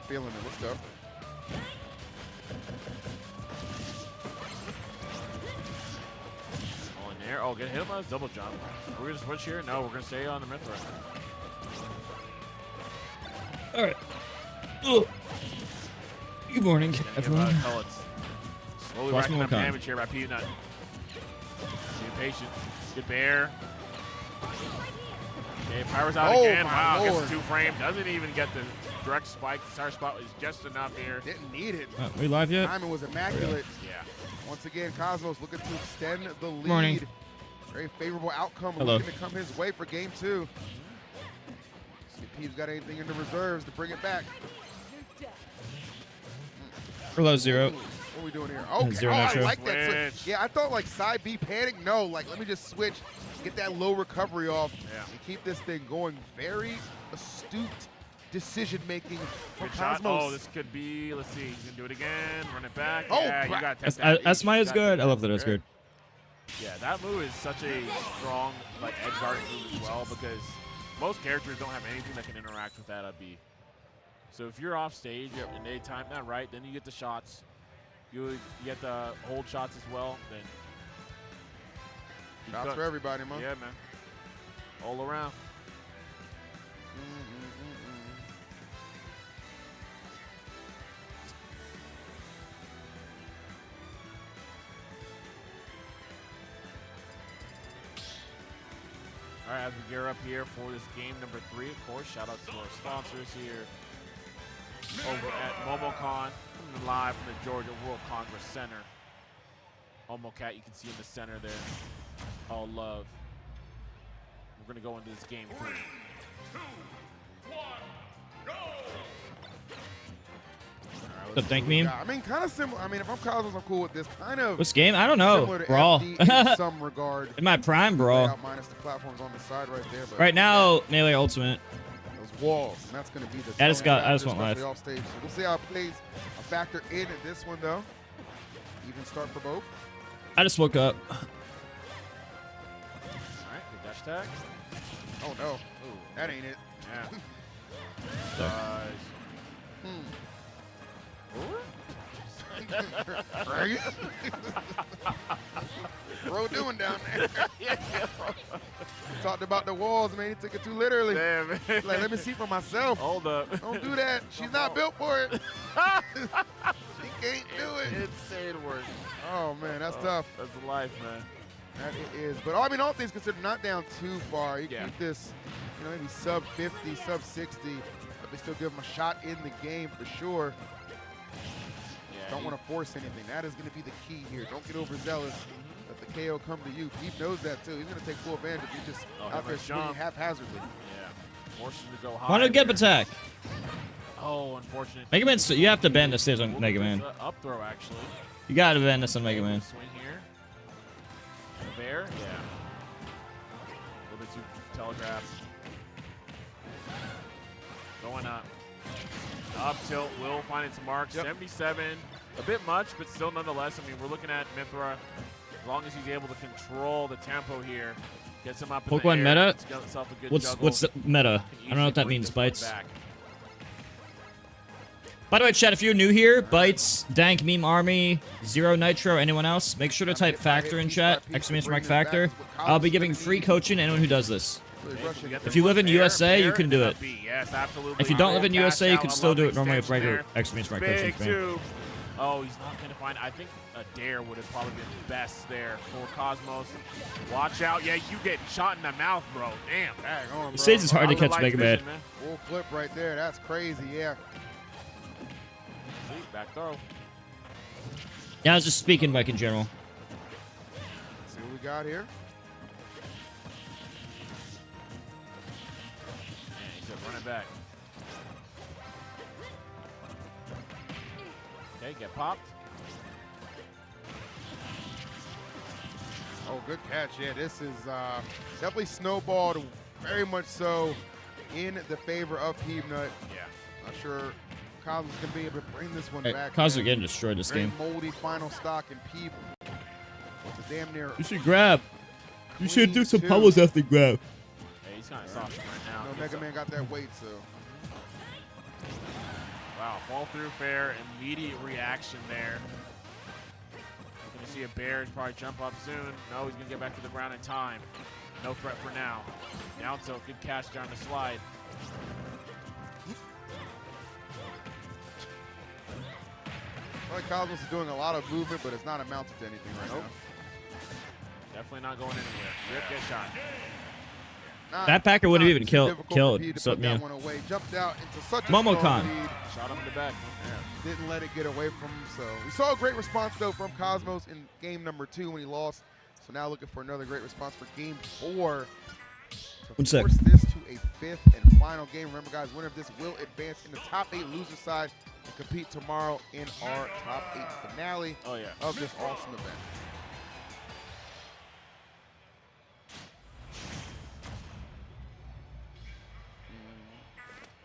feeling it. Let's go. Oh, in there. Oh, get hit him on his double jump. We're going to switch here? No, we're going to stay on the Mithra. All right. Ugh. Good morning, everyone. Slowly racking up damage here by Peanut. Be patient. Good bear. Okay, powers out again. Wow, gets 2 frame. Doesn't even get the direct spike. The star spot was just enough here. Didn't need it. We live yet? Timing was immaculate. Yeah. Once again, Cosmos looking to extend the lead. Morning. Very favorable outcome Hello. looking to come his way for game 2. See if Peeves got anything in the reserves to bring it back. Hello, Zero. What are we doing here? Okay. Zero I nitro. like that switch. Yeah, I thought like side B panic. No, like let me just switch, get that low recovery off, and keep this thing going. Very astute decision making from Cosmos. Oh, this could be. Let's see. He's gonna do it again. Run it back. Oh, yeah, you got to test that. Smite is good. I love that it's good. Yeah, that move is such a strong like edge guard move as well because most characters don't have anything that can interact with that B. So if you're off stage and they time that right, then you get the shots. You get the hold shots as well. Then shots for everybody, man. Yeah, man. All around. All right, as we gear up here for this game number 3, of course, shout out to our sponsors here over at MomoCon, coming live from the Georgia World Congress Center. MomoCat, you can see in the center there. All love. We're going to go into this game 3. 3, 2, 1, go! The thank meme. I mean, kind of similar. I mean, if I'm Cosmos, I'm cool with this. Kind of. What's game? I don't know. Brawl. in some regard. In my prime, Brawl. Minus the platforms on the side right there. But right now, Melee Ultimate. Those walls, and that's going to be the. I just went live. Off stage. So we'll see how it plays. A factor in this one though. Even start for both. I just woke up. All right, good dash tag. Oh no. Ooh. That ain't it. Yeah. Right? Bro doing down there. Talked about the walls, man. He took it too literally. Damn, man. Like, let me see for myself. Hold up. Don't do that. She's not built for it. She can't do it. Insane work. Oh, man, that's tough. That's life, man. That it is. But, I mean, all things considered, not down too far. You keep this, you know, maybe sub 50, sub 60. But they still give him a shot in the game for sure. Don't want to force anything. That is going to be the key here. Don't get overzealous. Let the KO come to you. Pete knows that too. He's going to take full advantage if you just out there swinging haphazardly. Yeah. Force him to go high. Want to get attack? Oh, unfortunate. Mega Man, you have to ban the stage on Mega Man. Up throw, actually. You got to ban this on Mega Man. Swing here. The bear? Yeah. A little bit too telegraphed. Going up. Up tilt will find its mark. 77. A bit much, but still nonetheless. I mean, we're looking at Mithra. As long as he's able to control the tempo here, gets him up in Pokemon the air. Meta? What's the meta? I don't know what that means, Bites. By the way, chat, if you're new here, Bites, Dank, Meme Army, Zero Nitro, anyone else, make sure to type Factor in chat, exclamation mark Factor. I'll be giving free coaching to anyone who does this. If you live in USA, you can do it. Yes, absolutely. If you don't live in USA, you can still do it normally with regular exclamation mark coaching. Oh, he's not going to find. I think a dare would have probably been best there for Cosmos. Watch out. Yeah, you get shot in the mouth, bro. Damn. Dang on, bro. The stage is hard to catch Mega Man. Full flip right there. That's crazy, yeah. See, back throw. Yeah, I was just speaking like in general. Let's see what we got here. Run it back. Okay, get popped. Oh, good catch. Yeah, this is definitely snowballed very much so in the favor of Peanut. Yeah. Not sure Cosmos can be able to bring this one back. Cosmos getting destroyed this game. Moldy final stock and Peep. It's a damn near. You should grab. You should do some pummels after grab. Hey, he's kind of soft right now. No, Mega Man got that weight, so. Wow, fall through fair, immediate reaction there. Gonna see a bear probably jump up soon. No, he's gonna get back to the ground in time. No threat for now. Down tilt, good catch down the slide. I feel like Cosmos is doing a lot of movement, but it's not amounting to anything right now. Definitely not going anywhere. Rip, get shot. That Packer would have even killed. So that one away. Jumped out into such a Momocon. strong lead. Shot him in the back. Yeah, didn't let it get away from him. So we saw a great response though from Cosmos in game number 2 when he lost. So now looking for another great response for game 4 to force this to a 5th and final game. Remember, guys, winner of this will advance in the top 8 loser side and compete tomorrow in our top 8 finale of this awesome event.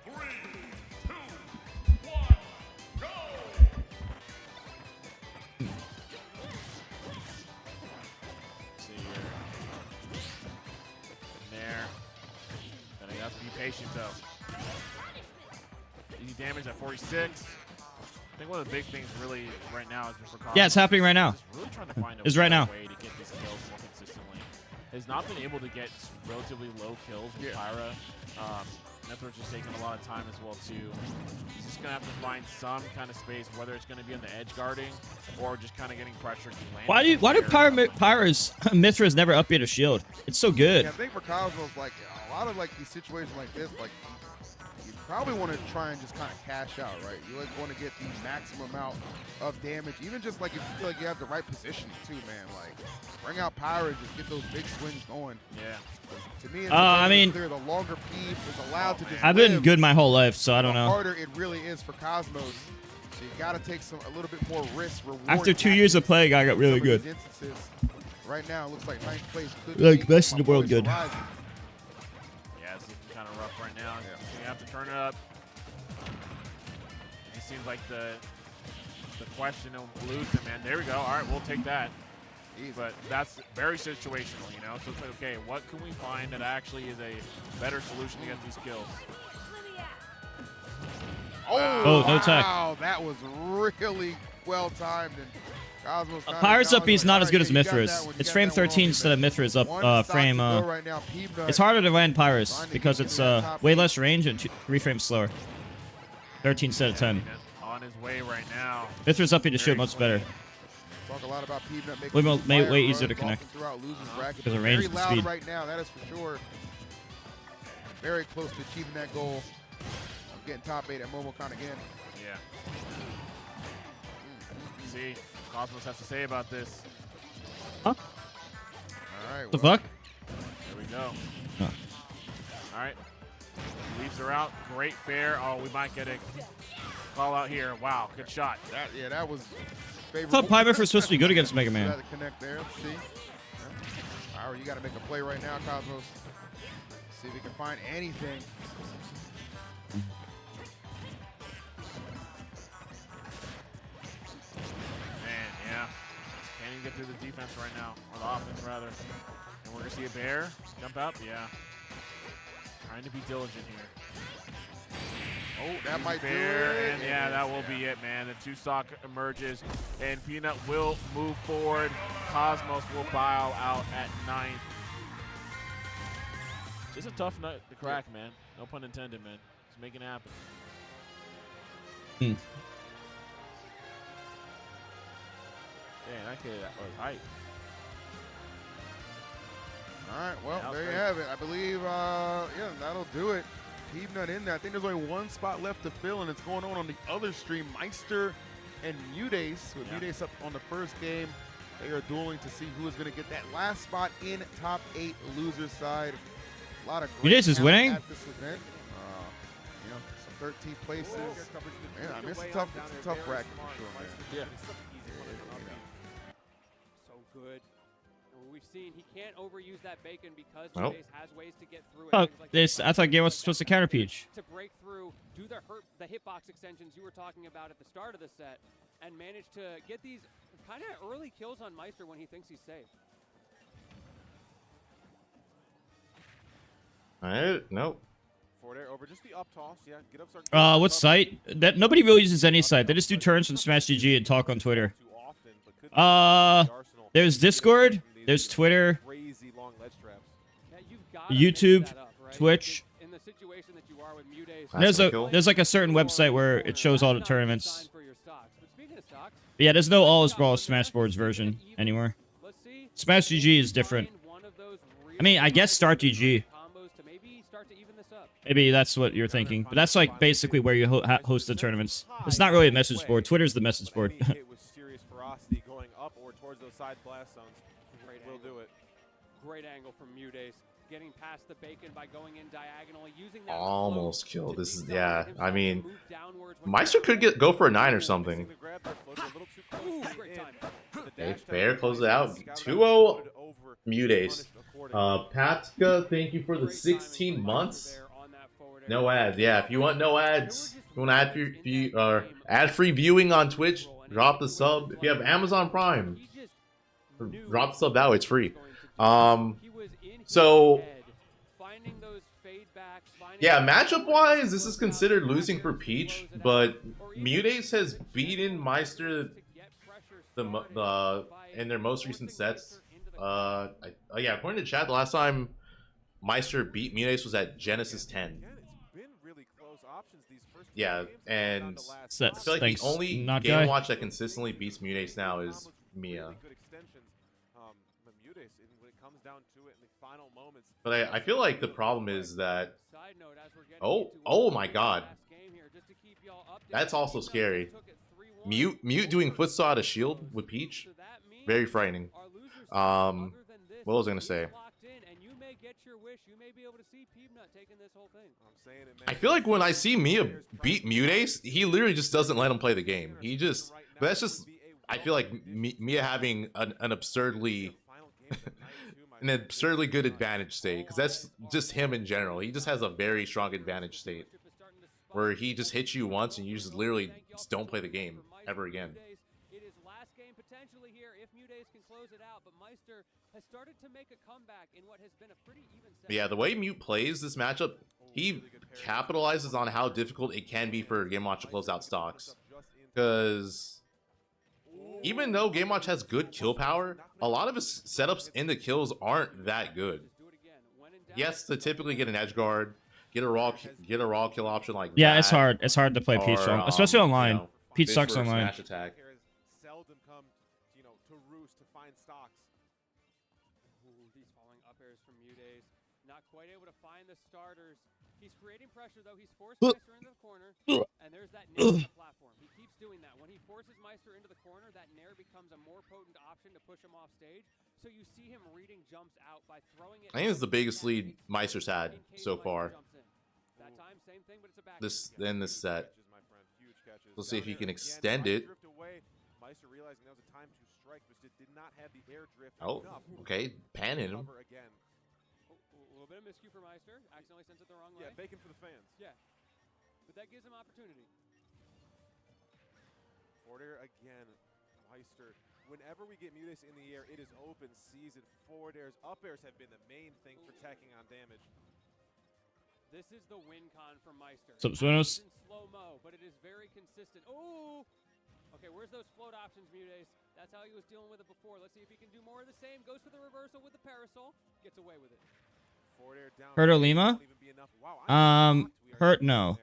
3, 2, 1, go! See here. In there. Then I have to be patient though. Easy damage at 46. I think one of the big things really right now is just for Cosmos. Yeah, it's happening right now. Just really trying to find a It's right now. way to get these kills more consistently. Has not been able to get relatively low kills with Pyra. Mithra's just taking a lot of time as well too. He's just gonna have to find some kind of space, whether it's gonna be on the edge guarding or just kind of getting pressure. Why do Pyra's Mithra's never upbeat a shield? It's so good. Yeah, I think for Cosmos, like a lot of like these situations like this, like you probably want to try and just kind of cash out, right? You like want to get the maximum amount of damage, even just like if you feel like you have the right positioning too, man. Like bring out Pyra, just get those big swings going. Yeah. To me, it's I mean, clear the longer P is allowed to just I've been live, good my whole life, so I don't the know. harder it really is for Cosmos. So you got to take a little bit more risk. After 2 years of playing, I got really good. Right now, it looks like 9th place could Like be best in the world good. horizon. Yeah, it's looking kind of rough right now. You have to turn it up. It just seems like the question of losing, man. There we go. All right, we'll take that. Easy. But that's very situational, you know? So it's like, okay, what can we find that actually is a better solution to get these kills? Oh, no tech. Wow, that was really well timed. And Cosmos Pyra's up B is not as good as Mithra's. It's frame 13 instead of Mithra's up frame. It's harder to land Pyra's because it's way less range and 3 frames slower. 13 instead of 10. On his way right now. Mithra's up B to shield much better. Talk a lot about Peanut Making way easier to connect because of range very and loud speed. right now, that is for sure. Very close to achieving that goal of getting top 8 at Momocon again. Yeah. See, Cosmos has to say about this. Huh? All right. The fuck? There we go. Huh. All right. Leaves her out. Great fair. Oh, we might get a call out here. Wow, good shot. That was I favorable. thought Pyra was supposed to be good against Mega Man. To connect there. Let's see. All right, you got to make a play right now, Cosmos. See if we can find anything. Man, yeah. Just can't even get through the defense right now, or the offense rather. And we're gonna see a bear jump up. Yeah. Trying to be diligent here. Oh, that might do bear, it. and yeah, that will be it, man. The 2 stock emerges, and Peanut will move forward. Cosmos will bow out at 9th. Just a tough nut to crack, man. No pun intended, man. Just make it happen. Hmm. Dang, that kid was hype. All right, well, Yeah, there you great. have it. I believe, yeah, that'll do it. Peanut in there. I think there's only 1 spot left to fill, and it's going on the other stream. Meister and Mudace. With Mudace up on the first game, they are dueling to see who is going to get that last spot in top 8 loser side. A lot of great Mudace is talent winning? at this event. You know, some 13 places. Man, I mean, it's a tough bracket for sure, man. Yeah. So good. And we've seen he can't overuse that bacon because Nope. Chase has ways to get through it. Oh, Things like this I thought Game was supposed to counter Peach. to break through, do the hitbox extensions you were talking about at the start of the set, and manage to get these kind of early kills on Meister when he thinks he's safe. Nope. Over just the up toss. Yeah, get up, start What site? That nobody really uses any site. They just do turns from Smash GG and talk on Twitter. There's Discord, there's Twitter, YouTube, Twitch. There's like a certain website where it shows all the tournaments. But yeah, there's no All Is Brawl Smashboards version anymore. Smash GG is different. I mean, I guess Start GG. Maybe that's what you're thinking. But that's like basically where you host the tournaments. It's not really a message board. Twitter's the message board. Great angle from Mudace. Getting past the bacon by going in diagonally, using that almost kill. This is, yeah, I mean, Meister could go for a 9 or something. Okay, fair, close it out. 2-0 Mudace. Patka, thank you for the 16 months. No ads. Yeah, if you want no ads, if you want ad-free viewing on Twitch, drop the sub. If you have Amazon Prime, drop the sub that way, it's free. So, yeah, matchup-wise, this is considered losing for Peach, but Mudace has beaten Meister in their most recent sets. Yeah, according to chat, the last time Meister beat Mudace was at Genesis 10. Yeah, and I feel like the only Game Watch that consistently beats Mudace now is Mia. But I feel like the problem is that... Oh my god. That's also scary. Mute doing foot saw to shield with Peach. Very frightening. What was I going to say? I feel like when I see Mia beat Mudace, he literally just doesn't let him play the game. He just... But that's just... I feel like Mia having an absurdly... an absurdly good advantage state, because that's just him in general. He just has a very strong advantage state where he just hits you once and you just literally just don't play the game ever again. It is last game potentially here if Mudace can close it out, but Meister has started to make a comeback in what has been a pretty even set. Yeah, the way Mute plays this matchup, he capitalizes on how difficult it can be for Game Watch to close out stocks. Because even though Game Watch has good kill power, a lot of his setups in the kills aren't that good. He has to typically get an edge guard, get a raw kill option like that. Yeah, it's hard. It's hard to play Peach, especially online. You know, Peach sucks online. Smash attack. Seldom come, to roost to find stocks. These falling up airs from Mudace. Not quite able to find the starters. He's creating pressure though. He's forced Meister into the corner, and there's that nair on the platform. He keeps doing that. When he forces Meister into the corner, that nair becomes a more potent option to push him off stage. So you see him reading jumps out by throwing it. I think it's the biggest lead Meister's had so far. That time, same thing, but it's a back In this set. Let's see if he can extend it. Oh, okay, panning him. A little bit of miscue for Meister. Accidentally sent it the wrong way. Yeah, bacon for the fans. Yeah. But that gives him opportunity. Forward air again. Meister. Whenever we get Mudace in the air, it is open season. Forward airs, up airs have been the main thing for tacking on damage. This is the win con for Meister. Subsuenos. In slow-mo, but it is very consistent. Oh! Okay, where's those float options, Mudace? That's how he was dealing with it before. Let's see if he can do more of the same. Goes for the reversal with the parasol. Gets away with it. Hurt or Lima? Hurt, no.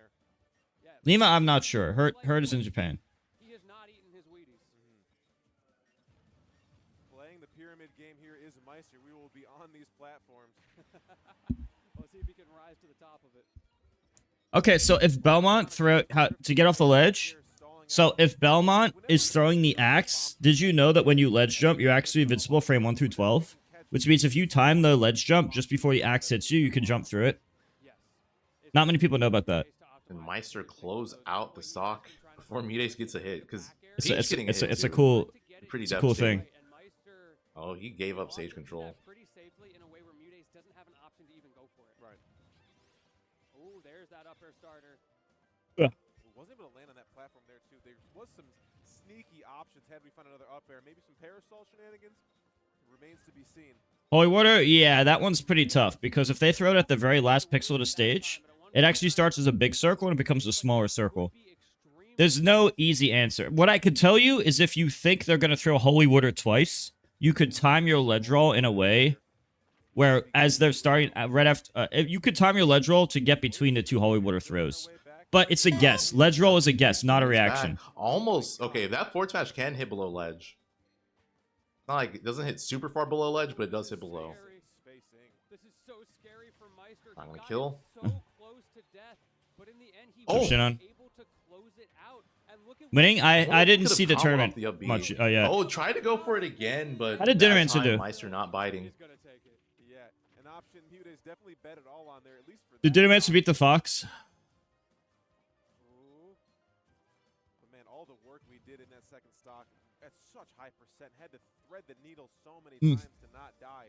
Lima, I'm not sure. Hurt is in Japan. He has not eaten his Wheaties. Playing the pyramid game here is Meister. We will be on these platforms. Let's see if he can rise to the top of it. Okay, so if Belmont to get off the ledge, so if Belmont is throwing the axe, did you know that when you ledge jump, you're actually invincible frame 1 through 12? Which means if you time the ledge jump just before the axe hits you, you can jump through it. Not many people know about that. And Meister close out the stock before Mudace gets a hit, because it's a cool thing. Oh, he gave up stage control. Pretty safely in a way where Mudace doesn't have an option to even go for it. Right. Oh, there's that up air starter. Wasn't able to land on that platform there too. There was some sneaky options had we found another up air, maybe some parasol shenanigans. Remains to be seen. Holy Water, yeah, that one's pretty tough, because if they throw it at the very last pixel of the stage, It actually starts as a big circle and it becomes a smaller circle. There's no easy answer. What I could tell you is if you think they're going to throw Holy Water twice, you could time your ledge roll in a way where as they're starting, right after, you could time your ledge roll to get between the two Holy Water throws. But it's a guess. Ledge roll is a guess, not a reaction. Almost. Okay, that forward smash can hit below ledge. Not like it doesn't hit super far below ledge, but it does hit below. I'm gonna kill. Oh, shit on. Winning? I didn't see the tournament much. Oh yeah. Oh, try to go for it again, but how did Dinnermancer do? Meister not biting. Did Dinnermancer beat the Fox? But man, all the work we did in that second stock at such high percent, had to thread the needle so many times to not die.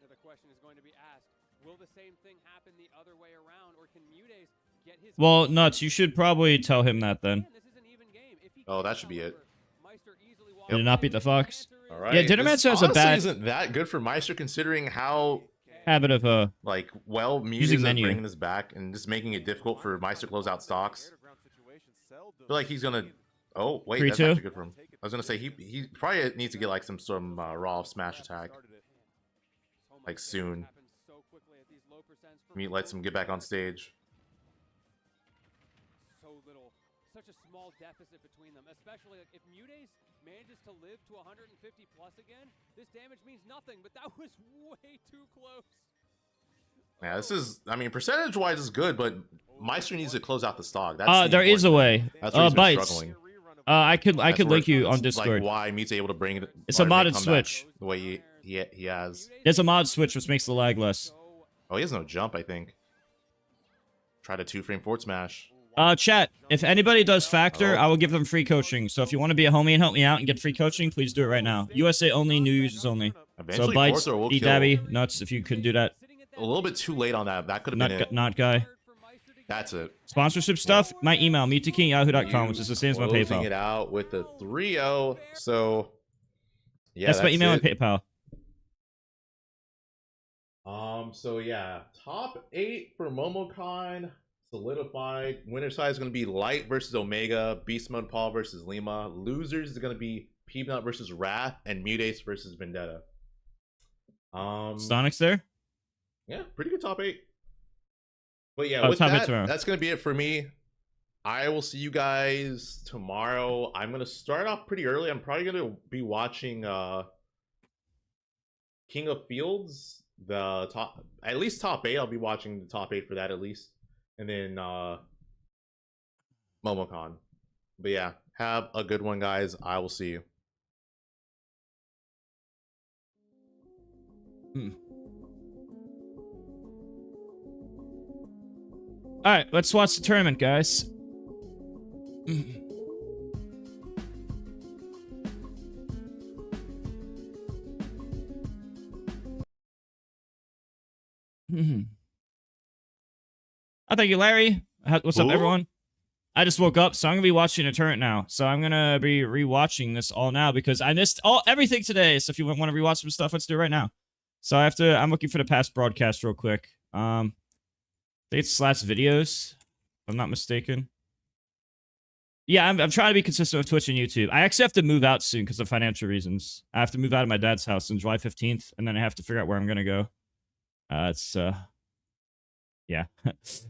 The question is going to be asked, will the same thing happen the other way around, or can Mudays get his... Well, Nuts, you should probably tell him that then. Oh, that should be it. Did it not beat the Fox? All right. Yeah, Dinnermancer has a bad... isn't that good for Meister considering how... habit of, like, well, Muse is bringing this back and just making it difficult for Meister to close out stocks. I feel like he's gonna... Oh, wait, that's actually good for him. I was gonna say, he probably needs to get, like, some raw smash attack. Like, soon. Mute lets him get back on stage. Such a small deficit between them, especially like if Mudays manages to live to 150 plus again, this damage means nothing, but that was way too close. Yeah, this is, I mean, percentage-wise is good, but Meister needs to close out the stock. That's there is a way. That's where he's been Bites. struggling. I could link you on Discord. Like why Meat's able to bring it. It's a modded switch. The way he has. There's a mod switch which makes the lag less. Oh, he has no jump, I think. Try to 2-frame forward smash. Chat, if anybody does Factor, I will give them free coaching. So if you want to be a homie and help me out and get free coaching, please do it right now. USA only, new users only. Eventually, so Bites, D-Dabby, Nuts, if you could do that. A little bit too late on that. That could have been it. Not guy. That's it. Sponsorship stuff, my email, meettheking@yahoo.com, which is the same as my PayPal. Closing it out with the 3-0. So, yeah, that's my email and PayPal. So yeah, top 8 for MomoCon solidified. Winner side is going to be Light versus Omega, Beast Mode Paul versus Lima. Losers is going to be Peanut versus Wrath, and Mudace versus Vendetta. Sonic's there? Yeah, pretty good top 8. But yeah, with that, that's going to be it for me. I will see you guys tomorrow. I'm going to start off pretty early. I'm probably going to be watching King of Fields, the top, at least top 8. I'll be watching the top 8 for that at least. And then MomoCon. But yeah, have a good one, guys. I will see you. All right, let's watch the tournament, guys. Thank you, Larry. What's up, everyone? I just woke up, so I'm gonna be watching a tournament now. So I'm gonna be rewatching this all now because I missed everything today. So if you want to rewatch some stuff, let's do it right now. So I'm looking for the past broadcast real quick. I think it's / videos, if I'm not mistaken. Yeah, I'm trying to be consistent with Twitch and YouTube. I actually have to move out soon because of financial reasons. I have to move out of my dad's house on July 15th, and then I have to figure out where I'm gonna go. Yeah.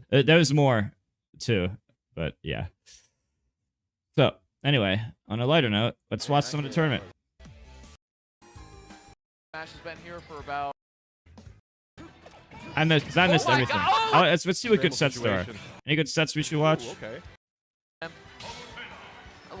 There's more, too. But, yeah. So, anyway, on a lighter note, let's watch some of the tournament. Smash has been here for about... I missed everything. God. Let's see what good sets there are. Any good sets we should watch? Ooh, okay. I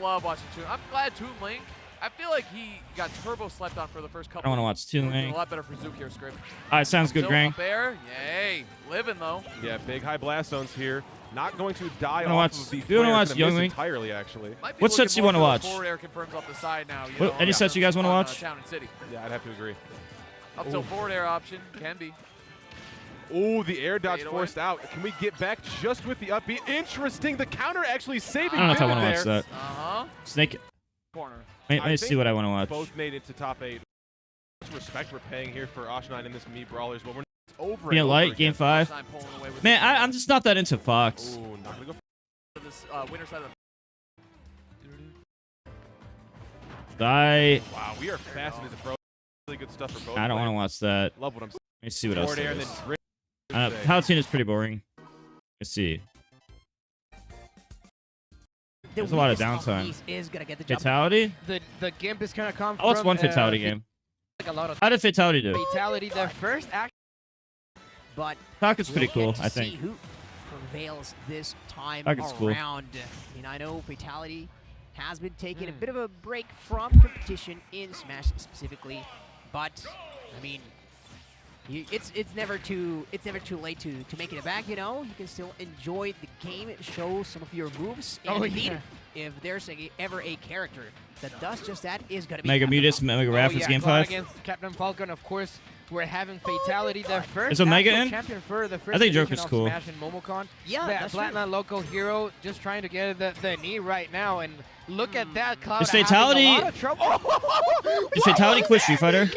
love watching Toon. I'm glad Toon Link. I feel like he got turbo slept on for the first couple. I don't want to watch Toon Link. A lot better for Zook here, Script. All right, sounds good, Grang. Fair, yay, living though. Yeah, big high blast zones here. Not going to die off of the you want to watch Young Link entirely, actually. What sets you want to watch? Forward air confirms off the side now. Any sets you guys want to watch? Town and City. Yeah, I'd have to agree. Up till forward air option can be. Oh, the air dodge forced out. Can we get back just with the upbeat? Interesting. The counter actually saving. I don't know if I want to watch that. Snake. Corner. Let me see what I want to watch. Both made it to top 8. Much respect we're paying here for Osh9 in this Mii Brawlers, but we're over Being and light, over game again. 5. Time pulling away with Man, I'm just not that into Fox. Ooh, not gonna go this winner side of Wow, we are faster than the pro. Really good stuff for both. I don't want to watch that. Love what I'm saying. Let me see what else Forward there air and is. then drip. Palutena is pretty boring. Let's see. There's a lot of downtime. Is gonna get the job. Fatality? The gimp is gonna come I lost from one fatality game. like a lot of How did Fatality do? fatality. The first act. But Talk is pretty we'll cool, get to I see think. who prevails this time Talk is cool. around. I mean, I know Fatality has been taking a bit of a break from competition in Smash specifically, but I mean, it's never too late to make it back. You know, you can still enjoy the game, show some of your moves, and indeed, if there's ever a character that does just that, is gonna be Mega Captain Mutus, Mega Raph is game Cloud 5. against Captain Falcon. Of course, we're having fatality. The first Is Omega actual in? champion for the first I think edition Joker's of cool. Smash and Momocon. Yeah, The that's true. Flatline local hero just trying to get the knee right now, and look at that. Cloud Is having Fatality- a lot of trouble. Did Fatality quit Street Fighter?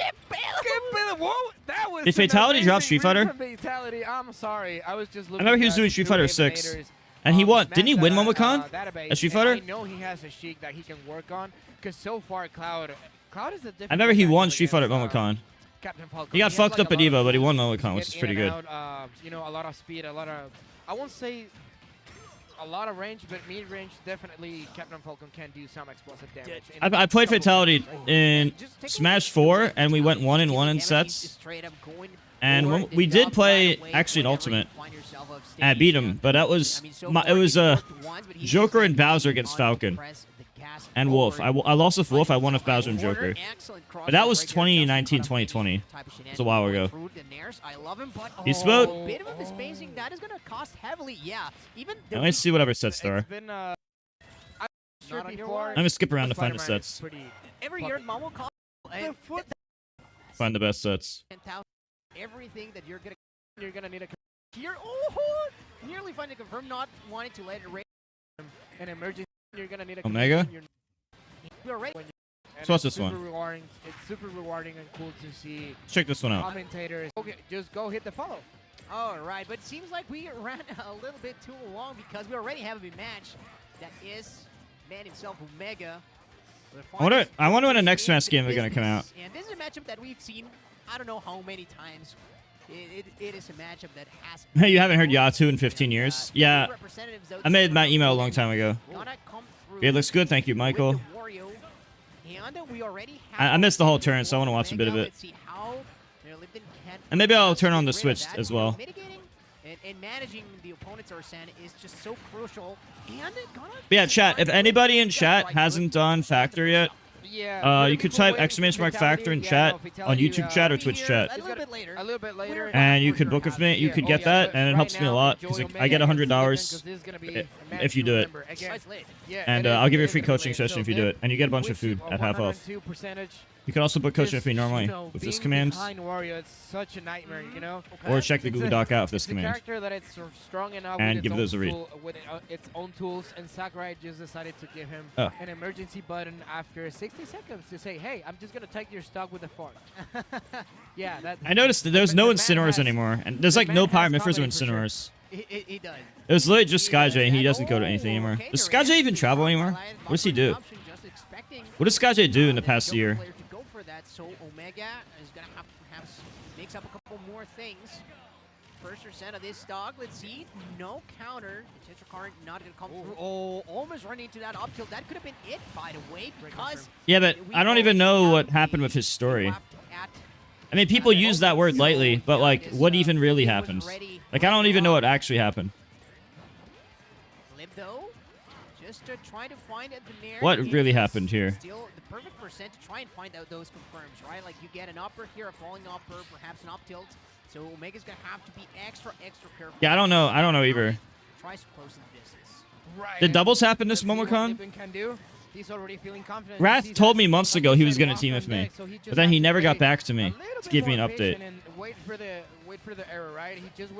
Whoa, that was Did an Fatality drop amazing Street Fighter? win from Fatality. I'm sorry. I was just looking remember he was at doing Street two Fighter eliminators 6. And he on won. Didn't he Smash win Momocon? database, At Street and Fighter? I know he has a Sheik that he can work on, because so far Cloud is a different. I remember he won matchup Street Fighter at against, Momocon. Captain Falcon. He got has, fucked like, up a at lot of Evo, but he won tools to Momocon, which get is pretty in good. and out, you know, a lot of speed, a lot of, I won't say a lot of range, but mid-range definitely Captain Falcon can do some explosive damage. And I played Fatality in Smash 4, and we went 1-1 in sets. And when we did play actually an Ultimate, and I beat him, but that was it was Joker and Bowser against Falcon and Wolf. I lost with Wolf. I won with Bowser and Joker. But that was 2019, 2020. It was a while ago. Beast Mode. Bit of a spacing that is going to cost heavily. Yeah, even Let me see whatever sets there it's are. been, I'm sure before. I'm gonna skip around to find the Spider-Man is sets. pretty every year at Momocon, and Find the best sets. 10,000 everything that you're gonna need a here. Oh, nearly finding confirmed, not wanting to let it rain. an emergency. You're gonna need a Omega? We're ready. And So what's it's this one? super rewarding. It's super rewarding and cool to see Let's check this one out. commentators. Okay, just go hit the follow. All right, but it seems like we ran a little bit too long because we already have a match that is man himself, Omega. I wonder when the next Smash game is gonna come out. And this is a matchup that we've seen, I don't know how many times. It is a matchup that has. Hey, you haven't heard Yatu in 15 years? Yeah, representatives I made my email a long time ago. gonna come through It looks good, thank you, with Michael. the Wario, and we already have I missed the whole turn, so I want to watch a bit of Omega. it. Let's see how Lipton can And maybe I'll turn on the get rid Switch of that. as well. Mitigating and managing the opponent's Arsene is just so crucial. And gonna But yeah, chat, if anybody in chat hasn't done Factor yet, Yeah. you could type !Factor in chat on YouTube chat or Twitch chat. a little bit later. A little bit later. And you could book with me. You could get that, and it helps me a lot because I get $100 if you do it. And I'll give you a free coaching session if you do it. And you get a bunch of food at half off. You can also book coaching with me normally with this command, Wario, it's such a nightmare, you know. or check the Google Doc out with this It's a command. character that it's strong enough And with give its those a own read. with its own tools, and Sakurai just decided to give him Oh. an emergency button after 60 seconds to say, "Hey, I'm just gonna take your stock with a fart." Yeah, that. I noticed that there's no Incineroars anymore, and there's like no Pyromiphers or Incineroars. He does. It was literally just Skyjay, and he doesn't go to anything anymore. Does Skyjay even travel anymore? What does he do? What does Skyjay do in the past year? So Omega is gonna have to perhaps mix up a couple more things. First percent of this dog. Let's see. No counter. The Tetra Current not gonna come through. Oh, almost running into that up tilt. That could have been it, by the way, because Yeah, but I don't even know what happened with his story. I mean, people use that word lightly, but like, what even really happened? Like, I don't even know what actually happened. Libdo, just to try to find the Nair. What really happened here? Still the perfect percent to try and find out those confirms, right? Like you get an upper here, a falling upper, perhaps an up tilt. So Omega's gonna have to be extra careful. Yeah, I don't know. I don't know either. Tries to close the distance. Right. Did doubles happen this Let's see what Momocon? Lipton can do. He's already feeling confident. Wrath He's told me actually months on ago the he was side gonna off team from with me, deck, so he just but then has he to never got wait back to me a little to bit give me an more update. patient and wait for the error, right? He just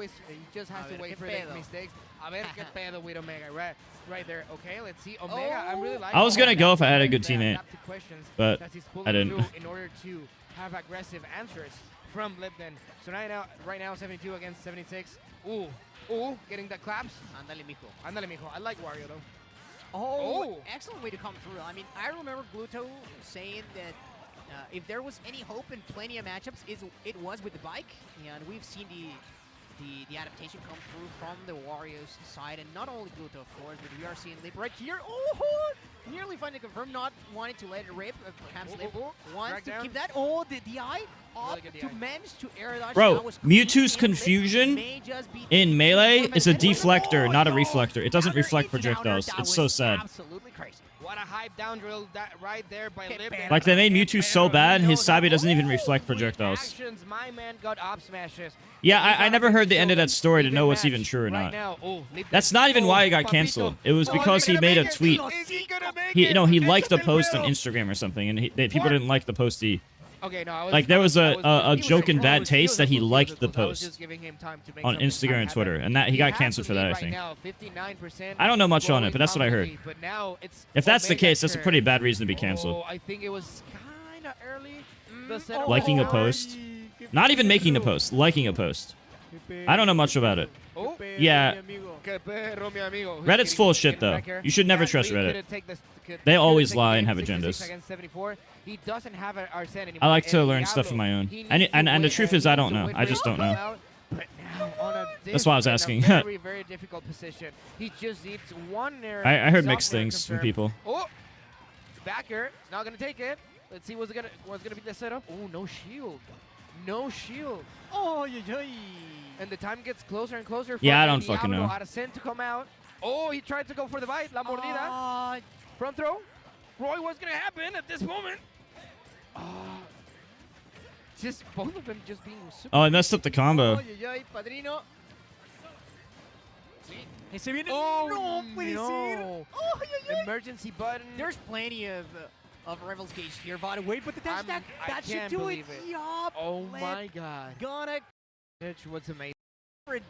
has to wait for the mistakes. A ver qué pedo with Omega, right there. Okay, let's see Omega. I'm really liking. I was gonna go if I had a Omega good and the teammate, adaptive questions but that he's pulling I didn't. through in order to have aggressive answers from Lipton. So right now 72 against 76. Ooh, getting the claps. Ándale, mijo. Ándale, mijo. I like Wario though. Oh, excellent way to come through. I mean, I remember Gluto saying that if there was any hope in plenty of matchups, it was with the bike. And we've seen the adaptation come through from the Wario's side. And not only Gluto, of course, but we are seeing Lip right here. Oh, nearly finally confirmed, not wanting to let it rip. Perhaps Lip wants to keep that. Oh, the DI up Really to manage to air dodge. Bro, Mewtwo's confusion in Melee is a deflector, not a reflector. It doesn't reflect projectiles. It's so sad. Absolutely crazy. What a hype down drill right there by Lip. Like, they made Mewtwo so bad, his Sabi doesn't even reflect projectiles. Actions, my man got up smashes. Yeah, I never heard the end of that story to know what's even true or not. That's not even why it got canceled. It was because he made a tweet. He liked the post on Instagram or something, and people didn't like the post he... Okay, no, like, there was a joke in bad taste that he liked the post on Instagram and Twitter, and that he got canceled for that, I think. I don't know much on it, but that's what I heard. If that's the case, that's a pretty bad reason to be canceled. I think it was kind of early. Liking a post. Not even making a post, liking a post. I don't know much about it. Yeah. Reddit's full of shit, though. You should never trust Reddit. They always lie and have agendas. He doesn't have Arsene anymore. I like to learn stuff on my own. And the truth is, I don't know. I just don't know. That's why I was asking. Very, very difficult position. He just needs one I heard mixed things from people. Oh, backer. It's not gonna take it. Let's see what's gonna be the setup. Oh, no shield. No shield. Oh, and the time gets closer and closer. Yeah, I don't fucking know. Arsene to come out. Oh, he tried to go for the bite. La mordida. Front throw. Roy, what's gonna happen at this moment? Just both of them just being super. Oh, I messed up the combo. Padrino. Oh, no. Emergency button. There's plenty of Rebels Gauge here, by the way, but the dash attack, that should do it. Yup. Oh my god. Gonna What's amazing.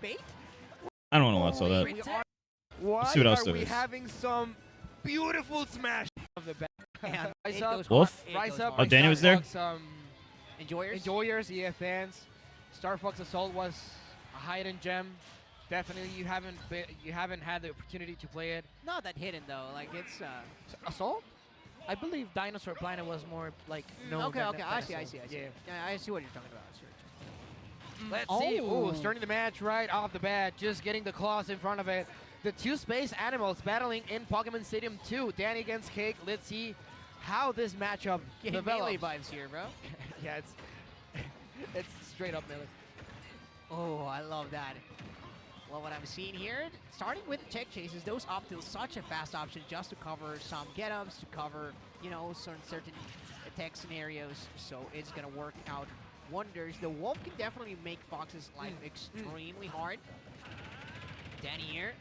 bait? I don't want to watch all that. Why see what else are there we is. having some beautiful smash of the back? Rise up. Wolf? Rise up. Oh, Danny was there? Enjoyers, EF fans. Star Fox Assault was a hidden gem. Definitely, you haven't had the opportunity to play it. Not that hidden though. Like it's Assault. I believe Dinosaur Planet was more like no. Okay, I see. Yeah, I see what you're talking about. Sure. Let's see. Oh, starting the match right off the bat, just getting the claws in front of it. The two space animals battling in Pokemon Stadium 2. Danny against Cake. Let's see how this matchup develops. Melee vibes here, bro. Yeah, it's straight up melee. Oh, I love that. Well, what I'm seeing here, starting with the tech chases, those up till such a fast option just to cover some get-ups, to cover, certain attack scenarios. So it's going to work out wonders. The Wolf can definitely make Fox's life extremely hard. Danny here,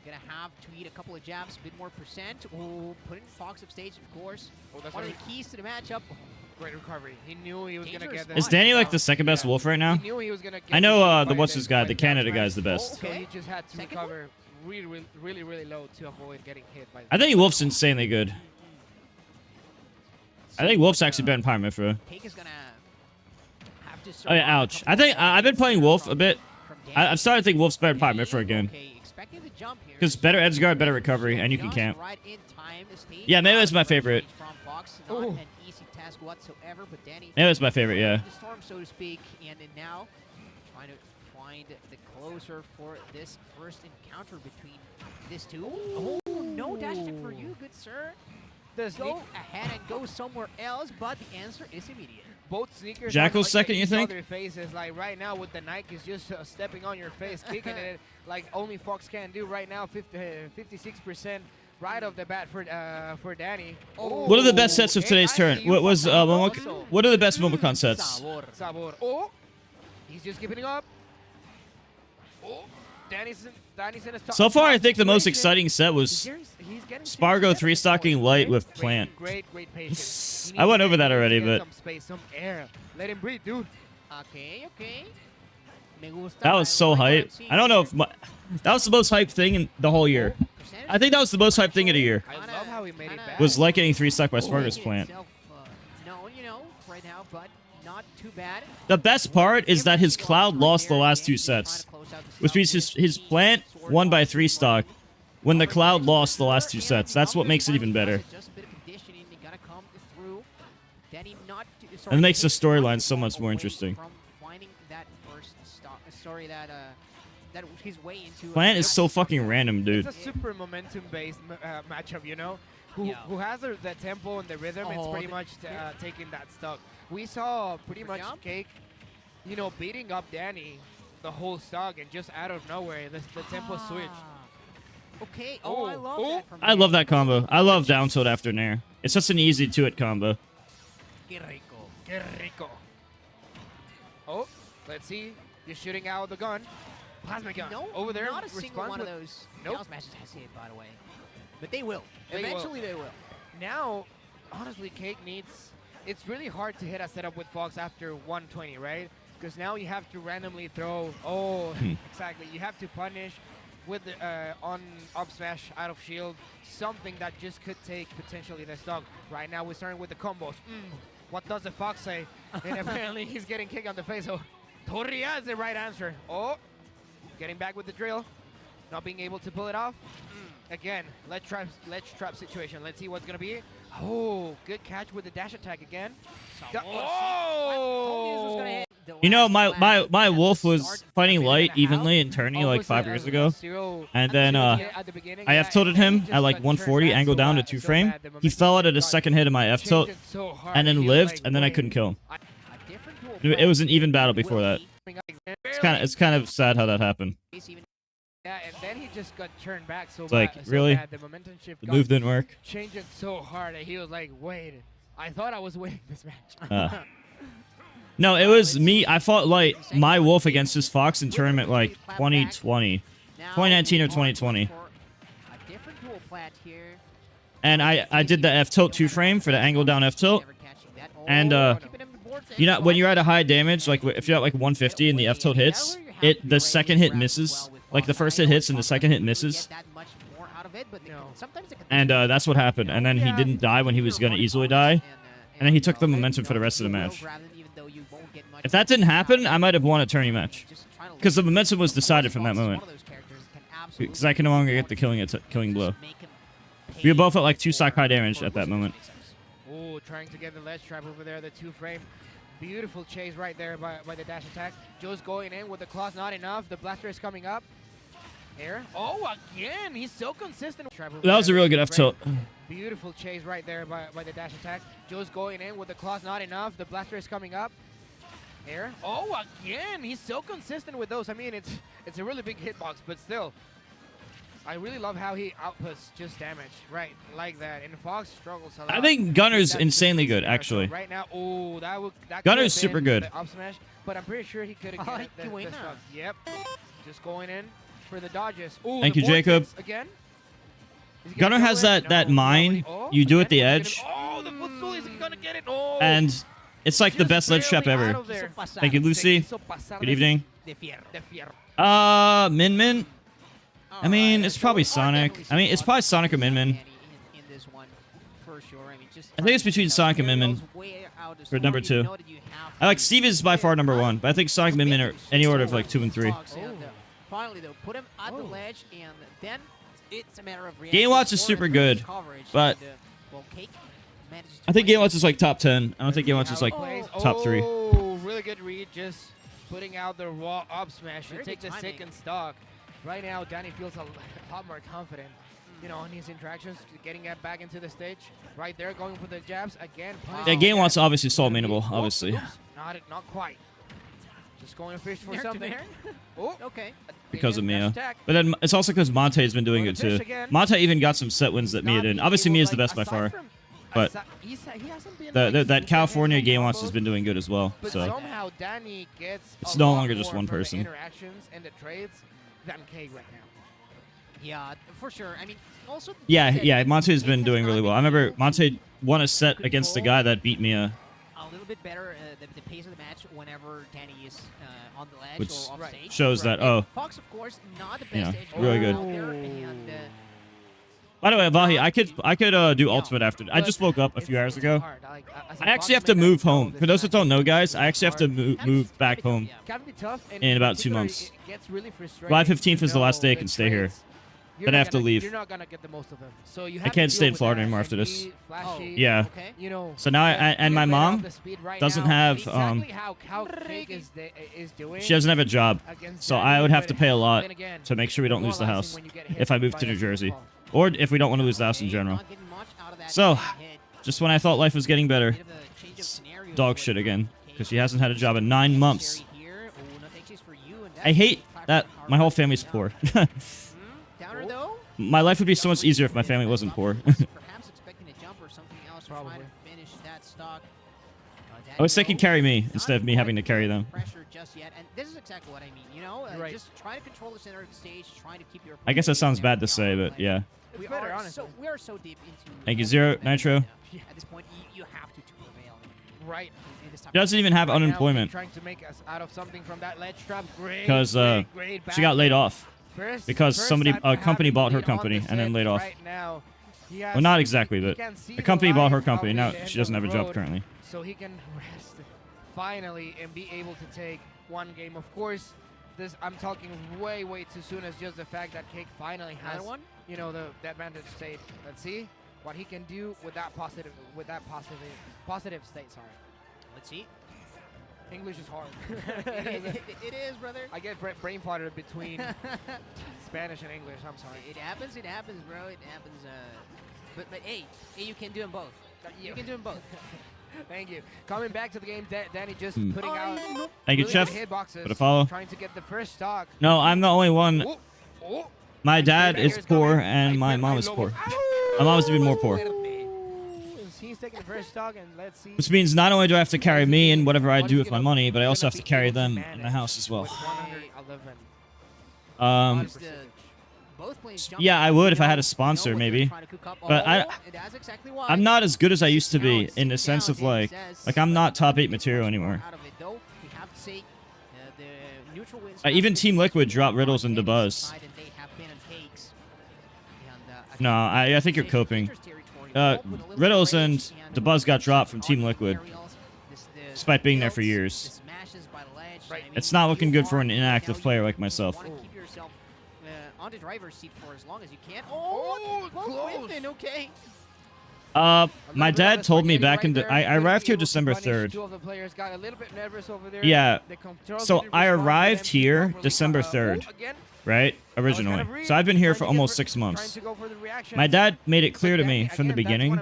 going to have to eat a couple of jabs, a bit more percent. Oh, putting Fox up stage, of course. Oh, that's one of the keys to the matchup. Great recovery. He knew he was going to get that. Is Danny like the second best Wolf right now? He knew he was going to get I know the what's his guy, the Canada guy's the best. So he just had to recover really low to avoid getting hit by the I think Wolf's insanely good. I think Wolf's actually better than Pyro Mithra. Cake is gonna have to Oh yeah, ouch. I think I've been playing Wolf a bit. I've started to think Wolf's better than Pyro Mithra again. Because better edge guard, better recovery, and you can camp. Yeah, Melee's my favorite. Whatsoever, but Danny Melee's my favorite, yeah. The storm, so to speak, and now trying to find the closer for this first encounter between these two. Oh, no dash attack for you, good sir. Go ahead and go somewhere else, but the answer is immediate. Both sneakers. Jackal's second, you think? Their faces, like right now with the Nikes just stepping on your face, kicking it like only Fox can do right now. 56%. Right off the bat for Danny. Oh. What are the best sets of today's turn? What are the best Momocon sets? Sabor. Oh, he's just keeping it up. Oh, Danny's in a so far, I think the most exciting set was Spargo 3-stocking light with plant. Great patience. I went over that already, but some space, some air. Let him breathe, dude. Okay. That was so hype. I don't know if that was the most hyped thing in the whole year. I think that was the most hyped thing of the year. I love how he made it back. Was like getting 3-stock by Spargo's plant. No, right now, but not too bad. The best part is that his Cloud lost the last 2 sets, which means his plant won by 3 stock when the Cloud lost the last 2 sets. That's what makes it even better. Just a bit of conditioning, they gotta come through. Danny not And it makes the storyline so much more interesting. From finding that first stock, that his way into. Plant is so fucking random, dude. It's a super momentum-based matchup, you know. Who has the tempo and the rhythm? It's pretty much taking that stock. We saw pretty much Cake, you know, beating up Danny the whole stock, and just out of nowhere, the tempo switch. Okay. Oh, I love that. From I love that combo. I love down tilt after nair. It's just an easy 2-hit combo. Que rico. Que rico. Oh, let's see. You're shooting out the gun. Plasma gun. No, over there. Not a single one of those down smashes has hit, by the way. But they will. Eventually they will. Now, honestly, Cake needs... It's really hard to hit a setup with Fox after 120, right? Because now you have to randomly throw... Oh, exactly. You have to punish with the on up smash out of shield, something that just could take potentially the stock. Right now we're starting with the combos. What does the Fox say? And apparently he's getting kicked on the face. So Torria is the right answer. Oh, getting back with the drill. Not being able to pull it off. Again, ledge trap situation. Let's see what's gonna be. Oh, good catch with the dash attack again. Oh! You know, my wolf was fighting light evenly and turning like 5 years ago, and then I F tilted him at like 140, angle down to 2 frame. He fell out at a second hit of my F tilt, and then lived, and then I couldn't kill him. It was an even battle before that. It's kind of sad how that happened. Yeah, and then he just got turned back so It's like, bad, really? So bad. The momentum shift The move didn't work. Changed it so hard that he was like, wait, I thought I was winning this match. No, it was me. I fought like my wolf against his Fox in tournament like 2020, 2019 or 2020. And I did the F tilt 2 frame for the angle down F tilt. And you know, when you're at a high damage, like if you're at like 150 and the F tilt hits, the second hit misses. Like the first hit hits and the second hit misses. And that's what happened. And then he didn't die when he was going to easily die. And then he took the momentum for the rest of the match. If that didn't happen, I might have won a tourney match. Because the momentum was decided from that moment. Because I can no longer get the killing blow. We were both at like 2 stock high damage at that moment. Oh, trying to get the ledge trap over there, the 2 frame. Beautiful chase right there by the dash attack. Joe's going in with the claws, not enough. The blaster is coming up. Air. Oh, again, he's so consistent. That was a really good F tilt. Beautiful chase right there by the dash attack. Joe's going in with the claws, not enough. The blaster is coming up. Air. Oh, again, he's so consistent with those. I mean, it's a really big hitbox, but still. I really love how he outputs just damage, right, like that. And Fox struggles a lot. I think Gunner's insanely good, actually. Right now, oh, that Gunner's super good. Up smash, but I'm pretty sure he could have gotten the stock. Yep, just going in for the dodges. Ooh, thank you, Jacob. Again. Gunner has that mine you do at the edge. Oh, the footstool is gonna get it. Oh, and it's like the best ledge trap ever. Thank you, Lucy. Good evening. Min Min. I mean, it's probably Sonic. I mean, it's probably Sonic or Min Min. I think it's between Sonic and Min Min for number 2. I like Steve is by far number 1, but I think Sonic and Min Min are any order of like 2 and 3. Finally, though, put him at the ledge, and then it's a matter of Game Watch is super good, but I think Game Watch is like top 10. I don't think Game Watch is like top 3. Oh, really good read, just putting out the raw up smash to take the second stock. Right now, Danny feels a lot more confident, you know, in his interactions, getting it back into the stage. Right there, going for the jabs again. Yeah, Game Watch obviously Soul mainable, obviously. Not quite. Just going to fish for something. Oh, okay. Because of Mia. But then it's also because Monte has been doing good too. Monte even got some set wins that Mia didn't. Obviously, Mia's the best by far. But that California Game Watch has been doing good as well. But So somehow Danny gets it's no longer just one person. Interactions and the trades than K right now. Yeah, for sure. I mean, also. Yeah. Monte's been doing really well. I remember Monte won a set against the guy that beat Mia. A little bit better the pace of the match whenever Danny is on the ledge Which or off stage. shows that Fox, of course, not the best edge really good. out there, and By the way, Vahi, I could do ultimate after. I just woke up a few hours ago. I actually have to move home. For those that don't know, guys, I actually have to move back home in about 2 months. July 15th is the last day I can stay here. Then I have to leave. You're not gonna get the most of them. So you I have can't to stay deal in with Florida that. anymore after this. Flashy, Yeah. Okay. You know. So now, and my mom doesn't have, exactly how Cake is doing. she doesn't have a job. against So Danny, I would have but to pay a lot then again, to make sure we don't lose the demoralizing house when you get hit if I move by to a New single Jersey. ball. Or if we don't want to lose the house in general. Not getting much out of that So, hit. just when I thought life was getting better, Bit of a change of scenario dog with shit again. Cake. Because she hasn't had a job in 9 months. Here. Oh, no takes for you, and I hate that's that my whole family's poor. Downer though. My life would be so much easier if my family wasn't poor. Perhaps expecting a jump or something else to try Probably. to finish that stock. I wish they could carry me instead of me having to carry them. Pressure just yet, and this is exactly what I mean. You know, Right. just try to control the center of the stage, trying to keep your. I guess that sounds bad to opponent say, down, but yeah. It's We better, are honestly. we are so deep into. Thank you, Zero Nitro. At this point, you have to prevail. Right. In this type She doesn't even have Right now, unemployment trying to make us out of something from that ledge trap. Great. because great she got laid off. First- because first somebody- time a company having bought her been on company the and then set laid off. right now. He has- Well, not exactly, he but can see the company bought her light company. Now probably at the she doesn't end have a of the job road, currently. So he can rest finally and be able to take one game. Of course, this I'm talking way too soon as just the fact that Cake finally has Another one? you know the advantage state. Let's see what he can do with that positive state. Sorry, Let's see. English is hard. It is, brother. I get brain farted between Spanish and English. I'm sorry. It happens, bro. It happens. But hey, you can do them both. You can do them both. Thank you. Coming back to the game, Danny just Hmm. putting out. Thank you, really Chef, good hitboxes, for the follow. Trying to get the first stock. No, I'm the only one. Oh. My dad is poor and my mom is poor. My mom is even more poor. He's taking the first stock, and let's see. Which means not only do I have to carry me and whatever I do with my money, but I also have to carry them in the house as well. With 111. Yeah, I would if I had a sponsor, maybe. But I'm not as good as I used to be in the sense of like I'm not top 8 material anymore. Even Team Liquid dropped Riddles and DeBuzz. No, I think you're coping. Riddles and DeBuzz got dropped from Team Liquid, despite being there for years. It's not looking good for an inactive player like myself. On the driver's seat for as long as you can. Oh, close. Okay. My dad told me back in I arrived here December 3rd. Yeah. So I arrived here December 3rd, right? Originally. So I've been here for almost 6 months. My dad made it clear to me from the beginning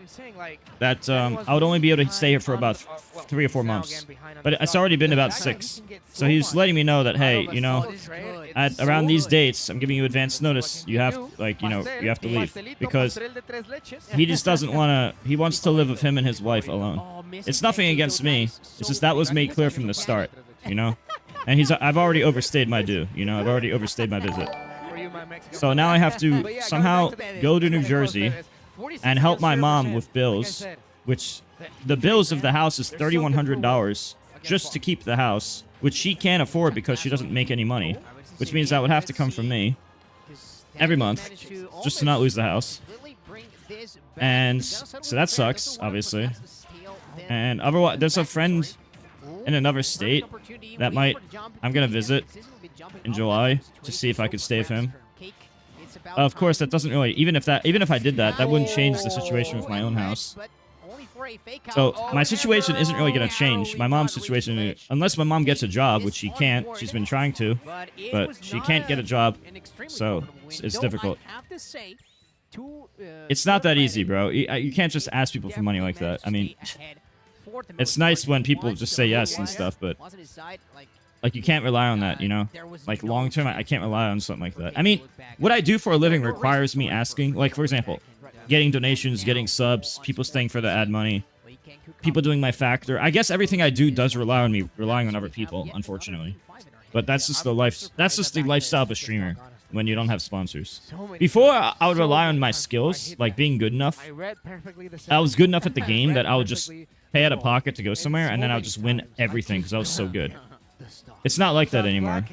that I would only be able to stay here for about 3 or 4 months. But it's already been about 6. So he's letting me know that, hey, you know, at around these dates, I'm giving you advance notice. You have, like, you know, you have to leave. Because he just doesn't want to, he wants to live with him and his wife alone. It's nothing against me. It's just that was made clear from the start, you know? And I've already overstayed my due, you know? I've already overstayed my visit. So now I have to somehow go to New Jersey and help my mom with bills, which the bills of the house is $3,100 just to keep the house, which she can't afford because she doesn't make any money, which means that would have to come from me every month just to not lose the house. And so that sucks, obviously. And otherwise, there's a friend in another state that I'm gonna visit in July to see if I could stay with him. Of course, that doesn't really, even if I did that, that wouldn't change the situation with my own house. So my situation isn't really gonna change. My mom's situation, unless my mom gets a job, which she can't. She's been trying to, but she can't get a job, so it's difficult. It's not that easy, bro. You can't just ask people for money like that. I mean, it's nice when people just say yes and stuff, but like you can't rely on that, you know? Like long term, I can't rely on something like that. I mean, what I do for a living requires me asking, like for example, getting donations, getting subs, people staying for the ad money, people doing my factor. I guess everything I do does rely on me relying on other people, unfortunately. But that's just the lifestyle of a streamer when you don't have sponsors. Before, I would rely on my skills, like being good enough. I was good enough at the game that I would just pay out of pocket to go somewhere, and then I would just win everything because I was so good. It's not like that anymore.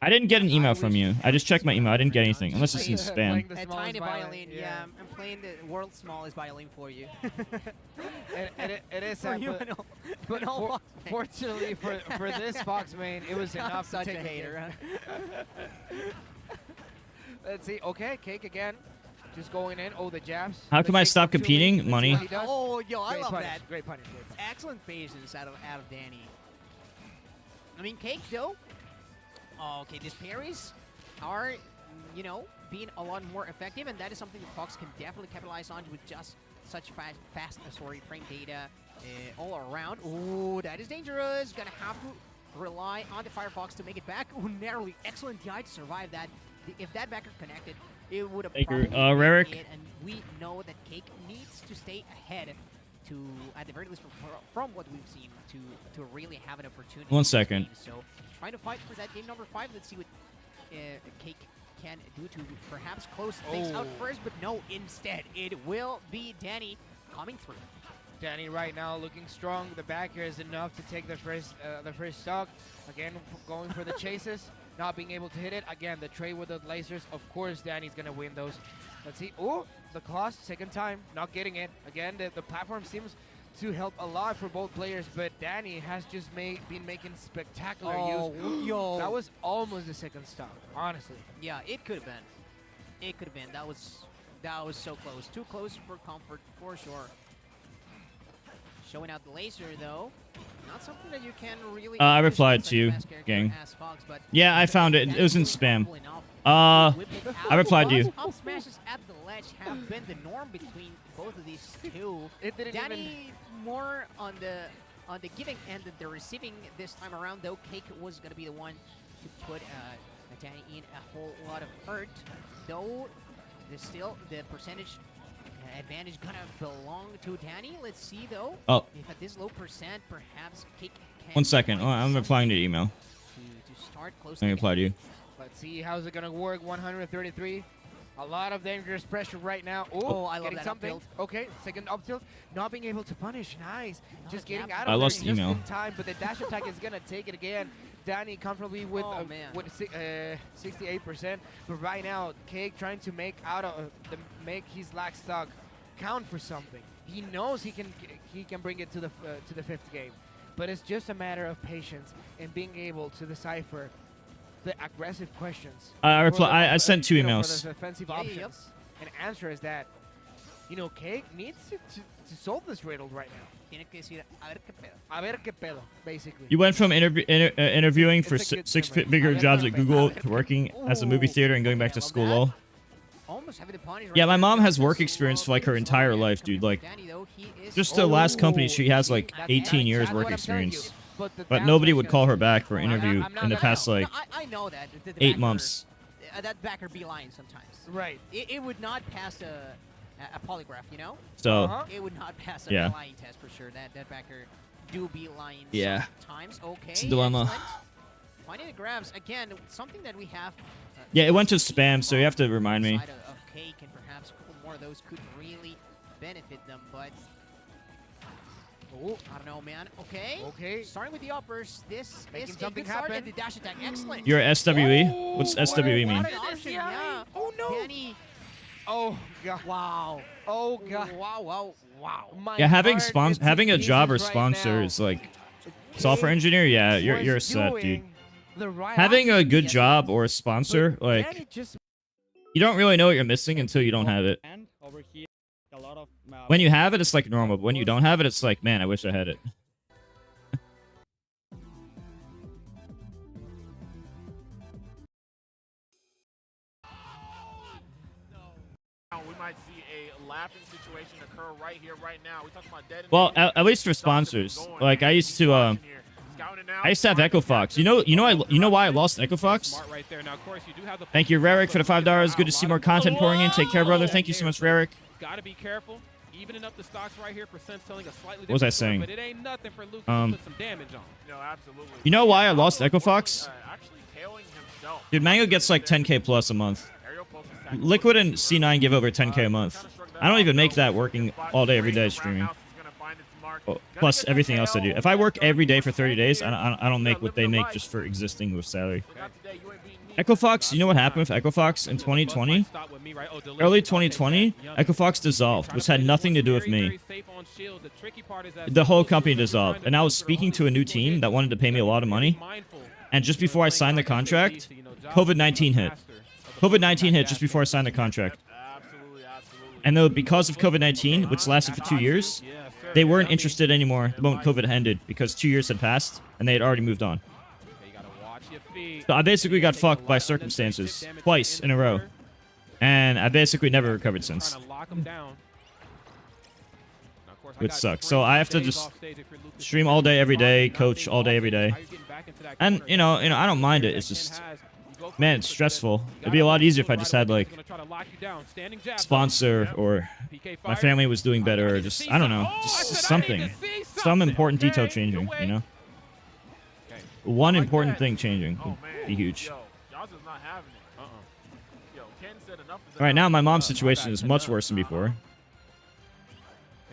I didn't get an email from you. I just checked my email. I didn't get anything, unless it's in spam. A tiny violin, yeah. I'm playing the world's smallest violin for you. It is For sad, you, but fortunately for this Fox main, it was I'm enough such to a take hater. Let's see. Okay, Cake again. Just going in. Oh, the jabs. How The come I Cake stop from 2 competing? lanes. Let's see Money. what he does. Oh, yo, I Great love punish, that. Great punish. Great punish. Excellent patience out of Danny. I mean, Cake though. Oh, okay, these parries are, you know, being a lot more effective, and that is something that Fox can definitely capitalize on with just such fast frame data all around. Ooh, that is dangerous. Gonna have to rely on the Firefox to make it back. Ooh, narrowly. Excellent DI to survive that. If that backer connected, it would have probably been Rarick. it, and we know that Cake needs to stay ahead to, at the very least, from what we've seen, to really have an opportunity. 1 second. So trying to fight for that game number 5. Let's see what Cake can do to perhaps close things out first, but no, instead it will be Danny coming through. Danny right now looking strong. The back here is enough to take the first stock. Again, going for the chases, not being able to hit it. Again, the trade with the lasers. Of course, Danny's gonna win those. Let's see. Oh, the cross, second time, not getting it. Again, the platform seems to help a lot for both players, but Danny has just been making spectacular use. Yo. That was almost the second stop, honestly. Yeah, it could have been. It could have been. That was so close. Too close for comfort, for sure. Showing out the laser, though. Not something that you can really... I replied to you, gang. Yeah, I found it. It was in spam. I replied to you. Up smashes at the ledge have been the norm between both of these two. Danny more on the giving end than the receiving this time around, though. Cake was going to be the one to put Danny in a whole lot of hurt. Though, the percentage advantage gonna belong to Danny. Let's see though. Oh. If at this low percent, perhaps Cake can... 1 second. Oh, I'm replying to the email. To start close. Let me reply to you. Let's see how's it gonna work. 133. A lot of dangerous pressure right now. Oh, I love getting that something. up tilt. Okay, second up tilt. Not being able to punish. Nice. Just getting out of I there lost just email. in time, but the dash attack is gonna take it again. Danny comfortably with 68%, but right now Cake trying to make make his lag stock count for something. He knows he can bring it to the 5th game, but it's just a matter of patience and being able to decipher the aggressive questions. I sent 2 emails. For the defensive options. And answer is that, you know, Cake needs to solve this riddle right now. Tiene que decir, a ver qué pedo. A ver qué pedo, basically. You went from interviewing for It's a good six-figure summary. jobs at Google to working as a movie theater and going back to school. Lol. Almost having the punish Yeah, right my there. mom has work experience for like her entire life, dude. Like, Danny, though, he is just the last company, she has like 18 years work experience. But nobody would call her back for an interview in the past like I know that. The 8 backer, months. That backer be lying sometimes. Right. It would not pass a polygraph, you know? So, It would not pass yeah. a lying test for sure. That backer do be lying Yeah. sometimes. Okay. It's a dilemma. Excellent. Finding the grabs, again, something that we have. yeah, it went to spam, so you have to remind me. Side of Cake, and perhaps a couple more of those could really benefit them, but I don't know, man. Okay. Okay. Starting with the uppers, this Making is a something good start happen. at the dash attack. Excellent. You're SWE? What's SWE mean? What an option, yeah. Oh no. Danny. Oh god. Wow. Oh god. Wow. My Yeah, having heart is having in a job or pieces right sponsor now. is like software engineer. Yeah, you're a Was set, dude. doing the right Having a option. good job or a sponsor, But like Danny just you don't really know what you're missing until you don't have it. And over here, a lot of When you have it, it's like normal. But when you don't have it, it's like, man, I wish I had it. We might see a laughing situation occur right here, right now. We're talking about dead. Well, at least for sponsors, like I used to have Echo Fox. You know why I lost Echo Fox? right there. Now, of course, you do have the Thank you, Rarick, for the $5. Good to see more content pouring in. Take care, brother. Thank you so much, Rarick. Got to be careful. Evening up the stocks right here. Percent's telling a slightly What was I different story, saying? But it ain't nothing for Luke to put some damage on. No, absolutely. You know why I lost Echo Fox? Actually tailing himself. Dude, Mango gets like 10k plus a month. Liquid and C9 give over 10k a month. I don't even make that working all day, every day streaming. Oh, plus everything else I do. If I work every day for 30 days, I don't make what they make just for existing with salary. Not today, you ain't beating Echo Fox, you know what happened with Echo Fox in 2020? Early 2020, Echo Fox dissolved, which had nothing to do with me. The whole company dissolved, and I was speaking to a new team that wanted to pay me a lot of money. And just before I signed the contract, COVID-19 hit. COVID-19 hit just before I signed the contract. And though because of COVID-19, which lasted for 2 years, they weren't interested anymore the moment COVID ended because 2 years had passed and they had already moved on. So I basically got fucked by circumstances twice in a row. And I basically never recovered since. Which sucks. So I have to just stream all day, every day, coach all day, every day. And, you know, I don't mind it. It's just, man, it's stressful. It'd be a lot easier if I just had, like, sponsor or my family was doing better or just, I don't know, just something. Some important detail changing, you know? One important thing changing would be huge. Right now, my mom's situation is much worse than before.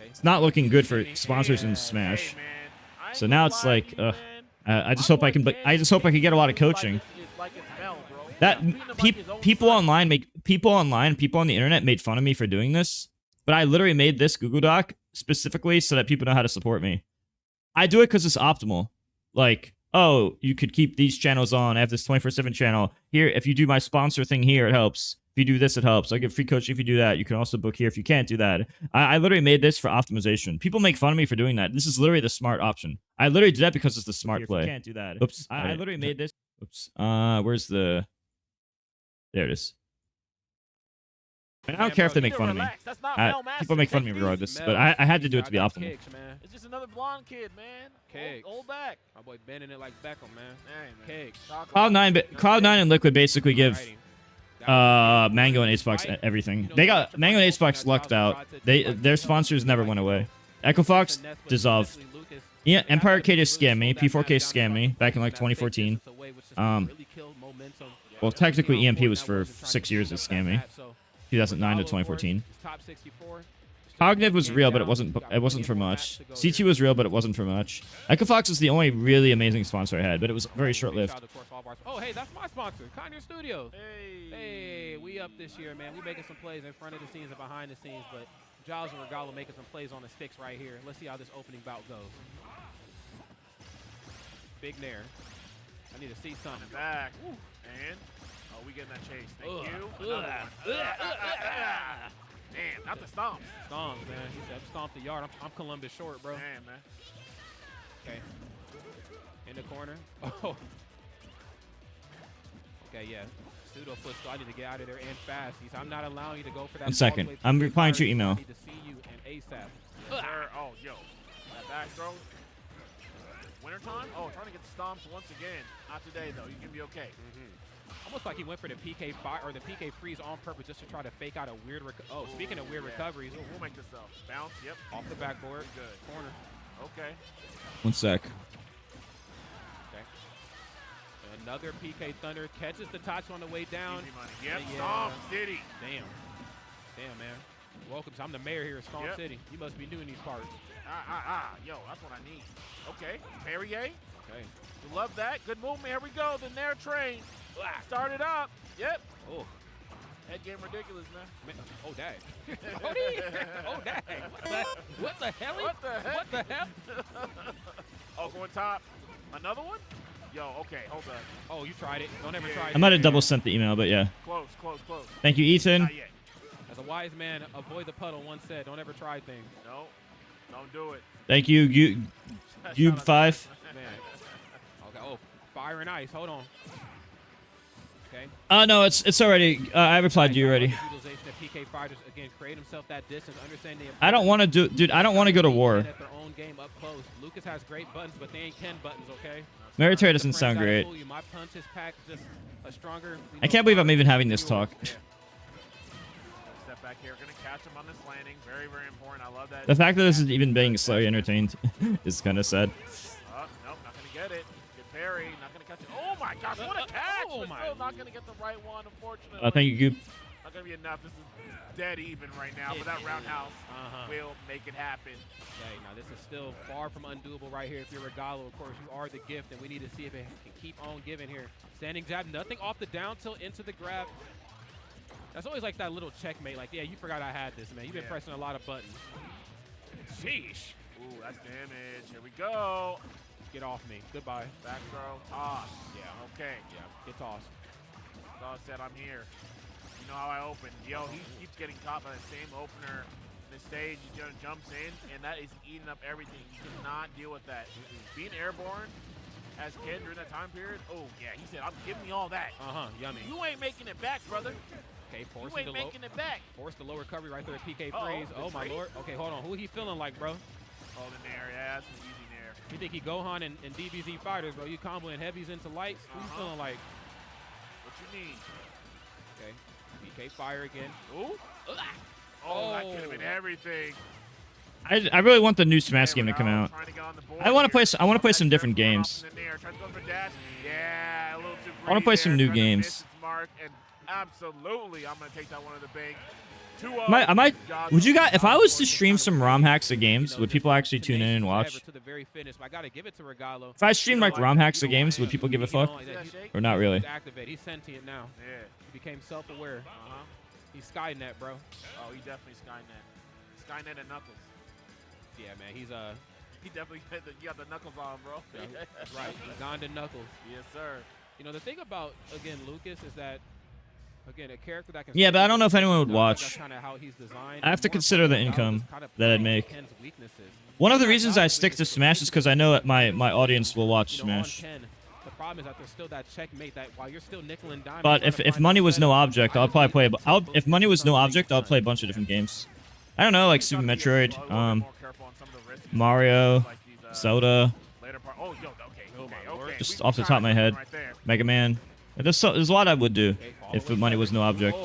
It's not looking good for sponsors in Smash. So now it's like, I just hope I can get a lot of coaching. That people on the internet made fun of me for doing this, but I literally made this Google Doc specifically so that people know how to support me. I do it because it's optimal. Like, oh, you could keep these channels on. I have this 24/7 channel. Here, if you do my sponsor thing here, it helps. If you do this, it helps. I get free coaching if you do that. You can also book here if you can't do that. I literally made this for optimization. People make fun of me for doing that. This is literally the smart option. I literally did that because it's the smart play. You can't do that. Oops. I literally made this. Oops. Where's the... There it is. I don't care if they make fun of me. People make fun of me regardless, but I had to do it to be optimal. It's just another blonde kid, man. Old back. My boy bending it like Beckham, man. Cloud9 and Liquid basically give Mango and Acebox everything. Mango and Acebox lucked out. Their sponsors never went away. Echo Fox dissolved. Yeah, Empire Arcade scammed me. P4K scammed me back in like 2014. Well, technically EMP was for 6 years. It scammed me. 2009 to 2014. Cognitive was real, but it wasn't for much. CT was real, but it wasn't for much. Echo Fox was the only really amazing sponsor I had, but it was very short-lived. Oh, hey, that's my sponsor, Kanye Studios. Hey, we up this year, man. We making some plays in front of the scenes and behind the scenes, but Giles and Regalo making some plays on the sticks right here. Let's see how this opening bout goes. Big Nair. I need to see something. Back. And we getting that chase. Thank you. Another one. Damn, not the stomp. Stomps, man. He said, stomp the yard. I'm Columbus short, bro. Damn, man. Okay. In the corner. Oh. Okay, yeah. Pseudo foot. I need to get out of there and fast. He said, I'm not allowing you to go for that. 1 second. I'm replying to your email. I need to see you and ASAP. Yes, oh, yo. That back throw. Wintertime? Oh, trying to get the stomps once again. Not today, though. You can be okay. Almost like he went for the PK fire or the PK freeze on purpose just to try to fake out a weird. Speaking of weird recoveries, we'll make this though. Bounce. Yep. Off the backboard. Good. Corner. Okay. 1 sec. Okay. Another PK Thunder catches the touch on the way down. Easy money. Yep. Yeah. Stomp City. Damn, man. Welcome. I'm the mayor here at Stomp City. You must be doing these parts. Yo, that's what I need. Okay. Perrier. Okay. You love that. Good movement. Here we go. The Nair train. Start it up. Yep. Oh. Head game ridiculous, man. Oh, dang. Oh, dang. What the hell? What the hell? Oh, going top. Another one? Yo, okay, hold on. Oh, you tried it. Don't ever try it. I might have double sent the email, but yeah. Close. Thank you, Ethan. Not yet. As a wise man, avoid the puddle once said. Don't ever try things. No, don't do it. Thank you, Gube5. Man. Okay. Oh, fire and ice. Hold on. Okay. No, it's already. I replied to you already. Utilization of PK fighters again, create himself that distance, understand the. I don't want to do, dude. I don't want to go to war. At their own game up close. Lucas has great buttons, but they ain't Ken buttons, okay? Military doesn't sound great. My punch is packed just a stronger. I can't believe I'm even having this talk. Step back here, gonna catch him on this landing. Very, very important. I love that. The fact that this is even being slightly entertained is kind of sad. Nope, not gonna get it. Good parry, not gonna catch it. Oh my gosh, what a catch! Oh my! Still not gonna get the right one, unfortunately. Thank you, Goop. not going to be enough. This is dead even right now, but that roundhouse will make it happen. Okay, now this is still far from undoable right here. If you're Regalo, of course, you are the gift, and we need to see if it can keep on giving here. Standing jab, nothing off the down tilt into the grab. That's always like that little checkmate. Like, yeah, you forgot I had this, man. You've been pressing a lot of buttons. Sheesh. Ooh, that's damage. Here we go. Get off me. Goodbye. Back throw, toss. Yeah. Okay. Yeah. Get tossed. Dog said, I'm here. You know how I open. Yo, he keeps getting caught by the same opener in the stage. He just jumps in, and that is eating up everything. You cannot deal with that. Being airborne as kid during that time period, oh, yeah, he said, give me all that. Yummy. You ain't making it back, brother. Okay, you ain't making it back. Force the low recovery right there at PK freeze. Oh, my lord. Okay, hold on. Who he feeling like, bro? Oh, the nair. Yeah, that's an easy nair. You think he Gohan and DBZ fighters, bro? You comboing heavies into lights? Who you feeling like? What you need? Okay. PK fire again. Ooh. Oh, that could have been everything. I really want the new Smash game to come out. I want to play. I want to play some different games. Yeah, a little too I want to play some new games. Absolutely, I'm gonna take that one to the bank. I might. Would you guys? If I was to stream some ROM hacks of games, would people actually tune in and watch? If I streamed like ROM hacks of games, would people give a fuck? Or not really? He's sentient now. Yeah. He became self-aware. He's Skynet, bro. Oh, he definitely Skynet. Skynet and Knuckles. Yeah, man. He's He definitely got the Knuckles on, bro. Yeah, right. Ugandan Knuckles. Yes, sir. You know, the thing about, again, Lucas is that, again, a character that can... Yeah, but I don't know if anyone would watch. That's kind of how he's designed. I have to consider the income that I'd make. One of the reasons I stick to Smash is because I know that my audience will watch Smash. The problem is that there's still that checkmate that while you're still nickel and dime. But if money was no object, I'll probably play. If money was no object, I'll play a bunch of different games. I don't know, like Super Metroid, Mario, Zelda. Just off the top of my head, Mega Man. There's a lot I would do if the money was no object.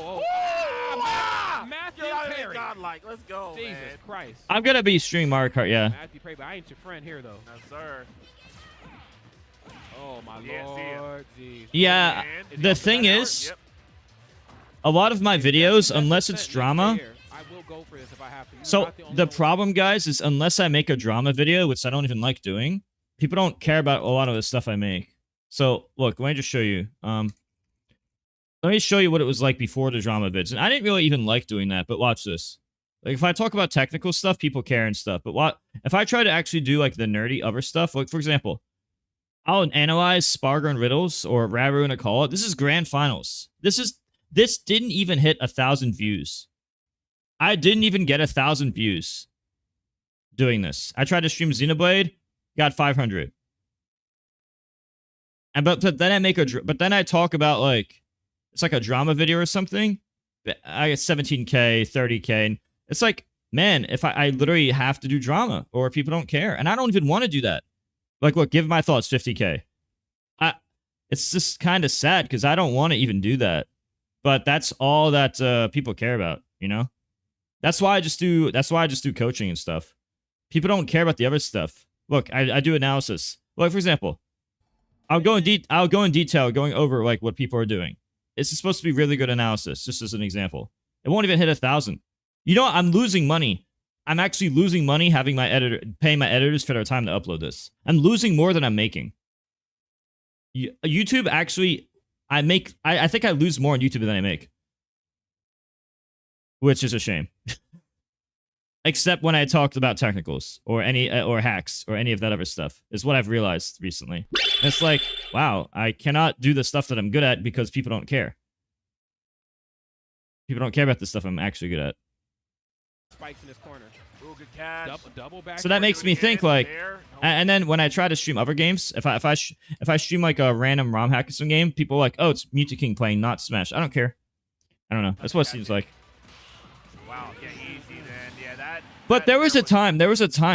Matthew Perry. Godlike. Let's go, Jesus man. Christ. I'm gonna be streaming Mario Kart, yeah. Matthew Perry, but I ain't your friend here though. No, sir. Oh my lord. Geez. Yeah, the thing is, a lot of my videos, unless it's drama. So the problem, guys, is unless I make a drama video, which I don't even like doing, people don't care about a lot of the stuff I make. So look, let me just show you. Let me show you what it was like before the drama vids. And I didn't really even like doing that, but watch this. Like, if I talk about technical stuff, people care and stuff. But if I try to actually do, like, the nerdy other stuff, like, for example, I'll analyze Spargo and Riddles or Raru and Akala. This is grand finals. This didn't even hit 1,000 views. I didn't even get 1,000 views doing this. I tried to stream Xenoblade, got 500. And but then I talk about, like, it's like a drama video or something. I get 17K, 30K. And it's like, man, if I literally have to do drama or people don't care. And I don't even want to do that. Like, look, give my thoughts 50K. It's just kind of sad because I don't want to even do that. But that's all that people care about, you know? That's why I just do coaching and stuff. People don't care about the other stuff. Look, I do analysis. Like, for example, I'll go in detail going over like what people are doing. It's supposed to be really good analysis, just as an example. It won't even hit 1,000. You know what? I'm losing money. I'm actually losing money paying my editors for their time to upload this. I'm losing more than I'm making. YouTube actually, I think I lose more on YouTube than I make. Which is a shame. Except when I talked about technicals or or hacks or any of that other stuff is what I've realized recently. And it's like, wow, I cannot do the stuff that I'm good at because people don't care. People don't care about the stuff I'm actually good at. Spikes in his corner. Ooh, good catch. Double back. So that makes me think like, and then when I try to stream other games, if I stream like a random ROM hack some game, people are like, oh, it's Mewtwo King playing, not Smash. I don't care. I don't know. That's what it seems like. Wow, yeah, easy then. Yeah, that. But there was a time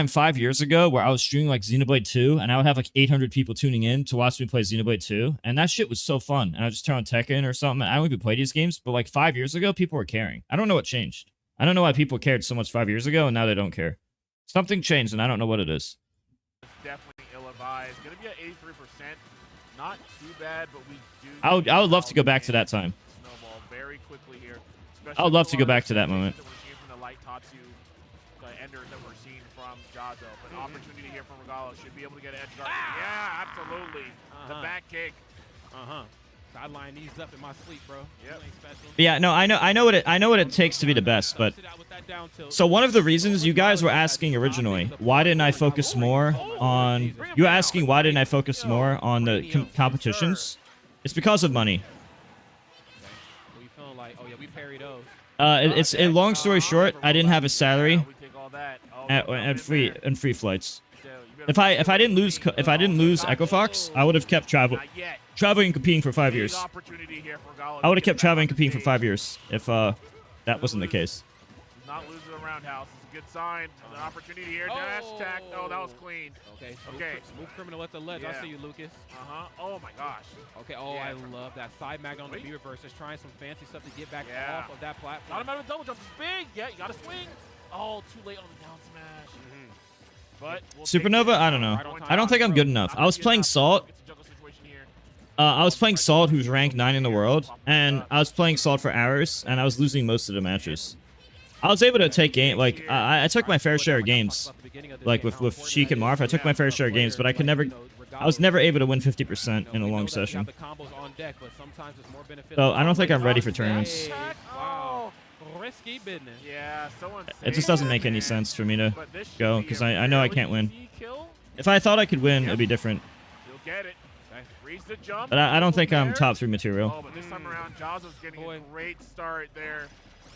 5 years ago where I was streaming like Xenoblade 2, and I would have like 800 people tuning in to watch me play Xenoblade 2, and that shit was so fun. And I would just turn on Tekken or something. I don't even play these games, but like 5 years ago, people were caring. I don't know what changed. I don't know why people cared so much 5 years ago, and now they don't care. Something changed, and I don't know what it is. It's definitely ill-advised. Going to be at 83%. Not too bad, but we do. I would love to go back to that time. Snowball very quickly here. I would love to go back to that moment. From the light Tatsu enders that we're seeing from Jazo, but opportunity here from Regalo should be able to get an edge guard. Yeah, absolutely. The back kick. Sideline these up in my sleep, bro. Yep. Yeah, no, I know what it takes to be the best, but so one of the reasons you guys were asking originally, why didn't I focus more on the competitions? It's because of money. We feeling like, oh yeah, we parry those. It's a long story short, I didn't have a salary We take all that. and free flights. If I didn't lose Echo Fox, I would have kept traveling and competing for 5 years. I would have kept traveling and competing for 5 years if that wasn't the case. Not losing the roundhouse is a good sign. An opportunity here. Dash attack. Oh, that was clean. Okay. Okay. Smooth criminal at the ledge. I see you, Lucas. Oh my gosh. Okay. Oh, Yeah. I love that side mag on the B reverse. Just trying some fancy stuff to get back off of that platform. Automatic double jump is big. Yeah, you gotta swing. Oh, too late on the down smash. But we'll Supernova, I don't know. I don't think I'm good enough. I was playing Salt. Who's ranked 9 in the world, and I was playing Salt for hours, and I was losing most of the matches. I was able to take game, like I took my fair share of games, like with Sheik and Marth. I took my fair share of games, but I was never able to win 50% in a long session. So I don't think I'm ready for tournaments. Wow. Risky business. Yeah, It just doesn't make any sense for me to go, because I know I can't win. If I thought I could win, it'd be different. You'll get it. Reads the jump. But I don't think I'm top 3 material. Oh, but this time around, Jazo's getting a great start there.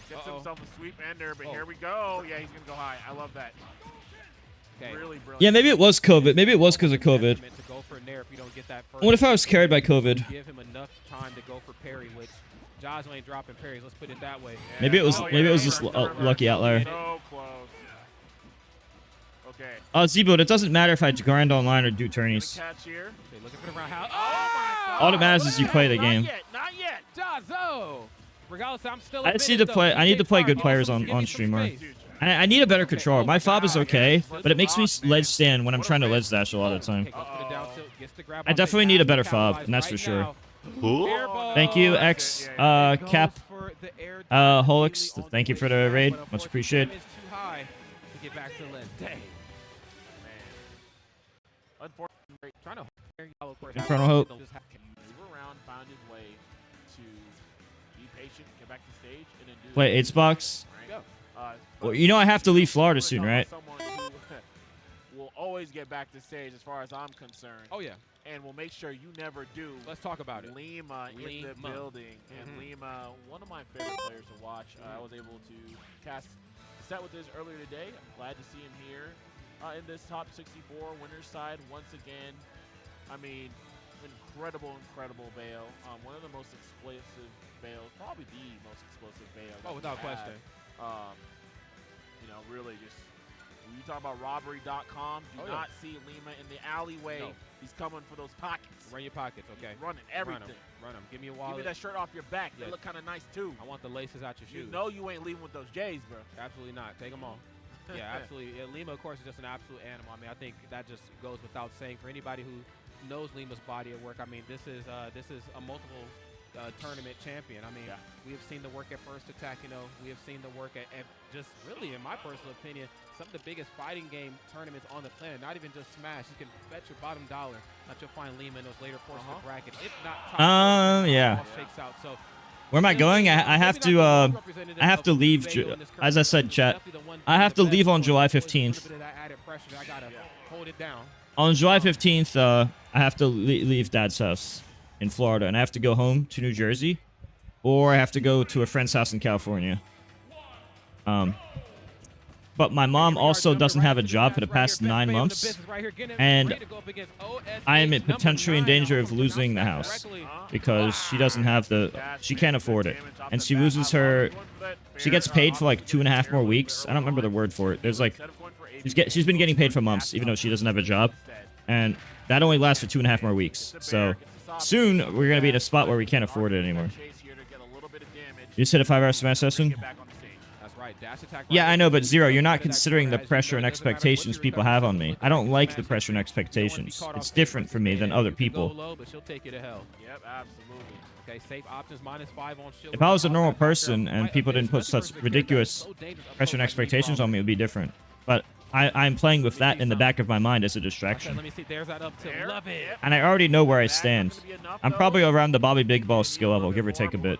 Gets himself a sweep ender, but here we go. Yeah, he's going to go high. I love that. Okay. Really brilliant. Yeah, maybe it was COVID. Maybe it was because of COVID. What if I was carried by COVID? Give him enough time to go for parry, which Jazo ain't dropping parries. Let's put it that way. Maybe it was just a lucky outlier. So close. Okay. Zebo, it doesn't matter if I grind online or do tourneys. Catch here. Okay, looking for the roundhouse. Oh my All that matters is you play the game. Not yet. Jazo. Regardless, I'm still. I just need to play. I need to play good players on streamer. I need a better controller. My fob is okay, but it makes me ledge stand when I'm trying to ledge dash a lot of the time. I definitely need a better fob, and that's for sure. Thank you, X Cap Holix. Thank you for the raid. Much appreciated. Infernal Hope. Move around, found his way to be patient, get back to stage, and then do Play 8 box. Well, you know I have to leave Florida soon, right? Someone who will always get back to stage as far as I'm concerned. Oh, yeah. And we'll make sure you never do. Let's talk about it. Lima in the building. And Lima, one of my favorite players to watch. I was able to cast a set with this earlier today. I'm glad to see him here in this top 64 winner's side once again. I mean, incredible Bail. One of the most explosive Bails, probably the most explosive Bail. Oh, without question. You know, really just, when you talk about robbery.com, do not see Lima in the alleyway. No. He's coming for those pockets. Run your pockets, okay. He's running everything. Run them. Give me a wallet. Give me that shirt off your back. They look kind of nice, too. I want the laces out your shoes. You know you ain't leaving with those J's, bro. Absolutely not. Take them off. Yeah, absolutely. Yeah, Lima, of course, is just an absolute animal. I mean, I think that just goes without saying. For anybody who knows Lima's body of work, I mean, this is a multiple tournament champion. I mean, we have seen the work at First Attack, you know. We have seen the work at just really, in my personal opinion, some of the biggest fighting game tournaments on the planet. Not even just Smash. You can bet your bottom dollar that you'll find Lima in those later portions of the bracket. If not top yeah. shakes out. So where am I going? I have to leave. As I said, chat, I have to leave on July 15th. On July 15th, I have to leave Dad's house in Florida, and I have to go home to New Jersey, or I have to go to a friend's house in California. But my mom also doesn't have a job for the past 9 months, and I am potentially in danger of losing the house because she doesn't have she can't afford it, and she loses she gets paid for like 2.5 more weeks. I don't remember the word for it. There's like, she's been getting paid for months, even though she doesn't have a job, and that only lasts for 2.5 more weeks. So soon we're gonna be in a spot where we can't afford it anymore. You just hit a 5-hour Smash session. Yeah, I know, but Zero, you're not considering the pressure and expectations people have on me. I don't like the pressure and expectations. It's different for me than other people. Yep, absolutely. Okay, safe options -5 on shield. If I was a normal person and people didn't put such ridiculous pressure and expectations on me, it would be different. But I'm playing with that in the back of my mind as a distraction. Let me see. There's that up tilt. Love it. And I already know where I stand. I'm probably around the Bobby Big Ball skill level, give or take a bit.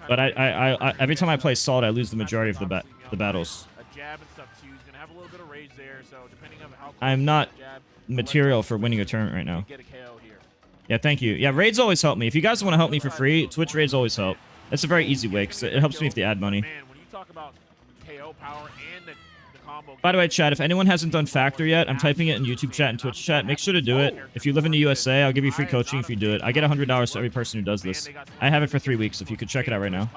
But I every time I play Salt, I lose the majority of the battles. I'm not material for winning a tournament right now. Yeah, thank you. Yeah, raids always help me. If you guys want to help me for free, Twitch raids always help. That's a very easy way because it helps me if they add money. By the way, chat, if anyone hasn't done Factor yet, I'm typing it in YouTube chat and Twitch chat. Make sure to do it. If you live in the USA, I'll give you free coaching if you do it. I get $100 to every person who does this. I have it for 3 weeks, if you could check it out right now.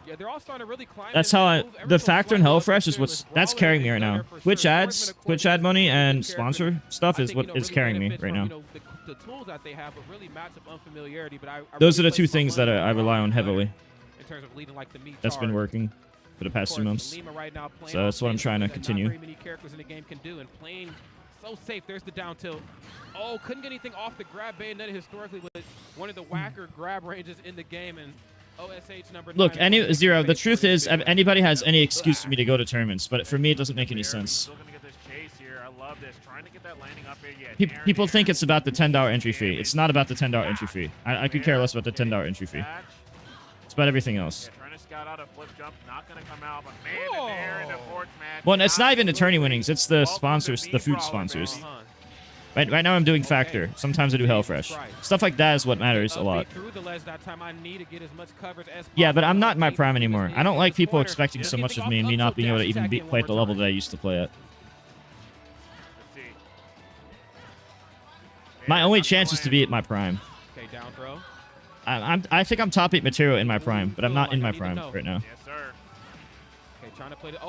Yeah, they're all starting to really climb. That's how the Factor and HelloFresh is that's carrying me right now. Twitch ads, Twitch ad money, and sponsor stuff is what is carrying me right now. The tools that they have, but really matchup unfamiliarity. But Those are the two things that I rely on heavily. In terms of leading like the meat That's been working for the past 2 months. So that's what I'm trying to continue. Not very many characters in the game can do, and playing so safe. There's the down tilt. Oh, couldn't get anything off the grab. Bayonetta historically was one of the whacker grab ranges in the game, and OSH number 9. Look, Zero, the truth is, anybody has any excuse for me to go to tournaments, but for me, it doesn't make any sense. People think it's about the $10 entry fee. It's not about the $10 entry fee. I could care less about the $10 entry fee. It's about everything else. Well, it's not even the tourney winnings. It's the sponsors, the food sponsors. Right now I'm doing Factor. Sometimes I do HelloFresh. Stuff like that is what matters a lot. Yeah, but I'm not in my prime anymore. I don't like people expecting so much of me and me not being able to even play at the level that I used to play at. My only chance is to be at my prime. Okay, down throw. I think I'm top 8 material in my prime, but I'm not in my prime right now.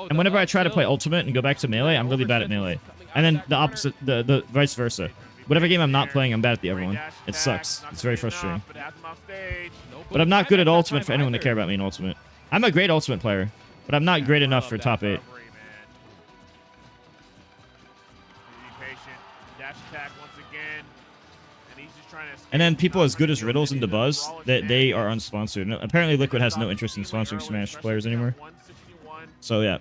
And whenever I try to play Ultimate and go back to Melee, I'm really bad at Melee. And then the opposite, the vice versa. Whatever game I'm not playing, I'm bad at the other one. It sucks. It's very frustrating. But I'm not good at Ultimate for anyone to care about me in Ultimate. I'm a great Ultimate player, but I'm not great enough for top 8. And then people as good as Riddles and DeBuzz, they are unsponsored. No, apparently Liquid has no interest in sponsoring Smash players anymore. So yeah,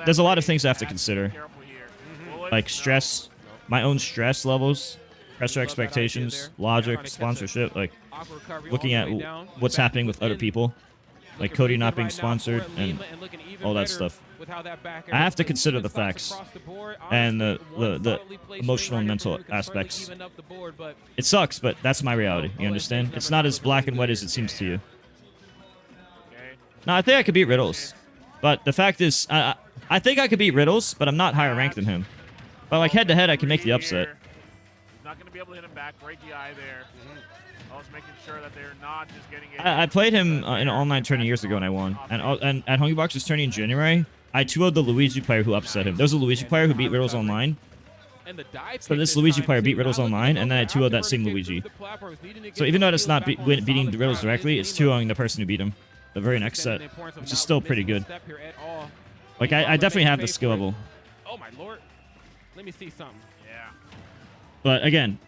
there's a lot of things I have to consider. Like stress, my own stress levels, pressure expectations, logic, sponsorship, like looking at what's happening with other people. Like Cody not being sponsored and all that stuff. I have to consider the facts and the emotional and mental aspects. It sucks, but that's my reality. You understand? It's not as black and white as it seems to you. No, I think I could beat Riddles. But the fact is, I think I could beat Riddles, but I'm not higher ranked than him. But like head to head, I can make the upset. Not going to be able to hit him back. Break the eye there. Also making sure that they're not just getting it. I played him in an online tourney years ago and I won. And at Hungrybox's tourney in January, I 2-0'd the Luigi player who upset him. There was a Luigi player who beat Riddles online. So this Luigi player beat Riddles online, and then I 2-0'd that same Luigi. So even though it's not beating Riddles directly, it's 2-0'ing the person who beat him the very next set, which is still pretty good. Like, I definitely have the skill level. Oh my lord. Let me see something. Yeah. But again,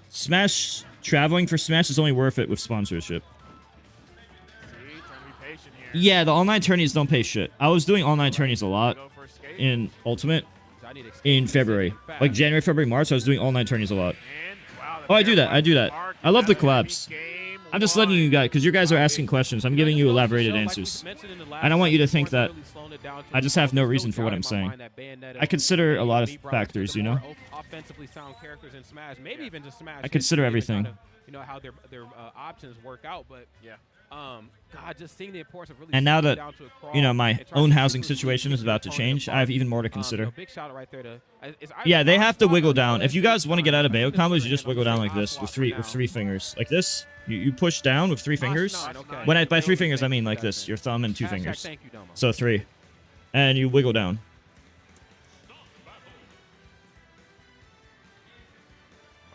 Smash, traveling for Smash is only worth it with sponsorship. Yeah, the online tourneys don't pay shit. I was doing online tourneys a lot in Ultimate in February. Like January, February, March, I was doing online tourneys a lot. Oh, I do that. I love the collabs. I'm just letting you guys, because you guys are asking questions. I'm giving you elaborated answers. I don't want you to think that I just have no reason for what I'm saying. I consider a lot of factors, you know? I consider everything. You know how their options work out, but yeah. God, just seeing the importance of really and now that, you know, my own housing situation is about to change, I have even more to consider. Yeah, they have to wiggle down. If you guys want to get out of Bayo combos, you just wiggle down like this with three fingers. Like this. You push down with 3 fingers. When by 3 fingers, I mean like this. Your thumb and 2 fingers. So 3. And you wiggle down.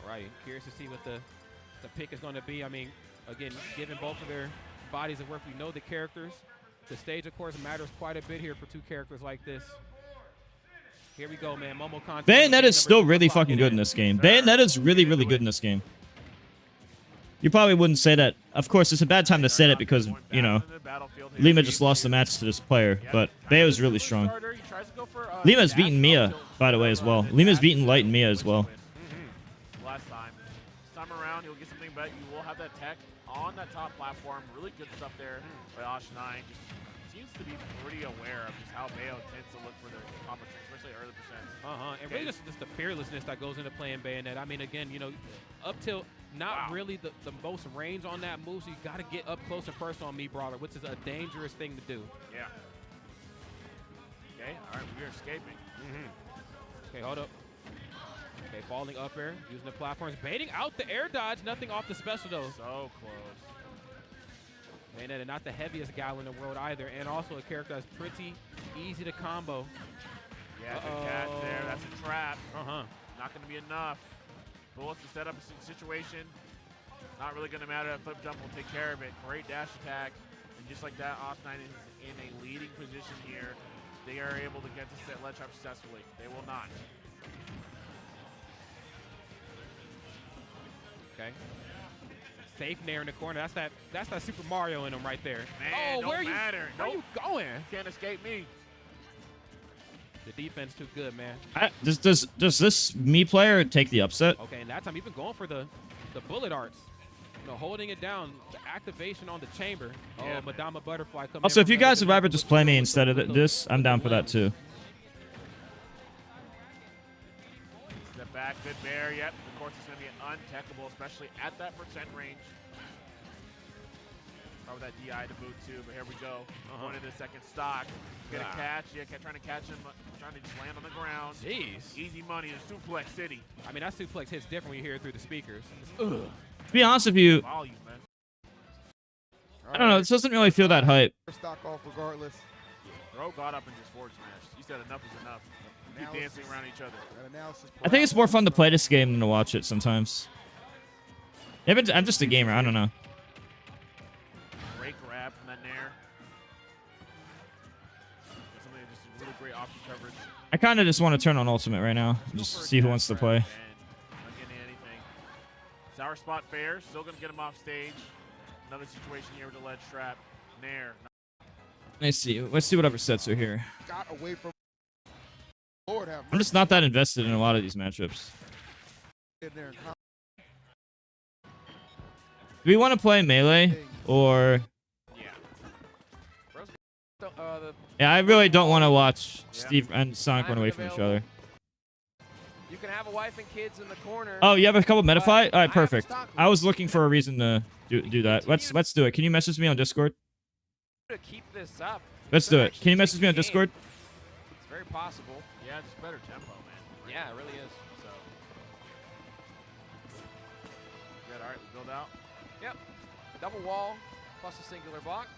All right. Curious to see what the pick is going to be. I mean, again, given both of their bodies of work, we know the characters. The stage, of course, matters quite a bit here for 2 characters like this. Here we go, man. Momocon. Bayonetta's still really fucking good in this game. Bayonetta's really, really good in this game. You probably wouldn't say that. Of course, it's a bad time to say that because, you know, Lima just lost the match to this player, but Bayo's really strong. Lima's beaten Mia, by the way, as well. Lima's beaten Light and Mia as well. Last time. This time around, you'll get something better. You will have that tech on that top platform. Really good stuff there by Osh9. Just seems to be pretty aware of just how Bayo tends to look for their competition, especially early percents. And really just the fearlessness that goes into playing Bayonet. I mean, again, you know, up till not really the most range on that move, so you got to get up close and personal on me, brother, which is a dangerous thing to do. Yeah. Okay, all right, we are escaping. Okay, hold up. Okay, falling up air, using the platforms, baiting out the air dodge, nothing off the special though. So close. Bayonet, not the heaviest guy in the world either, and also a character that's pretty easy to combo. Yeah, good catch there. That's a trap. Not going to be enough. Bullets to set up a situation. Not really going to matter. That flip jump will take care of it. Great dash attack. And just like that, Osh9 is in a leading position here. They are able to get to set ledge trap successfully. They will not. Okay. Safe nair in the corner. That's that Super Mario in him right there. Man, where matter. Where you going? Can't escape me. The defense too good, man. Does this me player take the upset? Okay, and that time even going for the bullet arts. You know, holding it down, the activation on the chamber. Yeah, Madama Butterfly coming Also, if you guys would rather just play me instead of this, I'm down for that too. Step back, good bear. Yep, of course it's going to be untechable, especially at that percent range. Probably that DI to boot too, but here we go. Going into the second stock. Get a catch. Yeah, trying to catch him. Trying to just land on the ground. Jeez. Easy money in Suplex City. I mean, that suplex hits different when you hear it through the speakers. To be honest with you, Volume, man. I don't know. This doesn't really feel that hype. Stock off regardless. Throw got up in this forward smash. He said enough is enough. Keep dancing around each other. I think it's more fun to play this game than to watch it sometimes. Yeah, but I'm just a gamer. I don't know. Great grab from that nair. Something just a really great option coverage. I kind of just want to turn on Ultimate right now. Just see who wants to play. Not getting anything. Sour spot fair. Still going to get him off stage. Another situation here with the ledge trap. Nair. Let's see. Let's see whatever sets are here. Got away from Lord have I'm just not that invested in a lot of these matchups. in there. Do we want to play melee or? Yeah, I really don't want to watch Steve and Sonic run away from each other. You can have a wife and kids in the corner. Oh, you have a couple Metafy? All right, perfect. I was looking for a reason to do that. Let's do it. Can you message me on Discord? To keep this up. Let's do it. Can you message me on Discord? It's very possible. Yeah, just better tempo, man. Yeah, it really is. So. Good, all right, we build out. Yep. Double wall plus a singular block.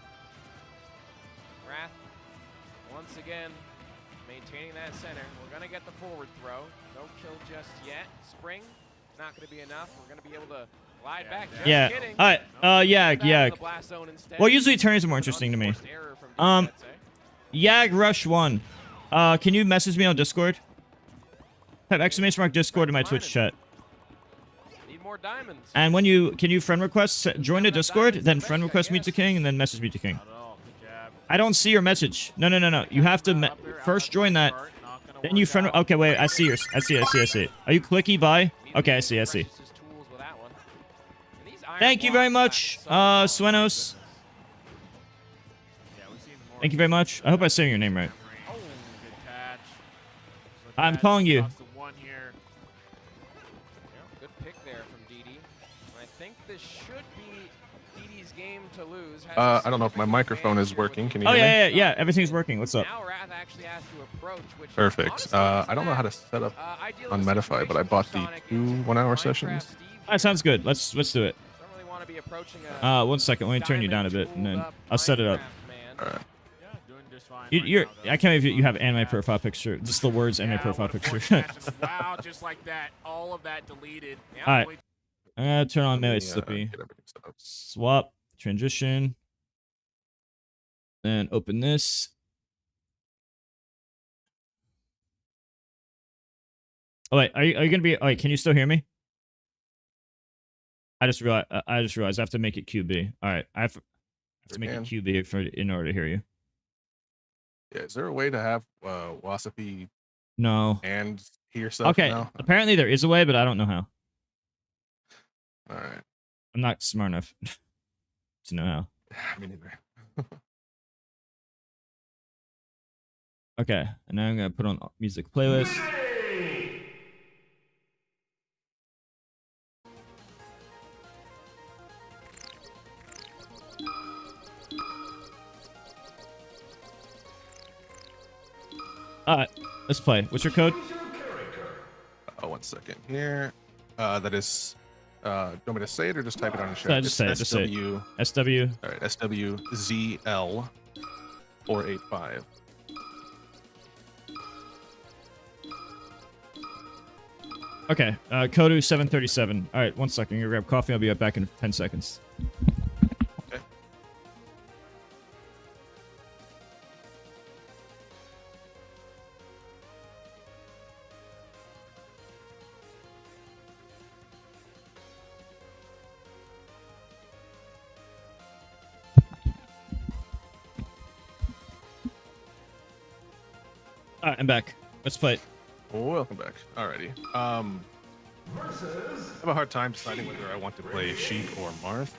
Wrath, once again, maintaining that center. We're going to get the forward throw. No kill just yet. Spring, not going to be enough. We're going to be able to glide back. Just Yeah. kidding. All right. Yag. Well, usually turns are more interesting to me. Yag Rush 1. Can you message me on Discord? Type exclamation ! Discord in my Twitch chat. Need more diamonds. And when can you friend request, join the Discord, then friend request me to King, and then message me to King. I don't see your message. No. You have to first join that. Then you friend. Okay, wait. I see yours. I see. Are you clicky by? Okay, I see. Thank you very much, Suenos. Thank you very much. I hope I'm saying your name right. I'm calling you. Good pick there from DD. I think this should be DD's game to lose. I don't know if my microphone is working. Can you hear me? Yeah. Everything's working. What's up? Now Wrath actually has to approach, which Perfect. I don't know how to set up on Metafy, but I bought the 2 1-hour sessions. That sounds good. Let's do it. Don't really want to be approaching 1 second. Let me turn you down a bit, and then I'll set it up. All right. I can't believe you have anime profile picture. Just the words anime profile picture. Wow, just like that. All of that deleted. All right. I'm gonna turn on melee Slippy. Swap. Transition. Then open this. Oh wait, are you gonna be? Oh wait, can you still hear me? I just realized I have to make it QB. All right, I have to make it QB in order to hear you. Yeah, is there a way to have Wasapi No. and hear stuff Okay, now? apparently there is a way, but I don't know how. All right. I'm not smart enough to know how. Me neither. Okay, and now I'm gonna put on music playlist. Alright, let's play. What's your code? Oh, 1 second here. That is. Do you want me to say it or just type it on the chat? Just say it. Just say it. SW. All right, SWZL 485. Okay, Kodu 737. All right, 1 second. I'm gonna grab coffee. I'll be right back in 10 seconds. Okay. All right, I'm back. Let's play. Welcome back. Alrighty. I have a hard time deciding whether I want to play Sheik or Marth.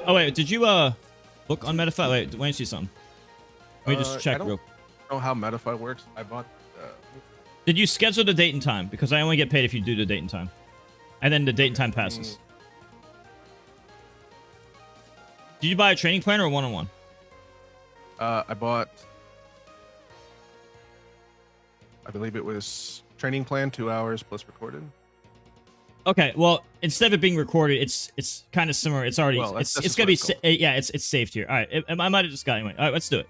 Oh wait, did you look on Metafy? Wait, let me see something. Let me just check I don't know how Metafy works. I bought. Did you schedule the date and time? Because I only get paid if you do the date and time, and then the date and time passes. Did you buy a training plan or a one-on-one? I bought. I believe it was training plan 2 hours plus recorded. Okay, well, instead of it being recorded, it's kind of similar. It's already it's gonna be yeah, it's saved here. All right, I might have just got anyway. All right, let's do it.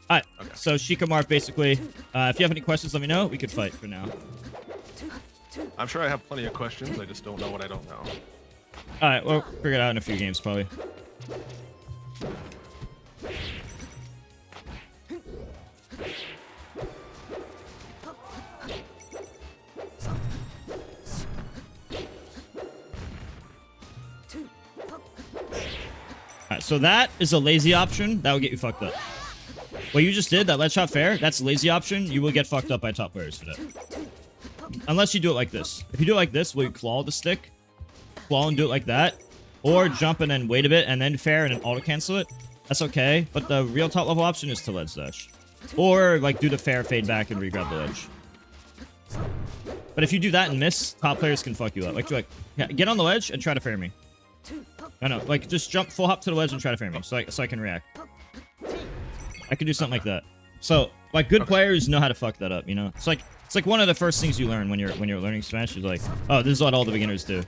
All right. Okay. So Sheik or Marth, basically. If you have any questions, let me know. We could fight for now. I'm sure I have plenty of questions. I just don't know what I don't know. All right, we'll figure it out in a few games probably. Alright, so that is a lazy option. That will get you fucked up. What you just did, that lead shot fair, that's a lazy option. You will get fucked up by top players for that. Unless you do it like this. If you do it like this, where you claw the stick, claw and do it like that, or jump and then wait a bit, and then fair and then auto-cancel it, that's okay. But the real top level option is to ledge dash. Or, like, do the fair, fade back, and re-grab the ledge. But if you do that and miss, top players can fuck you up. Like, you're like, yeah, get on the ledge and try to fair me. No, like, just jump full hop to the ledge and try to fair me, so I can react. I can do something like that. So, like, good players know how to fuck that up, you know? It's like one of the first things you learn when you're learning Smash. You're like, oh, this is what all the beginners do.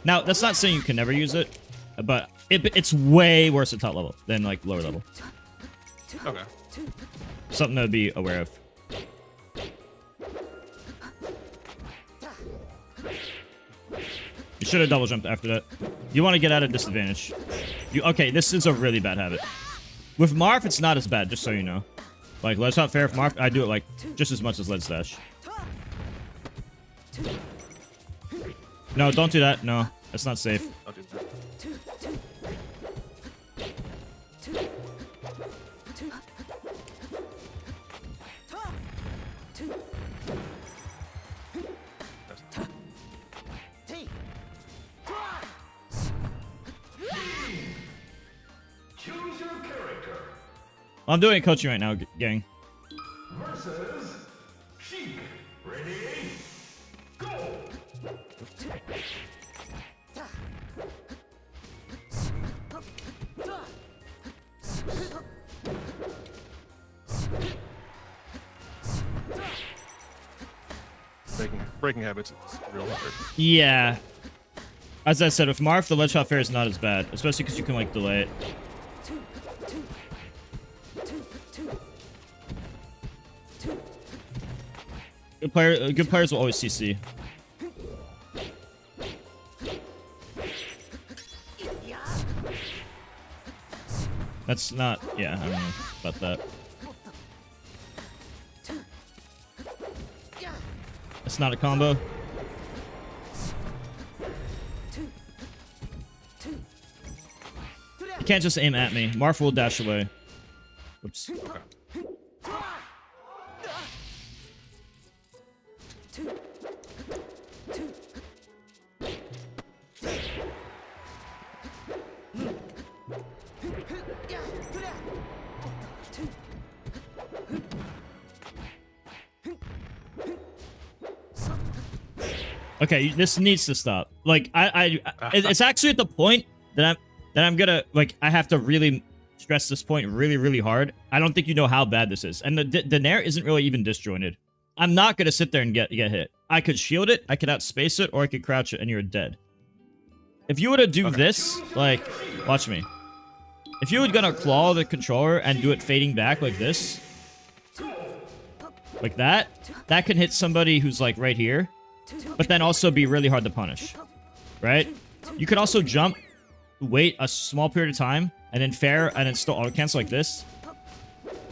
Now, that's not saying you can never use it, but it's way worse at top level than, like, lower level. Okay. Something to be aware of. You should have double jumped after that. You want to get at a disadvantage. Okay, this is a really bad habit. With Marth, it's not as bad, just so you know. Like, ledge hop fair with Marth, I do it, like, just as much as ledge dash. No, don't do that. No, that's not safe. I'll do that. I'm doing coaching right now, gang. Versus Sheik. Ready? Go. Breaking habits is real hard. Yeah. As I said, with Marth, the ledge hop fair is not as bad, especially because you can, like, delay it. Good players will always CC. That's not... Yeah, I don't know about that. That's not a combo. can't just aim at me. Marth will dash away. Oops. Okay, this needs to stop. Like, it's actually at the point that I'm gonna, like, I have to really stress this point really, really hard. I don't think you know how bad this is. And the Nair isn't really even disjointed. I'm not gonna sit there and get hit. I could shield it, I could outspace it, or I could crouch it, and you're dead. If you were to do this, like, watch me. If you were gonna claw the controller and do it fading back like this, like that can hit somebody who's, like, right here. But then also be really hard to punish, right? You could also jump, wait a small period of time, and then fair, and then still auto-cancel like this.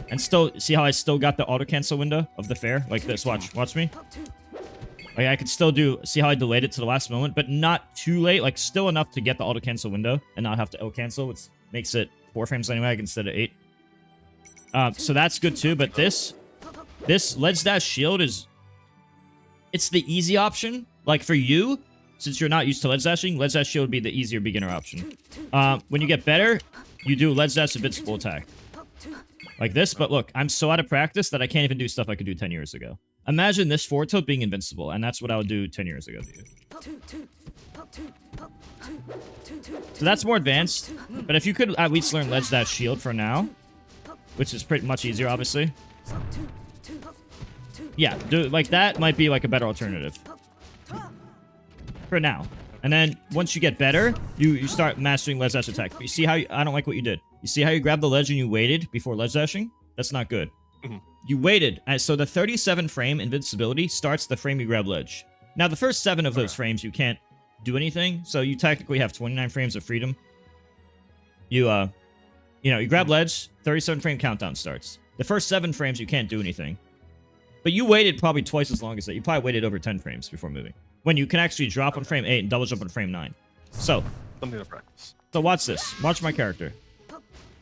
And still, see how I still got the auto-cancel window of the fair? Like this, watch me. Like, I could still do, see how I delayed it to the last moment, but not too late, like, still enough to get the auto-cancel window, and not have to L-cancel, which makes it 4 frames anyway, instead of 8. So that's good too, but this Ledge Dash Shield is... It's the easy option. Like, for you, since you're not used to Ledge Dashing, Ledge Dash Shield would be the easier beginner option. When you get better, you do Ledge Dash Invincible Attack. Like this, but look, I'm so out of practice that I can't even do stuff I could do 10 years ago. Imagine this forward tilt being invincible, and that's what I would do 10 years ago to you. So that's more advanced, but if you could at least learn Ledge Dash Shield for now, which is pretty much easier, obviously. Yeah, like that might be like a better alternative. For now. And then once you get better, you start mastering Ledge Dash Attack. But you see how I don't like what you did. You see how you grabbed the ledge and you waited before Ledge Dashing? That's not good. You waited. So the 37 frame invincibility starts the frame you grab ledge. Now the first 7 of those frames you can't do anything, so you technically have 29 frames of freedom. You grab ledge, 37 frame countdown starts. The first 7 frames you can't do anything. But you waited probably twice as long as that. You probably waited over 10 frames before moving. When you can actually drop on frame 8 and double jump on frame 9. So, something to practice. So watch this. Watch my character.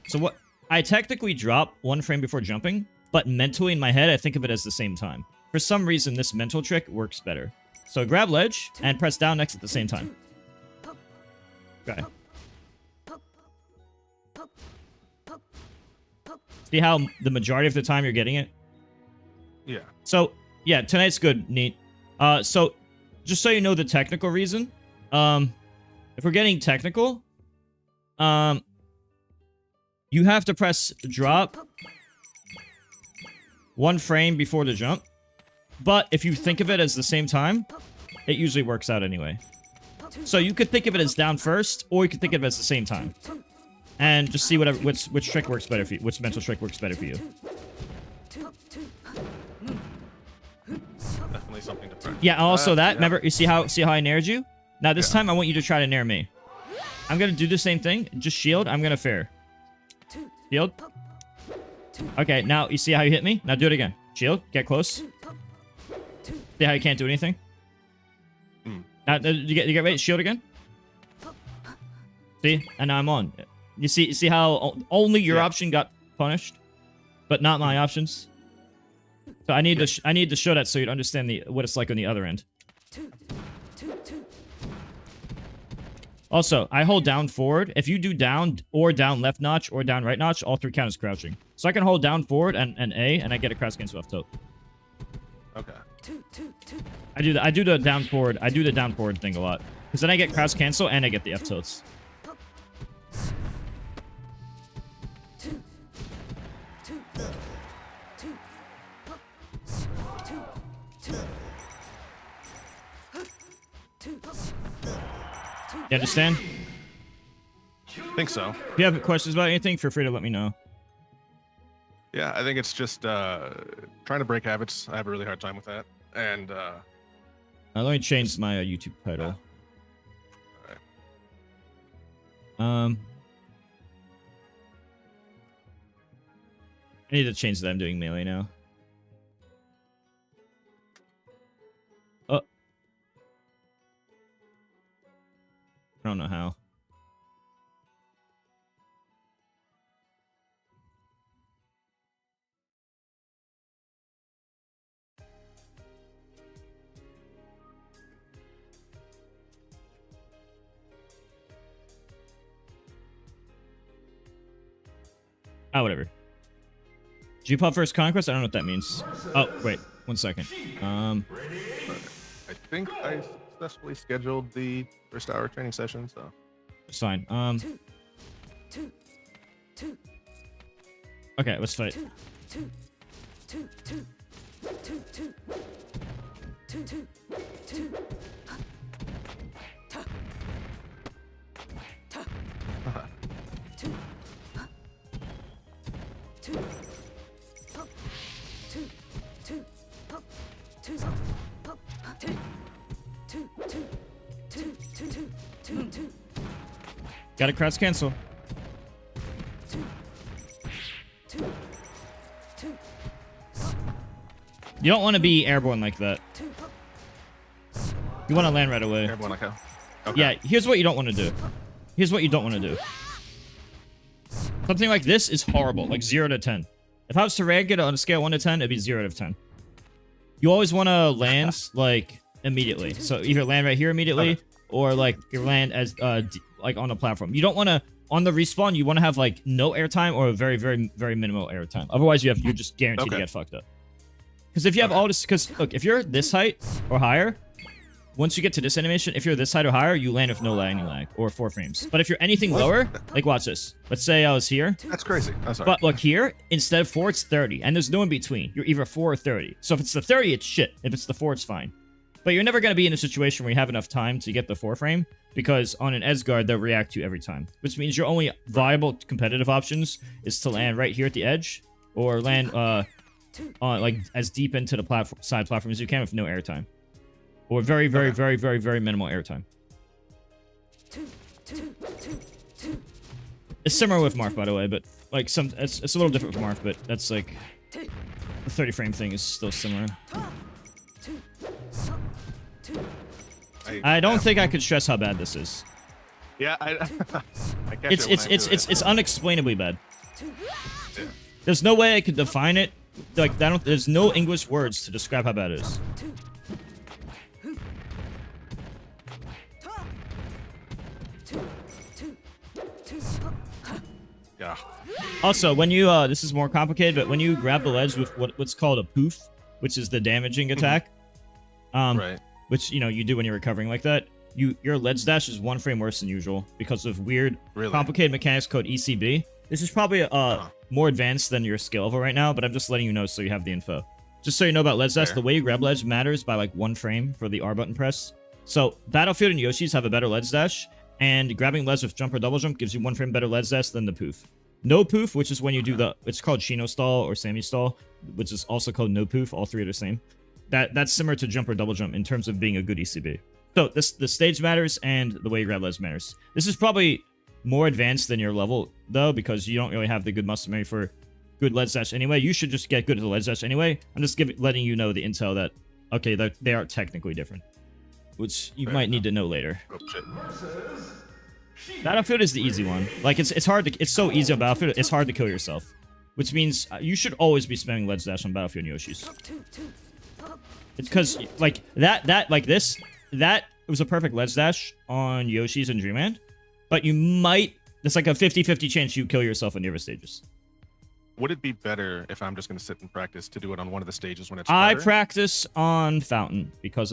So what? I technically drop 1 frame before jumping, but mentally in my head, I think of it as the same time. For some reason, this mental trick works better. So grab ledge and press down next at the same time. Okay. See how the majority of the time you're getting it? Yeah. So, yeah, tonight's good, neat. So, just so you know the technical reason, if we're getting technical, you have to press drop 1 frame before the jump. But if you think of it as the same time, it usually works out anyway. So you could think of it as down first, or you could think of it as the same time. And just see which trick works better for you, which mental trick works better for you. Definitely something to practice. Yeah, also remember, you see how I nared you? Now this time I want you to try to nair me. I'm gonna do the same thing, just shield, I'm gonna fair. Shield. Okay, now you see how you hit me? Now do it again. Shield, get close. See how you can't do anything? Now you get ready, shield again? See? And now I'm on. You see how only your option got punished, but not my options? So I need to show that so you'd understand what it's like on the other end. Also, I hold down forward. If you do down or down left notch or down right notch, all 3 count as crouching. So I can hold down forward and A, and I get a crouch against left tilt. Okay. I do the down forward. I do the down forward thing a lot because then I get crouch cancel and I get the F tilts. You understand? Think so. If you have questions about anything, feel free to let me know. Yeah, I think it's just trying to break habits. I have a really hard time with that. And let me change my YouTube title. I need to change that I'm doing melee now. Oh. I don't know how. Ah, whatever. G-Pop versus Conquest? I don't know what that means. Oh, wait. 1 second. I think I successfully scheduled the first hour training session, so It's fine. Okay, let's fight. Got a cross cancel. You don't want to be airborne like that. You want to land right away. airborne like hell. Okay. Yeah, here's what you don't want to do. Here's what you don't want to do. Something like this is horrible, like 0 to 10. If I was to rank it on a scale 1 to 10, it'd be 0 out of 10. You always want to land, like, immediately. So either land right here immediately, or, like, you land as, like, on the platform. You don't want to, on the respawn, you want to have, like, no airtime or a very, very, very minimal airtime. Otherwise, you're just guaranteed to get fucked up. Because if you have all this, because, look, if you're this height or higher, once you get to this animation, if you're this height or higher, you land with no lagging lag, or 4 frames. But if you're anything lower, like, watch this. Let's say I was here. That's crazy. I'm sorry. But look here, instead of 4, it's 30. And there's no in between. You're either 4 or 30. So if it's the 30, it's shit. If it's the 4, it's fine. But you're never going to be in a situation where you have enough time to get the 4 frame, because on an Edgeguard, they'll react to you every time. Which means your only viable competitive options is to land right here at the edge, or land like as deep into the side platform as you can with no airtime. Or very, very, very, very, very minimal airtime. It's similar with Marth, by the way, but like it's a little different with Marth, but that's like the 30 frame thing is still similar. I don't think I could stress how bad this is. Yeah, it's unexplainably bad. Yeah. There's no way I could define it. Like there's no English words to describe how bad it is. Yeah. Also, when you this is more complicated, but when you grab the ledge with what's called a poof, which is the damaging attack, right, which you do when you're recovering like that, your ledge dash is 1 frame worse than usual because of weird, complicated mechanics called ECB. This is probably more advanced than your skill level right now, but I'm just letting you know so you have the info. Just so you know about ledge dash, the way you grab ledge matters by like 1 frame for the R button press. So Battlefield and Yoshi's have a better ledge dash, and grabbing ledge with jump or double jump gives you 1 frame better ledge dash than the poof. No poof, which is when you do it's called Shino stall or Sammy stall, which is also called no poof. All 3 are the same. That's similar to jump or double jump in terms of being a good ECB. So the stage matters and the way you grab ledge matters. This is probably more advanced than your level though, because you don't really have the good muscle memory for good ledge dash anyway. You should just get good at the ledge dash anyway. I'm just letting you know the intel that okay, they are technically different, which you might need to know later. Oh, shit. Battlefield is the easy one. Like it's hard to, it's so easy on Battlefield, it's hard to kill yourself, which means you should always be spamming ledge dash on Battlefield and Yoshi's. It's because like that was a perfect ledge dash on Yoshi's and Dreamland, but you might, there's like a 50-50 chance you kill yourself on the other stages. Would it be better if I'm just going to sit and practice to do it on one of the stages when it's I harder? practice on Fountain because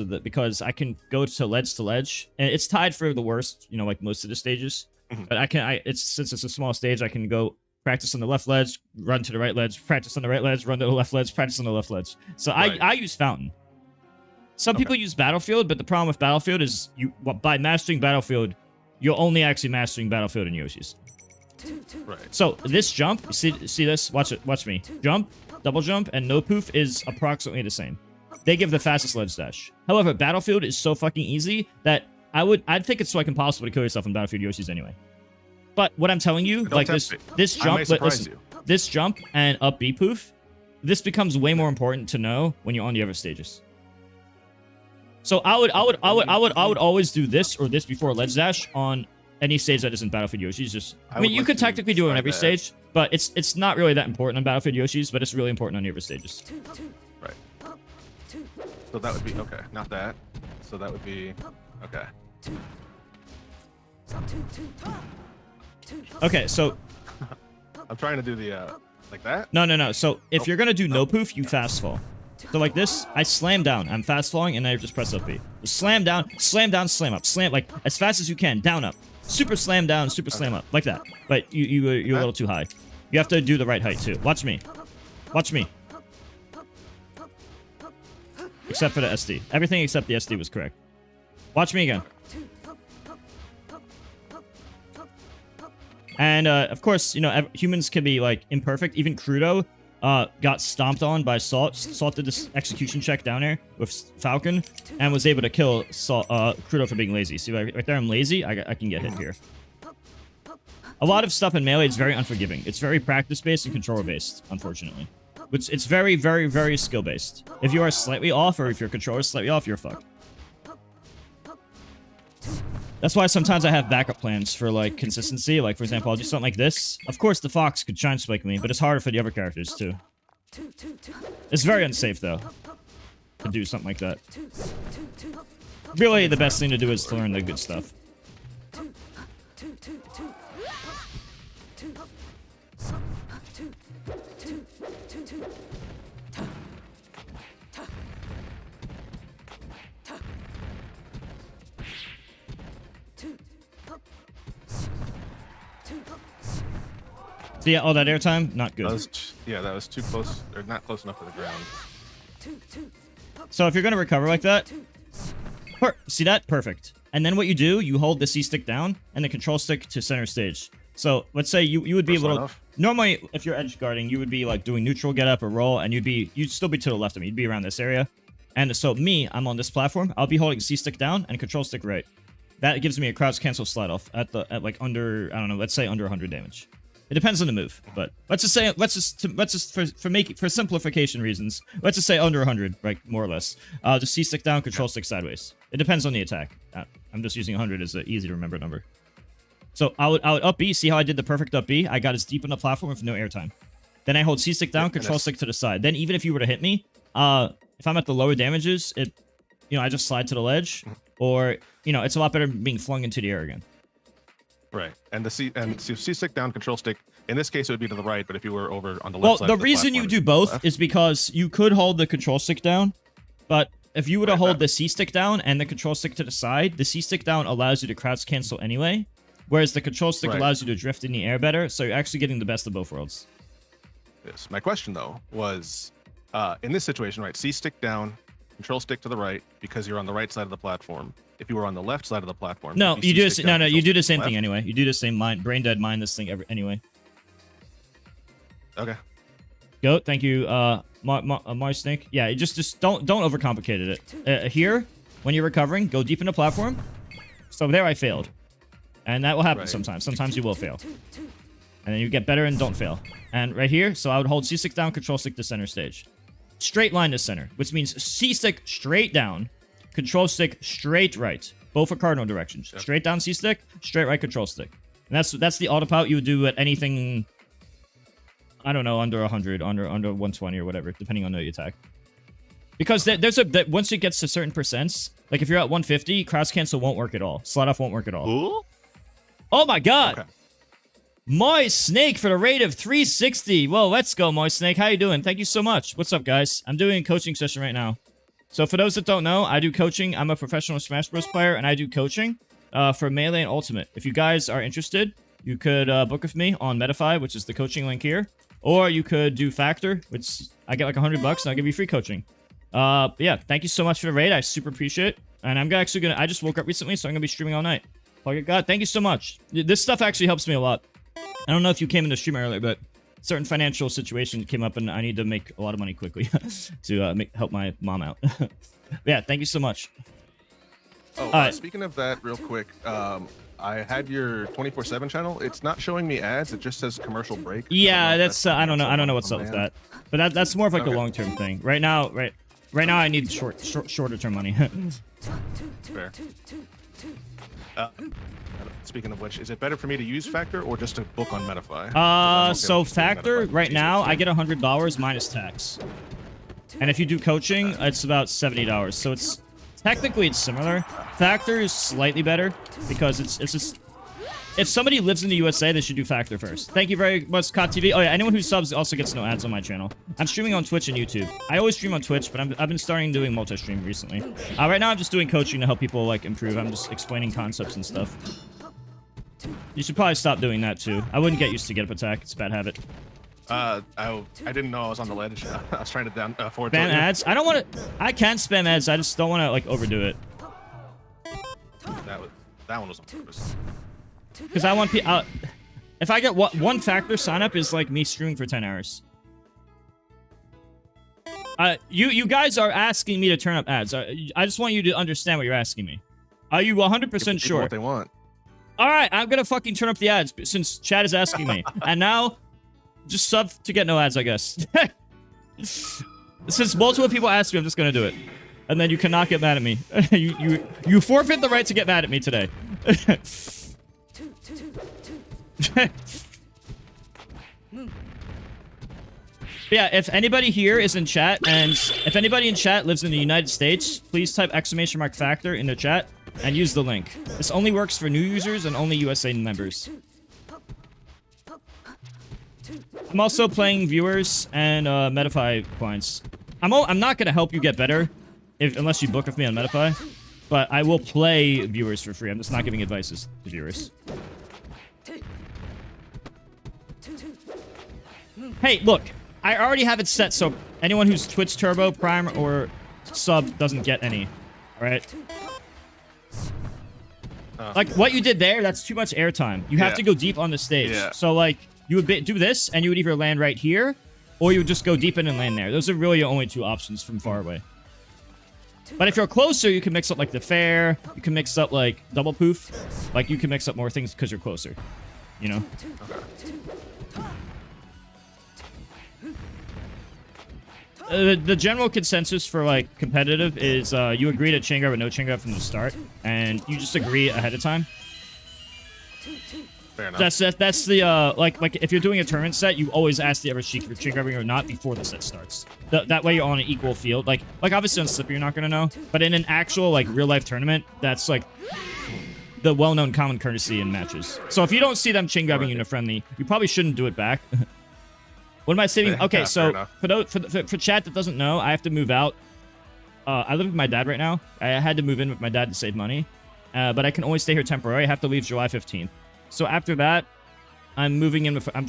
I can go to ledge, and it's tied for the worst, like most of the stages. But since it's a small stage, I can go practice on the left ledge, run to the right ledge, practice on the right ledge, run to the left ledge, practice on the left ledge. So I use Fountain. Some people use Battlefield, but the problem with Battlefield is by mastering Battlefield, you're only actually mastering Battlefield and Yoshi's. Right. So this jump, see this? Watch me. Jump, double jump, and no poof is approximately the same. They give the fastest ledge dash. However, Battlefield is so fucking easy that I'd think it's like impossible to kill yourself in Battlefield Yoshi's anyway. But what I'm telling you, like this jump, this jump and up B poof, this becomes way more important to know when you're on the other stages. So I would always do this or this before ledge dash on any stage that isn't Battlefield Yoshi's. I mean, you could technically do it on every stage, but it's not really that important on Battlefield Yoshi's, but it's really important on the other stages. Right. So that would be okay. Not that. So that would be okay. Okay, so I'm trying to do the like that. No. So if you're gonna do no poof, you fast fall. So like this, I slam down. I'm fast falling, and I just press up B. Slam down, slam up, slam like as fast as you can, down up. Super slam down, super slam up, like that. But you're a little too high. You have to do the right height too. Watch me. Watch me. Except for the SD. Everything except the SD was correct. Watch me again. And of course, you know, humans can be like imperfect. Even Crudo got stomped on by Salt. Salt did this execution check down there with Falcon and was able to kill Crudo for being lazy. See right there, I'm lazy. I can get hit here. A lot of stuff in Melee is very unforgiving. It's very practice-based and controller-based, unfortunately. It's very, very, very skill-based. If you are slightly off, or if your controller is slightly off, you're fucked. That's why sometimes I have backup plans for, like, consistency. Like, for example, I'll do something like this. Of course, the Fox could shine spike me, but it's harder for the other characters, too. It's very unsafe, though, to do something like that. Really, the best thing to do is to learn the good stuff. So yeah, all that airtime, not good. That was too close, or not close enough to the ground. So if you're gonna recover like that, see that? Perfect. And then what you do, you hold the C stick down and the control stick to center stage. So let's say you would be a little. Normally, if you're edge guarding, you would be like doing neutral get up or roll, and you'd still be to the left of me. You'd be around this area. And so I'm on this platform. I'll be holding C stick down and control stick right. That gives me a crouch cancel slide off at like under, I don't know, let's say under 100 damage. It depends on the move, but let's just for simplification reasons, let's just say under 100, right, more or less. Just C stick down, control stick sideways. It depends on the attack. I'm just using 100 as an easy to remember number. So I would up B. See how I did the perfect up B? I got as deep in the platform with no airtime. Then I hold C stick down, control stick to the side. Then even if you were to hit me, if I'm at the lower damages, I just slide to the ledge, or it's a lot better than being flung into the air again. Right, and C stick down, control stick. In this case, it would be to the right, but if you were over on the left side, the reason you do both is because you could hold the control stick down, but if you were to hold the C stick down and the control stick to the side, the C stick down allows you to crouch cancel anyway, whereas the control stick allows you to drift in the air better. So you're actually getting the best of both worlds. Yes, my question though was, in this situation, right? C stick down, control stick to the right because you're on the right side of the platform. If you were on the left side of the platform, no, you do this. No, you do the same thing anyway. You do the same brain dead mind this thing anyway. Okay. Go. Thank you, Mars Snake. Yeah, you just don't overcomplicate it. Here, when you're recovering, go deep in the platform. So there, I failed, and that will happen sometimes. Sometimes you will fail, and then you get better and don't fail. And right here, so I would hold C stick down, control stick to center stage, straight line to center, which means C stick straight down, control stick straight right. Both are cardinal directions. Yep. Straight down C stick, straight right control stick. And that's the auto pout you would do at anything. I don't know, under 100, under 120 or whatever, depending on the attack. Because once it gets to certain percents, like if you're at 150, cross cancel won't work at all. Slide off won't work at all. Ooh? Oh my god! Okay. Moist Snake for the rate of 360. Well, let's go, Moist Snake. How you doing? Thank you so much. What's up, guys? I'm doing a coaching session right now. So for those that don't know, I do coaching. I'm a professional Smash Bros. Player, and I do coaching for Melee and Ultimate. If you guys are interested, you could book with me on Metafy, which is the coaching link here. Or you could do Factor, which I get like $100 and I'll give you free coaching. Yeah, thank you so much for the raid. I super appreciate it. And I'm actually gonna, I just woke up recently, so I'm gonna be streaming all night. Oh God, thank you so much. This stuff actually helps me a lot. I don't know if you came in the stream earlier, but certain financial situation came up and I need to make a lot of money quickly to help my mom out. Yeah, thank you so much. Oh, speaking of that, real quick, I had your 24/7 channel. It's not showing me ads. It just says commercial break. Yeah, that's I don't know what's up with that. But that's more of like a long-term thing. Right now I need shorter term money. Fair. Speaking of which, is it better for me to use Factor or just to book on Metafy? So Factor right now I get $100 minus tax. And if you do coaching, it's about $70. So it's technically it's similar. Factor is slightly better because it's just if somebody lives in the USA, they should do Factor first. Thank you very much, COD TV. Oh yeah, anyone who subs also gets no ads on my channel. I'm streaming on Twitch and YouTube. I always stream on Twitch, but I've been starting doing multi-stream recently. Right now I'm just doing coaching to help people like improve. I'm just explaining concepts and stuff. You should probably stop doing that too. I wouldn't get used to get up attack. It's a bad habit. I didn't know I was on the ledge. I was trying to forward spam ads. I don't want to. I can spam ads. I just don't want to like overdo it. That one was on purpose. Because I want people. If I get one Factor sign up is like me streaming for 10 hours. You guys are asking me to turn up ads. I just want you to understand what you're asking me. Are you 100% sure? What they want. All right, I'm gonna fucking turn up the ads since Chad is asking me. And now, just sub to get no ads, I guess. Since multiple people asked me, I'm just gonna do it. And then you cannot get mad at me. you forfeit the right to get mad at me today. Yeah, if anybody here is in chat, and if anybody in chat lives in the United States, please type !Factor in the chat and use the link. This only works for new users and only USA members. I'm also playing viewers and Metafy points. I'm not gonna help you get better unless you book with me on Metafy, but I will play viewers for free. I'm just not giving advices to viewers. Hey, look, I already have it set so anyone who's Twitch Turbo, Prime, or sub doesn't get any. All right. Like what you did there, that's too much airtime. You have to go deep on the stage. Yeah. So like you would do this, and you would either land right here, or you would just go deep in and land there. Those are really your only two options from far away. But if you're closer, you can mix up like the fair. You can mix up like double poof. Like you can mix up more things because you're closer. You know. The general consensus for like competitive is you agree to chain guard with no chain guard from the start, and you just agree ahead of time. Fair enough. That's the like if you're doing a tournament set, you always ask the other sheik if you're chain guarding or not before the set starts. That way you're on an equal field. Like obviously on Slipper you're not gonna know, but in an actual like real life tournament, that's like the well-known common courtesy in matches. So if you don't see them chain grabbing you in a friendly, you probably shouldn't do it back. What am I saving? Okay, yeah, so for chat that doesn't know, I have to move out. I live with my dad right now. I had to move in with my dad to save money, but I can only stay here temporarily. I have to leave July 15th. So after that, I'm moving in with. I'm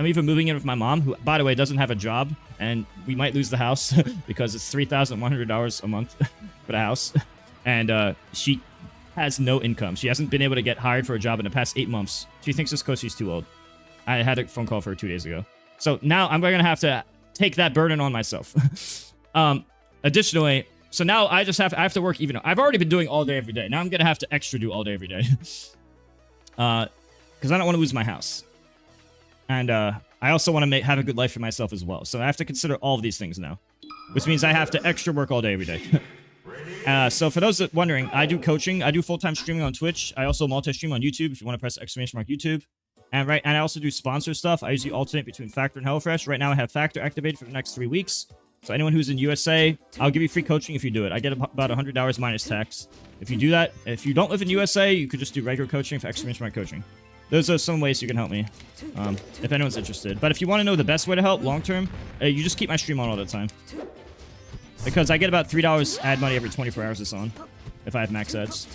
even moving in with my mom, who, by the way, doesn't have a job, and we might lose the house because it's $3,100 a month for the house, and she has no income. She hasn't been able to get hired for a job in the past 8 months. She thinks it's because she's too old. I had a phone call for her 2 days ago. So now I'm going to have to take that burden on myself. Additionally, so now I have to work even. I've already been doing all day every day. Now I'm going to have to extra do all day every day. Because I don't want to lose my house. And I also want to have a good life for myself as well. So I have to consider all of these things now. Which means I have to extra work all day every day. So for those that wondering, I do coaching. I do full-time streaming on Twitch. I also multi-stream on YouTube if you want to press !YouTube. And I also do sponsor stuff. I usually alternate between Factor and HelloFresh. Right now, I have Factor activated for the next 3 weeks. So anyone who's in USA, I'll give you free coaching if you do it. I get about $100 minus tax. If you do that, if you don't live in USA, you could just do regular coaching for ! Coaching. Those are some ways you can help me, if anyone's interested. But if you want to know the best way to help long term, you just keep my stream on all the time. Because I get about $3 ad money every 24 hours it's on, if I have max ads.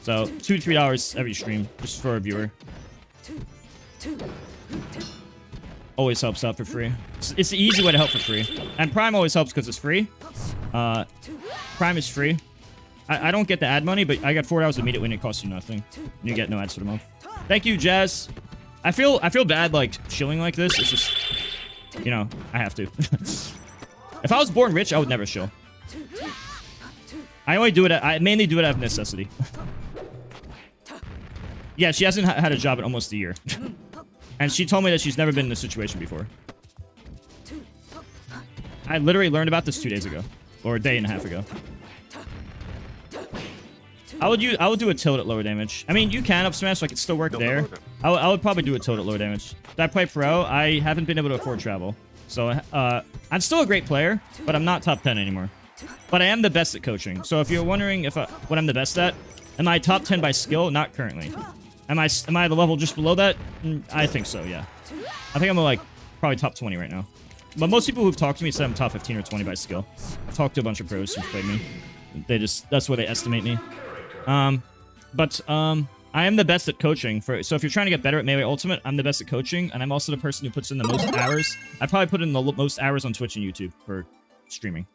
So $2 to $3 every stream, just for a viewer. Always helps out for free. It's the easy way to help for free. And Prime always helps because it's free. Prime is free. I don't get the ad money, but I get $4 immediately and it costs you nothing. And you get no ads for the month. Thank you, Jazz. I feel bad like shilling like this. It's just, you know, I have to. If I was born rich, I would never shill. I mainly do it out of necessity. Yeah, she hasn't had a job in almost a year. And she told me that she's never been in this situation before. I literally learned about this 2 days ago. Or a day and a half ago. I would do a tilt at lower damage. I mean, you can up smash, like it still work there. I would probably do a tilt at lower damage. Did I play pro? I haven't been able to afford travel. So, I'm still a great player, but I'm not top 10 anymore. But I am the best at coaching. So if you're wondering what I'm the best at, Am I top 10 by skill? Not currently. Am I the level just below that? I think so, yeah. I think I'm like probably top 20 right now. But most people who've talked to me said I'm top 15 or 20 by skill. I've talked to a bunch of pros who've played me. That's where they estimate me. I am the best at coaching. So if you're trying to get better at Melee Ultimate, I'm the best at coaching, and I'm also the person who puts in the most hours. I probably put in the most hours on Twitch and YouTube for streaming.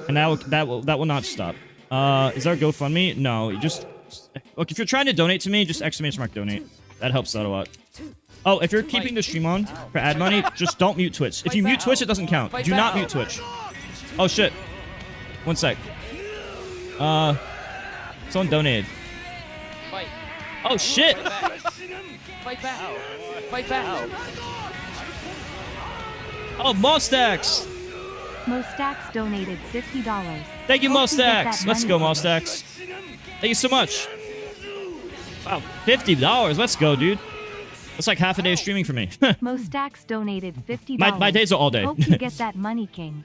And that will not stop. Is there a GoFundMe? No, you just look, if you're trying to donate to me, just ! donate. That helps out a lot. Oh, if you're keeping the stream on for ad money, just don't mute Twitch. If you mute Twitch, it doesn't count. Do not mute Twitch. Oh shit. One sec. Someone donated. Fight. Oh shit! Fight back. Fight back. Oh, Mostax! Mostax donated $50. Thank you, Mostax! Let's go, Mostax. Thank you so much. Wow, $50. Let's go, dude. That's like half a day of streaming for me. Mostax donated $50. My days are all day. Hope you get that money, King.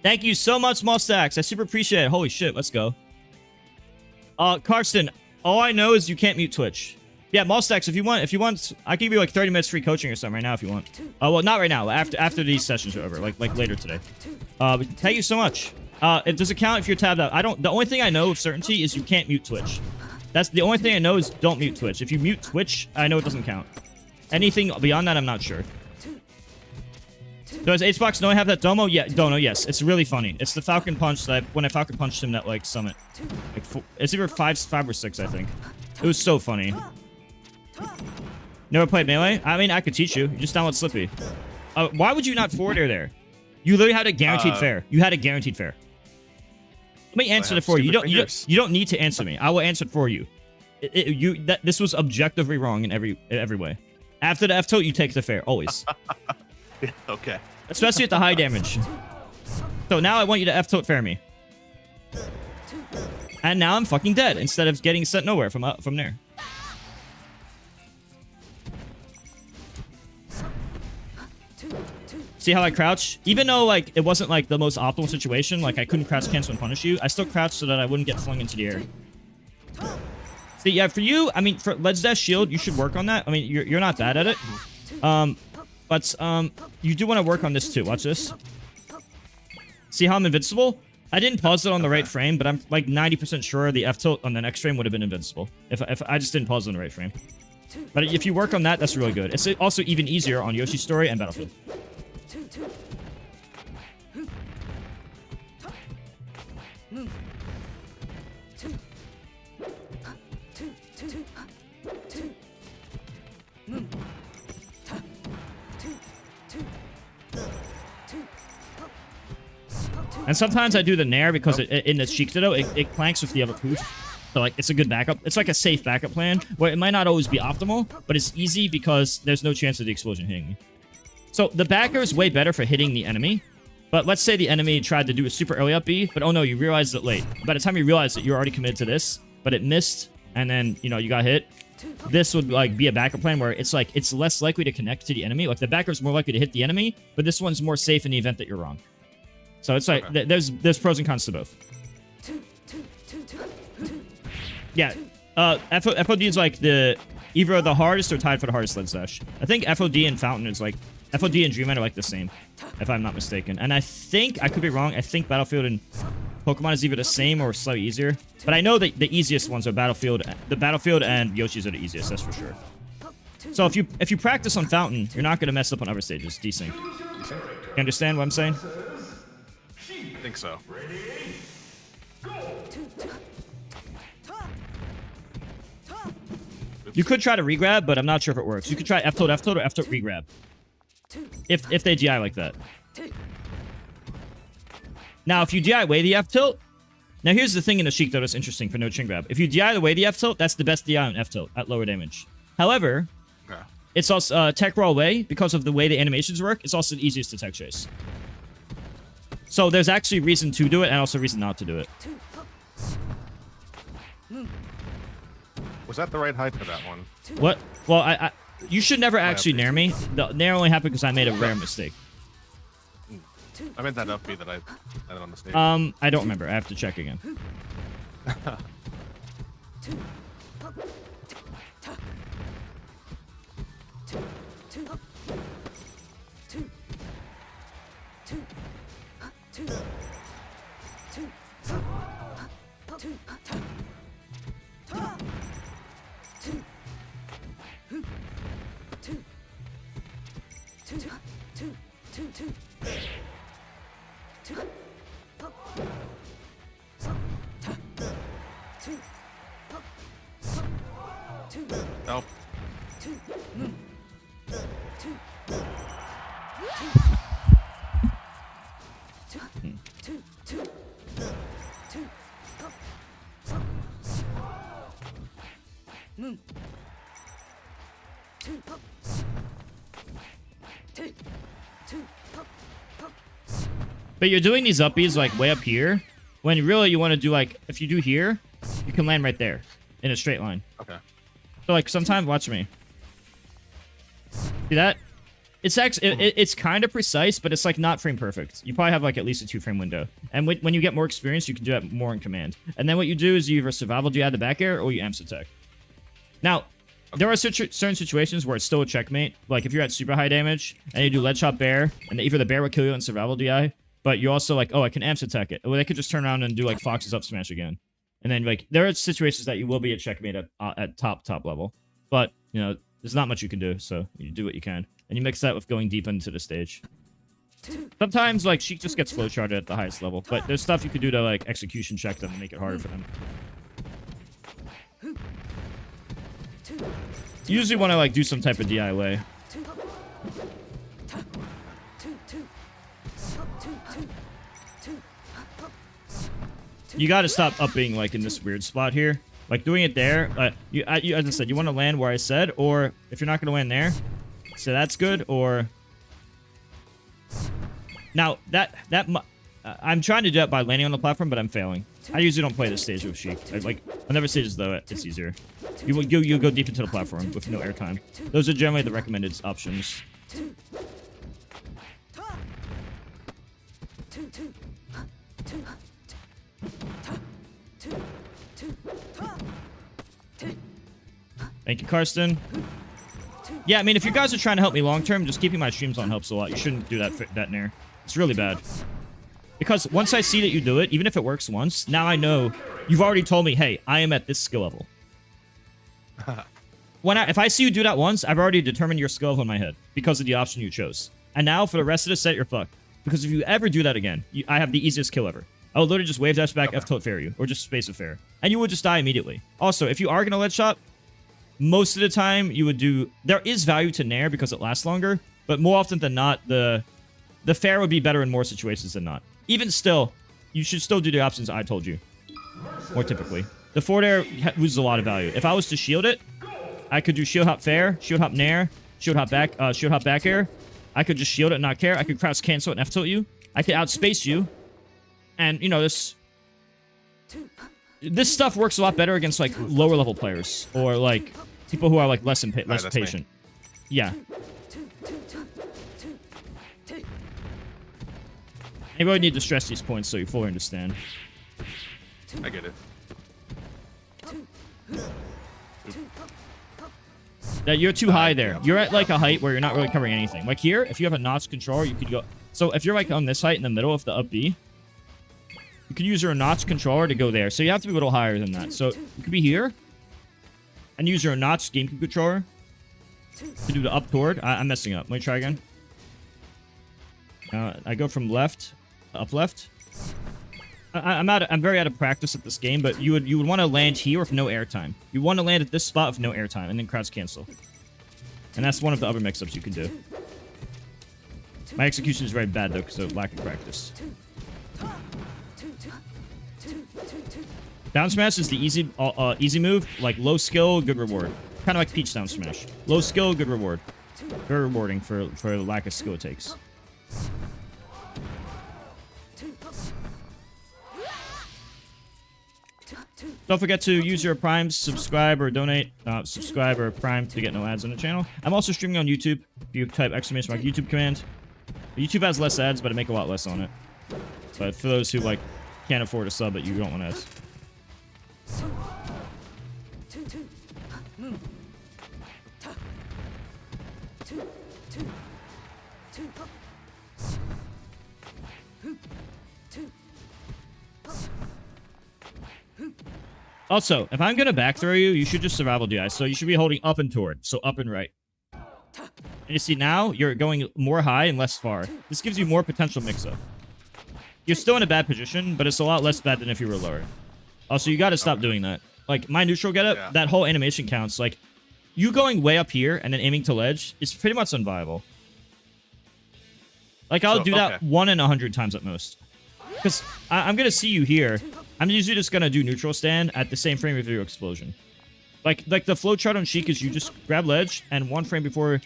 Thank you so much, Mostax. I super appreciate it. Holy shit, let's go. Karsten, all I know is you can't mute Twitch. Yeah, Mostax, if you want, I can give you like 30 minutes free coaching or something right now if you want. Well, not right now. After these sessions are over, like later today. But thank you so much. Does it count if you're tabbed out? The only thing I know of certainty is you can't mute Twitch. That's the only thing I know is don't mute Twitch. If you mute Twitch, I know it doesn't count. Anything beyond that, I'm not sure. Does Hbox know I have that Domo? Yeah, Dono, yes. It's really funny. It's the Falcon Punch that when I Falcon Punched him that like summit. Like, it's either 5 or 6, I think. It was so funny. Never played Melee? I mean, I could teach you. You just download Slippy. Why would you not forward air there? You literally had a guaranteed fair. You had a guaranteed fair. Let me answer it for you. You don't need to answer me. I will answer it for you. This was objectively wrong in every way. After the F tilt, you take the fair always. Yeah, okay. Especially at the high damage. So now I want you to F tilt fair me. And now I'm fucking dead instead of getting sent nowhere from there. See how I crouch? Even though like it wasn't like the most optimal situation, like I couldn't crouch cancel and punish you, I still crouched so that I wouldn't get flung into the air. See, yeah, for you, I mean, for Ledge Dash Shield, you should work on that. I mean, you're not bad at it. But you do want to work on this too. Watch this. See how I'm invincible? I didn't pause it on the right frame, but I'm like 90% sure the F tilt on the next frame would have been invincible if I just didn't pause it on the right frame. But if you work on that, that's really good. It's also even easier on Yoshi's Story and Battlefield. And sometimes I do the Nair because in the Sheik Ditto, it clanks with the other poof. So like it's a good backup. It's like a safe backup plan where it might not always be optimal, but it's easy because there's no chance of the explosion hitting me. So the backer is way better for hitting the enemy. But let's say the enemy tried to do a super early up B, but oh no, you realized it late. By the time you realize that you're already committed to this, but it missed, and then, you know, you got hit. This would like be a backup plan where it's like it's less likely to connect to the enemy. Like the backer is more likely to hit the enemy, but this one's more safe in the event that you're wrong. So it's like there's pros and cons to both. Yeah, FOD is like either the hardest or tied for the hardest Ledge Dash. I think FOD and Fountain is like FOD and Dreamland are like the same, if I'm not mistaken. And I think I could be wrong. I think Battlefield and Pokemon is either the same or slightly easier. But I know that the easiest ones are Battlefield. The Battlefield and Yoshi's are the easiest. That's for sure. So if you practice on Fountain, you're not gonna mess up on other stages. Desync. You understand what I'm saying? I think so. You could try to regrab, but I'm not sure if it works. You could try F tilt, or F tilt regrab. If they DI like that. Now, if you DI away the F tilt, now here's the thing in the Sheik though that's interesting for no chin grab. If you DI away the F tilt, that's the best DI on F tilt at lower damage. However, it's also tech raw away because of the way the animations work. It's also the easiest to tech chase. So there's actually reason to do it and also reason not to do it. Was that the right height for that one? What? Well, you should never actually nair me. The nair only happened because I made a rare mistake. I meant that up B that I had on the stage. I don't remember. I have to check again. Nope. But you're doing these upbeats like way up here, when really you want to do like, if you do here, you can land right there in a straight line. Okay. So like sometimes, watch me. See that? It's actually, it's kind of precise, but it's like not frame perfect. You probably have like at least a 2-frame window. And when you get more experience, you can do that more in command. And then what you do is you either survival do you add the back air or you amps attack. Now, there are certain situations where it's still a checkmate. Like if you're at super high damage and you do lead shot bear, and either the bear will kill you in survival DI, but you also like, oh, I can amps attack it. Or they could just turn around and do like Fox's up smash again. And then like there are situations that you will be a checkmate at top level. But, you know, there's not much you can do, so you do what you can. And you mix that with going deep into the stage. Sometimes, like, Sheik just gets flowcharted at the highest level, but there's stuff you could do to, like, execution check them and make it harder for them. You usually want to, like, do some type of DI way. You gotta stop up being, like, in this weird spot here. Like, doing it there, as I said, you want to land where I said, or if you're not gonna land there, so that's good, or... Now, I'm trying to do that by landing on the platform, but I'm failing. I usually don't play this stage with Sheik. Like, on other stages, though, it's easier. You go deep into the platform with no airtime. Those are generally the recommended options. Thank you, Karsten. Yeah, I mean, if you guys are trying to help me long-term, just keeping my streams on helps a lot. You shouldn't do that nair. It's really bad. Because once I see that you do it, even if it works once, now I know you've already told me, hey, I am at this skill level. If I see you do that once, I've already determined your skill level in my head because of the option you chose. And now, for the rest of the set, you're fucked. Because if you ever do that again, I have the easiest kill ever. I would literally just wave dash back, F-tilt fair you, or just space of fair. And you would just die immediately. Also, if you are going to lead shot, most of the time, you would do... There is value to nair because it lasts longer, but more often than not, the fair would be better in more situations than not. Even still, you should still do the options I told you. More typically. The forward air loses a lot of value. If I was to shield it, I could do shield hop fair, shield hop nair, shield hop back air. I could just shield it and not care. I could crouch cancel it and F-tilt you. I could outspace you. And, you know, this stuff works a lot better against, like, lower level players. Or, like, people who are, like, less patient. Yeah. You really need to stress these points so you fully understand. I get it. That you're too high there. You're at, like, a height where you're not really covering anything. Like, here, if you have a notch controller, you could go... So, if you're, like, on this height in the middle of the up B, you could use your notch controller to go there. So, you have to be a little higher than that. So, you could be here, and use your notch GameCube controller to do the up toward. I'm messing up. Let me try again. I go from left, up left. I'm very out of practice at this game, but you would want to land here with no airtime. You want to land at this spot with no airtime, and then crouch cancel. And that's one of the other mix-ups you can do. My execution is very bad though, because of lack of practice. Down smash is the easy move, like low skill, good reward. Kind of like Peach down smash. Low skill, good reward. Very rewarding for the lack of skill it takes. Don't forget to use your Prime, subscribe or donate, subscribe or Prime to get no ads on the channel. I'm also streaming on YouTube. If you type exclamation mark YouTube command. YouTube has less ads, but I make a lot less on it. But for those who like can't afford a sub, but you don't want ads. Also, if I'm gonna back throw you, you should just survival DI. So you should be holding up and toward. So up and right. And you see now, you're going more high and less far. This gives you more potential mix-up. You're still in a bad position, but it's a lot less bad than if you were lower. Also, you gotta stop doing that. Like, my neutral getup, that whole animation counts. Like, you going way up here and then aiming to ledge is pretty much unviable. Like, I'll do that 1 in 100 times at most. Because I'm gonna see you here. I'm usually just gonna do neutral stand at the same frame of your explosion. Like the flowchart on Sheik is you just grab ledge, and 1 frame before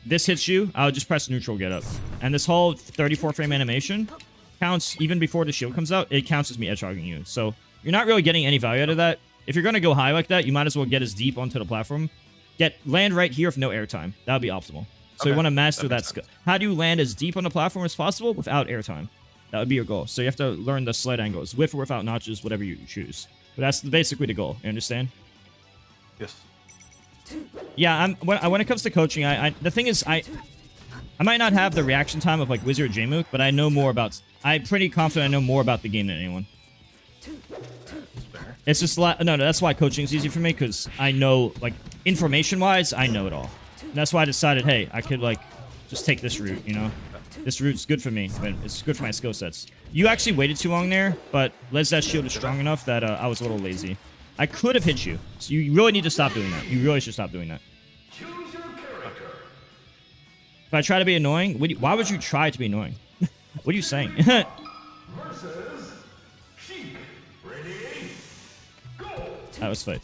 this hits you, I'll just press neutral get up. And this whole 34 frame animation counts even before the shield comes out. It counts as me edge hogging you. So you're not really getting any value out of that. If you're gonna go high like that, you might as well get as deep onto the platform. Land right here with no airtime. That would be optimal. So you want to master that skill. How do you land as deep on the platform as possible without airtime? That would be your goal. So you have to learn the slide angles, with or without notches, whatever you choose. But that's basically the goal. You understand? Yes. Yeah, when it comes to coaching, the thing is, I might not have the reaction time of like Wizard or Jmook, but I know more about. I'm pretty confident I know more about the game than anyone. It's just no. That's why coaching is easy for me, because I know, like, information-wise, I know it all. And that's why I decided, hey, I could like just take this route. You know, this route's good for me. It's good for my skill sets. You actually waited too long there, but that shield is strong enough that I was a little lazy. I could have hit you. So you really need to stop doing that. You really should stop doing that. If I try to be annoying, why would you try to be annoying? What are you saying? That was fake.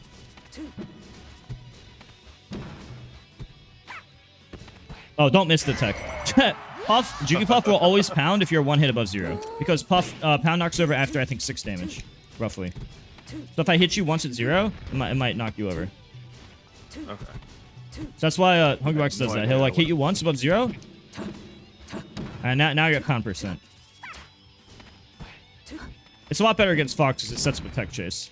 Oh, don't miss the tech. Puff, Juki Puff will always pound if you're 1 hit above 0. Because Puff pound knocks over after, I think, 6 damage. Roughly. So if I hit you once at 0, it might knock you over. Okay. So that's why Hungrybox does that. He'll like hit you once above 0. And now you're at pound %. It's a lot better against Fox because it sets up a tech chase.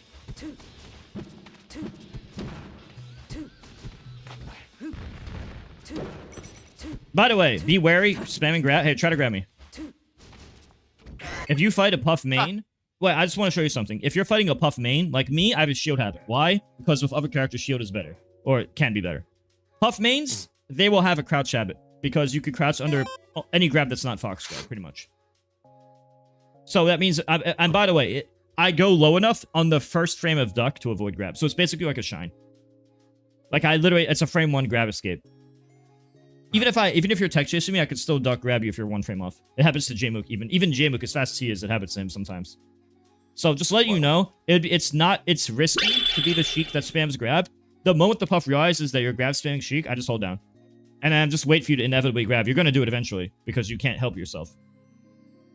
By the way, be wary, spamming grab. Hey, try to grab me. If you fight a Puff main... Wait, I just want to show you something. If you're fighting a Puff main, like me, I have a shield habit. Why? Because with other characters, shield is better. Or it can be better. Puff mains, they will have a crouch habit. Because you could crouch under any grab that's not Fox grab, pretty much. So that means... And by the way, I go low enough on the first frame of duck to avoid grab. So it's basically like a shine. Like, it's a frame 1 grab escape. Even if you're tech chasing me, I could still duck grab you if you're 1 frame off. It happens to Jmook even Jmook, as fast as he is, it happens to him sometimes. So just letting you know, it's risky to be the Sheik that spams grab. The moment the Puff realizes that you're grab spamming Sheik, I just hold down. And then just wait for you to inevitably grab. You're gonna do it eventually, because you can't help yourself.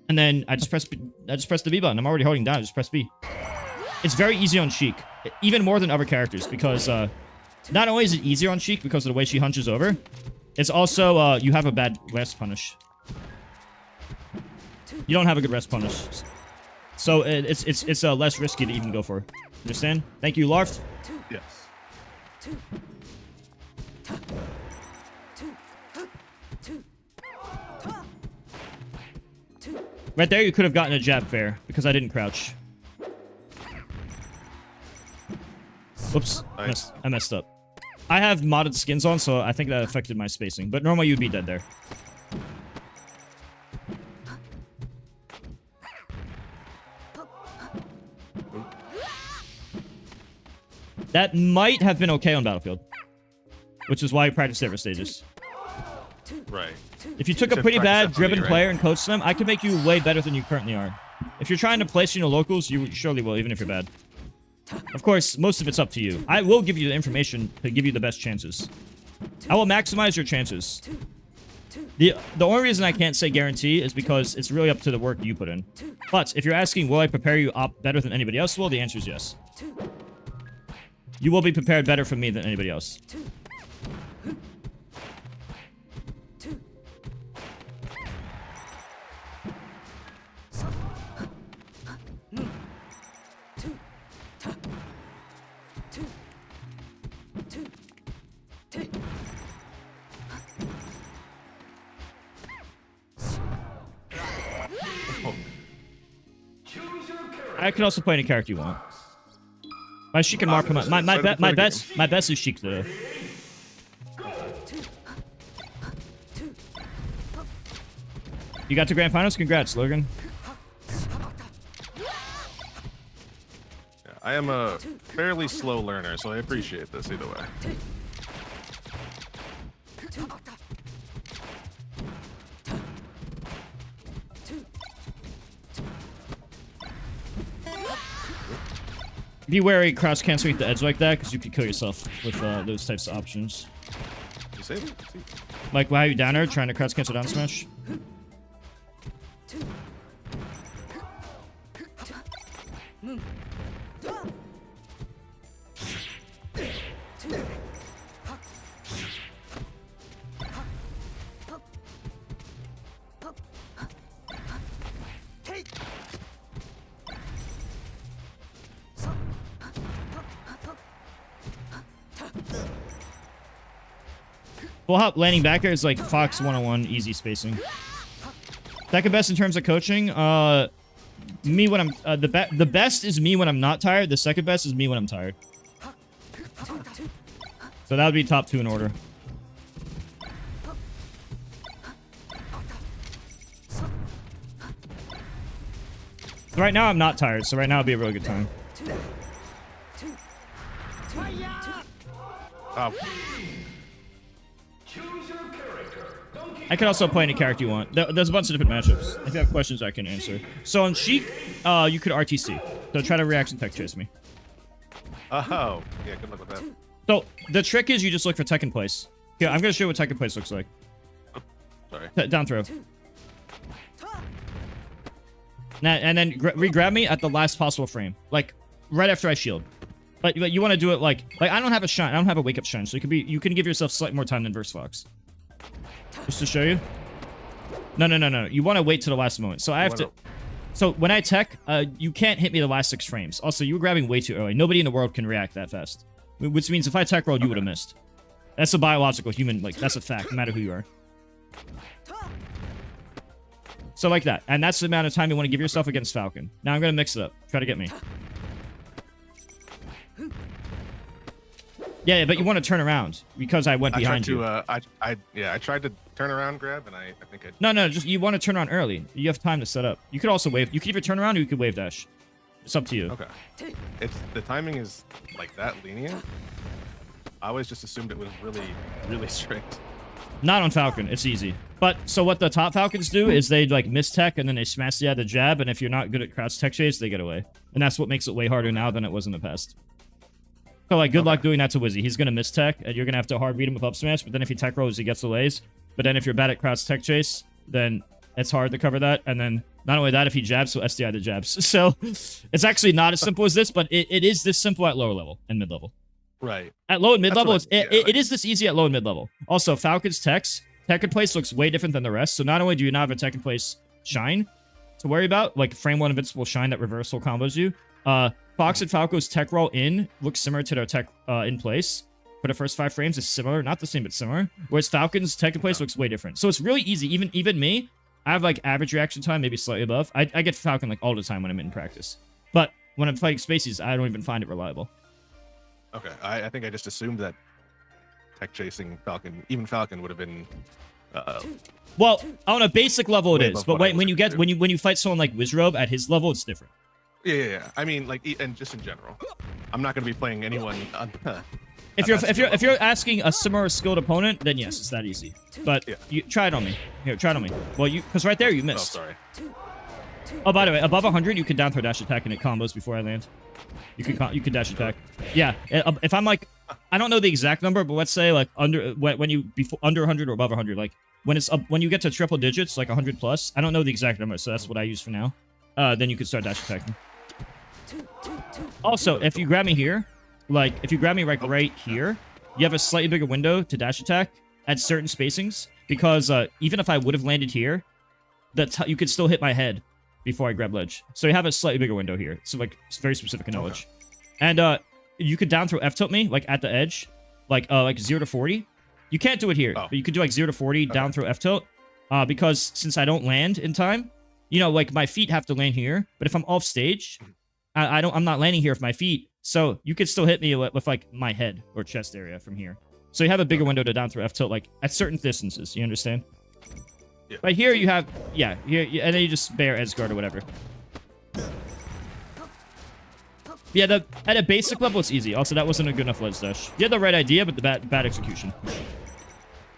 And then I just press the B button. I'm already holding down, I just press B. It's very easy on Sheik. Even more than other characters, because not only is it easier on Sheik because of the way she hunches over, it's also, you have a bad rest punish. You don't have a good rest punish. So it's less risky to even go for. Understand? Thank you, Larf. Yes. Right there, you could have gotten a jab fair, because I didn't crouch. Whoops. Nice. I messed up. I have modded skins on, so I think that affected my spacing. But normally you'd be dead there. That might have been okay on Battlefield. Which is why you practice server stages. Right. If you took a pretty bad driven player and coached them, I could make you way better than you currently are. If you're trying to place locals, you surely will, even if you're bad. Of course, most of it's up to you. I will give you the information to give you the best chances. I will maximize your chances. The only reason I can't say guarantee is because it's really up to the work you put in. But if you're asking, will I prepare you up better than anybody else will, the answer is yes. You will be prepared better from me than anybody else. I could also play any character you want. My Sheik and Mark come out. My best is Sheik though. You got to grand finals? Congrats, Logan. I am a fairly slow learner, so I appreciate this either way. Be wary cross canceling the edge like that, because you could kill yourself with those types of options. You say that? Like, why are you down there trying to cross cancel down smash? Full hop landing back there is like Fox 101 easy spacing. Second best in terms of coaching, me when I'm the best is me when I'm not tired. The second best is me when I'm tired. So that would be top 2 in order. So right now I'm not tired, so right now would be a really good time. Oh. I can also play any character you want. There's a bunch of different matchups. If you have questions, I can answer. So on Sheik, you could RTC. So try to reaction tech chase me. Oh, yeah, good luck with that. So the trick is you just look for tech in place. Yeah, I'm gonna show you what tech in place looks like. Sorry. Down throw. Now, and then re-grab me at the last possible frame, like right after I shield. But you want to do it like I don't have a shine. I don't have a wake up shine, so you can give yourself slightly more time than Verse Fox. Just to show you. No. You want to wait to the last moment. So I have to. So when I tech, you can't hit me the last 6 frames. Also, you were grabbing way too early. Nobody in the world can react that fast. Which means if I tech rolled, you would have missed. That's a biological human. Like that's a fact, no matter who you are. So like that, and that's the amount of time you want to give yourself against Falcon. Now I'm gonna mix it up. Try to get me. Yeah, but you want to turn around because I went behind you. I tried to turn around grab, and I think I... No, just you want to turn around early. You have time to set up. You could also wave. You could either turn around or you could wave dash. It's up to you. Okay. The timing is like that lenient. I always just assumed it was really strict. Not on Falcon. It's easy. But so what the top Falcons do is they like miss tech and then they smash the other jab, and if you're not good at crouch tech chase, they get away. And that's what makes it way harder now than it was in the past. So like good luck doing that to Wizzy. He's gonna miss tech and you're gonna have to hard beat him with up smash, but then if he tech rolls, he gets delays. But then if you're bad at crouch tech chase, then it's hard to cover that. And then not only that, if he jabs, so SDI the jabs. So it's actually not as simple as this, but it is this simple at lower level and mid level. Right. At low and mid level, it is this easy at low and mid level. Also, Falcon's tech in place looks way different than the rest. So not only do you not have a tech in place shine to worry about, like frame 1 invincible shine that reversal combos you, Fox and Falco's tech roll in looks similar to their tech in place. For the first 5 frames is similar, not the same, but similar. Whereas Falcon's tech in place looks way different. So it's really easy. Even me, I have like average reaction time, maybe slightly above. I get Falcon like all the time when I'm in practice. But when I'm fighting Spaceys, I don't even find it reliable. Okay, I think I just assumed that tech chasing Falcon, even Falcon would have been. Well, on a basic level it is, but when you fight someone like Wizrobe at his level, it's different. Yeah. I mean, like, and just in general, I'm not going to be playing anyone. If you're asking a similar skilled opponent, then yes, it's that easy. But you try it on me. Here, try it on me. Well, because right there you missed. Oh, sorry. Oh, by the way, above 100, you can down throw dash attack and it combos before I land. You can dash attack. Yeah, if I'm like, I don't know the exact number, but let's say like under 100 or above 100, like when you get to triple digits, like 100 plus. I don't know the exact number, so that's what I use for now. Then you can start dash attacking. Also, if you grab me here, like if you grab me like right here, you have a slightly bigger window to dash attack at certain spacings because even if I would have landed here, you could still hit my head before I grab ledge. So you have a slightly bigger window here. So like it's very specific knowledge. Okay. And you could down throw F tilt me like at the edge, like 0 to 40. You can't do it here, but you could do like 0 to 40 down throw F tilt because since I don't land in time, you know, like my feet have to land here. But if I'm off stage, I'm not landing here with my feet, so you could still hit me with like my head or chest area from here. So you have a bigger window to down throw F tilt like at certain distances. You understand? Yeah. But here you have, yeah, here, and then you just bear edge guard or whatever. Yeah, at a basic level, it's easy. Also, that wasn't a good enough ledge dash. You had the right idea, but the bad execution.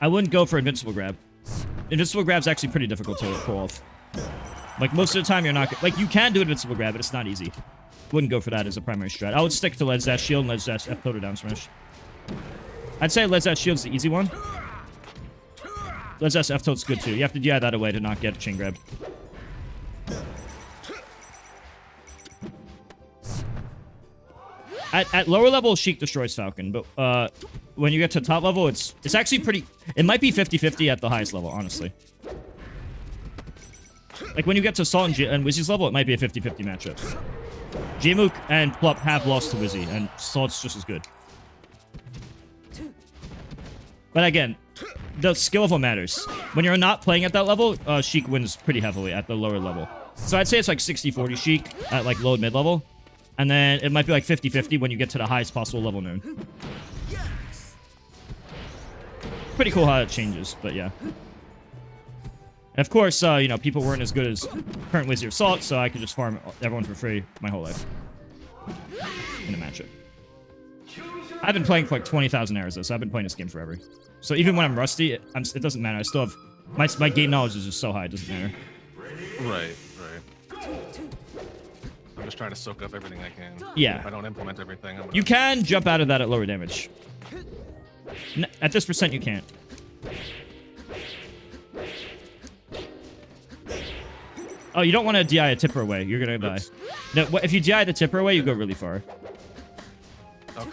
I wouldn't go for invincible grab. Invincible grab's actually pretty difficult to pull off. Like, most of the time, you're not... Like, you can do invincible grab, but it's not easy. Wouldn't go for that as a primary strat. I would stick to ledge dash shield and ledge dash F tilt or down smash. I'd say ledge dash shield's the easy one. Ledge dash F tilt's good, too. You have to DI that away to not get a chain grab. At lower level, Sheik destroys Falcon, but when you get to top level, it's actually pretty... It might be 50-50 at the highest level, honestly. Like, when you get to Salt and Wizzy's level, it might be a 50-50 matchup. Jmook and Plup have lost to Wizzy, and Salt's just as good. But again, the skill level matters. When you're not playing at that level, Sheik wins pretty heavily at the lower level. So I'd say it's like 60-40 Sheik at like low and mid level. And then it might be like 50-50 when you get to the highest possible level known. Pretty cool how it changes, but yeah. And of course, you know, people weren't as good as current Wizzy or Salt, so I could just farm everyone for free my whole life. In a matchup. I've been playing for like 20,000 hours though, so I've been playing this game forever. So even when I'm rusty, it doesn't matter. I still have... My game knowledge is just so high, it doesn't matter. Right. I'm just trying to soak up everything I can. Yeah. If I don't implement everything, You can jump out of that at lower damage. At this percent, you can't. Oh, you don't want to DI a tipper away. You're going to die. No, if you DI the tipper away, you go really far. Okay.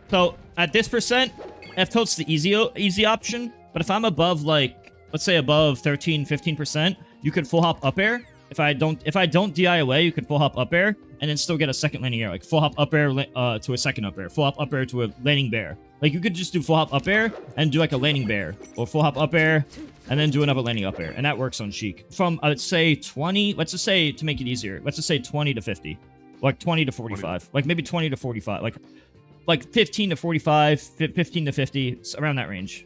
So at this percent, F tilt's the easy option. But if I'm above like, let's say above 13, 15%, you could full hop up air. If I don't DI away, you could full hop up air and then still get a second landing air, like full hop up air to a second up air, full hop up air to a landing bear. Like you could just do full hop up air and do like a landing bear, or full hop up air and then do another landing up air, and that works on Sheik. From I would say 20, let's just say to make it easier, let's just say 20 to 50, like 20 to 45, like maybe 20 to 45, like 15 to 45, 15 to 50, around that range.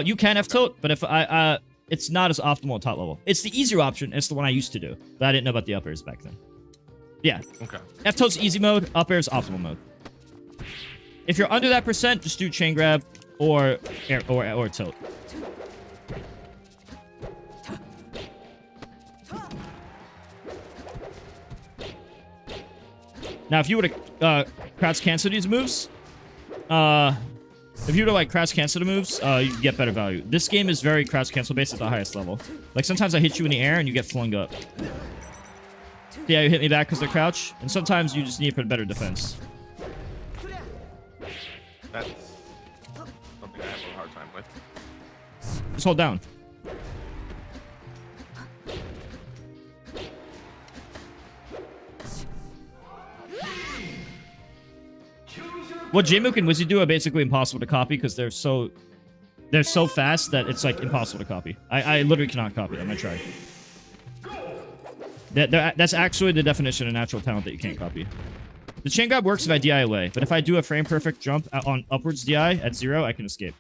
You can F tilt, but if it's not as optimal at top level. It's the easier option. It's the one I used to do, but I didn't know about the up airs back then. Yeah. Okay. F tilt's easy mode. Up air's optimal mode. If you're under that percent, just do chain grab or tilt. Now, if you were to crouch cancel these moves, if you were to like crouch cancel the moves, you get better value. This game is very crouch cancel based at the highest level. Like sometimes I hit you in the air and you get flung up. Yeah, you hit me back because of crouch, and sometimes you just need to put better defense. That's something I have a hard time with. Just hold down. What Jmook and Wizzy do are basically impossible to copy because they're so fast that it's like impossible to copy. I literally cannot copy them. I tried. That's actually the definition of natural talent that you can't copy. The chain grab works if I DI away, but if I do a frame perfect jump on upwards DI at 0, I can escape.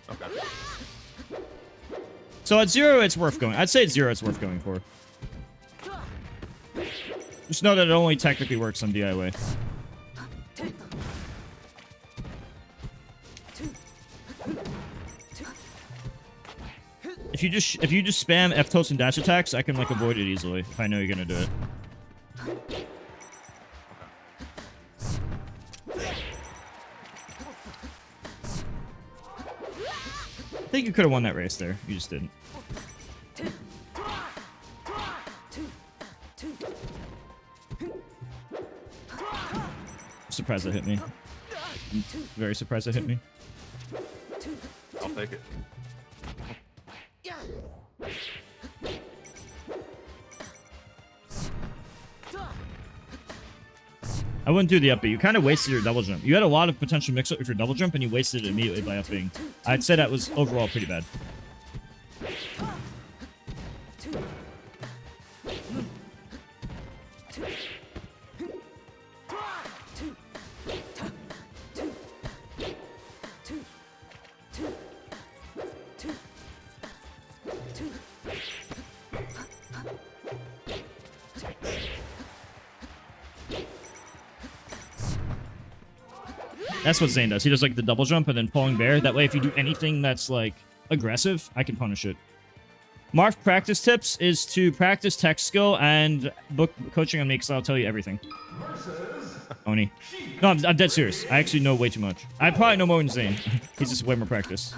Okay. So at 0, it's worth going. I'd say at 0, it's worth going for. Just know that it only technically works on DI away. If you just spam F tilts and dash attacks, I can like avoid it easily if I know you're gonna do it. I think you could have won that race there. You just didn't. I'm surprised that hit me. I'm very surprised that hit me. I'll take it. I wouldn't do the up B. You kind of wasted your double jump. You had a lot of potential mix-up with your double jump, and you wasted it immediately by up Bing. I'd say that was overall pretty bad. That's what Zane does. He does like the double jump and then pulling bear. That way, if you do anything that's like aggressive, I can punish it. Marf practice tips is to practice tech skill and book coaching on me because I'll tell you everything. Oni. No, I'm dead serious. I actually know way too much. I probably know more than Zane. He's just way more practice.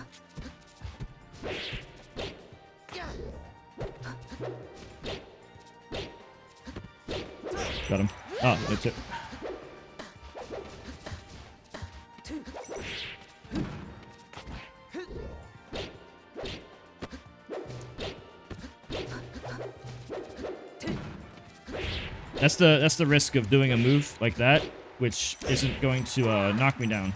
Got him. Oh, that's it. That's the risk of doing a move like that, which isn't going to knock me down.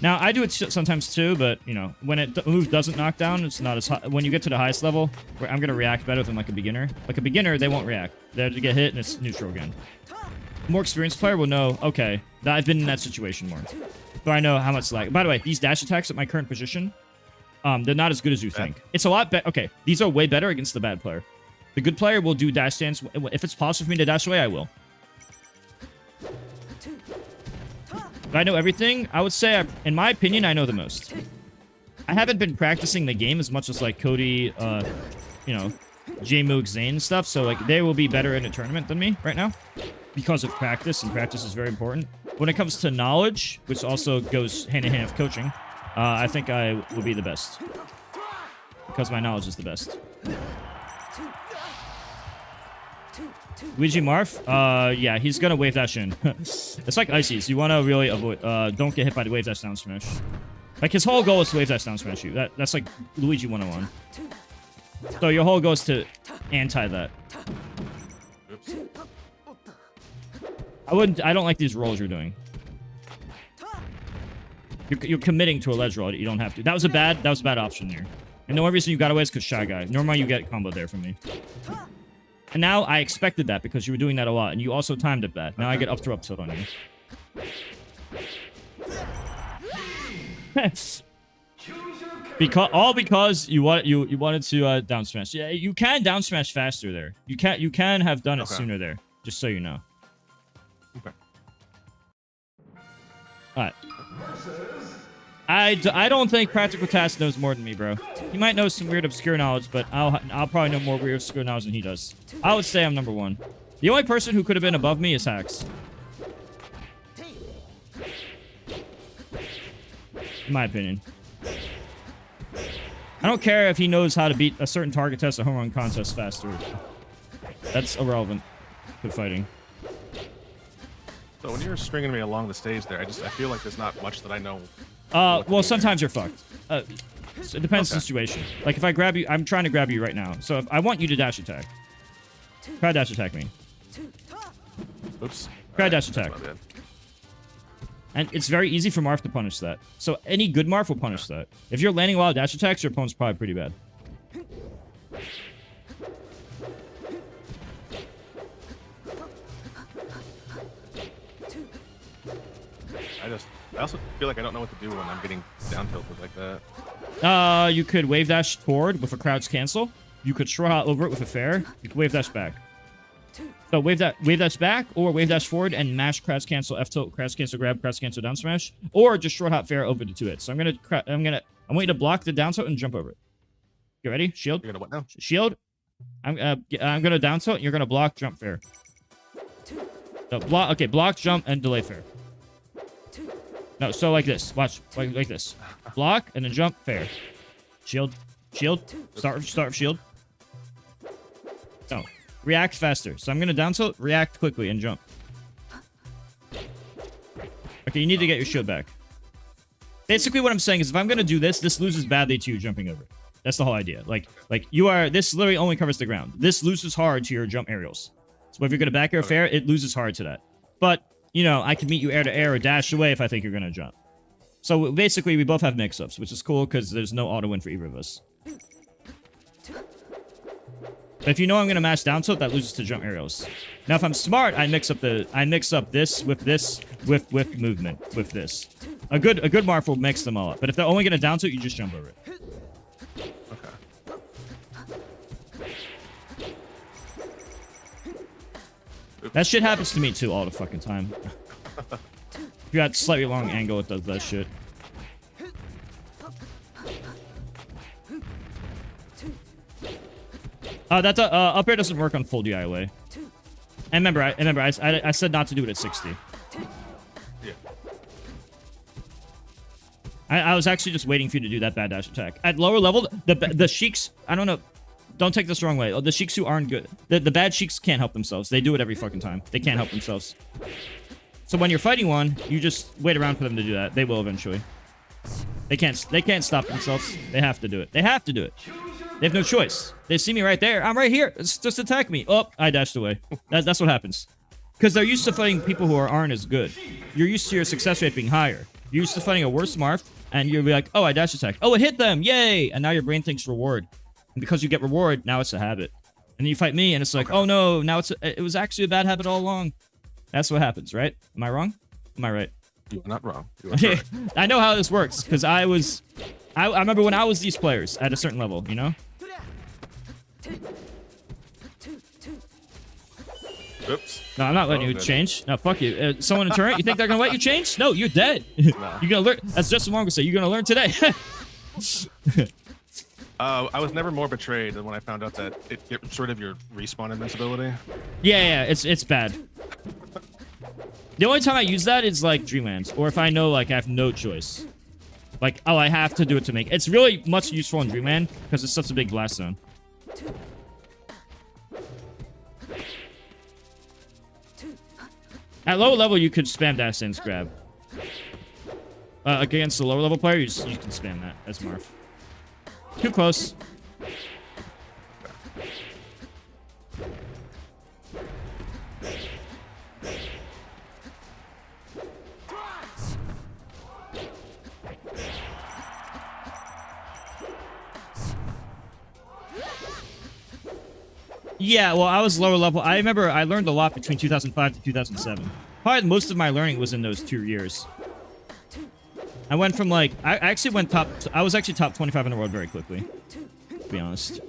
Now, I do it sometimes too, but, you know, when a move doesn't knock down, it's not as high. When you get to the highest level, where I'm going to react better than like a beginner. Like a beginner, they won't react. They'll get hit and it's neutral again. A more experienced player will know, okay, I've been in that situation more. So I know how much lag. By the way, these dash attacks at my current position, they're not as good as you think. It's a lot better. Okay, these are way better against the bad player. The good player will do dash dance. If it's possible for me to dash away, I will. If I know everything, I would say, in my opinion, I know the most. I haven't been practicing the game as much as, like, Cody, you know, J-Moog, Zane and stuff, so, like, they will be better in a tournament than me right now because of practice, and practice is very important. When it comes to knowledge, which also goes hand-in-hand with coaching, I think I will be the best because my knowledge is the best. Luigi Marf? Yeah, he's gonna wave dash in. It's like Icy's. You wanna really avoid, don't get hit by the wave dash down smash. Like, his whole goal is to wave dash down smash you. That's like Luigi 101. So your whole goal is to anti that. Oops. I don't like these rolls you're doing. You're committing to a ledge roll. You don't have to. That was a bad option there. And the only reason you got away is because Shy Guy. Normally you get combo there from me. And now I expected that because you were doing that a lot, and you also timed it bad. Now I get up throw up tilt on you. because you wanted to down smash. Yeah, you can down smash faster there. You can have done it sooner there. Just so you know. Okay. All right. I don't think Practical Task knows more than me, bro. He might know some weird obscure knowledge, but I'll probably know more weird obscure knowledge than he does. I would say I'm number one. The only person who could have been above me is Hax. In my opinion. I don't care if he knows how to beat a certain target test or home run contest faster. That's irrelevant to fighting. So when you're stringing me along the stage there, I feel like there's not much that I know. Well, sometimes you're fucked. So it depends on the situation. Like, if I grab you, I'm trying to grab you right now. So if I want you to dash attack. Try dash attack me. Oops. Try dash attack. And it's very easy for Marf to punish that. So any good Marf will punish that. If you're landing a lot of dash attacks, your opponent's probably pretty bad. I also feel like I don't know what to do when I'm getting down tilted like that. You could wave dash forward with a crouch cancel. You could straw hot over it with a fair. You could wave dash back. So wave dash back or wave dash forward and mash crouch cancel, F tilt, crouch cancel grab, crouch cancel down smash, or just short hot fair over the 2 hits. So I want you to block the down tilt and jump over it. You ready? Shield. You're gonna what now? Shield. I'm gonna down tilt. And you're gonna block, jump, fair. So block. Okay, block, jump, and delay fair. No, so like this. Watch, like this. Block and then jump, fair. Shield, shield. Start with shield. No, react faster. So I'm gonna down tilt, react quickly, and jump. Okay, you need to get your shield back. Basically, what I'm saying is, if I'm gonna do this, this loses badly to you jumping over. That's the whole idea. Like you are. This literally only covers the ground. This loses hard to your jump aerials. So if you're gonna back air fair, it loses hard to that. But you know, I can meet you air to air or dash away if I think you're gonna jump. So basically, we both have mix-ups, which is cool because there's no auto win for either of us. But if you know I'm gonna mash down tilt, that loses to jump aerials. Now, if I'm smart, I mix up this with movement with this. A good Marth will mix them all up. But if they're only gonna down tilt, you just jump over it. That shit happens to me too all the fucking time. If you got slightly long angle, it does that shit. That up air doesn't work on full DIOA. And remember, I said not to do it at 60. Yeah. I was actually just waiting for you to do that bad dash attack. At lower level, the Sheiks, I don't know. Don't take this the wrong way. The Sheiks who aren't good. The bad Sheiks can't help themselves. They do it every fucking time. They can't help themselves. So when you're fighting one, you just wait around for them to do that. They will eventually. They can't stop themselves. They have to do it. They have to do it. They have no choice. They see me right there. I'm right here. Just attack me. Oh, I dashed away. That's what happens. Because they're used to fighting people who aren't as good. You're used to your success rate being higher. You're used to fighting a worse Marth, and you'll be like, oh, I dash attack. Oh, it hit them. Yay. And now your brain thinks reward. And because you get reward, now it's a habit. And then you fight me, and it's like, oh no, now it was actually a bad habit all along. That's what happens, right? Am I wrong? Am I right? You're not wrong. You are correct. I know how this works, because I remember when I was these players at a certain level, you know? Oops. No, I'm not letting you change. No, fuck you. Someone in turret, you think they're gonna let you change? No, you're dead. You're gonna learn. That's just what I'm gonna say. You're gonna learn today. I was never more betrayed than when I found out that it gets rid of your respawn invincibility. Yeah, it's bad. The only time I use that is like Dreamlands, or if I know like I have no choice. Like, oh, I have to do it to make. It's really much useful in Dreamland because it's such a big blast zone. At low level, you could spam dash dance grab. Against the lower level player, you can spam that as Marth. Too close. Yeah, well, I was lower level. I remember I learned a lot between 2005 to 2007. Probably most of my learning was in those 2 years. I went from like, I actually went top, I was actually top 25 in the world very quickly, to be honest.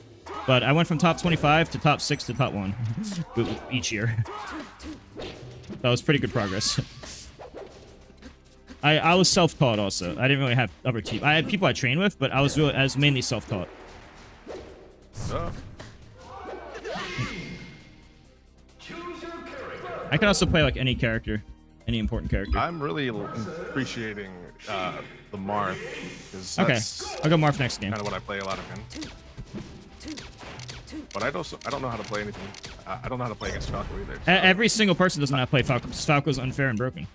But I went from top 25 to top 6 to top 1 each year. That was pretty good progress. I was self-taught also. I didn't really have other team. I had people I trained with, but I was mainly self-taught. I can also play like any character, any important character. I'm really appreciating the Marth. Okay, I'll go Marth next game. Kind of what I play a lot of him. But I don't know how to play anything. I don't know how to play against Falco either. So. Every single person does not play Falco because Falco's unfair and broken.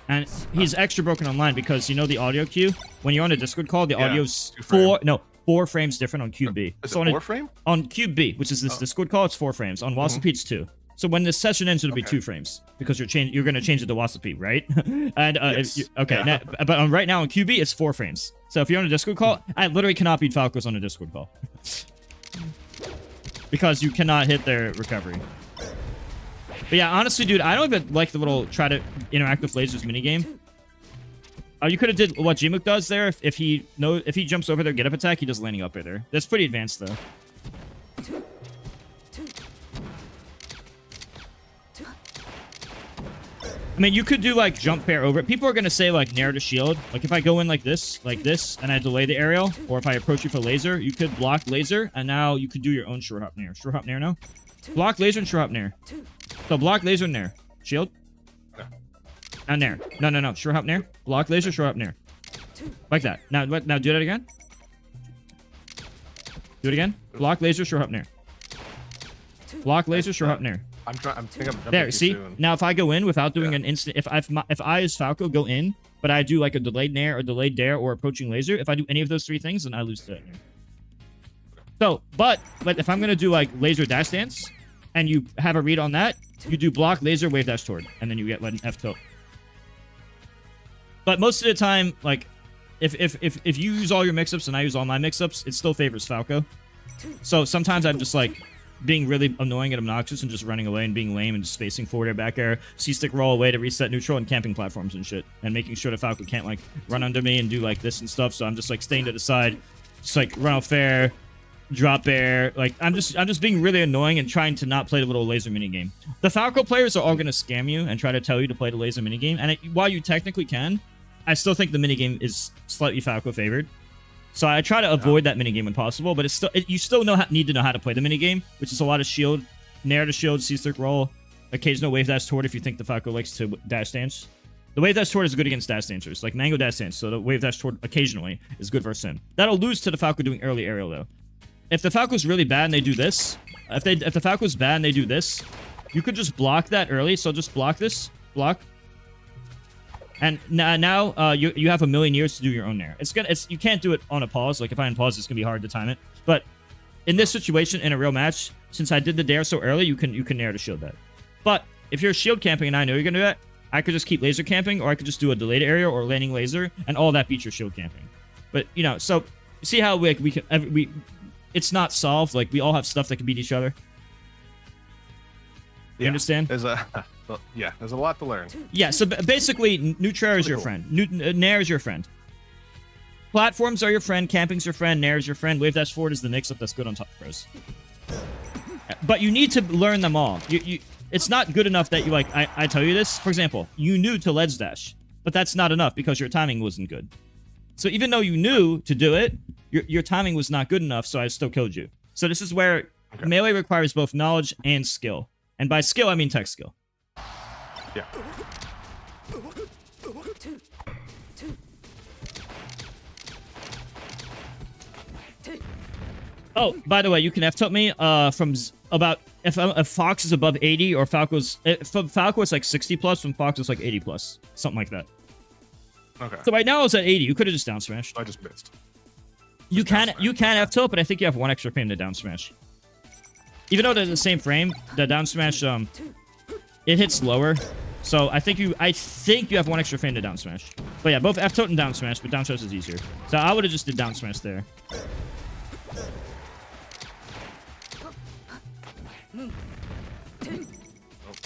And he's extra broken online because you know the audio queue? When you're on a Discord call, the audio's 4 frames different on Cube B. Is it 4 frame? On Cube B, which is this Discord call, it's 4 frames. On Wasp it's 2. So when this session ends, it'll be 2 frames because you're going to change it to Wasapi, right? And yes. Now, but right now on QB, it's 4 frames. So if you're on a Discord call, I literally cannot beat Falcos on a Discord call because you cannot hit their recovery. But yeah, honestly, dude, I don't even like the little try to interact with lasers minigame. You could have did what Jimuk does there. If he jumps over their get up attack, he does landing up there. That's pretty advanced though. I mean, you could do, like, jump pair over it. People are going to say, like, nair to shield. Like, if I go in like this, and I delay the aerial, or if I approach you for laser, you could block laser, and now you could do your own short hop nair. Short hop nair now? Block laser and short hop nair. So, block laser and nair. Shield. And nair. No. Short hop nair. Block laser, short hop nair. Like that. Now do that again. Do it again. Block laser, short hop nair. Block laser, short hop nair. I'm thinking I'm there, see? Soon. Now, if I go in without doing an instant... If I, as Falco, go in, but I do, like, a delayed nair, or delayed dare, or approaching laser, if I do any of those 3 things, then I lose to that nair. So, but if I'm going to do, like, laser dash dance, and you have a read on that, you do block, laser, wave dash toward, and then you get an F tilt. But most of the time, like, if you use all your mix-ups and I use all my mix-ups, it still favors Falco. So sometimes I'm just like being really annoying and obnoxious and just running away and being lame and just spacing forward air, back air, C-stick roll away to reset neutral and camping platforms and shit. And making sure that Falco can't like run under me and do like this and stuff. So I'm just like staying to the side, just like run off air, drop air. Like I'm just being really annoying and trying to not play the little laser minigame. The Falco players are all going to scam you and try to tell you to play the laser minigame. And while you technically can, I still think the minigame is slightly Falco favored. So I try to avoid that minigame when possible, but it's still you still need to know how to play the minigame, which is a lot of shield, nair to shield, C-stick roll, occasional wave dash toward if you think the Falco likes to dash dance. The wave dash toward is good against dash dancers, like Mango dash dance, so the wave dash toward occasionally is good versus him. That'll lose to the Falco doing early aerial though. If the Falco's really bad and they do this, if the Falco's bad and they do this, you could just block that early, so just block this, block. And now you have a million years to do your own nair. You can't do it on a pause. Like if I unpause, it's gonna be hard to time it. But in this situation, in a real match, since I did the dare so early, you can nair to shield that. But if you're shield camping and I know you're gonna do that, I could just keep laser camping, or I could just do a delayed area or landing laser, and all that beats your shield camping. But you know, so see how it's not solved. Like we all have stuff that can beat each other. You understand? There's a lot to learn. Yeah, so basically, Nutra is your friend. Nair is your friend. Platforms are your friend. Camping's your friend. Nair is your friend. Wave dash forward is the mix-up that's good on top pros. But you need to learn them all. It's not good enough that you, like, I tell you this. For example, you knew to ledge dash, but that's not enough because your timing wasn't good. So even though you knew to do it, your timing was not good enough, so I still killed you. So this is where melee requires both knowledge and skill. And by skill, I mean tech skill. Yeah. Oh, by the way, you can F-tilt me from about if Fox is above 80 or Falco's Falco is like 60 plus, when Fox is like 80 plus, something like that. Okay. So right now I was at 80. You could have just down smashed. I just missed. You can F-tilt, but I think you have one extra frame to down smash. Even though they're the same frame, the down smash it hits lower. So I think you have one extra frame to down smash. But yeah, both F tilt and down smash, but down smash is easier. So I would have just did down smash there.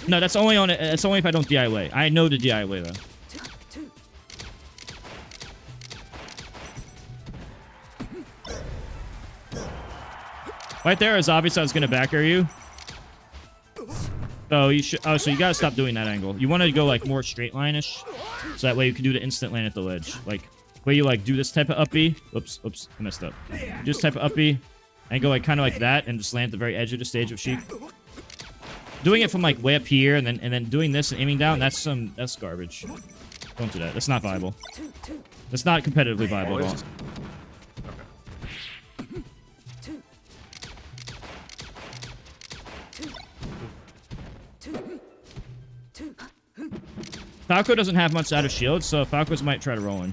No, that's only if I don't DI away. I know the DI away though. Right there is obvious I was gonna back air you. So you should. Oh, so you gotta stop doing that angle. You want to go like more straight line-ish, so that way you can do the instant land at the ledge. Like where you like do this type of up B. Oops, I messed up. Do this type of up B, and go like kind of like that, and just land at the very edge of the stage of Sheik. Doing it from like way up here, and then doing this and aiming down. That's garbage. Don't do that. That's not viable. That's not competitively viable at all. Falco doesn't have much out of shield, so Falcos might try to roll in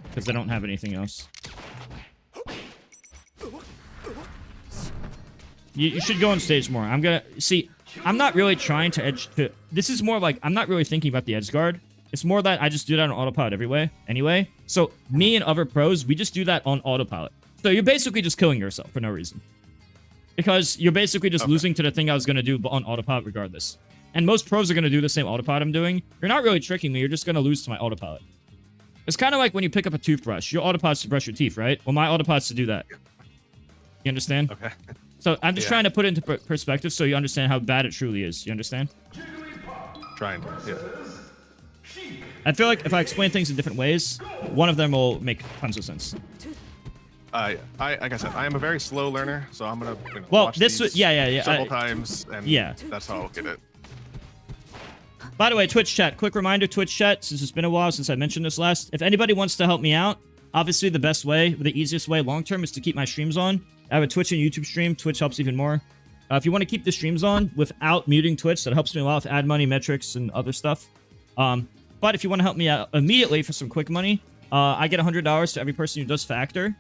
because they don't have anything else. You should go on stage more. I'm not really trying to edge to. This is more like I'm not really thinking about the edge guard. It's more that I just do that on autopilot anyway. So me and other pros, we just do that on autopilot. So you're basically just killing yourself for no reason. Because you're basically just losing to the thing I was going to do on autopilot regardless. And most pros are going to do the same autopilot I'm doing. You're not really tricking me. You're just going to lose to my autopilot. It's kind of like when you pick up a toothbrush. Your autopilot's to brush your teeth, right? Well, my autopilot's to do that. You understand? Okay. So I'm just trying to put it into perspective so you understand how bad it truly is. You understand? Trying to, yeah. I feel like if I explain things in different ways, one of them will make tons of sense. Like I said, I am a very slow learner, so I'm gonna watch these yeah. several times, and that's how I'll get it. By the way, Twitch chat, quick reminder, Twitch chat, since it's been a while since I mentioned this last, if anybody wants to help me out, obviously the best way, the easiest way long-term is to keep my streams on. I have a Twitch and YouTube stream. Twitch helps even more. If you want to keep the streams on without muting Twitch, that helps me a lot with ad money, metrics, and other stuff. But if you want to help me out immediately for some quick money, I get $100 to every person who does Factor.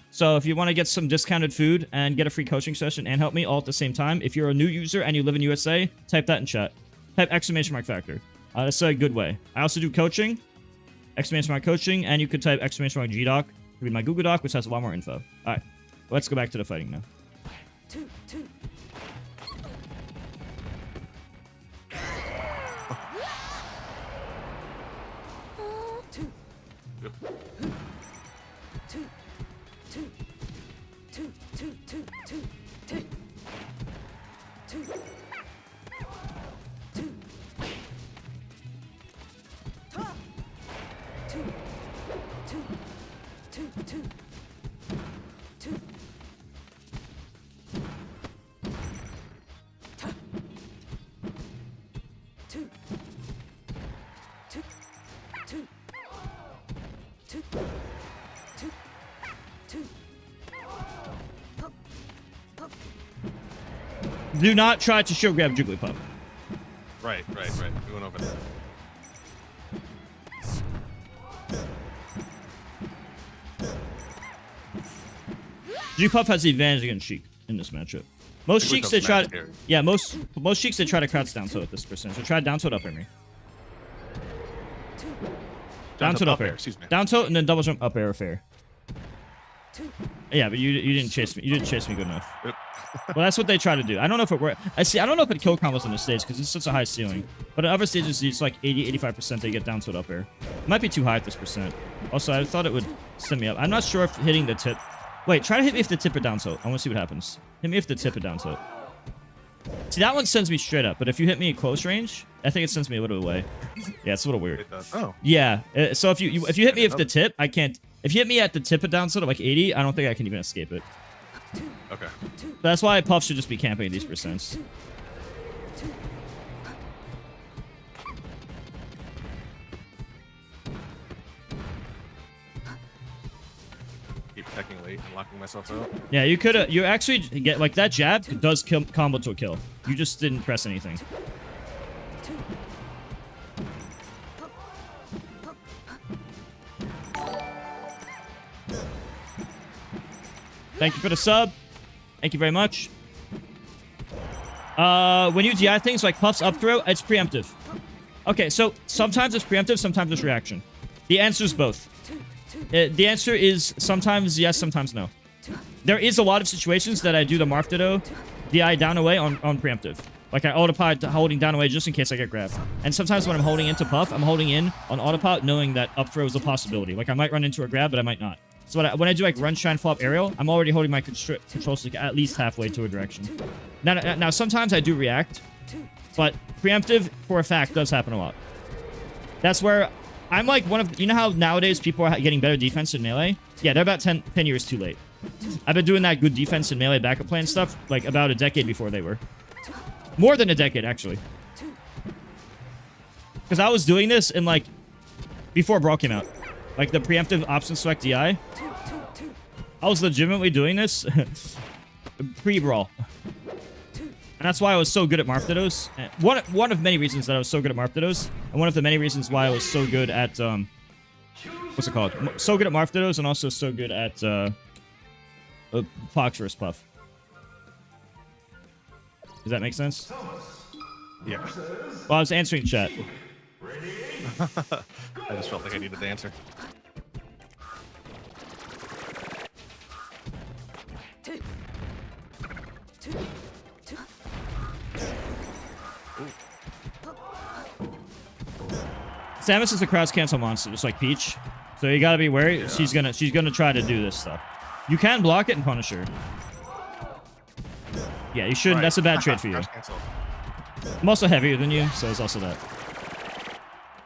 So if you want to get some discounted food and get a free coaching session and help me all at the same time, if you're a new user and you live in USA, type that in chat. type exclamation mark factor. That's a good way. I also do coaching, exclamation mark coaching, and you could type exclamation mark GDoc. Read my Google Doc, which has a lot more info. All right, let's go back to the fighting now. Do not try to show grab Jigglypuff. Right. We went over that. Jigglypuff has the advantage against Sheik in this matchup. Most Sheiks they try to, yeah, most Sheiks they try to crouch down tilt at this percent. So try down tilt up air me. Down tilt up air. Excuse me. Down tilt and then double jump up air fair. Yeah, but you didn't chase me. You didn't chase me good enough. Yep. Well, that's what they try to do. I don't know if it works. I don't know if it kill combos on the stage because it's such a high ceiling. But in other stages, it's like 80-85% they get down to it up air. It might be too high at this percent. Also, I thought it would send me up. I'm not sure if hitting the tip. Wait, try to hit me if the tip or down tilt. I want to see what happens. Hit me if the tip or down tilt. See, that one sends me straight up. But if you hit me at close range, I think it sends me a little away. Yeah, it's a little weird. It does. Oh. Yeah. So if you hit me if the tip, I can't. If you hit me at the tip of down tilt at like 80, I don't think I can even escape it. Okay. That's why Puff should just be camping at these percents. Keep attacking late and locking myself out. Yeah, you could. You actually get like that jab does combo to a kill. You just didn't press anything. Thank you for the sub. Thank you very much. When you DI things like Puff's up throw, it's preemptive. Okay, so sometimes it's preemptive, sometimes it's reaction. The answer is both. The answer is sometimes yes, sometimes no. There is a lot of situations that I do the Marth Ditto DI down away on preemptive. Like I autopilot holding down away just in case I get grabbed. And sometimes when I'm holding into Puff, I'm holding in on autopilot knowing that up throw is a possibility. Like I might run into a grab, but I might not. So when I do like run, shine, flop, aerial, I'm already holding my control stick at least halfway to a direction. Now sometimes I do react, but preemptive, for a fact, does happen a lot. That's where I'm like one of... You know how nowadays people are getting better defense in Melee? Yeah, they're about 10 years too late. I've been doing that good defense in Melee backup plan stuff like about a decade before they were. More than a decade, actually. Because I was doing this in like... Before Brawl came out. Like the preemptive option select DI. I was legitimately doing this pre-Brawl. And that's why I was so good at Marth Dittos. One of many reasons that I was so good at Marth Dittos. And one of the many reasons why I was so good at... what's it called? So good at Marth Dittos and also so good at Fox vs. Puff. Does that make sense? Yeah. Well, I was answering chat. I just felt like I needed the answer. Samus is a crouch cancel monster, just like Peach. So you gotta be wary. Yeah. She's gonna try to do this stuff. You can block it and punish her. Yeah, you shouldn't. Right. That's a bad trade for you. I'm also heavier than you, so it's also that.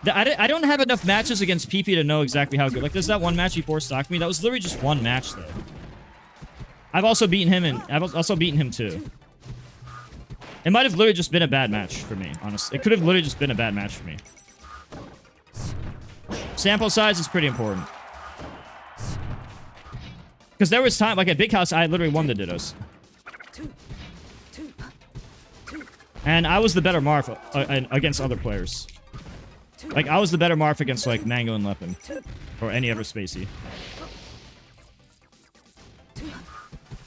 I don't have enough matches against PP to know exactly how good. Like, there's that one match he forced stocked me. That was literally just one match, though. I've also beaten him, and I've also beaten him, too. It might have literally just been a bad match for me, honestly. It could have literally just been a bad match for me. Sample size is pretty important. Because there was time, like at Big House, I literally won the Dittos. And I was the better Marth against other players. Like, I was the better Marth against, like, Mango and Lepin. Or any other Spacey.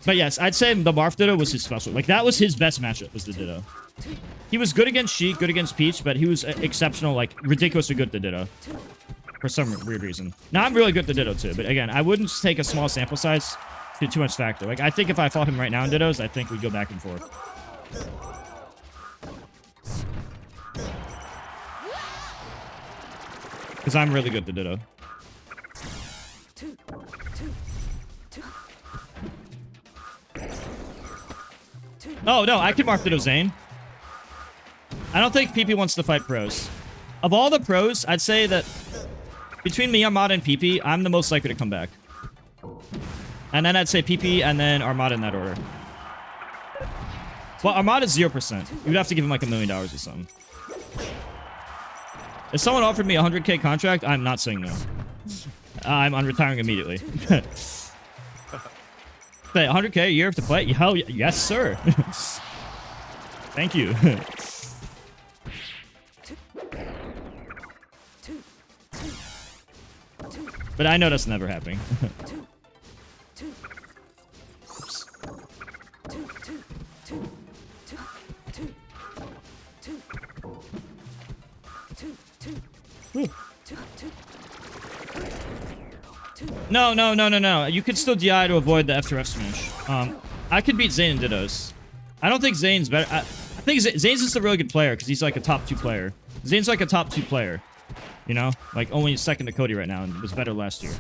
But yes, I'd say the Marth Ditto was his special. Like, that was his best matchup, was the Ditto. He was good against Sheik, good against Peach, but he was exceptional, like ridiculously good to Ditto. For some weird reason. Now I'm really good to Ditto too, but again, I wouldn't take a small sample size to too much factor. Like I think if I fought him right now in Dittos, I think we'd go back and forth. Because I'm really good to Ditto. Oh, no, I can mark Ditto Zane. I don't think PP wants to fight pros. Of all the pros, I'd say that between me, Armada, and PP, I'm the most likely to come back. And then I'd say PP and then Armada in that order. Well, Armada's 0%. You'd have to give him like $1 million or something. If someone offered me a 100K contract, I'm not saying no. I'm retiring immediately. But 100K a year to play? Hell yes, sir. Thank you. But I know that's never happening. No. You could still DI to avoid the F2F smash. I could beat Zane in Dittos. I don't think Zane's better. I think Zane's just a really good player because he's like a top 2 player. Zane's like a top 2 player. You know? Like only second to Cody right now and was better last year.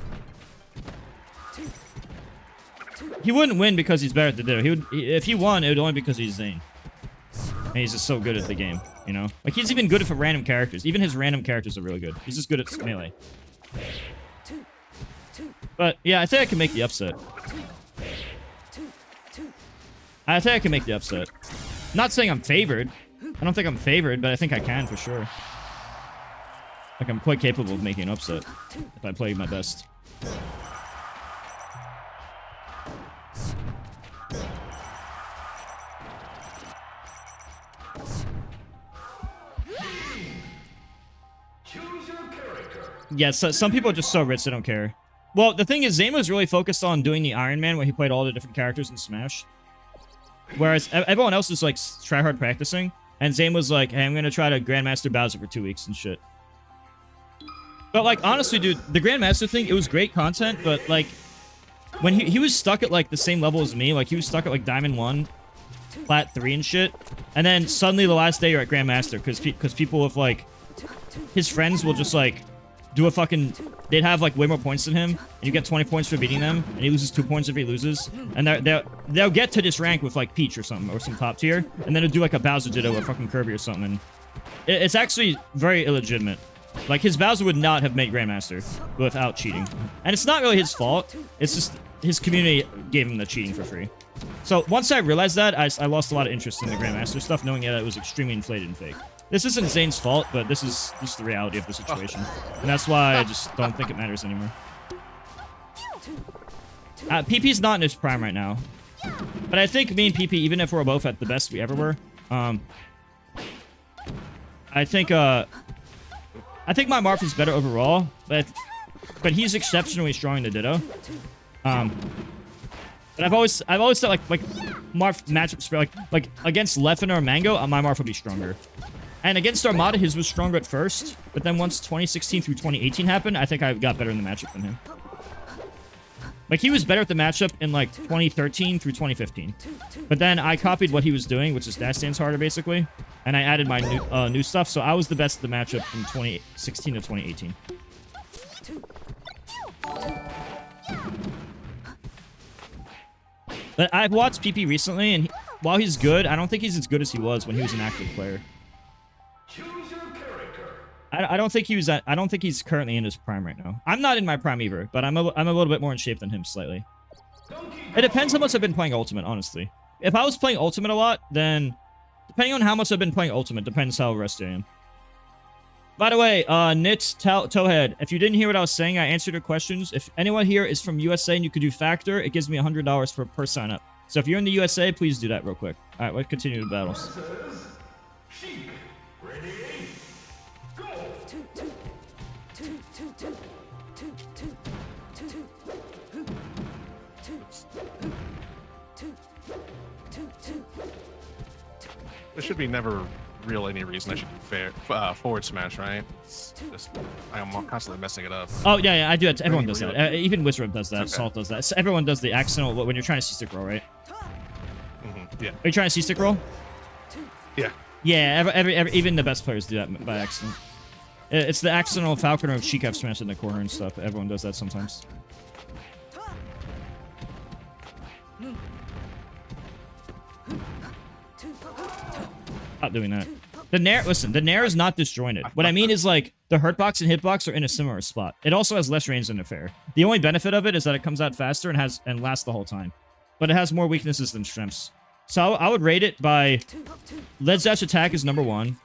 He wouldn't win because he's better at the Ditto. If he won, it would only because he's Zane. And he's just so good at the game, you know? Like he's even good for random characters. Even his random characters are really good. He's just good at melee. But yeah, I think I can make the upset. I think I can make the upset. Not saying I'm favored. I don't think I'm favored, but I think I can for sure. Like I'm quite capable of making an upset if I play my best. Yeah, so some people are just so rich they don't care. Well, the thing is, Zane was really focused on doing the Iron Man where he played all the different characters in Smash. Whereas everyone else is like try hard practicing. And Zane was like, hey, I'm going to try to Grandmaster Bowser for 2 weeks and shit. But like, honestly, dude, the Grandmaster thing, it was great content, but like, when he was stuck at like the same level as me, like he was stuck at like Diamond 1, Plat 3 and shit. And then suddenly the last day you're at Grandmaster because people with like, his friends will just like, do a fucking... They'd have, like, way more points than him, and you get 20 points for beating them, and he loses 2 points if he loses. And they'll get to this rank with, like, Peach or something, or some top tier, and then they'll do, like, a Bowser Ditto or fucking Kirby or something. And it's actually very illegitimate. Like, his Bowser would not have made Grandmaster without cheating. And it's not really his fault. It's just his community gave him the cheating for free. So, once I realized that, I lost a lot of interest in the Grandmaster stuff, knowing that it was extremely inflated and fake. This isn't Zane's fault, but this is just the reality of the situation. And that's why I just don't think it matters anymore. PP's not in his prime right now. But I think me and PP, even if we're both at the best we ever were, I think my Marth is better overall, but he's exceptionally strong in the Ditto. But I've always said like Marth matchups for like against Leffen or Mango, my Marth would be stronger. And against Armada, his was stronger at first, but then once 2016 through 2018 happened, I think I got better in the matchup than him. Like, he was better at the matchup in, like, 2013 through 2015. But then I copied what he was doing, which is dash dance harder, basically, and I added my new stuff, so I was the best at the matchup from 2016 to 2018. But I've watched PP recently, and while he's good, I don't think he's as good as he was when he was an active player. I don't think I don't think he's currently in his prime right now. I'm not in my prime either, but I'm a little bit more in shape than him slightly. It depends how much I've been playing Ultimate, honestly. If I was playing Ultimate a lot, then depending on how much I've been playing Ultimate, depends how rusty I am. By the way, Nits, Towhead, if you didn't hear what I was saying, I answered your questions. If anyone here is from USA and you could do Factor, it gives me $100 per sign up. So if you're in the USA, please do that real quick. All right, let's continue the battles. There should be never real any reason I should do forward smash, right? It's just I'm constantly messing it up. Oh yeah, I do it. Everyone does that. Even Wizard does that. Okay. Salt does that. So everyone does the accidental when you're trying to C-stick roll, right? Yeah. Are you trying to C-stick roll? Yeah. Yeah. Even the best players do that by accident. It's the accidental Falcon or Sheik F smash in the corner and stuff. Everyone does that sometimes. Stop doing that. The Nair, listen, the Nair is not disjointed. What I mean is, like, the hurtbox and hitbox are in a similar spot. It also has less range than a fair. The only benefit of it is that it comes out faster and lasts the whole time. But it has more weaknesses than strengths. So I would rate it by Ledge Dash attack is number 1.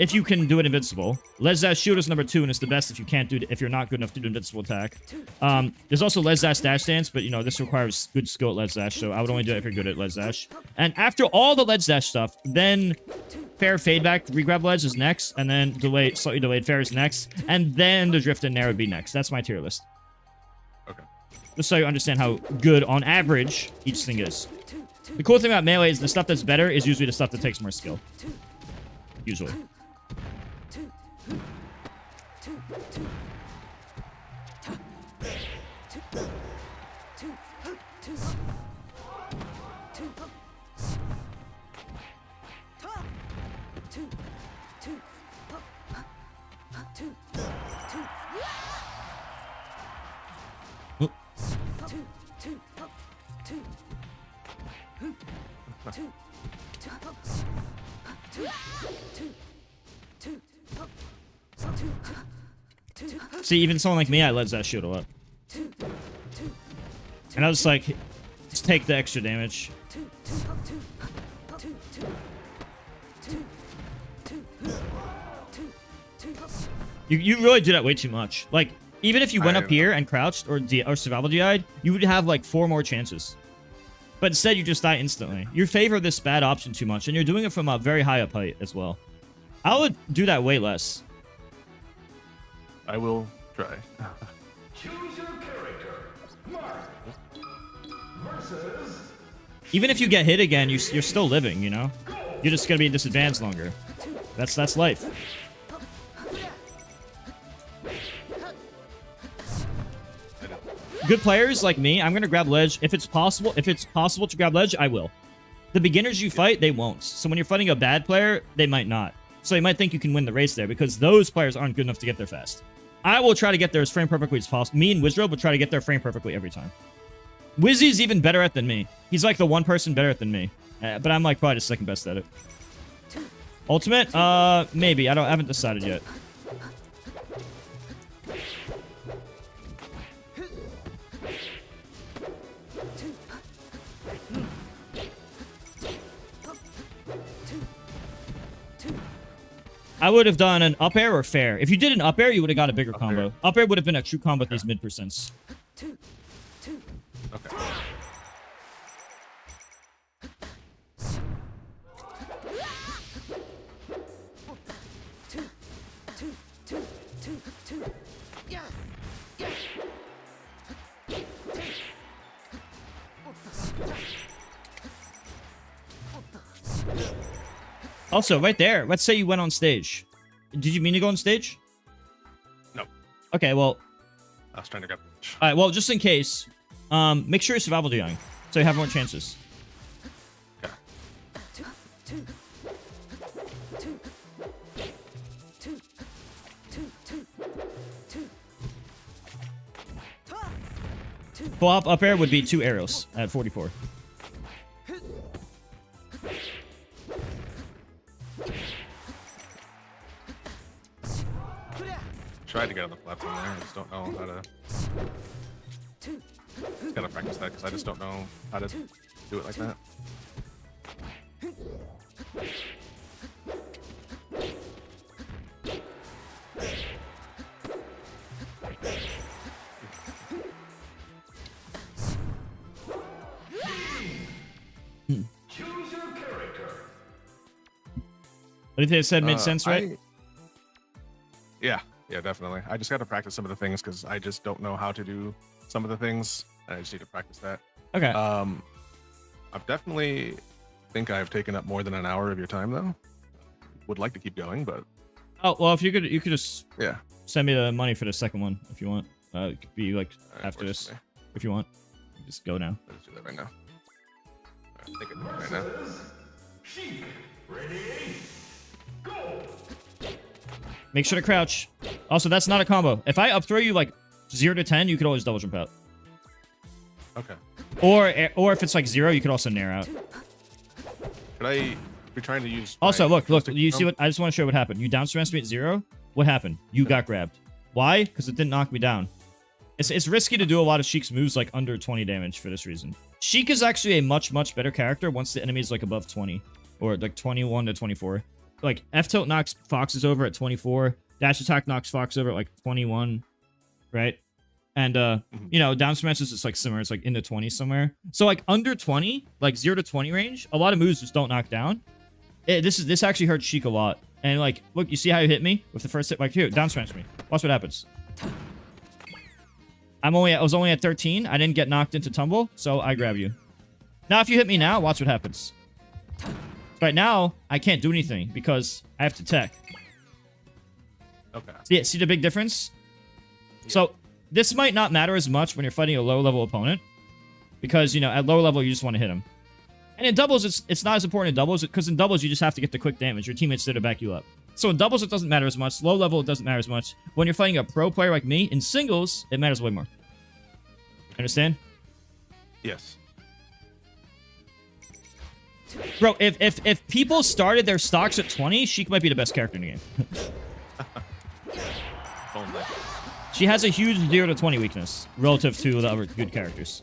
If you can do it invincible. Ledge Dash shield is number 2, and it's the best if you can't do it, if you're not good enough to do invincible attack. There's also Ledge Dash dash dance, but you know this requires good skill at Ledge Dash, so I would only do it if you're good at Ledge Dash. And after all the Ledge Dash stuff, then fair fade back regrab ledge is next, and then slightly delayed fair is next, and then the drift and nair would be next. That's my tier list. Okay. Just so you understand how good on average each thing is. The cool thing about melee is the stuff that's better is usually the stuff that takes more skill. Usually. See, even someone like me, I ledge that shit a lot. And I was like, let's take the extra damage. You really do that way too much. Like, even if you went up here and crouched or survival DI'd, you would have like 4 more chances. But instead, you just die instantly. You favor this bad option too much, and you're doing it from a very high up height as well. I would do that way less. I will try. Choose your character. Mark versus. Even if you get hit again, you're still living, you know? You're just gonna be disadvantaged longer. That's life. Good players like me, I'm gonna grab ledge. If it's possible to grab ledge, I will. The beginners you fight, they won't. So when you're fighting a bad player, they might not. So you might think you can win the race there because those players aren't good enough to get there fast. I will try to get there as frame perfectly as possible. Me and Wizrobe will try to get there frame perfectly every time. Wizzy's even better at than me. He's like the one person better at than me. But I'm like probably the second best at it. Ultimate? Maybe. I haven't decided yet. I would have done an up air or fair. If you did an up air, you would have got a bigger combo. Up air would have been a true combo with these mid percents. Okay. Also, right there, let's say you went on stage. Did you mean to go on stage? No. Okay, well... I was trying to grab... Alright, well, just in case, make sure you're survival young, so you have more chances. Okay. Full up air would be 2 arrows at 44. Tried to get on the platform there. I just don't know how to. Just gotta practice that because I just don't know how to do it like that. Choose your character. What do you think? I said made sense, right? Yeah, definitely. I just got to practice some of the things because I just don't know how to do some of the things. I just need to practice that. Okay. I've definitely think I've taken up more than an hour of your time though. would like to keep going, but Oh well, if you could just yeah, send me the money for the second one if you want. It could be like after this if you want. Just go now. Let's do that right now. Right, take it right now. Sheik, ready, go! Make sure to crouch. Also, that's not a combo. If I up throw you like 0 to 10, you could always double jump out. Okay. Or if it's like 0, you could also nair out. Could I be trying to use? Also, look. You see what? I just want to show you what happened. You down smash me at 0. What happened? You got grabbed. Why? Because it didn't knock me down. It's risky to do a lot of Sheik's moves like under 20 damage for this reason. Sheik is actually a much better character once the enemy is like above 20 or like 21 to 24. Like F tilt knocks Foxes over at 24. Dash attack knocks Fox over at like 21, right? And you know, down smash is just like similar. It's like in the 20s somewhere. So like under 20, like 0 to 20 range, a lot of moves just don't knock down. This actually hurts Sheik a lot. And like, look, you see how you hit me with the first hit? Like here, down smash me. Watch what happens. I was only at 13. I didn't get knocked into tumble, so I grab you. Now if you hit me now, watch what happens. Right now, I can't do anything because I have to tech. Okay. See the big difference? Yeah. So this might not matter as much when you're fighting a low-level opponent because, you know, at low level, you just want to hit him. And in doubles, it's not as important in doubles because in doubles, you just have to get the quick damage. Your teammates there to back you up. So in doubles, it doesn't matter as much. Low level, it doesn't matter as much. When you're fighting a pro player like me, in singles, it matters way more. Understand? Yes. Bro, if people started their stocks at 20, Sheik might be the best character in the game. She has a huge 0 to 20 weakness relative to the other good characters.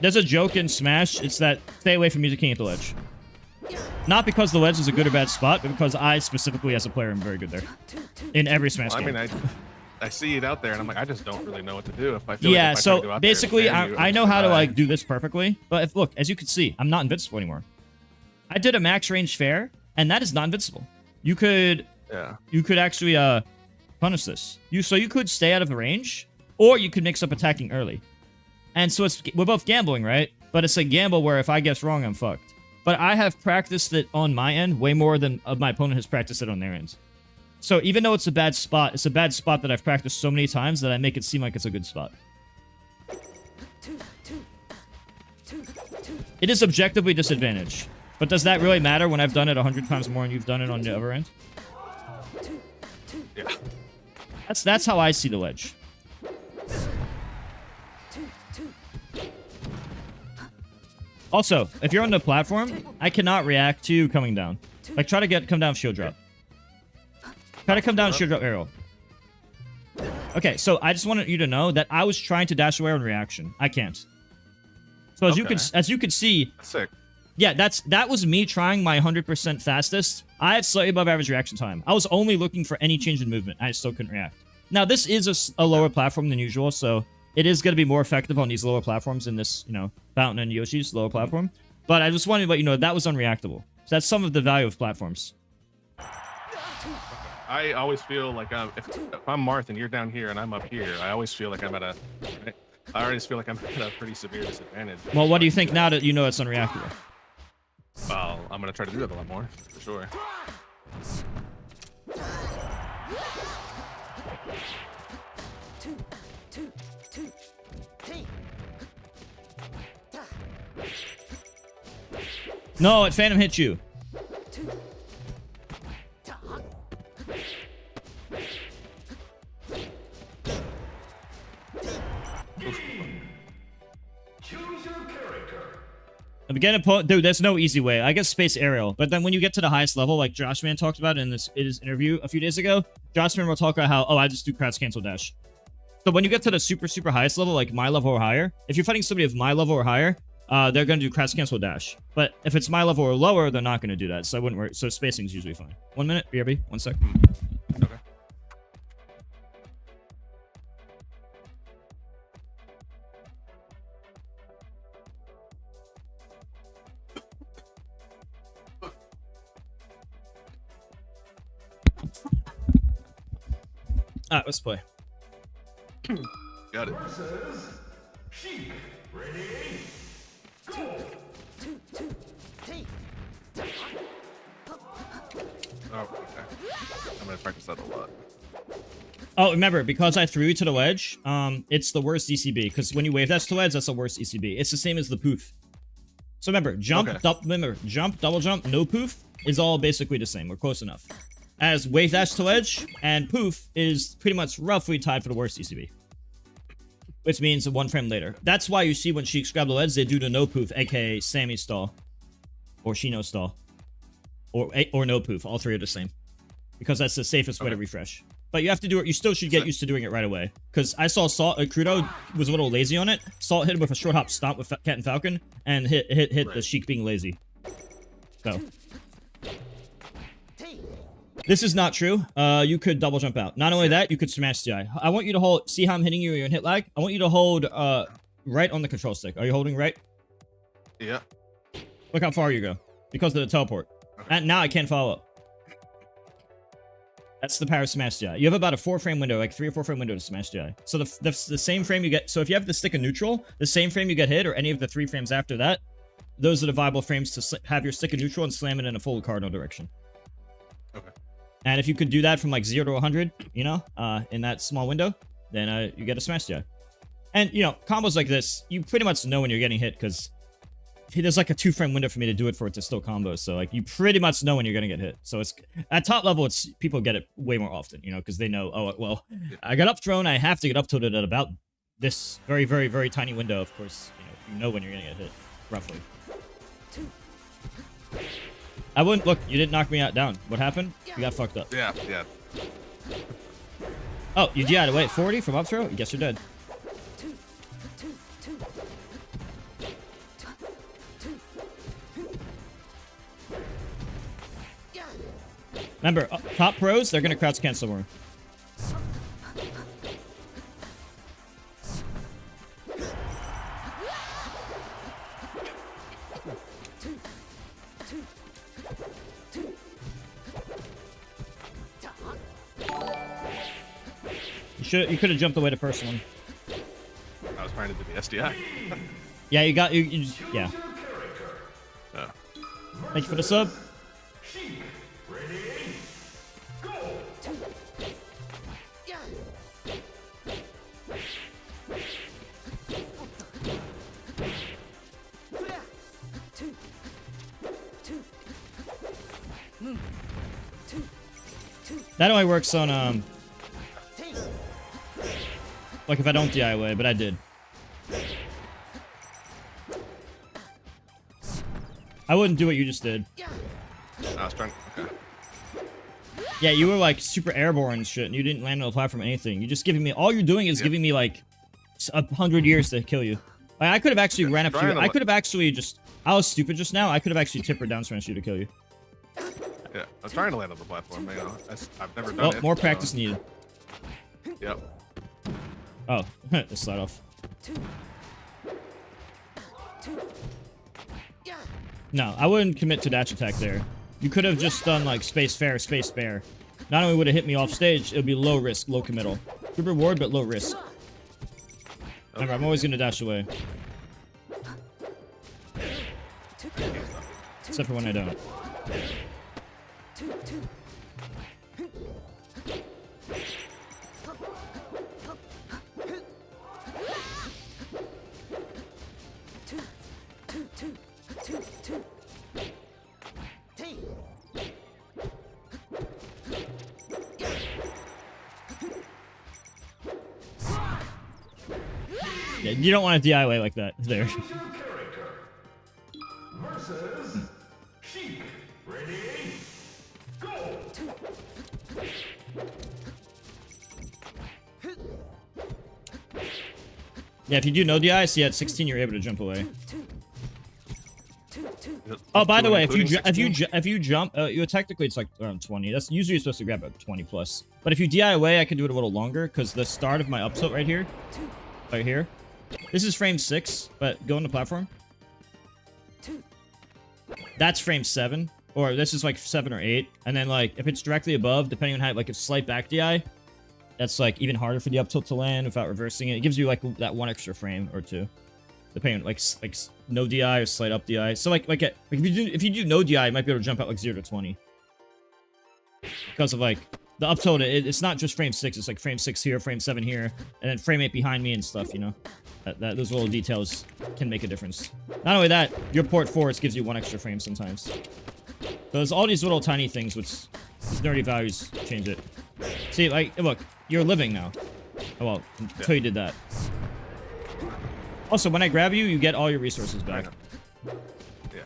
There's a joke in Smash. It's that stay away from Music King at the ledge. Not because the ledge is a good or bad spot, but because I specifically, as a player, am very good there. In every Smash game. I mean, I see it out there, and I'm like, I just don't really know what to do. If I feel yeah, like if I so try to go out basically, there I know how to like do this perfectly. But if, look, as you can see, I'm not invincible anymore. I did a max range fair, and that is not invincible. You could actually punish this. So you could stay out of the range, or you could mix up attacking early. And so we're both gambling, right? But it's a gamble where if I guess wrong, I'm fucked. But I have practiced it on my end way more than my opponent has practiced it on their end. So even though it's a bad spot that I've practiced so many times that I make it seem like it's a good spot. It is objectively disadvantaged. But does that really matter when I've done it 100 times more and you've done it on the other end? Yeah. That's how I see the ledge. Also, if you're on the platform, I cannot react to you coming down. Like, try to come down shield drop. Try to come down shield drop arrow. Okay, so I just wanted you to know that I was trying to dash away on reaction. I can't. So as you could see, sick. Yeah, that was me trying my 100% fastest. I had slightly above average reaction time. I was only looking for any change in movement. I still couldn't react. Now, this is a lower platform than usual, so it is going to be more effective on these lower platforms in this, you know, Fountain and Yoshi's lower platform. But I just wanted to let you know that was unreactable. So that's some of the value of platforms. I always feel like if I'm Marth and you're down here and I'm up here, I always feel like I'm at I always feel like I'm at a pretty severe disadvantage. Well, what do you think now that you know it's unreactable? Well, I'm going to try to do that a lot more, for sure. No, it Phantom hit you. Dude, there's no easy way. I guess space aerial. But then when you get to the highest level, like Joshman talked about in his interview a few days ago, Joshman will talk about how, I just do crouch cancel dash. So when you get to the super highest level, like my level or higher, if you're fighting somebody of my level or higher, they're going to do crouch cancel dash. But if it's my level or lower, they're not going to do that. So I wouldn't worry. So spacing is usually fine. 1 minute, BRB. 1 sec. Okay. Alright, let's play. Got it. Versus Sheik. Ready? Go. Oh, okay. I'm gonna practice that a lot. Oh, remember, because I threw you to the ledge, it's the worst ECB. Because when you wave dash to ledge, that's the worst ECB. It's the same as the poof. So remember, jump, jump, double jump, no poof is all basically the same. We're close enough. As wave dash to ledge and poof is pretty much roughly tied for the worst ECB. Which means one frame later. That's why you see when Sheiks grab the ledge, they do the no poof, aka Sammy stall. Or Shino stall. Or no poof. All three are the same. Because that's the safest way to refresh. But you have to do it. You still should get used to doing it right away. Because I saw Salt, Crudo was a little lazy on it. Salt hit him with a short hop stomp with Cat and Falcon, and hit the Sheik being lazy. So this is not true. You could double jump out. Not only that, you could smash DI. I want you to hold. See how I'm hitting you? You're in hit lag. I want you to hold right on the control stick. Are you holding right? Yeah. Look how far you go because of the teleport. Okay. And now I can't follow up. That's the power smash DI. You have about a 4-frame window, like 3 or 4 frame window to smash DI. So the same frame you get. So if you have the stick in neutral, the same frame you get hit, or any of the 3 frames after that, those are the viable frames to have your stick in neutral and slam it in a full cardinal direction. Okay. And if you could do that from like 0 to 100, you know, in that small window, then you get a smash DI. And you know, combos like this, you pretty much know when you're getting hit because there's like a 2-frame window for me to do it for it to still combo. So like you pretty much know when you're gonna get hit. So it's at top level, it's people get it way more often, you know, because they know, oh well, I got up thrown, I have to get up tilted at about this very, very, very tiny window. Of course, you know when you're gonna get hit, roughly. I wouldn't look. You didn't knock me out down. What happened? You got fucked up. Yeah. Oh, you DI'd away at 40 from up throw? I guess you're dead. Remember, top pros, they're gonna crouch cancel more. You could have jumped away the first one. I was trying to do the SDI. Yeah, you got you yeah. Oh. Thank you for the sub. That only works on like if I don't DI away, but I did. I wouldn't do what you just did. I was trying. Okay. Yeah, you were like super airborne and shit, and you didn't land on the platform or anything. You're just giving me. All you're doing is giving me like 100 years to kill you. Like, I could have actually ran up to you. I could have actually just. I was stupid just now. I could have actually tipper down smash you to kill you. Yeah, I'm trying to land on the platform. You know, I've never done it. More practice needed. Yep. Oh, the slide off. No, I wouldn't commit to dash attack there. You could have just done like space fair, space spare. Not only would it hit me off stage, it would be low risk, low committal. Good reward, but low risk. Remember, I'm always gonna dash away. Except for when I don't. Yeah, you don't want to DIY like that there. Versus Sheik. Ready? Go. Yeah, if you do no DI, see at 16 you're able to jump away. Oh, by the way, if you jump, technically it's like around 20. That's usually you're supposed to grab a 20 plus. But if you DI away, I can do it a little longer because the start of my up tilt right here, this is frame 6, but go on the platform. That's frame 7, or this is like 7 or 8, and then like if it's directly above, depending on how like it's slight back DI, that's like even harder for the up tilt to land without reversing it. It gives you like that 1 extra frame or 2, depending like no DI or slight up DI. So like if you do no DI, you might be able to jump out like 0 to 20 because of like the up tilt. It's not just frame 6. It's like frame 6 here, frame 7 here, and then frame 8 behind me and stuff. You know, those little details can make a difference. Not only that, your port forwards gives you 1 extra frame sometimes. So there's all these little tiny things which these nerdy values change it. See, like, look, you're living now. Oh, well, until you did that. Also, when I grab you, you get all your resources back. Yeah.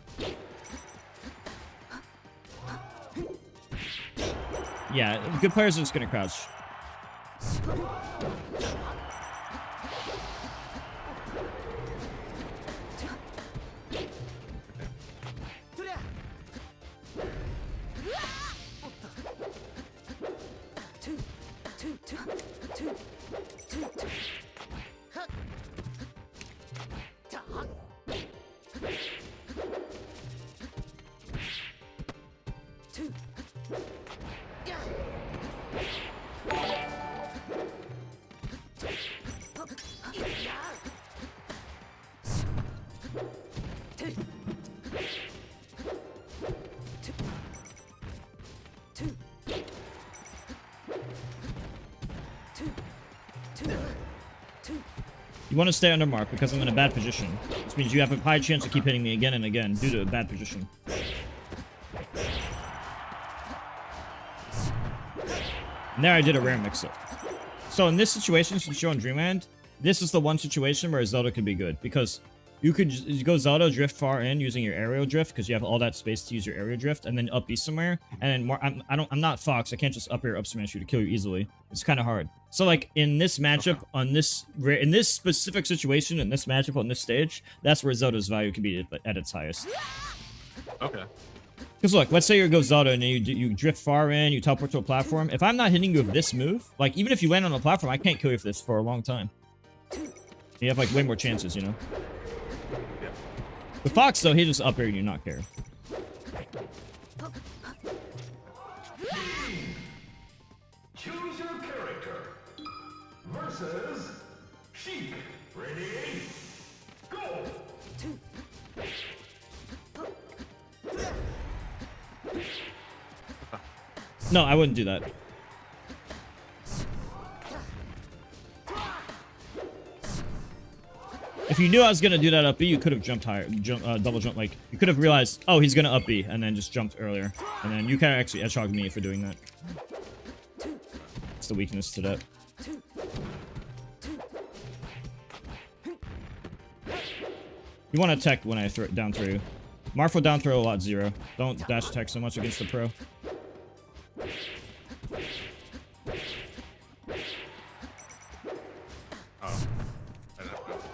Yeah, good players are just gonna crouch. You want to stay under mark because I'm in a bad position. This means you have a high chance to keep hitting me again and again due to a bad position. And there I did a rare mix-up. So in this situation, since you're on Dreamland, this is the one situation where Zelda could be good. Because you could go Zelda, drift far in using your aerial drift, because you have all that space to use your aerial drift, and then up B somewhere. And then I'm not Fox, I can't just up air up smash you to kill you easily. It's kind of hard. So like in this matchup, in this specific situation, in this matchup on this stage, that's where Zelda's value can be at its highest. Okay. Because look, let's say you go Zelda and you drift far in, you teleport to a platform. If I'm not hitting you with this move, like even if you land on a platform, I can't kill you with this for a long time. You have like way more chances, you know? Yeah. With Fox though, he just up air and you not care. Choose your character. Versus Sheik. Ready? Go! No, I wouldn't do that. If you knew I was gonna do that up B, you could have jumped higher, double jump. Like you could have realized, oh, he's gonna up B, and then just jumped earlier, and then you kind of actually edgehogged me for doing that. It's the weakness to that. You want to tech when I down throw you. Marfo down throw a lot 0. Don't dash tech so much against the pro.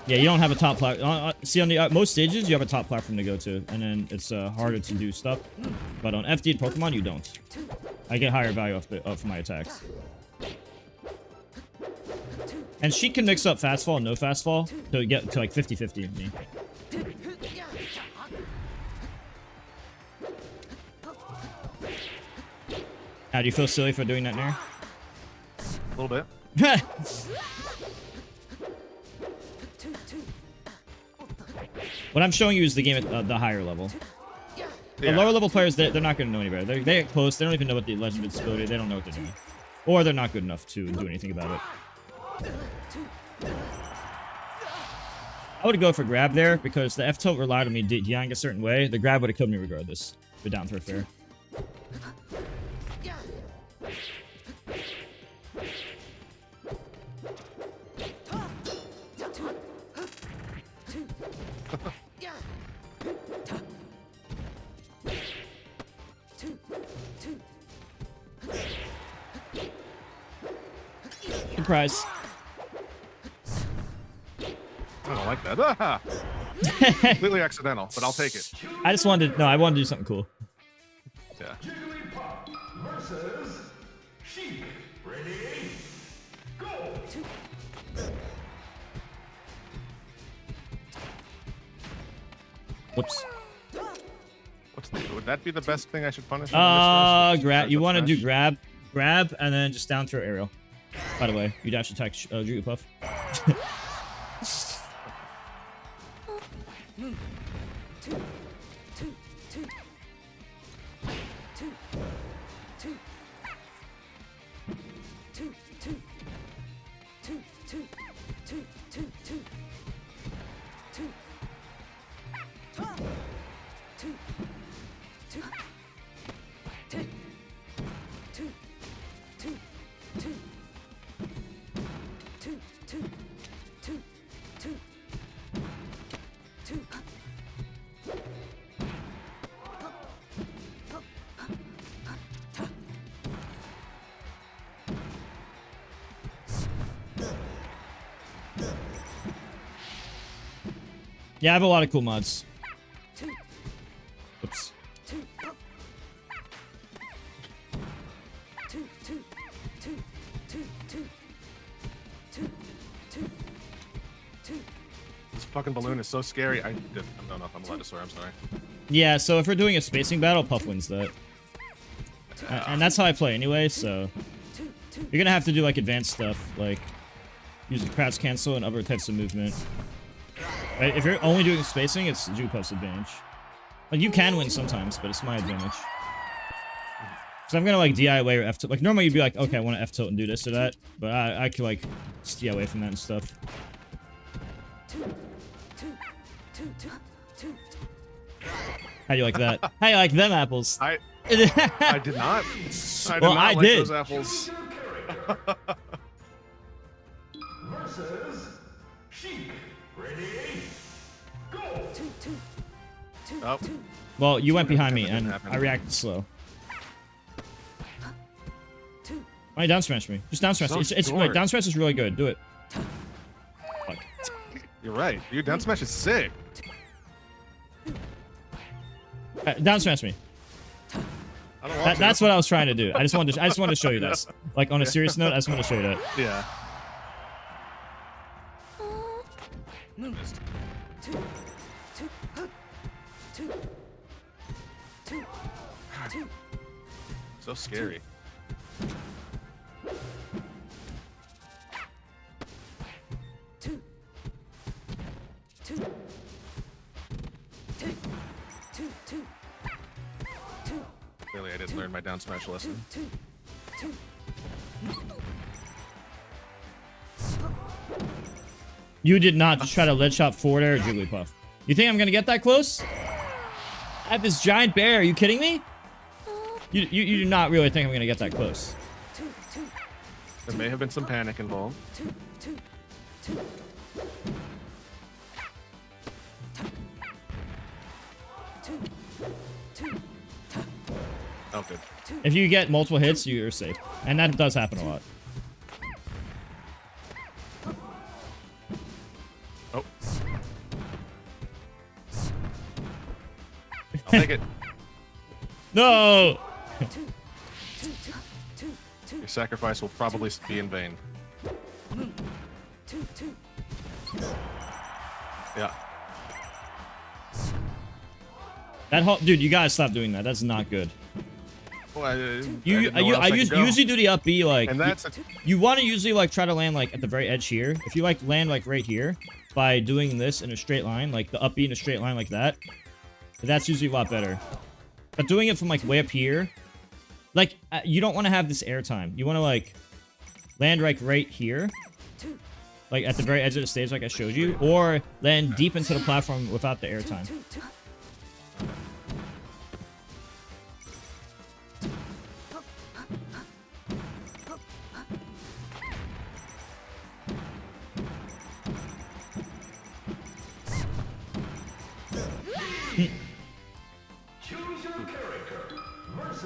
Yeah, you don't have a top platform. See, on the most stages, you have a top platform to go to, and then it's harder to do stuff. But on FD Pokemon, you don't. I get higher value off my attacks. And she can mix up fast fall and no fast fall to get to like 50-50 of me. How do you feel silly for doing that, Nair? A little bit. What I'm showing you is the game at the higher level. Yeah. The lower level players, they're not going to know any better. They get close, they don't even know what the legend ability, they don't know what they're doing. Or they're not good enough to do anything about it. I would go for grab there, because the F-tilt relied on me DIing a certain way. The grab would have killed me regardless. The down throw fair. Surprise. I don't like that. Ah! Completely accidental, but I'll take it. I just wanted to, no, I wanted to do something cool. Yeah. Jigglypuff versus Sheik. Ready? Go! Whoops. Would that be the best thing I should punish? Grab. You want to do grab, and then just down throw aerial. By the way, you dash attack Jigglypuff. Yeah, I have a lot of cool mods. Oops. This fucking balloon is so scary. I don't know if I'm allowed to swear. I'm sorry. Yeah, so if we're doing a spacing battle, Puff wins that. And that's how I play anyway, so... You're gonna have to do, like, advanced stuff, like... Use the crouch cancel and other types of movement. Right? If you're only doing spacing, it's Jigglypuff's advantage. Like, you can win sometimes, but it's my advantage. So I'm gonna, like, DI away or F-tilt. Like, normally you'd be like, okay, I want to F-tilt and do this or that. But I could, like, stay away from that and stuff. How do you like that? How do you like them apples? I did not. I did Well, not I like did. those apples. Versus Sheik. Ready? Go. Oh. Well, you went behind me, and happen. I reacted slow. Why down smash me? Just down smash. So It's short. like, down smash is really good. Do it. Fuck. You're right. Your down smash is sick. Down smash me. I don't want to. That's what I was trying to do. I just wanted to show you this. Like, on a serious note, I just wanted to show you that. Yeah. So scary. Clearly, I didn't learn my down smash lesson. You did not just try to lead shot forward air Jigglypuff. You think I'm gonna get that close? I have this giant bear. Are you kidding me? You do not really think I'm gonna get that close. There may have been some panic involved. Oh, good. If you get multiple hits, you're safe. And that does happen a lot. Oh. I'll take it. No! Your sacrifice will probably be in vain. Yeah. That whole dude, you gotta stop doing that. That's not good. Well, I usually do the up B like, and that's you want to usually like try to land like at the very edge here. If you like land like right here by doing this in a straight line, like the up B in a straight line like that, that's usually a lot better. But doing it from like way up here, like you don't want to have this air time. You want to like land like right here, like at the very edge of the stage like I showed you, or land deep into the platform without the air time.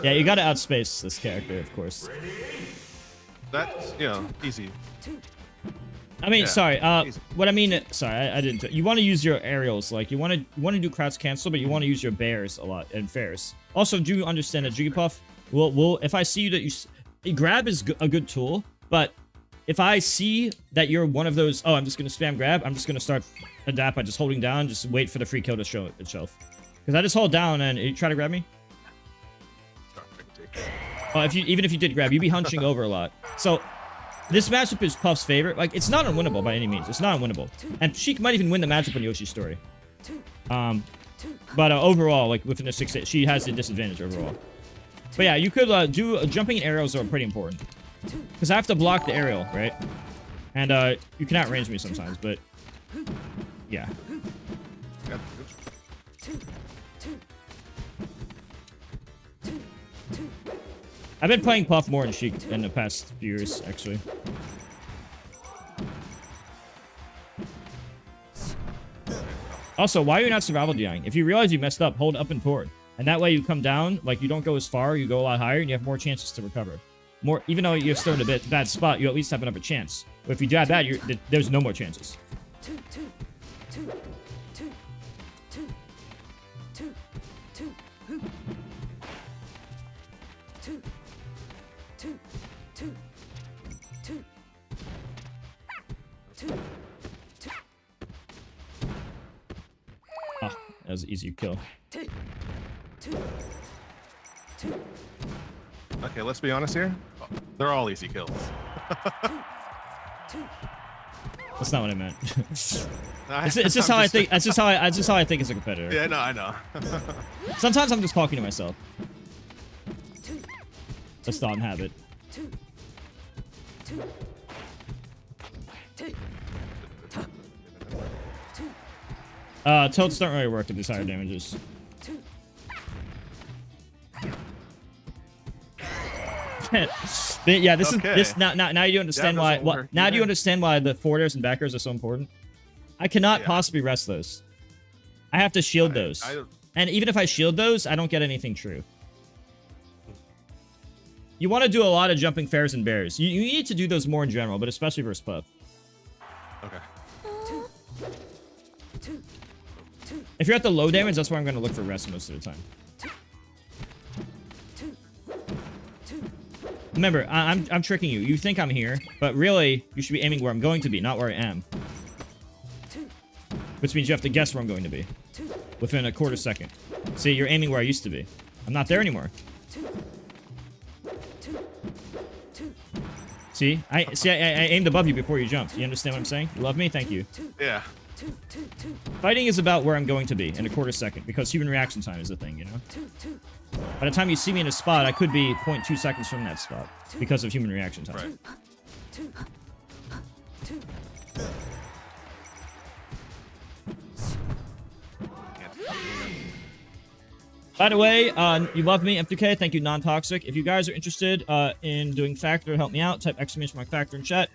Yeah, you gotta outspace this character, of course. That's, you know, easy. I mean, Yeah, sorry. easy. What I mean, sorry, I didn't. You want to use your aerials, like you want to do crouch cancel, but you want to use your bears a lot and fairs. Also, do you understand that Jigglypuff will if I see you that grab is a good tool, but if I see that you're one of those, oh, I'm just gonna spam grab, I'm just gonna start adapt by just holding down, just wait for the free kill to show itself. Because I just hold down and you try to grab me. Oh, even if you did grab, you'd be hunching over a lot. So This matchup is Puff's favorite. Like, it's not unwinnable by any means. It's not unwinnable. And Sheik might even win the matchup on Yoshi's story. But overall, like, within the 6-8, she has the disadvantage overall. But yeah, you could do jumping arrows are pretty important. Because I have to block the aerial, right? And you can outrange me sometimes, but yeah. I've been playing Puff more than Sheik in the past few years, actually. Also, why are you not survival DIing? If you realize you messed up, hold up and forward. And that way you come down, like you don't go as far, you go a lot higher, and you have more chances to recover. More, even though you're still in a bad spot, you at least have another chance. But if you die bad, there's no more chances. Ah, that was an easy kill. Okay, let's be honest here. They're all easy kills. That's not what I meant. It's just how I think. That's just how I think as a competitor. Yeah, no, I know. Sometimes I'm just talking to myself. That's thought and habit. Tilts don't really work at these higher damages. But yeah, this is now you understand why. Now do you understand why the forwarders and backers are so important? I cannot possibly rest those. I have to shield those, and even if I shield those, I don't get anything true. You want to do a lot of jumping fairs and bears. You need to do those more in general, but especially versus Puff. Okay. If you're at the low damage, that's where I'm going to look for rest most of the time. Remember, I'm tricking you. You think I'm here, but really, you should be aiming where I'm going to be, not where I am. Which means you have to guess where I'm going to be. Within a quarter second. See, you're aiming where I used to be. I'm not there anymore. See, I aimed above you before you jumped. You understand what I'm saying? You love me? Thank you. Yeah. Fighting is about where I'm going to be in a quarter second, because human reaction time is the thing, you know? By the time you see me in a spot, I could be 0.2 seconds from that spot because of human reaction time. Right. By the way, you love me, M2K. Thank you, non-toxic. If you guys are interested in doing Factor to help me out, type ! Factor in chat.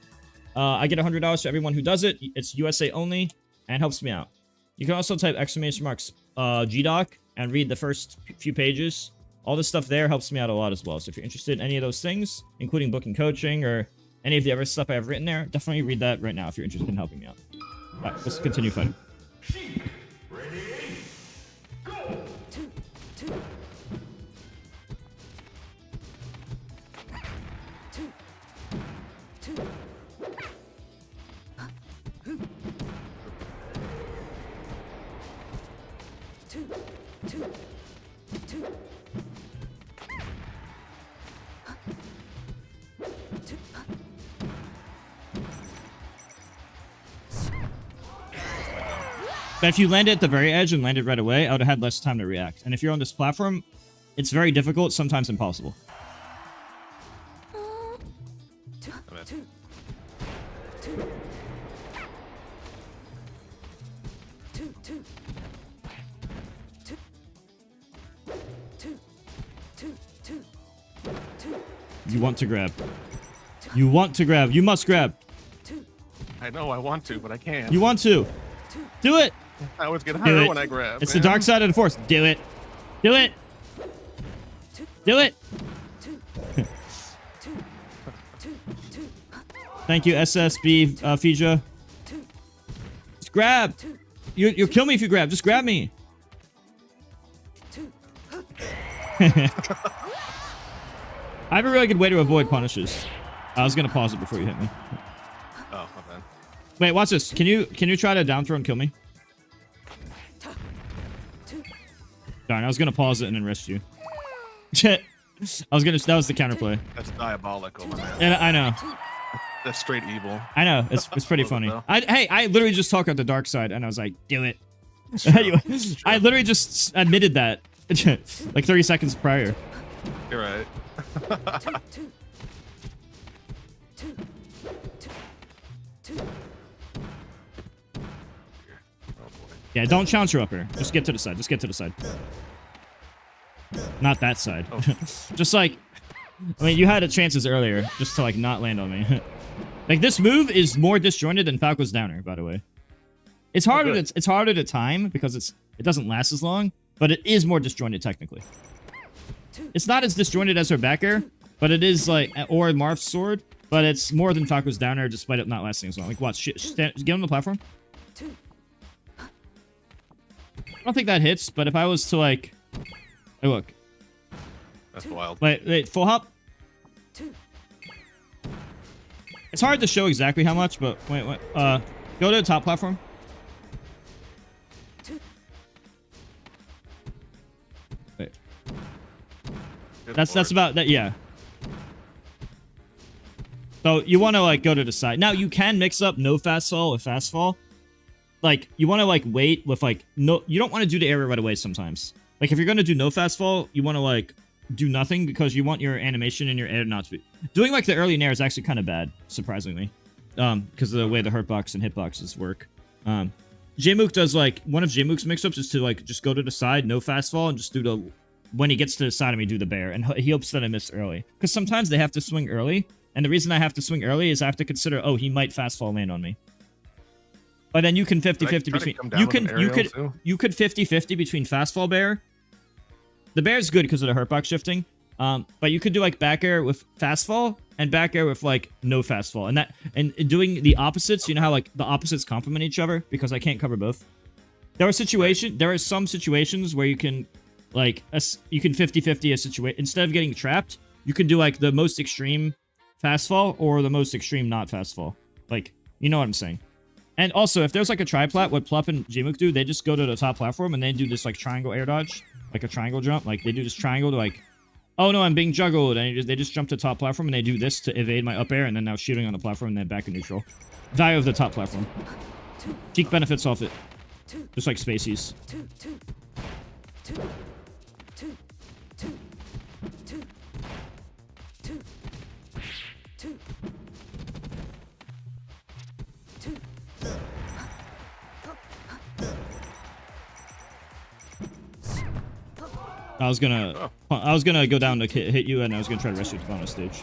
I get $100 to everyone who does it. It's USA only and helps me out. You can also type ! GDoc and read the first few pages. All this stuff there helps me out a lot as well. So if you're interested in any of those things, including booking coaching or any of the other stuff I have written there, definitely read that right now if you're interested in helping me out. All right, let's continue fighting. Ready? Go! But if you landed at the very edge and landed right away, I would have had less time to react. And if you're on this platform, it's very difficult, sometimes impossible. You want to grab. You want to grab. You must grab. I know I want to, but I can't. You want to. Do it. I always get higher when I grab. It's the dark side of the force. Do it. Do it. Do it. Thank you, SSB Fija. Just grab. You'll kill me if you grab. Just grab me. I have a really good way to avoid punishes. I was gonna pause it before you hit me. Oh, my bad. Wait, watch this. Can you try to down throw and kill me? Darn, I was gonna pause it and then rest you. That was the counterplay. That's diabolical, my man. And I know. That's straight evil. I know. It's pretty Love it, funny. though. I literally just talked about the dark side, and I was like, do it. Anyway, I literally just admitted that like 30 seconds prior. You're right. Yeah, don't challenge her up here. Just get to the side. Just get to the side. Not that side. Oh. Just like, I mean, you had chances earlier just to like not land on me. Like this move is more disjointed than Falco's downer, by the way. It's harder. It's harder to time because it doesn't last as long, but it is more disjointed technically. It's not as disjointed as her back air, but it is like, or Marth's sword, but it's more than Falco's downer despite it not lasting as long. Like watch, get on the platform. I don't think that hits, but if I was to like, hey, look. That's wild. Wait, full hop. It's hard to show exactly how much, but wait. Go to the top platform. Wait. That's about that. Yeah. So you want to like go to the side. Now you can mix up no fast fall with fast fall. Like you want to like wait with like no. You don't want to do the area right away sometimes. Like if you're gonna do no fast fall, you want to like do nothing because you want your animation and your air not to be doing like the early nair is actually kind of bad, surprisingly, because of the way the hurtbox and hitboxes work. Jmook does like one of Jmook's mix-ups is to like just go to the side, no fast fall, and just do the when he gets to the side of me, do the bear, and he hopes that I miss early because sometimes they have to swing early, and the reason I have to swing early is I have to consider he might fast fall land on me. But then you can 50-50 between you could 50-50 between fast fall bear. The bear is good because of the hurtbox shifting. But you could do like back air with fast fall and back air with like no fast fall. And doing the opposites, you know how like the opposites complement each other because I can't cover both. There are some situations where you can like you can 50-50 a situation instead of getting trapped, you can do like the most extreme fast fall or the most extreme not fast fall. Like, you know what I'm saying? And also, if there's like a triplat, what Plup and Jmook do, they just go to the top platform and they do this like triangle air dodge, like a triangle jump. Like they do this triangle to like, oh no, I'm being juggled. And they just jump to the top platform and they do this to evade my up air and then now shooting on the platform and then back in neutral. Value of the top platform. Cheek benefits off it. Just like Spaceys. I was gonna go down to hit you, and I was gonna try to rescue you on the stage.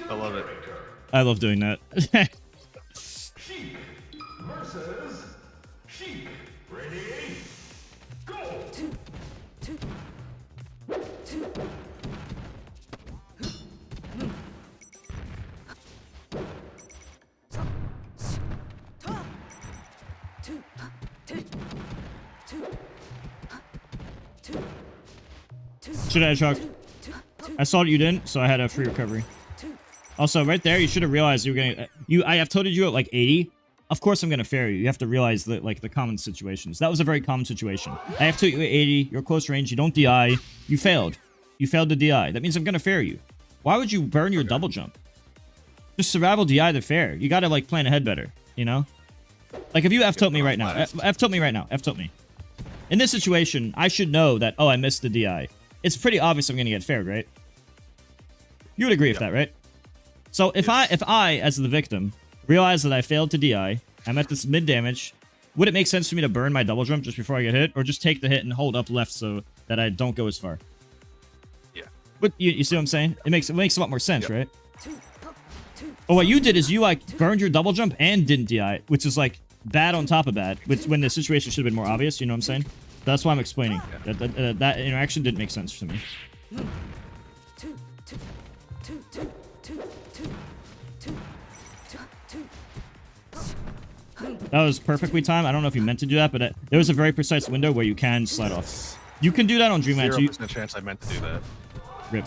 I love it. I love doing that. Sheik versus Sheik. Ready? Go! Should I chuck? I saw that you didn't, so I had a free recovery. Also, right there, you should have realized you were getting. I have told you at like 80. Of course, I'm gonna fair you. You have to realize that like the common situations. That was a very common situation. I have told you at 80. You're close range. You don't DI. You failed. You failed to DI. That means I'm gonna fair you. Why would you burn your double jump? Just survival DI the fair. You gotta like plan ahead better. You know. Like if you F-tilt me right now. F-tilt me right now. F-tilt me. In this situation, I should know that. Oh, I missed the DI. It's pretty obvious I'm gonna get faired, right? You would agree with that, right? So if I, as the victim, realize that I failed to DI, I'm at this mid damage, would it make sense for me to burn my double jump just before I get hit, or just take the hit and hold up left so that I don't go as far? Yeah. But you see what I'm saying? It makes a lot more sense, right? But what you did is you like burned your double jump and didn't DI, which is like bad on top of bad, when the situation should have been more obvious. You know what I'm saying? That's why I'm explaining. That interaction didn't make sense to me. That was perfectly timed. I don't know if you meant to do that, but there was a very precise window where you can slide off. You can do that on Dreamland. 0% chance I meant to do that. Rip.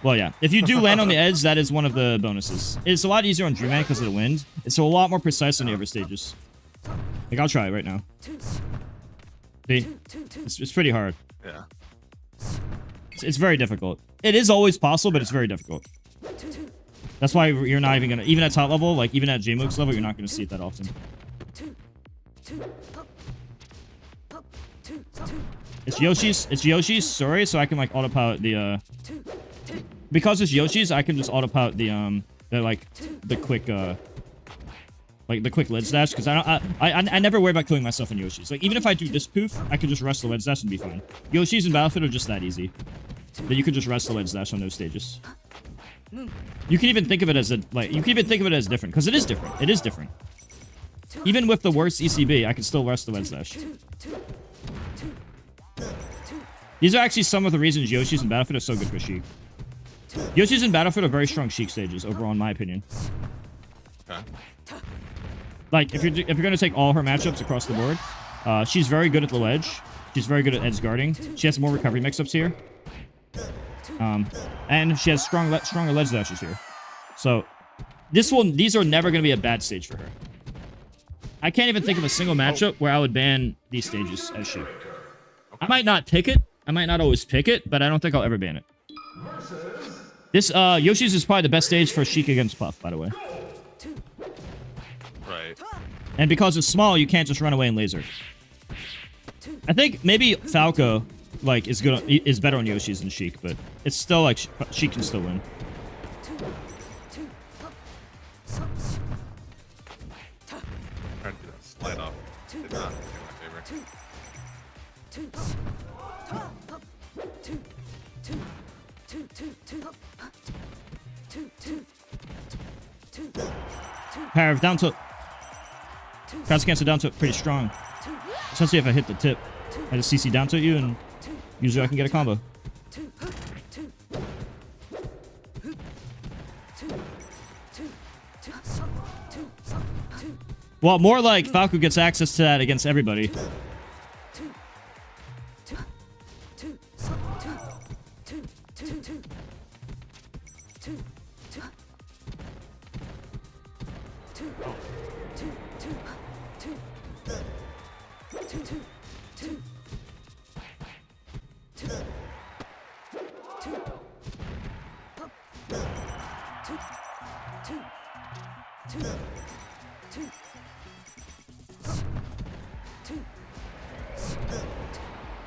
Well, yeah. If you do land on the edge, that is one of the bonuses. It's a lot easier on Dreamland because of the wind. It's a lot more precise on the other stages. Like, I'll try it right now. See? It's pretty hard. Yeah. It's very difficult. It is always possible, but it's very difficult. That's why you're not even gonna... Even at top level, like, even at JMOOC's level, you're not gonna see it that often. It's Yoshi's, sorry, so I can, like, autopilot the, Because it's Yoshi's, I can just autopilot the quick, like, the quick lid dash, because I never worry about killing myself in Yoshi's. Like, even if I do this poof, I could just rush the lid dash and be fine. Yoshi's and Battlefield are just that easy. That you could just rush the lid dash on those stages. You can even think of it as different, because it is different. It is different. Even with the worst ECB, I can still rush the lid dash. These are actually some of the reasons Yoshi's and Battlefield are so good for Sheik. Yoshi's and Battlefield are very strong Sheik stages, overall, in my opinion. Okay. Like, if you're gonna take all her matchups across the board, she's very good at the ledge. She's very good at edge guarding. She has more recovery mix-ups here. And she has stronger ledge dashes here. So, these are never gonna be a bad stage for her. I can't even think of a single matchup where I would ban these stages as Sheik. I might not pick it. I might not always pick it, but I don't think I'll ever ban it. This, Yoshi's is probably the best stage for Sheik against Puff, by the way. Right. And because it's small, you can't just run away and laser. I think maybe Falco, like, is better on Yoshi's than Sheik, but it's still, like, Sheik can still win. Trying to do that slide off. Did not in my favor. Power down tilt. Cross cancel down tilt pretty strong. Especially if I hit the tip. I just CC down tilt you and usually I can get a combo. Well, more like Falco gets access to that against everybody.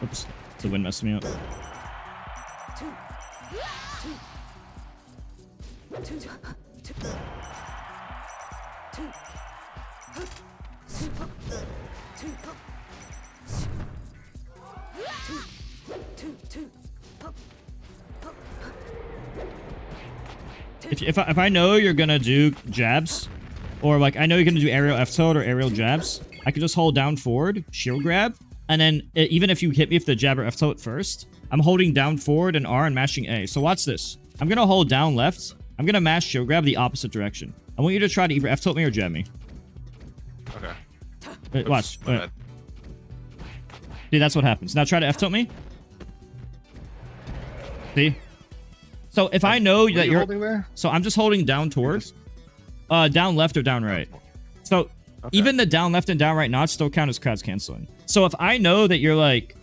Oops, the wind messed me up. If I know you're gonna do jabs, or like I know you're gonna do aerial F tilt or aerial jabs, I can just hold down forward, shield grab, and then even if you hit me with the jab or F tilt first, I'm holding down forward and R and mashing A. So watch this. I'm gonna hold down left. I'm gonna mash shield grab the opposite direction. I want you to try to either F tilt me or jab me. Okay. Watch. See, that's what happens. Now try to F tilt me. See? So if I know that you're holding there? So I'm just holding down towards down left or down right. So even the down left and down right knots still count as crowds canceling. So if I know that you're like,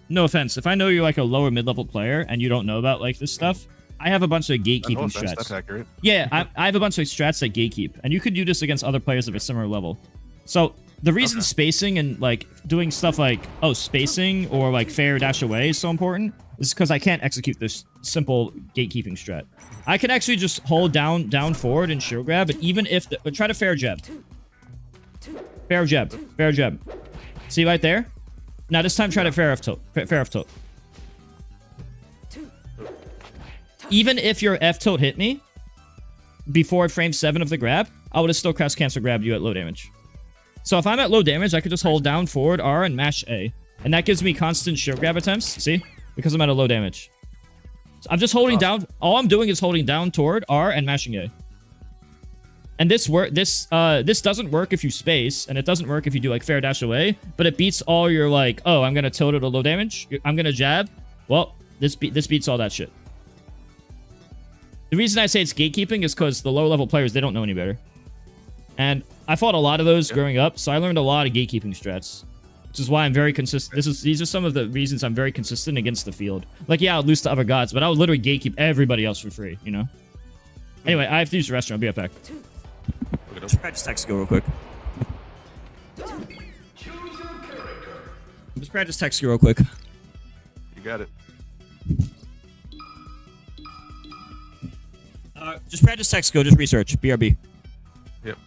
no offense, if I know you're like a lower mid-level player and you don't know about like this stuff, I have a bunch of gatekeeping strats. That's accurate. Yeah, I have a bunch of strats that gatekeep, and you could do this against other players of a similar level. So the reason spacing and like doing stuff like spacing or like fair dash away is so important is because I can't execute this simple gatekeeping strat. I can actually just hold down forward and shield grab, but even if try to fair jab. Fair jab. See right there? Now this time try to fair F tilt. Fair F tilt. Even if your F tilt hit me before frame 7 of the grab, I would have still cross cancel grabbed you at low damage. So if I'm at low damage, I could just hold down forward R and mash A. And that gives me constant shield grab attempts, see? Because I'm at a low damage. So I'm just holding down, all I'm doing is holding down toward R and mashing A. And this doesn't work if you space, and it doesn't work if you do like fair dash away, but it beats all your like, oh, I'm gonna tilt it to low damage, I'm gonna jab. Well, this beats all that shit. The reason I say it's gatekeeping is because the lower level players, they don't know any better. And I fought a lot of those growing up, so I learned a lot of gatekeeping strats. Which is why I'm very consistent. These are some of the reasons I'm very consistent against the field. Like, yeah, I'll lose to other gods, but I would literally gatekeep everybody else for free, you know? Anyway, I have to use the restroom. I'll be right back. Just text go real quick. Just practice text real quick. You got it. Just practice text go. Just research. BRB. Yep.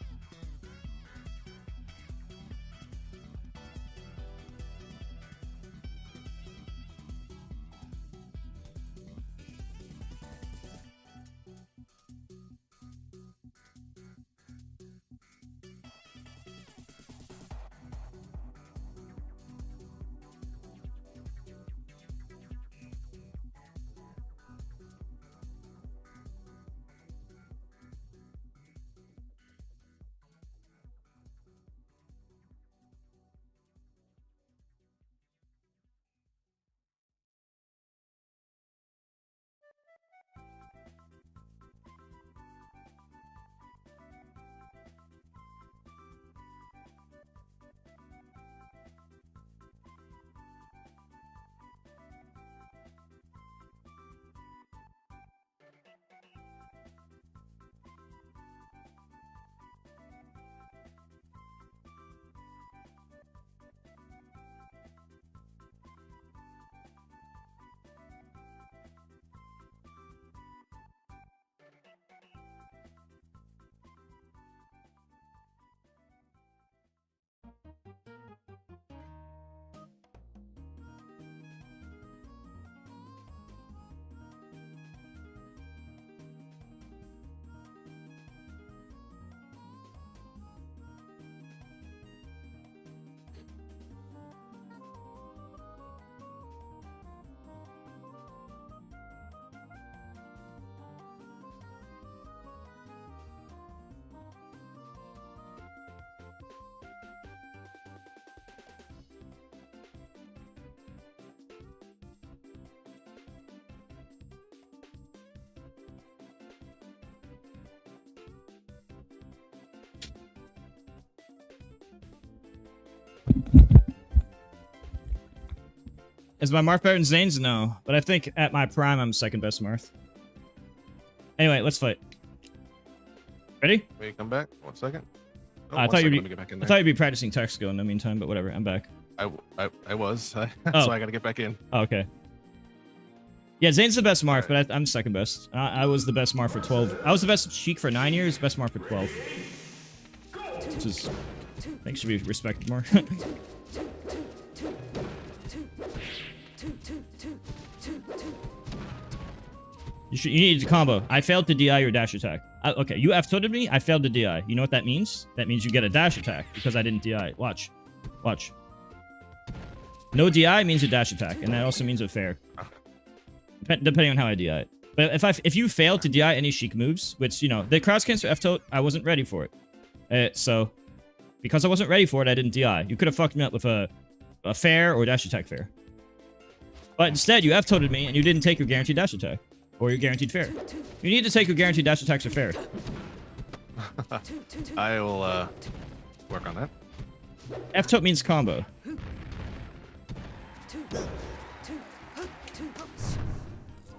Is my Marth better than Zane's? No. But I think at my prime, I'm second best Marth. Anyway, let's fight. Ready? Wait, come back. 1 second. Oh, I 1 thought second, you'd let me get back in I there. thought you'd be practicing text go in the meantime, but whatever. I'm back. I was. So Oh. I gotta get back in. Oh, okay. Yeah, Zane's the best Marth, but I'm second best. I was the best Marth for 12. I was the best Sheik for 9 years, best Marth for 12. Which is... I think should be respected more. You need to combo. I failed to DI your dash attack. Okay, you F-tilted me. I failed to DI. You know what that means? That means you get a dash attack because I didn't DI. Watch. Watch. No DI means a dash attack, and that also means a fair. Depending on how I DI it. But if you fail to DI any Sheik moves, which, you know, the cross cancel F-tilt, I wasn't ready for it. So, because I wasn't ready for it, I didn't DI. You could have fucked me up with a fair or dash attack fair. But instead, you F-tilted me, and you didn't take your guaranteed dash attack. Or your guaranteed fair. You need to take your guaranteed dash attacks for fair. I will work on that. F-tilt means combo.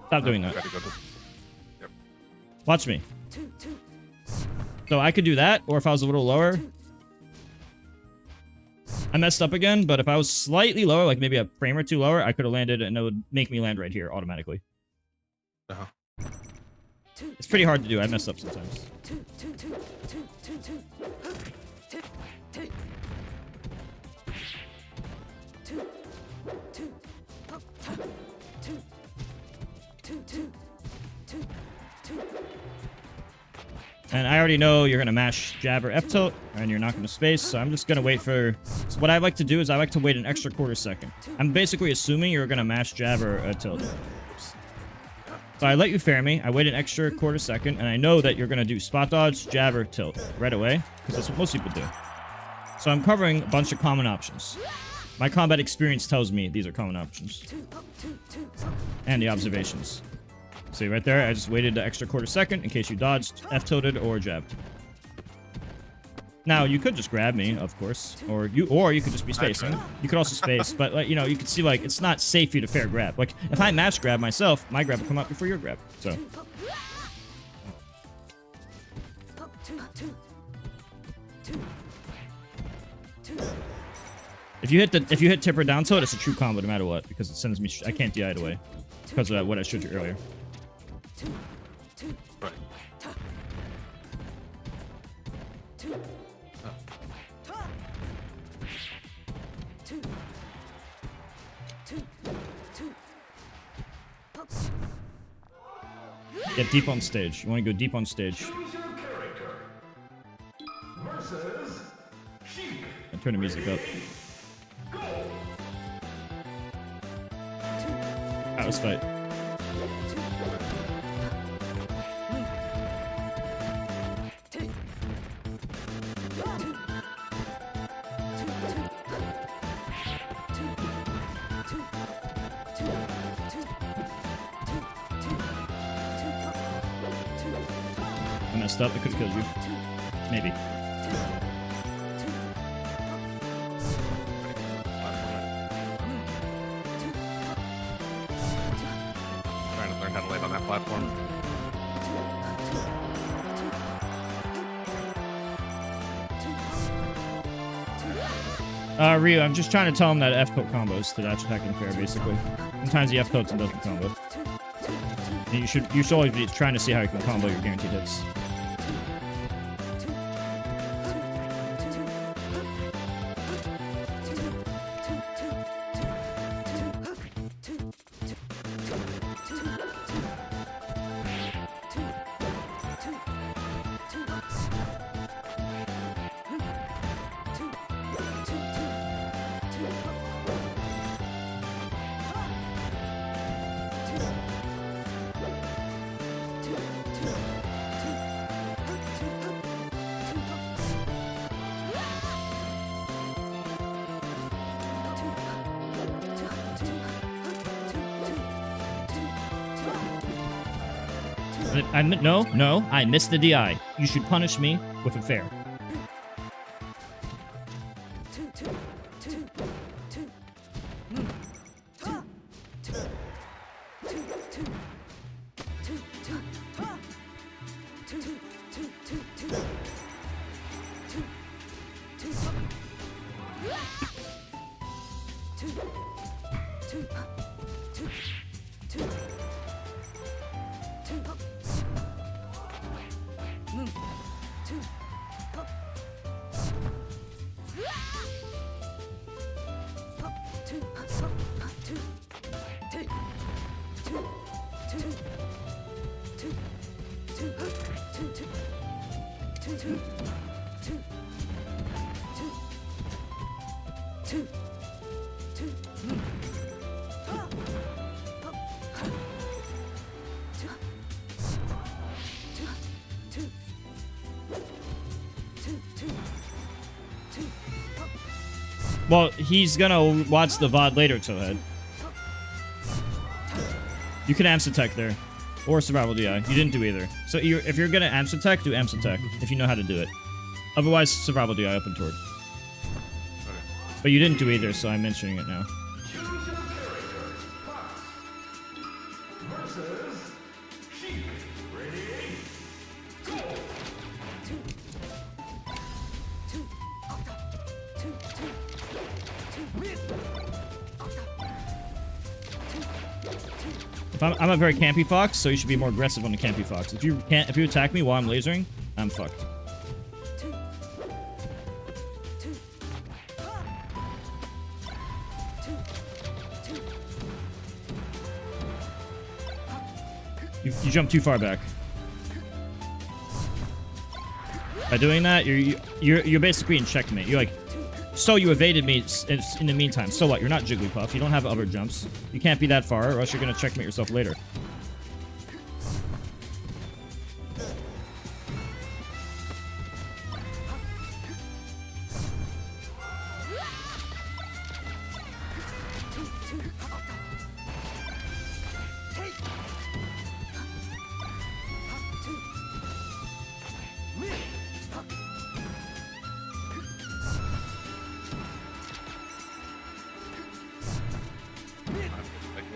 Stop doing that. Yep. Watch me. So I could do that, or if I was a little lower. I messed up again, but if I was slightly lower, like maybe a frame or two lower, I could have landed, and it would make me land right here automatically. It's pretty hard to do. I mess up sometimes. And I already know you're going to mash jab or F-tilt, and you're not going to space, so I'm just going to wait for... So what I like to do is I like to wait an extra quarter second. I'm basically assuming you're going to mash jab or tilt. So I let you fair me, I wait an extra quarter second, and I know that you're going to do spot dodge, jab, or tilt right away, because that's what most people do. So I'm covering a bunch of common options. My combat experience tells me these are common options. And the observations. See right there, I just waited the extra quarter second in case you dodged, F-tilted, or jabbed. Now, you could just grab me, of course, or you could just be spacing. You could also space, but like, you know, you can see like it's not safe for you to fair grab. Like if I match grab myself, my grab will come out before your grab. So if you hit tipper down tilt, it's a true combo no matter what because it sends me. I can't DI it away because of what I showed you earlier. Right. Get deep on stage. You want to go deep on stage. Choose your character. Versus Sheik. And turn the music up. Go. Let's fight. I messed up. I could have killed you. Maybe. Trying to learn how to land on that platform. Ryu, I'm just trying to tell him that F-coat combos to dash attack and fair, basically. Sometimes the F-coats and doesn't combo. And you should always be trying to see how you can combo your guaranteed hits. No, I missed the DI. You should punish me with a fair. Well, he's gonna watch the VOD later, Towhead. You can AMS attack there. Or survival DI. You didn't do either. So if you're gonna AMS attack, do AMS attack. If you know how to do it. Otherwise, survival DI up and toward. Okay. But you didn't do either, so I'm mentioning it now. Choose your character. Fox. Versus Sheik. Ready? Go. I'm a very campy fox, so you should be more aggressive on the campy fox. If you attack me while I'm lasering, I'm fucked. You jump too far back. By doing that, you're basically in checkmate. You're like, so you evaded me in the meantime. So what? You're not Jigglypuff. You don't have other jumps. You can't be that far, or else you're gonna checkmate yourself later.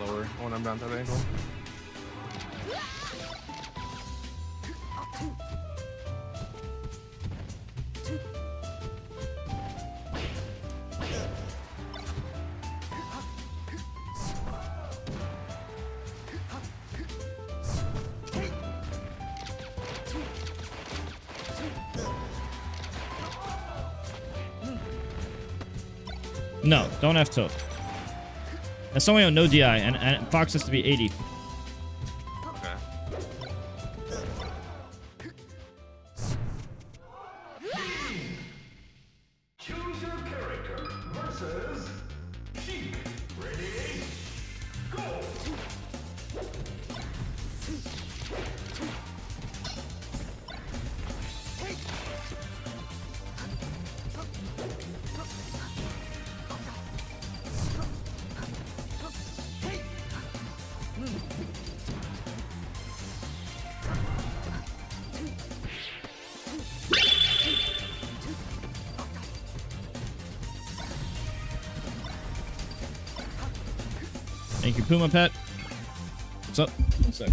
lower when I'm down that angle. No, don't F tilt. That's only on no DI, and Fox has to be 80. Okay. Choose your character versus Sheik. Ready? Go! Thank you, Puma Pet. What's up? One sec.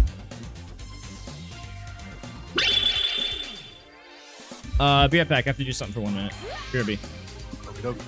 Be right back. I have to do something for 1 minute. Here, B. Okey-doke.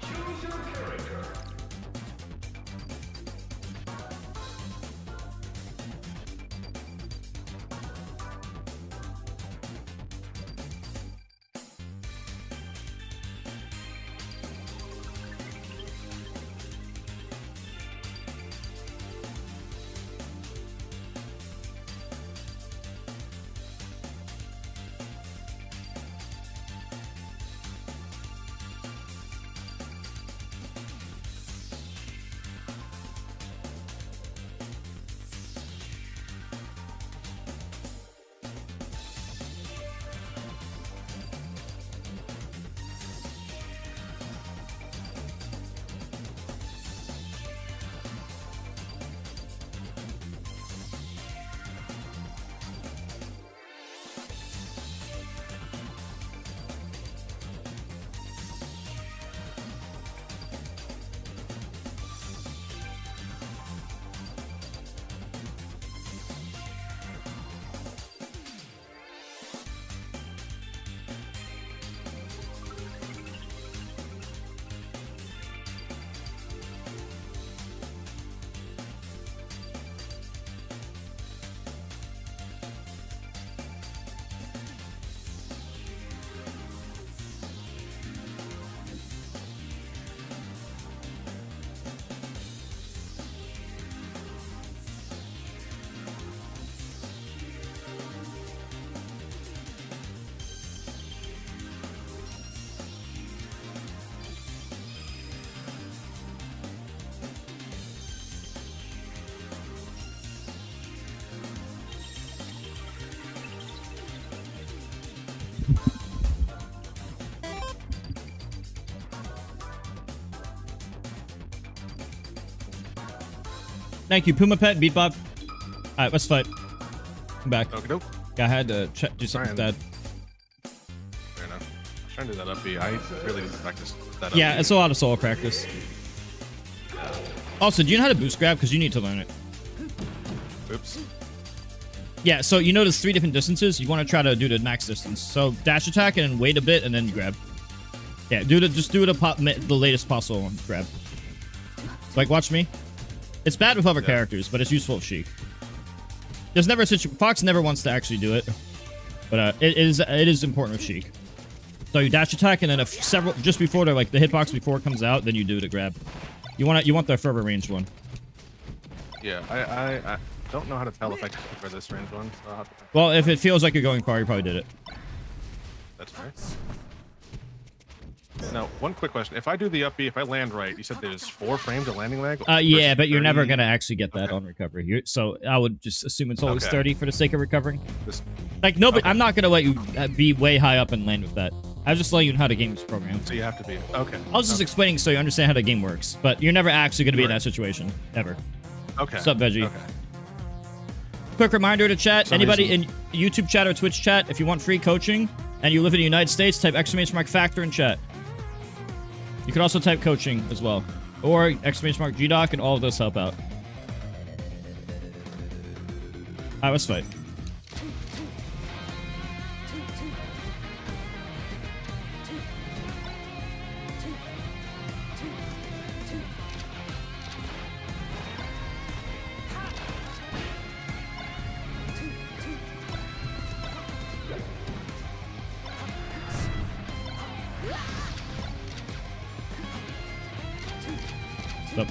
Choose your character. Thank you, Puma Pet, Beatbop. Alright, let's fight. I'm back. Okey-doke. I had to do something with Dad. Fair enough. Trying to do that up B. I really didn't practice that up Yeah, B. it's a lot of solo practice. Also, do you know how to boost grab? Because you need to learn it. Oops. Yeah, so you know there's 3 different distances. You want to try to do the max distance. So dash attack and then wait a bit and then you grab. Yeah, just do the latest possible one. Grab. Like, watch me. It's bad with other characters, but it's useful with Sheik. There's never a situation. Fox never wants to actually do it, but it is important with Sheik. So you dash attack and then just before the hitbox before it comes out, then you do the grab. You want the further range one. Yeah, I don't know how to tell if I can for this range one. So I'll have to... Well, if it feels like you're going far, you probably did it. That's fair. Now, one quick question. If I do the up B, if I land right, you said there's 4 frames of landing lag? Yeah, but you're never going to actually get that on recovery. So I would just assume it's always 30 for the sake of recovering. Like, no, but I'm not going to let you be way high up and land with that. I was just letting you know how the game is programmed. So you have to be. Okay. I was just explaining so you understand how the game works. But you're never actually going to be in that situation. Ever. Okay. What's up, Veggie? Okay. Quick reminder to chat. Anybody in YouTube chat or Twitch chat, if you want free coaching and you live in the United States, type !factor in chat. You can also type coaching as well. Or !GDoc, and all of those help out. Alright, let's fight. Stop.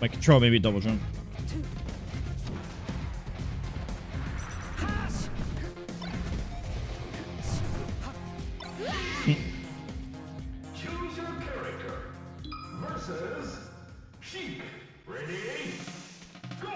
My control maybe double jump. Choose your character versus Sheik. Ready? Go!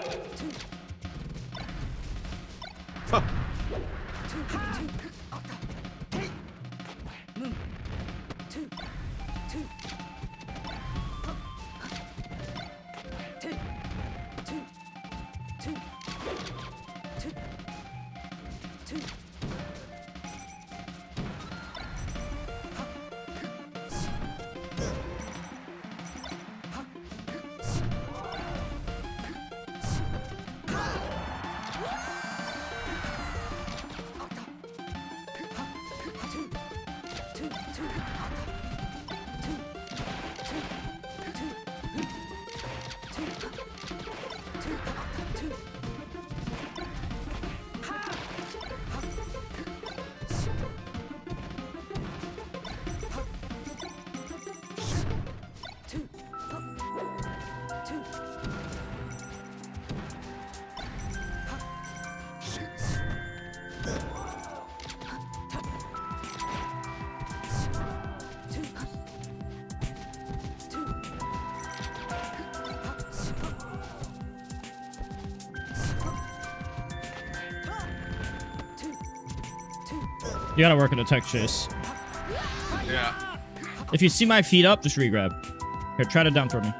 You gotta work in a tech chase. Yeah. If you see my feet up, just regrab. Here, try to down throw me.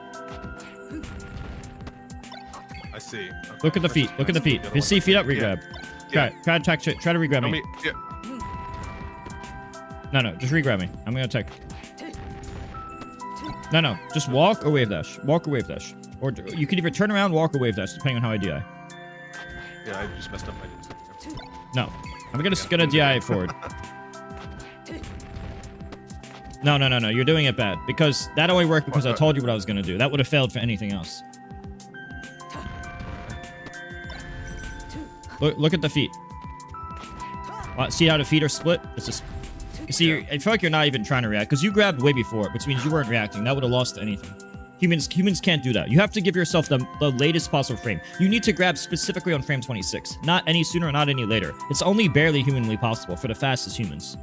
I see. Okay. Look at the feet. Look at the feet. If you see feet up, regrab. Yeah. Try to tech chase. Try to regrab me. Yeah. No, just regrab me. I'm gonna tech. No, just walk or wave dash. Walk or wave dash. Or you can either turn around, walk, or wave dash, depending on how I DI. Yeah, I just messed up my... No. I'm gonna DI forward. No. You're doing it bad. Because that only worked because I told you what I was gonna do. That would have failed for anything else. Look at the feet. See how the feet are split? It's just... See, I feel like you're not even trying to react, because you grabbed way before, which means you weren't reacting. That would have lost anything. Humans can't do that. You have to give yourself the latest possible frame. You need to grab specifically on frame 26. Not any sooner, not any later. It's only barely humanly possible for the fastest humans.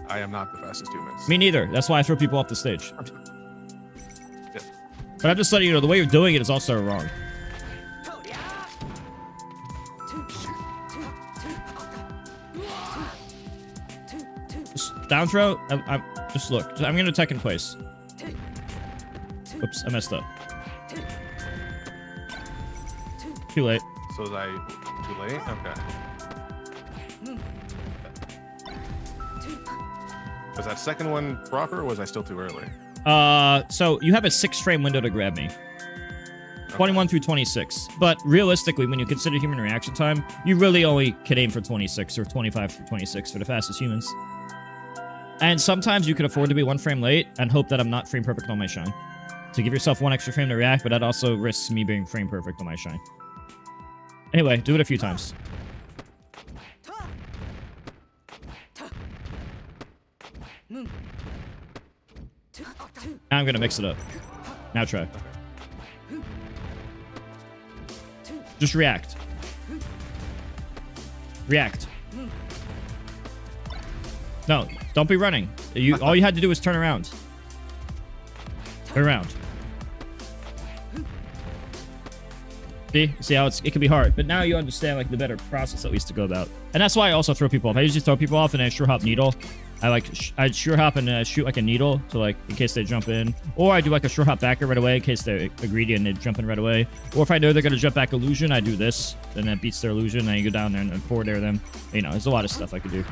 I am not the fastest humans. Me neither. That's why I throw people off the stage. Yeah. But I'm just letting you know, the way you're doing it is also wrong. Down throw, just look. I'm gonna tech in place. Oops, I messed up. Too late. So was I too late? Okay. Was that second one proper, or was I still too early? So you have a 6-frame window to grab me. 21 through 26. But realistically, when you consider human reaction time, you really only could aim for 26 or 25 through 26 for the fastest humans. And sometimes you could afford to be 1 frame late and hope that I'm not frame perfect on my shine. To give yourself 1 extra frame to react, but that also risks me being frame perfect on my shine. Anyway, do it a few times. Now I'm gonna mix it up. Now try. Just react. React. No, don't be running. All you had to do was turn around. Turn around. See how it can be hard, but now you understand like the better process at least to go about. And that's why I also throw people off. I usually throw people off and I sure hop needle. I sure hop and shoot like a needle to like in case they jump in, or I do like a sure hop backer right away in case they're greedy and they jump in right away. Or if I know they're gonna jump back illusion, I do this, and that beats their illusion. And you go down there and forward air them. You know, there's a lot of stuff I could do.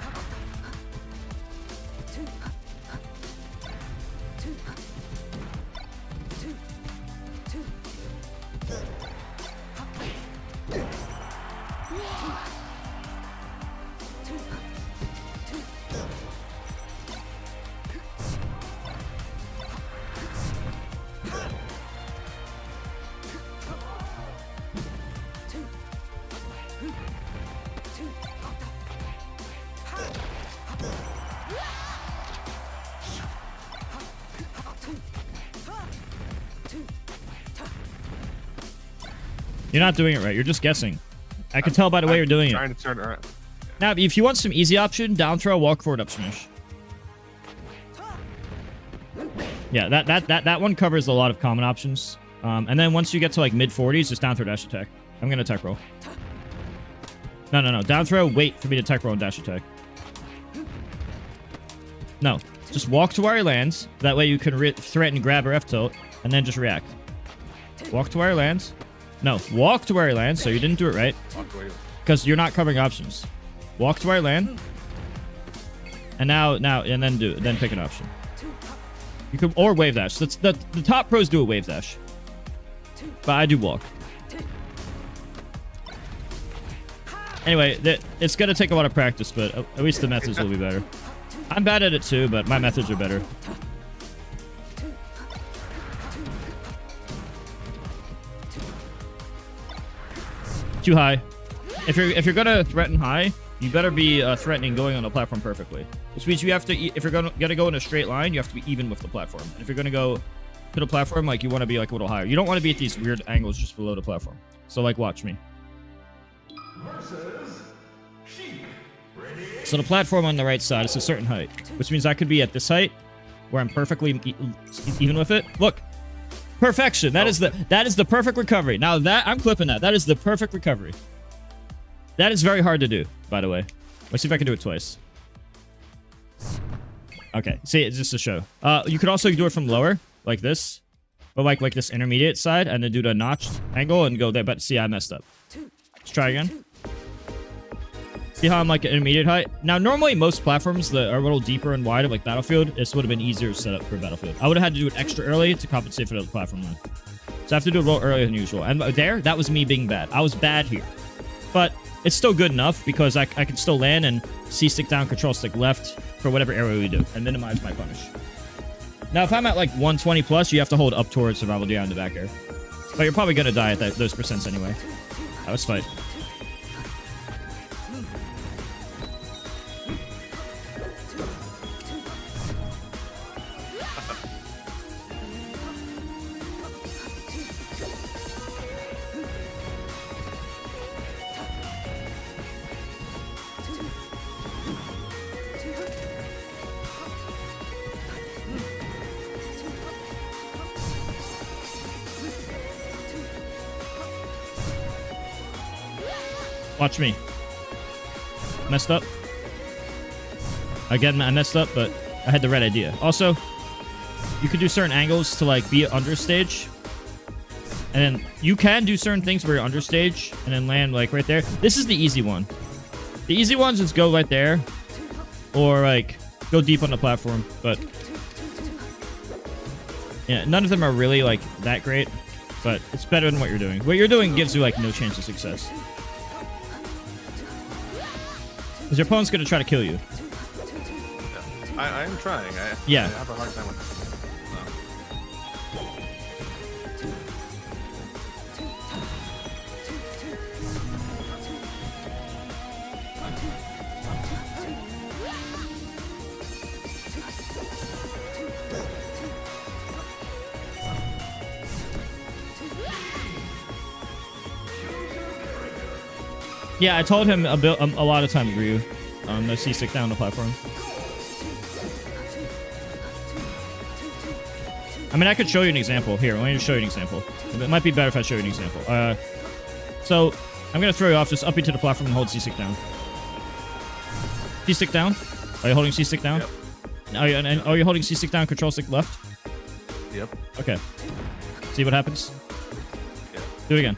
You're not doing it right. You're just guessing. I can tell by the way you're doing it. Trying to turn around. Now, if you want some easy option, down throw, walk forward, up smash. Yeah, that one covers a lot of common options. And then once you get to like mid 40s, just down throw, dash attack. I'm gonna tech roll. No. Down throw, wait for me to tech roll and dash attack. No, just walk to where he lands. That way you can threaten, grab, or F tilt, and then just react. Walk to where he lands. No, walk to where he lands, so you didn't do it right. Because you're not covering options. Walk to where he land. And then pick an option. You could, or wave dash. That's the top pros do a wave dash. But I do walk. Anyway, it's gonna take a lot of practice, but at least the methods will be better. I'm bad at it too, but my methods are better. Too high. If you're gonna threaten high, you better be threatening going on the platform perfectly. Which means you have to, if you're gonna go in a straight line, you have to be even with the platform. And if you're gonna go to the platform, like you want to be like a little higher. You don't want to be at these weird angles just below the platform. So like, watch me. So the platform on the right side is a certain height, which means I could be at this height, where I'm perfectly even with it. Look. Perfection. That is the perfect recovery. Now that I'm clipping that. That is the perfect recovery. That is very hard to do, by the way. Let's see if I can do it twice. Okay. See, it's just a show. You could also do it from lower, like this, or like this intermediate side, and then do the notched angle and go there. But see, I messed up. Let's try again. See how I'm like an intermediate height? Now, normally most platforms that are a little deeper and wider, like Battlefield, this would have been easier to set up for Battlefield. I would have had to do it extra early to compensate for the platform then. So I have to do it a little earlier than usual. And there, that was me being bad. I was bad here. But it's still good enough because I can still land and C-stick down, control stick left for whatever area we do and minimize my punish. Now, if I'm at like 120 plus, you have to hold up towards survival DI in the back air. But you're probably going to die at those percents anyway. That was fight. Watch me. Messed up. Again, I messed up, but I had the right idea. Also, you could do certain angles to like be under stage. And then you can do certain things where you're under stage and then land like right there. This is the easy one. The easy ones is go right there or like go deep on the platform. But Yeah, none of them are really like that great, but it's better than what you're doing. What you're doing gives you like no chance of success. Because your opponent's gonna try to kill you. I'm trying. Yeah. I have a hard time with this. Yeah, I told him a lot of times, Ryu. No C-stick down the platform. I mean, I could show you an example. Here, let me just show you an example. It might be better if I show you an example. So, I'm going to throw you off. Just up you to the platform and hold C-stick down. C-stick down? Are you holding C-stick down? Yep. Are you holding C-stick down, control stick left? Yep. Okay. See what happens? Yep. Do it again.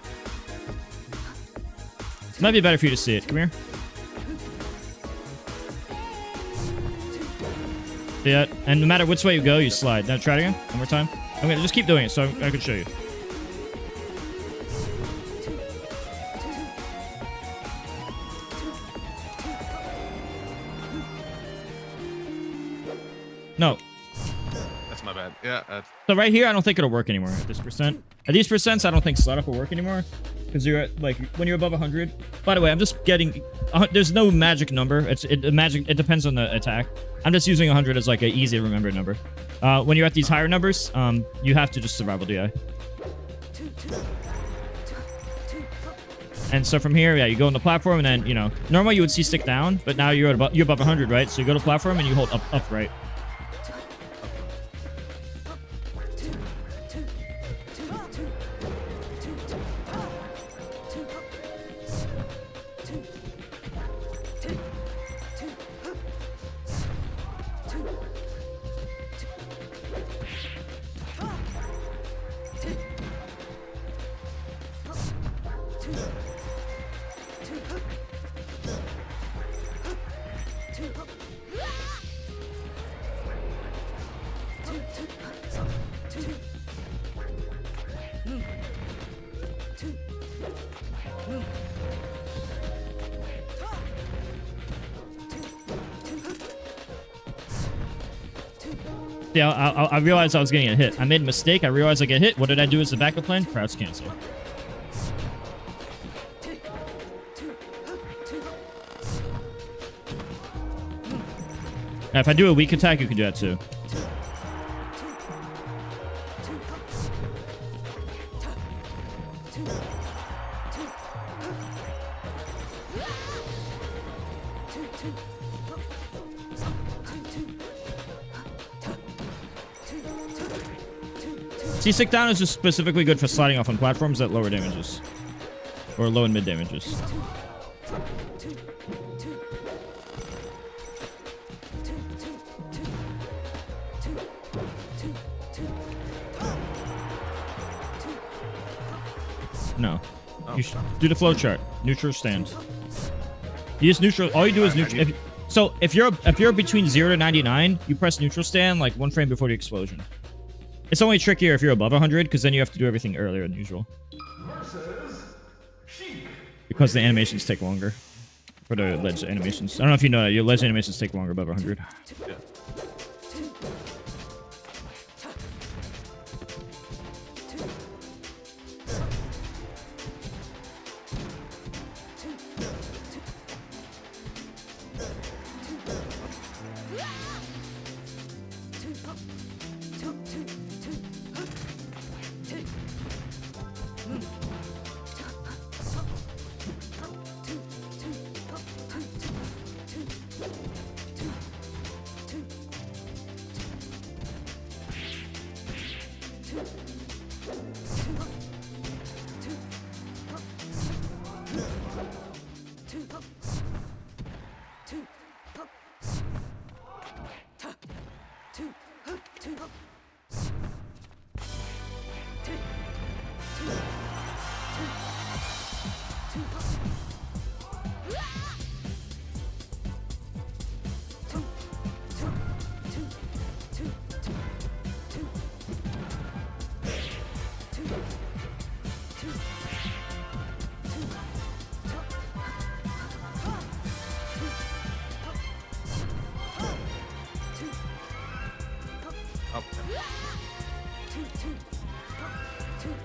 Might be better for you to see it. Come here. See that? And no matter which way you go, you slide. Now try it again. One more time. I'm gonna just keep doing it so I can show you. No. That's my bad. Yeah. So right here, I don't think it'll work anymore at this percent. At these percents, I don't think slide up will work anymore. Because you're at, like, when you're above 100. By the way, I'm just getting... there's no magic number. It depends on the attack. I'm just using 100 as, like, an easy to remember number. When you're at these higher numbers, you have to just survival DI. And so from here, yeah, you go on the platform, and then, you know, normally you would see stick down, but now you're above 100, right? So you go to platform, and you hold up right. Yeah, I realized I was getting a hit. I made a mistake. I realized I get hit. What did I do as the backup plan? Crouch cancel. Now, if I do a weak attack, you can do that too. C-stick down is just specifically good for sliding off on platforms at lower damages. Or low and mid damages. No. Oh. You should do the flow chart. Neutral stand. You just neutral. All you do is neutral. So if you're between 0 to 99, you press neutral stand like 1 frame before the explosion. It's only trickier if you're above 100, because then you have to do everything earlier than usual. Because the animations take longer. For the ledge animations. I don't know if you know that. Your ledge animations take longer above 100. Yeah.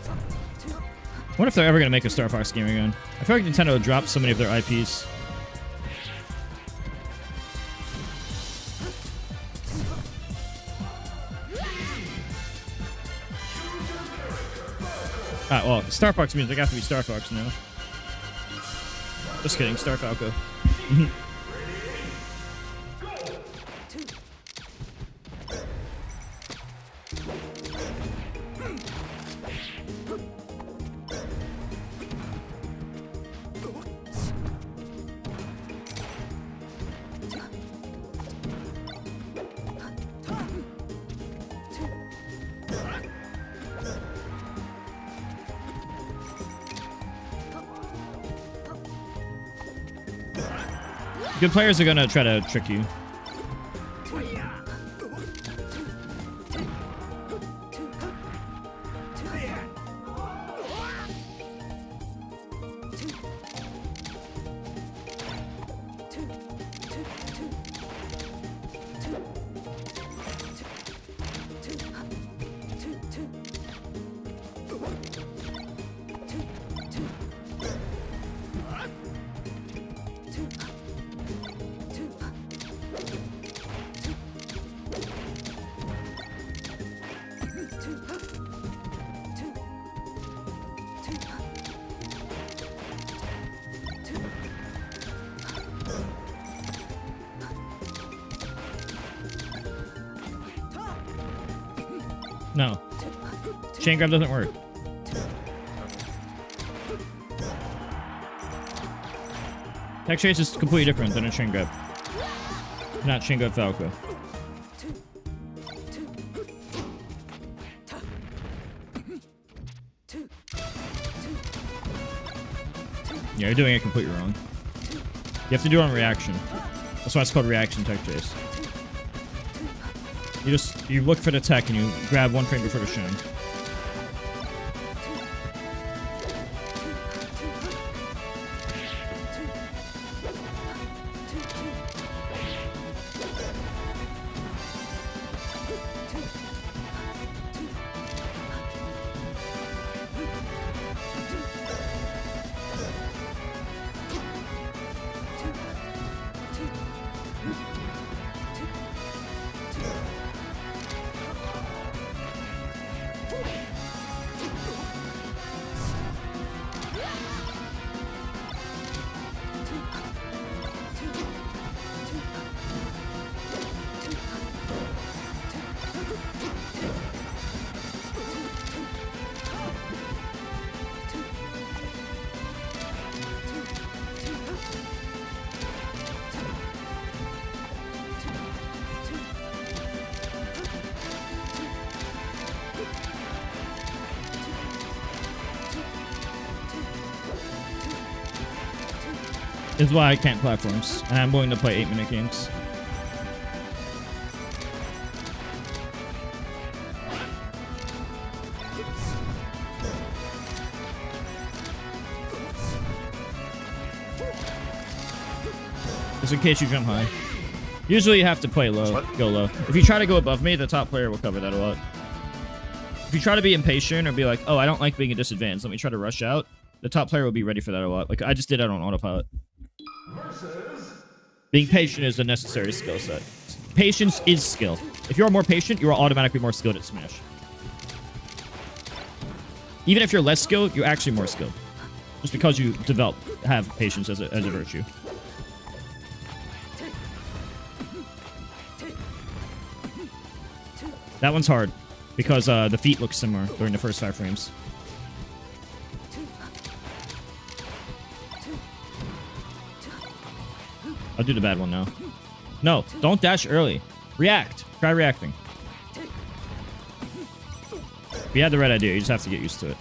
I wonder if they're ever going to make a Star Fox game again. I feel like Nintendo dropped so many of their IPs. Ah, well, Star Fox means they have to be Star Fox now. Just kidding, Star Falco. Good players are gonna try to trick you. No. Chain grab doesn't work. Tech chase is completely different than a chain grab. Not chain grab Falco. Yeah, you're doing it completely wrong. You have to do it on reaction. That's why it's called reaction tech chase. You look for the tech and you grab one frame before the chain. This is why I can't platforms, and I'm willing to play 8-minute games. Just in case you jump high. Usually you have to play low, go low. If you try to go above me, the top player will cover that a lot. If you try to be impatient or be like, oh, I don't like being a disadvantage, let me try to rush out, the top player will be ready for that a lot. Like, I just did that on autopilot. Being patient is a necessary skill set. Patience is skill. If you're more patient, you are automatically more skilled at Smash. Even if you're less skilled, you're actually more skilled. Just because you have patience as a virtue. That one's hard, because the feet look similar during the first 5 frames. I'll do the bad one now. No, don't dash early. React. Try reacting. If you had the right idea, you just have to get used to it.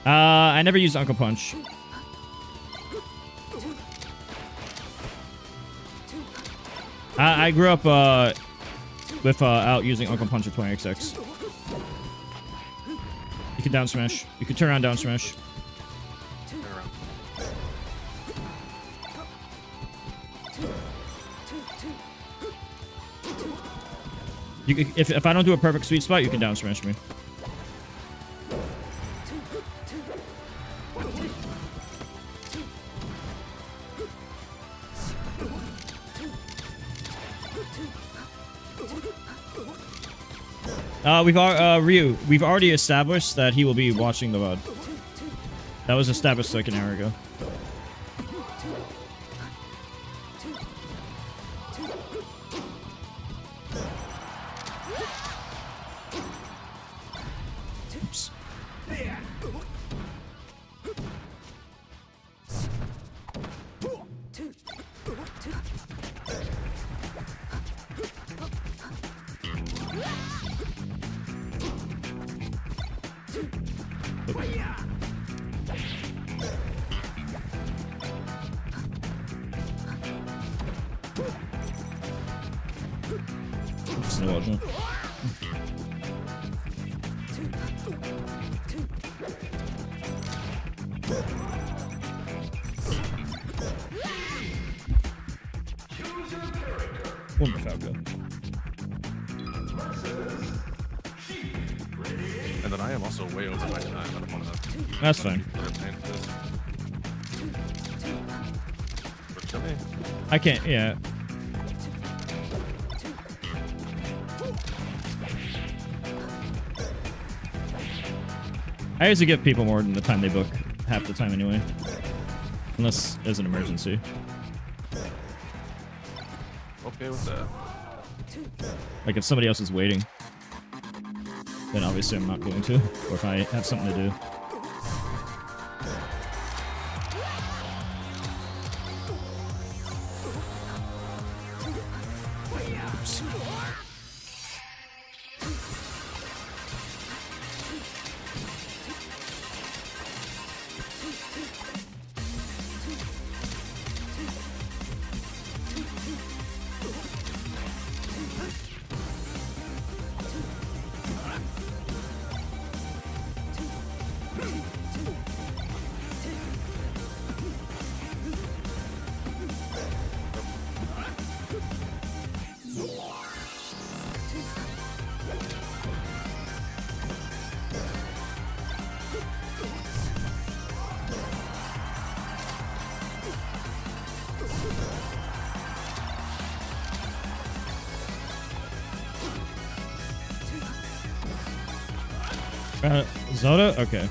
I never used Uncle Punch. I grew up without using Uncle Punch or playing XX. You can down smash. You can turn around down smash. If I don't do a perfect sweet spot, you can down smash me. Ryu, we've already established that he will be watching the VOD. That was established like an hour ago. Oops. Oops, no watching. One more Falco. And then I am also way over my time. I don't want to. That's fine. Works for me. I can't, yeah. I usually give people more than the time they book, half the time anyway. Unless there's an emergency. Okay with that. Like if somebody else is waiting, then obviously I'm not going to. Or if I have something to do. Oops. Zoda? Okay.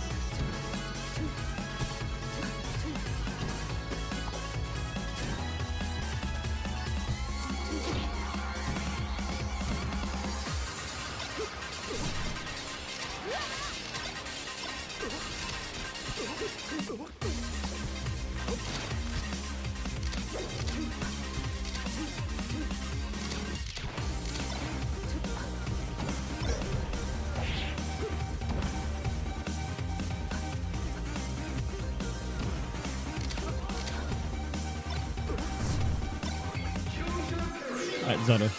Alright, Zoda.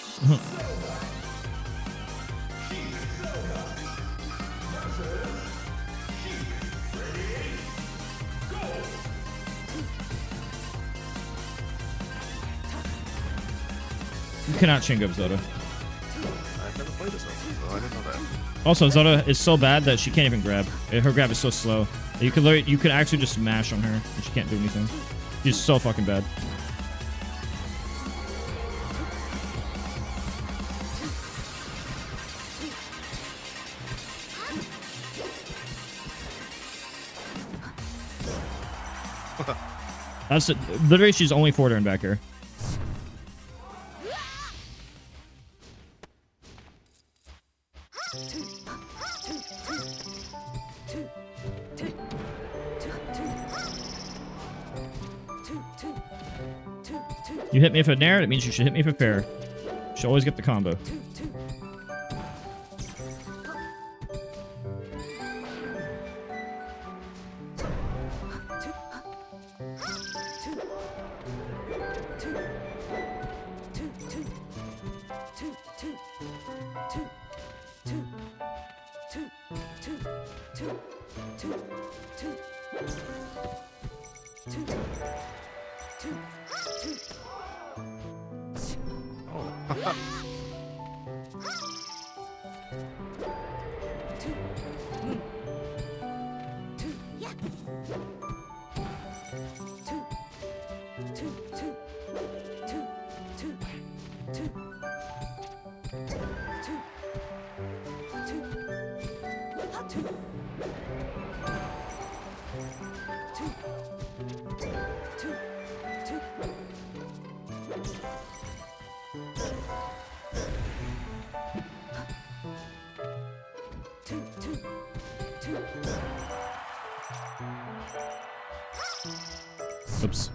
You cannot ching up Zoda. I've never played this one, so I didn't know that. Also, Zoda is so bad that she can't even grab. Her grab is so slow. You could actually just mash on her, and she can't do anything. She's so fucking bad. That's it. Literally, she's only forward and back here. You hit me for nair, it means you should hit me for fair. You should always get the combo. Whoops.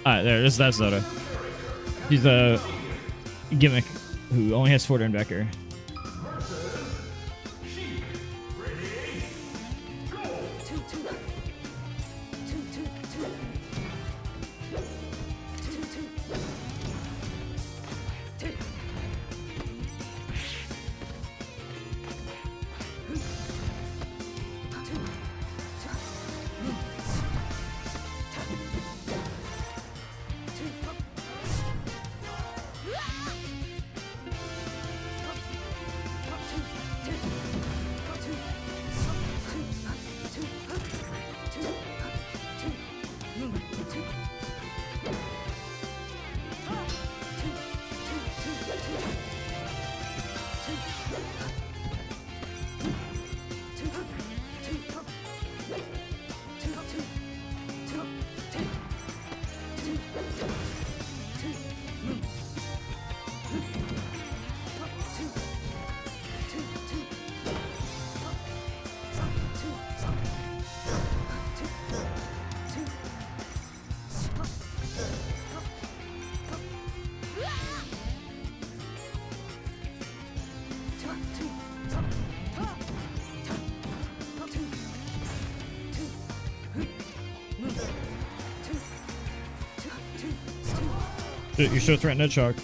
Alright, there's that Zoda. He's a gimmick who only has 4 turn Becker. You should threaten a Hedgehog.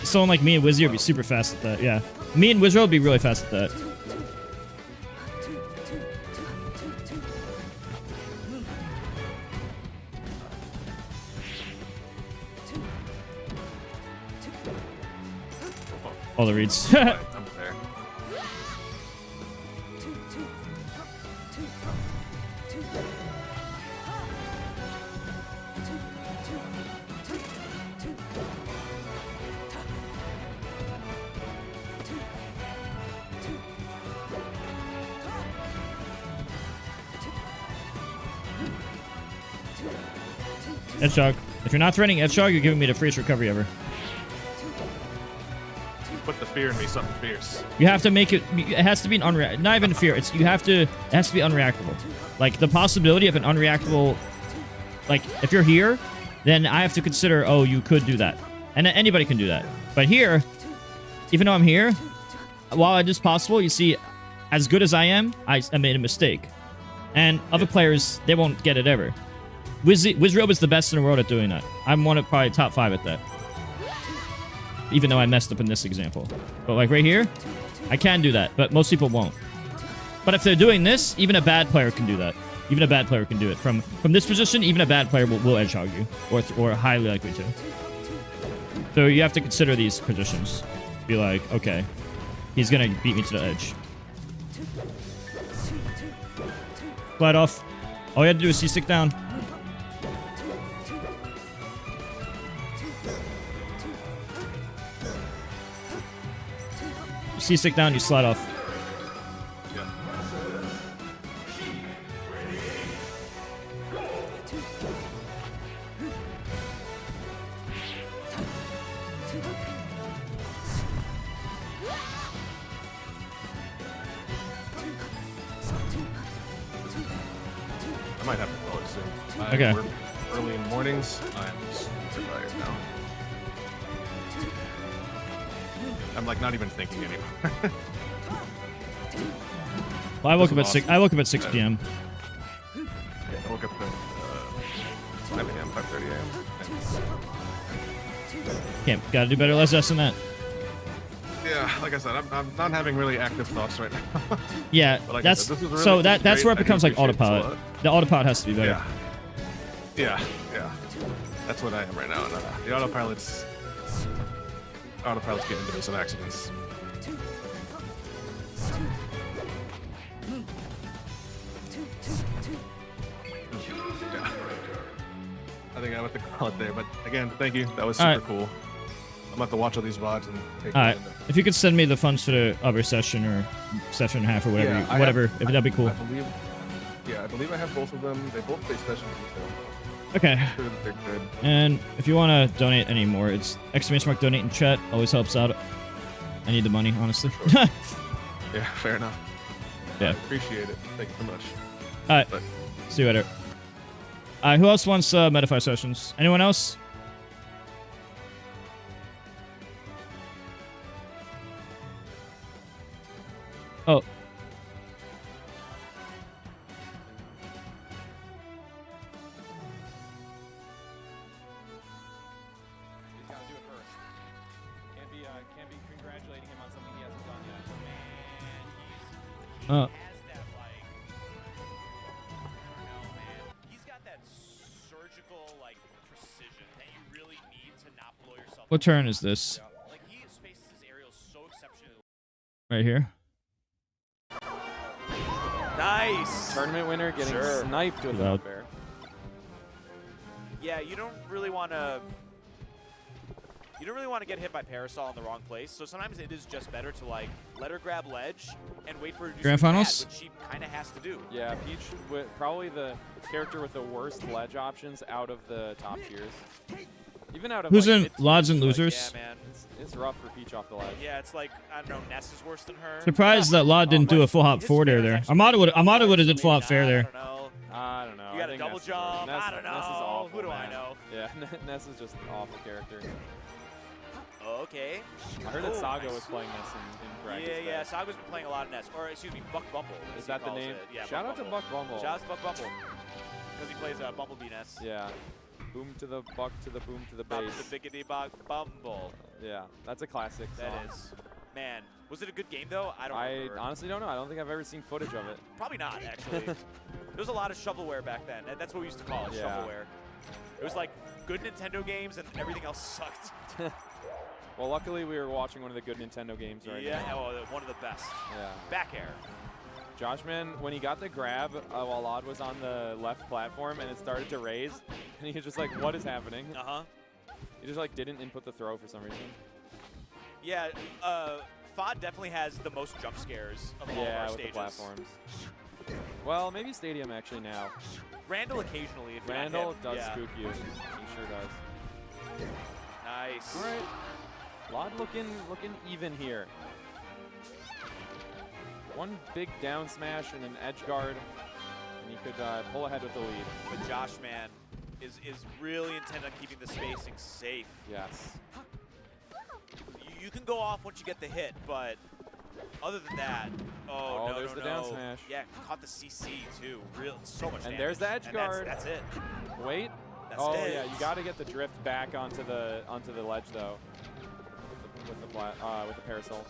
Someone like me and Wizzy would be super fast at that. Yeah, me and Wizard would be really fast at that. All the reads. Hedgehog. If you're not threatening Hedgehog, you're giving me the freest recovery ever. You put the fear in me, something fierce. You have to make it. It has to be an unreact. Not even fear. It's you have to. It has to be unreactable. Like the possibility of an unreactable. Like if you're here, then I have to consider. Oh, you could do that, and anybody can do that. But here, even though I'm here, while it is possible, you see, as good as I am, I made a mistake, and other players they won't get it ever. Wizrobe is the best in the world at doing that. I'm one of probably top 5 at that. Even though I messed up in this example. But like right here, I can do that, but most people won't. But if they're doing this, even a bad player can do that. Even a bad player can do it. From this position, even a bad player will edge hog you, or highly likely to. So you have to consider these positions. Be like, okay, he's gonna beat me to the edge. Flat off. All you have to do is C-stick down. C-stick down, you slide off. I might have to call it soon. I Okay. work early in the mornings. I'm super tired now. I'm like not even thinking anymore. Well, I woke up at 6. I woke up at 6 p.m. Yeah, I woke up at 5 a.m., 5:30 a.m. Can't. Gotta do better. Less than that. Yeah, like I said, I'm not having really active thoughts right now. Yeah, But like I that's said, this is really so that's great. where it I do becomes like appreciate this a autopilot. lot. The autopilot has to be better. Yeah. That's what I am right now. And, the autopilot's getting into some accidents. Yeah. I think I have to call it there. But again, thank you. That was super Alright. cool. I'm about to watch all these VODs and take All them right. in. If you could send me the funds for the other session or session and a half or whatever, Yeah, if that'd be cool. I believe I have both of them. They both play sessions. Okay. Sure that they're good. And if you want to donate anymore, it's !donate in chat. Always helps out. I need the money, honestly. Yeah, fair enough. Yeah. Appreciate it. Thank you so much. All right. See you later. All right. Who else wants Metafy sessions? Anyone else? Oh. He's got to do it first. Can't be congratulating him on something he hasn't done yet. Man, Oh. has that like, I don't know, man. He's got that surgical like precision that you really need to not blow yourself. What turn is this? Like he spaces his aerials so exceptionally. Right here. Nice. Tournament winner getting sniped with Loud. a bear. Yeah, you don't really want to. You don't really want to get hit by Parasol in the wrong place, so sometimes it is just better to like let her grab ledge and wait for her to do Grand something finals? bad, which she kind of has to do. Yeah, Peach with probably the character with the worst ledge options out of the top tiers. Even out of Who's like, in mid-tiers, Lods and like, Losers? Yeah, man. It's rough for Peach off the ledge. Yeah, it's like I don't know. Ness is worse than her. Surprised that Laud didn't do a full hop forward air there. Armada would have did full hop fair there. I don't know. You got I a think double Ness is jump. Ness, I don't know. Ness is awful, Who do I man. know? Yeah, Ness is just an awful character. Okay. I heard that Oh, Saga nice. was playing Ness in practice. Yeah, there. Saga's been playing a lot of Ness. Or, excuse me, Buck Bumble. Is as that he the calls name? it. Yeah, Shout out to Buck Bumble. Shout out to Buck Bumble. Because he plays Bumblebee Ness. Yeah. Boom to the buck to the boom to the Bump base. the biggity Buck Bumble. Yeah, that's a classic song. That is. Man, was it a good game, though? I don't remember. honestly don't know. I don't think I've ever seen footage of it. Probably not, actually. There was a lot of shovelware back then. That's what we used to call it, Yeah. shovelware. It was like good Nintendo games and everything else sucked. Well, luckily we were watching one of the good Nintendo games right Yeah, now. oh, one of the best. Yeah. Back air. Joshman, when he got the grab while Odd was on the left platform and it started to raise, and he was just like, what is happening? Uh-huh. He just like didn't input the throw for some reason. Yeah, FOD definitely has the most jump scares of all of our with stages. the platforms. Well, maybe Stadium actually now. Randall occasionally, if Randall you're not does him. Yeah. spook you. He sure does. Nice. All right. Lod looking even here. One big down smash and an edge guard, and he could pull ahead with the lead. But Josh, man, is really intent on keeping the spacing safe. Yes. You can go off once you get the hit, but other than that, no, there's the down smash. Yeah, caught the CC too. So much And damage. there's the edge And guard. That's it. Wait. That's Oh it. yeah, you got to get the drift back onto the ledge though. With the parasol.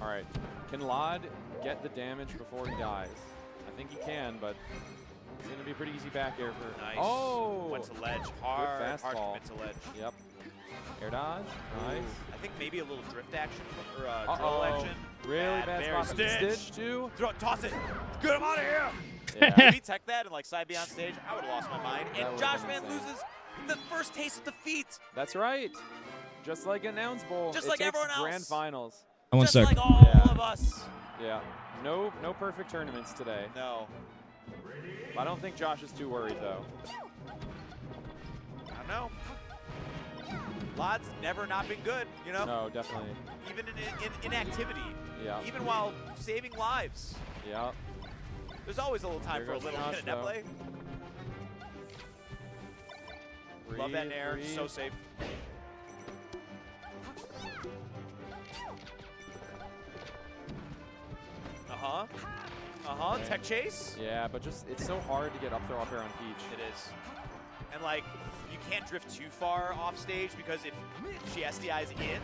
All right. Can Lod get the damage before he dies? I think he can, but it's going to be a pretty easy back air for... Nice. Oh! Went to ledge. Hard, fast hard fall. commit to ledge. Yep. Air dodge. Nice. I think maybe a little drift action or Uh-oh. drill action. Really bad fair spot. Stitch too. Toss it. Get him out of here. Yeah. If he tech that and like side B on stage, I would have lost my mind. That And would've Josh been Man insane. loses the first taste of defeat. That's right. Just like an Announce Bowl. Just It like takes everyone else. Grand Finals. One Just sec. like all of us. Yeah. No perfect tournaments today. No. I don't think Josh is too worried though. I don't know. Lod's never not been good, you know? No, definitely. Even in inactivity. Yeah. Even while saving lives. Yeah. There's always a little time Here for a goes little Josh, bit of net though. play. Love that nair, Breathe. so safe. Okay. Tech chase. Yeah, but just it's so hard to get up throw up air on Peach. It is. And like, you can't drift too far off stage because if she SDIs in,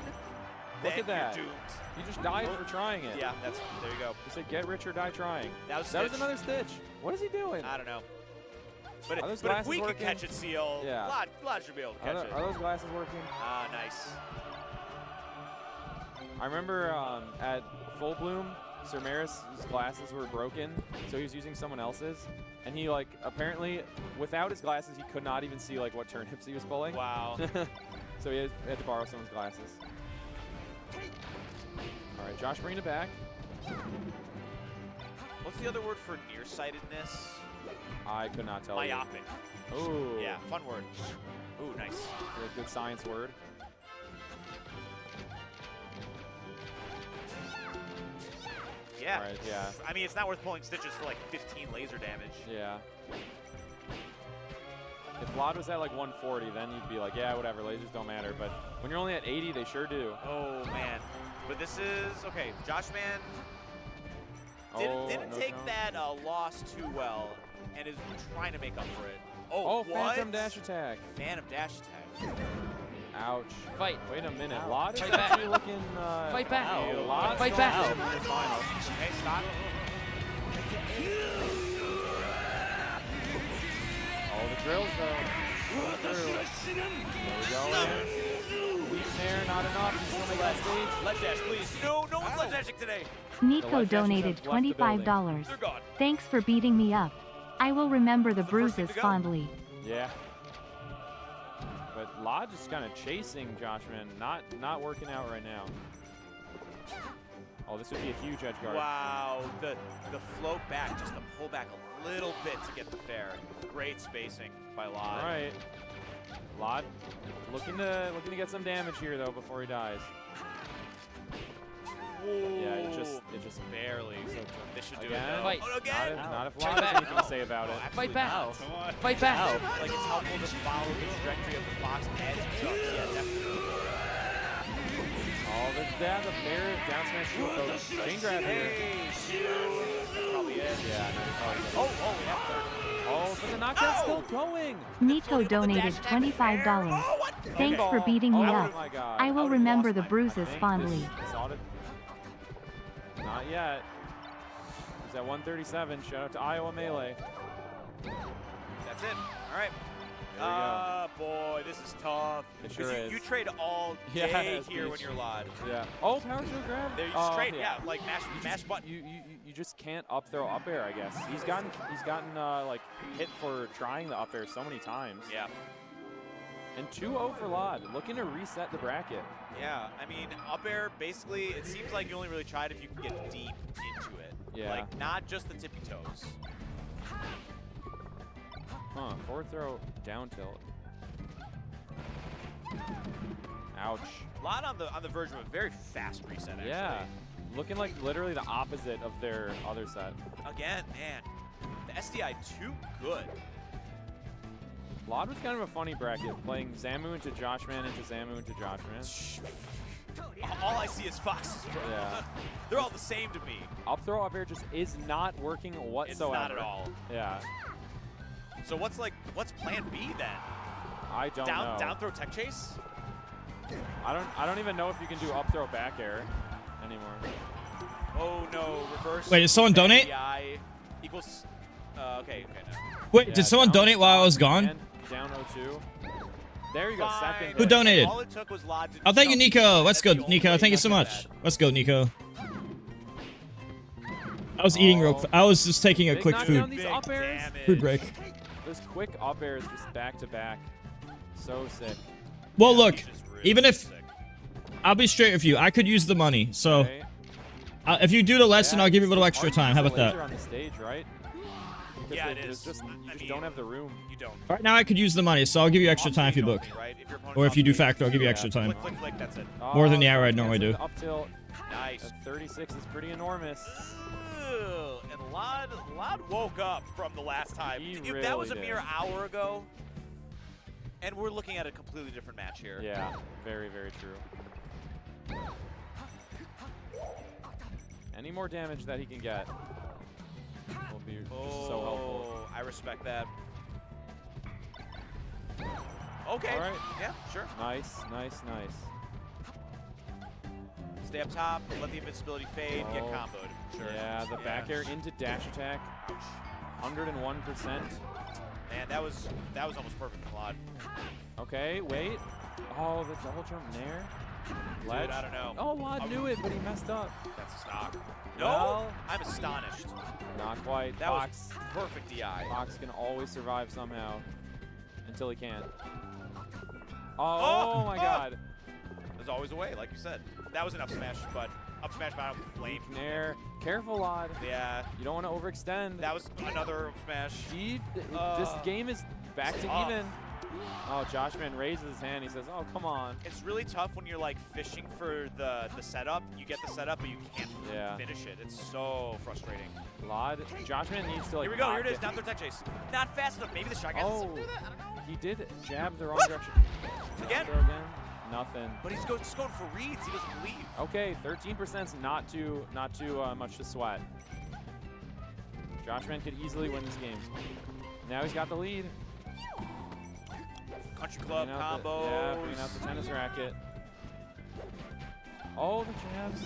Look then at that. you're doomed. You just died for trying it. Yeah, there you go. You said get rich or die trying. That was That was Stitch. another Stitch. What is he doing? I don't know. But, Are those but if glasses we working? can catch it, Seal, Yeah. Lod should be able to catch it. Are those glasses working? Ah, nice. I remember at Full Bloom, Sir Maris' glasses were broken, so he was using someone else's. And he, like, apparently, without his glasses, he could not even see, like, what turnips he was pulling. Wow. So he had to borrow someone's glasses. All right, Josh bringing it back. What's the other word for nearsightedness? I could not tell Myopic. you. Ooh. Yeah, fun word. Ooh, nice. A good science word. Yeah. Right, yeah. I mean, it's not worth pulling stitches for like 15 laser damage. Yeah. If Lod was at like 140, then you'd be like, yeah, whatever, lasers don't matter. But when you're only at 80, they sure do. Oh, man. But this is, okay, Josh Man didn't no take count. that loss too well and is trying to make up for it. Oh, what? Phantom dash attack. Phantom dash attack. Ouch. Fight. Wait a minute. Ow. Lod is Fight back. actually looking. Fight back. Ow. Lod's Fight going back. out in the finals. Okay, stop. All the drills, though. There we go. Weak snare, not enough. He's still making that stage. Ledge dash, please. No, no one's ledge dashing today. Nico donated $25. They're gone. Thanks for beating me up. I will remember the first thing bruises to go. fondly. Yeah. But Lodge is kind of chasing Joshman, not working out right now. Oh, this would be a huge edge guard. Wow, the float back, just the pull back a little bit to get the fair. Great spacing by Lod. All right. Lod looking to get some damage here though before he dies. Ooh. Yeah, it just barely. So this should do again. it. Fight. Oh, again. Not if Fight Lod has back. anything to say about it. Fight back. Ow. Fight back. Ow. Like it's helpful to follow the trajectory of the fox as it jumps. Yeah, definitely. Oh, the fair down smash shield coach. Chain grab here. Hey, shoot. That's probably it. Yeah, no, Oh, we have third. oh, but the knockout's still going. Nico donated $25. Thanks for beating me Oh up. my God. I will would've remember lost the my- bruises think fondly. this ought to- Not yet. He's at 137. Shout out to Iowa Melee. That's it. All right. There we go. Boy, this is tough. It 'Cause sure you, is. you trade all Yeah, day it's here when beast. you're Lod. Yeah. Oh, power shield grab. There, you Oh, straight, yeah, like mash button. You just can't up throw up air, I guess. He's gotten like hit for trying the up air so many times. Yeah. And 2-0 for Lod, looking to reset the bracket. Yeah, I mean, up air, basically, it seems like you only really try it if you can get deep into it. Yeah. Like, not just the tippy toes. Huh, forward throw, down tilt. Ouch. Lod on the verge of a very fast reset, actually. Yeah, looking like literally the opposite of their other set. Again, man, the SDI too good. Lod was kind of a funny bracket, playing Zamu into Joshman into Zamu into Joshman. All I see is foxes, bro. Yeah. They're all the same to me. Up throw up air just is not working whatsoever. It's not at all. Yeah. So what's plan B then? I don't know. Down throw tech chase? I don't even know if you can do up throw back air anymore. Oh no, reverse. Wait, did someone donate? DI equals okay, no. Wait, did someone donate while I was gone? Down 0-2. There you go, second. Who donated? All it took was Lod to Oh, thank you, Nico. Let's go, Nico. Thank you so much. Let's go, Nico. I was eating I was just taking a quick food break. Those quick up airs just back to back. So sick. Well, look, even if I'll be straight with you, I could use the money. So if you do the lesson, I'll give you a little extra time. How about that? On the stage, right? Yeah, it is. You just don't have the room. You don't. Right now, I could use the money, so I'll give you extra time if you book. Or if you do factor, I'll give you extra time. Flick, that's it. More than the hour I'd normally do. Up tilt. Nice. That 36 is pretty enormous. And Lod woke up from the last time. Really that was a did. mere hour ago. And we're looking at a completely different match here. Yeah, very, very true. Any more damage that he can get will be so helpful. I respect that. Okay. All right. Yeah, sure. Nice, nice, nice. Stay up top, let the invincibility fade, get comboed. Sure. Yeah, the back air into dash attack. 101%. Man, that was almost perfect from Lod. Okay, wait. Oh, the double jump nair. Dude, I don't know. Oh, Lod knew it, but he messed up. That's a stock. No, Well, I'm astonished. Not quite. That Fox, was perfect DI. Fox can always survive somehow until he can't. Oh, my God. There's always a way, like you said. That was an up smash, but up smash bottom lane. Nair. Careful, Lod. Yeah. You don't want to overextend. That was another up smash. This game is back to even. Oh, Joshman raises his hand. He says, oh, come on. It's really tough when you're like fishing for the setup. You get the setup, but you can't finish it. It's so frustrating. Lod, Joshman needs to like. Here we go. Here it is. Down through tech chase. Not fast enough. Maybe the shot guy doesn't do that. I don't know. He did jab the wrong direction. Again? Nothing. But he's just going for reads. He doesn't believe. Okay, 13% is not too much to sweat. Joshman could easily win this game. Now he's got the lead. Country club combos. Yeah, bringing out the tennis racket. Oh, the jabs.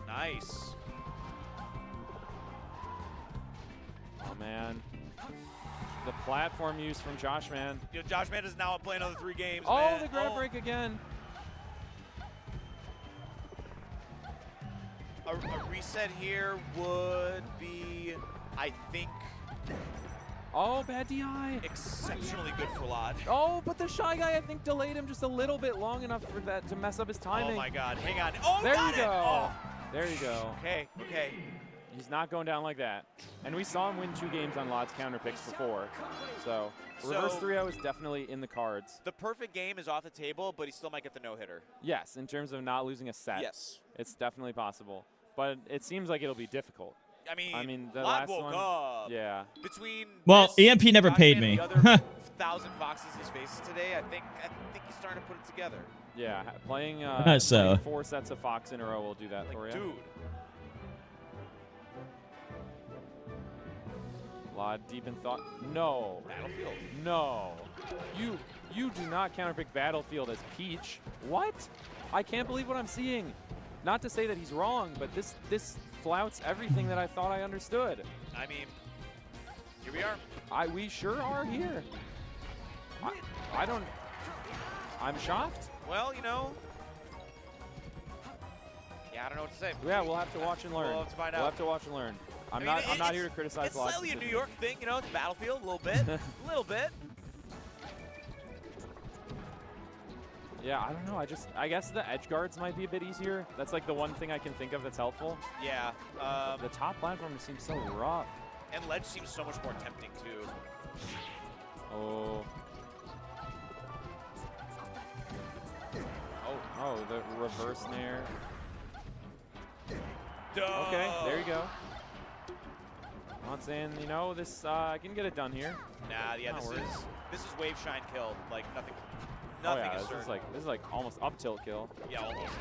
Nice. Oh, man. The platform use from Joshman. You know, Joshman is now playing another 3 games. Oh, man. the grab break again. A reset here would be, I think, oh, bad DI. exceptionally good for Lod. Oh, but the Shy Guy, I think, delayed him just a little bit long enough for that to mess up his timing. Oh, my God. Hang on. Oh, there got you go. it. Oh. There you go. Okay, okay. He's not going down like that. And we saw him win 2 games on Lod's counter picks before. So, reverse 3-0 is definitely in the cards. The perfect game is off the table, but he still might get the no-hitter. Yes, in terms of not losing a set. Yes. It's definitely possible. But it seems like it'll be difficult. I mean the Lod last woke one. up. Yeah. Between Well, this, EMP never paid me. and the other 1,000 foxes he's faced today, I think he's starting to put it together. Yeah, playing, So. playing 4 sets of Fox in a row will do that for you. Dude. Lod deep in thought. No. Battlefield. No. You do not counterpick Battlefield as Peach. What? I can't believe what I'm seeing. Not to say that he's wrong, but this flouts everything that I thought I understood. I mean, here we are. We sure are here. I don't. I'm shocked. Well, you know. Yeah, I don't know what to say. Yeah, we'll have to watch and learn. We'll have to find out. We'll have to watch and learn. I'm not here to criticize. It's slightly a New York thing, you know. It's Battlefield a little bit, a little bit. Yeah, I don't know. I guess the edge guards might be a bit easier. That's like the one thing I can think of that's helpful. Yeah. The top platform seems so rough. And ledge seems so much more tempting too. Oh. Oh, the reverse nair. Duh. Okay, there you go. I'm not saying, you know, this I can get it done here. Nah, yeah, this is wave shine kill. Like nothing. Oh Nothing yeah, is certain. this is like almost up tilt kill. Yeah, almost.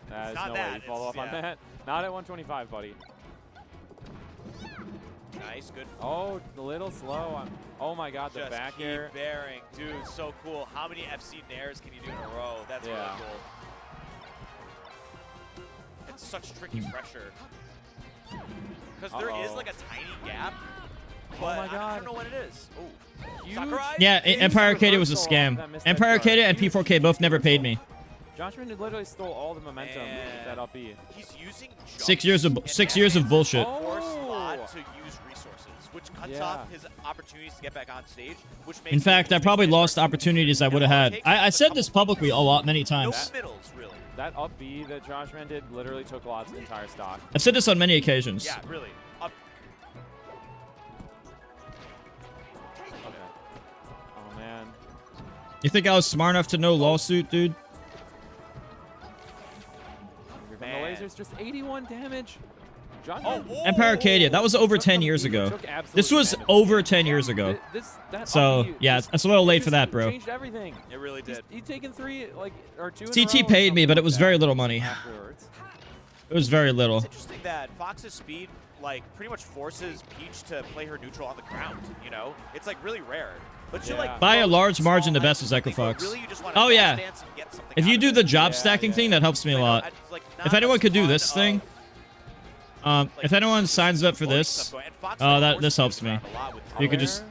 There's not no way that, you follow up it's- on yeah. that. Not at 125, buddy. Nice, good. Oh, a little slow. Oh my God, the Just back keep air. bearing. Dude, so cool. How many FC nairs can you do in a row? That's really Yeah. cool. It's such tricky pressure. Because there is like a tiny gap. But my God. I don't know what it is. Oh, Sakurai? Yeah, Empire Arcade was a scam. Empire Arcade and P4K both never paid me. Josh Minden literally stole all the momentum with that up B. He's using 6 years of 6 years of bullshit. force Slot to use resources, which cuts off his opportunities to get back on stage. Which makes In fact, I probably lost opportunities I would have had. I said this publicly a lot, many times. middles, really. That up B that Josh Man did literally took Lot's entire stock. I've said this on many occasions. Yeah, really. Up. Oh man. You think I was smart enough to know lawsuit, dude? Here come the lasers, just 81 damage. Josh Empire Arcadia, that was over 10 years ago. This was over 10 years ago. So, yeah, it's a little late for that, bro. Changed everything. It really did. He's taken 3, like, or 2 in a CT row or paid me, something but it was like very that little money. afterwards. It was very little. It's interesting that Fox's speed, like, pretty much forces Peach to play her neutral on the ground, you know? It's, like, really rare. But she'll, like, By a throw large small margin, the best heights is and Echo everything, but Fox. really you just wanna Oh, yeah. dance and get something If out you of do it. the job stacking thing, that helps me a lot. If anyone could do this thing, if anyone signs up for this, this helps me. You could just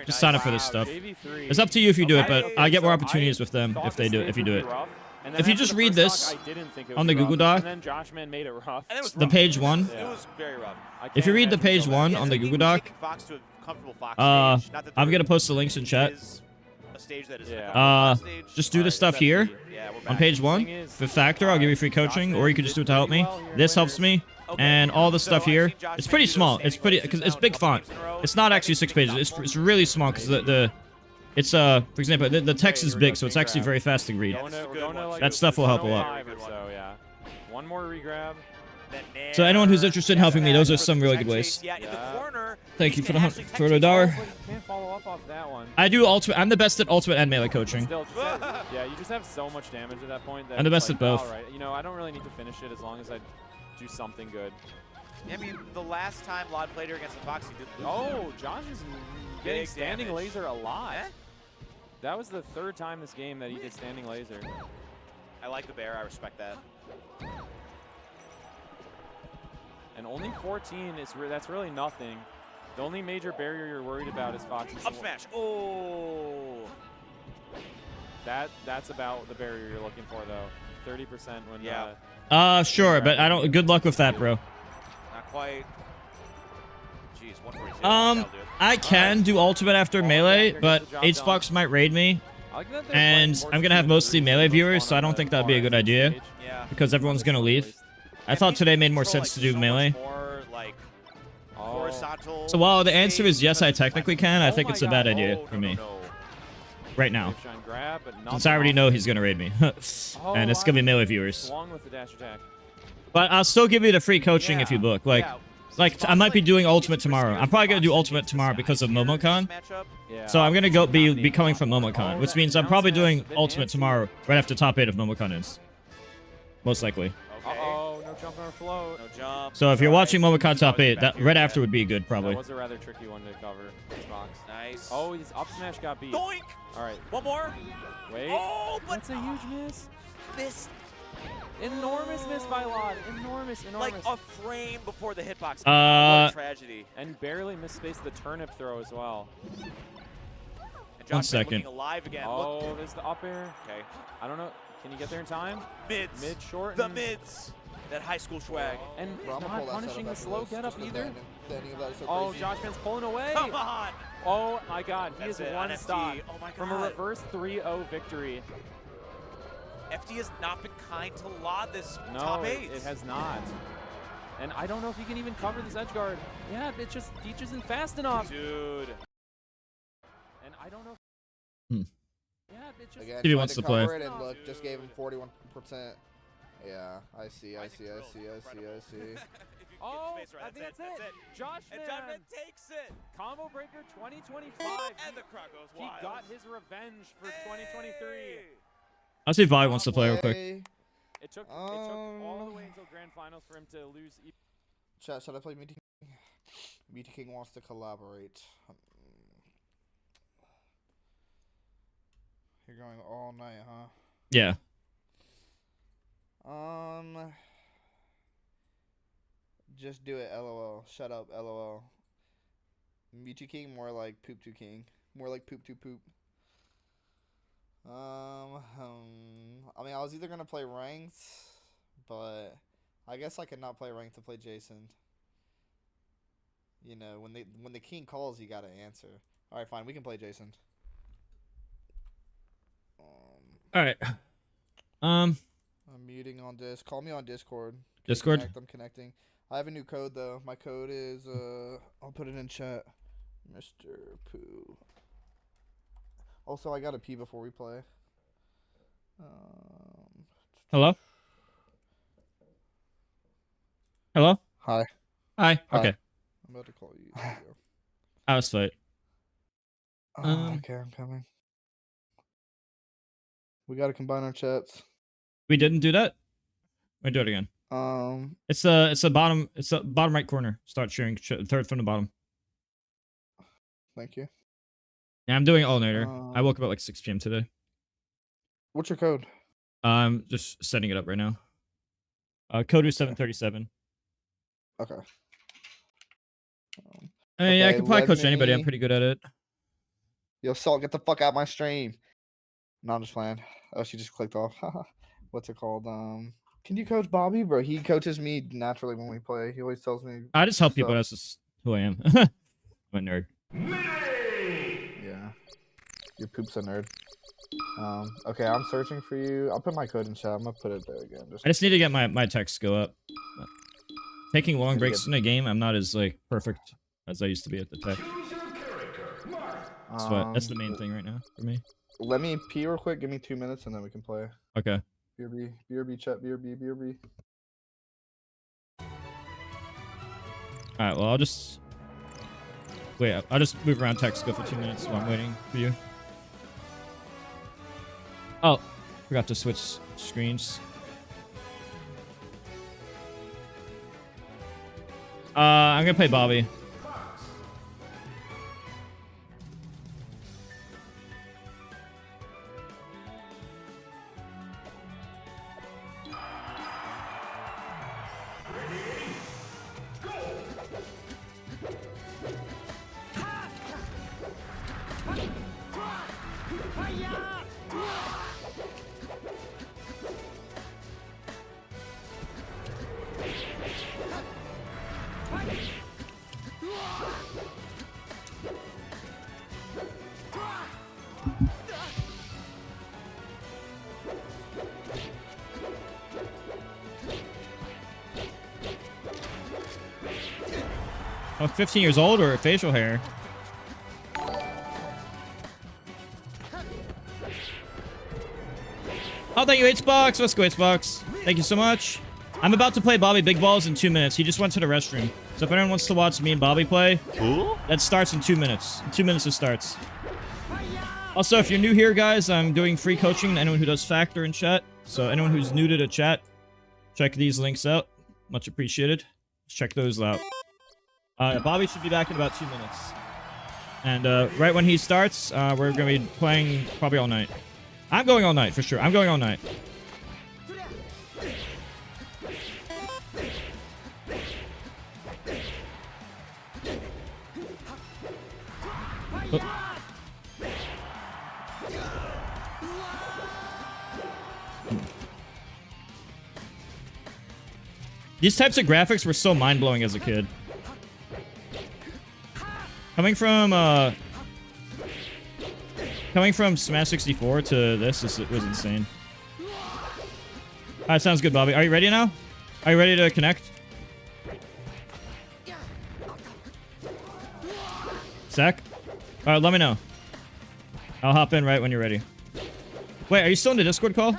sign up for this stuff. It's up to you if you do it, but I get more opportunities with them if you do it. If you just read this on the Google Doc, And then Josh Man made it rough. the page 1, It was very rough. if you read the page 1 on the Google Doc, Fox to a comfortable Fox stage. Not that I'm there gonna post the links in chat. is a stage that is a comfortable Fox stage. Just do the stuff here on page 1. For Factor, I'll give you free coaching, or you can just do it to help me. This helps me, and all the stuff here. It's pretty small. It's pretty because it's big font. It's not actually 6 pages. It's really small because it's for example the text is big, so it's actually very fast to read. That stuff will help a lot. So yeah, one more regrab. So anyone who's interested in helping me, those are some really good ways. Yeah, in the corner. Thank you for the dollar. You can't follow up off that one. I do ultimate. I'm the best at ultimate and melee coaching. Still, yeah, you just have so much damage at that point. That I'm the it's best like, at both. All right, you know, I don't really need to finish it as long as I do something good. I mean, the last time Lod played her against the Fox, he did lose. Oh, Josh is getting Big standing damage. laser a lot. Eh? That was the 3rd time this game that he did standing laser. I like the bear. I respect that. And only 14 is that's really nothing. The only major barrier you're worried about is Fox's Up smash. Oh. That's about the barrier you're looking for though. 30% when Sure, but I don't. Good luck with that, bro. Not quite. Jeez, 142. I can do ultimate after melee, but HBox might raid me, and I'm gonna have mostly melee viewers, so I don't think that'd be a good idea, because everyone's gonna leave. I thought today made more sense to do melee. More like horizontal. So while the answer is yes, I technically can, I think it's a bad idea for me. Right now. Since I already know he's gonna raid me. And it's gonna be melee viewers. Along with the dash attack. But I'll still give you the free coaching if you book. Like I might be doing ultimate tomorrow. I'm probably gonna do ultimate tomorrow because of MomoCon. So I'm gonna be coming from MomoCon, which means I'm probably doing ultimate tomorrow right after top 8 of MomoCon ends. Most likely. Uh-oh, no jump or float. No jump. So if you're watching MomoCon top 8, that right after would be good probably. That was a rather tricky one to cover. Fox. Nice. Oh, his up smash got beat. Doink! All right. One more. Wait. Oh, but that's a huge miss. Miss. Enormous miss by Lod. Enormous. Like a frame before the hitbox. What a tragedy. And barely misspaced the turnip throw as well. And 1 second. looking alive again. Oh, Look. there's the up air. Okay. I don't know. Can you get there in time? Mids. Mid short. The mids. That high school swag. And not punishing the slow get up either. Oh, Josh Man's pulling away. Come on. Oh my God, he That's is it, one on stock FD. Oh my from a God. reverse 3-0 victory. FD has not been kind to Lod this No, top 8. it has not. And I don't know if he can even cover this edge guard. Yeah, it just Deech isn't fast enough. Dude. And I don't know. Hmm. Yeah, it just. Again, He tried wants to cover play. it and look, just gave him 41%. Yeah, I see. Oh, I think that's it. Josh Man takes it. Combo Breaker 2025. And the crowd goes wild. He got his revenge for 2023. I'll see if Vi wants to play real quick. It took all the way until grand finals for him to lose. Chat, should I play Meaty King? Meaty King wants to collaborate. You're going all night, huh? Yeah. Just do it, LOL. Shut up, LOL. Meaty King, more like Poop to King. More like Poop to Poop. I mean, I was either gonna play ranked, but I guess I could not play ranked to play Jason. You know, when the king calls, you gotta answer. All right, fine, we can play Jason. All right. I'm muting on this. Call me on Discord. Discord. I'm connecting. I have a new code though. My code is I'll put it in chat. Mr. Pooh. Also, I gotta pee before we play. Hello? Hello? Hi. Hi. Okay. I'm about to call you. There you go. I was fight. Okay, I'm coming. We gotta combine our chats. We didn't do that? We do it again. It's a bottom right corner. Start sharing third from the bottom. Thank you. Yeah, I'm doing all-nighter. I woke up at like 6 p.m. today. What's your code? I'm just setting it up right now. Code is 737. Okay. Yeah, I can probably coach anybody. I'm pretty good at it. Yo, Salt, get the fuck out of my stream. No, I'm just playing. Oh, she just clicked off. What's it called? Can you coach Bobby, bro? He coaches me naturally when we play. He always tells me. I just help people. That's just who I am. I'm a nerd. Yeah. Your poop's a nerd. Okay, I'm searching for you. I'll put my code in chat. I'm gonna put it there again. I just need to get my text go up. Taking long breaks in a game, I'm not as like perfect as I used to be at the tech. That's the main thing right now for me. Let me pee real quick. Give me 2 minutes and then we can play. Okay. BRB, chat, BRB. Alright, well, I'll just move around text go for 2 minutes while I'm waiting for you. Oh, forgot to switch screens. I'm gonna play Bobby. Oh, 15 years old or facial hair? Oh, thank you, Xbox. Let's go, Xbox. Thank you so much. I'm about to play Bobby Big Balls in 2 minutes. He just went to the restroom. So if anyone wants to watch me and Bobby play, that starts in 2 minutes. In 2 minutes it starts. Also, if you're new here, guys, I'm doing free coaching to anyone who does Factor in chat. So anyone who's new to the chat, check these links out. Much appreciated. Check those out. Bobby should be back in about 2 minutes. And right when he starts, we're going to be playing probably all night. I'm going all night, for sure. I'm going all night. Oh. These types of graphics were so mind-blowing as a kid. Coming from Smash 64 to this was insane. Alright, sounds good, Bobby. Are you ready now? Are you ready to connect? Zach? Alright, let me know. I'll hop in right when you're ready. Wait, are you still in the Discord call?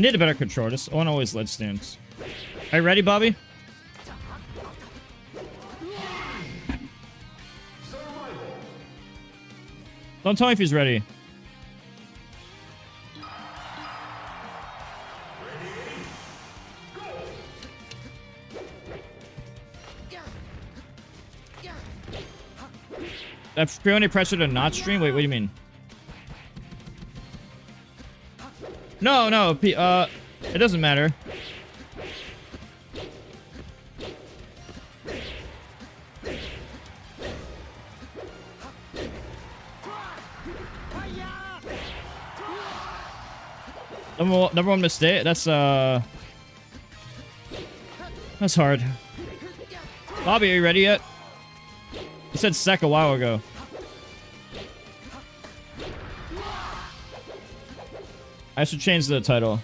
need a better control. Just one always lead stance. Are you ready, Bobby? Don't tell me if he's ready. That frequently pressure to not stream? Wait, what do you mean? No, no, it doesn't matter. Number one mistake. That's hard. Bobby, are you ready yet? You said sec a while ago. I should change the title.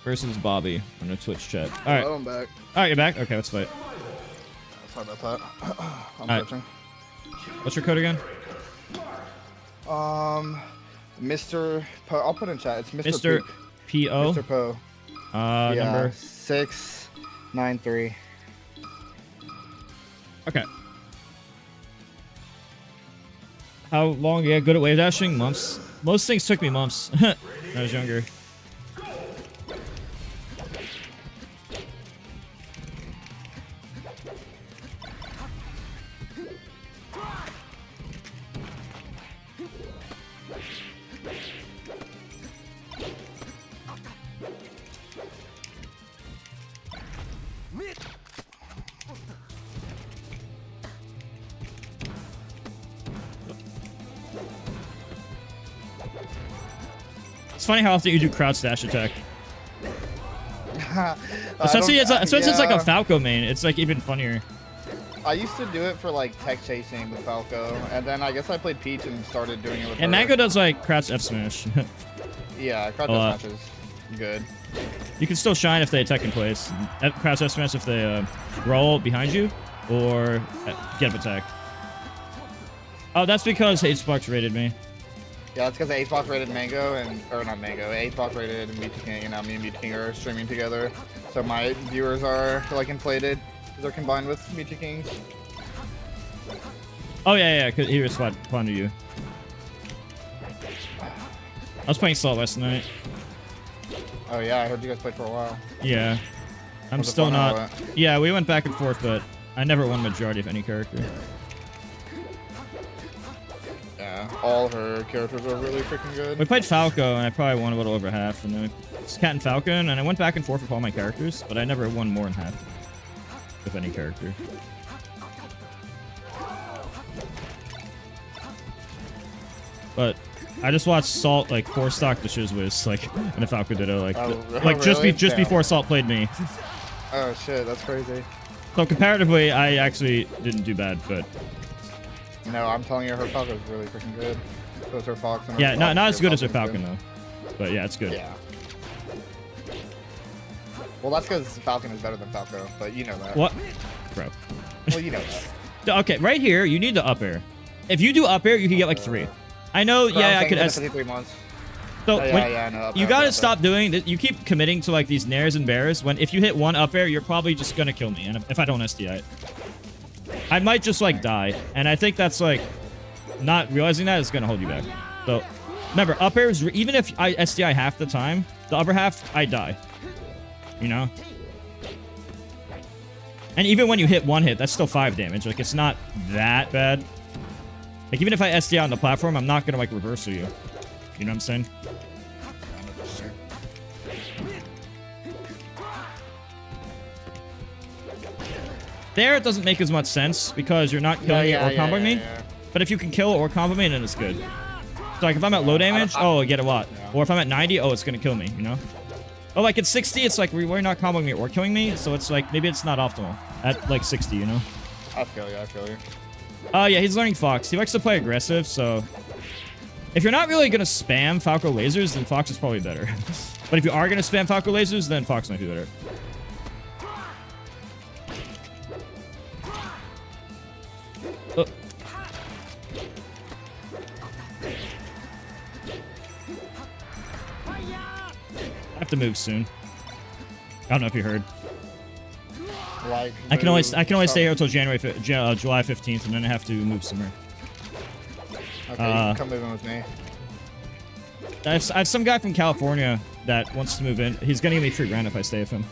Versus Bobby on the Twitch chat. All right. Hello, I'm back. All right, you're back? Okay, let's fight. Sorry about that. I'm All right. searching. What's your code again? Mr. Poe. I'll put in chat. It's Mr. Mr. Poop. P.O. Mr. Poe. Yeah, number 693. Okay. How long? Yeah, good at wave dashing? Months. Most things took me months when I was younger. It's funny how often you do crouch dash attack. Especially since it's like a Falco main, it's like even funnier. I used to do it for like tech chasing with Falco, and then I guess I played Peach and started doing it with And her. Mango does like crouch F smash. Yeah, crouch F smash is good. You can still shine if they attack in place. Crouch F smash if they roll behind you or get up attack. Oh, that's because H-Box rated me. Yeah, that's because Acebox rated Mango or not Mango, Acebox rated Mewtwo King, and now me and Mewtwo King are streaming together. So my viewers are like inflated because they're combined with Mewtwo Kings. Oh yeah, because he responded to you. I was playing Salt last night. Oh yeah, I heard you guys played for a while. Yeah. I'm Was it still fun or not. what? Yeah, we went back and forth, but I never won majority of any character. Yeah, all her characters are really freaking good. We played Falco, and I probably won a little over half. And then it's Cat and Falcon, and I went back and forth with all my characters, but I never won more than half with any character. But I just watched Salt like 4 stock the Shizwiz, like in the Falco Ditto, like really? just before Salt played me. Oh shit, that's crazy. So comparatively, I actually didn't do bad, but No, I'm telling you, her Falco's really freaking good. So is her Fox. And her yeah, not as good as her Falcon's Falcon though. But yeah, it's good. Yeah. Well, that's because Falcon is better than Falco, but you know that. What, bro? Well, you know that. Okay, right here, you need the up air. If you do up air, you can get like 3. I know, Bro, yeah, I'm I could. saying 53 months. So Oh, yeah, I know. Up you air, gotta up air. stop doing that. You keep committing to like these nairs and bears. When if you hit one up air, you're probably just gonna kill me. And if I don't SDI it, I might just like die. And I think that's like not realizing that is gonna hold you back. So remember, up air is even if I SDI half the time, the upper half I die. You know. And even when you hit one hit, that's still 5 damage. Like it's not that bad. Like even if I SDI on the platform, I'm not gonna like reversal you. You know what I'm saying? There, it doesn't make as much sense because you're not killing me or comboing me. But if you can kill or combo me, then it's good. So like if I'm at low damage, oh, I get a lot. Or if I'm at 90, oh, it's gonna kill me. You know? Oh, like at 60, it's like we're not comboing me or killing me, so it's like maybe it's not optimal at like 60. You know? I feel you. I feel you. Oh yeah, he's learning Fox. He likes to play aggressive, so if you're not really gonna spam Falco lasers, then Fox is probably better. But if you are gonna spam Falco lasers, then Fox might be better. to move soon. I don't know if you heard. Like I can only stay here until July 15th, and then I have to move somewhere. Okay, you can come move in with me. I have some guy from California that wants to move in. He's gonna give me free rent if I stay with him.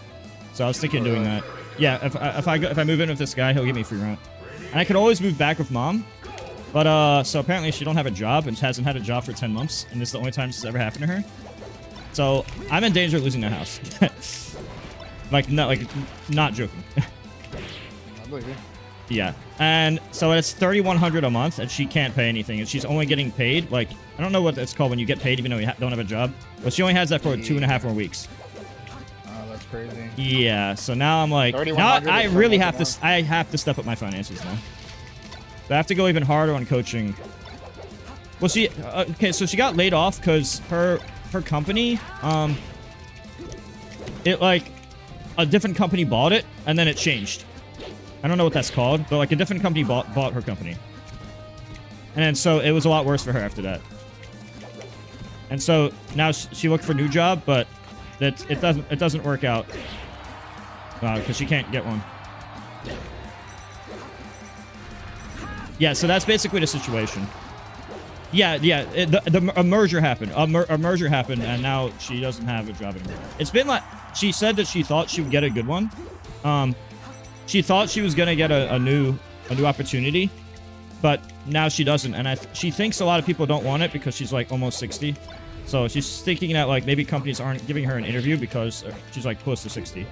So I was thinking of doing that. Yeah, if I move in with this guy, he'll give me free rent. And I could always move back with mom. But so apparently she don't have a job and hasn't had a job for 10 months, and this is the only time this has ever happened to her. So I'm in danger of losing that house. not joking. I believe you. Yeah, and so it's $3,100 a month, and she can't pay anything, and she's only getting paid like I don't know what it's called when you get paid even though you don't have a job, but she only has that for 2.5 more weeks. Oh, that's crazy. Yeah, so now I'm like, now I really have to. I have to step up my finances now. So I have to go even harder on coaching. Well, she okay, so she got laid off because her company, it like a different company bought it and then it changed. I don't know what that's called, but like a different company bought her company. And then so it was a lot worse for her after that. And so now she looked for a new job, but it doesn't work out because she can't get one. Yeah, so that's basically the situation. Yeah, a merger happened. A merger happened, and now she doesn't have a job anymore. It's been like she said that she thought she would get a good one. She thought she was gonna get a new opportunity, but now she doesn't. And she thinks a lot of people don't want it because she's like almost 60. So she's thinking that like maybe companies aren't giving her an interview because she's like close to 60.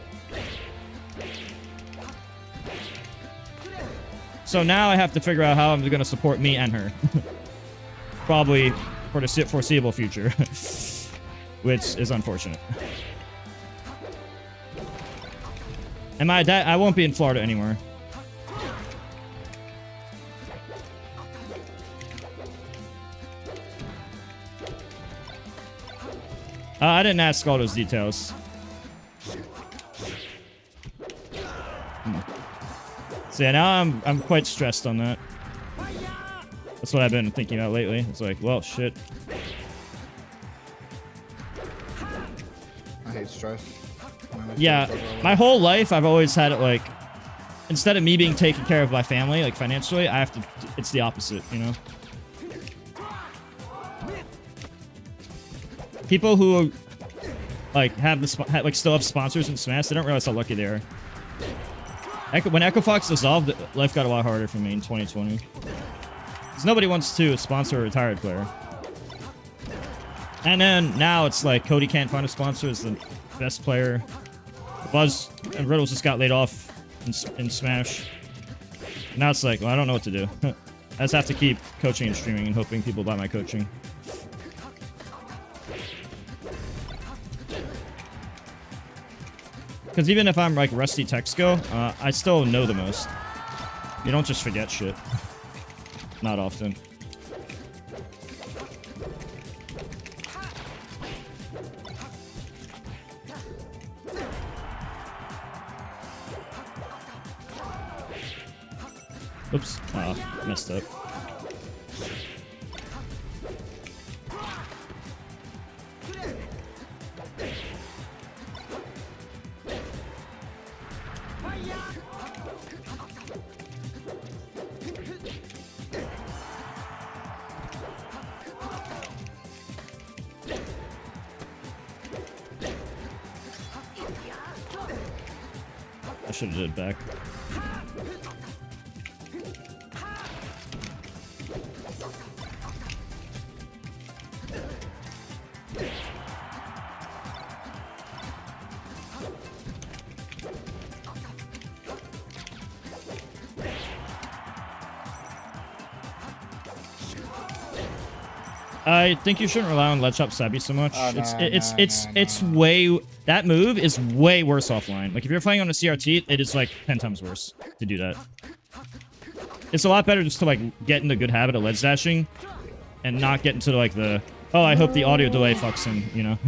So now I have to figure out how I'm going to support me and her. Probably for the foreseeable future. Which is unfortunate. And my dad, I won't be in Florida anymore. I didn't ask all those details. So yeah, now I'm quite stressed on that. That's what I've been thinking about lately. It's like, well, shit. I hate stress. Yeah, my whole life I've always had it like, instead of me being taken care of by family, like financially, I have to. It's the opposite, you know. People who like still have sponsors in Smash, they don't realize how lucky they are. When Echo Fox dissolved, life got a lot harder for me in 2020. Because nobody wants to sponsor a retired player. And then now it's like Cody can't find a sponsor as the best player. Buzz and Riddles just got laid off in Smash. Now it's like, well, I don't know what to do. I just have to keep coaching and streaming and hoping people buy my coaching. Because even if I'm like Rusty Texco, I still know the most. You don't just forget shit. Not often. Oops. Messed up. I should have did it back. I think you shouldn't rely on Let's Up Sabi so much. It's way that move is way worse offline. Like if you're playing on a CRT, it is like 10 times worse to do that. It's a lot better just to like get in the good habit of ledge dashing and not get into like the I hope the audio delay fucks him, you know.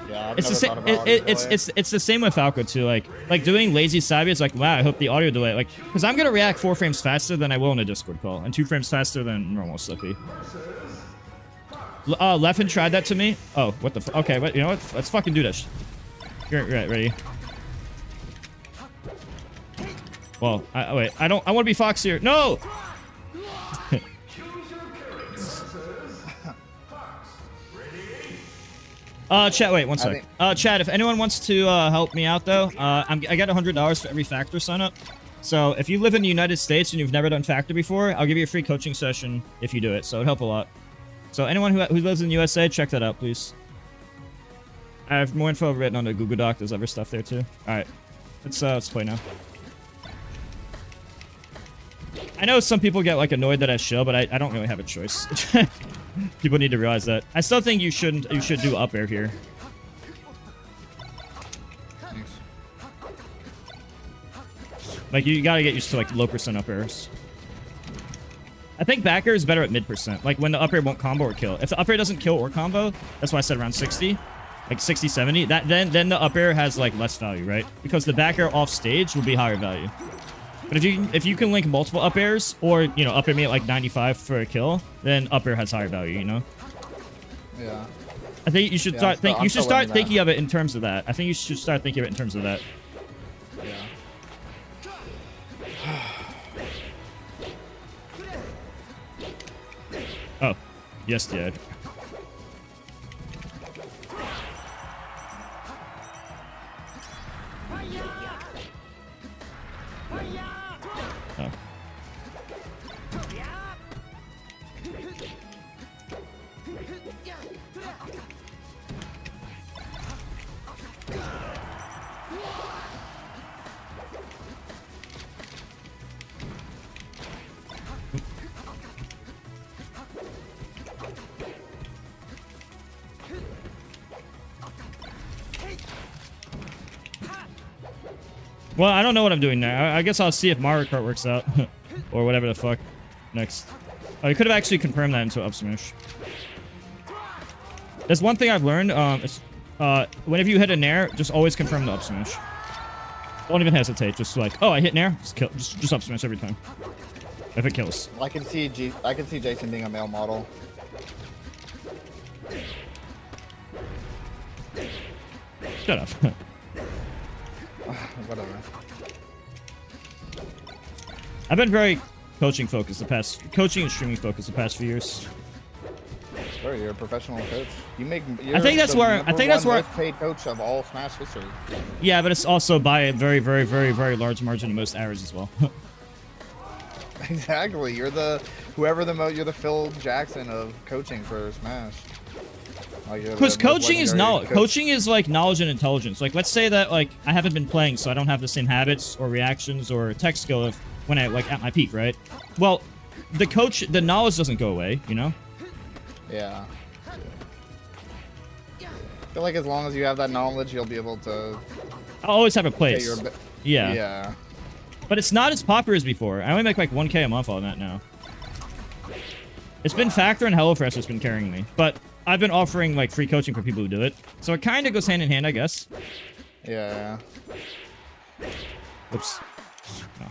Yeah, it's the same. It's the same with Falco too. Like doing lazy Sabi. It's like, wow, I hope the audio delay. Like, because I'm gonna react 4 frames faster than I will in a Discord call, and 2 frames faster than normal Slippy. Leffen tried that to me. Oh, what the okay, but you know what? Let's fucking do this. You're right, ready. Well, wait. I want to be Fox here. No! Chat, wait, one sec. Chat, if anyone wants to help me out, though, I got $100 for every Factor sign-up. So if you live in the United States and you've never done Factor before, I'll give you a free coaching session if you do it. So it'd help a lot. So anyone who lives in the USA, check that out, please. I have more info written on the Google Doc. There's other stuff there, too. All right. Let's play now. I know some people get, like, annoyed that I shill, but I don't really have a choice. People need to realize that. I still think you should do up air here. Thanks. Like, you gotta get used to, like, low percent up airs. I think back air is better at mid percent. Like, when the up air won't combo or kill. If the up air doesn't kill or combo, that's why I said around 60. Like, 60, 70. Then the up air has, like, less value, right? Because the back air off stage will be higher value. But if you can link multiple up airs, or, you know, up air me at like 95 for a kill, then up air has higher value, you know? Yeah. I think you should start thinking of it in terms of that. I think you should start thinking of it in terms of that. Oh. Yes, Dad. Oh. Well, I don't know what I'm doing now. I guess I'll see if Mario Kart works out. Or whatever the fuck. Next. Oh, you could have actually confirmed that into up smash. There's one thing I've learned. Whenever you hit a nair, just always confirm the up smash. Don't even hesitate. Just like, oh, I hit nair. Just kill. Just up smash every time. If it kills. I can see Jason being a male model. Shut up. Whatever. I've been very coaching and streaming focused the past few years. Sure, you're a professional coach. I think that's where most paid coach of all Smash history. Yeah, but it's also by a very, very, very, very large margin of most errors as well. Exactly. You're the Phil Jackson of coaching for Smash. Because coaching is knowledge. Coaching is like knowledge and intelligence. Like, let's say that like I haven't been playing, so I don't have the same habits or reactions or tech skill of when I like at my peak, right? Well, the knowledge doesn't go away, you know? Yeah. I feel like as long as you have that knowledge, you'll be able to. I'll always have a place. Yeah. Yeah. But it's not as popular as before. I only make like 1K a month on that now. It's been Factor and HelloFresh that's been carrying me, but I've been offering like free coaching for people who do it, so it kind of goes hand in hand, I guess. Yeah. Oops. Oh.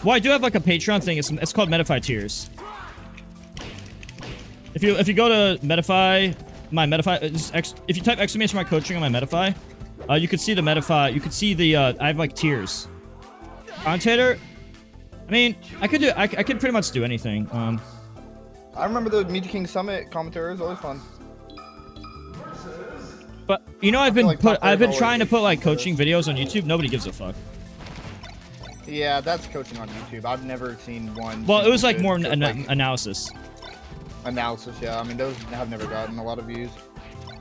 Well, I do have like a Patreon thing. It's called Metafy Tiers. If you go to Metafy, if you type exclamation mark coaching on my Metafy, you could see the Metafy. You could see the I have like tiers. Commentator. I mean, I could pretty much do anything. I remember the Meet the King Summit commentary was always fun. But you know, I've been trying to put like coaching videos on YouTube. Nobody gives a fuck. Yeah, that's coaching on YouTube. I've never seen one. Well, it was like more analysis. Analysis, yeah. I mean, those have never gotten a lot of views.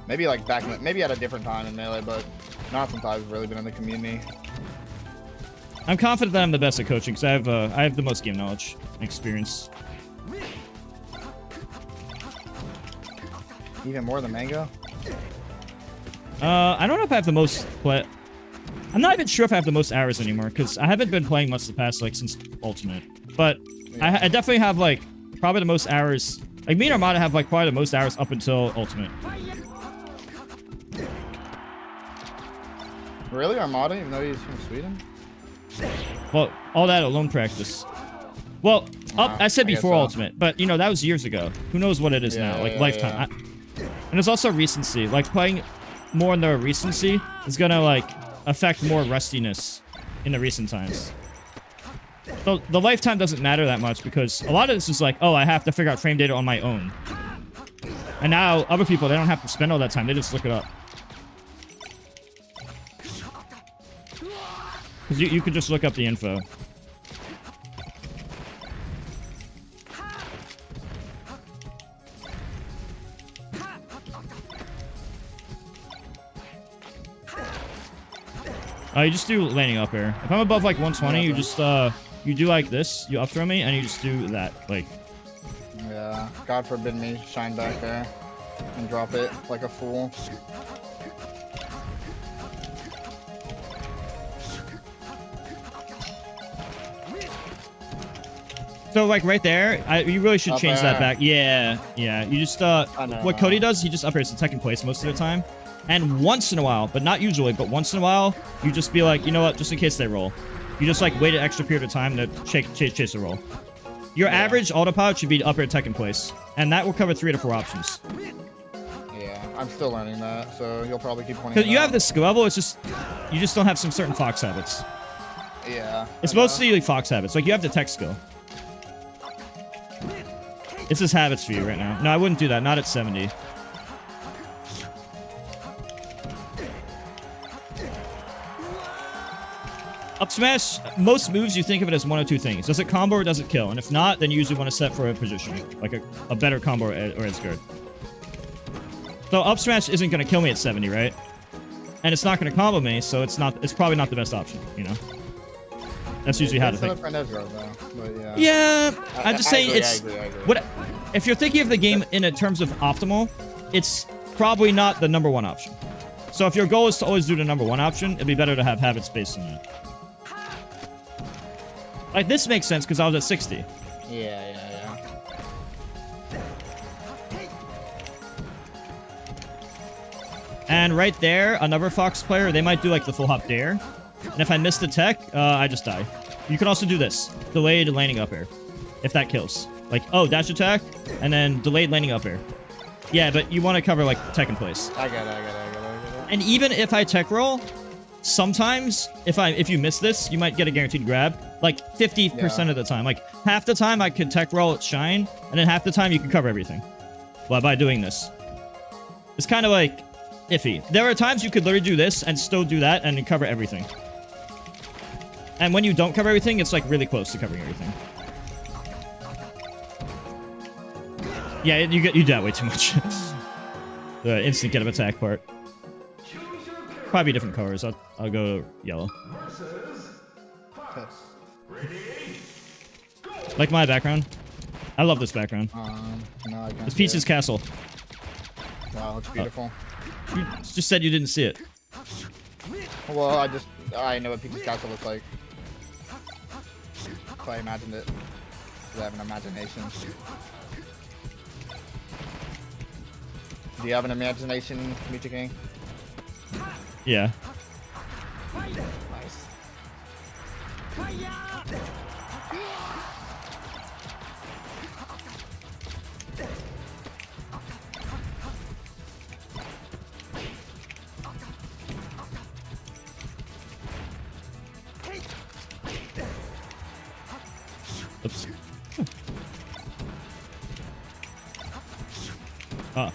Maybe like maybe at a different time in Melee, but not since I've really been in the community. I'm confident that I'm the best at coaching because I have the most game knowledge and experience. Even more than Mango? I don't know if I have the most play. I'm not even sure if I have the most hours anymore, because I haven't been playing much the past, like, since Ultimate. But I definitely have, like, probably the most hours. Like, me and Armada have, like, probably the most hours up until Ultimate. Really? Armada, even though he's from Sweden? Well, all that alone practice. Well, I said before Ultimate, but, you know, that was years ago. Who knows what it is now? Like, lifetime. And there's also recency. Like, playing more in the recency is gonna, like, affect more rustiness in the recent times. So the lifetime doesn't matter that much because a lot of this is like, oh, I have to figure out frame data on my own. And now other people, they don't have to spend all that time. They just look it up. Because you could just look up the info. You just do landing up air. If I'm above like 120, you just you do like this. You up throw me, and you just do that. Like. Yeah. God forbid me shine back there and drop it like a fool. So like right there, you really should change that back. Yeah, yeah. You just what Cody does, he just up airs the second place most of the time. And once in a while, but not usually, but once in a while, you just be like, you know what, just in case they roll. You just like wait an extra period of time to chase a roll. Your average autopilot should be up air second place. And that will cover 3 to 4 options. Yeah, I'm still learning that, so you'll probably keep pointing. Because you have the skill level, it's just, you just don't have some certain fox habits. Yeah. It's mostly like fox habits. Like you have the tech skill. It's just habits for you right now. No, I wouldn't do that. Not at 70. Up smash, most moves you think of it as one of two things. Does it combo or does it kill? And if not, then you usually want to set for a position. Like a better combo or edge guard. So up smash isn't going to kill me at 70, right? And it's not going to combo me, so it's probably not the best option, you know? That's usually how to think. Yeah, I'm just saying it's... What, if you're thinking of the game in terms of optimal, it's probably not the #1 option. So if your goal is to always do the #1 option, it'd be better to have habits based on that. Like, this makes sense because I was at 60. Yeah. And right there, another Fox player, they might do, like, the full hop dare. And if I miss the tech, I just die. You can also do this. Delayed landing up air. If that kills. Like, oh, dash attack, and then delayed landing up air. Yeah, but you want to cover, like, tech in place. I get it. And even if I tech roll, sometimes, if you miss this, you might get a guaranteed grab. Like, 50% of the time. Like, half the time I could tech roll at shine, and then half the time you can cover everything. Well, by doing this. It's kind of, like, iffy. There are times you could literally do this and still do that and cover everything. And when you don't cover everything, it's, like, really close to covering everything. Yeah, you do that way too much. The instant get of attack part. Probably different colors. I'll go yellow. Like my background. I love this background. No, I can't. It's Peach's castle. Wow, it's beautiful. You just said you didn't see it. Well, I know what Peach's castle looks like. So I imagined it. I have an imagination. Do you have an imagination, Michi King? Yeah. Nice. Oops. Oh.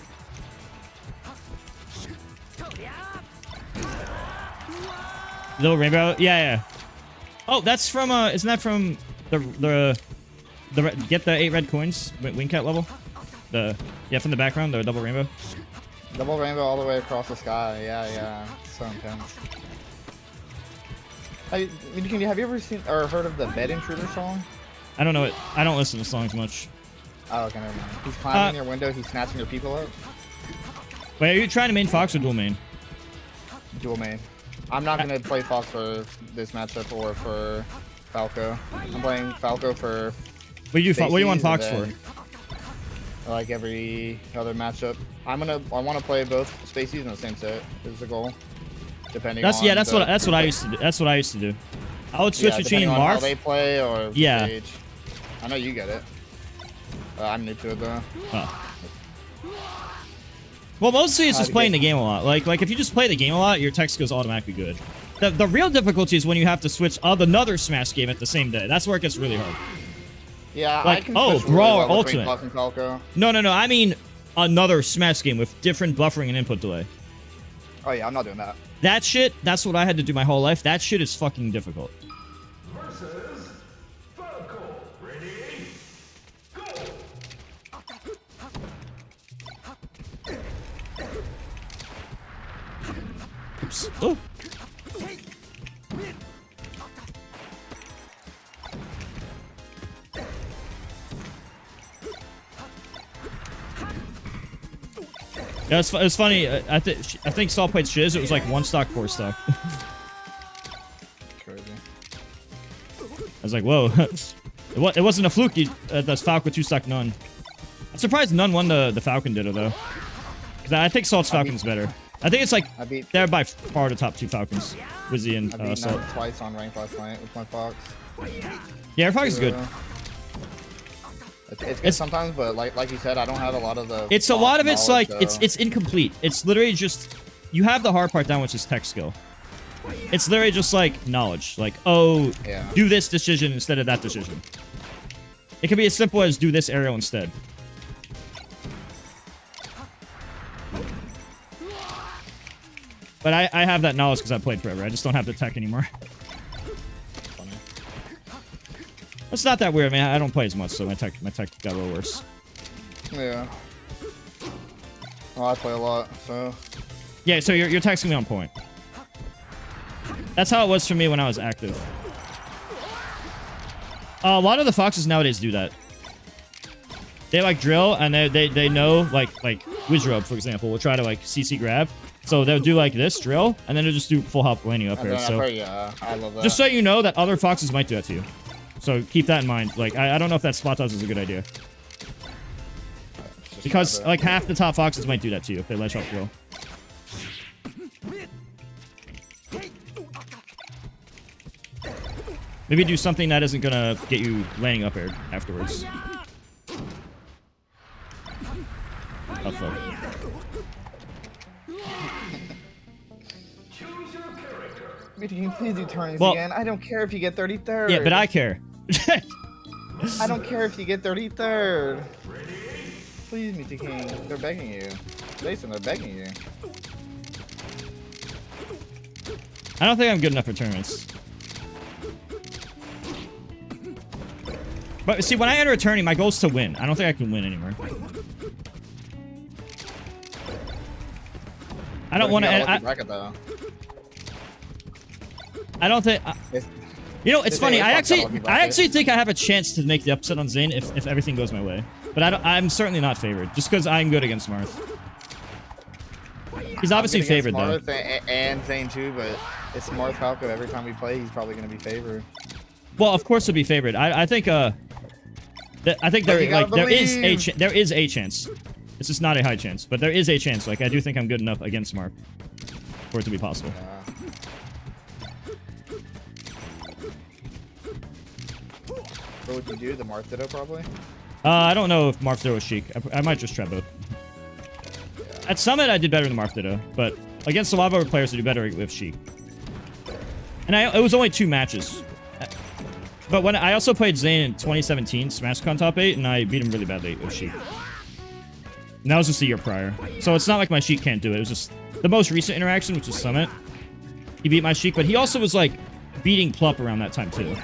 Little rainbow? Yeah. Oh, that's from, isn't that from the get the 8 red coins wingcat level? Yeah, from the background, the double rainbow. Double rainbow all the way across the sky. Yeah. So intense. Hey, have you ever seen or heard of the Bed Intruder song? I don't know it. I don't listen to songs much. Oh, okay, never mind. He's climbing your window. He's snatching your people up. Wait, are you trying to main Fox or dual main? Dual main. I'm not gonna play Fox for this matchup or for Falco. I'm playing Falco for. What do you want Fox for? Like every other matchup, I want to play both Spaceys in the same set. Is the goal. Depending. That's what I used to do. That's what I used to do. I would switch between on Marth. How they play or yeah. Stage. I know you get it. I'm new to it though. Oh. Well, mostly it's just playing the game a lot. Like if you just play the game a lot, your tech skill's automatically good. The real difficulty is when you have to switch another Smash game at the same day. That's where it gets really hard. Yeah, like, I can oh, switch Brawl really well Ultimate. Puck and Falco. No. I mean another Smash game with different buffering and input delay. Oh yeah, I'm not doing that. That shit, that's what I had to do my whole life. That shit is fucking difficult. Versus Falco. Ready? Go! Oops. Oh. Yeah, it's funny. I think Saul played Shiz. It was like 1 stock, 4 stock. Crazy. I was like, whoa. It wasn't a fluke. That's Falco 2 stock None. I'm surprised None won the Falcon Ditto though. Because I think Salt's Falcon's better. I think it's like they're by far the top 2 Falcons. Wizzy and I beat Salt. None twice on rank last night with my Fox. Yeah, Fox is good. It's good sometimes, but like you said, I don't have a lot of the. It's a lot of it's like so. it's incomplete. It's literally just you have the hard part down, which is tech skill. It's literally just like knowledge, like do this decision instead of that decision. It can be as simple as do this aerial instead. But I have that knowledge because I played forever. I just don't have the tech anymore. It's not that weird. I mean, I don't play as much, so my tech got a little worse. Yeah. Well, I play a lot, so. Yeah, so your tech's gonna be on point. That's how it was for me when I was active. A lot of the Foxes nowadays do that. They like drill, and they know like Wizrobe, for example, will try to like CC grab. So they'll do like this drill, and then they'll just do full hop landing up here. So yeah, I love that. just so you know that other Foxes might do that to you. So keep that in mind. Like I don't know if that spot dodge is a good idea. Because like half the top Foxes might do that to you if they ledge up drill. Maybe do something that isn't gonna get you landing up air afterwards. Oh fuck. Can you please do tourneys Well, again? I don't care if you get 33rd. Yeah, but I care. I don't care if you get 33rd. Please, Mr. King. They're begging you. Jason, they're begging you. I don't think I'm good enough for tournaments. But see, when I enter a tourney, my goal is to win. I don't think I can win anymore. I don't want to. I don't think. You know, it's funny. I actually think I have a chance to make the upset on Zane if everything goes my way. But I'm certainly not favored, just because I'm good against Marth. He's obviously favored though. And Zane too, but it's Marth Falco. Every time we play, he's probably going to be favored. Well, of course he'll be favored. I think there is a chance. It's just not a high chance, but there is a chance. Like I do think I'm good enough against Marth for it to be possible. What would you do? The Marth Ditto probably? I don't know if Marth Ditto was Sheik. I might just try both. At Summit, I did better than Marth Ditto, but against a lot of other players, I do better with Sheik. And it was only 2 matches. But when I also played Zane in 2017, SmashCon Top 8, and I beat him really badly with Sheik. And that was just a year prior. So it's not like my Sheik can't do it. It was just the most recent interaction, which is Summit. He beat my Sheik, but he also was like beating Plup around that time too.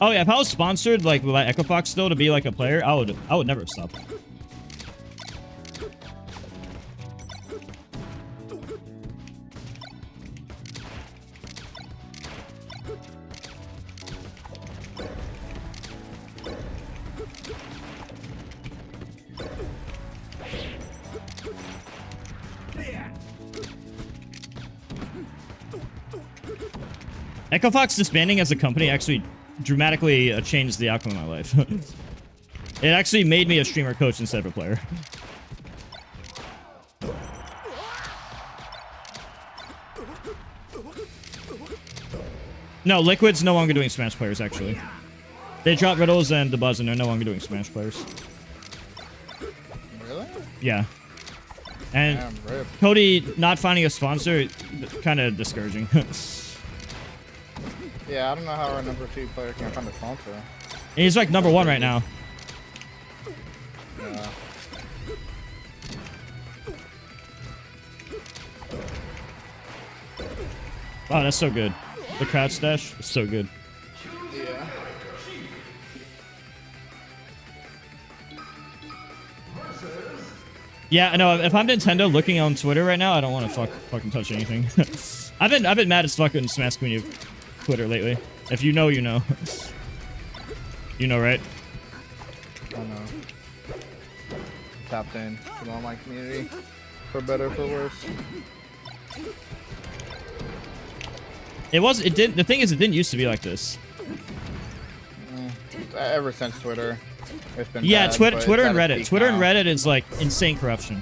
Oh yeah, if I was sponsored like by Equifox still to be like a player, I would never have stopped. Echo Fox disbanding as a company actually dramatically changed the outcome of my life. It actually made me a streamer coach instead of a player. No, Liquid's no longer doing Smash players, actually. They dropped Riddles and the Buzz, and they're no longer doing Smash players. Really? Yeah. And Damn, rip. Cody not finding a sponsor, kind of discouraging. Yeah, I don't know how our number 2 player can find a sponsor. He's like number 1 right now. Yeah. Wow, that's so good. The crouch dash is so good. Yeah. Yeah, I know. If I'm Nintendo looking on Twitter right now, I don't want to fucking touch anything. I've been mad as fuck in Smash community Twitter lately. If you know, you know. You know, right? I know. Tapped in to all my community, for better or for worse. It didn't. The thing is, it didn't used to be like this. Ever since Twitter, it's been Yeah, bad, Twitter but and it's at Reddit. its Twitter peak and now. Reddit is like insane corruption.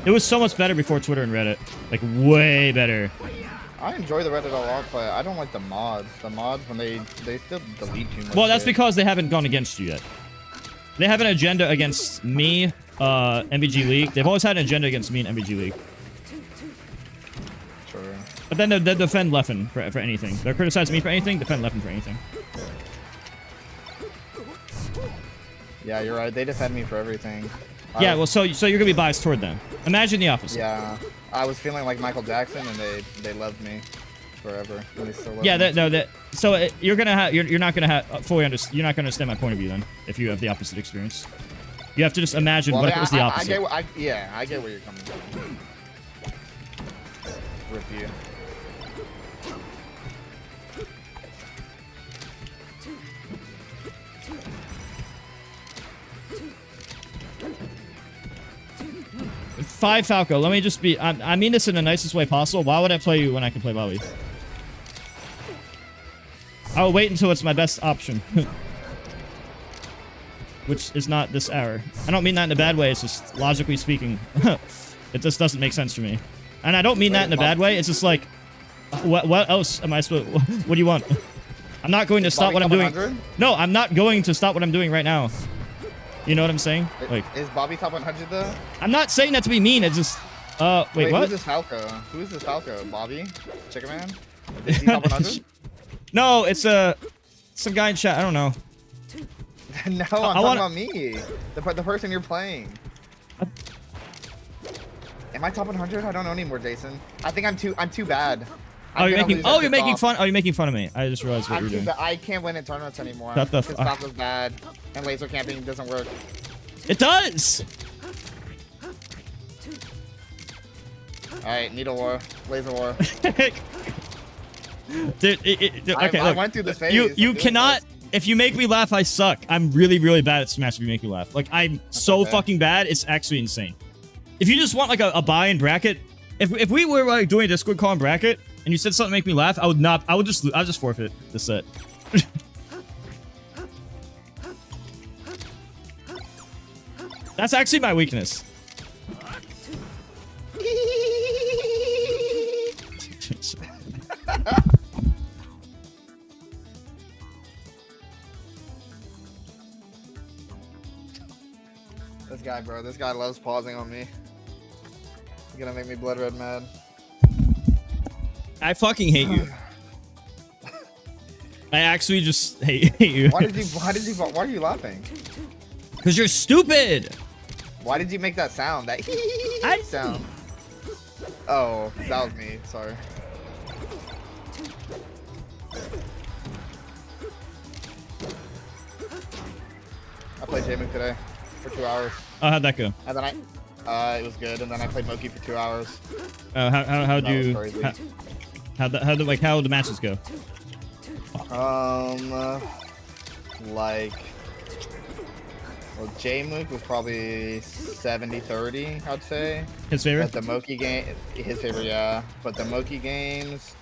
It was so much better before Twitter and Reddit. Like way better. I enjoy the Reddit a lot, but I don't like the mods. The mods, when they still delete too much. Well, that's shit. because they haven't gone against you yet. They have an agenda against me, MVG League. They've always had an agenda against me and MVG League. Sure. But then they defend Leffen for anything. They're criticizing me for anything, defend Leffen for anything. Yeah, you're right. They defend me for everything. Yeah, well, so you're gonna be biased toward them. Imagine the opposite. Yeah, I was feeling like Michael Jackson, and they loved me forever. And they still love Yeah, me. you're gonna have you're not gonna have fully understand. You're not gonna understand my point of view then if you have the opposite experience. You have to just imagine Well, what if it was the opposite. I get where you're coming from. Rip you. Five Falco. Let me just be. I mean this in the nicest way possible. Why would I play you when I can play Bobby? I'll wait until it's my best option. Which is not this hour. I don't mean that in a bad way. It's just logically speaking. It just doesn't make sense for me. And I don't mean that in a bad way. It's just like, what else am I supposed? What do you want? I'm not going to stop what I'm doing. 100? No, I'm not going to stop what I'm doing right now. You know what I'm saying? Like, Is Bobby top 100 though? I'm not saying that to be mean. It's just, wait, what? Who's this Falco? Who is this Falco? Bobby? Chicken Man? Is he top 100? No, it's some guy in chat. I don't know. No, I'm talking about me. The person you're playing. Am I top 100? I don't know anymore, Jason. I think I'm too bad. Oh, you're making fun. Oh, you're making fun of me. I just realized what you're doing. I can't win in tournaments anymore. Shut the Because fuck. Falco's bad, and laser camping doesn't work. It does. All right, needle war, laser war. Dude, okay, I look. went through this phase. You I'm doing cannot. If you make me laugh, I suck. I'm really, really bad at Smash if you make me laugh. Like, I'm so fucking bad, it's actually insane. If you just want, like, a buy-in bracket, if we were, like, doing a Discord call and bracket, and you said something to make me laugh, I'll just forfeit the set. That's actually my weakness. This guy, bro. This guy loves pausing on me. He's gonna make me blood red mad. I fucking hate you. I actually just hate you. Why are you laughing? Because you're stupid. Why did you make that sound? That sound. Oh, that was me. Sorry. I played J-Mook today for 2 hours. Oh, how'd that go? And then it was good. And then I played Moki for 2 hours. How'd That was you? crazy. How'd the matches go? Well, J-Mook was probably 70-30, I'd say. His favorite? But the Moki game, his favorite, yeah. But the Moki games,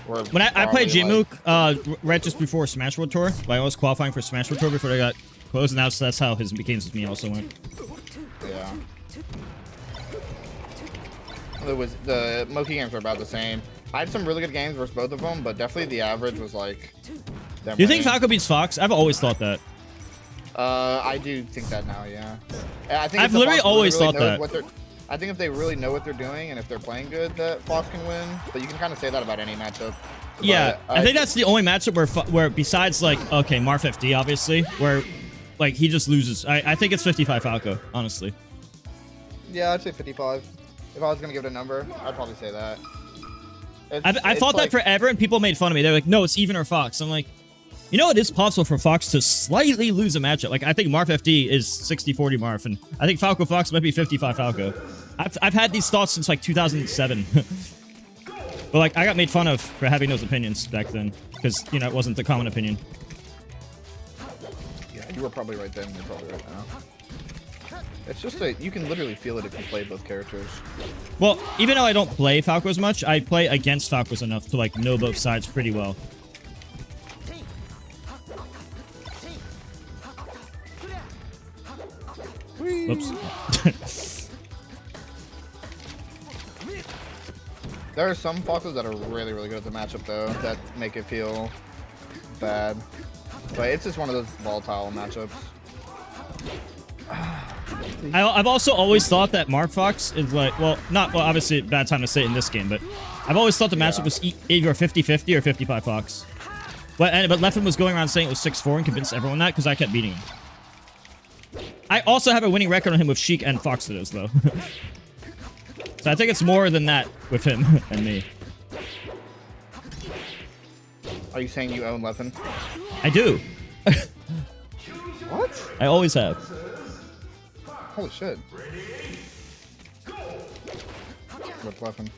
When I played Jmook right just before Smash World Tour, like I was qualifying for Smash World Tour before I got closed, and that's how his games with me also went. Yeah. The Moki games were about the same. I had some really good games versus both of them, but definitely the average was like. Do you think Falco beats Fox? I've always thought that. I do think that now, yeah. I think I've literally always thought that. I think if they really know what they're doing and if they're playing good, that Fox can win. But you can kind of say that about any matchup. Yeah, I think that's the only matchup where besides like okay, Marf FD obviously, where like he just loses. I think it's 55 Falco, honestly. Yeah, I'd say 55. If I was gonna give it a number, I'd probably say that. I thought that forever, and people made fun of me. They're like, "No, it's even or Fox." I'm like, you know, it is possible for Fox to slightly lose a matchup. Like I think Marf FD is 60-40 Marf, and I think Falco Fox might be 55 Falco. I've had these thoughts since like 2007. But like I got made fun of for having those opinions back then because you know it wasn't the common opinion. Yeah, you were probably right then. You're probably right now. It's just that you can literally feel it if you play both characters. Well, even though I don't play Falco as much, I play against Falcos enough to like know both sides pretty well. Whoops. There are some Falcos that are really, really good at the matchup, though, that make it feel bad. But it's just one of those volatile matchups. I've also always thought that Mark Fox is like, well, obviously bad time to say it in this game, but I've always thought the matchup was either 50-50 or 55 Fox. But Leffen was going around saying it was 6-4 and convinced everyone that because I kept beating him. I also have a winning record on him with Sheik and Fox Todos, though. So I think it's more than that with him and me. Are you saying you own Leffen? I do. What? I always have. Holy shit. With Leffen.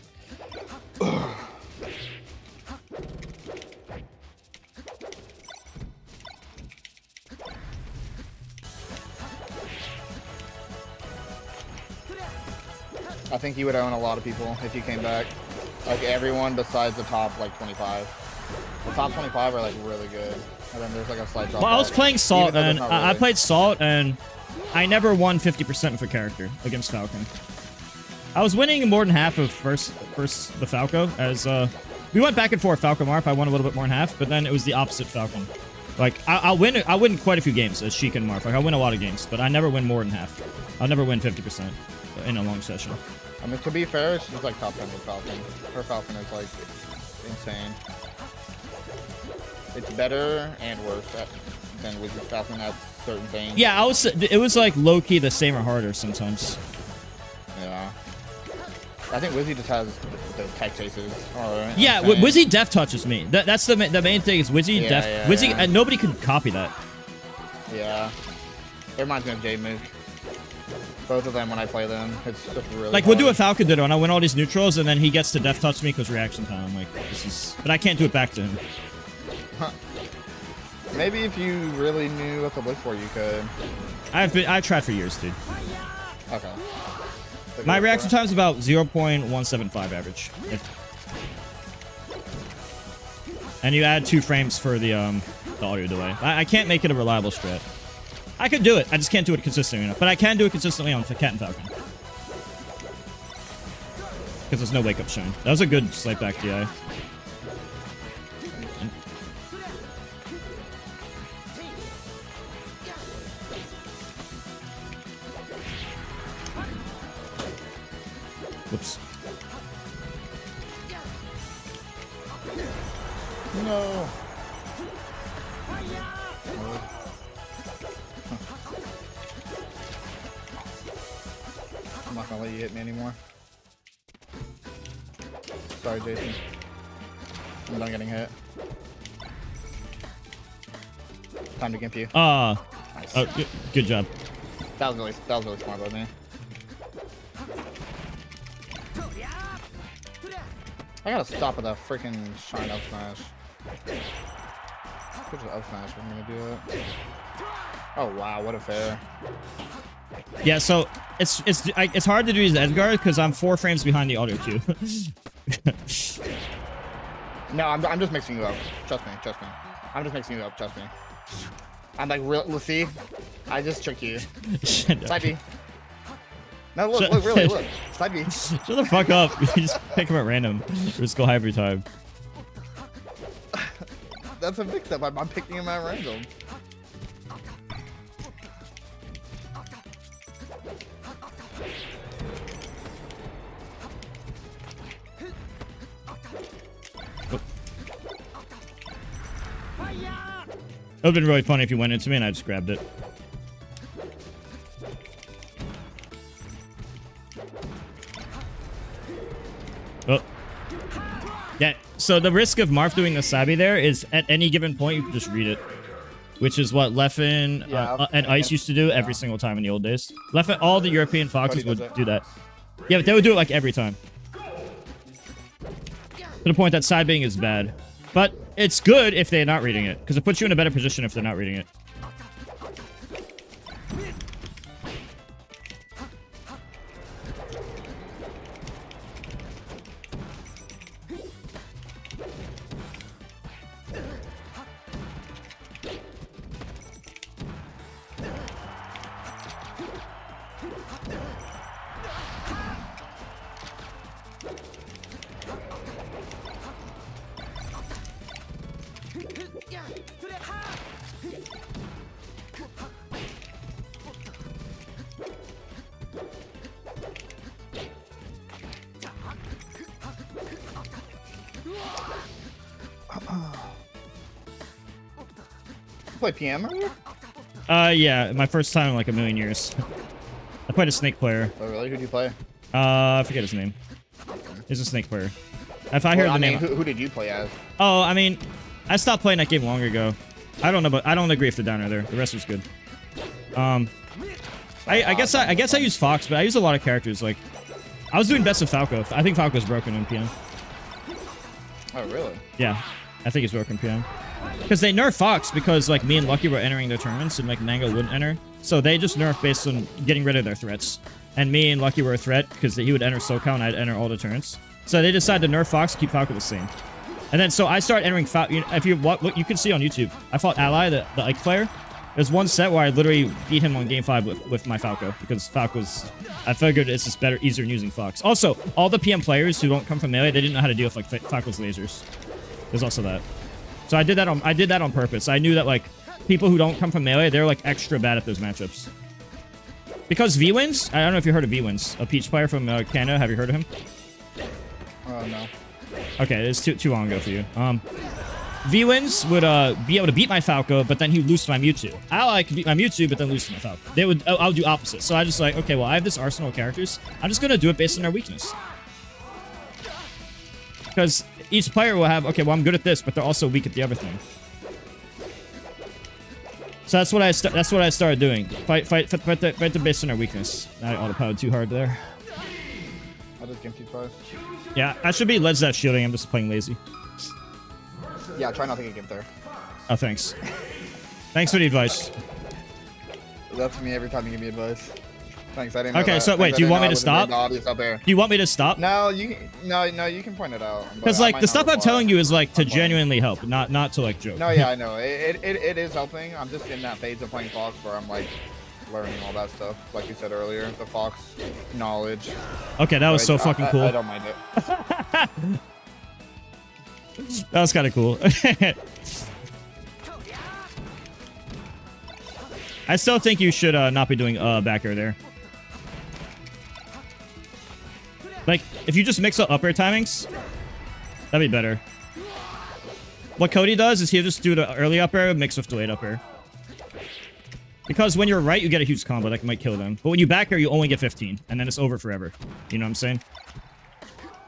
I think you would own a lot of people if you came back. Like everyone besides the top like 25. The top 25 are like really good. And then there's like a slight drop. Well, I was off. playing Salt and Really. I played Salt and I never won 50% of a character against Falcon. I was winning more than half of first the Falco as we went back and forth Falco Marf. I won a little bit more than half, but then it was the opposite Falcon. Like I'll win quite a few games as Sheik and Marf. Like I win a lot of games, but I never win more than half. I'll never win 50% in a long session. I mean, to be fair, she's like top 10 with Falcon. Her Falcon is like insane. It's better and worse than with Falcon at certain things. Yeah, it was like low key the same or harder sometimes. Yeah. I think Wizzy just has the tech chases. Yeah, Wizzy def touches me. That's the main thing is Wizzy Yeah, def. yeah, Wizzy yeah. and nobody could copy that. Yeah. It reminds me of Jmook. Both of them when I play them, it's just really Like we'll do a Falcon Ditto and I win all these neutrals and then he gets to def touch me because reaction time. I'm like, this is, but I can't do it back to him. Huh. Maybe if you really knew what to look for, you could. I've tried for years, dude. Okay. My reaction time is about 0.175 average. And you add 2 frames for the audio delay. I can't make it a reliable strat. I could do it. I just can't do it consistently enough. But I can do it consistently on Cat and Falcon. Because there's no wake up shown. That was a good slight back DI. Whoops. No. I'm not gonna let you hit me anymore. Sorry, Jason. I'm done getting hit. Time to gimp you. Nice. Oh, good job. That was really smart by me. I gotta stop at that freaking shine up smash. Push the up smash if I'm gonna do it. Oh wow, what a fair. Yeah, so it's hard to do his edge guard because I'm 4 frames behind the auto queue. No, I'm just mixing you up. Trust me. I'm just mixing you up. Trust me. I'm like, real. See, I just tricked you. Side B. No, look, really, look. Side B. Shut the fuck up. You just pick him at random. Or just go high every time. That's a mix-up. I'm picking him at random. It would have been really funny if you went into me and I just grabbed it. Oh. Yeah, so the risk of Marth doing the Sabi there is at any given point you can just read it. Which is what Leffen and Ice used to do every single time in the old days. Leffen, all the European Foxes would do that. Yeah, but they would do it like every time. To the point that side being is bad. But it's good if they're not reading it, because it puts you in a better position if they're not reading it. Play PM earlier? Yeah, my first time in like a million years. I played a snake player. Oh, really? Who'd you play? I forget his name. He's a snake player. If I hear the name, who did you play as? Oh, I mean, I stopped playing that game long ago. I don't know, but I don't agree if the downer there. The rest was good. I guess I use Fox, but I use a lot of characters. Like, I was doing best of Falco. I think Falco's broken in PM. Oh, really? Yeah, I think he's broken in PM. Because they nerf Fox because like me and Lucky were entering their tournaments and like Mango wouldn't enter. So they just nerf based on getting rid of their threats. And me and Lucky were a threat because he would enter SoCal and I'd enter all the turns. So they decided to nerf Fox, keep Falco the same. And then so I started entering Falco. You know, if you what you can see on YouTube, I fought Ally, the Ike player. There's one set where I literally beat him on game 5 with my Falco because Falco's. I figured it's just better, easier than using Fox. Also, all the PM players who don't come from melee, they didn't know how to deal with like Falco's lasers. There's also that. So I did that on purpose. I knew that like people who don't come from melee, they're like extra bad at those matchups. Because V-Wins, I don't know if you heard of V-Wins, a Peach player from Canada. Have you heard of him? No. Okay, it's too long ago for you. V-Wins would be able to beat my Falco, but then he would lose to my Mewtwo. Ally could beat my Mewtwo, but then lose to my Falco. I would do opposite. So I just like, okay, well I have this arsenal of characters. I'm just gonna do it based on their weakness. Because each player will have, okay, well I'm good at this, but they're also weak at the other thing. So that's what I started doing. Fight the based on their weakness. I autopowered too hard there. I just gimped you twice. Yeah, I should be Led's that shielding. I'm just playing lazy. Yeah, try not to get gimped there. Oh, thanks. Thanks for the advice. That's me every time you give me advice. Thanks, I didn't know Okay, that. so wait, do you want me to stop? Do you want me to stop? No, you can point it out. Because like the stuff I'm telling you is like to genuinely help, not to like joke. No, yeah, I know. It is helping. I'm just in that phase of playing Fox where I'm like learning all that stuff, like you said earlier, the Fox knowledge. Okay, that was so fucking cool. I don't mind it. That was kind of cool. I still think you should not be doing back air there. Like, if you just mix up air timings, that'd be better. What Cody does is he'll just do the early up air mixed with delayed up air. Because when you're right, you get a huge combo that might kill them. But when you back air, you only get 15, and then it's over forever. You know what I'm saying?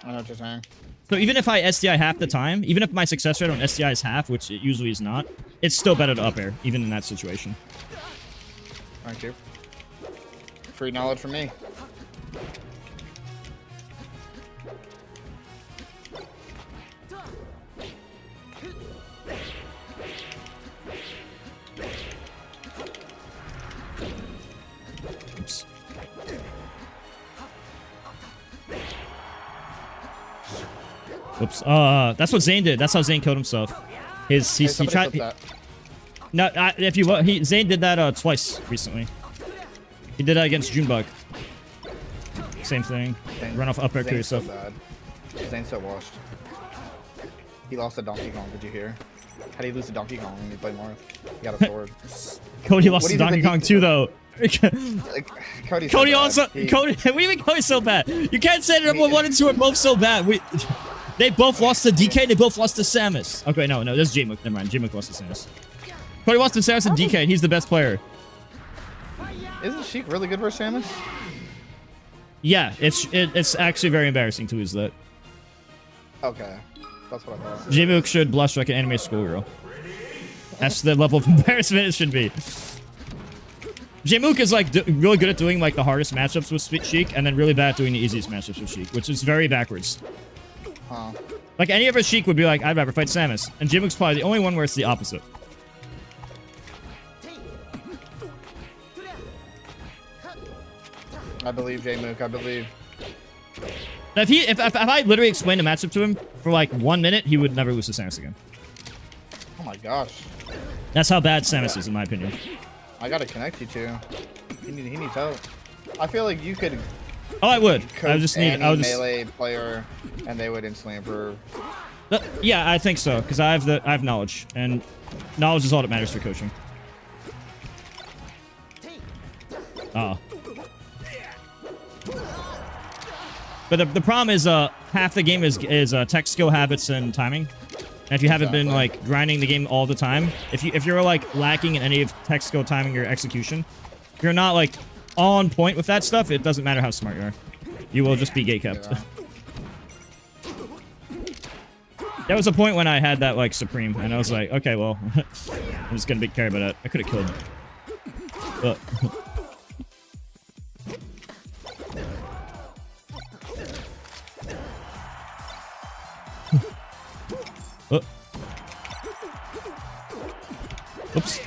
I know what you're saying. So even if I SDI half the time, even if my success rate on SDI is half, which it usually is not, it's still better to up air, even in that situation. Thank you. Free knowledge from me. Oops. Whoops. That's what Zane did. That's how Zane killed himself. He tried. No, if you Zane did that twice recently. He did that against Junebug. Same thing. Run off up air, kill yourself. So bad. Zane's so washed. He lost to Donkey Kong. Did you hear? How did he lose to Donkey Kong when he played Marth? He got a sword. Cody lost to Donkey Kong too, though. Cody so also. Cody, what do you mean Cody's so bad? You can't say that number 1 and 2 are both so bad. They both lost to DK. They both lost to Samus. Okay, no, that's J-Mook. Never mind. J-Mook lost to Samus. Cody lost to Samus and DK, and he's the best player. Isn't Sheik really good versus Samus? Yeah, it's actually very embarrassing to lose that. Okay, that's what I thought. J-Mook should blush like an anime schoolgirl. That's the level of embarrassment it should be. J-Mook is like really good at doing like the hardest matchups with Sheik, and then really bad at doing the easiest matchups with Sheik, which is very backwards. Huh. Like any other Sheik would be like, I'd rather fight Samus, and J-Mook's probably the only one where it's the opposite. I believe J-Mook. I believe. If I literally explained a matchup to him for like 1 minute, he would never lose to Samus again. Oh my gosh. That's how bad Samus is, in my opinion. I gotta connect you two. He needs help. I feel like you could. Oh, I would. Coach I just need. any melee player, and they would instantly improve. Yeah, I think so, because I have knowledge, and knowledge is all that matters for coaching. Oh. But the problem is half the game is tech skill, habits, and timing. And if you haven't been like grinding the game all the time, if you're like lacking in any of tech skill, timing, or execution, if you're not like on point with that stuff, it doesn't matter how smart you are. You will just be gatekept. Yeah. There was a point when I had that like Supreme, and I was like, okay, well, I'm just gonna care about it. I could have killed him. But oh. Oops.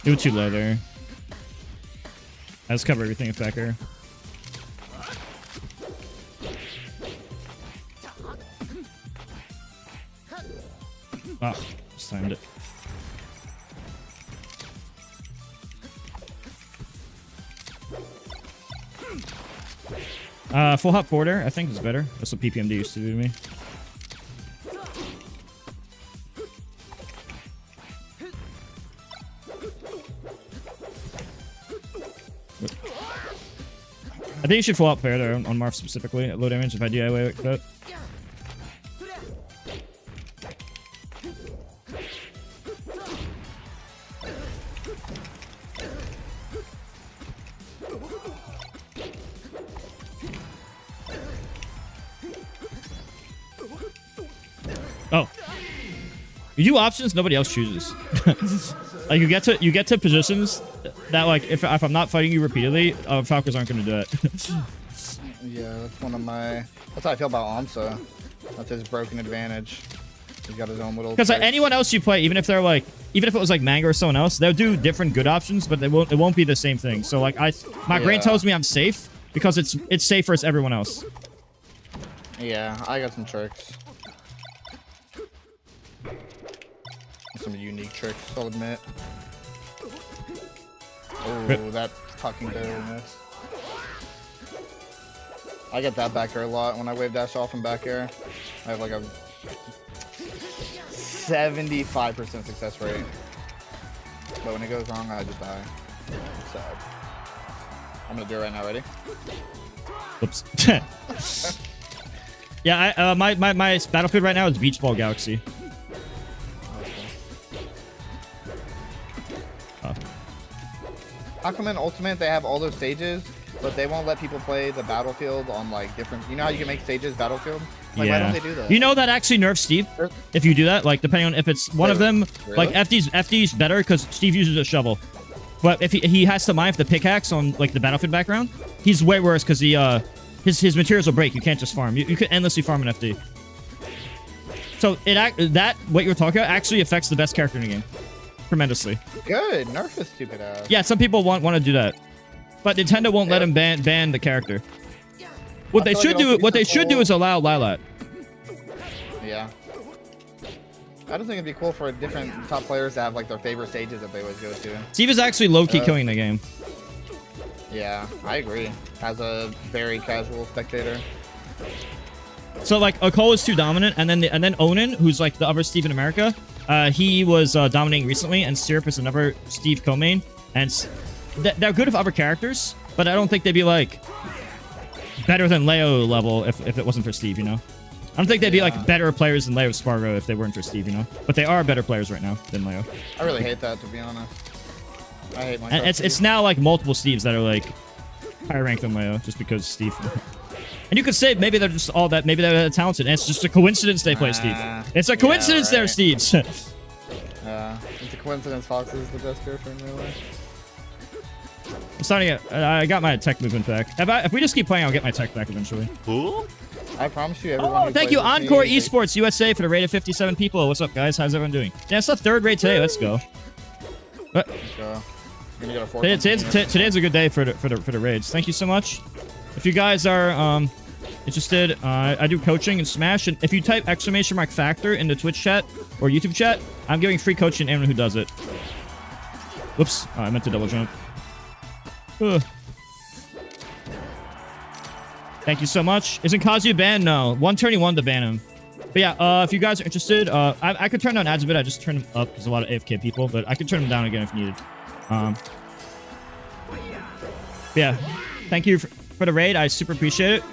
You were too low there. I just cover everything with back air. Ah, just timed it. Full hop forward air, I think is better. That's what PPMD used to do to me. I think you should full hop fair there on Marth specifically at low damage if I DIY like that. Oh, you do options nobody else chooses. Like you get to positions that like if I'm not fighting you repeatedly, Falcons aren't going to do it. Yeah, that's one of my. That's how I feel about Amsa. That's his broken advantage. He's got his own little. Because like, anyone else you play, even if it was like Manga or someone else, they'll do different good options, but it won't be the same thing. So like my brain tells me I'm safe because it's safer as everyone else. Yeah, I got some tricks. Some unique tricks, I'll admit. Oh, that fucking barely missed. I get that back air a lot when I wave dash off and back air. I have like a 75% success rate. But when it goes wrong, I just die. It's sad. I'm gonna do it right now. Ready? Oops. Yeah, my battlefield right now is Beach Ball Galaxy. How come in Ultimate they have all those stages, but they won't let people play the battlefield on like different? You know how you can make stages battlefield? Like, why don't they do that? You know that actually nerfs Steve if you do that. Like depending on if it's one of them, like FD's better because Steve uses a shovel. But if he has to mine for the pickaxe on like the battlefield background, he's way worse because he his materials will break. You can't just farm. You can endlessly farm an FD. So what you were talking about actually affects the best character in the game tremendously. Good. Nerf is stupid ass. Yeah, some people want to do that, but Nintendo won't let them ban the character. What they should do is allow Lylat. Yeah. I just think it'd be cool for different top players to have like their favorite stages that they always go to. Steve is actually low-key killing the game. Yeah, I agree. As a very casual spectator. So like Akol is too dominant, and then Onan, who's like the other Steve in America, he was dominating recently, and Syrup is another Steve co-main, and they're good with other characters, but I don't think they'd be like better than Leo level if it wasn't for Steve, you know. I don't think they'd be like better players than Leo Spargo if they weren't for Steve, you know. But they are better players right now than Leo. I really hate that, to be honest. I hate my. And it's now like multiple Steves that are like higher ranked than Leo just because Steve. And you could say maybe they're just all that. Maybe they're that talented. And it's just a coincidence they play Steve. It's a coincidence they're Steves. It's a coincidence Fox is the best character in real life. I'm starting to get. I got my tech movement back. If we just keep playing, I'll get my tech back eventually. Cool. I promise you, everyone. Oh, thank you, Encore Esports USA for the raid of 57 people. What's up, guys? How's everyone doing? Yeah, it's the third raid today. Let's go. Let's go. Today's a good day for the raids. Thank you so much. If you guys are interested, I do coaching and Smash, and if you type !factor in the Twitch chat or YouTube chat, I'm giving free coaching to anyone who does it. Whoops, I meant to double jump. Ugh. Thank you so much. Isn't Kazuya banned? No. 121 to ban him. But yeah, if you guys are interested, I could turn down ads a bit. I just turned them up because a lot of AFK people, but I could turn them down again if needed. Yeah, thank you for the raid. I super appreciate it.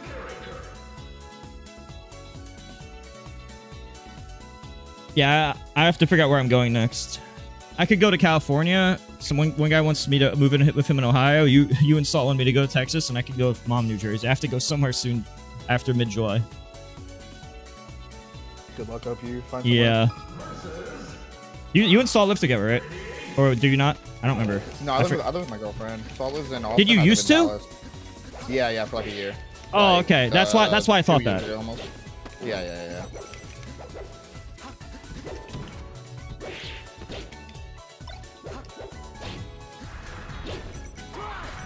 Yeah, I have to figure out where I'm going next. I could go to California. One guy wants me to move in with him in Ohio. You and Salt want me to go to Texas, and I could go with Mom, New Jersey. I have to go somewhere soon after mid-July. Good luck. Hope you find. Yeah. You and Salt live together, right? Or do you not? I don't remember. No, I live with my girlfriend. Salt lives in Austin. Did you used to? Dallas. Yeah, for like a year. Oh, like, okay. That's why I thought that. Almost. Yeah.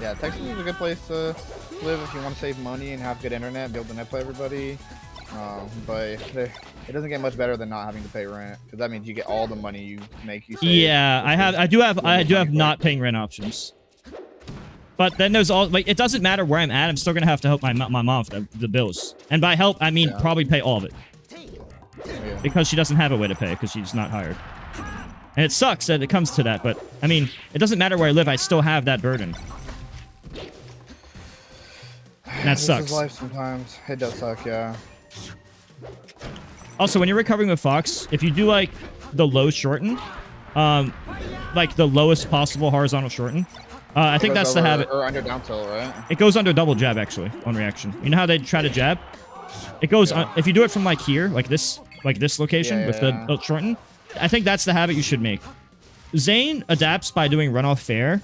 Yeah, Texas is a good place to live if you want to save money and have good internet, be able to net play everybody. But it doesn't get much better than not having to pay rent, because that means you get all the money you make. You save. Yeah, I do have not paying rent options. But then there's all like it doesn't matter where I'm at. I'm still gonna have to help my mom with the bills, and by help I mean probably pay all of it, because she doesn't have a way to pay because she's not hired. And it sucks that it comes to that, but I mean it doesn't matter where I live. I still have that burden. And that sucks. This is life sometimes. It does suck, yeah. Also, when you're recovering with Fox, if you do like the low shorten, like the lowest possible horizontal shorten, I think that's the habit. Or under down tilt, right? It goes under double jab actually on reaction. You know how they try to jab? It goes if you do it from like here, like this location with the shorten. I think that's the habit you should make. Zane adapts by doing runoff fair,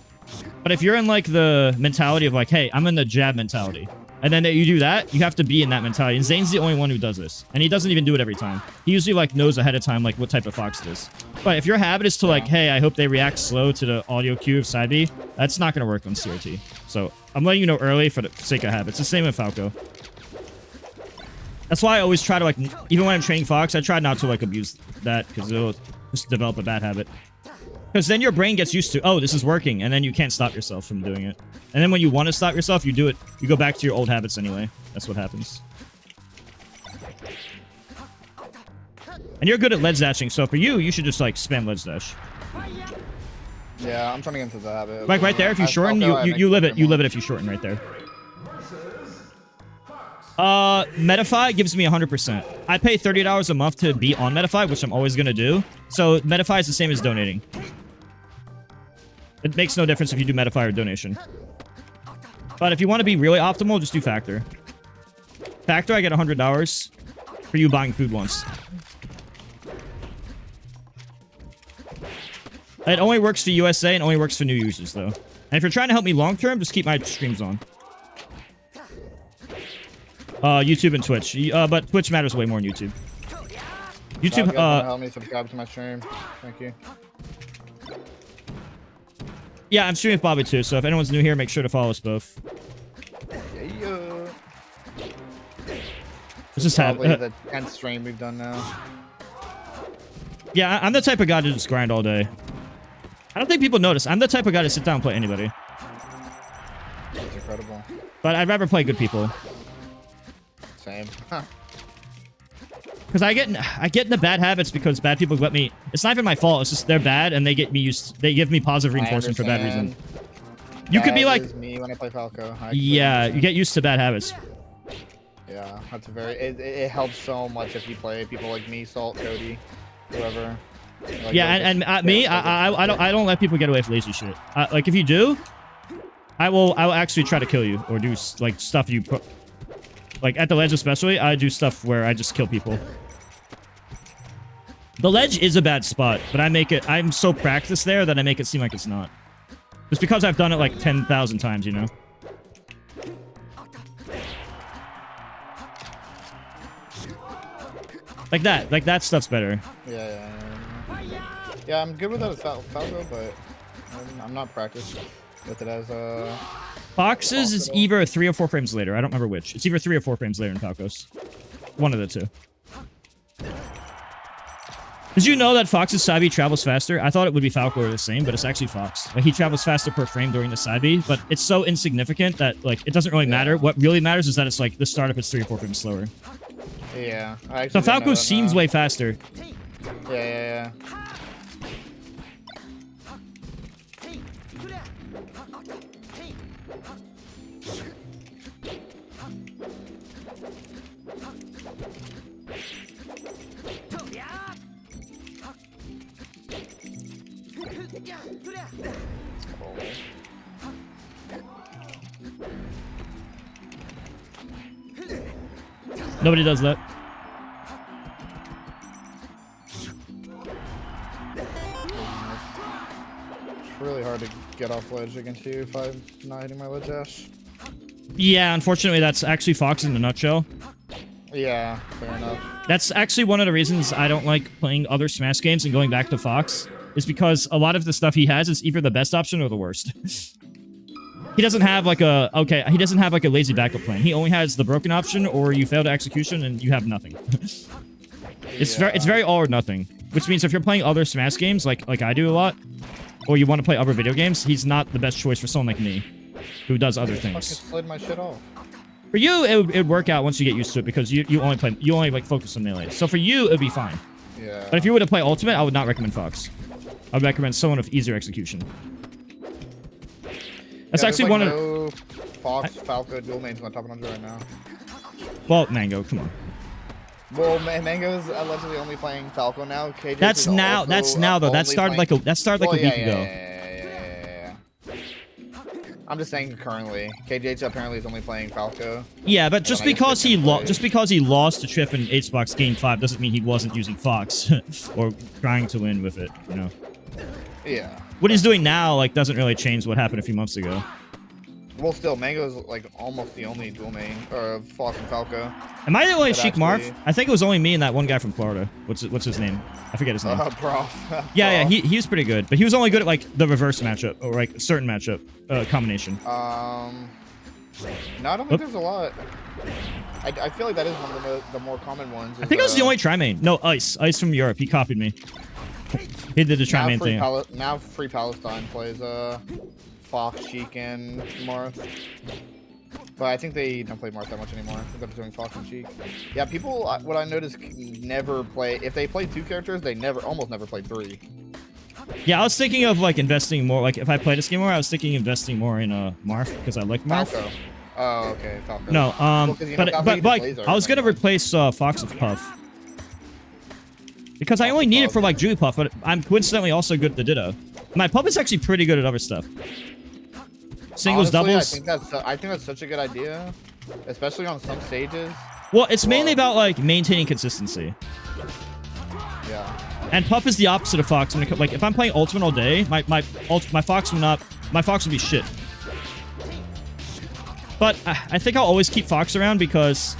but if you're in like the mentality of like, hey, I'm in the jab mentality, and then you do that, you have to be in that mentality. And Zane's the only one who does this, and he doesn't even do it every time. He usually like knows ahead of time like what type of Fox it is. But if your habit is to like, hey, I hope they react slow to the audio cue of side B, that's not gonna work on CRT. So I'm letting you know early for the sake of habit. It's the same with Falco. That's why I always try to like, even when I'm training Fox, I try not to like abuse that because it'll just develop a bad habit. Because then your brain gets used to, oh, this is working, and then you can't stop yourself from doing it. And then when you want to stop yourself, you do it. You go back to your old habits anyway. That's what happens. And you're good at ledge dashing, so for you, you should just like spam ledge dash. Yeah, I'm trying to get into the habit. Like right there, if you shorten, you live it. You live it if you shorten right there. Metafy gives me 100%. I pay $30 a month to be on Metafy, which I'm always gonna do. So Metafy is the same as donating. It makes no difference if you do Metafy or donation. But if you want to be really optimal, just do Factor. Factor, I get $100 for you buying food once. It only works for USA and only works for new users, though. And if you're trying to help me long term, just keep my streams on. YouTube and Twitch. But Twitch matters way more than YouTube. YouTube, help me subscribe to my stream. Thank you. Yeah, I'm streaming with Bobby too, so if anyone's new here, make sure to follow us both. Yeah. This is probably the 10th stream we've done now. Yeah, I'm the type of guy to just grind all day. I don't think people notice. I'm the type of guy to sit down and play anybody. That's incredible. But I'd rather play good people. Same. Because I get in the bad habits because bad people let me. It's not even my fault. It's just they're bad and they get me used. They give me positive reinforcement for bad reason. You could be like is me when I play Falco. Yeah, you get used to bad habits. Yeah, that's a very. It helps so much if you play people like me, Salt, Cody, whoever. Like, Yeah, and me, I don't let people get away with lazy shit. Like if you do, I will actually try to kill you or do like stuff you put. Like at the ledge especially, I do stuff where I just kill people. The ledge is a bad spot, but I'm so practiced there that I make it seem like it's not. Just because I've done it like 10,000 times, you know? Like that stuff's better. Yeah, I'm good with that as Falco, but I'm not practiced with it as Fox's is either 3 or 4 frames later. I don't remember which. It's either 3 or 4 frames later in Falco's. One of the two. Did you know that Fox's Sabi travels faster? I thought it would be Falco or the same, but it's actually Fox. Like, he travels faster per frame during the Sabi, but it's so insignificant that, like, it doesn't really matter. What really matters is that it's, like, the startup is 3 or 4 frames slower. Yeah. So Falco seems way faster. Yeah. Nobody does that. It's really hard to get off ledge against you if I'm not hitting my ledge dash. Yeah, unfortunately, that's actually Fox in a nutshell. Yeah, fair enough. That's actually one of the reasons I don't like playing other Smash games and going back to Fox, is because a lot of the stuff he has is either the best option or the worst. He doesn't have like a lazy backup plan. He only has the broken option, or you fail to execution and you have nothing. It's very all or nothing, which means if you're playing other Smash games like I do a lot, or you want to play other video games, he's not the best choice for someone like me, who does other things. Fucking slid my shit off. For you, it'd work out once you get used to it because you only like focus on melee. So for you, it'd be fine. Yeah. But if you were to play Ultimate, I would not recommend Fox. I would recommend someone with easier execution. That's actually one of Fox, Falco, dual mains on top 100 right now. Well, Mango, come on. Well, Mango's allegedly only playing Falco now. KJ That's now though. That started like a week ago. Yeah. I'm just saying currently. KJ apparently is only playing Falco. Yeah, but just because he lost to Triff in H-Box Game 5 doesn't mean he wasn't using Fox or trying to win with it, you know. Yeah. What he's doing now like doesn't really change what happened a few months ago. Well, still, Mango's like almost the only dual main or Fox and Falco. Am I the only Sheik Marth? I think it was only me and that one guy from Florida. What's his name? I forget his name. Prof. Yeah, he was pretty good, but he was only good at like the reverse matchup or like a certain matchup combination. No, I don't think there's a lot. I feel like that is one of the more common ones. I think it was the only tri-main. No, Ice from Europe. He copied me. He did the tri-main thing. Now Free Palestine plays Fox, Sheik, and Marth. But I think they don't play Marth that much anymore. I think they're doing Fox and Sheik. Yeah, people, what I noticed, never play. If they play 2 characters, they almost never play 3. Yeah, I was thinking of like investing more. Like if I play this game more, I was thinking investing more in Marth because I like Marth. Falco. Oh, okay, Falco. No, well, but like I was gonna replace Fox with Puff. Because I only need it for like Julie Puff, but I'm coincidentally also good at the Ditto. My Puff is actually pretty good at other stuff. Singles, honestly, doubles. I think that's such a good idea, especially on some stages. Well, it's mainly about like maintaining consistency. Yeah. And Puff is the opposite of Fox. Like if I'm playing Ultimate all day, my Fox would be shit. But I think I'll always keep Fox around because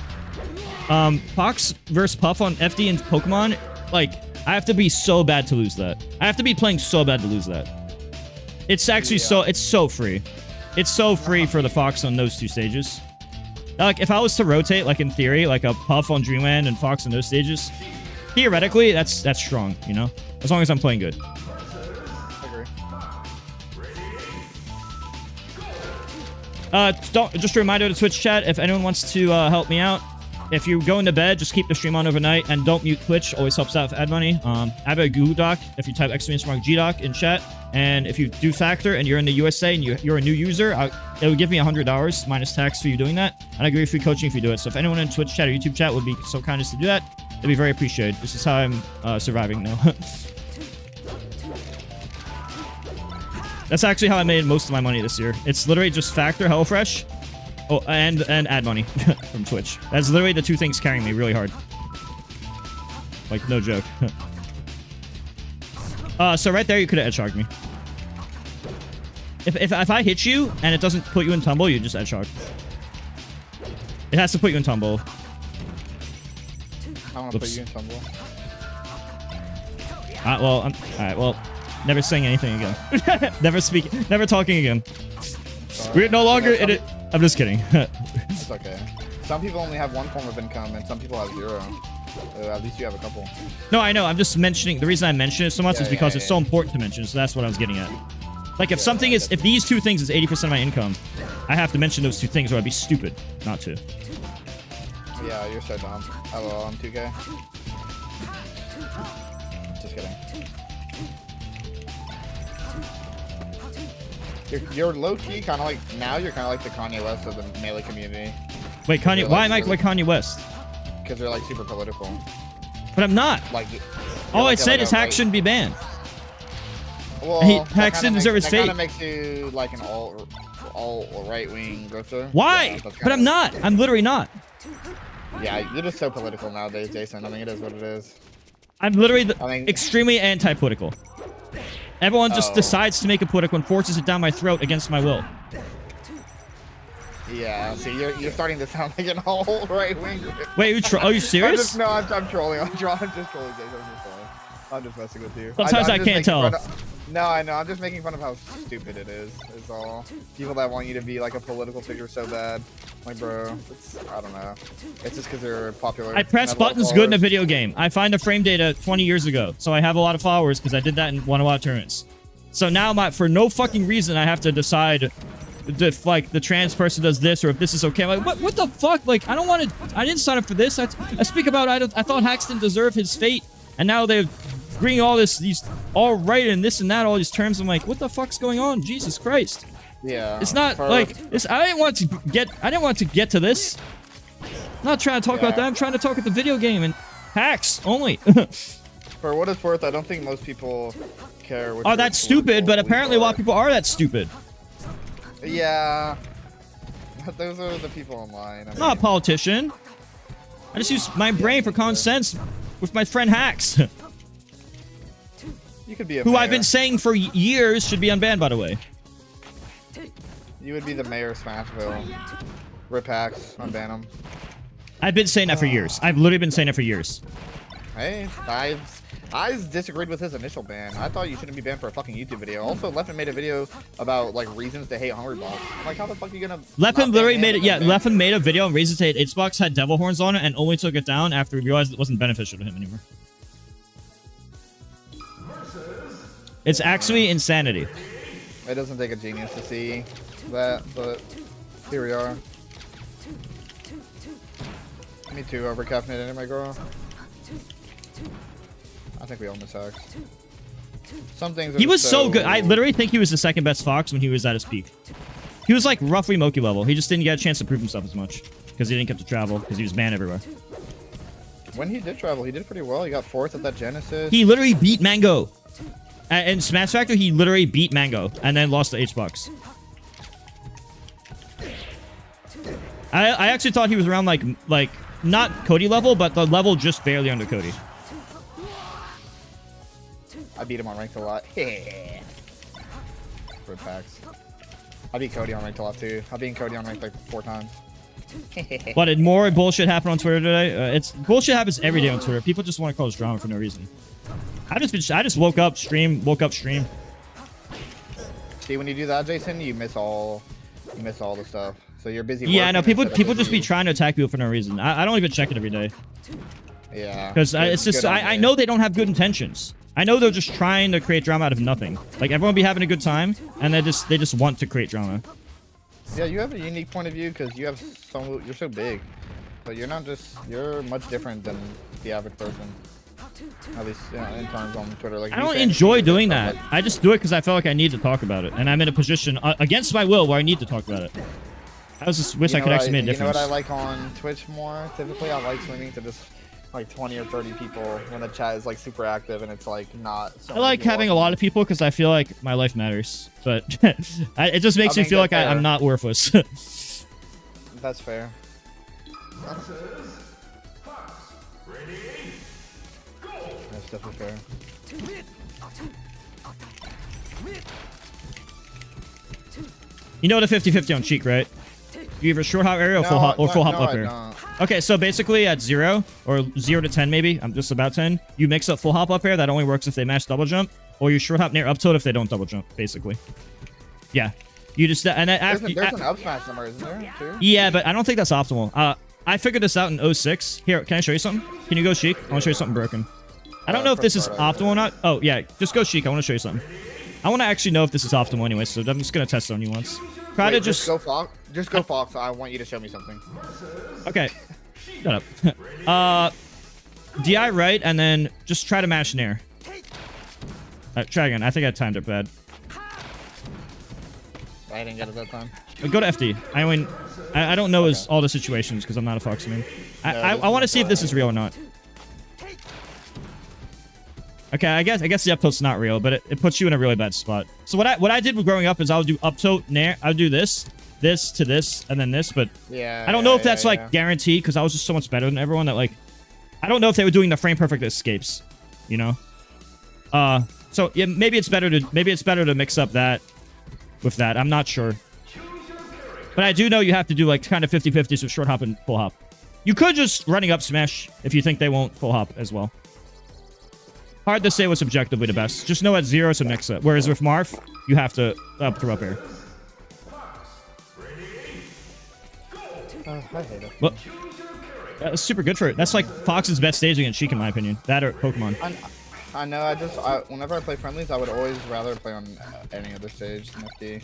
Fox versus Puff on FD and Pokemon, like, I have to be so bad to lose that. I have to be playing so bad to lose that. It's actually it's so free. It's so free for the Fox on those two stages. Like, if I was to rotate, like, in theory, like a Puff on Dreamland and Fox on those stages, theoretically, that's strong, you know? As long as I'm playing good. Just a reminder to Twitch chat, if anyone wants to help me out, if you're going to bed, just keep the stream on overnight and don't mute Twitch. Always helps out with ad money. I have a Google Doc. If you type !GDoc in chat, and if you do factor and you're in the USA and you're a new user, it would give me $100 minus tax for you doing that. And I give you free coaching if you do it. So if anyone in Twitch chat or YouTube chat would be so kind as to do that, it'd be very appreciated. This is how I'm surviving now. That's actually how I made most of my money this year. It's literally just factor, HelloFresh, and ad money from Twitch. That's literally the two things carrying me really hard. Like, no joke. So right there, you could have edge hogged me. If I hit you and it doesn't put you in tumble, you just edge hog. It has to put you in tumble. I want to put you in tumble. All right, well, never saying anything again. Never talking again. We're no longer in it. I'm just kidding. It's okay. Some people only have one form of income, and some people have zero. At least you have a couple. No, I know. I'm just mentioning. The reason I mention it so much is because it's so important to mention. So that's what I was getting at. Like, if something is, if these two things is 80% of my income, I have to mention those two things, or I'd be stupid not to. Yeah, you're so dumb. Hello, I'm 2K. Just kidding. You're low-key kind of like, now you're kind of like the Kanye West of the Melee community. Wait, Kanye, why am I like Kanye West? Because they're like super political. But I'm not. Like, all I said is Hack shouldn't be banned. Well, Hack shouldn't deserve his fate. That kind of makes you like an all right-wing grifter. Why? Yeah, but I'm not. I'm literally not. Yeah, you're just so political nowadays, Jason. I mean, it is what it is. I'm literally extremely anti-political. Everyone just decides to make it political and forces it down my throat against my will. Yeah, see, you're starting to sound like an all right-wing. Wait, are you serious? I'm trolling. I'm just trolling, Jason. I'm just messing with you. Sometimes I can't tell. No, I know. I'm just making fun of how stupid it is. Is all. People that want you to be like a political figure so bad. Like, bro, I don't know. It's just because they're popular. I press buttons good in a video game. I find the frame data 20 years ago, so I have a lot of followers because I did that and won a lot of tournaments. So now, for no fucking reason, I have to decide if like the trans person does this or if this is okay. I'm like, what the fuck? Like, I don't want to. I didn't sign up for this. I speak about. I thought Haxton deserved his fate, and now they're bringing all these all right and this and that, all these terms. I'm like, what the fuck's going on? Jesus Christ. Yeah. It's not like this. I didn't want to get to this. I'm not trying to talk about that. I'm trying to talk about the video game and hacks only. For what it's worth, I don't think most people care. Oh, that's stupid, but apparently a lot of people are that stupid. Yeah. Those are the people online. I'm not a politician. I just use my brain for common sense with my friend Hacks. You could be a who mayor. I've been saying for years should be unbanned, by the way. You would be the mayor of Smashville. Rip Hacks, unban him. I've been saying that for years. I've literally been saying it for years. Hey, I disagreed with his initial ban. I thought you shouldn't be banned for a fucking YouTube video. Also, Leffen made a video about like reasons to hate Hungrybox. Like, how the fuck are you gonna? Leffen literally made it. Yeah, Leffen made a video on reasons to hate Xbox, had devil horns on it, and only took it down after he realized it wasn't beneficial to him anymore. It's actually insanity. It doesn't take a genius to see that, but here we are. Me too, overcaffeinated my girl. I think we all miss Hacks. Some things are he was so good. I literally think he was the second best Fox when he was at his peak. He was like roughly Moki level. He just didn't get a chance to prove himself as much because he didn't get to travel because he was banned everywhere. When he did travel, he did pretty well. He got 4th at that Genesis. He literally beat Mango. In Smash Factor, he literally beat Mango and then lost to H-Box. I actually thought he was around like not Cody level, but the level just barely under Cody. I beat him on ranked a lot. Rip Hacks. I beat Cody on ranked a lot too. I've beaten Cody on ranked like 4 times. But more bullshit happened on Twitter today. It's bullshit happens every day on Twitter. People just want to cause drama for no reason. I just woke up stream. See, when you do that, Jason, you miss all the stuff. So you're busy. Yeah, I know. working People instead of just be busy- trying to attack people for no reason. I don't even check it every day. Yeah. Because good- it's just good on I you. know they don't have good intentions. I know they're just trying to create drama out of nothing. Like everyone be having a good time, and they just want to create drama. Yeah, you have a unique point of view because you're so big, but you're much different than the average person. At least in terms on Twitter. Like I you don't say enjoy anything doing different, that. like- I just do it because I feel like I need to talk about it, and I'm in a position against my will where I need to talk about it. I just wish I could actually make a You know difference. what I like on Twitch more? Typically, I like swimming to just like 20 or 30 people when the chat is like super active and it's like not. So I like having a lot of people because I feel like my life matters, but it just makes I me mean, feel like that's fair. I'm not worthless. That's fair. That's definitely fair. You know the 50-50 on cheek, right? You either short hop area or full hop up air. Okay, so basically at 0 or 0 to 10 maybe, I'm just about 10, you mix up full hop up air. That only works if they mash double jump, or you short hop near up tilt if they don't double jump, basically. Yeah. You just and then after There's an up smash somewhere, isn't there? Too? yeah, but I don't think that's optimal. I figured this out in 06. Here, can I show you something? Can you go Sheik? I want to show you something broken. I don't know if this is optimal or not. Oh, yeah. Just go Sheik. I want to show you something. I want to actually know if this is optimal anyway, so I'm just going to test it on you once. Try to just... go Fox. Just go Fox. I want you to show me something. Okay. Shut up. DI right, and then just try to mash nair. Try again. I think I timed it bad. I didn't get it that time. Go to FD. I mean, I don't know all the situations because I'm not a Fox main. I want to see if this is real or not. Okay, I guess the up tilt's not real, but it puts you in a really bad spot. So what I did growing up is I would do up tilt nair. I would do this to this, and then this. But yeah, I don't know if that's like guaranteed because I was just so much better than everyone that like I don't know if they were doing the frame perfect escapes, you know. So yeah, maybe it's better to mix up that with that. I'm not sure. But I do know you have to do like kind of 50-50s with short hop and full hop. You could just running up smash if you think they won't full hop as well. Hard to say what's objectively the best. Just know at 0 it's a mix up. Whereas with Marth, you have to up throw up air. I hate it. Well, that's super good for it. That's like Fox's best stage against Sheik in my opinion. That or Pokemon. I know. Whenever I play friendlies, I would always rather play on any other stage than FD.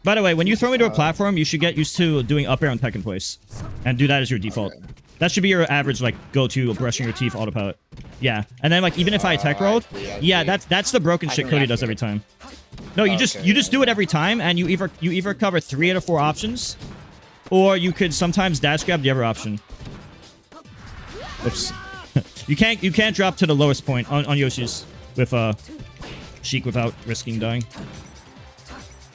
By the way, when you throw me to a platform, you should get used to doing up air on Tekken place. And do that as your default. Okay. That should be your average, like, go-to brushing your teeth autopilot. Yeah. And then, like, even if I tech rolled, yeah, that's the broken shit Cody does every time. No, you just do it every time, and you either cover 3 out of 4 options, or you could sometimes dash grab the other option. Oops. you can't drop to the lowest point on Yoshi's with Sheik without risking dying.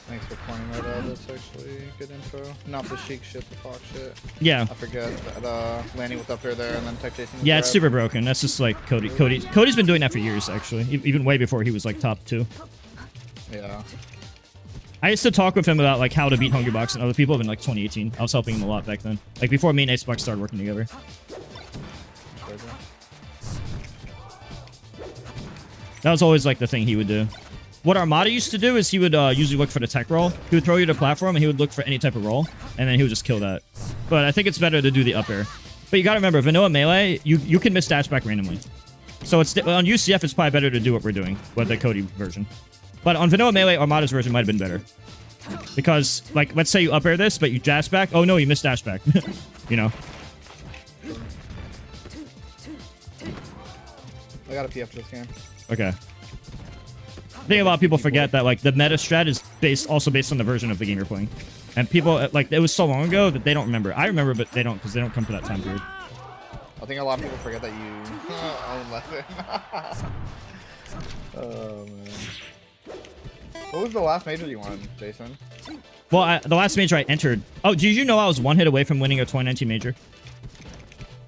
Thanks for pointing that out. That's actually good info. Not the Sheik shit, the Fox shit. Yeah. I forget the landing with up here there and then tech chasing. Yeah, it's super broken. That's just like Cody. Cody's been doing that for years, actually. Even way before he was like top 2. Yeah. I used to talk with him about like how to beat Hungrybox and other people in like 2018. I was helping him a lot back then. Like before me and Acebox started working together. That was always like the thing he would do. What Armada used to do is he would usually look for the tech roll. He would throw you to platform and he would look for any type of roll. And then he would just kill that. But I think it's better to do the up air. But you gotta remember, Vanilla Melee, you can miss dash back randomly. So it's on UCF, it's probably better to do what we're doing with the Cody version. But on Vanilla Melee, Armada's version might have been better. Because, like, let's say you up air this, but you dash back. Oh no, you missed dash back. You know? I got a PF this game. Okay. I think a lot of people forget that like the meta strat is also based on the version of the game you're playing, and people like it was so long ago that they don't remember. I remember, but they don't because they don't come to that time period. I think a lot of people forget that you own Lesson. Oh man. What was the last major you won, Jason? Well, the last major I entered. Oh, did you know I was 1 hit away from winning a 2019 major?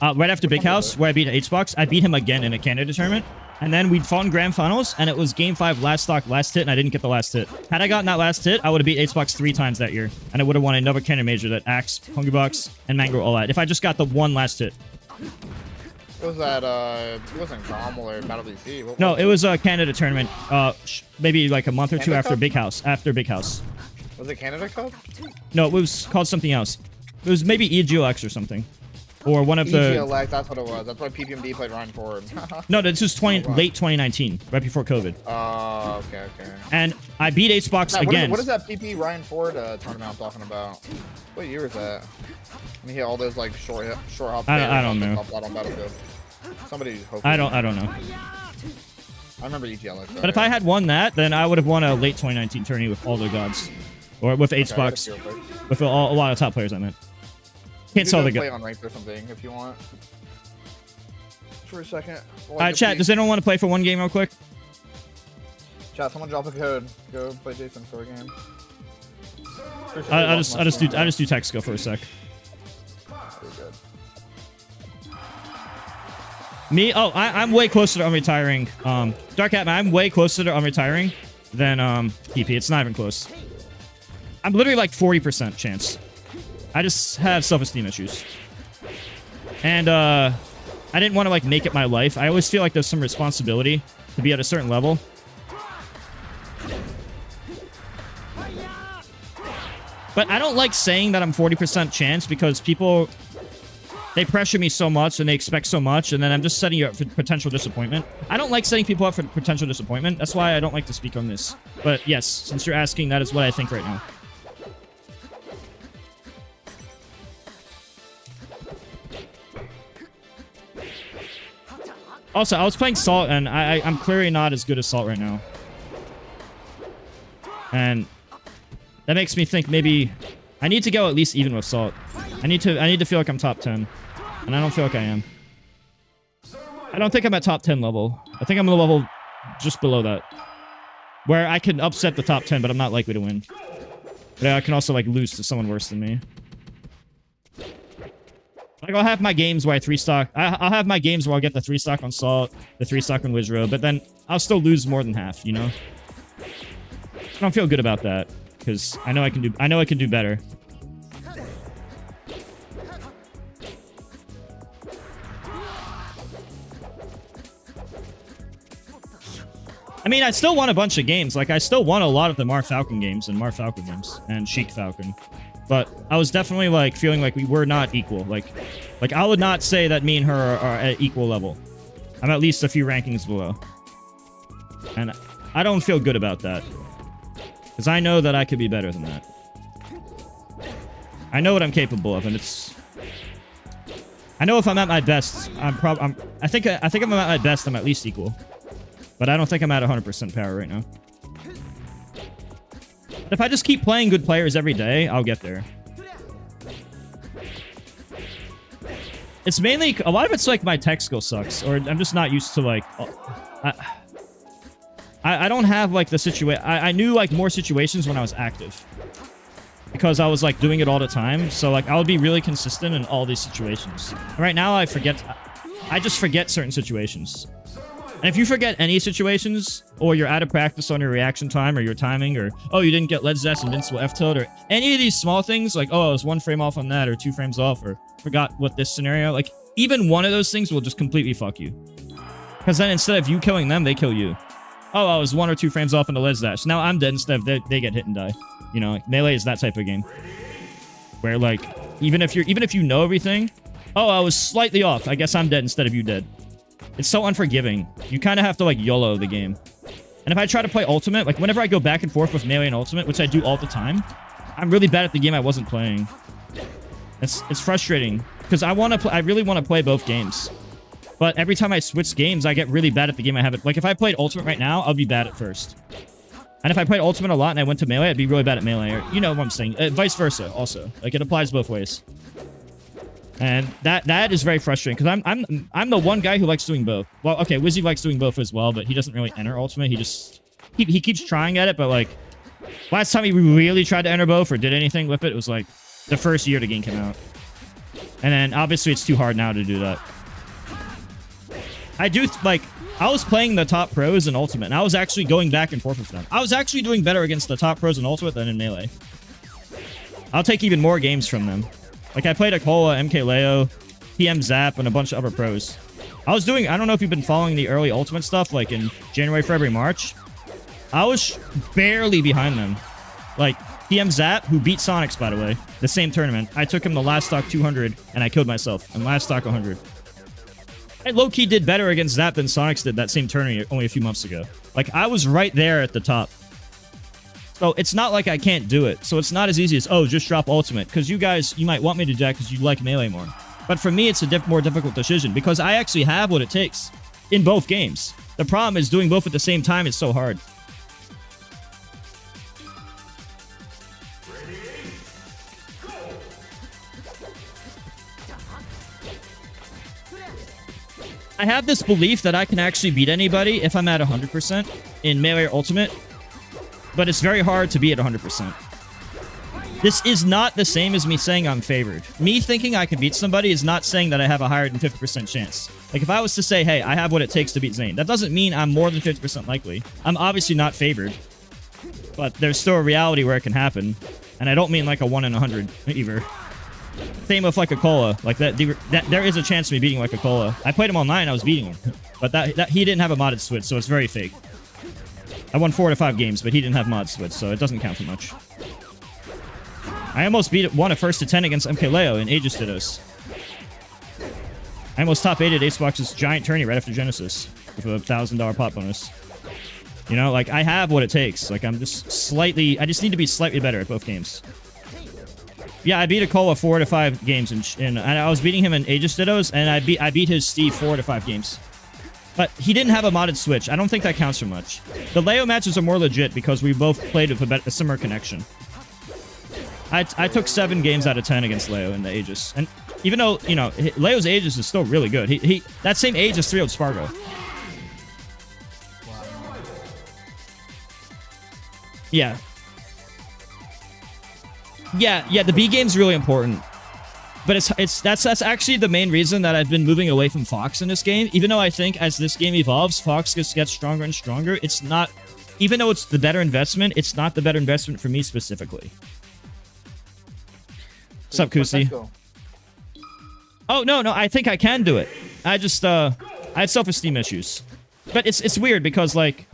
Right after Big House, where I beat Acebox, I beat him again in a Canada tournament. And then we'd fought in grand finals, and it was game 5, last stock, last hit, and I didn't get the last hit. Had I gotten that last hit, I would have beat Acebox 3 times that year, and I would have won another Canada Major that Axe, Hungrybox, and Mango all had. If I just got the one last hit. What was that? It wasn't Gommel or Battle BC. No, it was a Canada tournament. Maybe like a month or two Canada after Cup? Big House. After Big House. Was it Canada Cup? No, it was called something else. It was maybe EGLX or something. Or one of the... EGLX, that's what it was. That's why PPMD played Ryan Ford. No, this was late 2019, right before COVID. Oh, okay. And I beat Acebox again. What is that PP Ryan Ford tournament I'm talking about? What year was that? I mean, he had all those like short hop. I don't know. On Battlefield. Somebody. I don't know. I remember EGLX. But if I had won that, then I would have won a late 2019 tourney with all the gods, or with Acebox, with a lot of top players. I meant. Can't sell the play on ranked or something if you want. For a second. Chat. Does anyone want to play for one game real quick? Chat. Someone drop a code. Go play Jason for a game. I'll just do text go for a sec. Me? Oh, I'm way closer to unretiring. Dark Catman, I'm way closer to unretiring than PP. It's not even close. I'm literally like 40% chance. I just have self-esteem issues. And I didn't want to like make it my life. I always feel like there's some responsibility to be at a certain level. But I don't like saying that I'm 40% chance because people... They pressure me so much and they expect so much, and then I'm just setting you up for potential disappointment. I don't like setting people up for potential disappointment. That's why I don't like to speak on this. But yes, since you're asking, that is what I think right now. Also, I was playing Salt, and I'm clearly not as good as Salt right now. And that makes me think maybe I need to go at least even with Salt. I need to feel like I'm top 10. And I don't feel like I am. I don't think I'm at top 10 level. I think I'm a level just below that. Where I can upset the top 10, but I'm not likely to win. But I can also like lose to someone worse than me. Like I'll have my games where I 3-stock. I'll have my games where I'll get the 3-stock on Salt, the 3-stock on Wizro, but then I'll still lose more than half, you know? I don't feel good about that. Because I know I can do better. I mean, I still won a bunch of games. Like, I still won a lot of the Mar Falcon games and Mar Falcon games and Sheik Falcon. But I was definitely, like, feeling like we were not equal. Like I would not say that me and her are at equal level. I'm at least a few rankings below. And I don't feel good about that. Because I know that I could be better than that. I know what I'm capable of, and it's... I know if I'm at my best, I think if I'm at my best, I'm at least equal. But I don't think I'm at 100% power right now. But if I just keep playing good players every day, I'll get there. It's mainly... A lot of it's like my tech skill sucks, or I'm just not used to, like... I don't have, like, the situation... I knew, like, more situations when I was active. Because I was, like, doing it all the time. So, like, I would be really consistent in all these situations. And right now, I just forget certain situations. And if you forget any situations, or you're out of practice on your reaction time, or your timing, or, oh, you didn't get Led Zest, Invincible F-Tilt, or any of these small things, like, oh, I was 1 frame off on that, or 2 frames off, or forgot what this scenario... Like, even one of those things will just completely fuck you. Because then instead of you killing them, they kill you. Oh, I was 1 or 2 frames off in the Led Dash. Now I'm dead instead of they get hit and die. You know, like, Melee is that type of game. Where, like, even if you know everything, oh, I was slightly off. I guess I'm dead instead of you dead. It's so unforgiving. You kind of have to, like, YOLO the game. And if I try to play Ultimate, like, whenever I go back and forth with Melee and Ultimate, which I do all the time, I'm really bad at the game I wasn't playing. It's frustrating. Because I really want to play both games. But every time I switch games, I get really bad at the game I have it. Like, if I played Ultimate right now, I'll be bad at first. And if I played Ultimate a lot and I went to Melee, I'd be really bad at Melee. Or, you know what I'm saying. Vice versa, also. Like, it applies both ways. And that is very frustrating, because I'm the one guy who likes doing both. Well, okay, Wizzy likes doing both as well, but he doesn't really enter Ultimate. He keeps trying at it, but, like, last time he really tried to enter both or did anything with it, it was, like, the first year the game came out. And then, obviously, it's too hard now to do that. I do, like, I was playing the top pros in Ultimate, and I was actually going back and forth with them. I was actually doing better against the top pros in Ultimate than in Melee. I'll take even more games from them. Like, I played Akola, MK Leo, PM Zap, and a bunch of other pros. I was doing, I don't know if you've been following the early Ultimate stuff, like in January, February, March. I was barely behind them. Like, PM Zap, who beat Sonics, by the way, the same tournament. I took him the last stock 200, and I killed myself. And last stock 100. I low-key did better against Zap than Sonics did that same tournament only a few months ago. Like, I was right there at the top. So it's not like I can't do it. So it's not as easy as, oh, just drop Ultimate. Because you guys, you might want me to do that because you like Melee more. But for me, it's a more difficult decision because I actually have what it takes in both games. The problem is doing both at the same time is so hard. I have this belief that I can actually beat anybody if I'm at 100% in Melee or Ultimate. But it's very hard to be at 100%. This is not the same as me saying I'm favored. Me thinking I can beat somebody is not saying that I have a higher than 50% chance. Like, if I was to say, hey, I have what it takes to beat Zane, that doesn't mean I'm more than 50% likely. I'm obviously not favored. But there's still a reality where it can happen. And I don't mean like a 1 in 100 either. Same with like Akola. Like, there is a chance of me beating like Akola. I played him online, I was beating him. But he didn't have a modded switch, so it's very fake. I won 4 to 5 games, but he didn't have mod switch, so it doesn't count for much. I almost won a first to 10 against MK Leo in Aegis Dittos. I almost top 8 at Acebox's giant tourney right after Genesis with a $1,000 pot bonus. You know, like, I have what it takes. Like, I'm just slightly... I just need to be slightly better at both games. Yeah, I beat Akola 4 to 5 games, and I was beating him in Aegis Dittos, and I beat his Steve 4 to 5 games. But he didn't have a modded switch. I don't think that counts for much. The Leo matches are more legit because we both played with a similar connection. I took 7 games out of 10 against Leo in the Aegis. And even though, you know, Leo's Aegis is still really good. That same Aegis 3-0'd Spargo. Yeah. Yeah, the B game's really important. But that's actually the main reason that I've been moving away from Fox in this game. Even though I think as this game evolves, Fox gets stronger and stronger. It's not, even though it's the better investment, it's not the better investment for me specifically. What's up, Kusi? Oh, no, I think I can do it. I just, I have self-esteem issues. But it's weird because, like,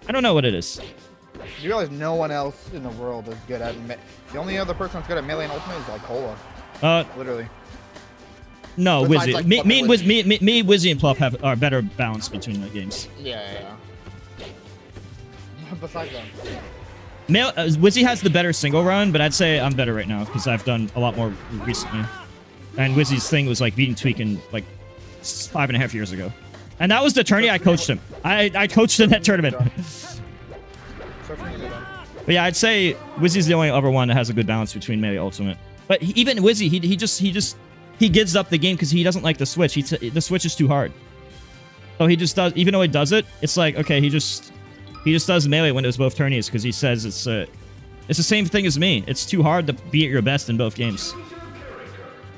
I don't know what it is. You realize no one else in the world is good at the only other person that's good at Melee and Ultimate is like Cola. Literally. No, Besides, Wizzy. like, Me, Wizzy, and Plup are better balance between the games. Yeah. Besides them. Wizzy has the better single run, but I'd say I'm better right now because I've done a lot more recently. And Wizzy's thing was like beating Tweakin like 5.5 years ago. And that was the tourney I coached him. I coached in that tournament. But yeah, I'd say Wizzy's the only other one that has a good balance between Melee and Ultimate. But even Wizzy, he gives up the game because he doesn't like the Switch. The Switch is too hard. So he just does, even though he does it, it's like, okay, he just does Melee when there's both tourneys because he says it's the same thing as me. It's too hard to be at your best in both games.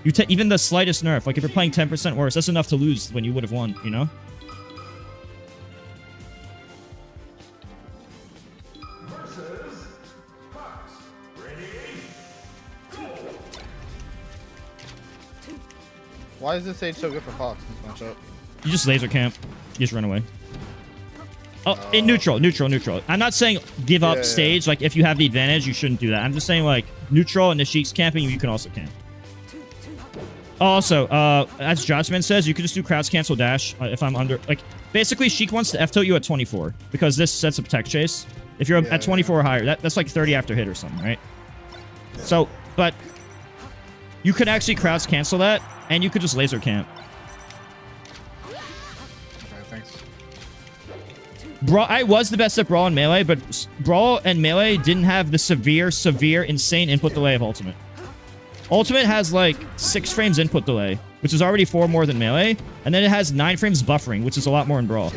You take even the slightest nerf, like if you're playing 10% worse, that's enough to lose when you would have won, you know? Why is this stage so good for Fox in this matchup? You just laser camp. You just run away. Oh, in neutral. I'm not saying give up stage. Like, if you have the advantage, you shouldn't do that. I'm just saying, like, neutral and the Sheik's camping, you can also camp. Also, as Jotsman says, you can just do crowds cancel dash if I'm under... Like, basically, Sheik wants to F-tilt you at 24 because this sets up tech chase. If you're at 24 or higher, that's like 30 after hit or something, right? So, but you could actually crowds cancel that, and you could just laser camp. Okay, thanks. Brawl, I was the best at Brawl and Melee, but Brawl and Melee didn't have the severe, insane input delay of Ultimate. Ultimate has like 6 frames input delay, which is already 4 more than Melee, and then it has 9 frames buffering, which is a lot more in Brawl.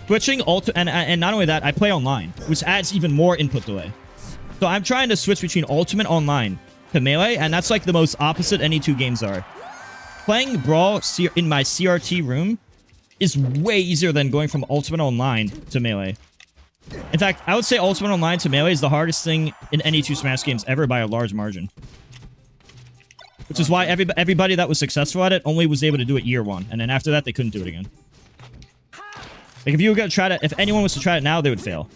Switching and not only that, I play online, which adds even more input delay. So I'm trying to switch between Ultimate online to Melee, and that's like the most opposite any two games are. playing Brawl in my CRT room is way easier than going from Ultimate Online to Melee. In fact, I would say Ultimate Online to Melee is the hardest thing in any 2 Smash games ever by a large margin. Which is why everybody that was successful at it only was able to do it year 1. And then after that, they couldn't do it again. Like, if you were going to try to... If anyone was to try it now, they would fail.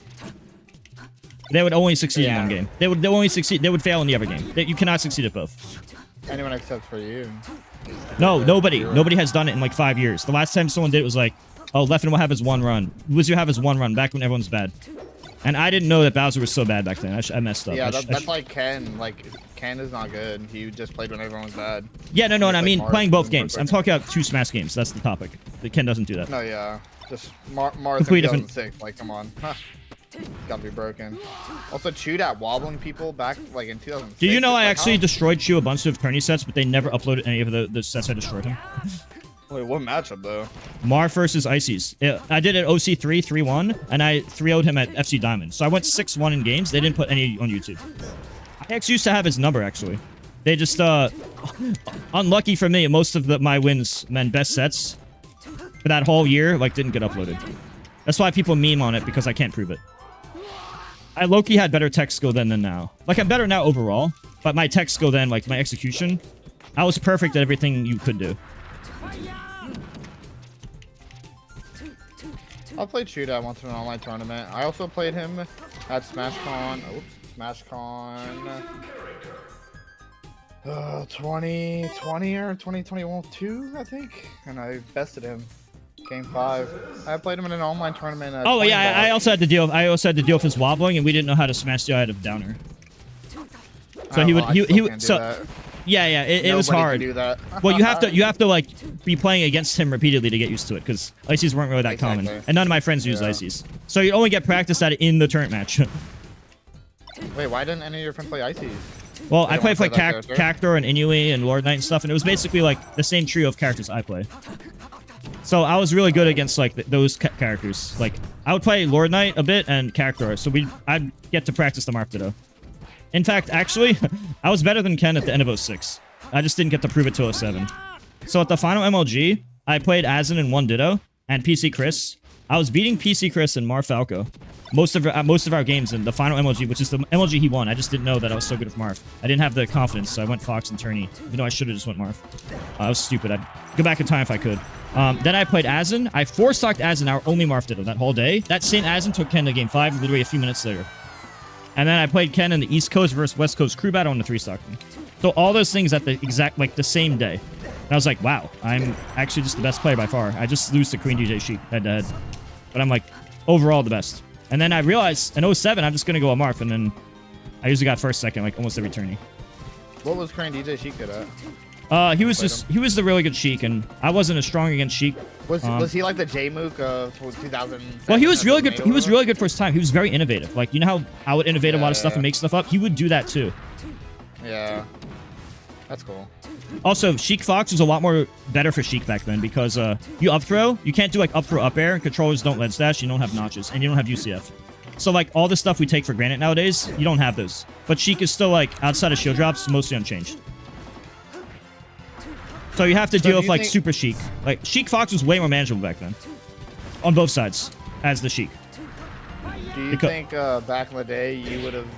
They would only succeed in one game. They would only succeed... They would fail in the other game. You cannot succeed at both. Anyone except for you. No, nobody. Nobody has done it in like 5 years. The last time someone did it was like, oh, Leffen will have his 1 run. Wizard have his 1 run back when everyone's bad. And I didn't know that Bowser was so bad back then. I messed up. Yeah, that's like Ken. Like, Ken is not good. He just played when everyone was bad. Yeah, no, I mean playing both games. I'm talking about 2 Smash games. That's the topic. Ken doesn't do that. No, yeah. Just Mars in 2006. Like, come on. Gotta be broken. Also, Chewed at wobbling people back like in 2006. Do you know I actually destroyed Chew a bunch of tourney sets, but they never uploaded any of the sets I destroyed him? Wait, what matchup though? Marth versus Ices. I did it OC3 3-1, and I 3-0'd him at FC Diamond. So I went 6-1 in games. They didn't put any on YouTube. I actually used to have his number actually. They just unlucky for me. Most of my wins meant best sets for that whole year like didn't get uploaded. That's why people meme on it because I can't prove it. I low-key had better tech skill then than now. Like, I'm better now overall, but my tech skill then, like, my execution, I was perfect at everything you could do. I played Shootout once in an online tournament. I also played him at SmashCon. Oops, SmashCon. 2020 or 2021 2, I think. And I bested him. Game 5. I played him in an online tournament. Oh yeah, I also had to deal. I also had to deal with his wobbling, and we didn't know how to smash the out of downer. So he would. So yeah, it was hard. Can do that. Well, you have to like be playing against him repeatedly to get used to it, because ices weren't really that common, and none of my friends use ices. So you only get practice at it in the tournament match. Wait, why didn't any of your friends play ices? Well, I played like Cactor and Inui and Lord Knight and stuff, and it was basically like the same trio of characters I play. So I was really good against like those characters. Like I would play Lord Knight a bit and Cactor, so I'd get to practice the Marth Ditto. In fact, actually, I was better than Ken at the end of 06. I just didn't get to prove it till 07. So at the final MLG, I played Asin in 1 Ditto and PC Chris. I was beating PC Chris and Marth Falco most of our games in the final MLG, which is the MLG he won. I just didn't know that I was so good with Marth. I didn't have the confidence, so I went Fox and Tourney, even though I should have just went Marth. I was stupid. I'd go back in time if I could. Then I played Asin. I 4-stocked Asin, our only Marth Ditto that whole day. That same Asin took Ken to game 5, literally a few minutes later. And then I played Ken in the East Coast versus West Coast crew battle on the 3-stock. So all those things at the exact, like, the same day. And I was like, wow, I'm actually just the best player by far. I just lose to Queen DJ Sheik head-to-head. But I'm, like, overall the best. And then I realized in 07, I'm just going to go a Marth, and then I usually got first, second, like, almost every tourney. What was Queen DJ Sheik good at? He was the really good Sheik, and I wasn't as strong against Sheik. Was he like the J-Mook of 2007? Well, he was really good. He was really good for his time. He was very innovative. Like, you know how I would innovate a lot of stuff and make stuff up? He would do that too. Yeah. That's cool. Also, Sheik Fox was a lot more better for Sheik back then because you up throw, you can't do like up throw up air, and controllers don't ledge dash, you don't have notches, and you don't have UCF. So like all the stuff we take for granted nowadays, you don't have those. But Sheik is still like outside of shield drops, mostly unchanged. So you have to deal with like super Sheik. Like Sheik Fox was way more manageable back then, on both sides, as the Sheik. Do you think back in the day you would have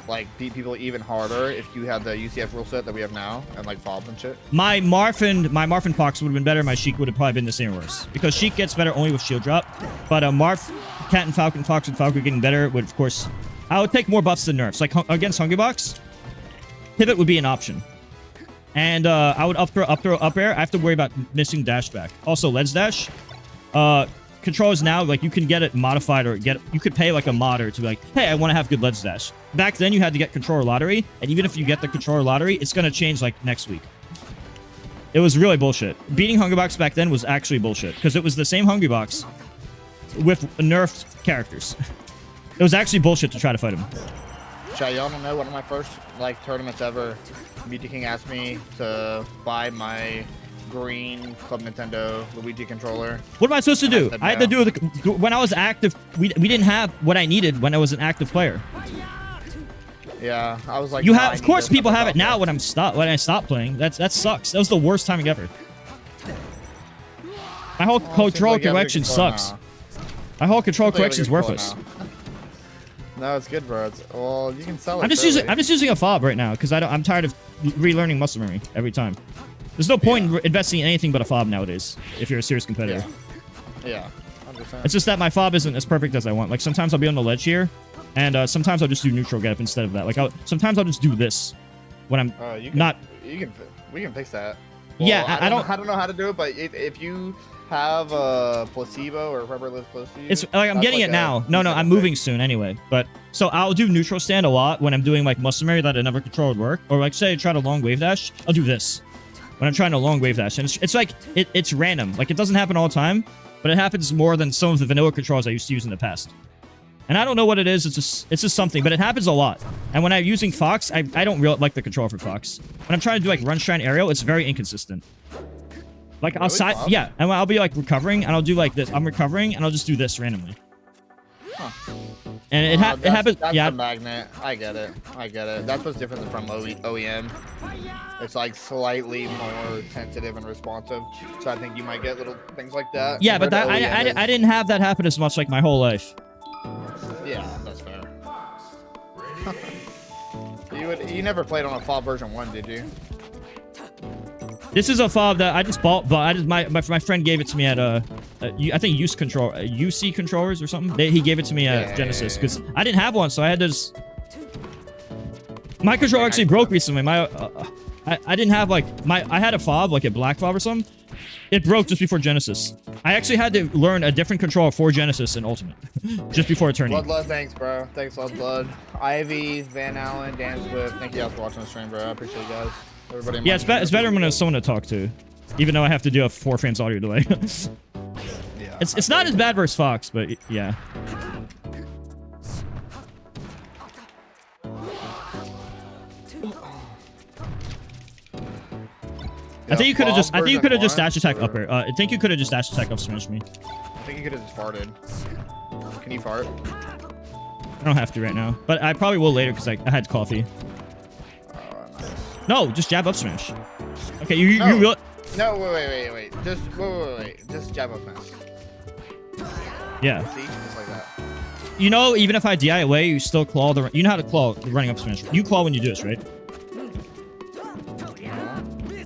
like beat people even harder if you had the UCF rule set that we have now and like fobs and shit? My Marth and Fox would have been better. My Sheik would have probably been the same or worse because Sheik gets better only with shield drop. But Marth, Cat and Falcon, Fox and Falcon getting better would of course. I would take more buffs than nerfs. Like against Hungrybox, pivot would be an option. And I would up throw, up air. I have to worry about missing dash back. Also, ledge dash. Controllers now, like, you can get it modified or you could pay, like, a modder to be like, hey, I want to have good ledge dash. Back then, you had to get controller lottery. And even if you get the controller lottery, it's going to change, like, next week. It was really bullshit. Beating Hungrybox back then was actually bullshit. Because it was the same Hungrybox with nerfed characters. It was actually bullshit to try to fight him. Chat, y'all don't know, one of my first, like, tournaments ever, BT King asked me to buy my green Club Nintendo Luigi controller. What am I supposed to do? I had to do with when I was active. We didn't have what I needed when I was an active player. Yeah, I was like, You nah, have, I of need course, to people fuck have up it now that. when I stop playing. That sucks. That was the worst timing ever. My whole Seems control like you have a good correction control sucks. now. My whole control Seems like you have a correction is good worthless. control now. No, it's good, bro. It's, well, you can sell it. I'm just using a fob right now because I'm tired of relearning muscle memory every time. There's no point in investing in anything but a fob nowadays if you're a serious competitor. Yeah, 100%. It's just that my fob isn't as perfect as I want. Like sometimes I'll be on the ledge here, and sometimes I'll just do neutral get up instead of that. Like sometimes I'll just do this when I'm not. We can fix that. Yeah, Well, I don't. I don't know how to do it, but if you have a placebo or whoever lives close to you, It's like I'm that's getting like it now. No, I'm moving soon anyway. But so I'll do neutral stand a lot when I'm doing like muscle memory that I never control would work. Or like say I try to long wave dash, I'll do this when I'm trying to long wave dash, and it's like it's random. Like it doesn't happen all the time, but it happens more than some of the vanilla controls I used to use in the past. And I don't know what it is. It's just something, but it happens a lot. And when I'm using Fox, I don't really like the control for Fox. When I'm trying to do like run, shine, aerial, it's very inconsistent. Like Really? yeah, and I'll be like recovering, and I'll do like this. I'm recovering, and I'll just do this randomly. Huh. And it happens. That's Yeah, the magnet. I get it. That's what's different from OEM. It's like slightly more sensitive and responsive. So I think you might get little things like that. yeah, but that compared to OEM I didn't have that happen as much like my whole life. Yeah, that's fair. You never played on a fob version 1, did you? This is a fob that I just bought, but my friend gave it to me at I think UC controllers or something. He gave it to me at Genesis because I didn't have one, so I had to just. My controller actually broke recently. I didn't have like I had a fob like a black fob or something. It broke just before Genesis. I actually had to learn a different controller for Genesis and Ultimate just before turning. Blood, thanks, bro. Thanks, Blood. Ivy, Van Allen, Dan Swift. Thank you guys for watching the stream, bro. I appreciate you guys. Everybody. Yeah, it's better when there's someone to talk to, even though I have to do a 4 frames audio delay. Yeah. It's not as bad versus Fox, but yeah. I think you could have just dash attack up air. I think you could have just dash attack up smash me. I think you could have just farted. Can you fart? I don't have to right now, but I probably will later because I had coffee. No, just jab up smash. Okay, you really. No, wait. Just wait. Just jab up smash. Yeah. See, just like that. You know, even if I DI away, you still claw the. You know how to claw the running up smash. You claw when you do this, right?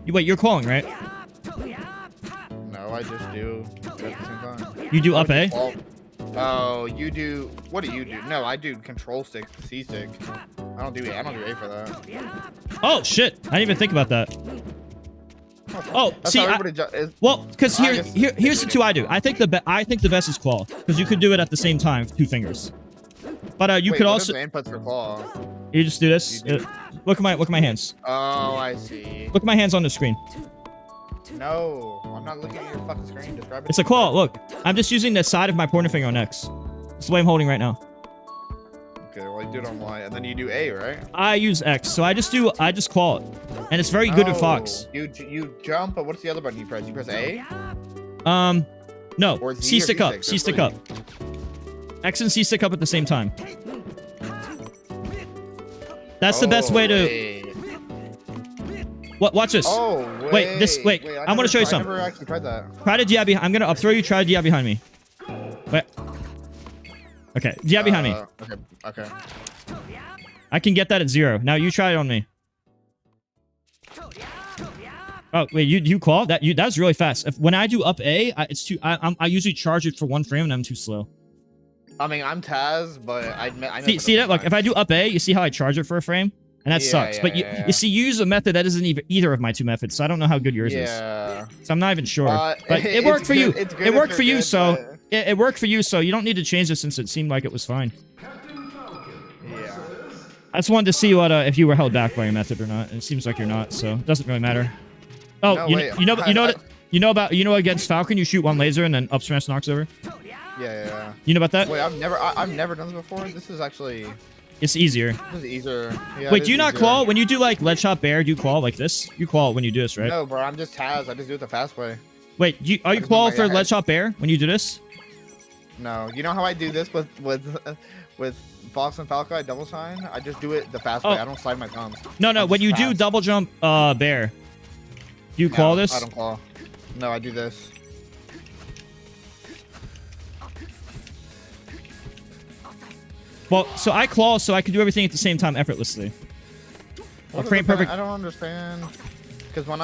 Wait, you're clawing, right? No, I just do it at the same time. You do up A? Oh, you do. What do you do? No, I do control stick, C stick. I don't do A for that. Oh shit! I didn't even think about that. Oh, That's see, how everybody well, because here's the two I do. I think the best is claw because you could do it at the same time, 2 fingers. But you could also. What are the inputs for claw? You just do this. Look at my hands. Oh, I see. Look at my hands on the screen. No, I'm not looking at your fucking screen. Describe it. It's a claw. Look, I'm just using the side of my pointer finger on X. That's the way I'm holding right now. Okay, well you do it on Y, and then you do A, right? I use X, so I just claw it, and it's very good at Fox. You jump, but what's the other button you press? You press A? No. Or Z C or stick B up. stick? C stick up. X and C stick up at the same time. That's the best way to. Watch this. Oh, wait. I'm gonna show you something. I never actually tried that. Try to DI behind. I'm gonna up throw you. Try to DI behind me. Wait. Okay, DI behind me. Okay. I can get that at 0. Now you try it on me. Oh wait, you claw that? That was really fast. When I do up A, it's too. I usually charge it for 1 frame and I'm too slow. I mean, I'm Taz, but I see that? Look, if I do up A, you see how I charge it for a frame, and that sucks. But you see, you use a method that isn't either of my 2 methods, so I don't know how good yours is. So I'm not even sure. But it worked for you. It worked for you, so it worked for you. So you don't need to change it since it seemed like it was fine. Yeah. I just wanted to see what if you were held back by your method or not. It seems like you're not, so it doesn't really matter. Oh, No, you know against Falcon, you shoot 1 laser and then up smash knocks over. Yeah. You know about that? Wait, I've never done this before. This is actually. It's easier. This is easier. Yeah, wait, do you not claw when you do like lead shot bear? Do you claw like this? You claw when you do this, right? No, bro. I'm just Taz. I just do it the fast way. Wait, are you claw for lead shot bear when you do this? No, you know how I do this with Fox and Falco, I double sign. I just do it the fast way. I don't slide my thumbs. No. When you do double jump, bear, do you claw this? I don't claw. No, I do this. Well, so I claw, so I can do everything at the same time effortlessly. Frame perfect. I don't understand. Because when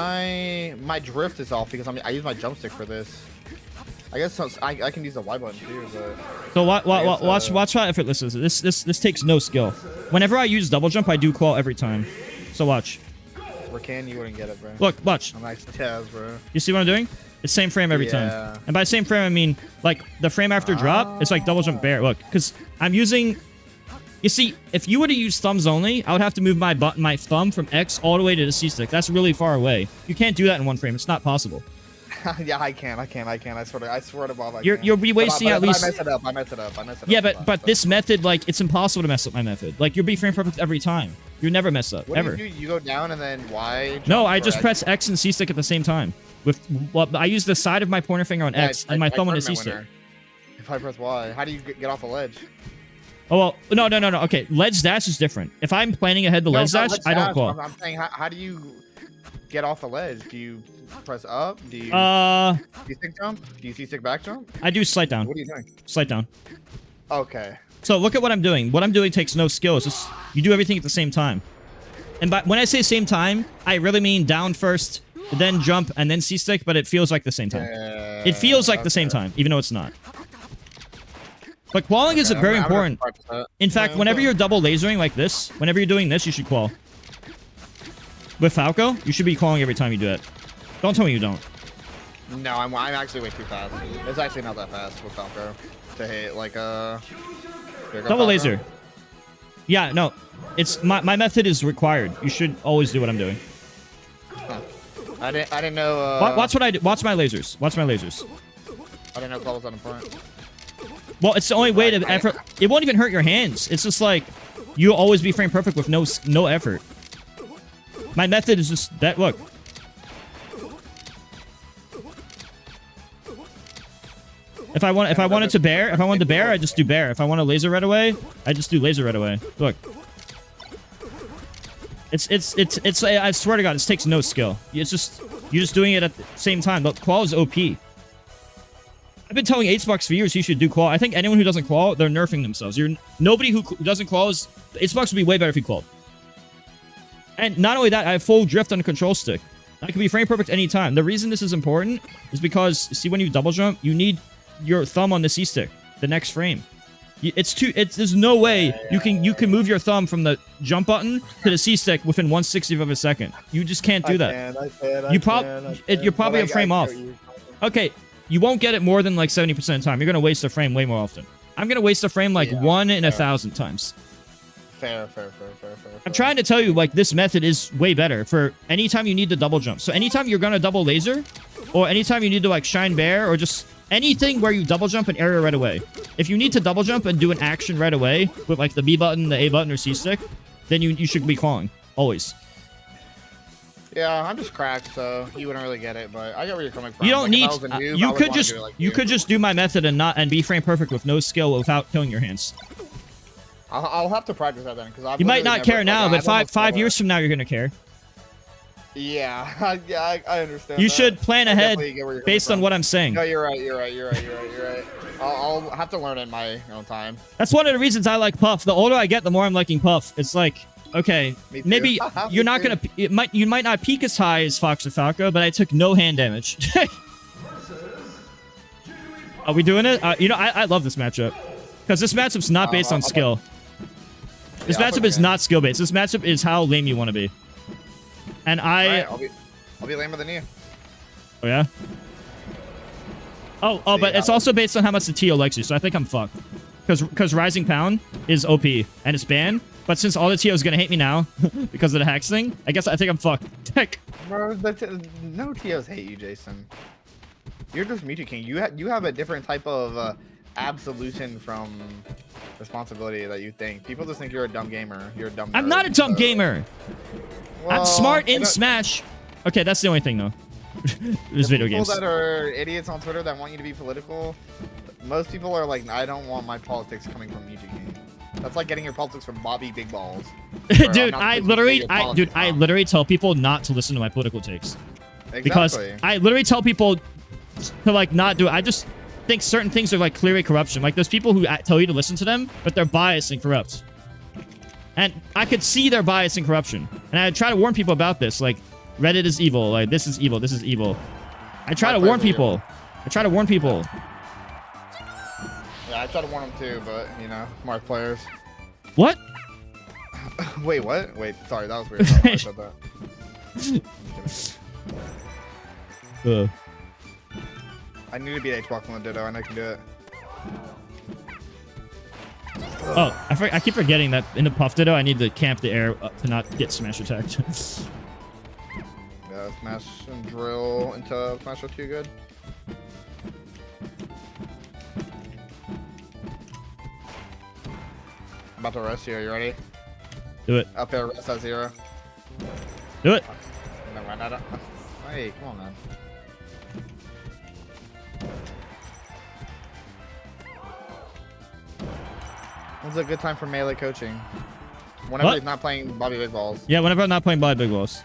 my drift is off because I use my joystick for this. I guess I can use the Y button too, but. So watch how effortless this is. This takes no skill. Whenever I use double jump, I do claw every time. So watch. Rakan, you wouldn't get it, bro. Look, watch. I'm like Taz, bro. You see what I'm doing? It's same frame every time. And by same frame, I mean like the frame after drop. It's like double jump bear. Look, because I'm using. You see, if you were to use thumbs only, I would have to move my thumb from X all the way to the C stick. That's really far away. You can't do that in one frame. It's not possible. Yeah, I can. I swear to God, You'll be wasting at least. I mess it up. Yeah, but this method, like, it's impossible to mess up my method. Like, you'll be frame perfect every time. You never mess up, ever. Do you do? You go down and then Y? No, I just press X and C stick at the same time. I use the side of my pointer finger on X and my thumb on the C stick. If I press Y, how do you get off the ledge? Oh, well, no. Okay, ledge dash is different. If I'm planning ahead the ledge dash, I don't claw. I'm saying, how do you get off the ledge? Do you press up? Do you stick jump? Do you stick back jump? I do slide down. What are you doing? Slide down. Okay. So look at what I'm doing. What I'm doing takes no skill. It's just you do everything at the same time. And when I say same time, I really mean down first, then jump, and then C-stick, but it feels like the same time. It feels like the same time, even though it's not. But qualling is very important. In fact, whenever you're double lasering like this, whenever you're doing this, you should qual. With Falco, you should be qualling every time you do it. Don't tell me you don't. No, I'm actually way too fast. It's actually not that fast with Falco to hit like double laser. Yeah, no. It's my method is required. You should always do what I'm doing. Huh. I didn't know. Watch what I do. Watch my lasers. Watch my lasers. I didn't know Claw was on the front. Well, it's the only way to effort. It won't even hurt your hands. It's just like you'll always be frame perfect with no effort. My method is just that. Look. If I wanted to bear, I just do bear. If I want to laser right away, I just do laser right away. Look. It's I swear to God, this takes no skill. It's just you're just doing it at the same time. The qual is OP. I've been telling Xbox for years he should do qual. I think anyone who doesn't qual, they're nerfing themselves. Nobody who doesn't qual is Xbox would be way better if he qualled. And not only that, I have full drift on the control stick. I can be frame perfect anytime. The reason this is important is because see when you double jump, you need your thumb on the C stick the next frame. There's no way you can move your thumb from the jump button to the C stick within 1/60th of a second. You just can't do that. You're probably a frame off. Okay, you won't get it more than like 70% of the time. You're gonna waste a frame way more often. I'm gonna waste a frame like 1 in 1,000 times. Fair. I'm trying to tell you, like, this method is way better for anytime you need to double jump. So anytime you're gonna double laser, or anytime you need to like shine bear, or just anything where you double jump an area right away. If you need to double jump and do an action right away with like the B button, the A button, or C stick, then you should be clawing always. Yeah, I'm just cracked, so you wouldn't really get it, but I get where you're coming from. You don't need. You could just do my method and be frame perfect with no skill without killing your hands. I'll have to practice that then, because you might not care now, but five years from now you're gonna care. Yeah, I understand. You should plan ahead based on what I'm saying. No, you're right. I'll have to learn it in my own time. That's one of the reasons I like Puff. The older I get, the more I'm liking Puff. It's like, okay, maybe you're not gonna. You might not peak as high as Fox or Falco, but I took no hand damage. Are we doing it? I love this matchup because this matchup's not based on skill. This matchup is not skill based. This matchup is how lame you want to be. And I'll be lamer than you. Oh yeah. Oh, but it's also based on how much the TO likes you. So I think I'm fucked. Because Rising Pound is OP and it's banned. But since all the TO's gonna hate me now because of the hacks thing, I think I'm fucked. Bro, no TOs hate you, Jason. You're just Mewtwo King. You have a different type of absolution from responsibility that you think. People just think you're a dumb gamer. You're a dumb. I'm not a dumb gamer. Well, I'm smart in Smash. Okay, that's the only thing though. There's video games. People that are idiots on Twitter that want you to be political. Most people are like, I don't want my politics coming from Mewtwo King. That's like getting your politics from Bobby Big Balls. Dude, I literally tell people not to listen to my political takes. Exactly. Because I literally tell people to like not do it. I just think certain things are like clearly corruption. Like there's people who tell you to listen to them, but they're biased and corrupt. And I could see their bias and corruption. And I try to warn people about this. Like Reddit is evil. Like this is evil. This is evil. I try to warn people. I try to warn people. Yeah, I try to warn them too, but you know, smart players. What? Wait, what? Wait, sorry, that was weird. I said that. I need to beat H-Box on the Ditto, and I can do it. Oh, I keep forgetting that in the Puff Ditto, I need to camp the air to not get smash attacked. Yeah, smash and drill into Smash 2 good. I'm about to rest here. You ready? Do it. Up air rest at 0. Do it. Never mind. Hey, come on, man. When's a good time for melee coaching? Whenever he's not playing Bobby Big Balls. Yeah, whenever I'm not playing Bobby Big Balls.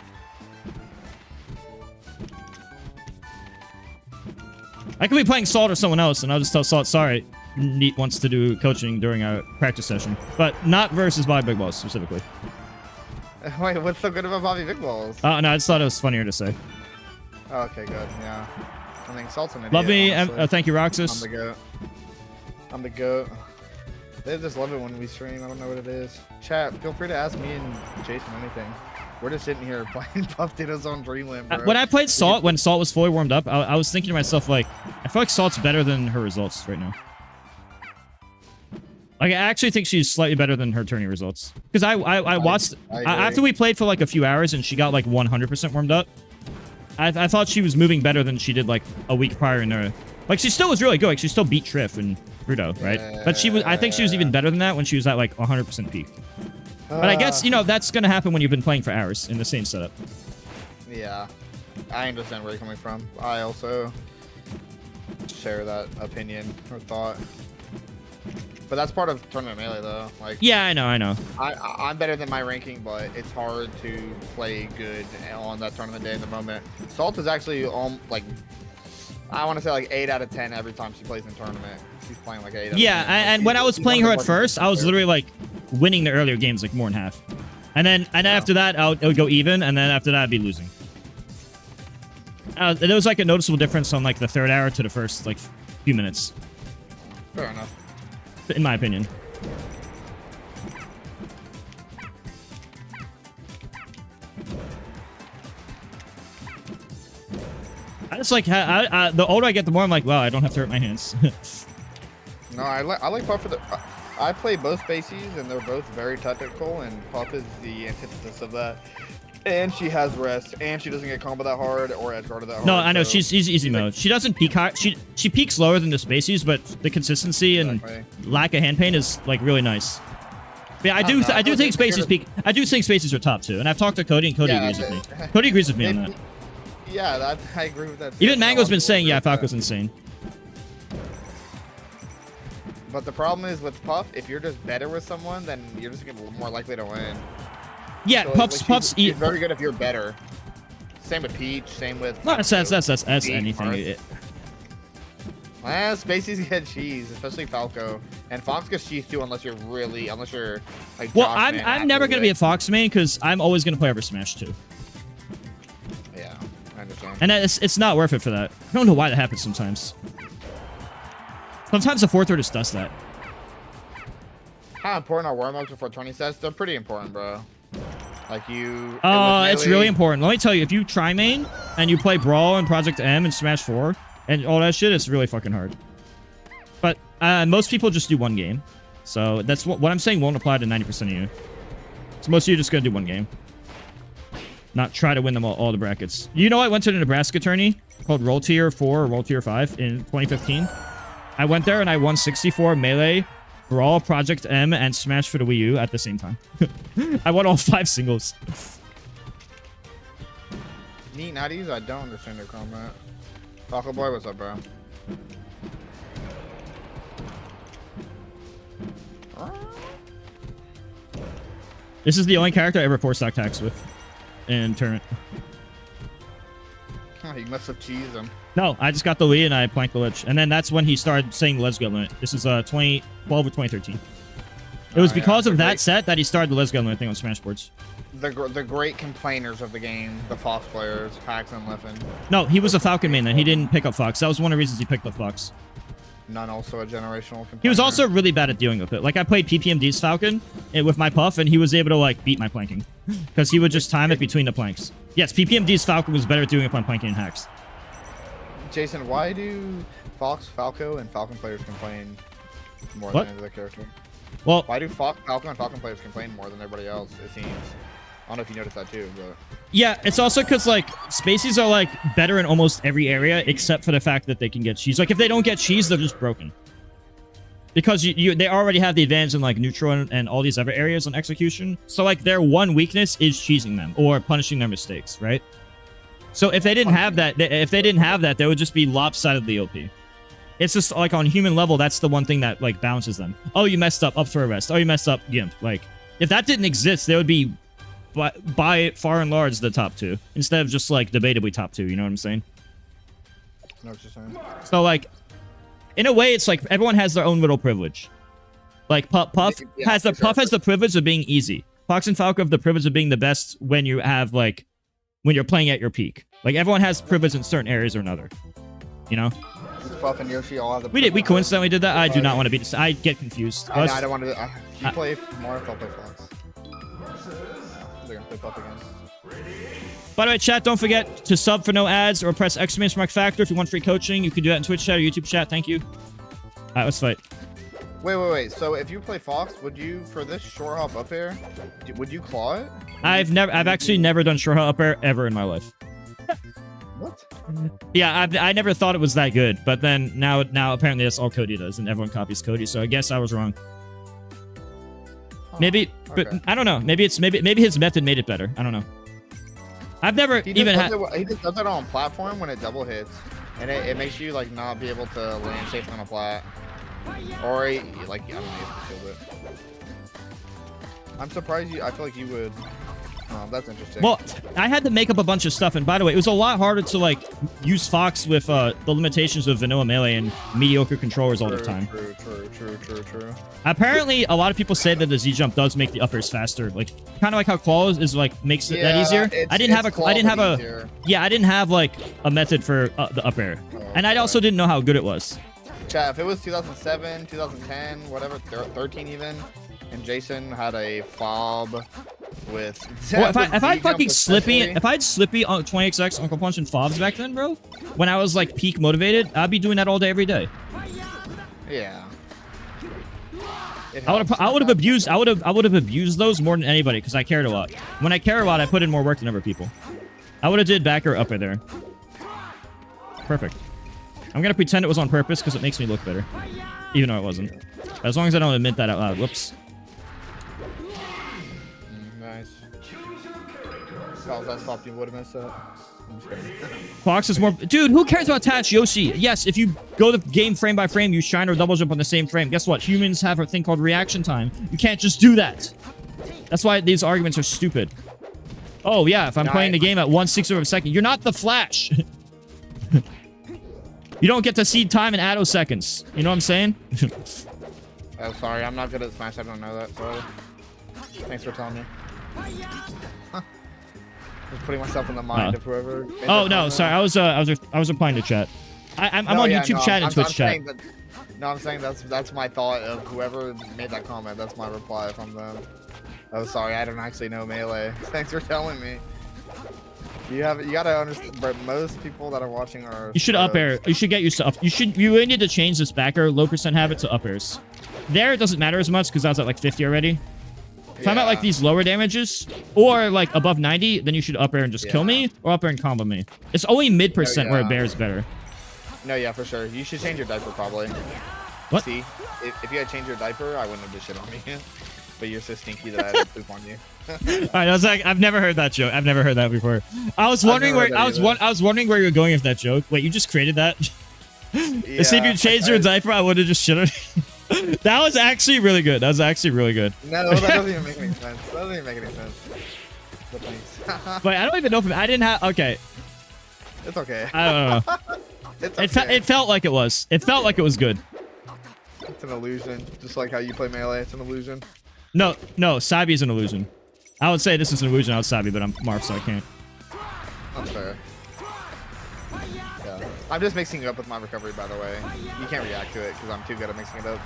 I could be playing Salt or someone else, and I'll just tell Salt, sorry, Neat wants to do coaching during a practice session. But not versus Bobby Big Balls, specifically. Wait, what's so good about Bobby Big Balls? No, I just thought it was funnier to say. Oh, okay, good, yeah. I think Salt's an idiot. Love me, honestly. thank you, Roxas. I'm the GOAT. I'm the GOAT. They just love it when we stream. I don't know what it is. Chat, feel free to ask me and Jason anything. We're just sitting here playing Puff Dittos on Dreamland, bro. When I played Salt, when Salt was fully warmed up, I was thinking to myself, like, I feel like Salt's better than her results right now. Like, I actually think she's slightly better than her tourney results. Because I watched... after we played for, like, a few hours and she got, like, 100% warmed up, I thought she was moving better than she did, like, a week prior in her... Like, she still was really good. Like, she still beat Triff and Rudo, right? But she was... I think she was even better than that when she was at, like, 100% peak. But I guess, you know, that's going to happen when you've been playing for hours in the same setup. Yeah. I understand where you're coming from. I also share that opinion or thought. But that's part of Tournament Melee, though. Like, yeah, I know. I'm better than my ranking, but it's hard to play good on that tournament day in the moment. Salt is actually, like, I want to say like 8 out of 10 every time she plays in tournament. She's playing like 8 out of 10. Yeah, and when I was playing her at first, I was literally, like, winning the earlier games, like, more than half. And then after that, it would go even, and then after that, I'd be losing. There was, like, a noticeable difference on, like, the third hour to the first, like, few minutes. Fair enough. In my opinion. I just like the older I get, the more I'm like, wow, I don't have to hurt my hands. No, I like Puff for the. I play both Spacies, and they're both very technical, and Puff is the antithesis of that. And she has rest, and she doesn't get combo that hard or edge guarded that hard. No, I know, she's easy mode. She doesn't peak high. She peaks lower than the Spacies, but the consistency and lack of hand pain is like really nice. But yeah, I do think Spacies peak. I do think Spacies are top 2, and I've talked to Cody, and Cody agrees with me. Cody agrees with me on that. Yeah, I agree with that. Even Mango's been saying, yeah, Falco's insane. But the problem is with Puff, if you're just better with someone, then you're just gonna be more likely to win. Yeah, so, Puff's she's very good if you're better. Same with Peach. Same with. No, that's anything. Spacies get cheese, especially Falco, and Fox gets cheese too, unless you're like. Well, I'm never gonna be a Fox main because I'm always gonna play over Smash 2. Yeah, I understand. And it's not worth it for that. I don't know why that happens sometimes. Sometimes the 4-3 just does that. How important are warm-ups before 20 sets? They're pretty important, bro. Like you. It's really important. Let me tell you, if you try main and you play Brawl and Project M and Smash 4 and all that shit, it's really fucking hard. But most people just do one game. So that's what I'm saying won't apply to 90% of you. So most of you are just going to do one game. Not try to win them all the brackets. You know, I went to the Nebraska tourney called Roll Tier 4 or Roll Tier 5 in 2015. I went there and I won 64 Melee, Brawl, Project M, and Smash for the Wii U at the same time. I won all 5 singles. Neat natties? I don't understand your comment. Taco Boy, what's up, bro? This is the only character I ever 4-stock tax with in tournament. You must have cheesed him. No, I just got the lead and I planked the lich. And then that's when he started saying the Let's Go limit. This is 2012 or 2013. It was because of that set that he started the Let's Go limit thing on Smash Boards. The great complainers of the game, the Fox players, Pax and Liffen. No, he was a Falcon main then. He didn't pick up Fox. That was one of the reasons he picked up Fox. None also a generational complainer. He was also really bad at dealing with it. Like, I played PPMD's Falcon with my Puff, and he was able to, like, beat my planking. Because he would just time it between the planks. Yes, PPMD's Falcon was better at doing it on planking and hacks. Jason, why do Fox, Falco, and Falcon players complain more What? than any other character? Well, why do Falcon and Falcon players complain more than everybody else, it seems? I don't know if you noticed that too, but... Yeah, it's also because, like, Spaceys are, like, better in almost every area except for the fact that they can get cheese. Like, if they don't get cheese, they're just broken. Because they already have the advantage in, like, neutral and all these other areas on execution. So, like, their one weakness is cheesing them or punishing their mistakes, right? So if they didn't have that, they would just be lopsidedly OP. It's just, like, on human level, that's the one thing that, like, balances them. Oh, you messed up for a rest. Oh, you messed up, Gimp. Like, if that didn't exist, they would be... by far and large the top 2 instead of just like debatably top 2, you know what I'm saying? I know what you're saying. So like in a way it's like everyone has their own little privilege. Like Puff has the privilege of being easy. Fox and Falco have the privilege of being the best when you have like when you're playing at your peak. Like everyone has privilege in certain areas or another. You know? Puff and Yoshi all have the we coincidentally did that. I do not want to be I get confused. I don't want to you play more if I'll play Fox. They're gonna play Puff again. By the way, chat, don't forget to sub for no ads or press exclamation mark factor if you want free coaching. You can do that in Twitch chat or YouTube chat. Thank you. All right, let's fight. Wait. So if you play Fox, would you, for this short hop up air, would you claw it? I've actually never done short hop up air ever in my life. What? Yeah, I never thought it was that good, but then now apparently that's all Cody does, and everyone copies Cody. So I guess I was wrong. Maybe, but I don't know. Maybe his method made it better. I don't know. I've never even had. He just does it on platform when it double hits, and it makes you like not be able to land safe on a plat, or like I don't know, you have to shield it. I'm surprised you. I feel like you would. Oh, that's interesting. Well, I had to make up a bunch of stuff, and by the way, it was a lot harder to like use Fox with the limitations of vanilla melee and mediocre controllers all the time. True. Apparently, a lot of people say that the Z jump does make the uppers faster, like kind of like how claws is like makes it that easier. I didn't have like a method for the up air, and I also didn't know how good it was. Chat, if it was 2007, 2010, whatever, 13 even, and Jason had a fob with... Well, if I had fucking Slippy, if I had Slippy on 20XX Uncle Punch and fobs back then, bro, when I was like peak motivated, I'd be doing that all day, every day. Yeah. I would have abused those more than anybody because I cared a lot. When I care a lot, I put in more work than other people. I would have did back or up right there. Perfect. I'm gonna pretend it was on purpose because it makes me look better, even though it wasn't. As long as I don't admit that out loud. Whoops. Nice. That stopped you would have missed that. Fox is more... Dude, who cares about attach Yoshi? Yes, if you go the game frame by frame, you shine or double jump on the same frame. Guess what? Humans have a thing called reaction time. You can't just do that. That's why these arguments are stupid. Oh, yeah, if I'm playing the game at 1/6 of a second, you're not the Flash. You don't get to see time in attoseconds. You know what I'm saying? Oh, sorry, I'm not good at Smash. I don't know that. Sorry. Thanks for telling me. Just putting myself in the mind of whoever. Oh no, sorry. I was replying to chat. I'm on YouTube chat and Twitch chat. I'm saying that's my thought of whoever made that comment. That's my reply from them. Oh, sorry, I don't actually know Melee. Thanks for telling me. You gotta understand, but most people that are watching are... You should up air. You should get used to up. You really need to change this backer low percent habit to up airs. There, it doesn't matter as much because I was at like 50 already. If I'm at like these lower damages or like above 90, then you should up air and just kill me or up air and combo me. It's only mid percent where a bear is better. No, yeah, for sure. You should change your diaper probably. What? See, if you had changed your diaper, I wouldn't have just shit on me. But you're so stinky that I had to poop on you. Alright, I was like, I've never heard that joke. I've never heard that before. I was wondering where I was wondering where you were going with that joke. Wait, you just created that? See, if you changed your diaper, I would have just shit on you. That was actually really good. That was actually really good. No, that doesn't even make any sense. That doesn't even make any sense. But thanks. But I don't even know if I didn't have. Okay. It's okay. I don't know. It's okay. It felt like it was. It felt like it was good. It's an illusion, just like how you play melee. It's an illusion. No, Sabi is an illusion. I would say this is an illusion out of Sabi, but I'm Marth, so I can't. That's fair. Yeah. I'm just mixing it up with my recovery, by the way. You can't react to it because I'm too good at mixing it up.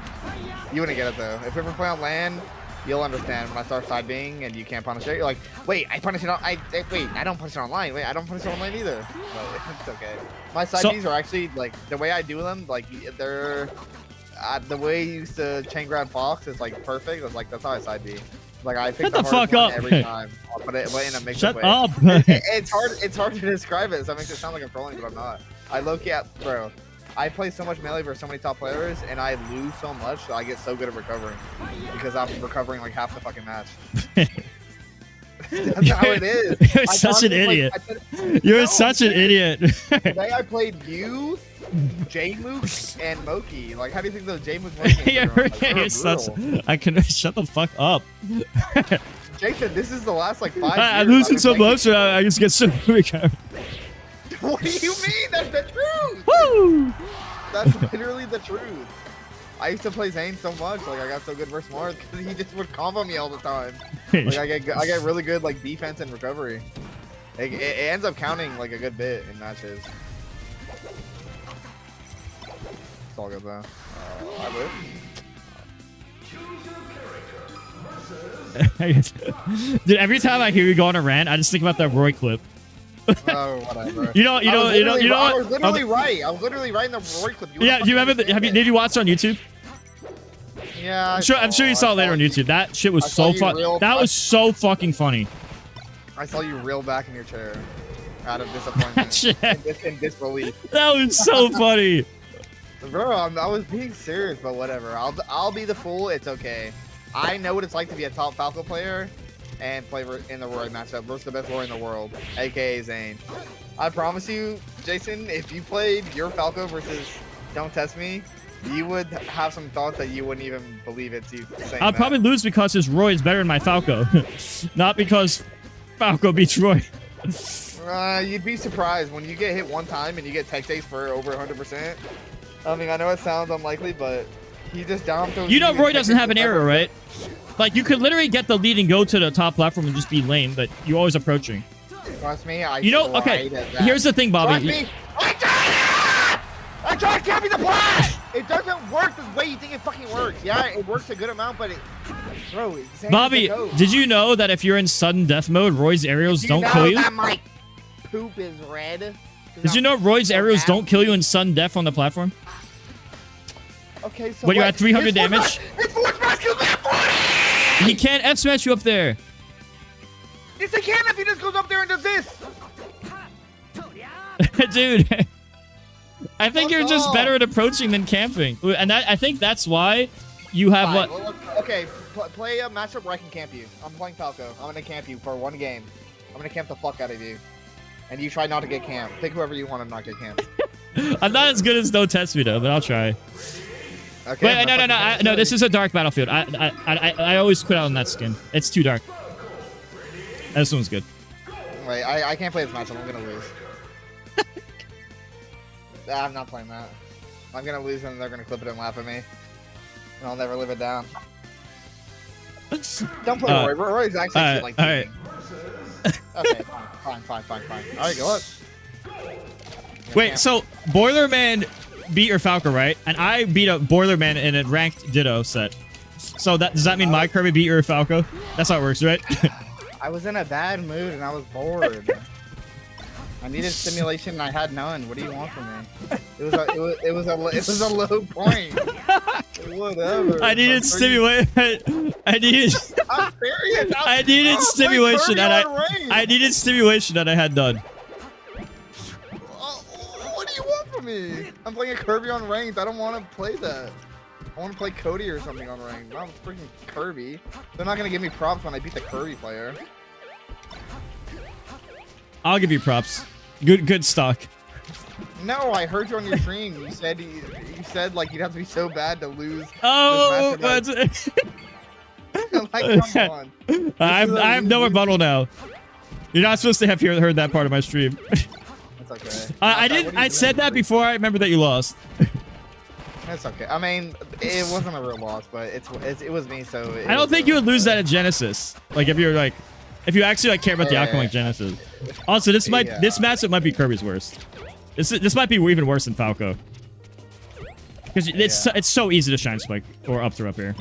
You wouldn't get it though. If we ever play on land, you'll understand when I start side being and you can't punish it. You're like, wait, I punish it on. Wait, I don't punish it online. Wait, I don't punish it online either. But it's okay. My side Bs are actually like the way I do them. Like they're the way you used to chain grab Fox is like perfect. It's like that's how I side B. Like I pick the hardest one every time. I'll put it in a mixed way. Shut up. It's hard. It's hard to describe it. So it makes it sound like I'm trolling, but I'm not. I low-key, bro. I play so much melee versus so many top players, and I lose so much that I get so good at recovering because I'm recovering like half the fucking match. That's how it is. You're such an idiot. You're such an idiot. Today I played you, J-Mook, and Moki. Like, how do you think those J-Mook games are? Like, I can shut the fuck up. Jason, this is the last like 5 years. I'm losing so much, I just get so recovered. What do you mean? That's the truth. Woo! That's literally the truth. I used to play Zane so much, like I got so good versus Marth because he just would combo me all the time. Like I get really good like defense and recovery. It ends up counting like a good bit in matches. It's all good though. I live. Dude, every time I hear you go on a rant, I just think about that Roy clip. Oh, whatever. You know what? I was literally right. I was literally right in the Roy clip. Yeah, do you remember? Did you watch it on YouTube? Yeah. I'm sure you saw it later on YouTube. That shit was so fun. That was so fucking funny. I saw you reel back in your chair out of disappointment and disbelief. That was so funny. Bro, I was being serious, but whatever. I'll be the fool. It's okay. I know what it's like to be a top Falco player and play in the Roy matchup versus the best Roy in the world, aka Zane. I promise you, Jason, if you played your Falco versus Don't Test Me, you would have some thoughts that you wouldn't even believe it's you saying I'll probably lose because his Roy is better than my Falco. Not because Falco beats Roy. You'd be surprised when you get hit one time and you get tech days for over 100%. I mean, I know it sounds unlikely, but he just down throws. You know Roy doesn't have an error, right? Like, you could literally get the lead and go to the top platform and just be lame, but you're always approaching. Trust me, okay, here's the thing, Bobby. Trust me, I tried capping the plat! It doesn't work the way you think it fucking works. Yeah, it works a good amount, but bro, Bobby, did you know that if you're in sudden death mode, Roy's aerials don't kill you? That my poop is red? Did you know Roy's aerials don't kill you in sudden death on the platform? Okay, so when you're at 300 damage? He can't F smash you up there. Yes, he can if he just goes up there and does this. Dude, I think you're just better at approaching than camping. And I think that's why you have what? Well, okay, play a matchup where I can camp you. I'm playing Falco. I'm going to camp you for one game. I'm going to camp the fuck out of you. And you try not to get camped. Pick whoever you want to not get camped. I'm not as good as Don't Test Me, though, but I'll try. Okay, wait, no, this is a dark battlefield. I always quit out on that skin. It's too dark. This one's good. Wait, I can't play this matchup. I'm gonna lose. I'm not playing that. I'm gonna lose and they're gonna clip it and laugh at me. And I'll never live it down. Don't play Roy. Roy's actually like alright. Okay, fine. Alright, go up. Wait, so Boilerman beat your Falco, right? And I beat a Boilerman in a ranked Ditto set. So does that mean my Kirby beat your Falco? That's how it works, right? I was in a bad mood and I was bored. I needed stimulation and I had none. What do you want from me? It was a low point. Whatever. I needed stimulation. I needed stimulation and I needed stimulation and I had none. What do you want from me? I'm playing a Kirby on ranked. I don't want to play that. I want to play Cody or something on ranked. Not freaking Kirby. They're not gonna give me props when I beat the Kirby player. I'll give you props. Good stock. No, I heard you on your stream. You said like you'd have to be so bad to lose. Oh, this match. Like, come on. I have no rebuttal now. You're not supposed to have heard that part of my stream. That's okay. I said that before. I remember that you lost. That's okay. I mean, it wasn't a real loss, but it was me. So I don't think you would lose that at Genesis. Like if you're like, if you actually like care about the outcome like Genesis. Also, this matchup might be Kirby's worst. This might be even worse than Falco. Because it's so easy to shine spike or up throw up here.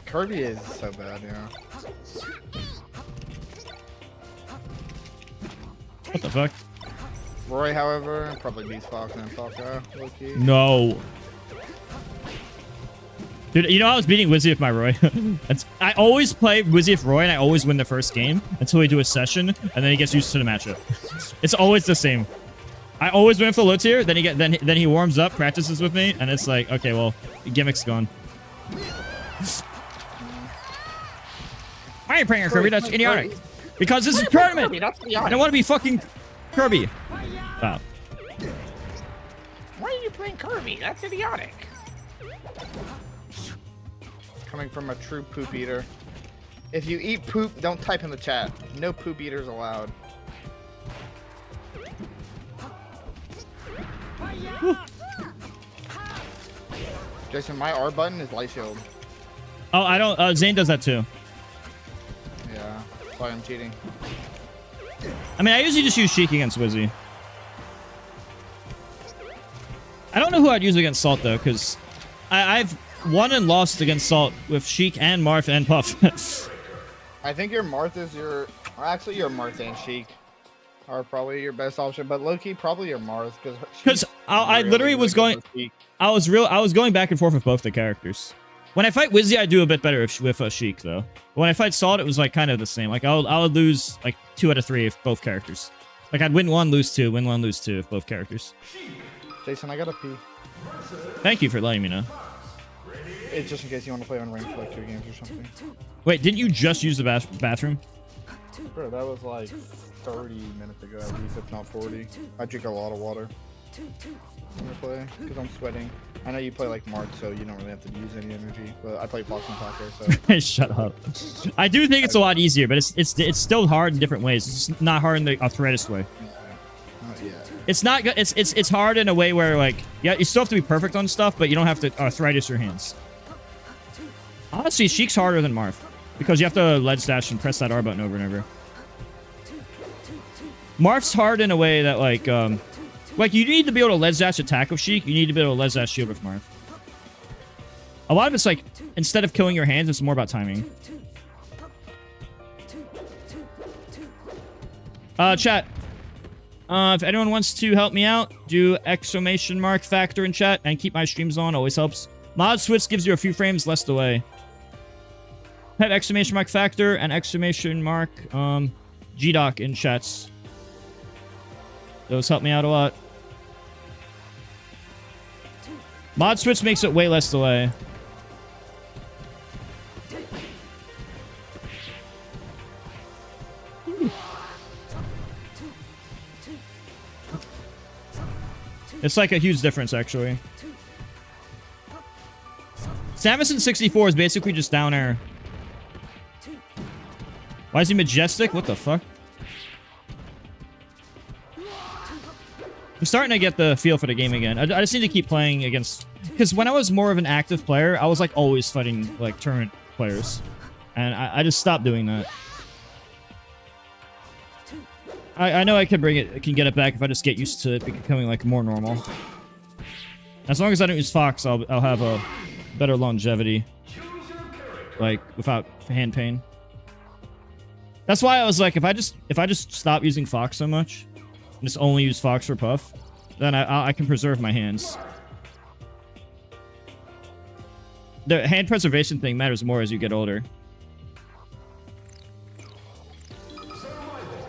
Kirby is so bad, yeah. What the fuck? Roy, however, probably beats Fox and Falco. Low-key. No. Dude, you know I was beating Wizzy with my Roy. I always play Wizzy with Roy and I always win the first game until we do a session and then he gets used to the matchup. It's always the same. I always win for low tier, then he warms up, practices with me, and it's like, okay, well, gimmick's gone. Why are you playing Kirby? That's idiotic. Because this is a tournament. I don't want to be fucking Kirby. Wow. Why are you playing Kirby? That's idiotic. Coming from a true poop eater. If you eat poop, don't type in the chat. No poop eaters allowed. Jason, my R button is light shield. Oh, I don't. Zane does that too. Yeah, that's why I'm cheating. I mean, I usually just use Sheik against Wizzy. I don't know who I'd use against Salt though, because I've won and lost against Salt with Sheik and Marth and Puff. I think your Marth is your. Well, actually, your Marth and Sheik are probably your best option, but low-key probably your Marth because I literally was going. I was going back and forth with both the characters. When I fight Wizzy, I do a bit better with Sheik though. When I fight Salt, it was like kind of the same. Like I would lose like 2 out of 3 if both characters. Like I'd win 1, lose 2, win 1, lose 2 if both characters. Jason, I gotta pee. Thank you for letting me know. It's just in case you want to play on rank for like 2 games or something. Wait, didn't you just use the bathroom? Bro, that was like 30 minutes ago at least, if not 40. I drink a lot of water when I play, because I'm sweating. I know you play like Mark, so you don't really have to use any energy, but I play Fox and Packer, so... Shut up. I do think it's a lot easier, but it's still hard in different ways. It's just not hard in the arthritis way. Yeah. It's not it's hard in a way where like you still have to be perfect on stuff, but you don't have to arthritis your hands. Honestly, Sheik's harder than Marth because you have to ledge dash and press that R button over and over. Marth's hard in a way that like you need to be able to ledge dash attack with Sheik, you need to be able to ledge dash shield with Marth. A lot of it's like instead of killing your hands, it's more about timing. Chat. If anyone wants to help me out, do ! factor in chat and keep my streams on. Always helps. Mod switch gives you a few frames less delay. Type ! factor and ! GDoc in chats. Those help me out a lot. Mod switch makes it way less delay. It's like a huge difference, actually. Samus 64 is basically just down air. Why is he majestic? What the fuck? I'm starting to get the feel for the game again. I just need to keep playing against... Because when I was more of an active player, I was like always fighting like tournament players. And I just stopped doing that. I know I can bring it, I can get it back if I just get used to it becoming like more normal. As long as I don't use Fox, I'll have a better longevity, like without hand pain. That's why I was like, if I just stop using Fox so much, and just only use Fox for Puff, then I can preserve my hands. The hand preservation thing matters more as you get older.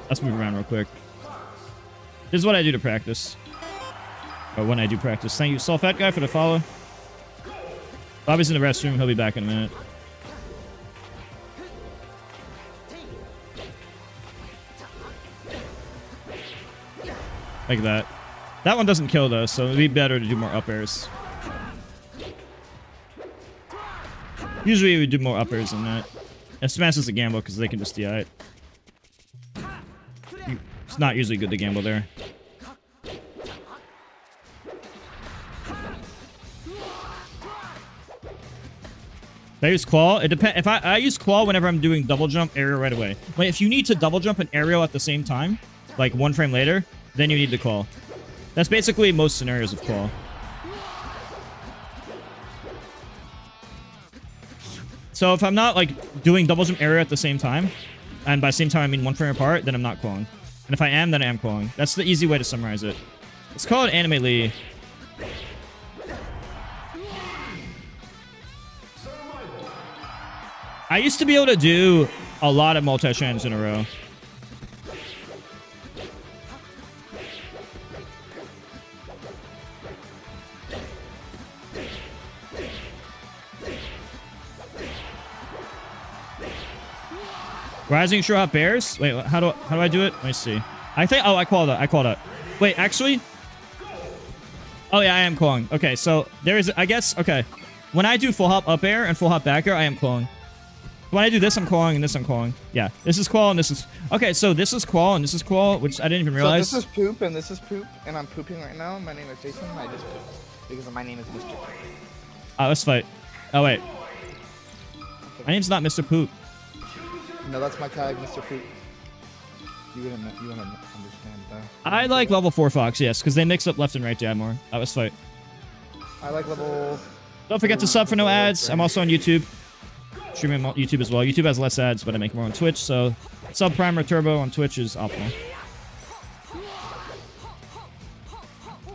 Let's move around real quick. This is what I do to practice. Or when I do practice. Thank you, Sulfat Guy, for the follow. Bobby's in the restroom. He'll be back in a minute. Like that. That one doesn't kill though, so it'd be better to do more up airs. Usually we do more up airs than that. And Smash is a gamble because they can just DI it. It's not usually good to gamble there. I use Qual. It depends. If I use Qual whenever I'm doing double jump aerial right away. Like if you need to double jump an aerial at the same time, like 1 frame later, then you need the Qual. That's basically most scenarios of Qual. So if I'm not like doing double jump aerial at the same time, and by same time I mean 1 frame apart, then I'm not Qualling. And if I am, then I am Qualling. That's the easy way to summarize it. It's called Anime Lee. I used to be able to do a lot of multi-shans in a row. Rising Shore Hot Bears? Wait, how do I do it? Let me see. I think I called it. Wait, actually? Oh yeah, I am clawing. Okay, so there is I guess okay. When I do full hop up air and full hop back air, I am clawing. When I do this, I'm clawing, and this I'm clawing. Yeah, this is claw, and this is... Okay, so this is claw, and this is claw, which I didn't even realize. So this is poop, and this is poop, and I'm pooping right now. My name is Jason, and I just pooped. Because my name is Mr. Poop. Let's fight. Oh, wait. My name's not Mr. Poop. No, that's my tag, Mr. Poop. You wouldn't understand that. I like level 4 Fox, yes, because they mix up left and right jab more. Let's fight. I like level... Don't forget to sub for no ads. I'm also on YouTube. Streaming on YouTube as well. YouTube has less ads, but I make more on Twitch, so sub Prime or Turbo on Twitch is optimal.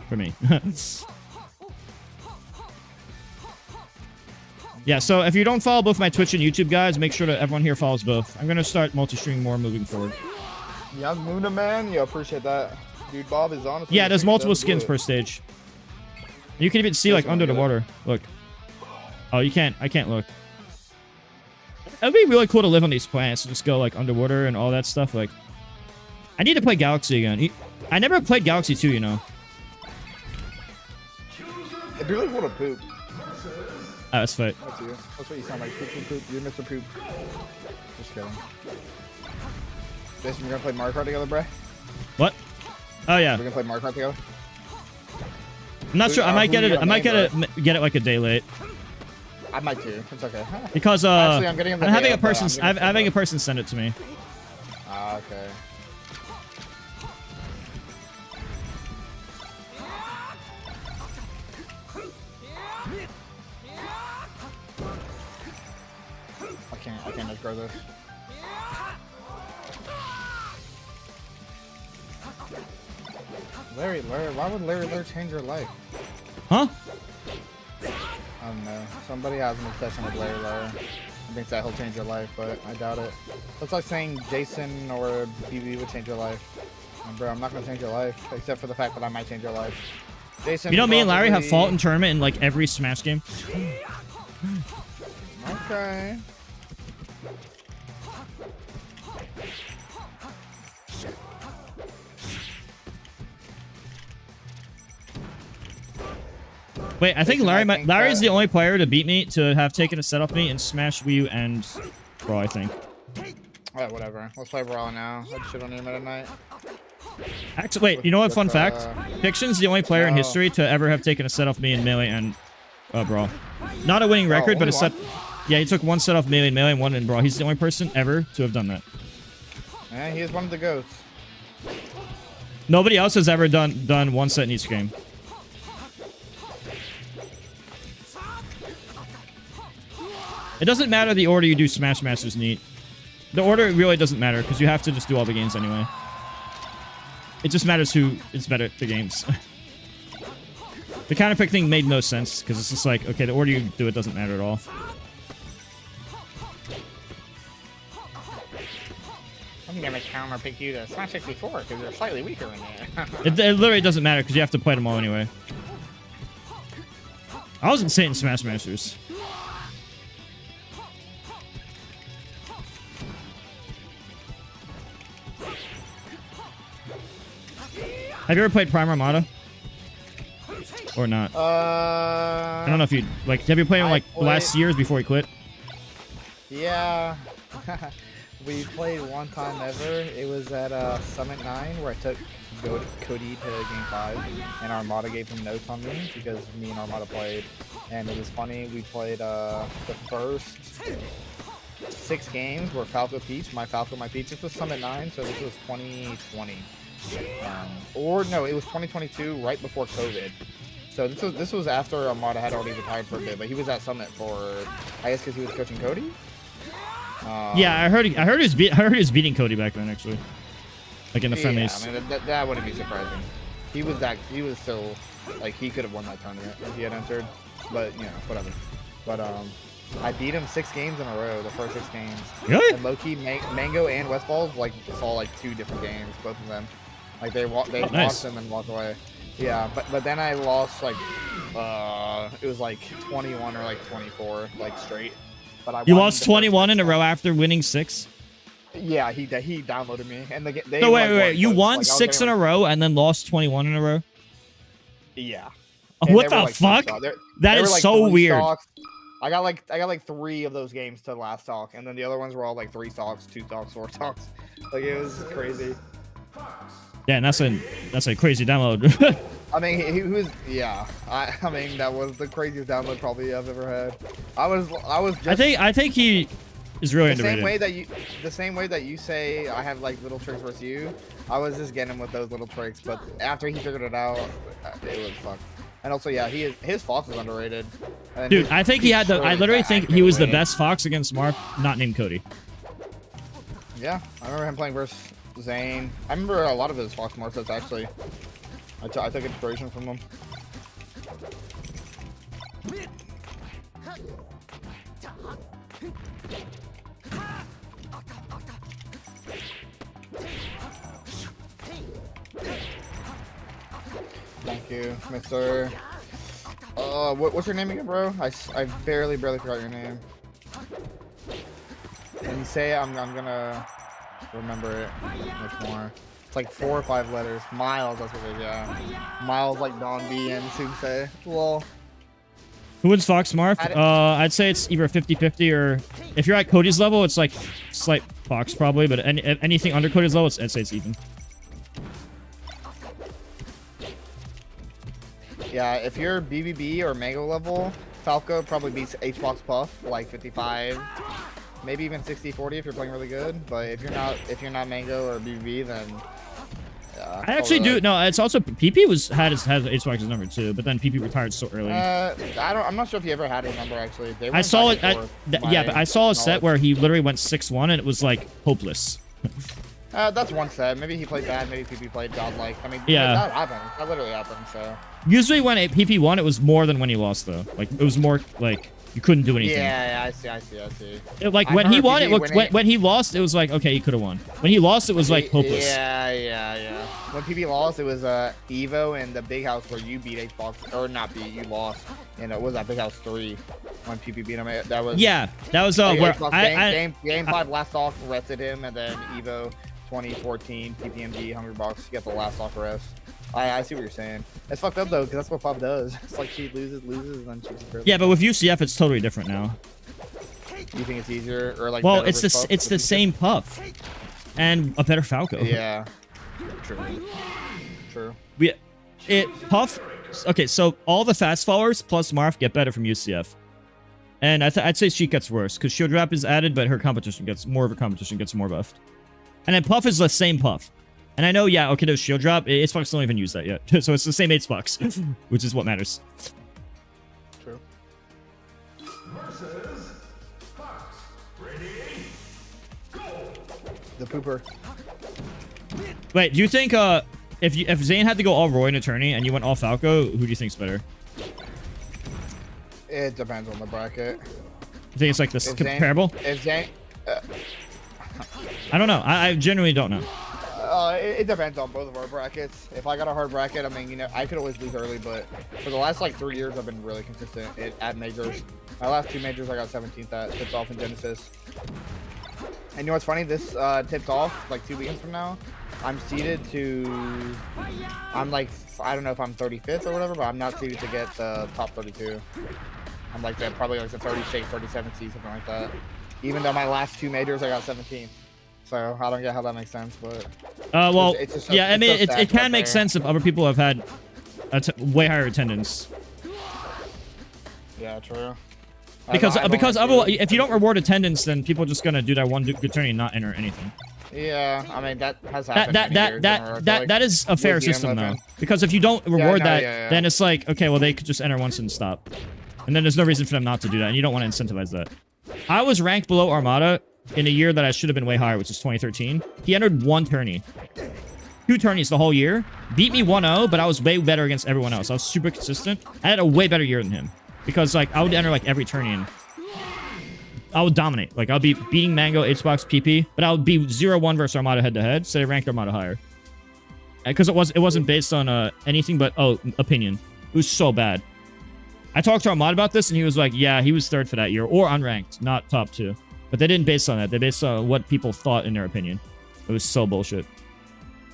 For me. Yeah, so if you don't follow both my Twitch and YouTube guys, make sure that everyone here follows both. I'm going to start multi-streaming more moving forward. Yeah, Muna man, yeah, appreciate that. Dude, Bob is honestly... Yeah, there's multiple skins per stage. You can even see, like, under the water. Look. Oh, you can't. I can't look. It'd be really cool to live on these planets and just go, like, underwater and all that stuff. Like, I need to play Galaxy again. I never played Galaxy 2, you know. It'd be really cool to poop. That's fight. That's you. That's what you sound like. Poop, poop, poop. You're Mr. Poop. Just kidding. Jason, we're gonna play Mario Kart together, bruh? What? Oh, yeah. We're gonna play Mario Kart together? I'm not sure. I might get it. I might get it like a day late. I might too. It's okay. Because Actually, I'm getting I'm having a person. I'm having a person send it to me. Ah, okay. I can't just grow this. Larry, why would Larry change your life? Huh? I don't know. Somebody has an obsession with Larry. I think that he'll change your life, but I doubt it. That's like saying Jason or BB would change your life. Bro, I'm not gonna change your life, except for the fact that I might change your life. Jason, you know, me and Larry have fought in tournament in like every Smash game. Okay. Wait, I think Larry's the only player to beat me to have taken a set off me in Smash, Wii U, and Brawl, I think. Alright, whatever. Let's play Brawl now. Let's shit on him at night. Actually, wait, you know what? Fun fact? Piction's the only player in history to ever have taken a set off me in Melee and Brawl. Not a winning record, but a set. Yeah, he took one set off Melee and one in Brawl. He's the only person ever to have done that. Yeah, he is one of the goats. Nobody else has ever done one set in each game. It doesn't matter the order you do Smash Masters neat. The order really doesn't matter because you have to just do all the games anyway. It just matters who is better at the games. The counter pick thing made no sense because it's just like, okay, the order you do it doesn't matter at all. I'm gonna counter pick you to Smash 64 because you're slightly weaker than me. It literally doesn't matter because you have to play them all anyway. I was insane in Smash Masters. Have you ever played Prime Armada? or not? I don't know if you like. Have you played him like the last years before he quit? Yeah. We played one time ever. It was at Summit 9 where I took Cody to Game 5, and Armada gave him notes on me because me and Armada played. And it was funny, we played the first 6 games were Falco Peach, my Falco, my Peach. This was Summit 9, so this was 2020. Or no, it was 2022, right before COVID. So this was after Armada had already retired for a bit, but he was at Summit for, I guess because he was coaching Cody? Yeah, I heard he was beating Cody back then, actually. Like in the friendlies. I mean, that wouldn't be surprising. He was still, like, he could have won that tournament if he had entered. But, you know, whatever. But, I beat him 6 games in a row, the first 6 games. Really? And low-key, Mango and Westballs, like, saw, like, 2 different games, both of them. Like, they lost them and walked away. Yeah, but then I lost, like, it was, like, 21 or, like, 24, like, straight. But You lost 21 in a row after winning 6? Yeah, he downloaded me. And they No, wait. You won 6 in a row and then lost 21 in a row? Yeah. What the fuck? That is so weird. Stocks. I got like 3 of those games to last stock, and then the other ones were all like 3 stocks, 2 stocks, 4 stocks. Like, it was crazy. Yeah, and that's a crazy download. I mean, he was, yeah. I mean, that was the craziest download probably I've ever had. I was just, I think he is really underrated. The same way that you say I have like little tricks versus you, I was just getting him with those little tricks. But after he figured it out, it was fucked. And also, yeah, his Fox is underrated. And dude, I think he had the. I literally think he was the best Fox against Mark, not named Cody. Yeah, I remember him playing versus Zane. I remember a lot of his Fox Mark sets actually. I took inspiration from him. Thank you, Mr. What's your name again, bro? I barely forgot your name. When you say it, I'm gonna remember it much more. It's like 4 or 5 letters. Miles, that's what it is, yeah. Miles like Don B and Sensei. Lol. Who wins Fox Marth? I'd say it's either 50-50 or if you're at Cody's level, it's like slight Fox probably, but anything under Cody's level, I'd say it's even. Yeah, if you're BBB or Mango level, Falco probably beats HBox Puff like 55, maybe even 60-40 if you're playing really good. But if you're not Mango or BBB, then I actually do. No, it's also PP had HBox's number too, but then PP retired so early. I'm not sure if he ever had his number actually. I saw it. Yeah, but I saw a set where he literally went 6-1 and it was like hopeless. That's one set. Maybe he played bad. Maybe PP played godlike. I mean, yeah, that happened. That literally happened. So usually when PP won, it was more than when he lost though. Like it was more like you couldn't do anything. Yeah, I see. Like when he won, it looked. When he lost, it was like okay, he could have won. When he lost, it was like hopeless. Yeah. When PP lost, it was Evo and the Big House where you beat HBox or not beat, you lost, and it was that Big House 3 when PP beat him. That was where game 5 last stock rested him, and then Evo 2014 PPMG Hungry Box you got the last stock rest. I see what you're saying. It's fucked up though, because that's what Puff does. It's like she loses, and then she's a yeah, but with UCF, it's totally different now. You think it's easier or like? Well, it's the same Puff, and a better Falco. Yeah. True. Puff. Okay, so all the fast followers plus Marth get better from UCF, and I'd say she gets worse because Shield Wrap is added, but her competition gets more buffed. And then Puff is the same Puff. And I know, yeah, okay, there's Shield Drop. Xbox don't even use that yet. So it's the same Xbox, which is what matters. True. Versus Fox. Ready? Go! The pooper. Wait, do you think if Zane had to go all Roy in a tourney and you went all Falco, who do you think's better? It depends on the bracket. You think it's like this comparable? If Zane... I don't know. I genuinely don't know. It depends on both of our brackets. If I got a hard bracket, I mean, you know, I could always lose early, but for the last like 3 years, I've been really consistent at majors. My last 2 majors, I got 17th at tipped off in Genesis. And you know what's funny? This tipped off like 2 weekends from now. I'm seeded to. I'm like, I don't know if I'm 35th or whatever, but I'm not seeded to get the top 32. I'm like probably like the 36, 37 seed, something like that. Even though my last 2 majors I got 17th. So I don't get how that makes sense, but. Well, it's just yeah, I mean, so it can make sense if other people have had way higher attendance. Yeah, true. Because otherwise, if you don't reward attendance, then people are just gonna do that one good tourney and not enter anything. Yeah, I mean that has happened. That is a fair system though. Because if you don't reward then it's like, okay, well they could just enter once and stop, and then there's no reason for them not to do that, and you don't want to incentivize that. I was ranked below Armada in a year that I should have been way higher, which is 2013. He entered 1 tourney, 2 tourneys the whole year, beat me 1-0, but I was way better against everyone else. I was super consistent. I had a way better year than him. Because, like, I would enter, like, every tourney and I would dominate. Like, I would be beating Mango, HBox, PP, but I would be 0-1 versus Armada head-to-head, so they ranked Armada higher. Because it wasn't based on anything but, opinion. It was so bad. I talked to Armada about this, and he was like, yeah, he was 3rd for that year, or unranked, not top 2. But they didn't base on that. They based on what people thought in their opinion. It was so bullshit.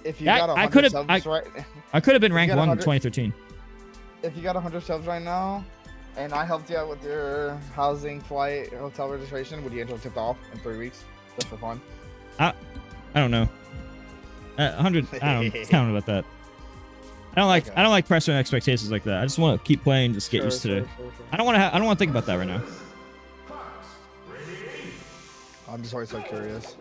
If you got 100 subs right... I could have been ranked 1 in 2013. If you got 100 subs right now, and I helped you out with your housing, flight, hotel registration, would you get tipped off in 3 weeks just for fun? I don't know. 100. I don't know about that. I don't like pressing expectations like that. I just want to keep playing, just get used to it. I don't want to think about that right now. I'm just always so curious.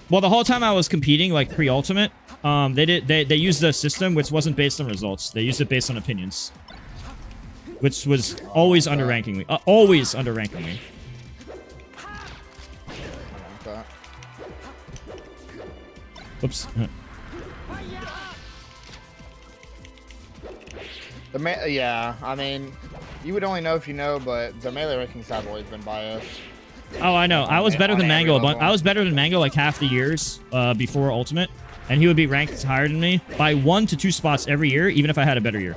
Well, the whole time I was competing, like pre-ultimate, they used a system which wasn't based on results. They used it based on opinions, which was always underranking me. Always underranking me. Oops. Yeah, I mean, you would only know if you know, but the melee rankings have always been biased. Oh, I know. I was better than Mango a bunch. I was better than Mango like half the years before Ultimate, and he would be ranked higher than me by 1 to 2 spots every year, even if I had a better year.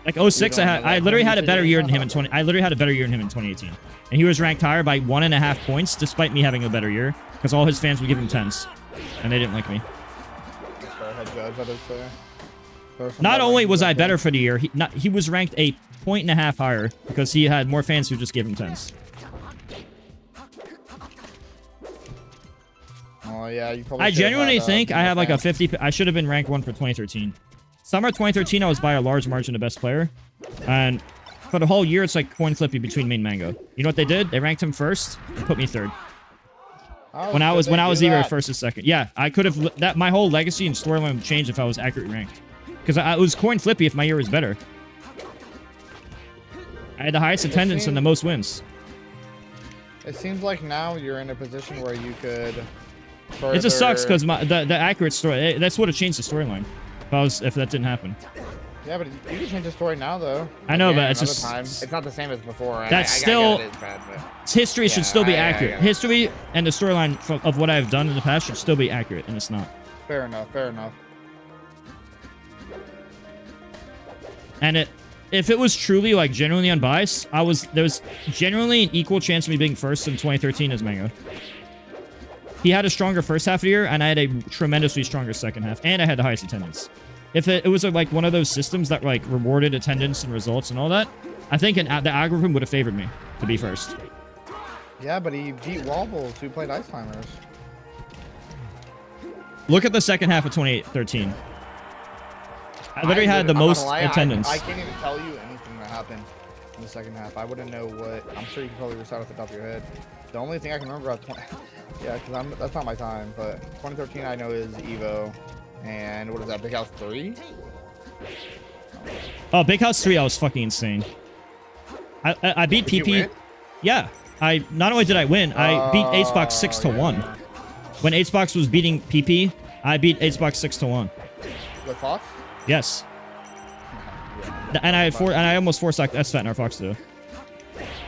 Like 06, I literally had a better year than him in 2018, and he was ranked higher by 1.5 points, despite me having a better year, because all his fans would give him 10s, and they didn't like me. Not only was I better for the year, he was ranked a 1.5 higher because he had more fans who just gave him 10s. Oh yeah, you probably. I genuinely think I have like a 50. I should have been ranked 1 for 2013. Summer 2013, I was by a large margin the best player, and for the whole year, it's like coin flippy between me and Mango. You know what they did? They ranked him first and put me 3rd. When I was either first or second. Yeah, I could have that. My whole legacy and storyline would change if I was accurately ranked, because it was coin flippy if my year was better. I had the highest attendance and the most wins. It seems like now you're in a position where you could. It just sucks because the accurate story. That's what would have changed the storyline. If that didn't happen. Yeah, but you can change the story now, though. I know, but it's just it's not the same as before. That's still history should still be accurate. History and the storyline of what I've done in the past should still be accurate, and it's not. Fair enough. Fair enough. And if it was truly like genuinely unbiased, there was genuinely an equal chance of me being first in 2013 as Mango. He had a stronger first half of the year, and I had a tremendously stronger second half, and I had the highest attendance. If it was like one of those systems that like rewarded attendance and results and all that, I think the algorithm would have favored me to be first. Yeah, but he beat Wobbles, who played Ice Climbers. Look at the second half of 2013. I literally had the most attendance. I can't even tell you anything that happened in the second half. I wouldn't know what. I'm sure you can probably recite off the top of your head. The only thing I can remember about yeah, because that's not my time. But 2013 I know is Evo, and what is that? Big House 3. Oh, Big House 3, I was fucking insane. I beat PP. Yeah, not only did I win, I beat Acebox 6-1. When Acebox was beating PP, I beat Acebox 6-1. With Fox? Yes. And I almost forced SFAT in our Fox too.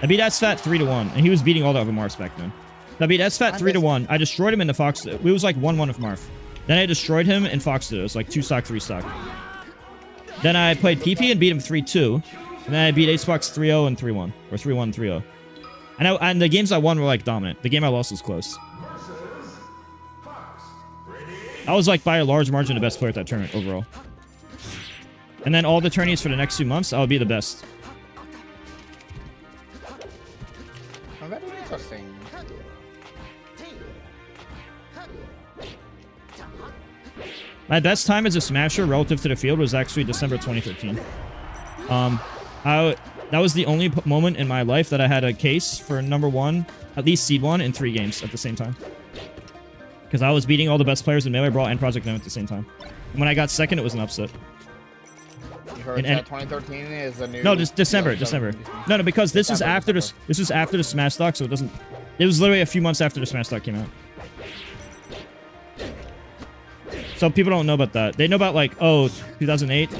I beat SFAT 3-1, and he was beating all the other Marths back then. I beat SFAT 3-1. I destroyed him in the Fox. It was like 1-1 with Marth. Then I destroyed him in Fox 2. It was like 2 stock, 3 stock. Then I played PP and beat him 3-2. And then I beat Acebox 3-0 and 3-1. Or 3-1, 3-0. And the games I won were like dominant. The game I lost was close. I was like by a large margin the best player at that tournament overall. And then all the tourneys for the next 2 months, I would be the best. Oh, that is interesting. My best time as a smasher relative to the field was actually December 2013. That was the only moment in my life that I had a case for #1, at least seed 1, in 3 games at the same time. Because I was beating all the best players in Melee Brawl and Project Gnome at the same time. And when I got second, it was an upset. You heard that 2013 is the new... No, just December. No, because this is after the Smash Stock, so it doesn't... It was literally a few months after the Smash Stock came out. So people don't know about that. They know about, like, 2008.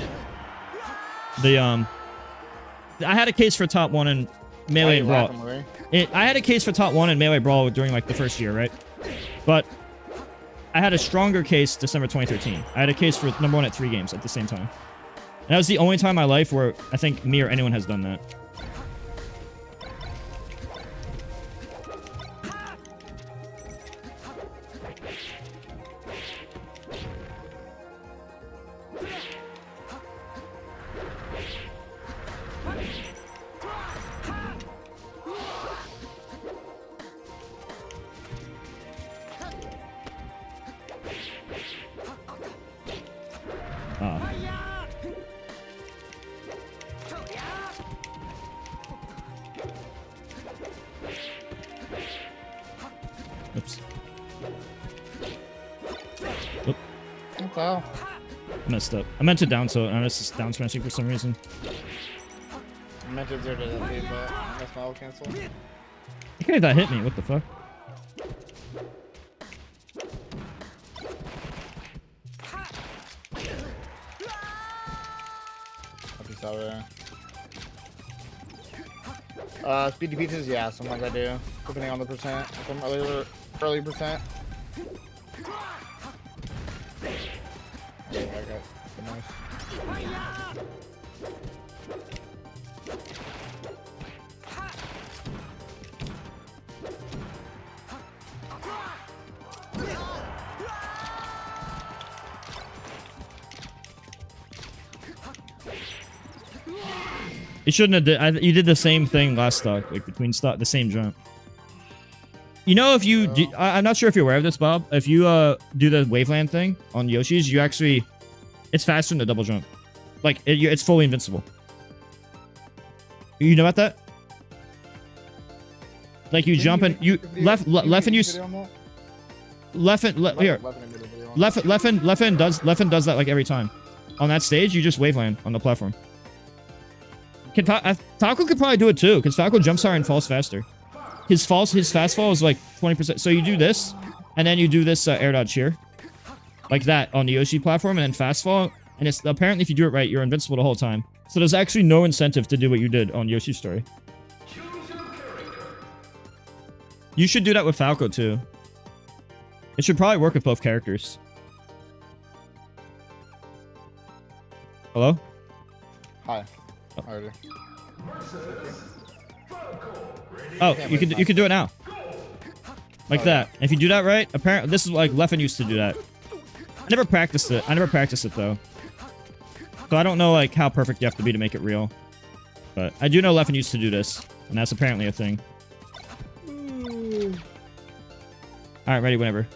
I had a case for top 1 in Melee and Brawl. I had a case for top 1 in Melee Brawl during, like, the first year, right? But I had a stronger case December 2013. I had a case for #1 at 3 games at the same time. And that was the only time in my life where I think me or anyone has done that. Oops. Oop. Wow. Messed up. I meant to down tilt, and I was just down smashing for some reason. I meant to 0 to that lead, but I guess my will cancel. I can't that hit me. What the fuck? Speedy pizzas, yeah, sometimes I do, depending on the percent. If I'm early percent. Yeah, I got some nice. You shouldn't have did. You did the same thing last stock, like between stock, the same jump. You know, if you, I'm not sure if you're aware of this, Bob. If you do the waveland thing on Yoshi's, you actually, it's faster than the double jump. Like it's fully invincible. You know about that? Like you jump and you left and you left and does that like every time. On that stage, you just waveland on the platform. Falco could probably do it too, because Falco jumps higher and falls faster. His fast fall is like 20%. So you do this, and then you do this air dodge here, like that on the Yoshi platform, and then fast fall. And it's apparently if you do it right, you're invincible the whole time. So there's actually no incentive to do what you did on Yoshi's story. You should do that with Falco too. It should probably work with both characters. Hello? Hi. Harder. Oh, you could do it now. Like that. If you do that right, apparently this is like Leffen used to do that. I never practiced it. Though. So I don't know like how perfect you have to be to make it real. But I do know Leffen used to do this, and that's apparently a thing. Alright, ready whenever.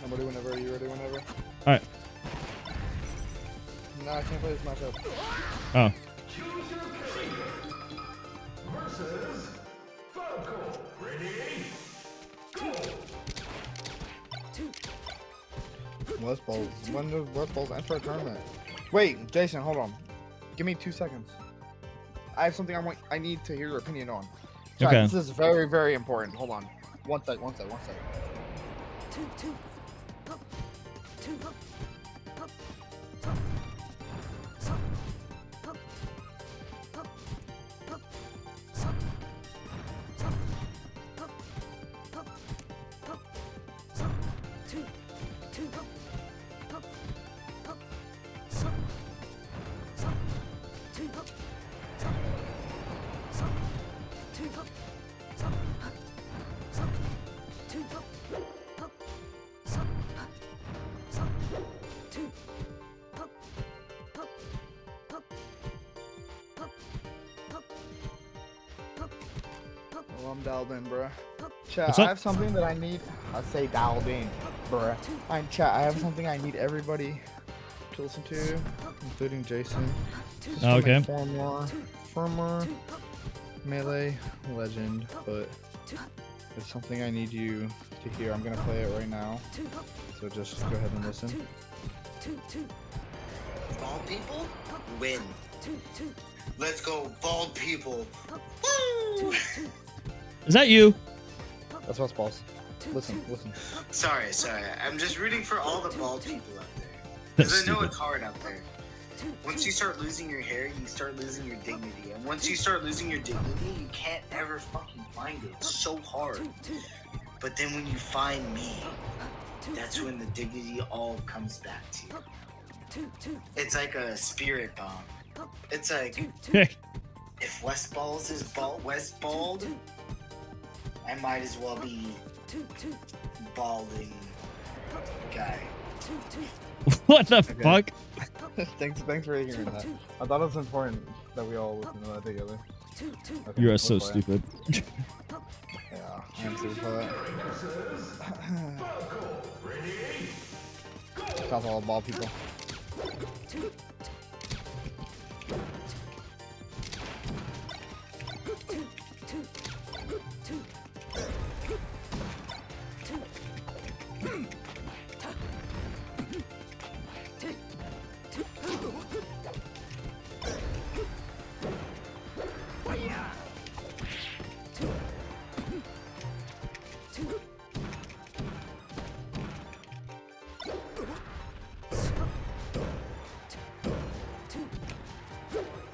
I'm ready whenever. You ready whenever? Alright. No, I can't play this matchup. Oh. West Balls. When does West Balls enter a tournament? Wait, Jason, hold on. Give me 2 seconds. I have something I need to hear your opinion on. Okay. This is very, very important. Hold on. One sec. I'm dialed in, bruh. Chat, What's I up? have something that I need. I say dialed in, bruh. Chat, I have something I need everybody to listen to, including Jason. Just Oh, okay. Former Melee legend, but it's something I need you to hear. I'm gonna play it right now, so just go ahead and listen. Bald people win. Let's go, bald people. Woo! Is that you? That's what's balls. Listen. Sorry. I'm just rooting for all the bald people out there. That's Because I know stupid. it's hard out there. Once you start losing your hair, you start losing your dignity. And once you start losing your dignity, you can't ever fucking find it. It's so hard. But then when you find me, that's when the dignity all comes back to you. It's like a spirit bomb. It's like, if West Balls is West Bald, I might as well be balding guy. What the fuck? Thanks for hearing that. I thought it was important that we all listen to that together. Okay, You are let's so play. stupid. Yeah, I am stupid for that. Stop all the ball people.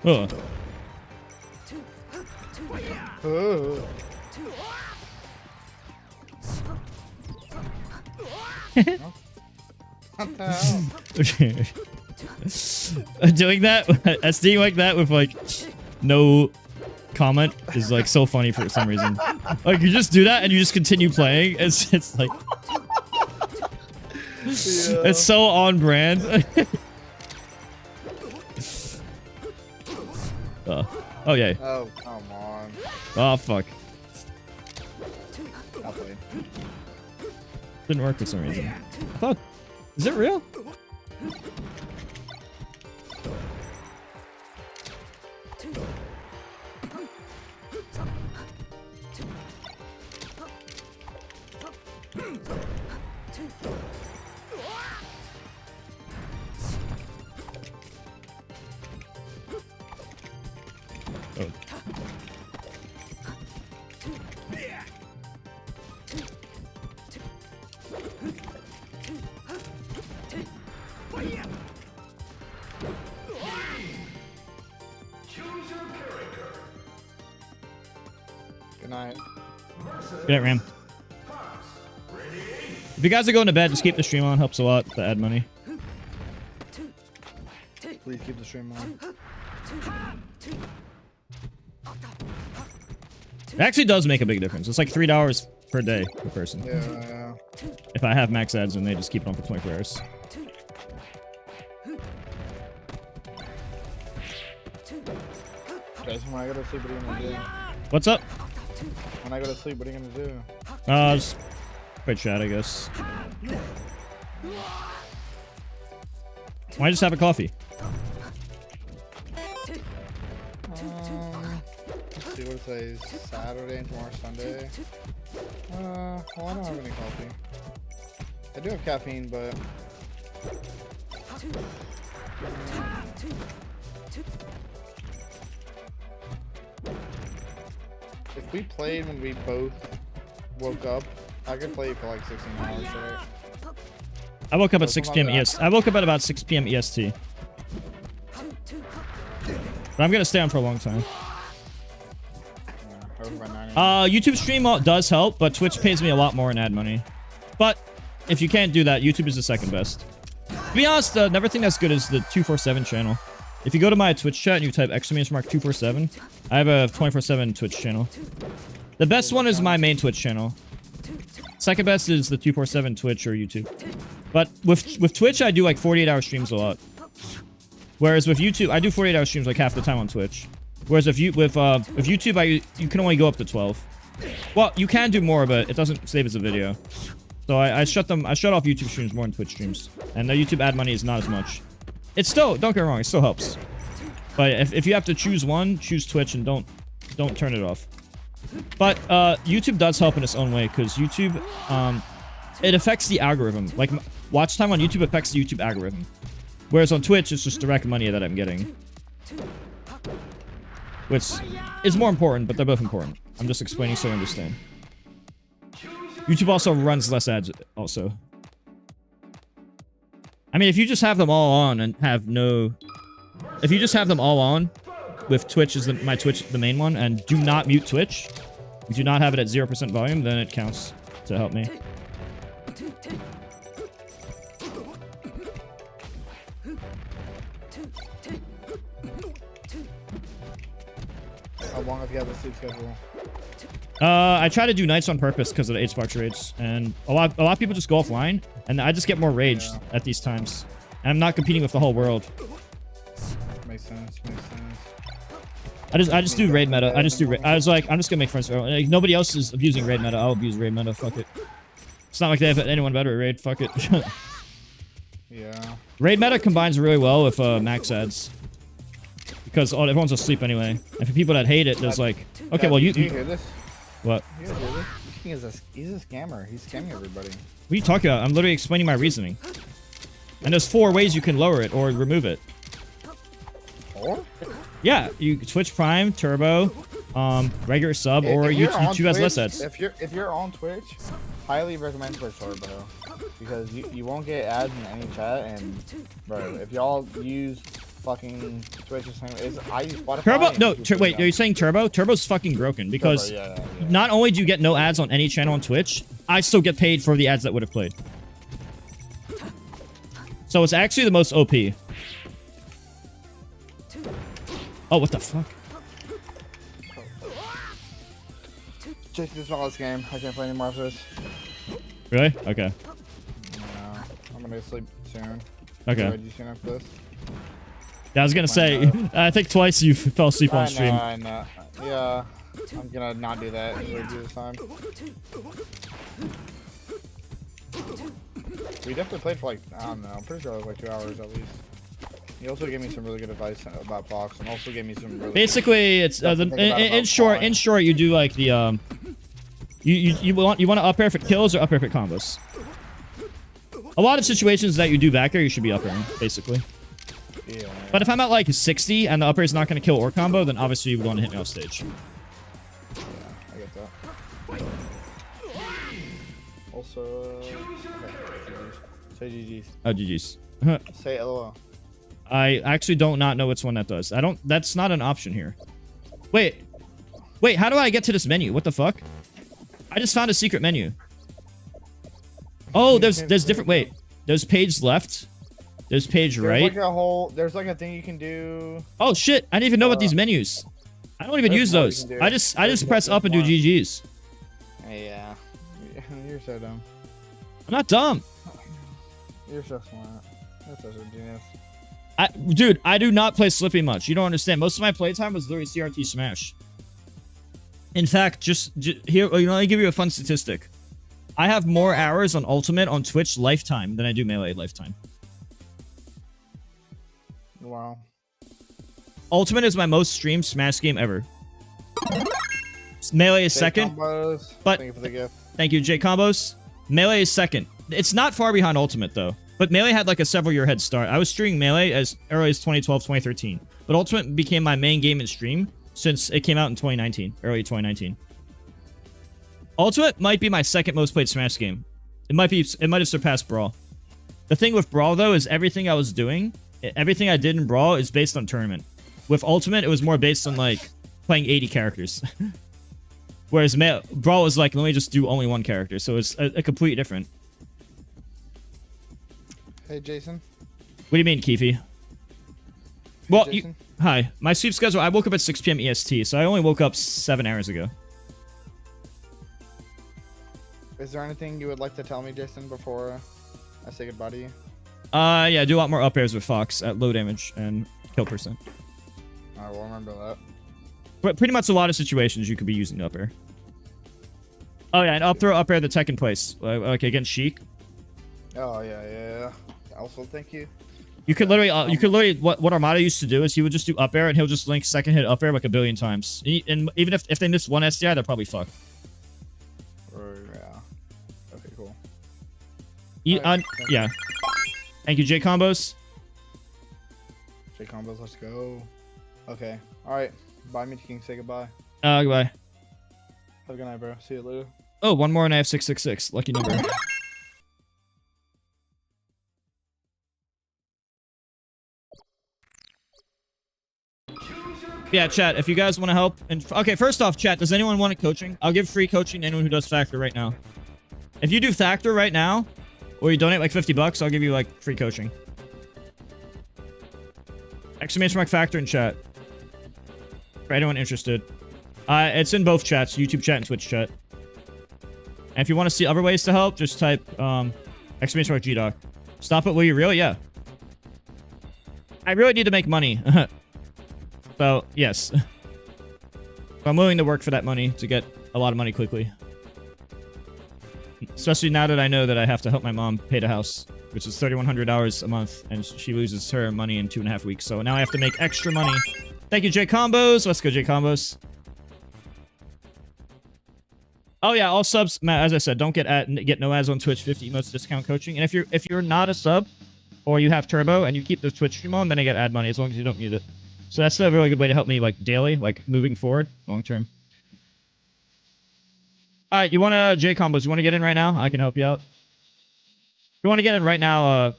Oh. Doing that, SD like that with like no comment is like so funny for some reason. Like you just do that and you just continue playing. It's like it's so on brand. Oh yeah. Oh, come on. Oh fuck. I'll play. Didn't work for some reason. I thought, is it real? Oh. Good night. Good night, Ram. If you guys are going to bed, just keep the stream on. Helps a lot to add money. Please keep the stream on. It actually does make a big difference. It's like $3 per day per person. Yeah. If I have max ads and they just keep it on for 24 hours. Jason, when I go to sleep, what are you gonna do? What's up? When I go to sleep, what are you gonna do? Just play chat, I guess. Why just have a coffee? Let's see what today is. Saturday and tomorrow Sunday. Well, I don't have any coffee. I do have caffeine, but if we played when we both woke up, I could play for like 16 hours straight. I woke up at 6 p.m. EST. I woke up at about 6 p.m. EST. But I'm gonna stay on for a long time. YouTube stream does help, but Twitch pays me a lot more in ad money. But if you can't do that, YouTube is the second best. To be honest, another thing that's good is the 247 channel. If you go to my Twitch chat and you type !247, I have a 24/7 Twitch channel. The best one is my main Twitch channel. Second best is the 247 Twitch or YouTube. But with Twitch, I do like 48-hour streams a lot. Whereas with YouTube, I do 48-hour streams like half the time on Twitch. Whereas with YouTube, you can only go up to 12. Well, you can do more, but it doesn't save as a video. So I shut off YouTube streams more than Twitch streams. And the YouTube ad money is not as much. It's still, don't get me wrong, it still helps. But if you have to choose one, choose Twitch and don't turn it off. But YouTube does help in its own way, because YouTube, it affects the algorithm. Like, watch time on YouTube affects the YouTube algorithm. Whereas on Twitch, it's just direct money that I'm getting. Which is more important, but they're both important. I'm just explaining so you understand. YouTube also runs less ads, also. I mean, if you just have them all on and have no... If you just have them all on, with Twitch as my Twitch, the main one, and do not mute Twitch, you do not have it at 0% volume, then it counts to help me. How long have you had the sleep schedule? I try to do nights on purpose because of the 8-spot raids, and a lot of people just go offline, and I just get more rage at these times. And I'm not competing with the whole world. Makes sense. Makes sense. I just do raid meta. I was like, I'm just gonna make friends. Like, nobody else is abusing raid meta. I'll abuse raid meta. Fuck it. It's not like they have anyone better at raid. Fuck it. Yeah. Raid meta combines really well with max ads. Because everyone's asleep anyway. And for people that hate it, there's like... Okay, well, you hear this? What? You hear this? He's a scammer. He's scamming everybody. What are you talking about? I'm literally explaining my reasoning. And there's 4 ways you can lower it or remove it. 4? Yeah, you Twitch Prime, Turbo, regular sub, or you choose as less ads. If you're on Twitch, highly recommend Twitch Turbo. Because you won't get ads in any chat, and bro, if y'all use fucking Twitch, I use Spotify. Turbo? No, wait, are you saying Turbo? Turbo's fucking broken because Turbo, not only do you get no ads on any channel on Twitch, I still get paid for the ads that would have played. So it's actually the most OP. Oh, what the fuck? Jason, this is my last game. I can't play any more of this. Really? Okay. No, I'm gonna sleep soon. Okay. Ready soon after this? Yeah, I was gonna say, I think twice you fell asleep on stream. I know. Yeah, I'm gonna not do that. I'm gonna do this time. We definitely played for like, I don't know, I'm pretty sure it was like 2 hours at least. He also gave me some really good advice about Fox, and also gave me some really Basically, it's in short, you do like the you want to up air for kills or up air for combos. A lot of situations that you do back air, you should be up airing, basically. Yeah. But if I'm at like 60 and the up air is not going to kill or combo, then obviously you would want to hit me off stage. Yeah, I get that. Also, okay. Say GG's. Oh, GG's. Say LOL. I actually don't not know which one that does. That's not an option here. Wait, how do I get to this menu? What the fuck? I just found a secret menu. Oh, there's different, wait. There's page left. There's page right. There's like a thing you can do. Oh shit, I didn't even know about these menus. I don't even use those. I just press up and do GG's. Yeah. You're so dumb. I'm not dumb. You're so smart. That's such a genius. Dude, I do not play Slippy much. You don't understand. Most of my playtime was literally CRT Smash. In fact, just here, let me give you a fun statistic. I have more hours on Ultimate on Twitch lifetime than I do Melee lifetime. Wow. Ultimate is my most streamed Smash game ever. Melee is second. Combos. But thank you for the gift. Thank you, J Combos. Melee is second. It's not far behind Ultimate though. But Melee had like a several-year head start. I was streaming Melee as early as 2012, 2013. But Ultimate became my main game in stream since it came out in 2019, early 2019. Ultimate might be my second most played Smash game. It might have surpassed Brawl. The thing with Brawl though is everything I was doing, everything I did in Brawl is based on tournament. With Ultimate, it was more based on like playing 80 characters. Whereas Brawl was like, let me just do only one character. So it's a completely different. Hey, Jason. What do you mean, Keefe? Well, Jason? Hi. My sleep schedule, I woke up at 6 p.m. EST, so I only woke up 7 hours ago. Is there anything you would like to tell me, Jason, before I say goodbye to you? Yeah, I do a lot more up airs with Fox at low damage and kill percent. I will remember that. But pretty much a lot of situations you could be using up air. Oh yeah, and up throw up air the second place, like against Sheik. Oh yeah. Also, thank you. You could literally, what Armada used to do is he would just do up air and he'll just link second hit up air like a billion times. And even if they miss one SDI, they're probably fucked. Yeah. Okay, cool. Yeah. Thank you, J Combos. J Combos, let's go. Okay. All right. Bye, Mitch King. Say goodbye. Goodbye. Have a good night, bro. See you later. Oh, one more and I have 666. Lucky number. Yeah, chat, if you guys want to help. And okay, first off, chat, does anyone want coaching? I'll give free coaching to anyone who does Factor right now. If you do Factor right now, or you donate like 50 bucks, I'll give you like free coaching. Exclamation mark Factor in chat. For anyone interested. It's in both chats, YouTube chat and Twitch chat. And if you want to see other ways to help, just type exclamation mark GDoc. Stop it, will you really? Yeah. I really need to make money. So, yes. I'm willing to work for that money to get a lot of money quickly. Especially now that I know that I have to help my mom pay the house, which is $3,100 a month, and she loses her money in 2.5 weeks. So now I have to make extra money. Thank you, J Combos. Let's go, J Combos. Oh yeah, all subs, Matt, as I said, don't get no ads on Twitch, 50 emotes discount coaching. And if you're not a sub, or you have turbo and you keep the Twitch stream on, then I get ad money as long as you don't mute it. So that's a really good way to help me, like, daily, like, moving forward, long term. Alright, you wanna, J Combos, you wanna get in right now? I can help you out. If you wanna get in right now,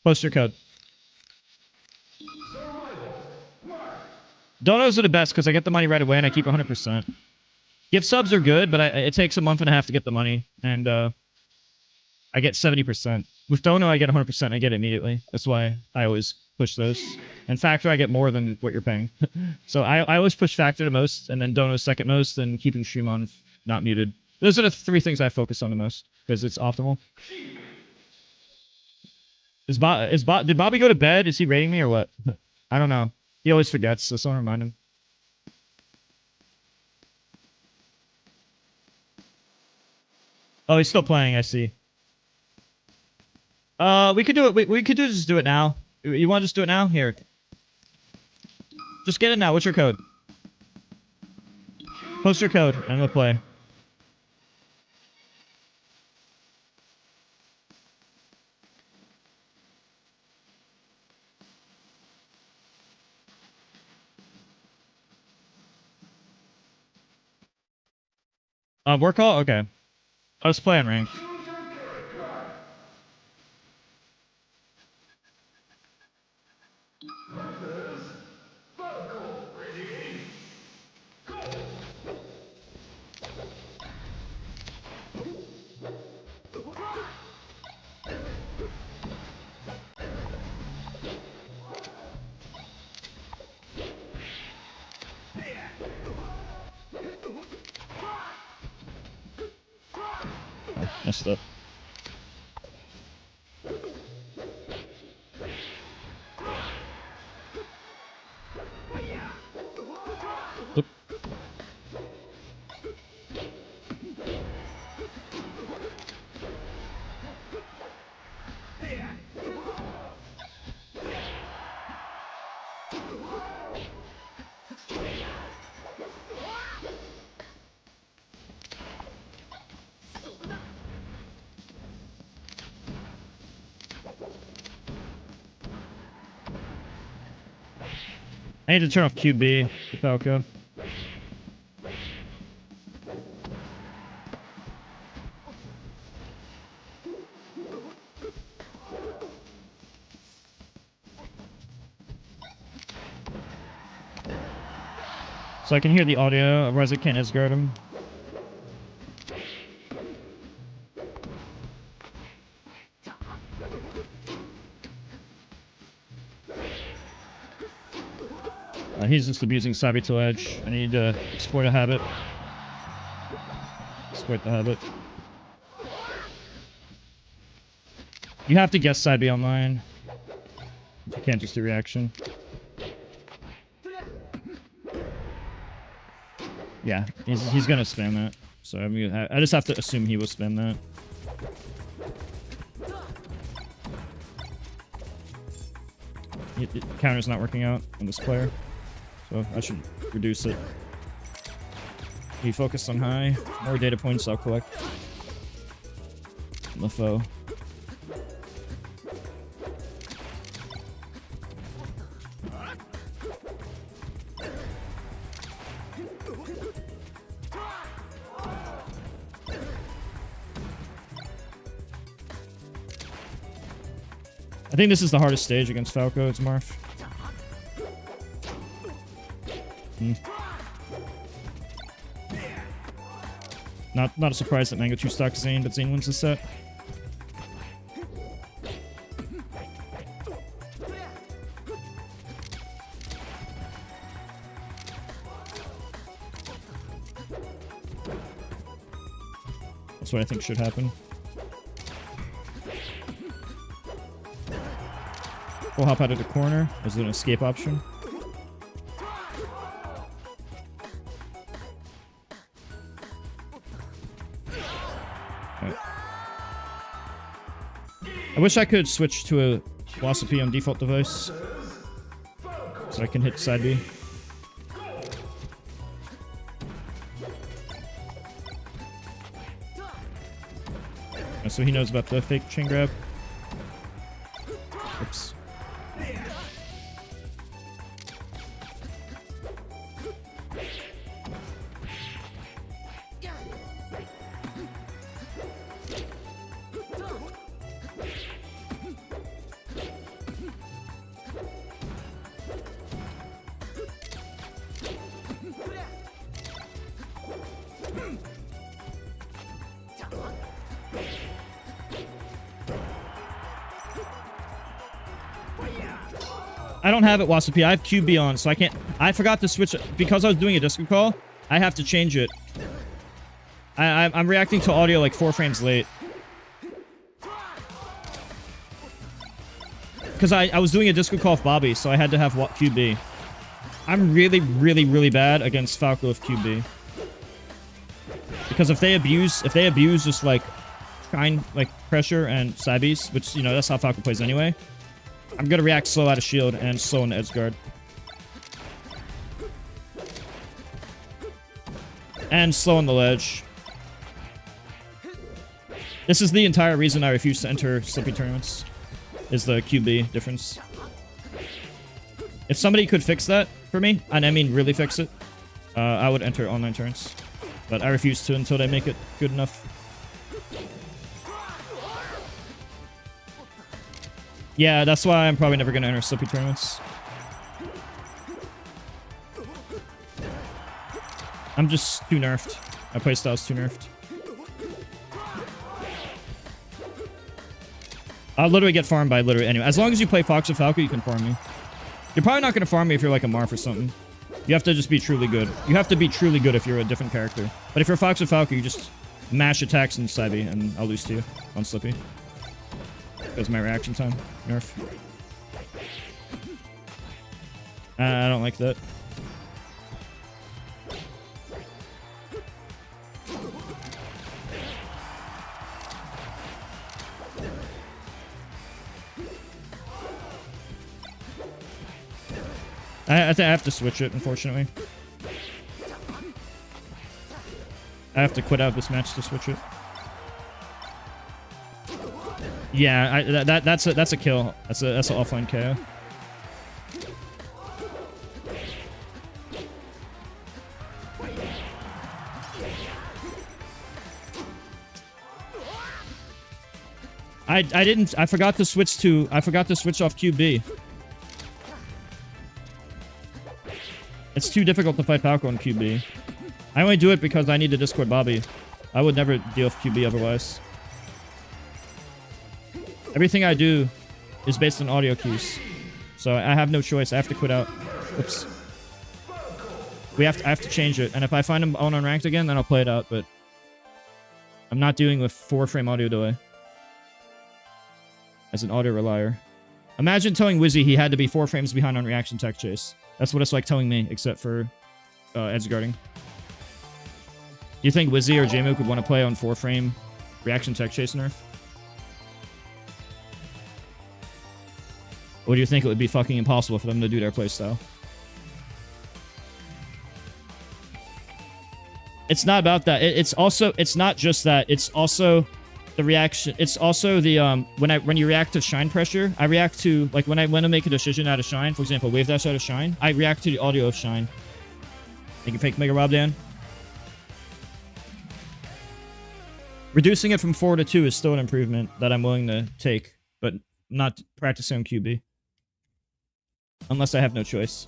post your code. Donos are the best because I get the money right away and I keep 100%. Gift subs are good, but it takes a month and a half to get the money, and I get 70%. With Dono, I get 100%. I get it immediately. That's why I always push those. And Factor, I get more than what you're paying. So I always push Factor the most, and then Dono second most, and keeping stream on not muted. Those are the 3 things I focus on the most, because it's optimal. Did Bobby go to bed? Is he rating me or what? I don't know. He always forgets, so someone remind him. Oh, he's still playing, I see. We could do it. We could just do it now. You want to just do it now? Here. Just get it now. What's your code? Post your code, and we'll play. Work call? Okay. Let's play in ranked. Messed up. Oop. I need to turn off QB, Falco. So I can hear the audio, otherwise I can't Isguard him. He's just abusing Sabi to edge. I need to exploit a habit. Exploit the habit. You have to guess Sabi online. You can't just do reaction. Yeah, he's gonna spam that. So I just have to assume he will spend that. Counter's not working out on this player, so I should reduce it. He focused on high. More data points I'll collect. The foe. I think this is the hardest stage against Falco. It's Marth. Not a surprise that Mango 2 stocks Zane, but Zane wins the set. That's what I think should happen. We'll hop out of the corner as an escape option. Right. I wish I could switch to a Wasp on default device so I can hit side B. So he knows about the fake chain grab. Oops. I don't have it, Wasapi. I have QB on, so I can't... I forgot to switch... Because I was doing a Discord call, I have to change it. I'm reacting to audio like 4 frames late. Because I was doing a Discord call with Bobby, so I had to have QB. I'm really, really, really bad against Falco with QB. Because if they abuse just like pressure and Sabis, which, you know, that's how Falco plays anyway, I'm gonna react slow out of shield and slow in the edge guard. And slow on the ledge. This is the entire reason I refuse to enter Slippy tournaments, is the QB difference. If somebody could fix that for me, and I mean really fix it, I would enter online turns. But I refuse to until they make it good enough. Yeah, that's why I'm probably never going to enter Slippy tournaments. I'm just too nerfed. My playstyle's too nerfed. I'll literally get farmed by literally anyone. As long as you play Fox or Falco, you can farm me. You're probably not going to farm me if you're like a Marth or something. You have to just be truly good. You have to be truly good if you're a different character. But if you're Fox or Falco, you just mash attacks and Sabi, and I'll lose to you on Slippy. Because my reaction time. Nerf. I don't like that. I think I have to switch it, unfortunately. I have to quit out this match to switch it. Yeah, that's a kill. That's an offline KO. I forgot to switch off QB. It's too difficult to fight Falco on QB. I only do it because I need to Discord Bobby. I would never deal with QB otherwise. Everything I do is based on audio cues. So I have no choice. I have to quit out. Oops. I have to change it. And if I find him on unranked again, then I'll play it out. But I'm not dealing with 4-frame audio delay as an audio relier. Imagine telling Wizzy he had to be 4 frames behind on reaction tech chase. That's what it's like telling me, except for edge guarding. you think Wizzy or J-Mook would want to play on 4-frame reaction tech chase nerf? Or do you think it would be fucking impossible for them to do their playstyle? It's not about that. It's not just that. It's also the reaction. It's also the when you react to shine pressure, I react to, like, when I want to make a decision out of shine, for example, wave dash out of shine, I react to the audio of shine. Thank you, fake Mega Rob Dan. Reducing it from 4 to 2 is still an improvement that I'm willing to take, but not practicing on QB. Unless I have no choice.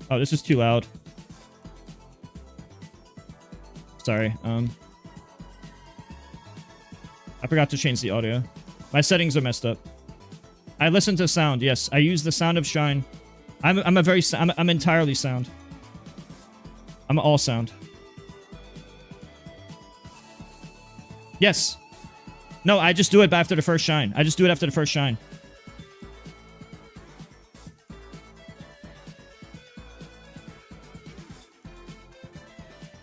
Oh, this is too loud. Sorry. I forgot to change the audio. My settings are messed up. I listen to sound. Yes, I use the sound of shine. I'm entirely sound. I'm all sound. Yes. No, I just do it after the first shine. I just do it after the first shine.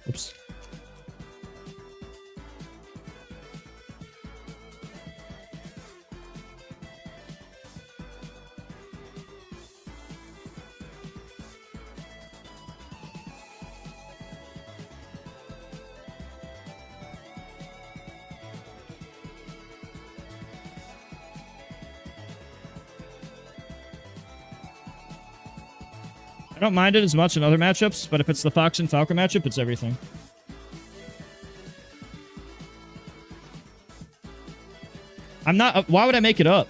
Oops. I don't mind it as much in other matchups, but if it's the Fox and Falcon matchup, it's everything. I'm not... why would I make it up?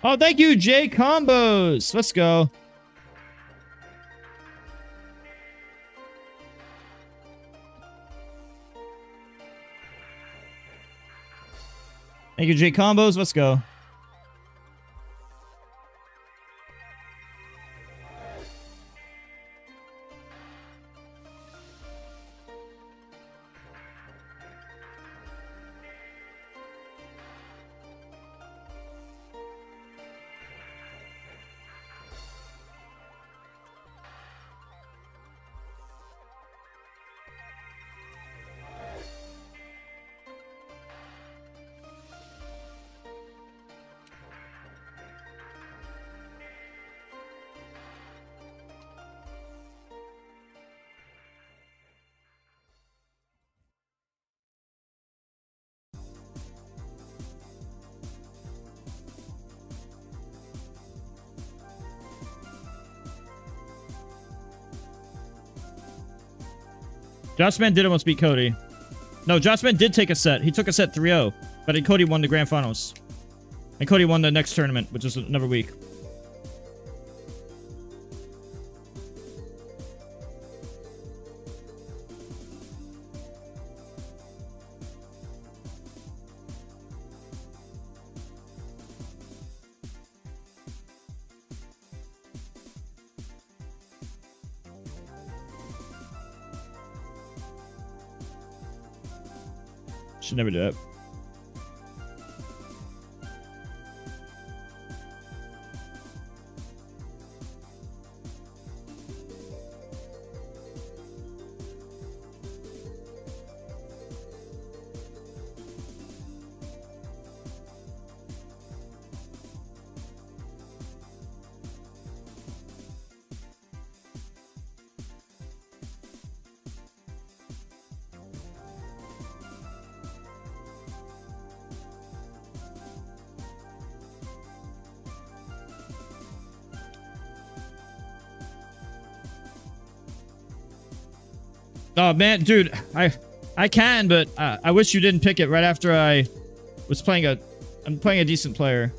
Oh, thank you, J Combos. Let's go. Thank you, J Combos. Let's go. Joshman did almost beat Cody. No, Joshman did take a set. He took a set 3-0, but then Cody won the grand finals. And Cody won the next tournament, which is another week. Should never do that. Oh man, dude, I can, but I wish you didn't pick it right after I was playing I'm playing a decent player,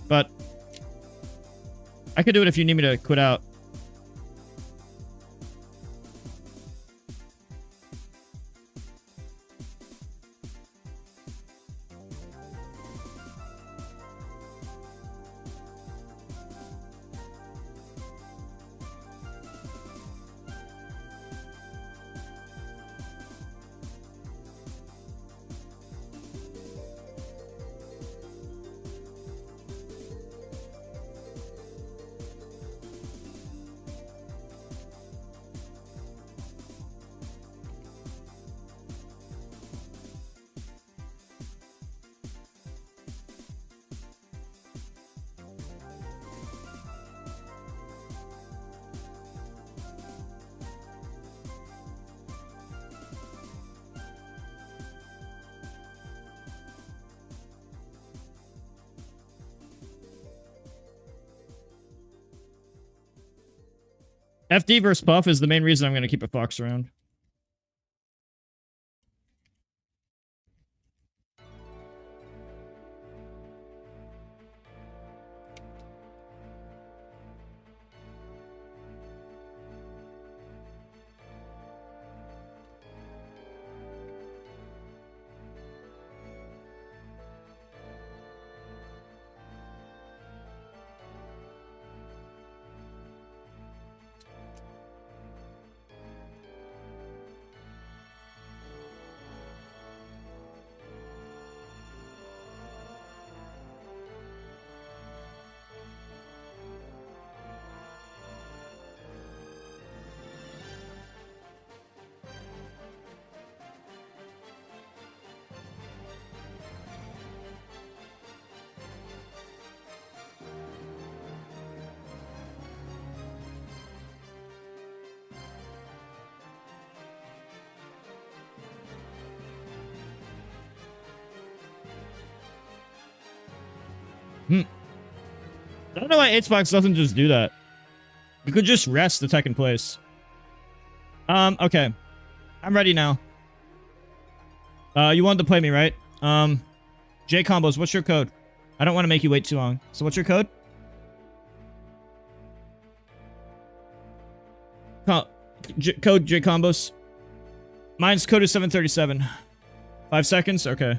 but I could do it if you need me to quit out. FD versus Puff is the main reason I'm going to keep a Fox around. I don't know why Xbox doesn't just do that. You could just rest the second place. Okay. I'm ready now. You wanted to play me, right? J Combos, what's your code? I don't want to make you wait too long. So what's your code? Code J Combos. Mine's code is 737. 5 seconds? Okay.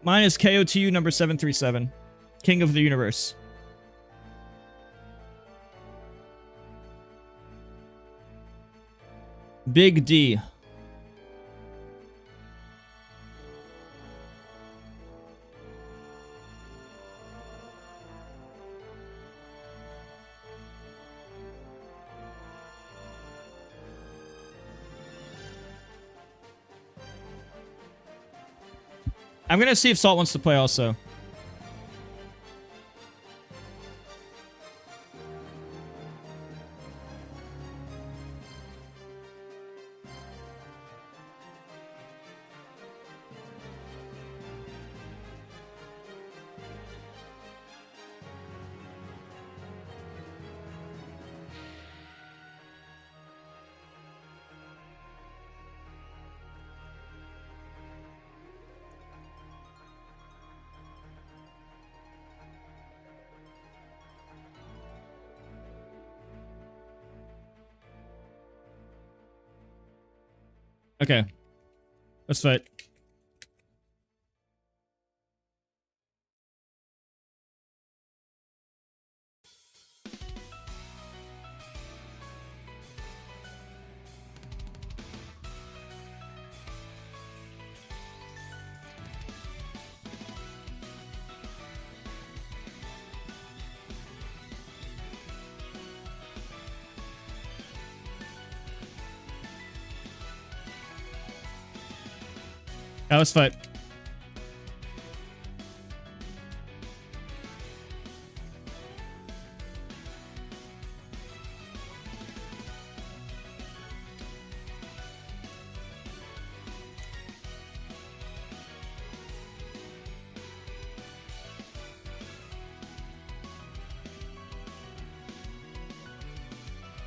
Mine is KOTU number 737. King of the Universe. Big D. I'm gonna see if Salt wants to play also. Okay. Let's fight. Now let's fight.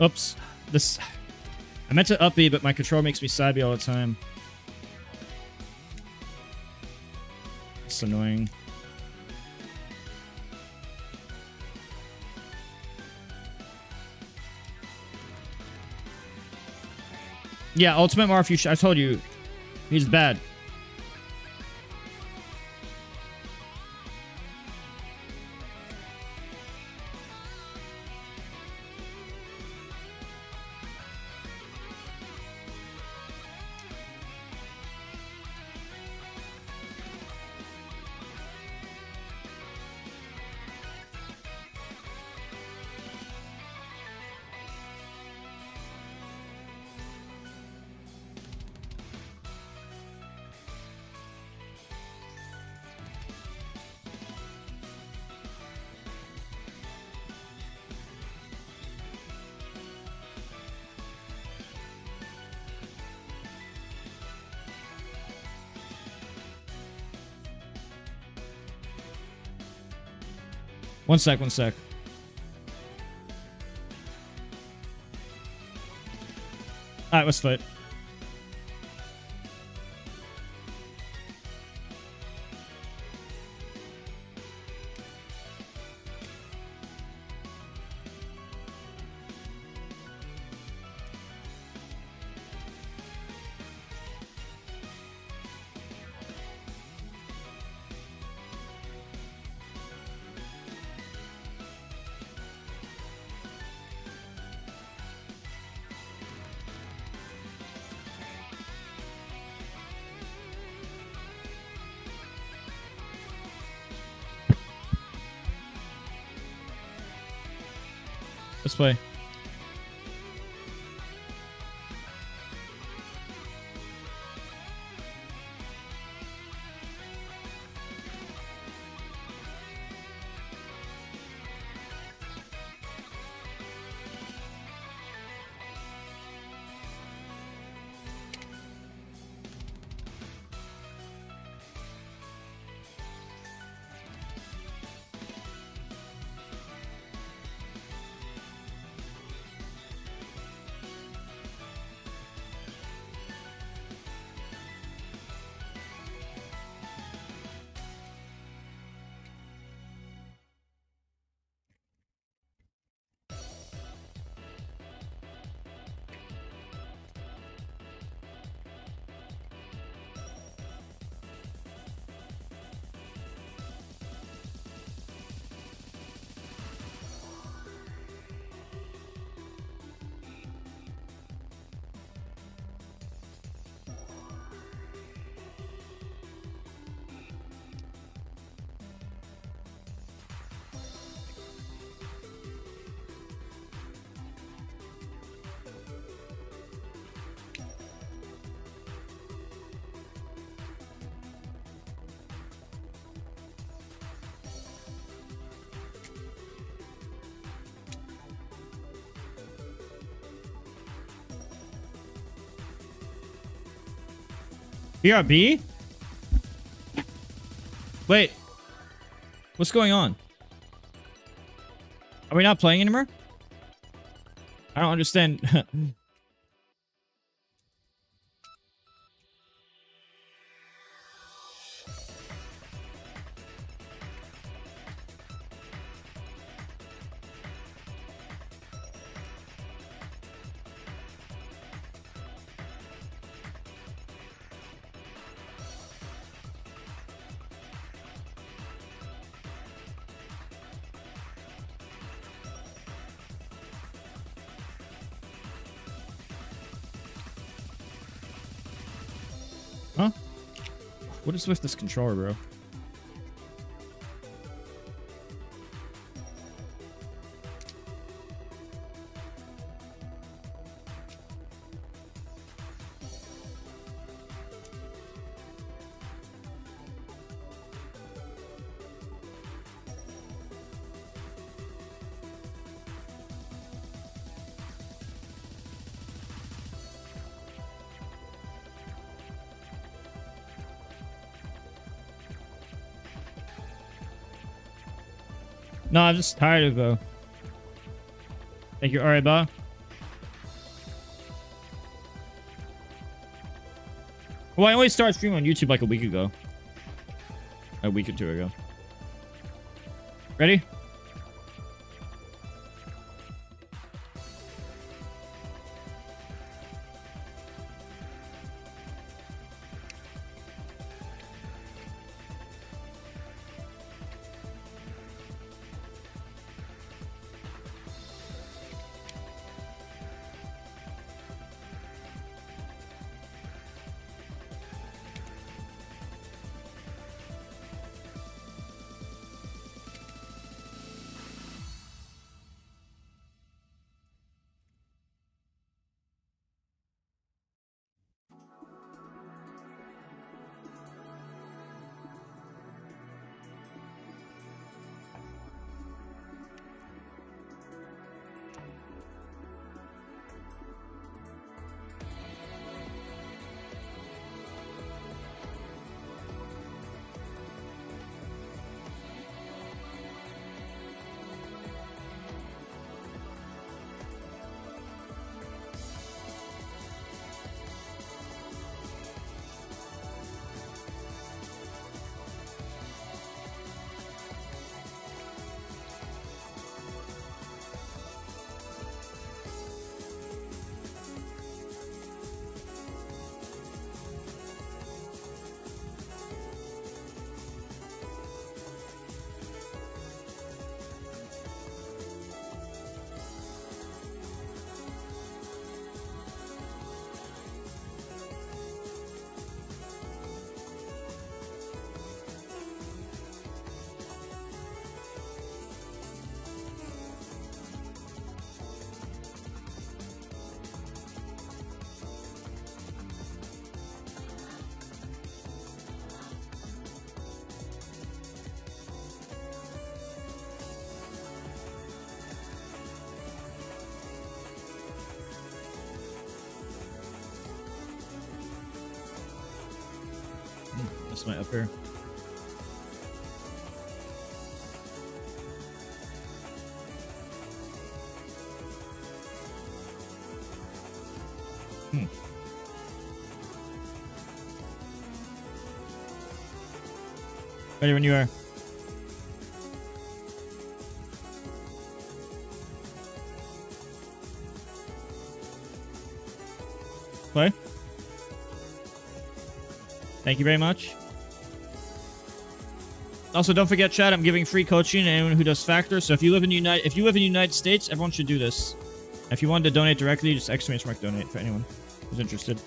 Oops. This... I meant to up B, but my control makes me side B all the time. It's annoying. Yeah, Ultimate Marf, I told you. He's bad. One sec. Alright, let's fight. Let's play. BRB? Wait. What's going on? Are we not playing anymore? I don't understand. Huh? What is with this controller, bro? No, I'm just tired of Thank you, alright, bye. Well, I only started streaming on YouTube like a week ago. A week or two ago. Ready? That's my up here. Ready when you are. Play. Thank you very much. Also, don't forget, chat. I'm giving free coaching to anyone who does Factor. So if you live in United States, everyone should do this. If you wanted to donate directly, just exclamation mark donate for anyone who's interested.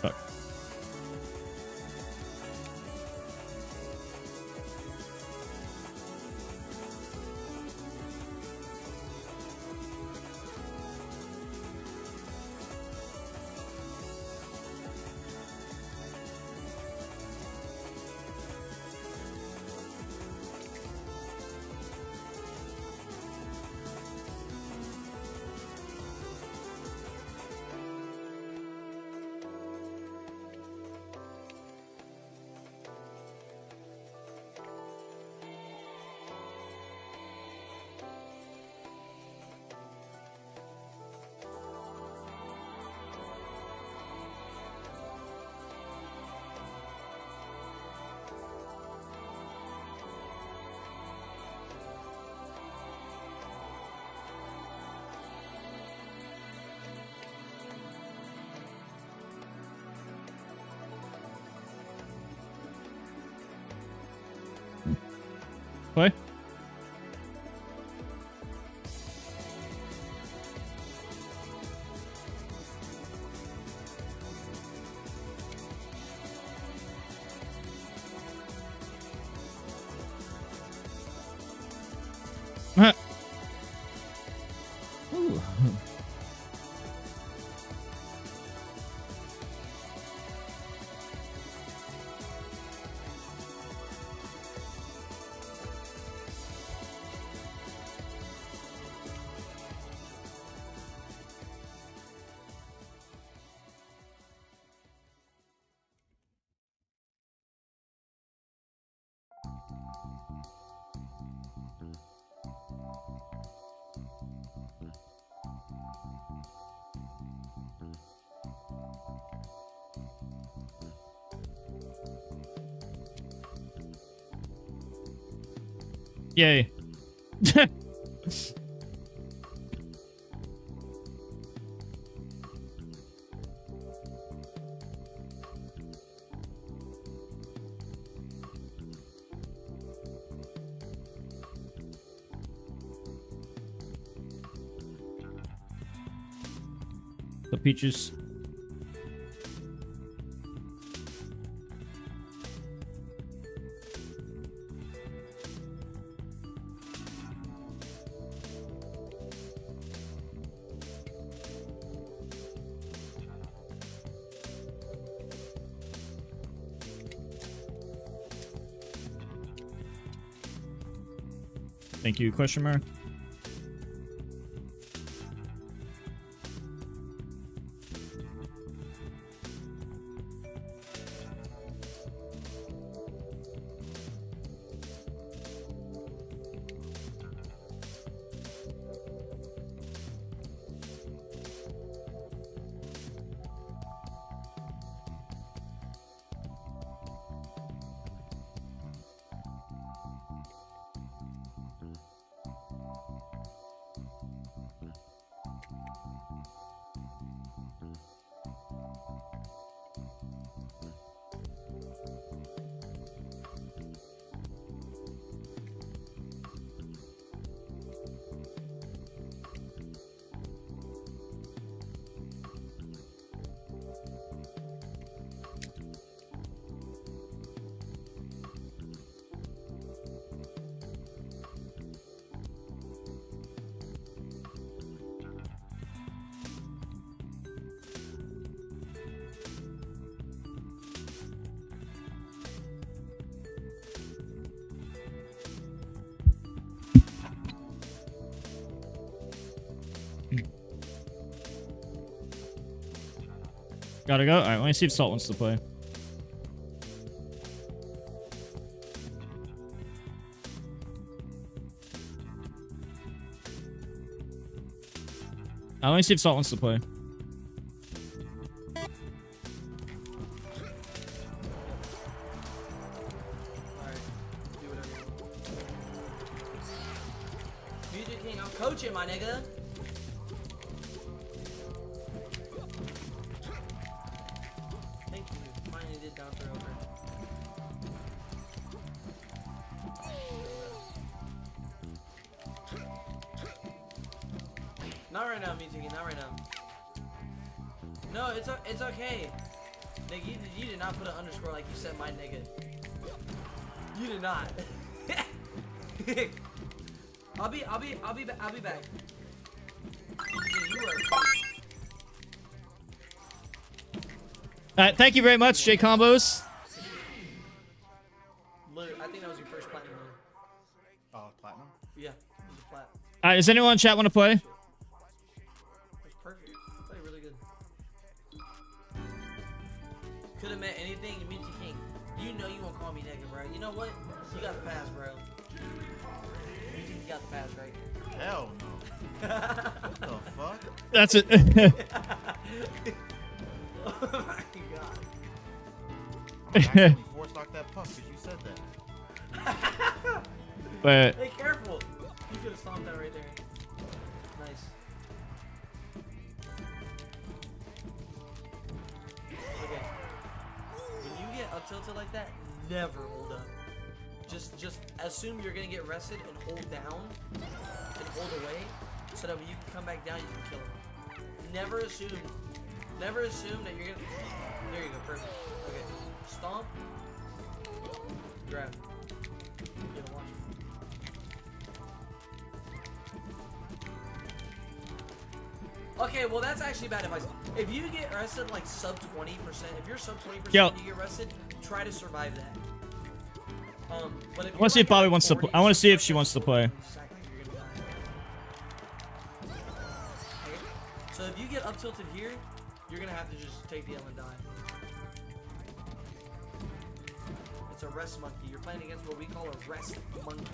Fuck. Play. Ooh. Yay. The peaches. Thank you, question mark. Gotta go. All right, let me see if Salt wants to play. Let me see if Salt wants to play. Music King, I'm coaching, my nigga. Thank you. Finally did down throw over. Not right now, Music King, not right now. No, it's okay. Nigga, you did not put an underscore like you said, my nigga. You did not. I'll be back. Thank you very much, J Combos. I think that was your first platinum win. Oh, platinum? Yeah, it was a plat. Does anyone in chat want to play? It was perfect. I played really good. Could have meant anything, Music King. You know you won't call me nigga, bro. You know what? You got the pass, bro. You got the pass, right? Hell no. What the fuck? That's it. Oh my god. Actually forced knocked that puck because you said that. But Hey, careful. You could have stomped that right there. Nice. Okay. When you get up tilted like that, never hold up. Just assume you're gonna get rested and hold down and hold away, so that when you can come back down, you can kill him. Never assume that you're gonna. There you go, perfect. Okay, stomp, grab. You're gonna watch it. Okay, well that's actually bad advice. If you get rested like sub 20%, if you're sub 20% Yo. and you get rested, try to survive that. But if I want to see if Bobby wants to. I want to see if she wants to play. So if you get up tilted here, you're gonna have to just take the L and die. It's a rest monkey. You're playing against what we call a rest monkey.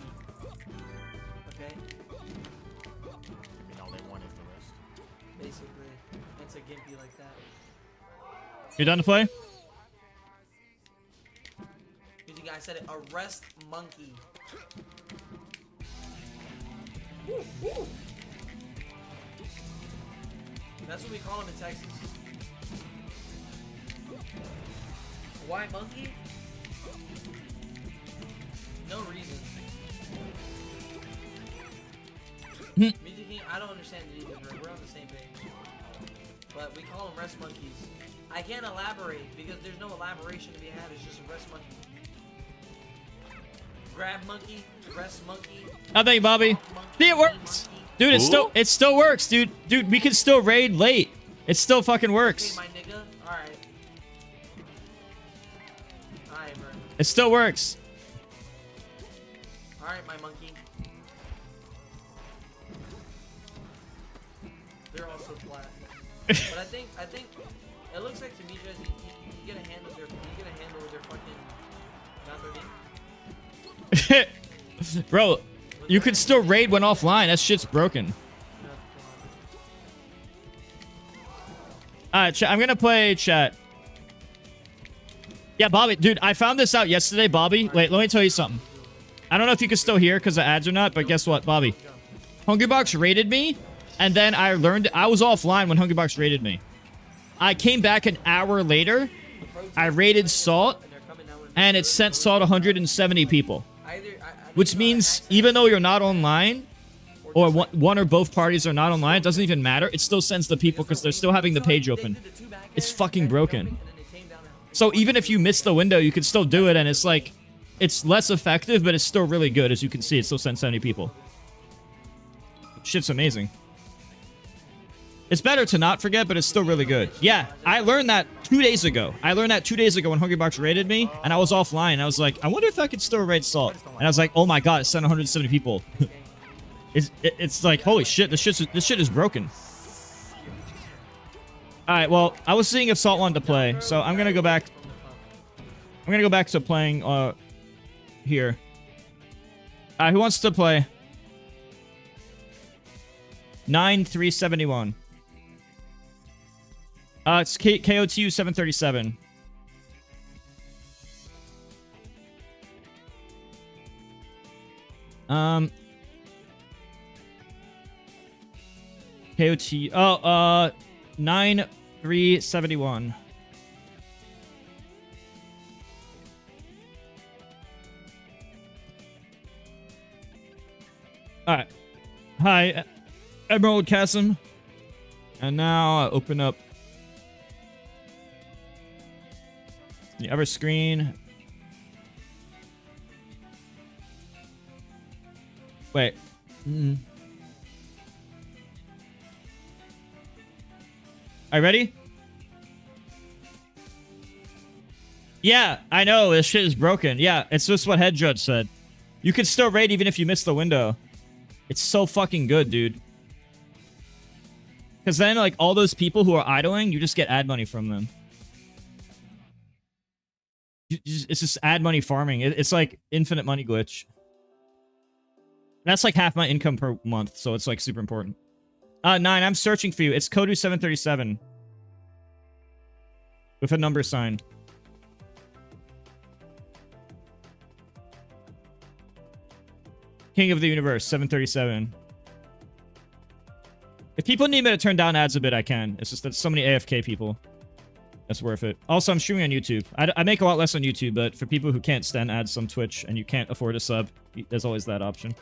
Okay? All they want is the rest. Basically. It's a gimpy like that. You done to play? You think I said it? A rest monkey. Woo, woo. That's what we call him in Texas. Why monkey? No reason. Music King, I don't understand it either, bro. We're on the same page. But we call them rest monkeys. I can't elaborate because there's no elaboration to be had. It's just a rest monkey. Grab monkey, rest monkey. Oh, thank you, Bobby. See, it works. Dude, it still works, dude. Dude, we can still raid late. It still fucking works. Okay, my nigga. Alright. Alright, bro. It still works. Alright, my monkey. They're also flat. But I think it looks like to me, guys, you get a handle with their fucking not Bro, you could still raid when offline. That shit's broken. Alright, I'm gonna play chat. Yeah, Bobby, dude, I found this out yesterday, Bobby. Wait, let me tell you something. I don't know if you can still hear because of ads or not, but guess what, Bobby? Hungrybox raided me, and then I learned I was offline when Hungrybox raided me. I came back an hour later. I raided Salt, and it sent Salt 170 people. Which means even though you're not online, or one or both parties are not online, it doesn't even matter. It still sends the people because they're still having the page open. It's fucking broken. So even if you miss the window, you can still do it, and it's like, it's less effective, but it's still really good. As you can see, it still sends 70 people. Shit's amazing. It's better to not forget, but it's still really good. Yeah, I learned that 2 days ago. I learned that 2 days ago when Hungrybox raided me, and I was offline. I was like, I wonder if I could still raid Salt. And I was like, oh my god, it sent 170 people. It's like, holy shit, this shit is broken. Alright, well, I was seeing if Salt wanted to play, so I'm gonna go back. I'm gonna go back to playing here. Alright, who wants to play? 9371. It's KOTU 737. KOT. 9371. Alright. Hi, Emerald Chasm. And now I open up the other screen. Wait. Are you ready? Yeah, I know. This shit is broken. Yeah, it's just what Head Judge said. You can still raid even if you miss the window. It's so fucking good, dude. Because then, like, all those people who are idling, you just get ad money from them. It's just ad money farming. It's like infinite money glitch. That's like half my income per month, so it's like super important. 9, I'm searching for you. It's Kodu 737. With a number sign. King of the Universe, 737. If people need me to turn down ads a bit, I can. It's just that so many AFK people. That's worth it. Also, I'm streaming on YouTube. I make a lot less on YouTube, but for people who can't stand ads on Twitch and you can't afford a sub, there's always that option.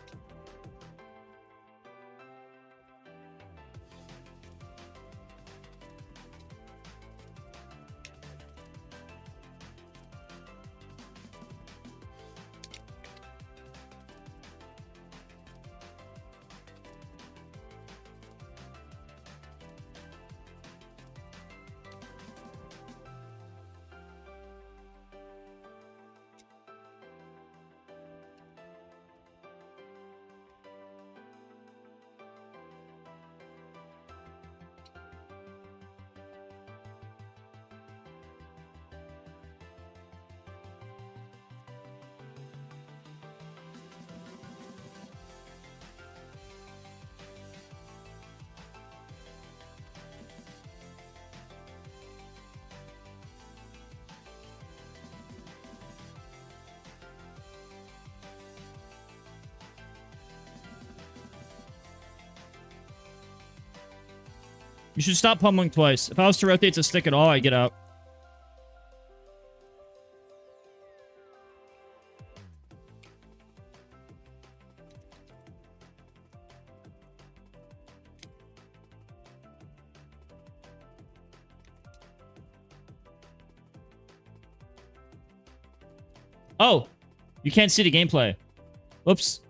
You should stop pummeling twice. If I was to rotate to stick at all, I'd get out. Oh, you can't see the gameplay. Whoops.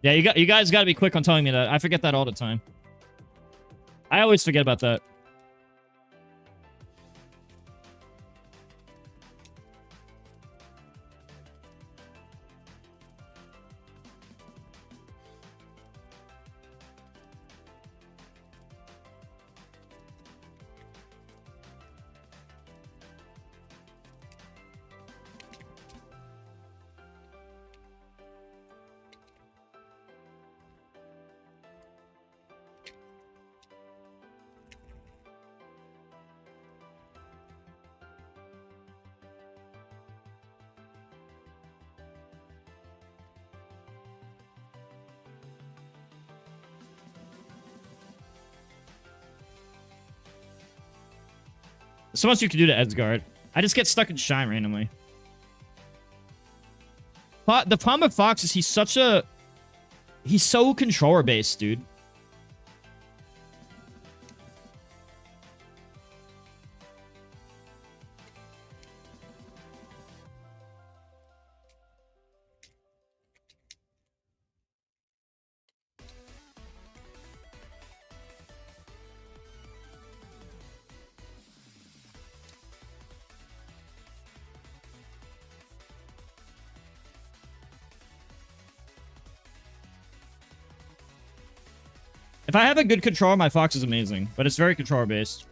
Yeah, you guys got to be quick on telling me that. I forget that all the time. I always forget about that. So much you can do to Edgeguard. I just get stuck in Shine randomly. The problem with Fox is he's so controller based, dude. If I have a good controller, my Fox is amazing, but it's very controller based.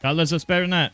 God lets us better than that.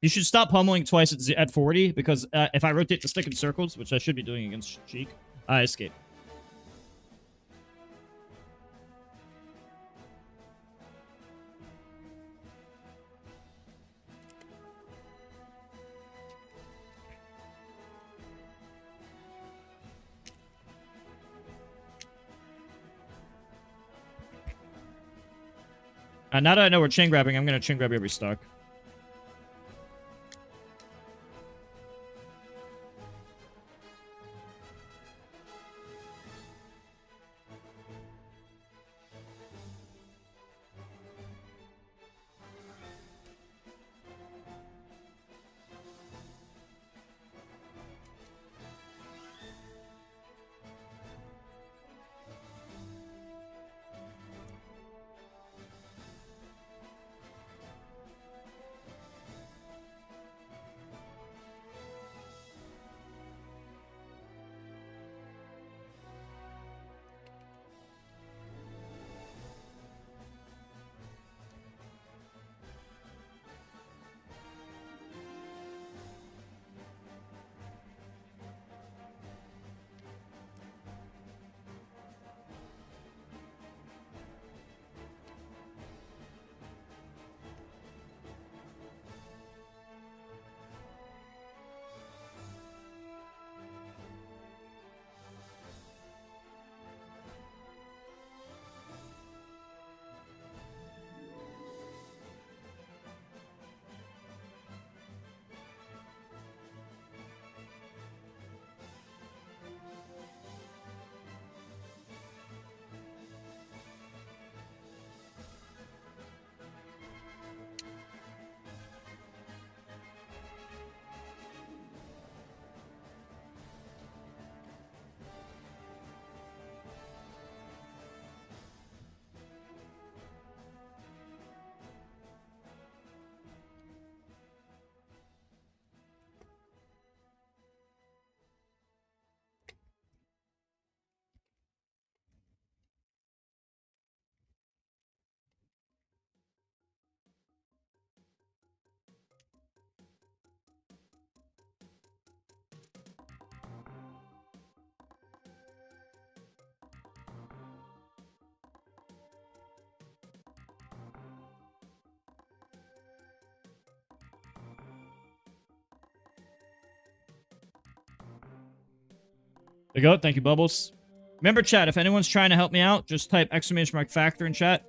You should stop pummeling twice at 40, because if I rotate the stick in circles, which I should be doing against Cheek, I escape. Now that I know we're chain grabbing, I'm going to chain grab every stock. There you go. Thank you, Bubbles. Remember, chat, if anyone's trying to help me out, just type !factor in chat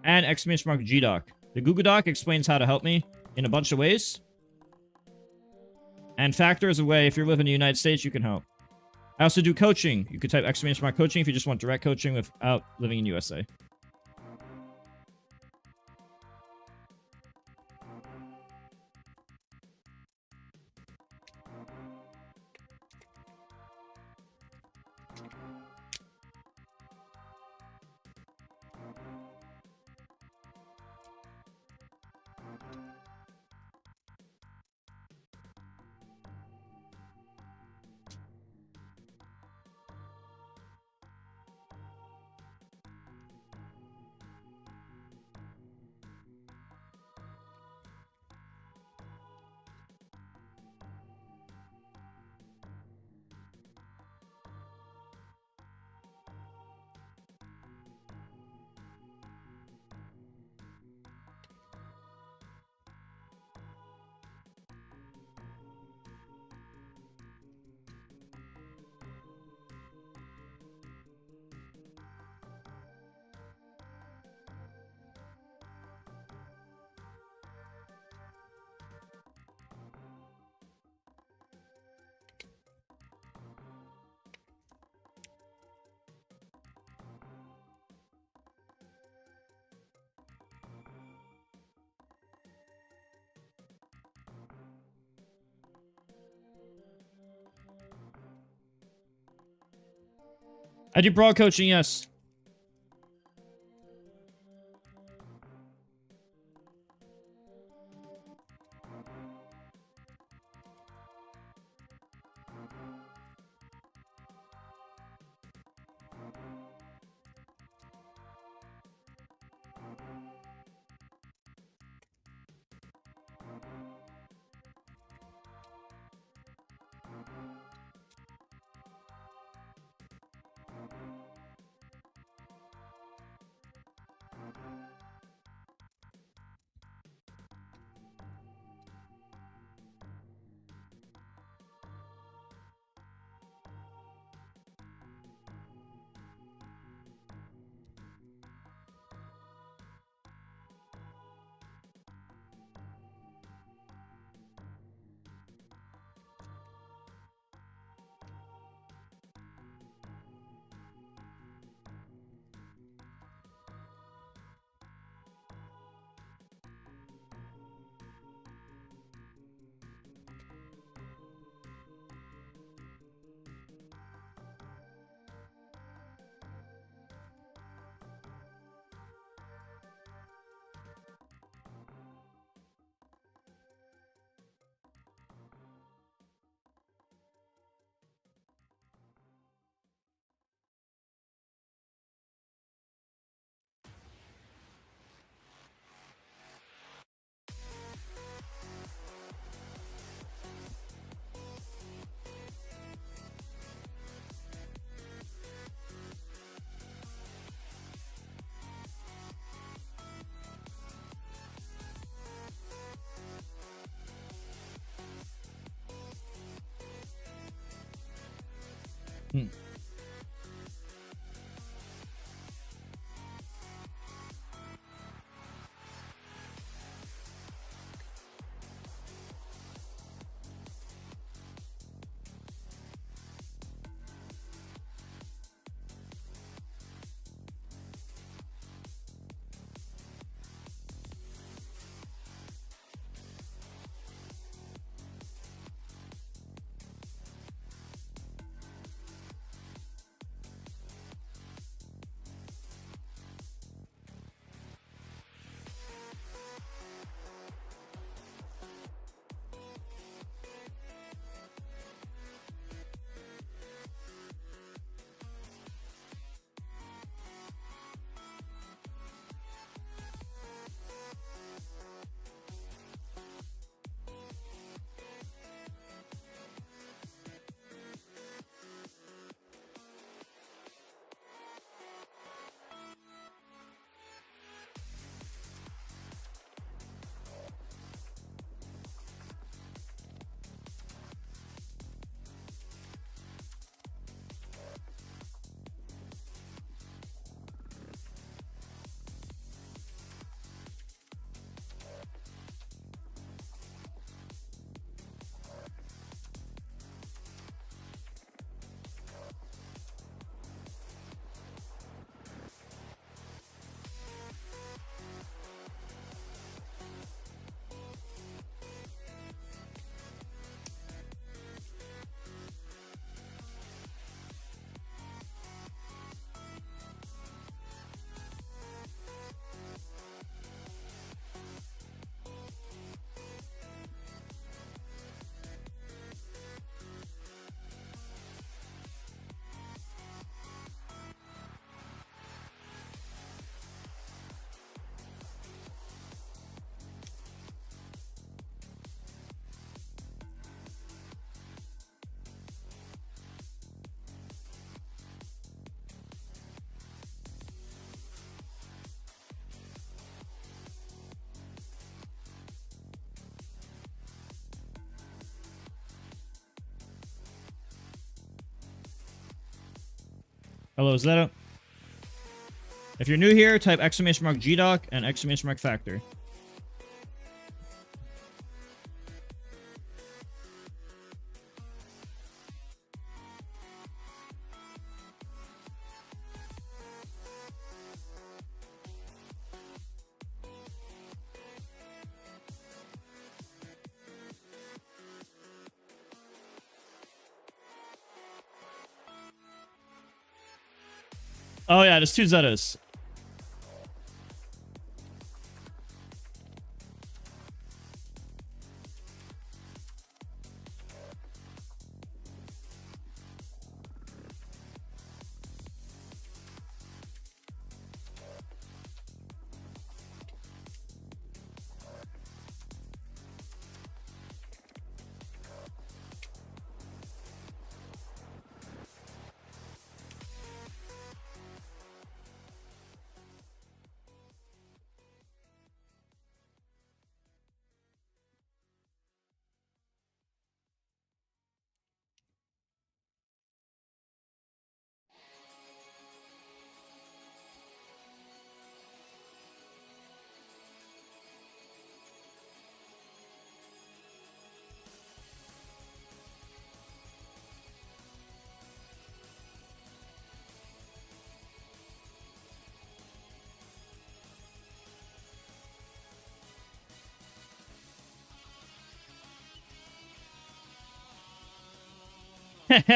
and !GDoc. The Google Doc explains how to help me in a bunch of ways. And Factor is a way, if you live in the United States, you can help. I also do coaching. You could type !coaching if you just want direct coaching without living in USA. I do broad coaching, yes. Hello, is that up? If you're new here, type !GDoc and !Factor. Oh yeah, there's 2 Zetas. I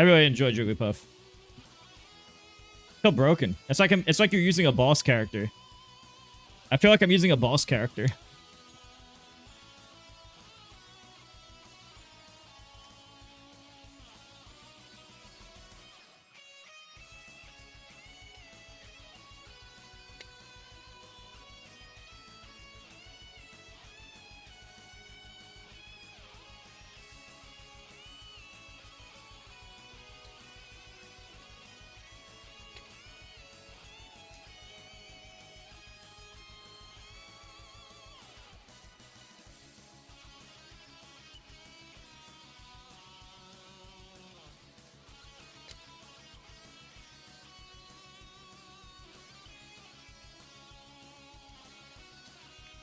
really enjoy Jigglypuff. So broken. It's like you're using a boss character. I feel like I'm using a boss character.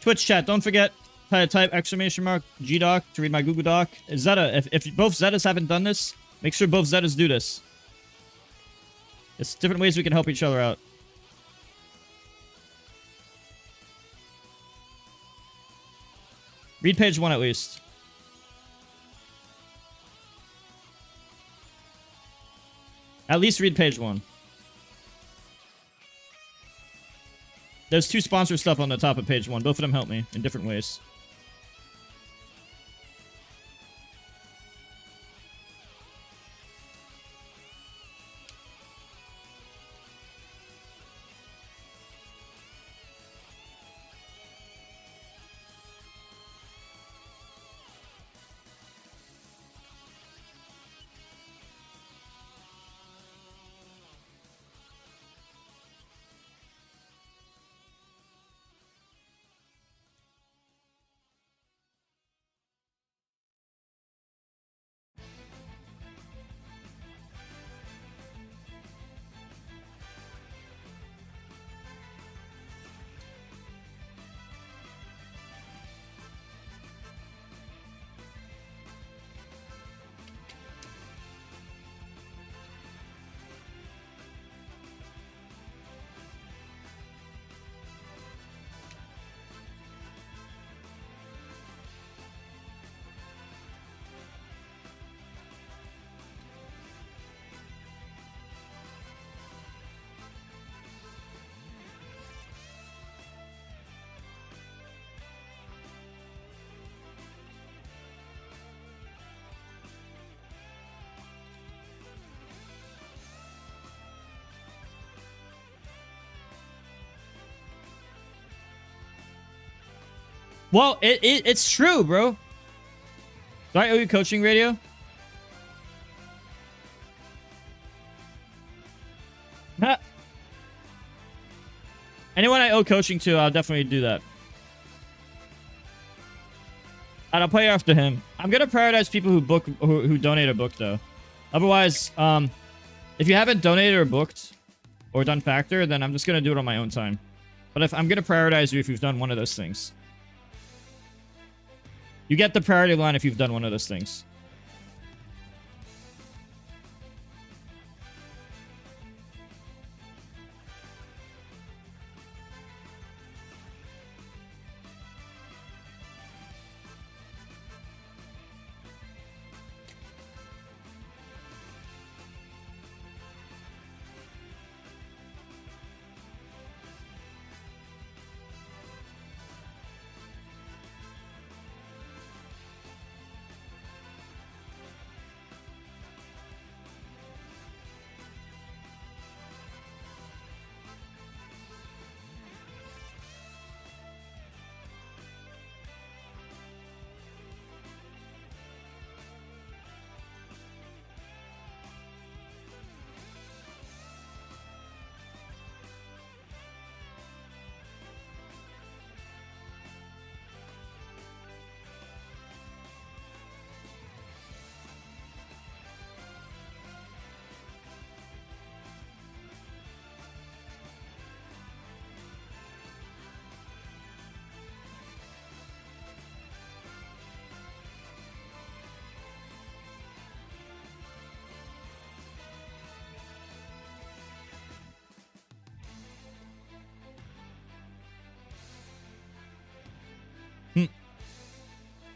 Twitch chat, don't forget to type !GDoc to read my Google Doc. Zeta, if both Zetas haven't done this, make sure both Zetas do this. It's different ways we can help each other out. Read page 1 at least. At least read page 1. There's 2 sponsor stuff on the top of page 1. Both of them help me in different ways. Well, it's true, bro. Do I owe you coaching radio? Huh. Anyone I owe coaching to, I'll definitely do that. And I'll play after him. I'm gonna prioritize people who donate or book though. Otherwise, if you haven't donated or booked or done factor, then I'm just gonna do it on my own time. But if I'm gonna prioritize you if you've done one of those things. You get the priority line if you've done one of those things.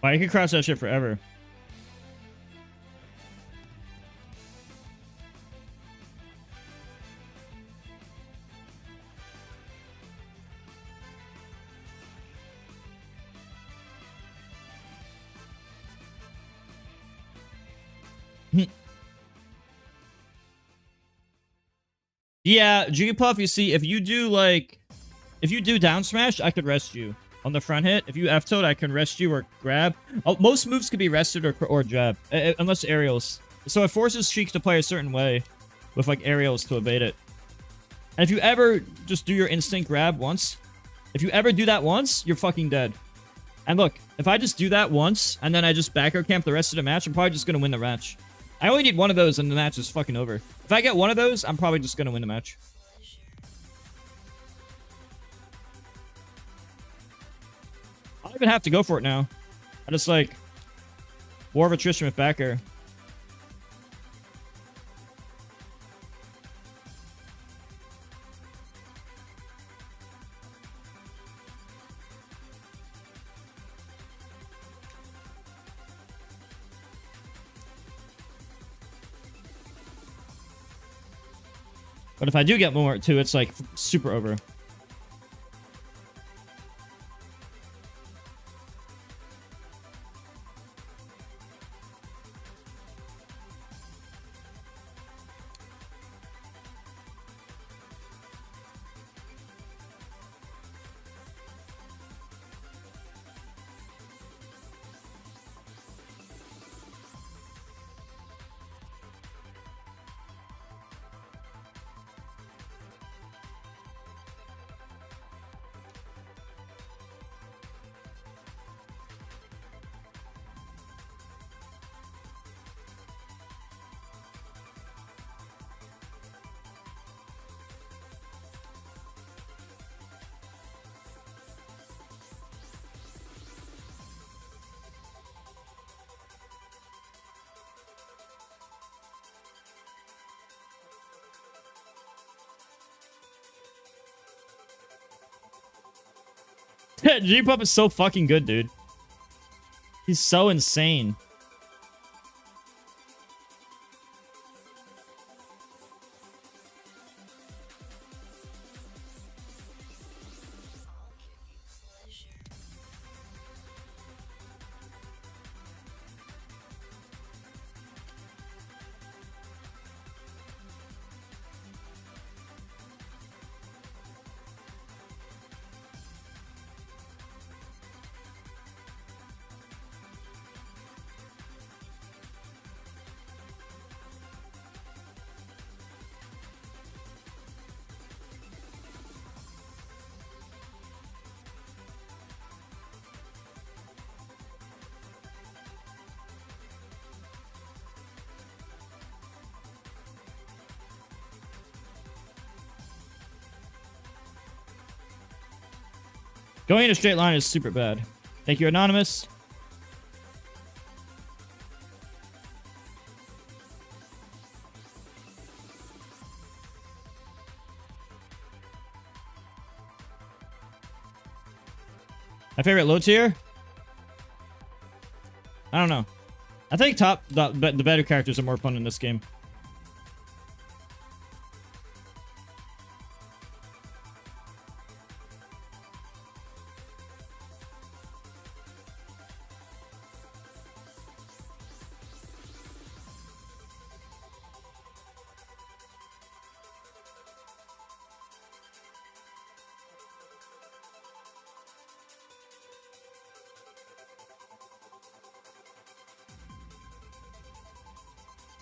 Wow, you can cross that shit forever. Yeah, Jigglypuff, you see, if you do down smash, I could rest you. On the front hit, if you F-toed, I can rest you or grab. Oh, most moves can be rested or jab, unless aerials. So it forces Sheik to play a certain way with like aerials to evade it. And if you ever just do your instinct grab once, if you ever do that once, you're fucking dead. And look, if I just do that once and then I just backer camp the rest of the match, I'm probably just gonna win the match. I only need one of those and the match is fucking over. If I get one of those, I'm probably just gonna win the match. don't even have to go for it now. I just like War of Attrition with back air. But if I do get more too, it's like super over. G-Pop is so fucking good, dude. He's so insane. Going in a straight line is super bad. Thank you, Anonymous. My favorite low tier? I don't know. I think the better characters are more fun in this game.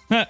Huh.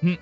Hmm.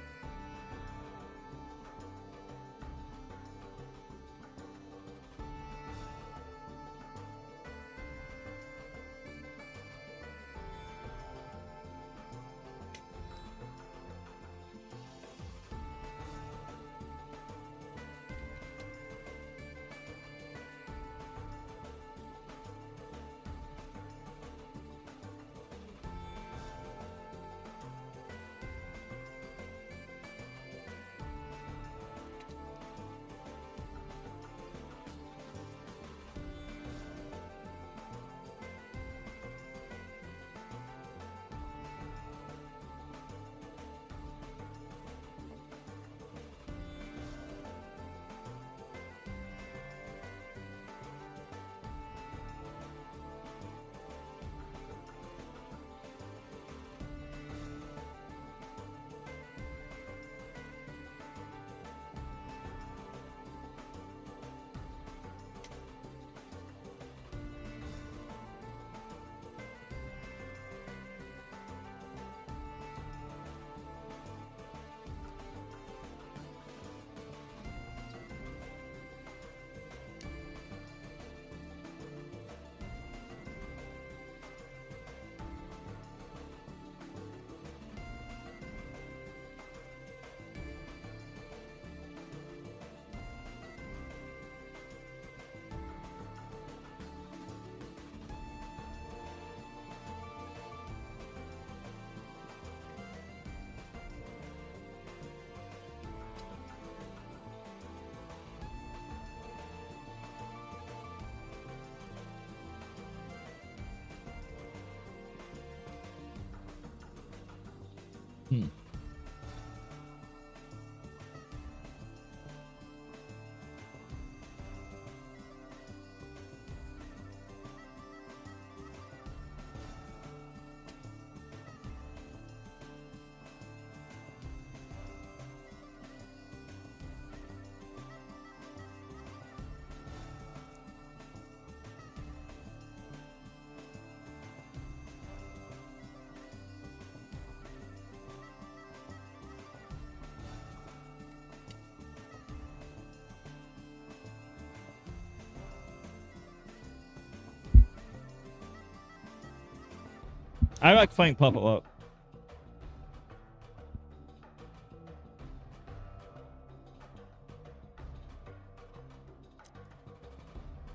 I like playing Puffle Up.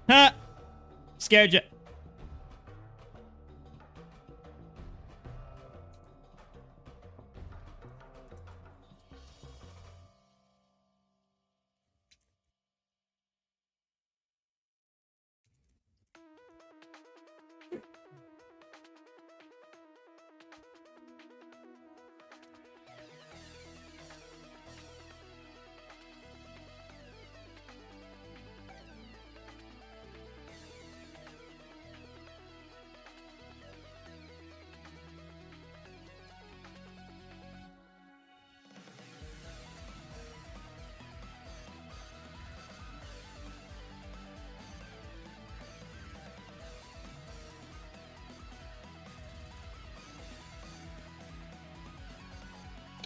Ha! Scared you.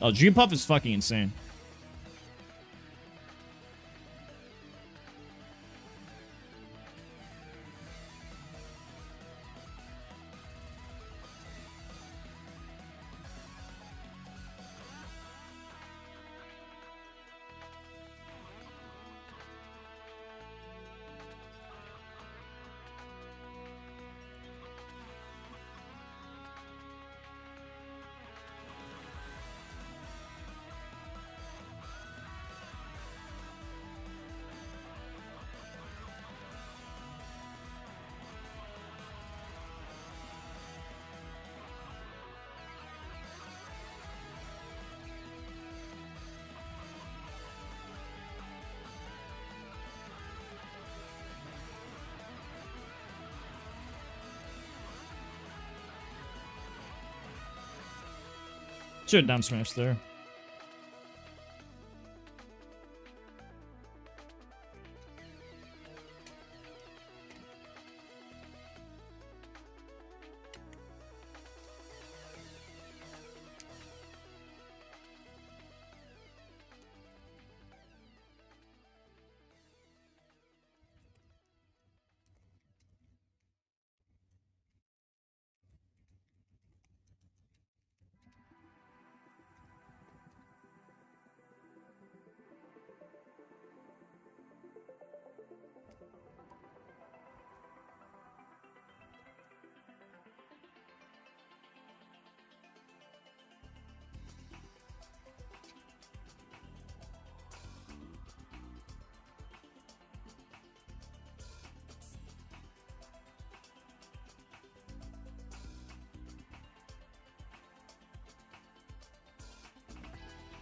Oh, Dream Puff is fucking insane. Should have down smash there.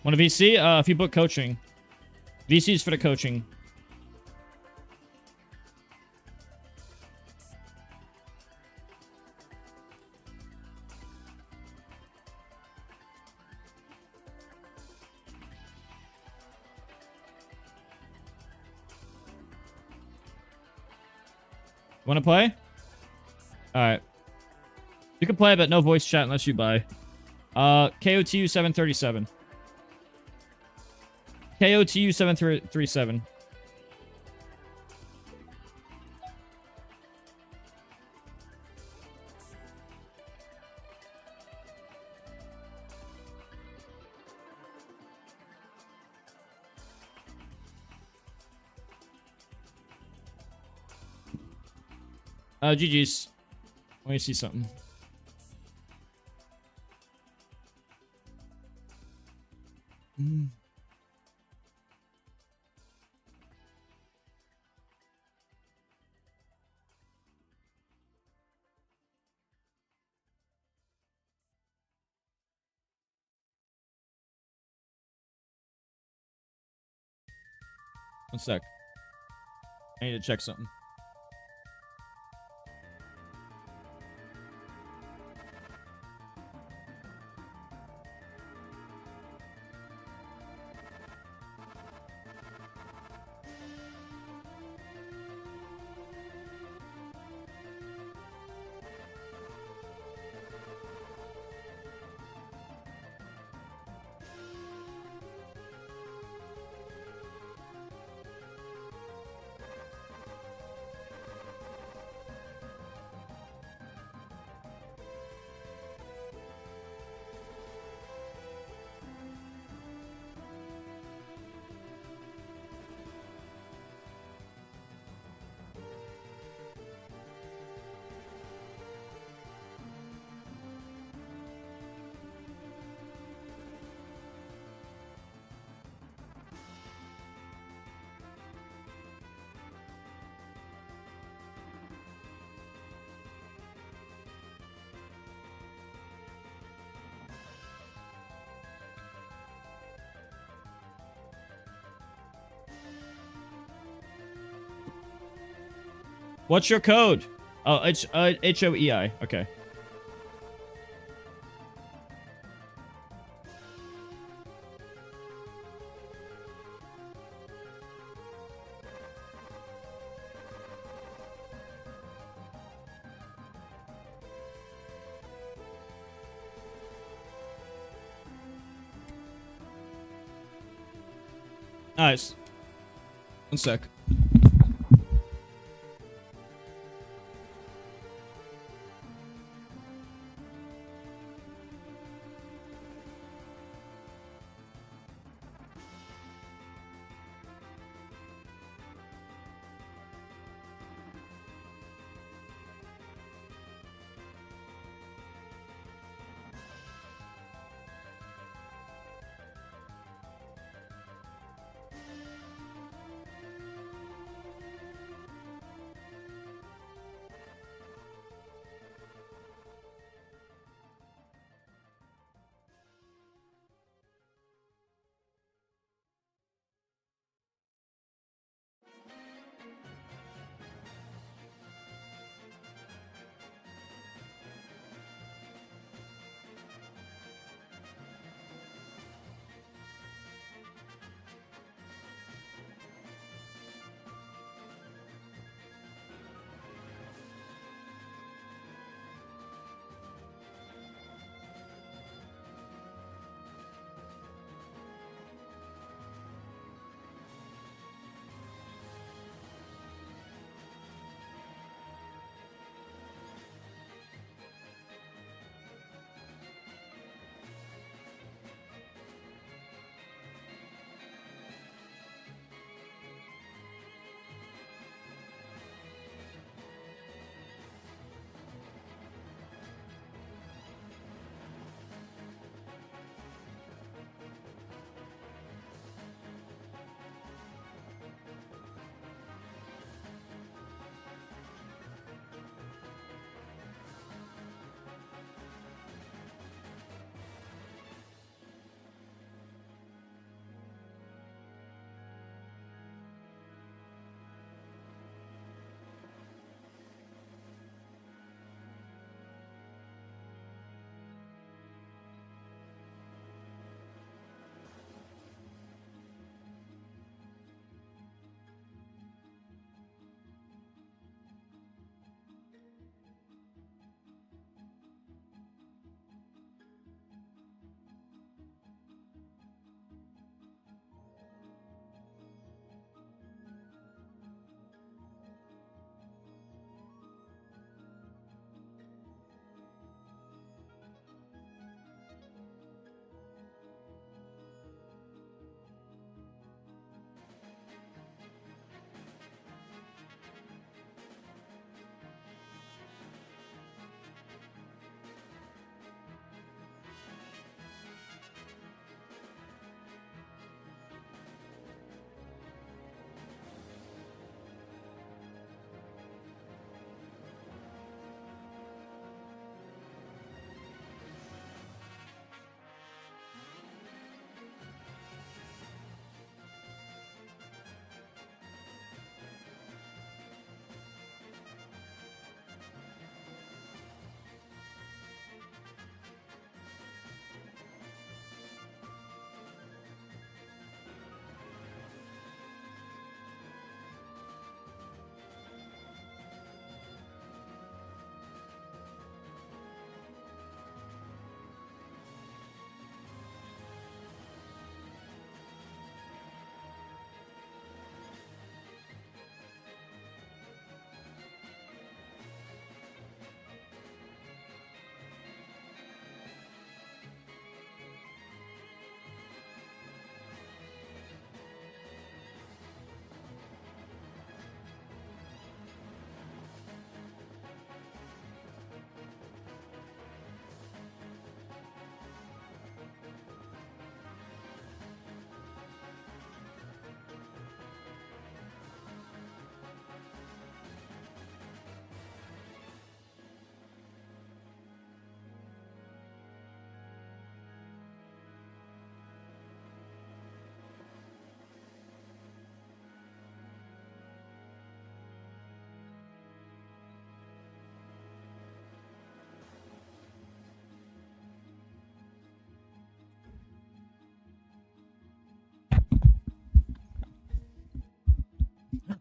Want a VC? If you book coaching. VC's for the coaching. Want to play? Alright. You can play, but no voice chat unless you buy. KOTU 737. KOTU 737. GG's. Let me see something. One sec. I need to check something. What's your code? Oh, it's HOEI. Okay. Nice. One sec.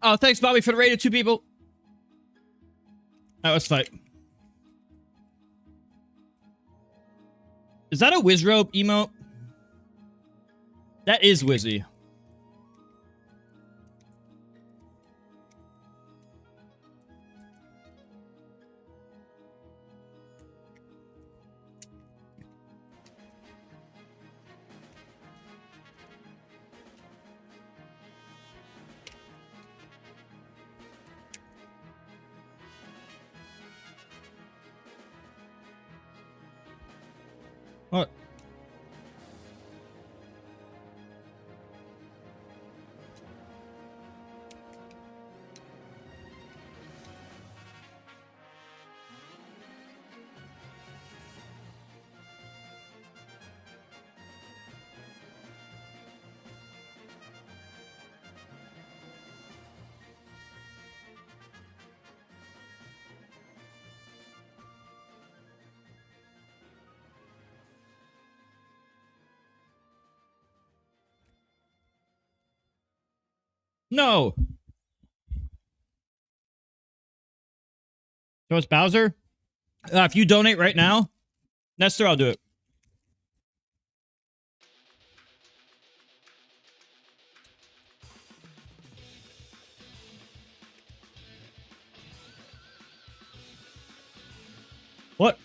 Oh, thanks, Bobby, for the raid of 2 people. Alright, let's fight. Is that a Wizrobe emote? That is Wizzy. What? No. So it's Bowser? If you donate right now, Nestor, I'll do it. What?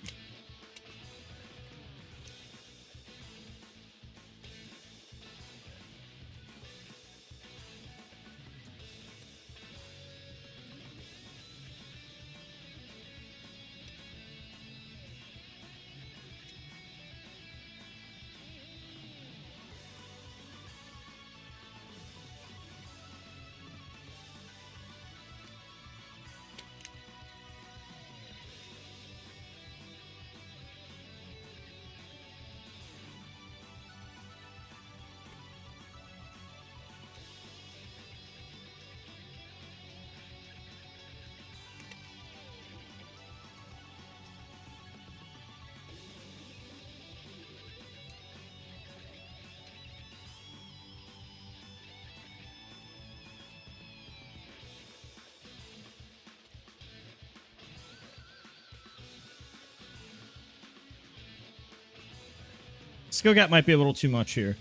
Skill gap might be a little too much here.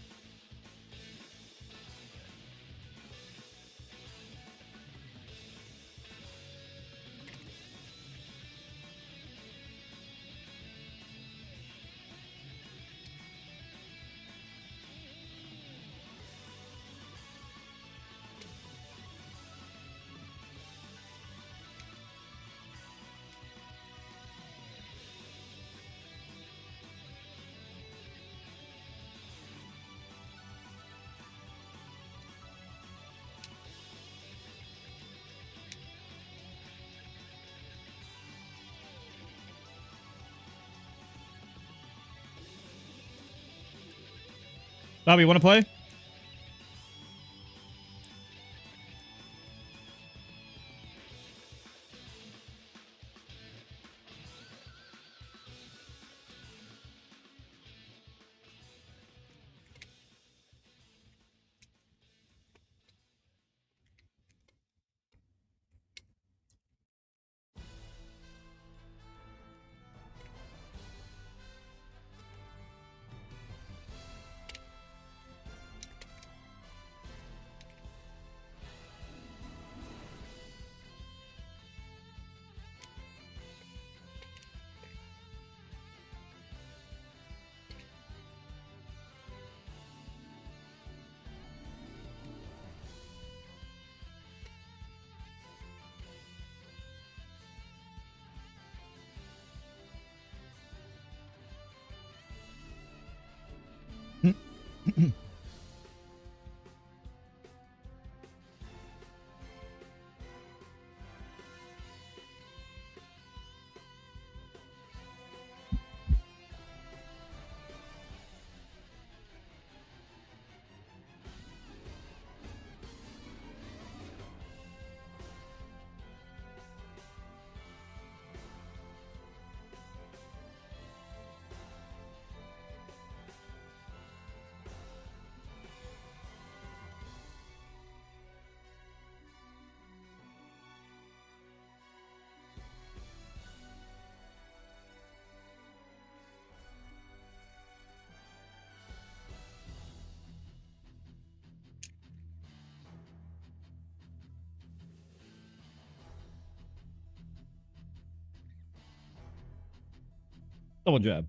Bobby, you want to play? Double jab.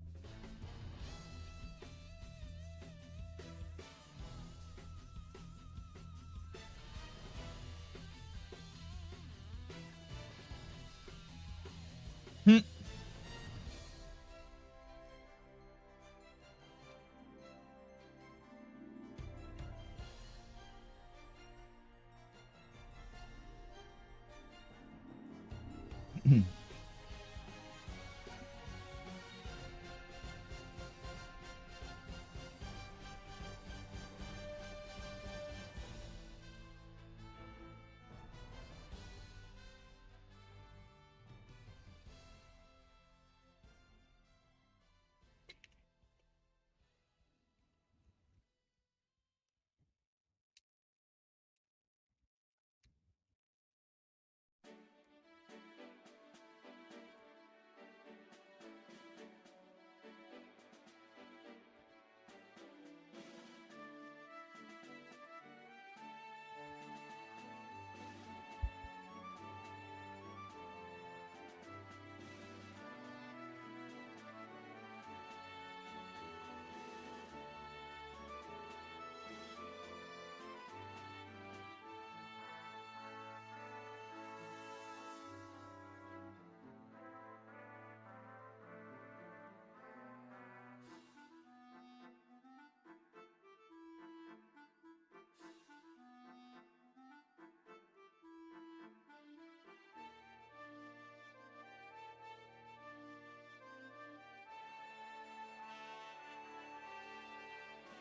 Hmm.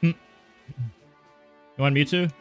You want Mewtwo?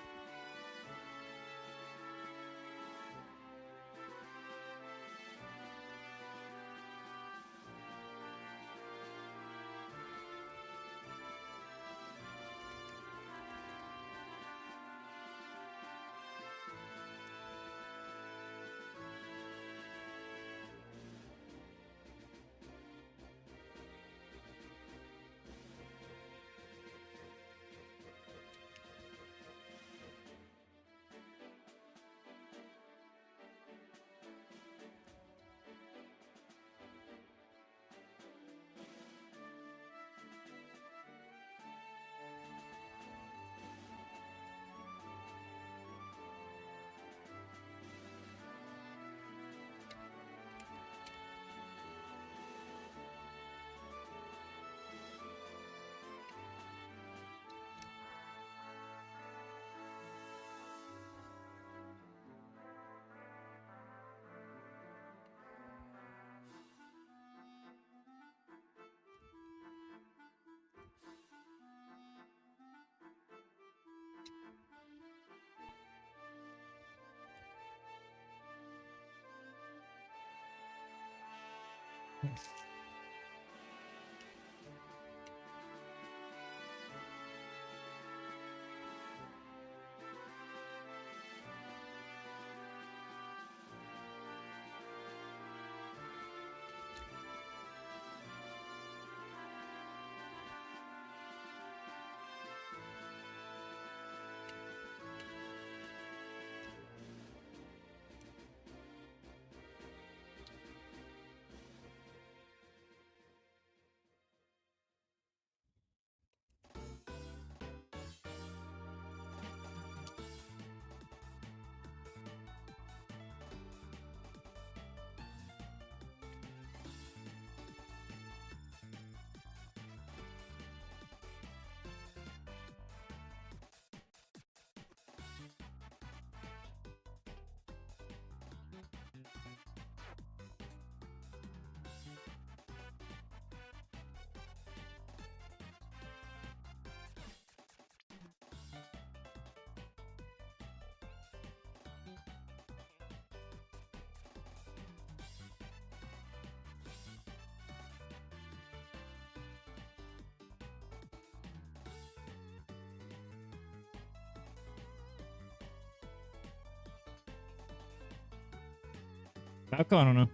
Falco, I don't know.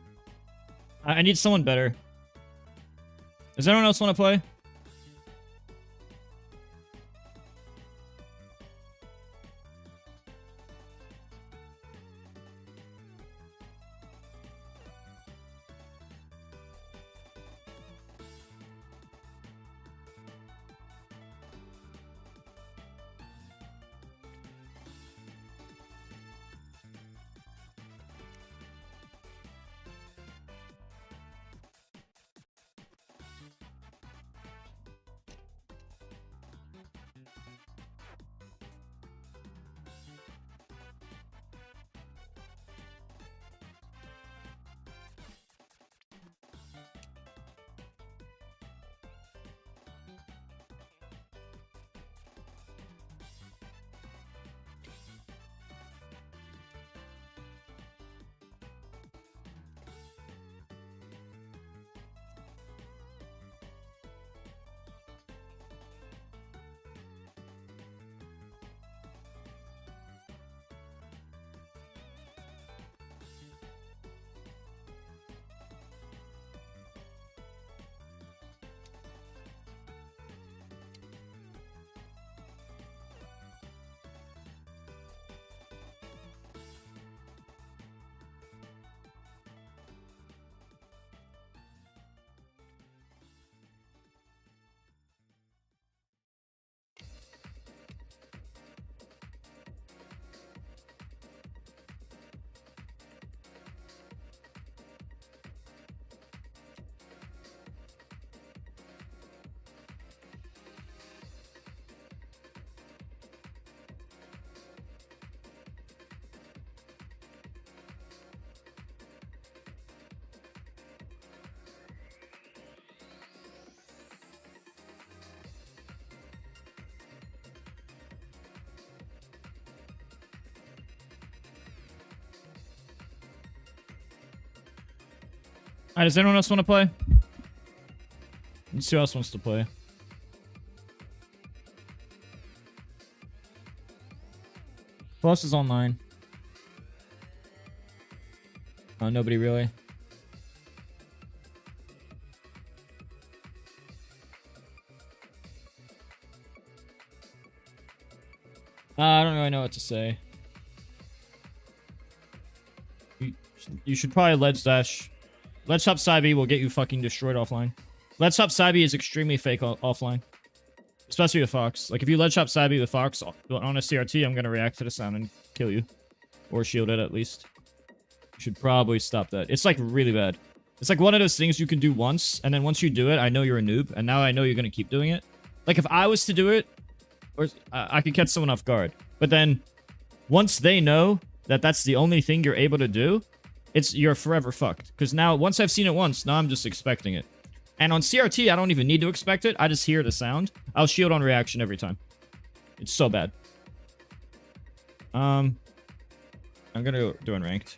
I need someone better. Does anyone else want to play? Alright, does anyone else want to play? Let's see who else wants to play. Who else is online? Oh, nobody really. I don't really know what to say. You should probably ledge dash. Ledge top side B will get you fucking destroyed offline. Ledge top side B is extremely fake offline. Especially with Fox. Like, if you ledge top side B with Fox on a CRT, I'm gonna react to the sound and kill you. Or shield it, at least. You should probably stop that. It's, like, really bad. It's like one of those things you can do once, and then once you do it, I know you're a noob, and now I know you're gonna keep doing it. Like, if I was to do it, or I could catch someone off guard. But then, once they know that that's the only thing you're able to do, you're forever fucked. Because now, once I've seen it once, now I'm just expecting it. And on CRT, I don't even need to expect it. I just hear the sound. I'll shield on reaction every time. It's so bad. I'm gonna do unranked.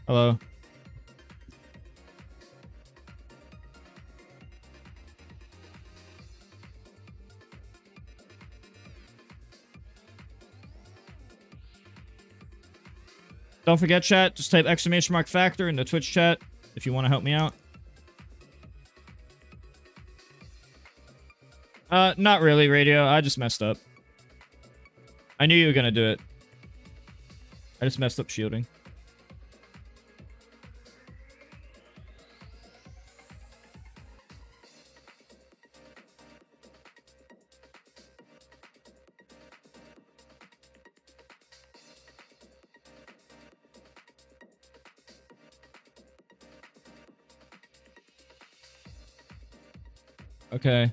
Hello. Don't forget, chat, just type !factor in the Twitch chat if you want to help me out. Not really, Radio. I just messed up. I knew you were gonna do it. I just messed up shielding. Okay.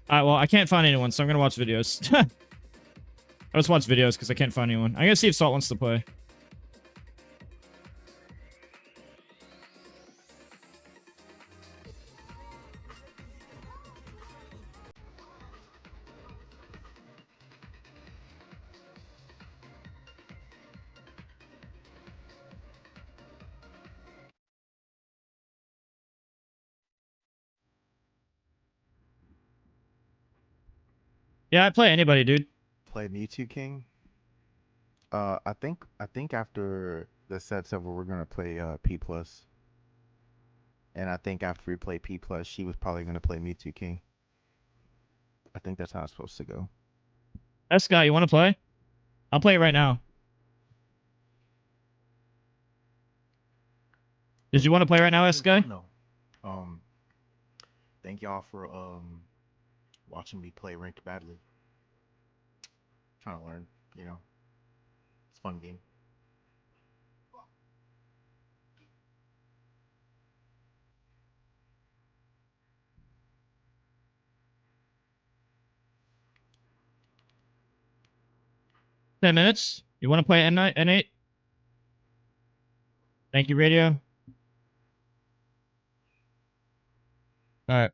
Alright, well, I can't find anyone, so I'm gonna watch videos. I just watch videos because I can't find anyone. I'm gonna see if Salt wants to play. Yeah, I play anybody, dude. Play Mewtwo King. I think after the set's over, we're gonna play P plus. And I think after we play P plus, she was probably gonna play Mewtwo King. I think that's how it's supposed to go. S guy, you want to play? I'll play it right now. Did you want to play right now, S guy? No. Thank y'all for watching me play ranked badly. Trying to learn, you know. It's a fun game. $10. You want to play N9, N8? Thank you, Radio. Alright.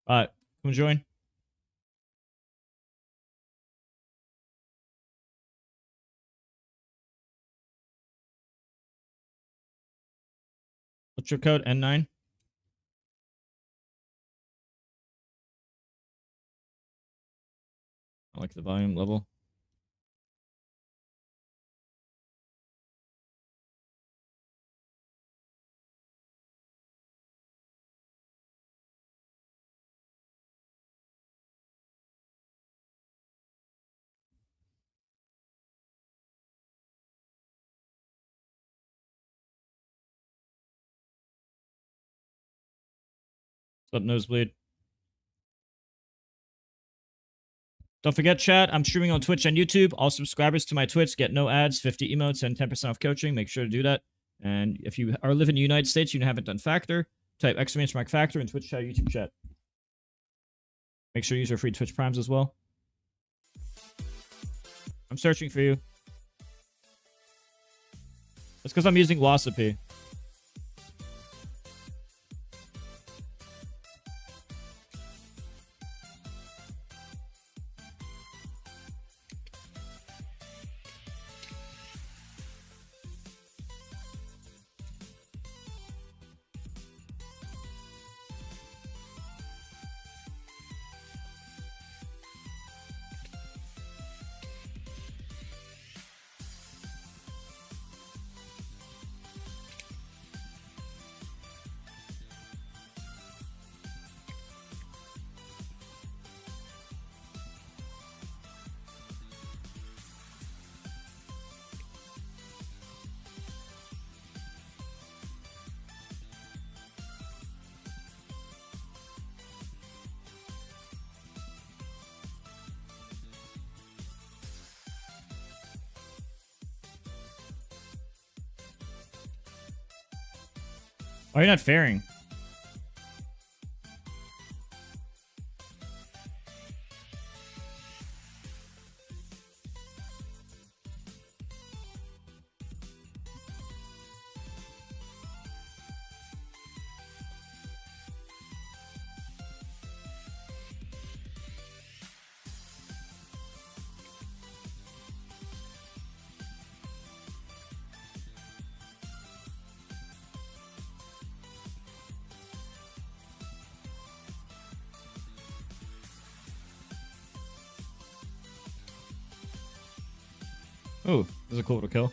Alright. Come join. What's your code? N9? I like the volume level. What's up, Nosebleed? Don't forget, chat, I'm streaming on Twitch and YouTube. All subscribers to my Twitch get no ads, 50 emotes, and 10% off coaching. Make sure to do that. And if you are living in the United States, you haven't done Factor, type !Factor in Twitch chat, YouTube chat. Make sure you use our free Twitch Primes as well. I'm searching for you. That's because I'm using Wasapi. Why are you not fairing? Oh, this is a cool little kill.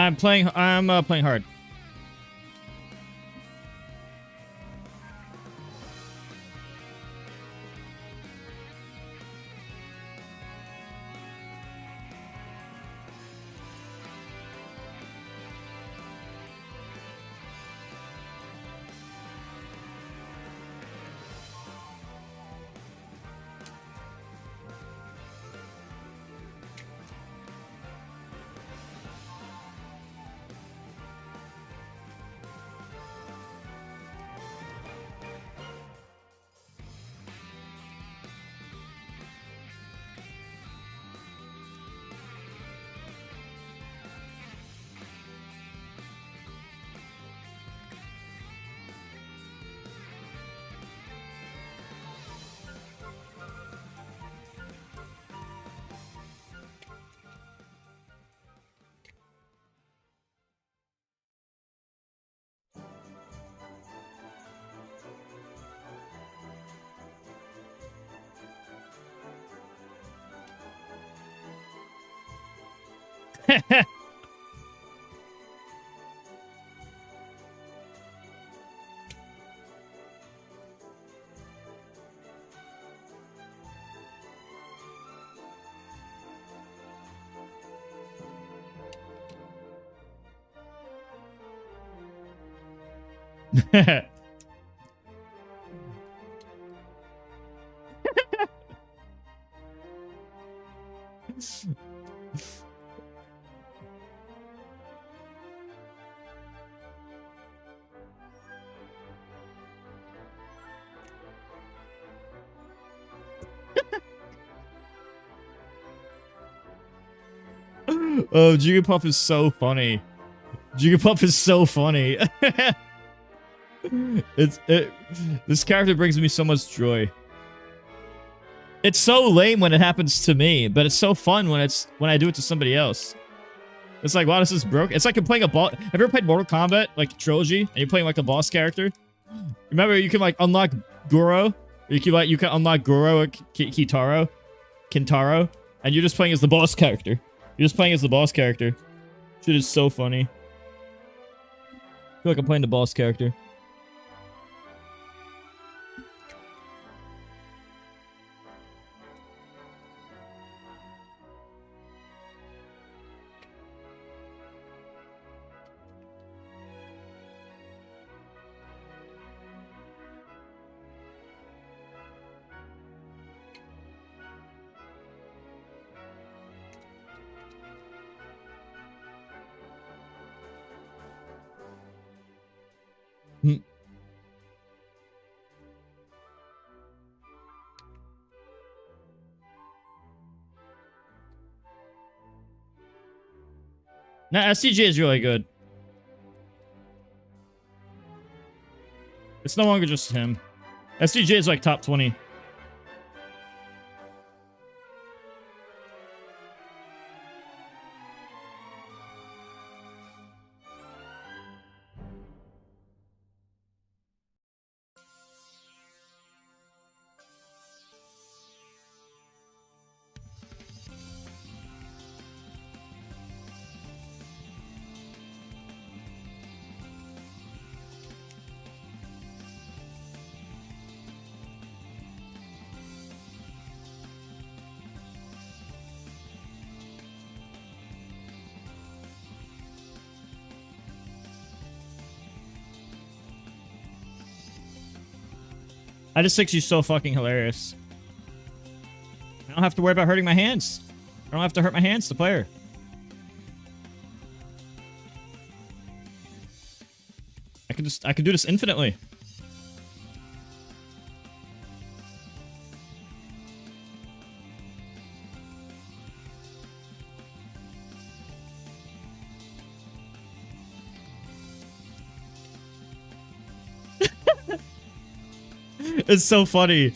I'm playing hard. Oh, Jigglypuff is so funny. Jigglypuff is so funny. This character brings me so much joy. It's so lame when it happens to me, but it's so fun when I do it to somebody else. It's like, wow, this is broke. It's like I'm playing a boss. Have you ever played Mortal Kombat, like Trilogy, and you're playing like a boss character? Remember, you can like unlock Goro. You can unlock Goro or Kintaro, and you're just playing as the boss character. You're just playing as the boss character. Shit is so funny. I feel like I'm playing the boss character. Nah, SCJ is really good. It's no longer just him. SCJ is like top 20. I just think she's so fucking hilarious. I don't have to worry about hurting my hands. I don't have to hurt my hands to play her. I can do this infinitely. It's so funny.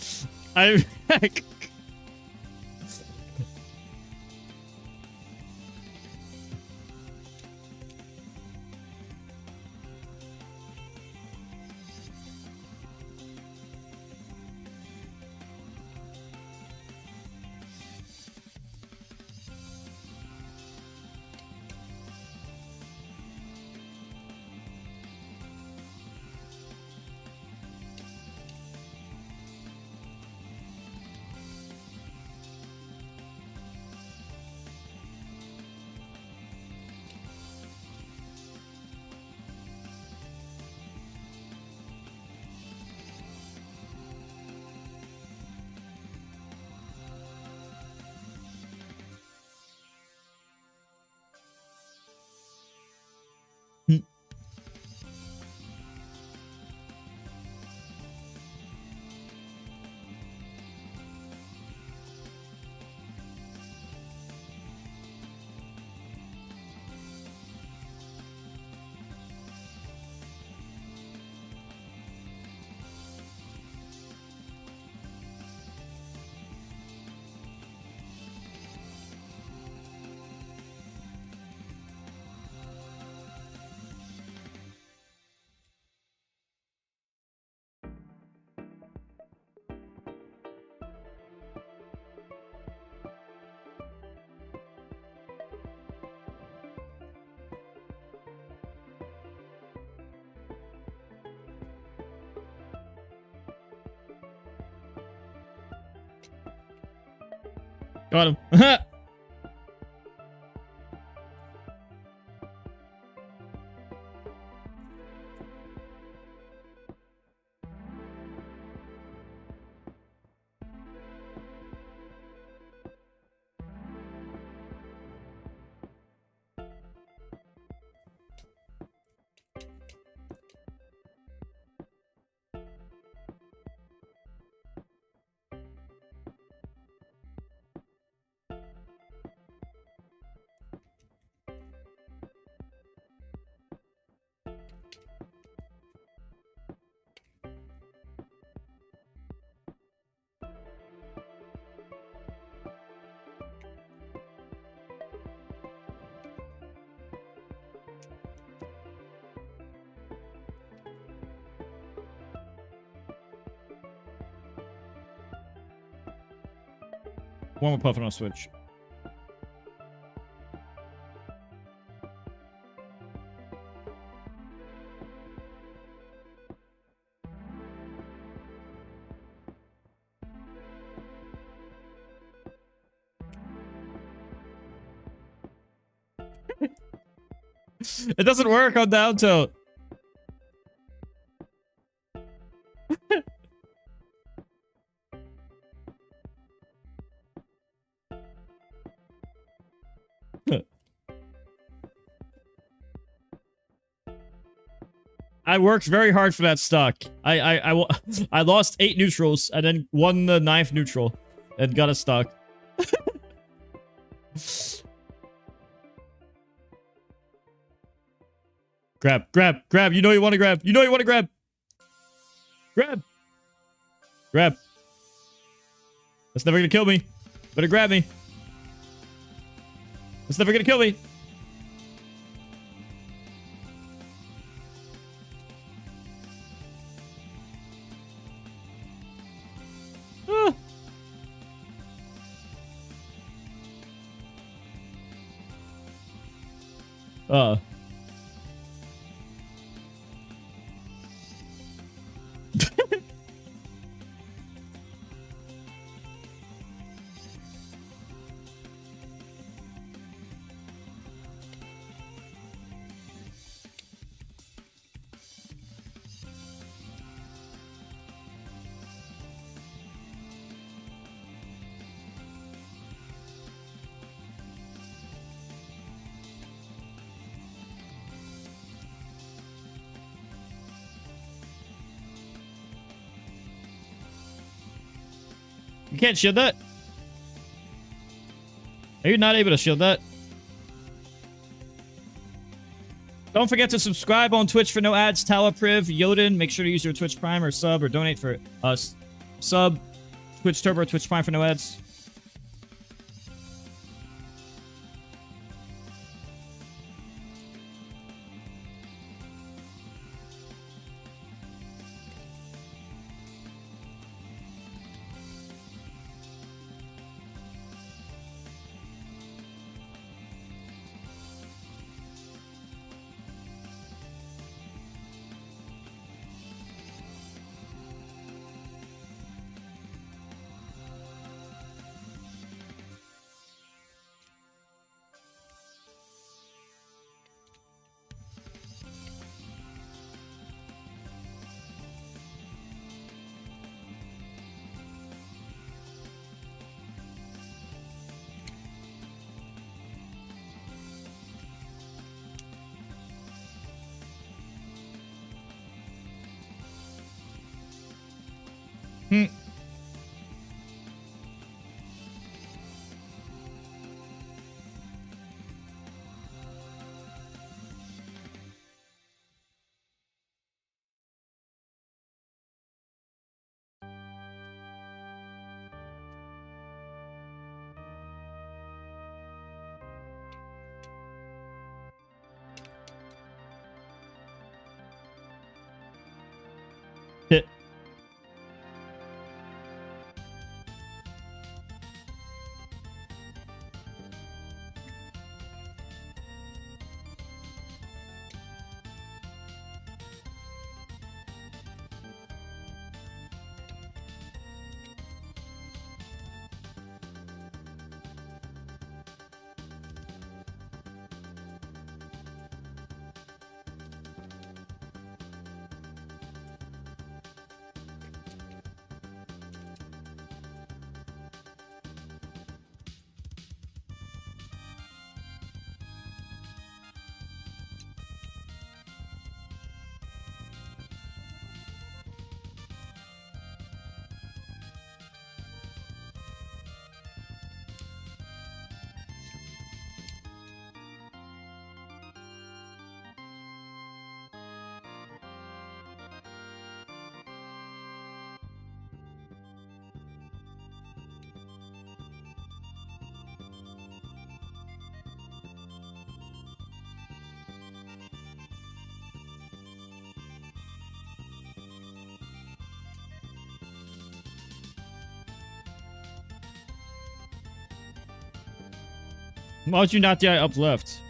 Got him. One more puff and I'll switch. It doesn't work on down tilt. I worked very hard for that stock. I lost 8 neutrals and then won the 9th neutral and got a stock. Grab, grab, grab. You know you want to grab. You know you want to grab. Grab. Grab. That's never going to kill me. Better grab me. That's never going to kill me. Ah. You can't shield that? Are you not able to shield that? Don't forget to subscribe on Twitch for no ads. Talapriv, Yoden, make sure to use your Twitch Prime or sub or donate for us. Sub, Twitch Turbo, Twitch Prime for no ads. Why'd you not die up left?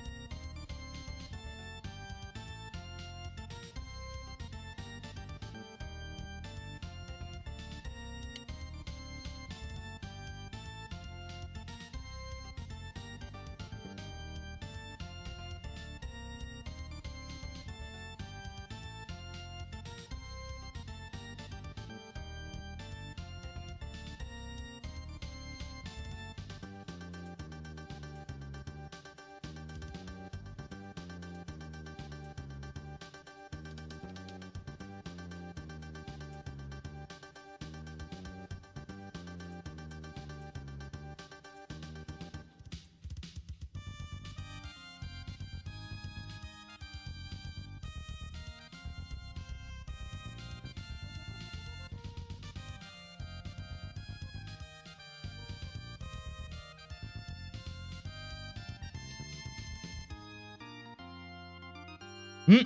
Hmm.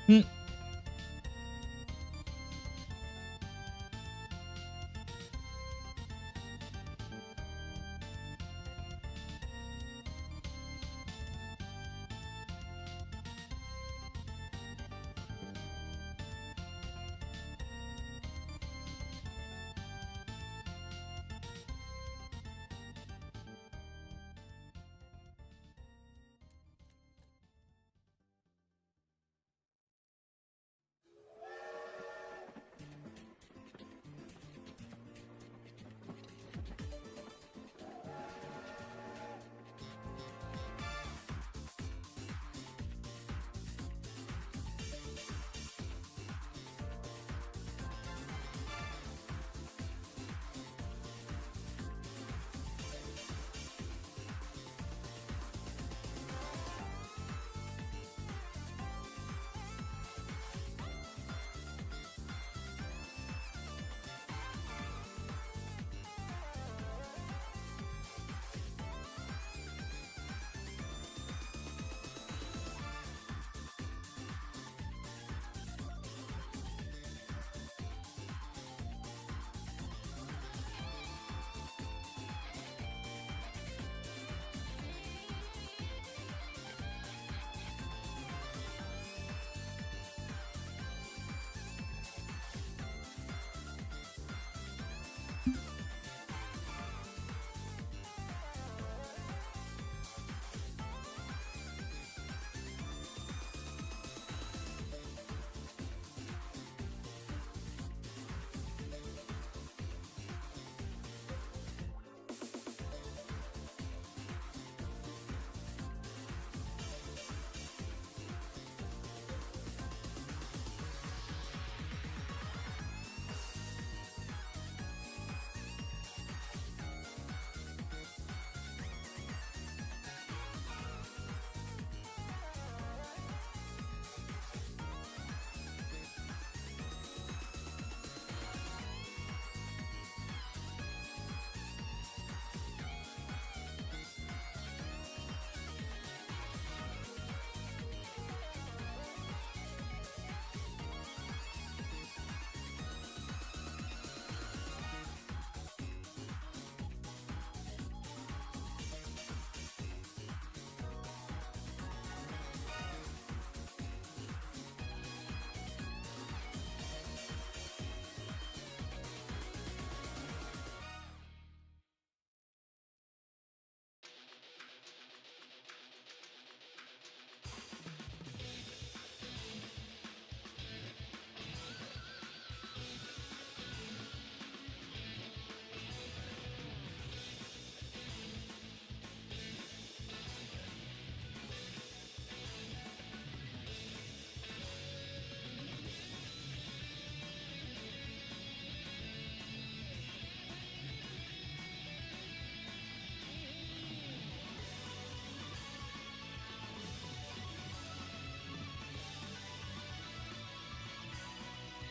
Hmm.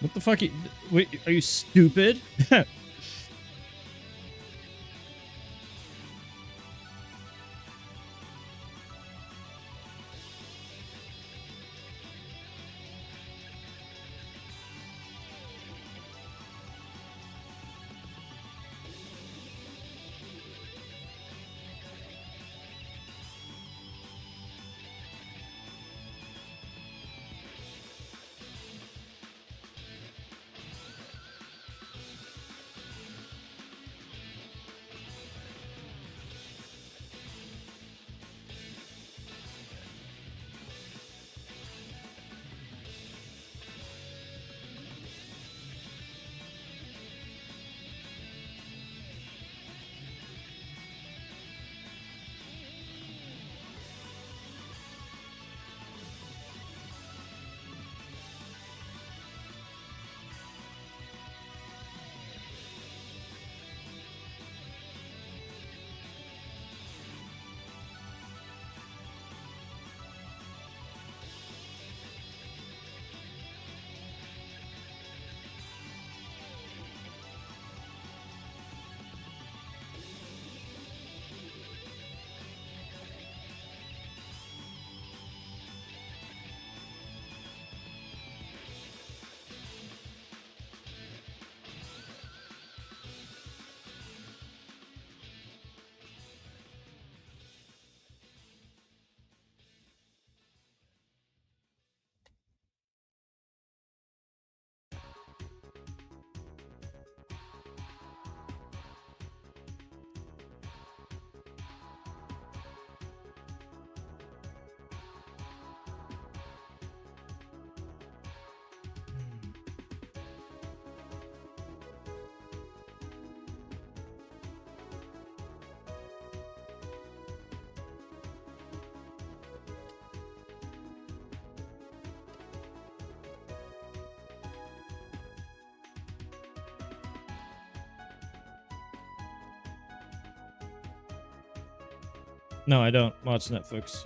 What the fuck? Wait, are you stupid? No, I don't watch Netflix.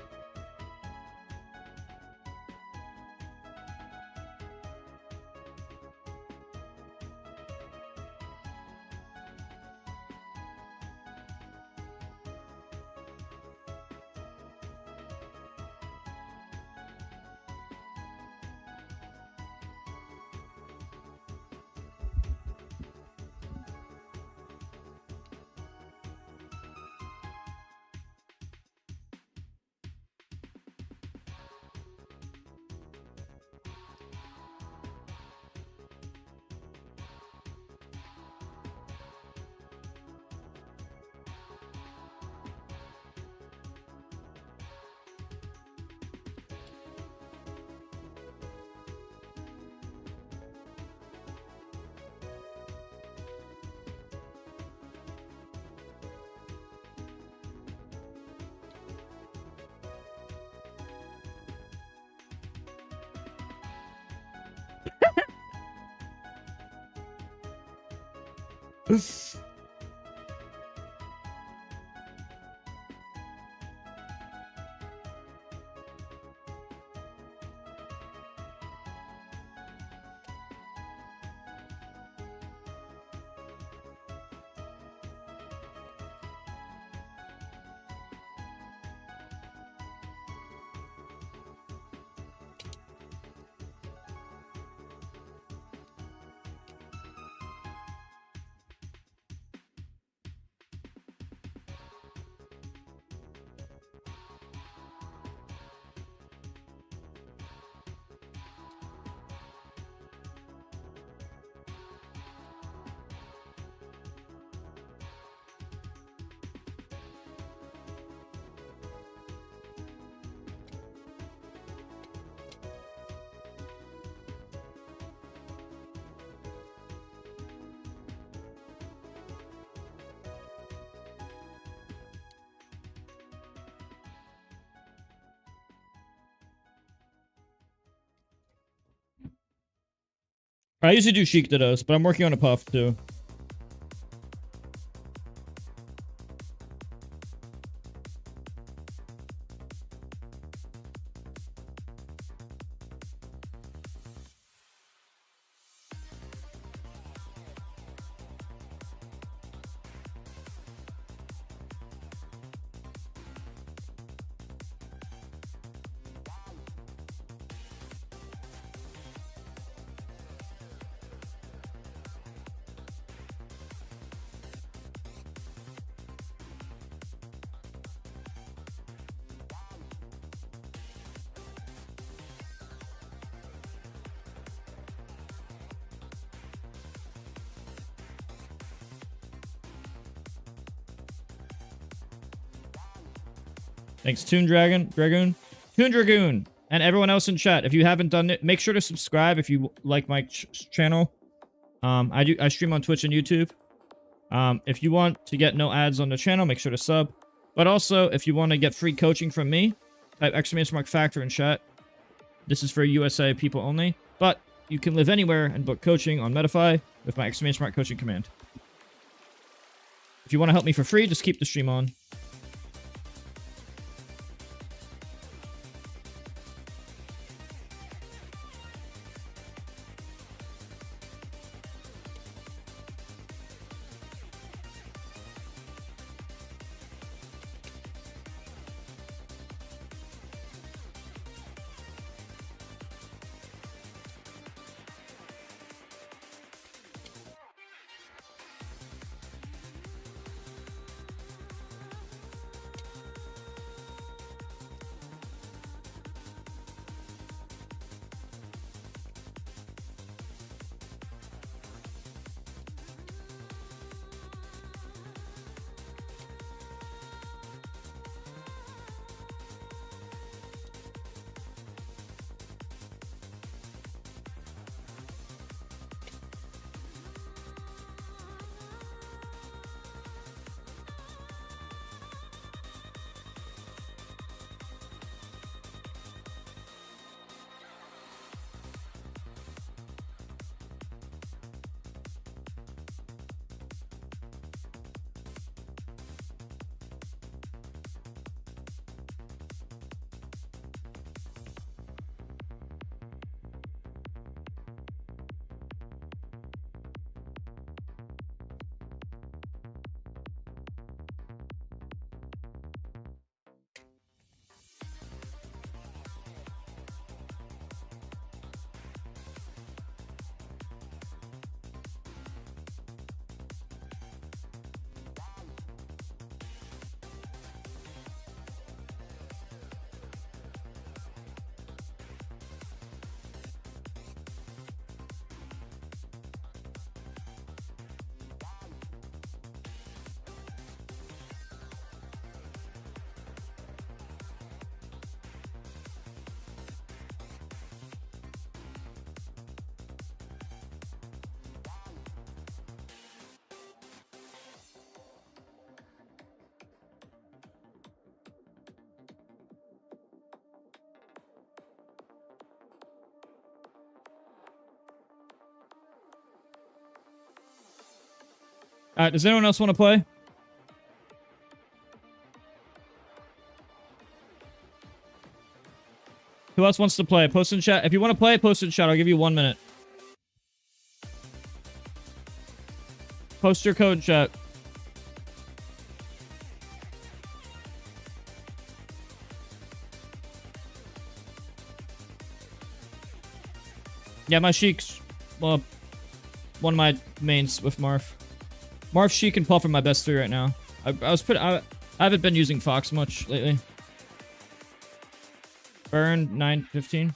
I usually do Sheik Dados, but I'm working on a puff too. Thanks, Toon Dragoon, and everyone else in chat. If you haven't done it, make sure to subscribe if you like my channel. I stream on Twitch and YouTube. If you want to get no ads on the channel, make sure to sub. But also, if you want to get free coaching from me, type !factor in chat. This is for USA people only, but you can live anywhere and book coaching on Medify with my coaching command. If you want to help me for free, just keep the stream on. Alright, does anyone else want to play? Who else wants to play? Post in chat. If you want to play, post in chat. I'll give you 1 minute. Post your code in chat. Yeah, my Sheik's, well, one of my mains with Marth. Marth, Sheik, and Puff are my best three right now. I haven't been using Fox much lately. Burn 9:15.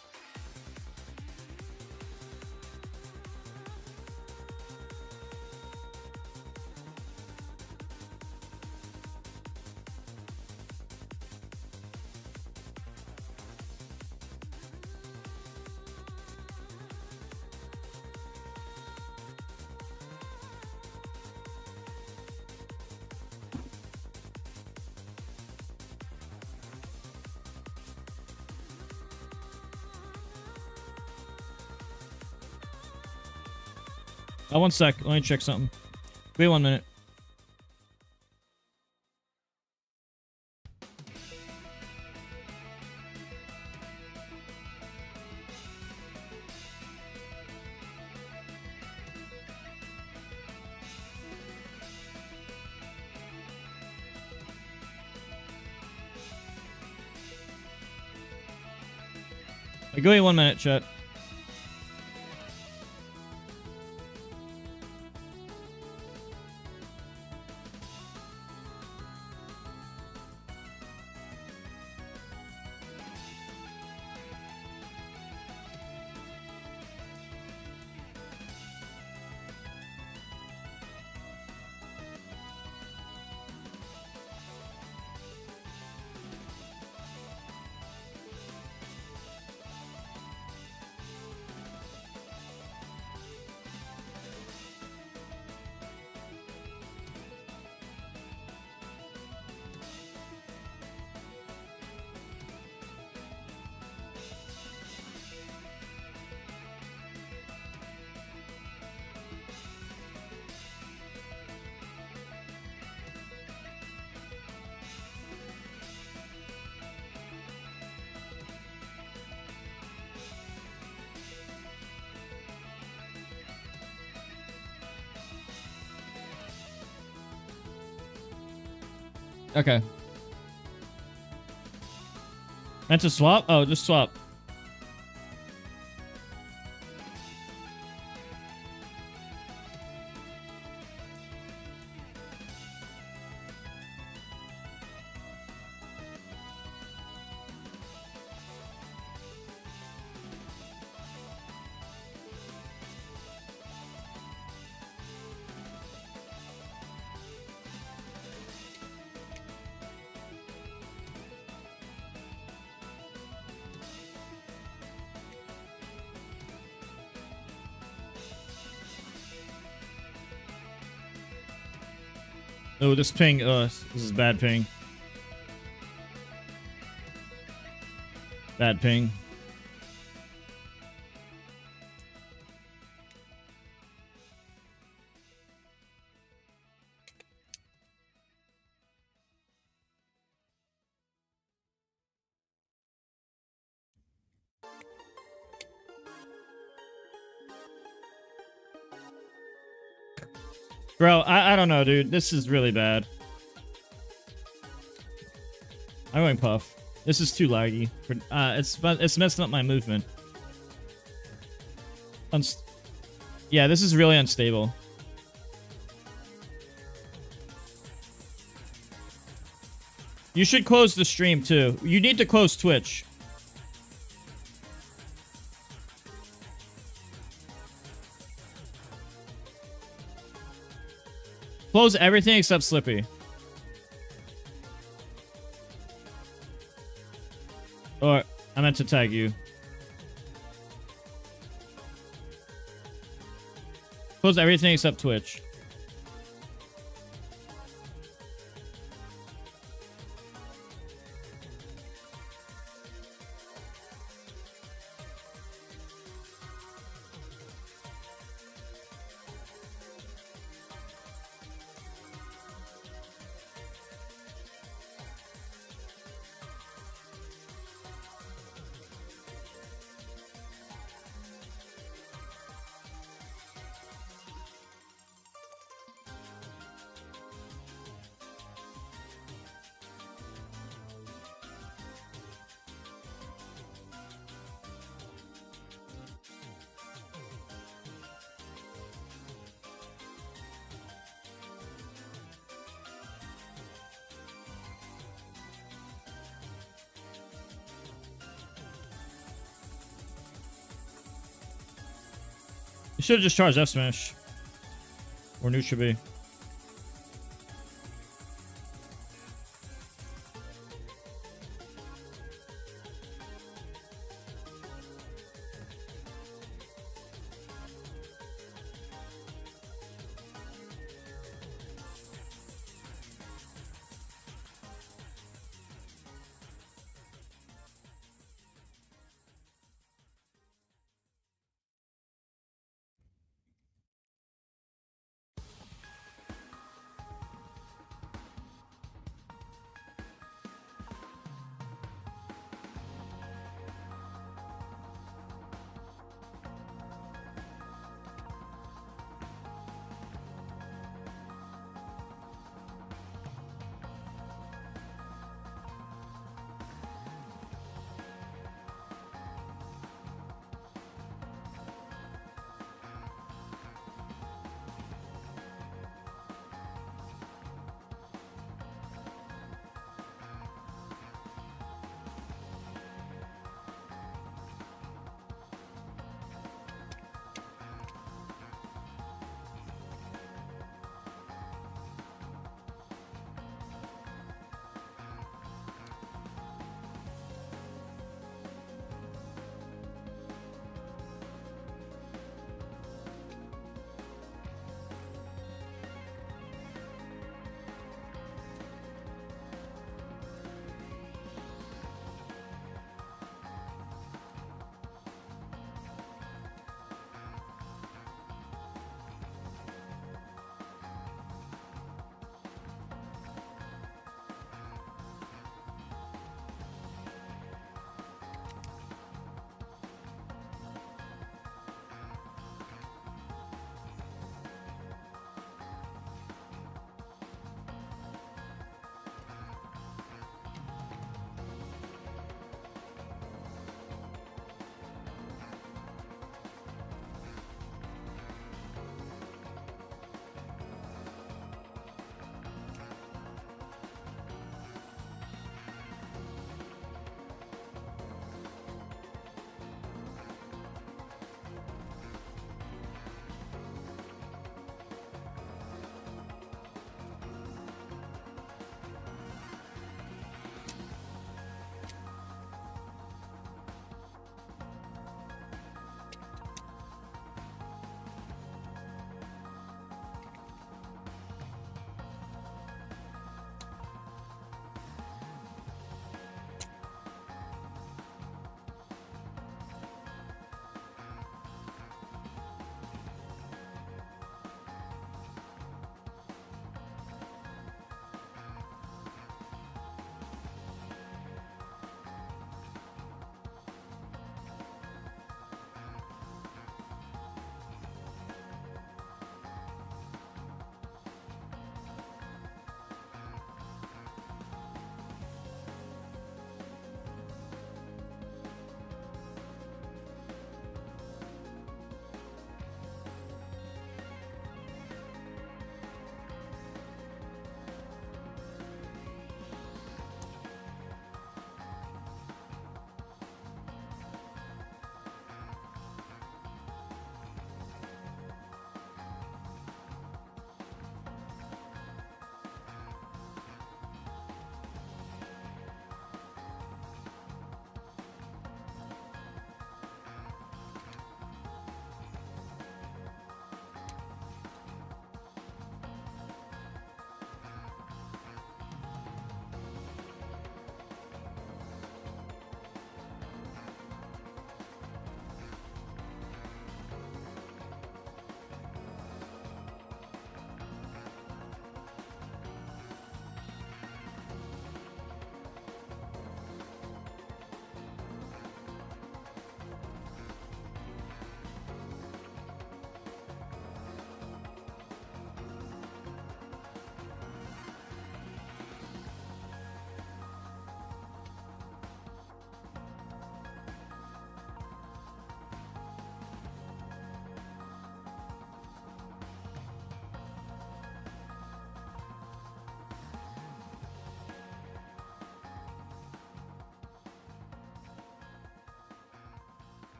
Oh, 1 sec. Let me check something. Wait 1 minute. I'll give you 1 minute, chat. Okay. Meant to swap? Oh, just swap. Oh, this ping. This is bad ping. Bad ping. Bro, I don't know, dude. This is really bad. I'm going puff. This is too laggy. It's messing up my movement. Yeah, this is really unstable. You should close the stream too. You need to close Twitch. Close everything except Slippy. Or, I meant to tag you. Close everything except Twitch. You should have just charged F smash. Or neutral B.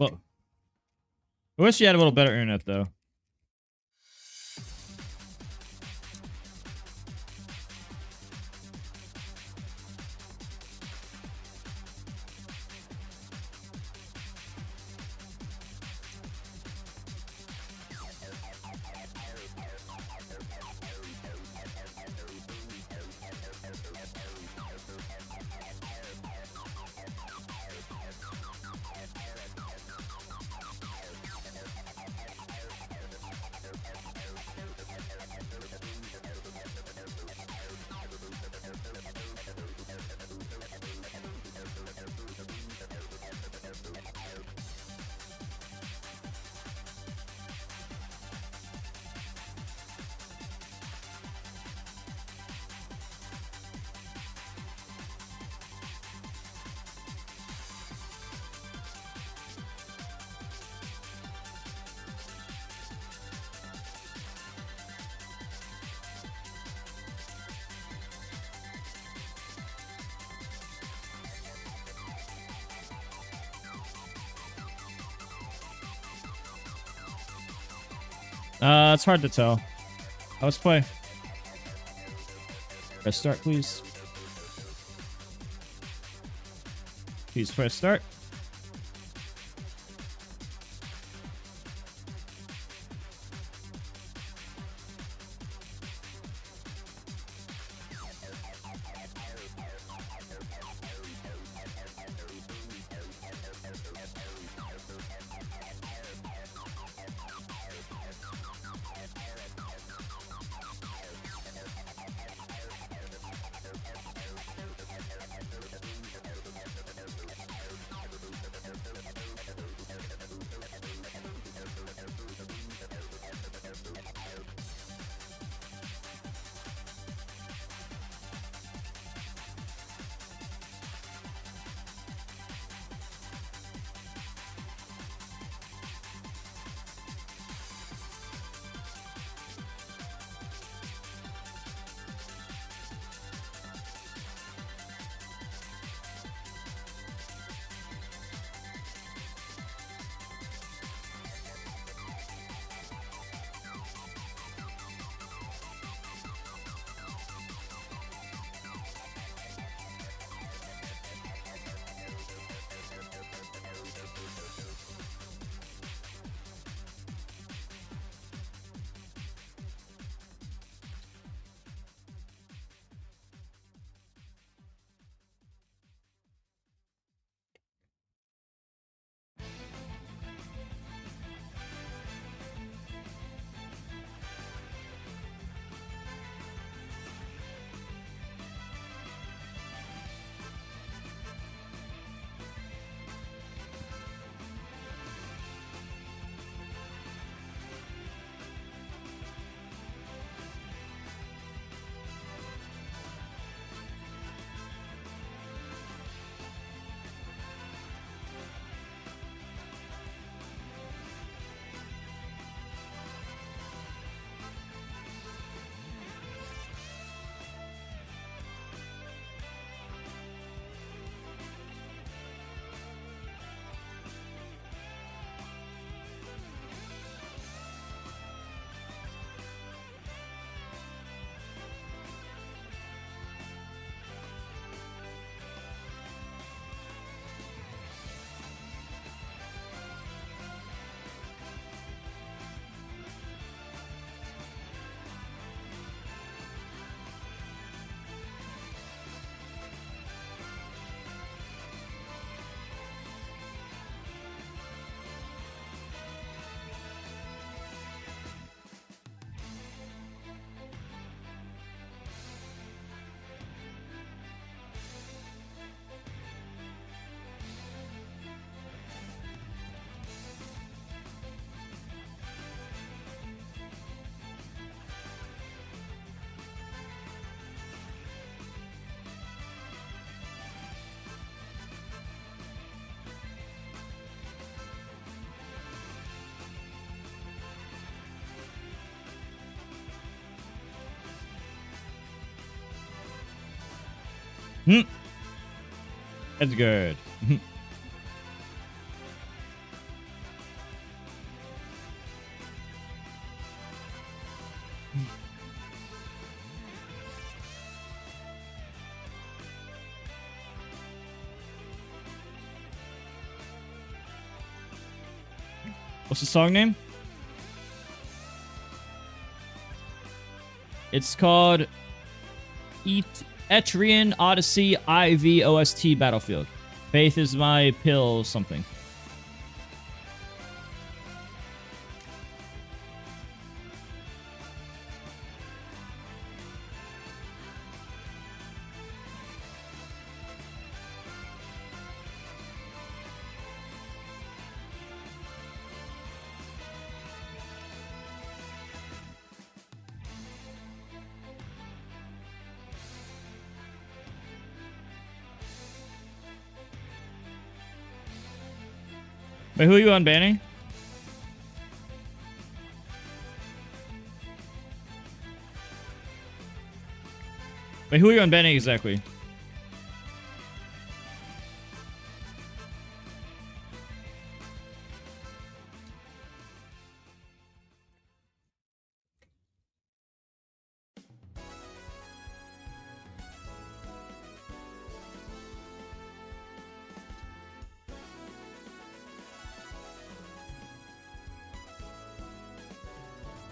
Well, I wish you had a little better internet though. It's hard to tell. Let's play. Press start, please. Please press start. That's good. What's the song name? It's called Etrian Odyssey IV OST Battlefield. Faith is my pill something. Wait, who are you unbanning? Wait, who are you unbanning exactly?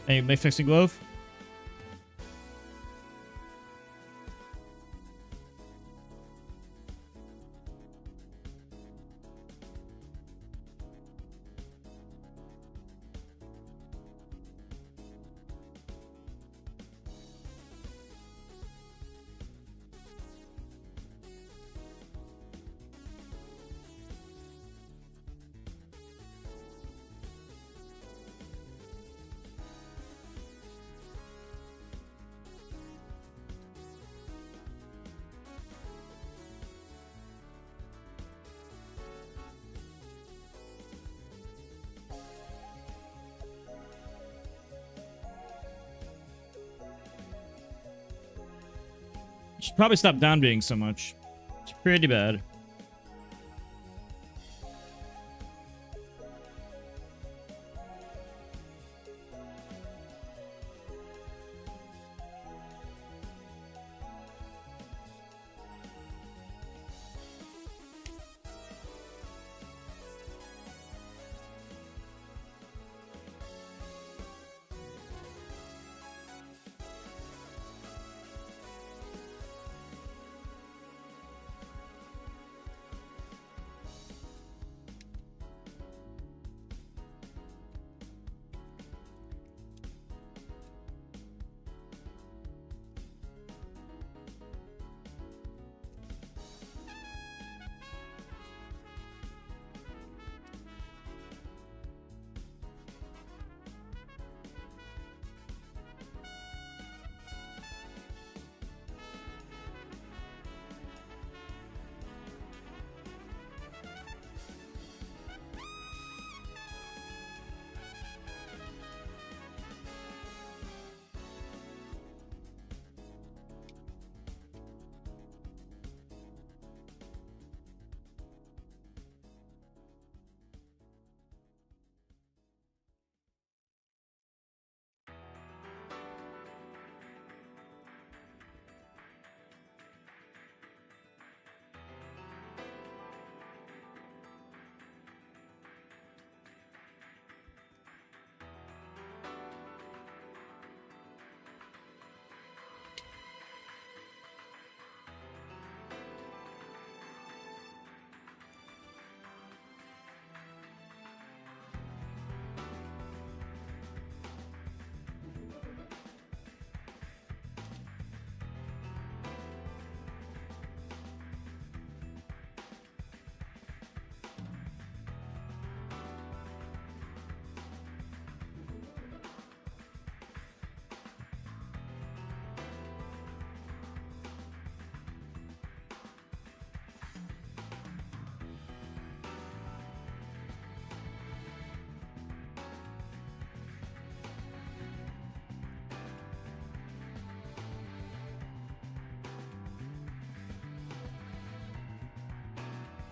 Hey, make fixing glove. Should probably stop down being so much. It's pretty bad.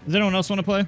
Does anyone else want to play?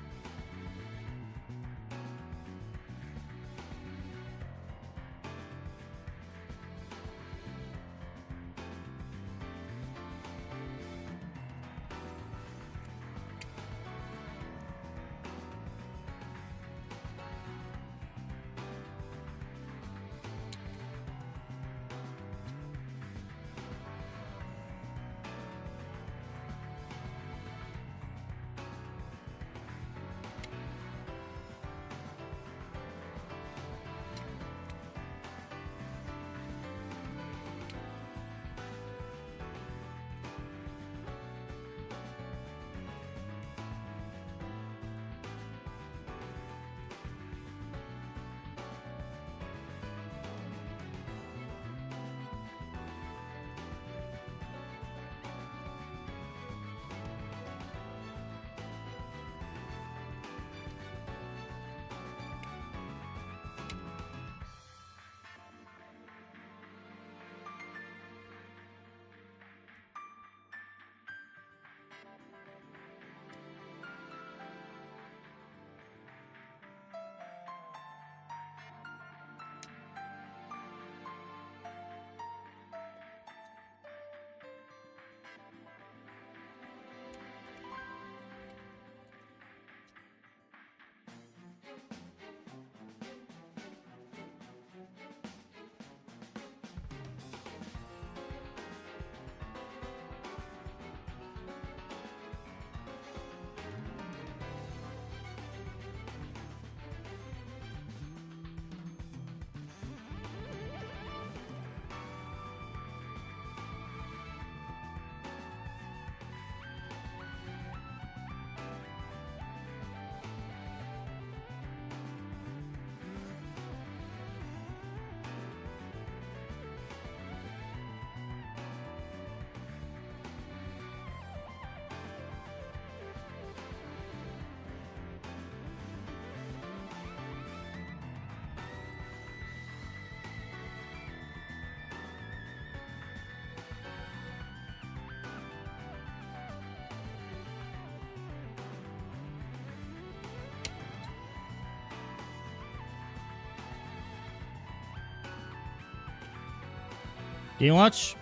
Game Watch?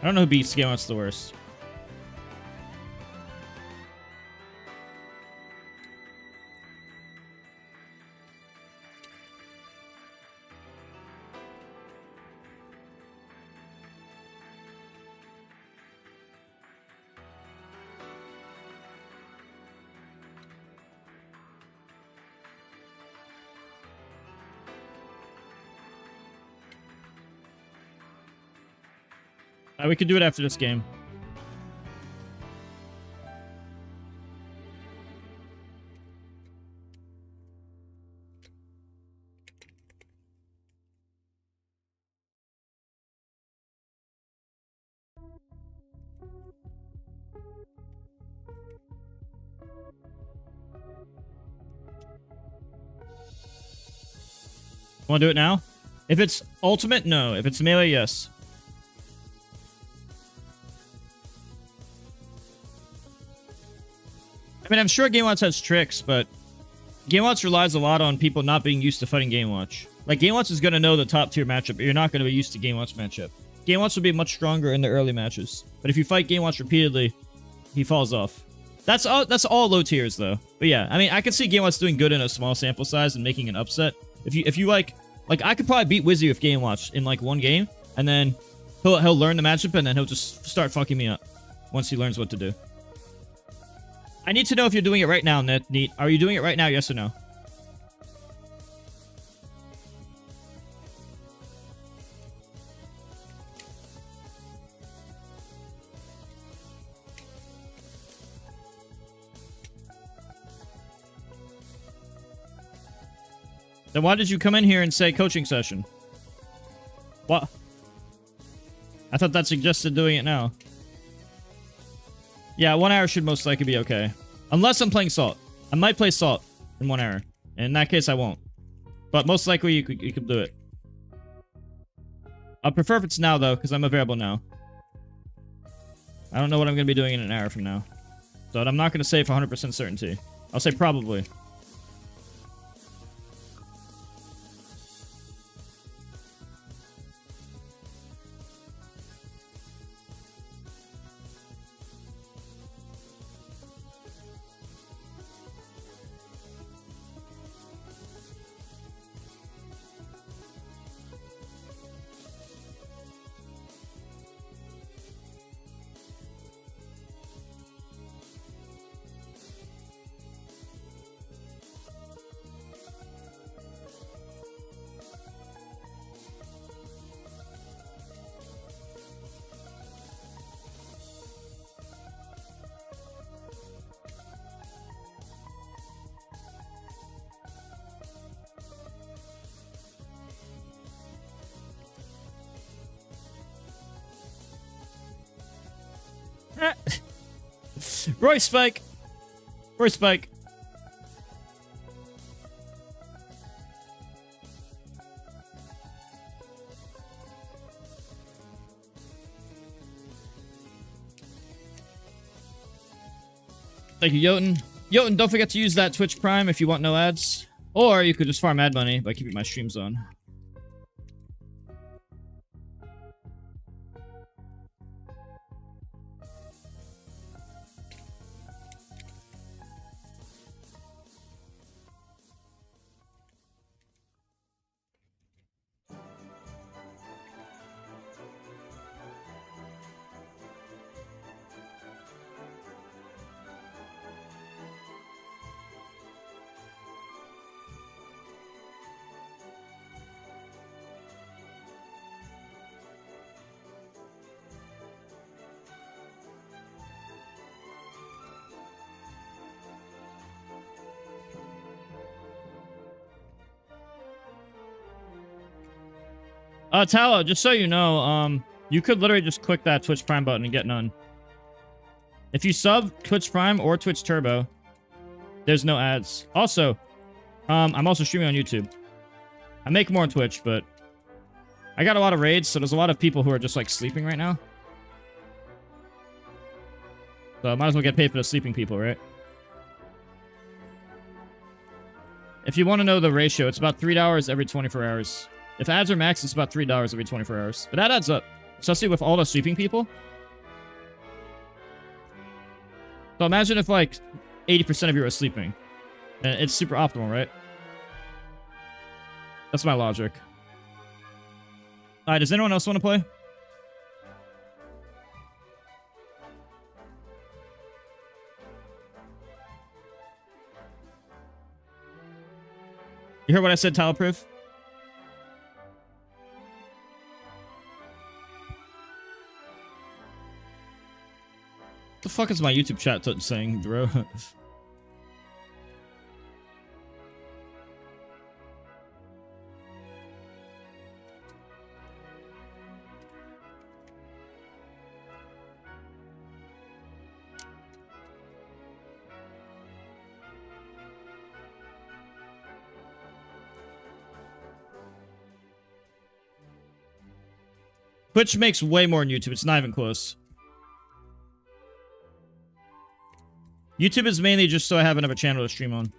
I don't know who beats Game Watch the worst. We could do it after this game. Want to do it now? If it's ultimate, no. If it's melee, yes. I mean, I'm sure Game Watch has tricks, but Game Watch relies a lot on people not being used to fighting Game Watch. Like, Game Watch is going to know the top tier matchup, but you're not going to be used to Game Watch matchup. Game Watch will be much stronger in the early matches. But if you fight Game Watch repeatedly, he falls off. That's all low tiers, though. But yeah, I mean, I could see Game Watch doing good in a small sample size and making an upset. If you like, I could probably beat Wizzy with Game Watch in, like, one game, and then he'll learn the matchup, and then he'll just start fucking me up once he learns what to do. I need to know if you're doing it right now, Neat. Are you doing it right now, yes or no? Then why did you come in here and say coaching session? What? I thought that suggested doing it now. Yeah, 1 hour should most likely be okay. Unless I'm playing Salt. I might play Salt in 1 hour. And in that case, I won't. But most likely, you could do it. I'd prefer if it's now, though, because I'm available now. I don't know what I'm going to be doing in an hour from now. So I'm not going to say for 100% certainty. I'll say probably. Roy Spike. Roy Spike. Thank you, Jotun. Jotun, don't forget to use that Twitch Prime if you want no ads. Or you could just farm ad money by keeping my streams on. Tala, just so you know, you could literally just click that Twitch Prime button and get none. If you sub Twitch Prime or Twitch Turbo, there's no ads. Also, I'm also streaming on YouTube. I make more on Twitch, but I got a lot of raids, so there's a lot of people who are just, like, sleeping right now. So I might as well get paid for the sleeping people, right? If you want to know the ratio, it's about $3 every 24 hours. If ads are max, it's about $3 every 24 hours. But that adds up, especially with all the sweeping people. So imagine if like 80% of you are sleeping. And it's super optimal, right? That's my logic. Alright, does anyone else want to play? You heard what I said, tile proof? The fuck is my YouTube chat saying, bro? Twitch makes way more than YouTube. It's not even close. YouTube is mainly just so I have another channel to stream on.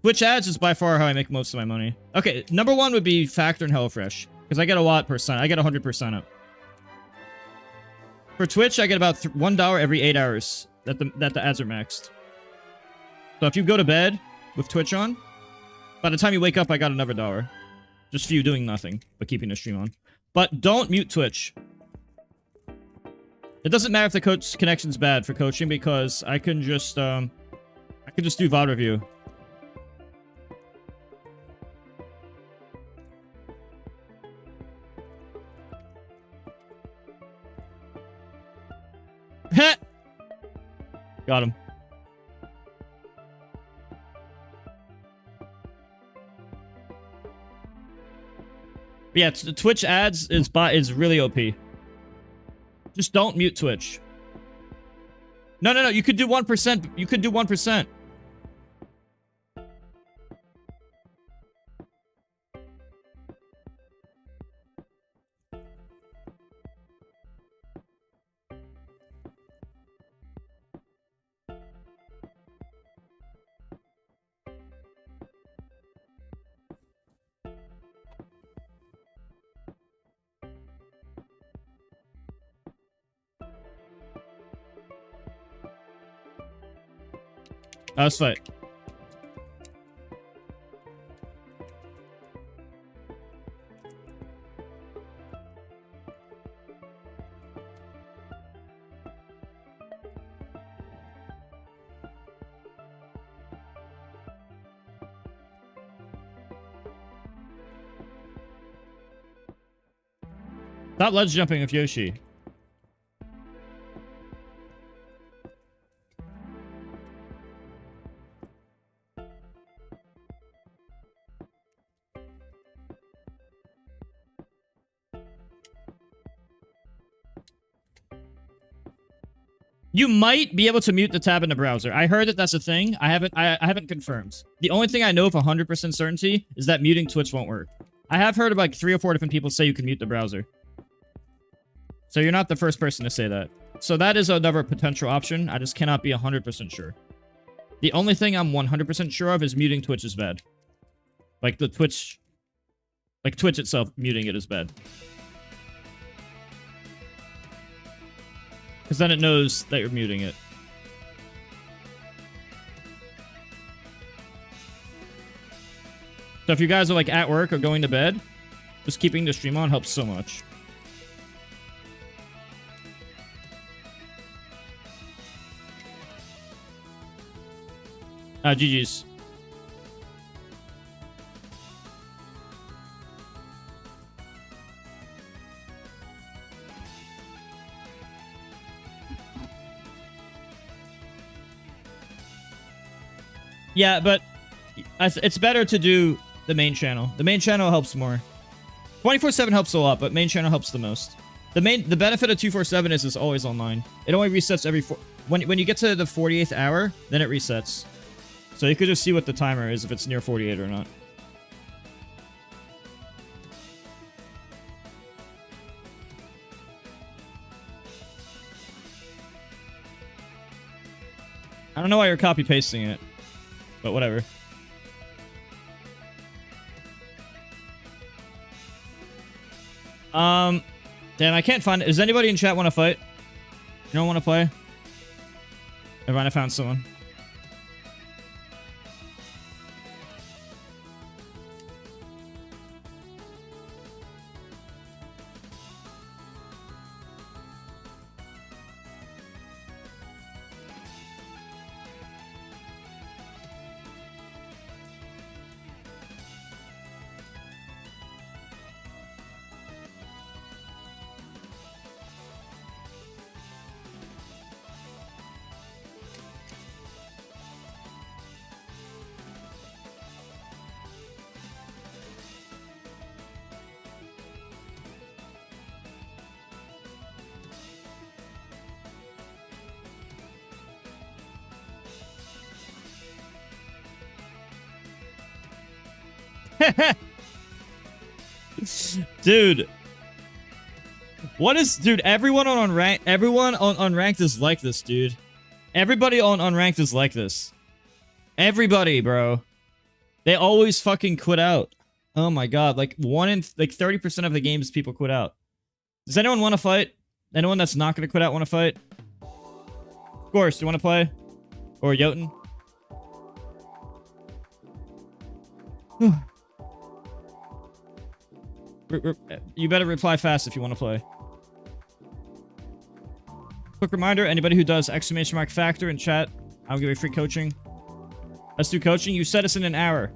Twitch ads is by far how I make most of my money. Okay, number one would be Factor and HelloFresh. Because I get a lot per sign. I get 100% up. For Twitch, I get about $1 every 8 hours that the ads are maxed. So if you go to bed with Twitch on, by the time you wake up, I got another $1. Just for you doing nothing, but keeping the stream on. But don't mute Twitch. It doesn't matter if the coach connection's bad for coaching because I can just do VOD review. Got him. But yeah, the Twitch ads is really OP. Just don't mute Twitch. No. You could do 1%. You could do 1%. Let's fight. Stop ledge jumping with Yoshi. You might be able to mute the tab in the browser. I heard that that's a thing. I haven't confirmed. The only thing I know with 100% certainty is that muting Twitch won't work. I have heard of like 3 or 4 different people say you can mute the browser. So you're not the first person to say that. So that is another potential option. I just cannot be 100% sure. The only thing I'm 100% sure of is muting Twitch is bad. Like the Twitch... Like Twitch itself, muting it is bad. Because then it knows that you're muting it. So if you guys are like at work or going to bed, just keeping the stream on helps so much. GG's. Yeah, but it's better to do the main channel. The main channel helps more. 24/7 helps a lot, but main channel helps the most. The benefit of 247 is it's always online. It only resets every when you get to the 48th hour, then it resets. So you could just see what the timer is if it's near 48 or not. I don't know why you're copy pasting it. But whatever. Damn, I can't find it. Does anybody in chat want to fight? You don't want to play? Everyone, I found someone. Dude. What is... Dude, everyone on Unranked is like this, dude. Everybody on Unranked is like this. Everybody, bro. They always fucking quit out. Oh my god. Like, 30% of the games people quit out. Does anyone want to fight? Anyone that's not going to quit out want to fight? Of course, you want to play? Or Jotun? You better reply fast if you want to play. Quick reminder, anybody who does !factor in chat, I'll give you free coaching. Let's do coaching. You set us in an hour.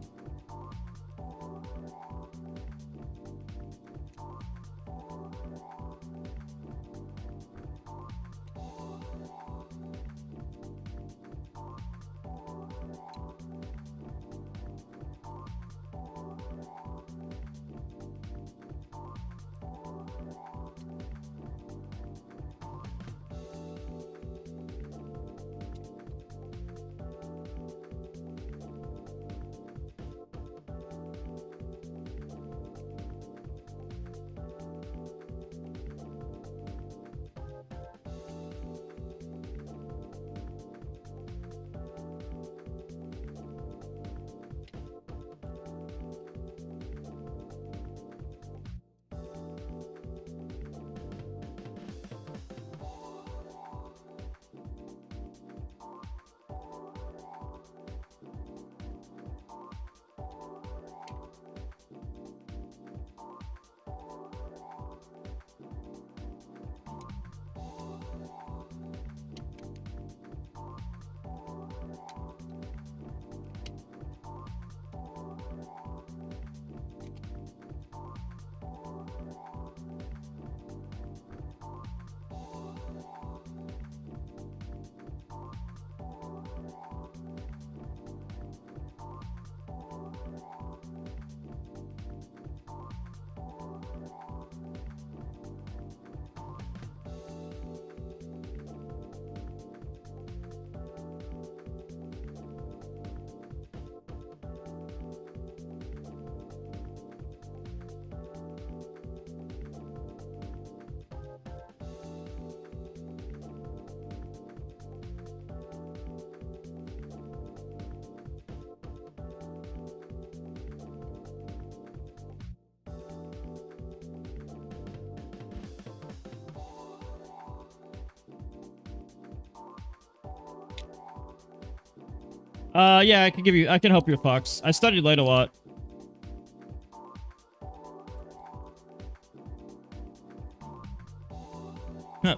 Yeah, I can help you with Fox. I studied light a lot.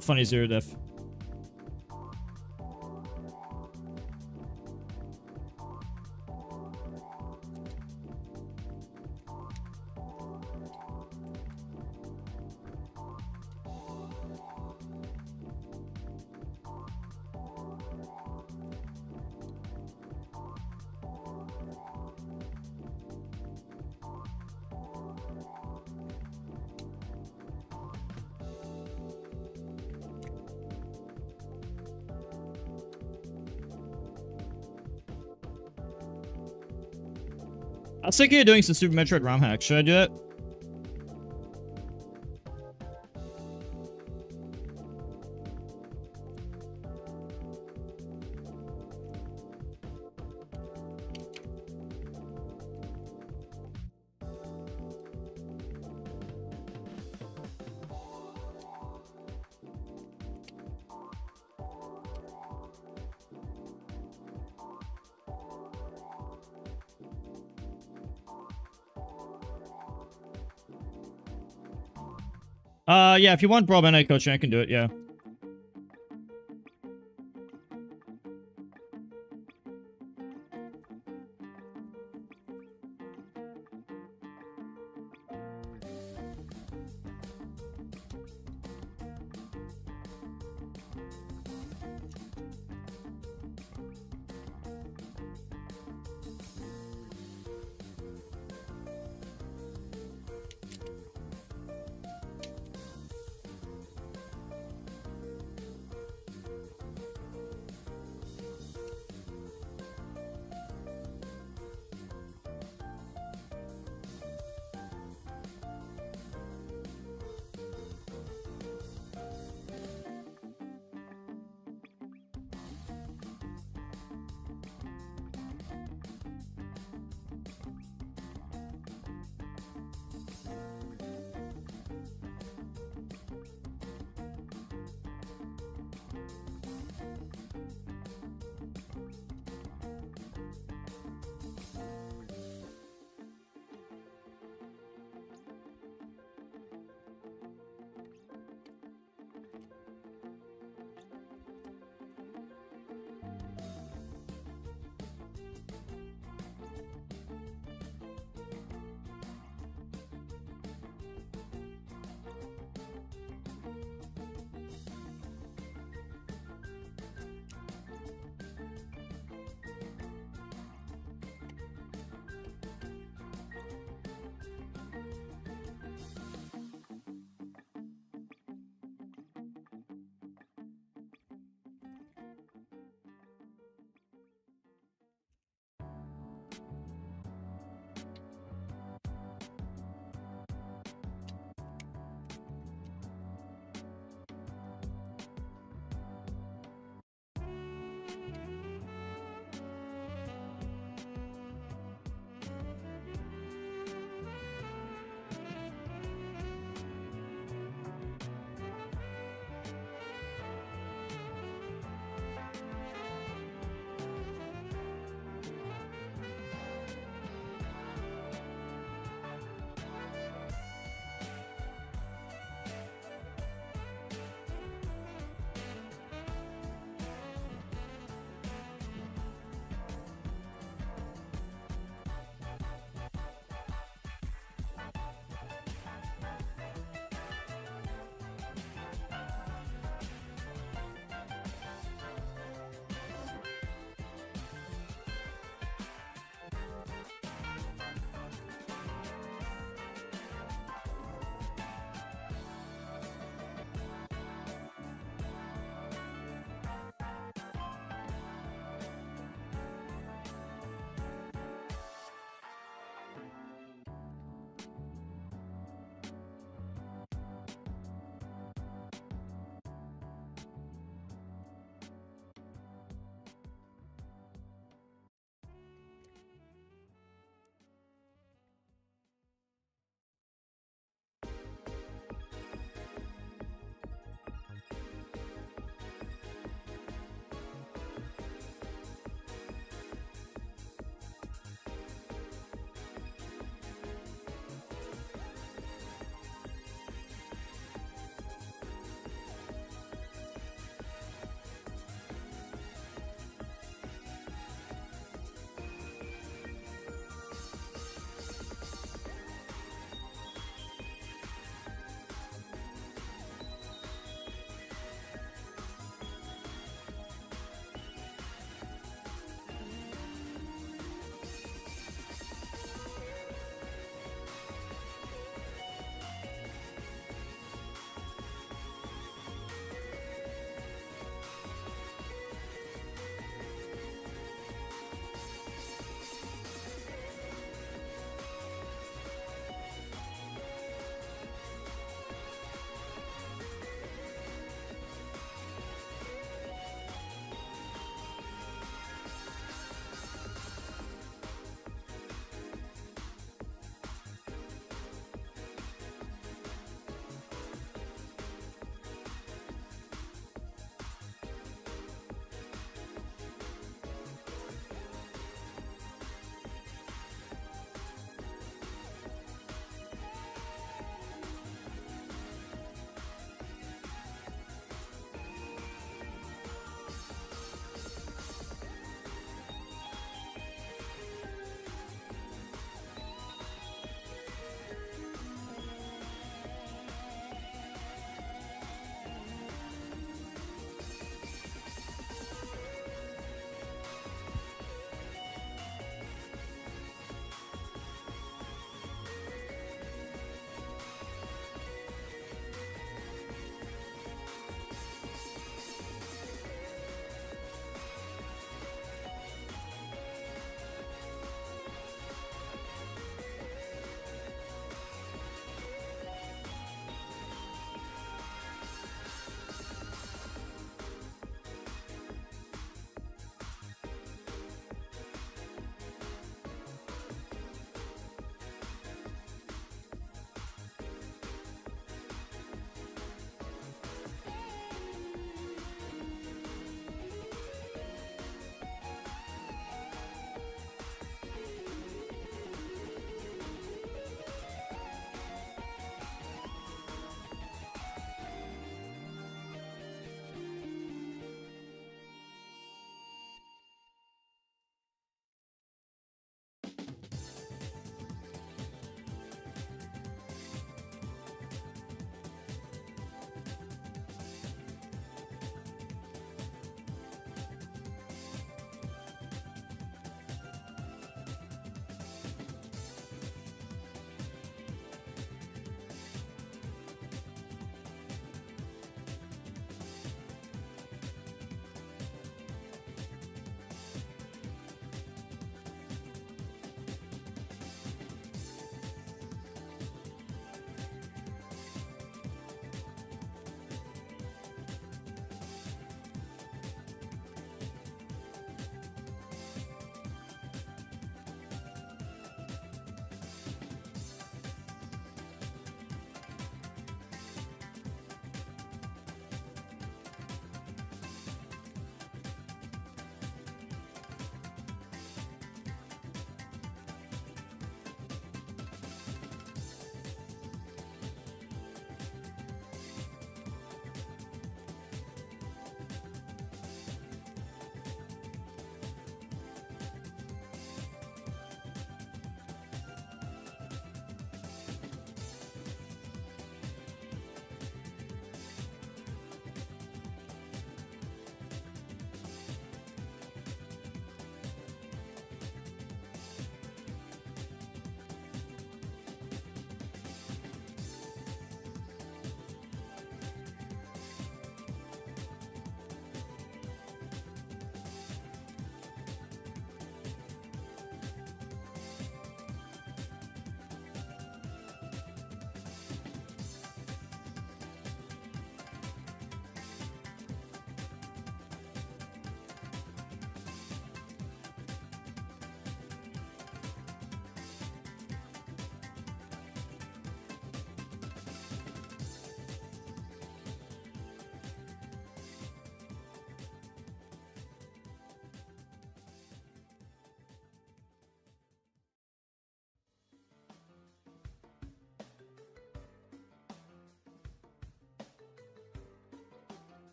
Funny zero def. I was thinking of doing some Super Metroid ROM hacks. Should I do that? Yeah, if you want Brawl Night coaching, I can do it, yeah.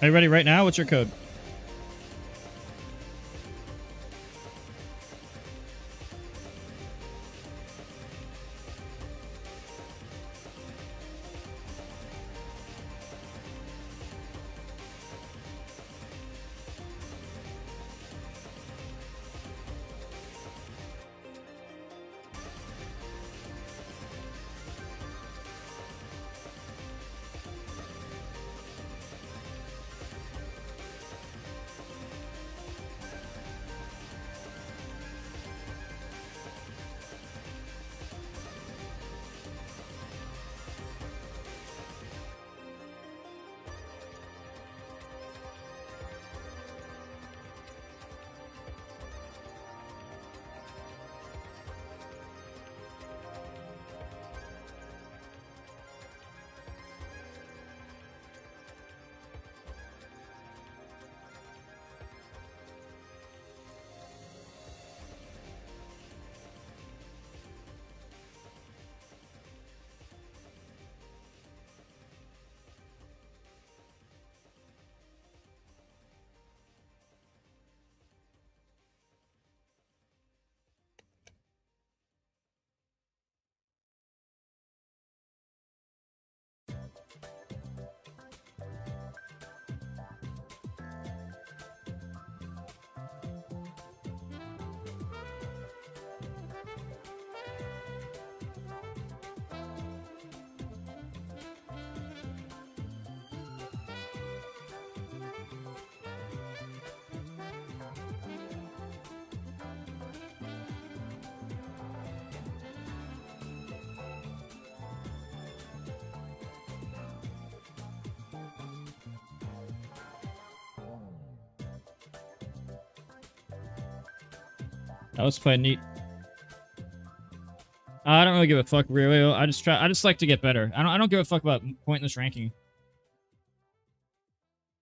Are you ready right now? What's your code? That was quite neat. I don't really give a fuck, really. I just like to get better. I don't give a fuck about pointless ranking.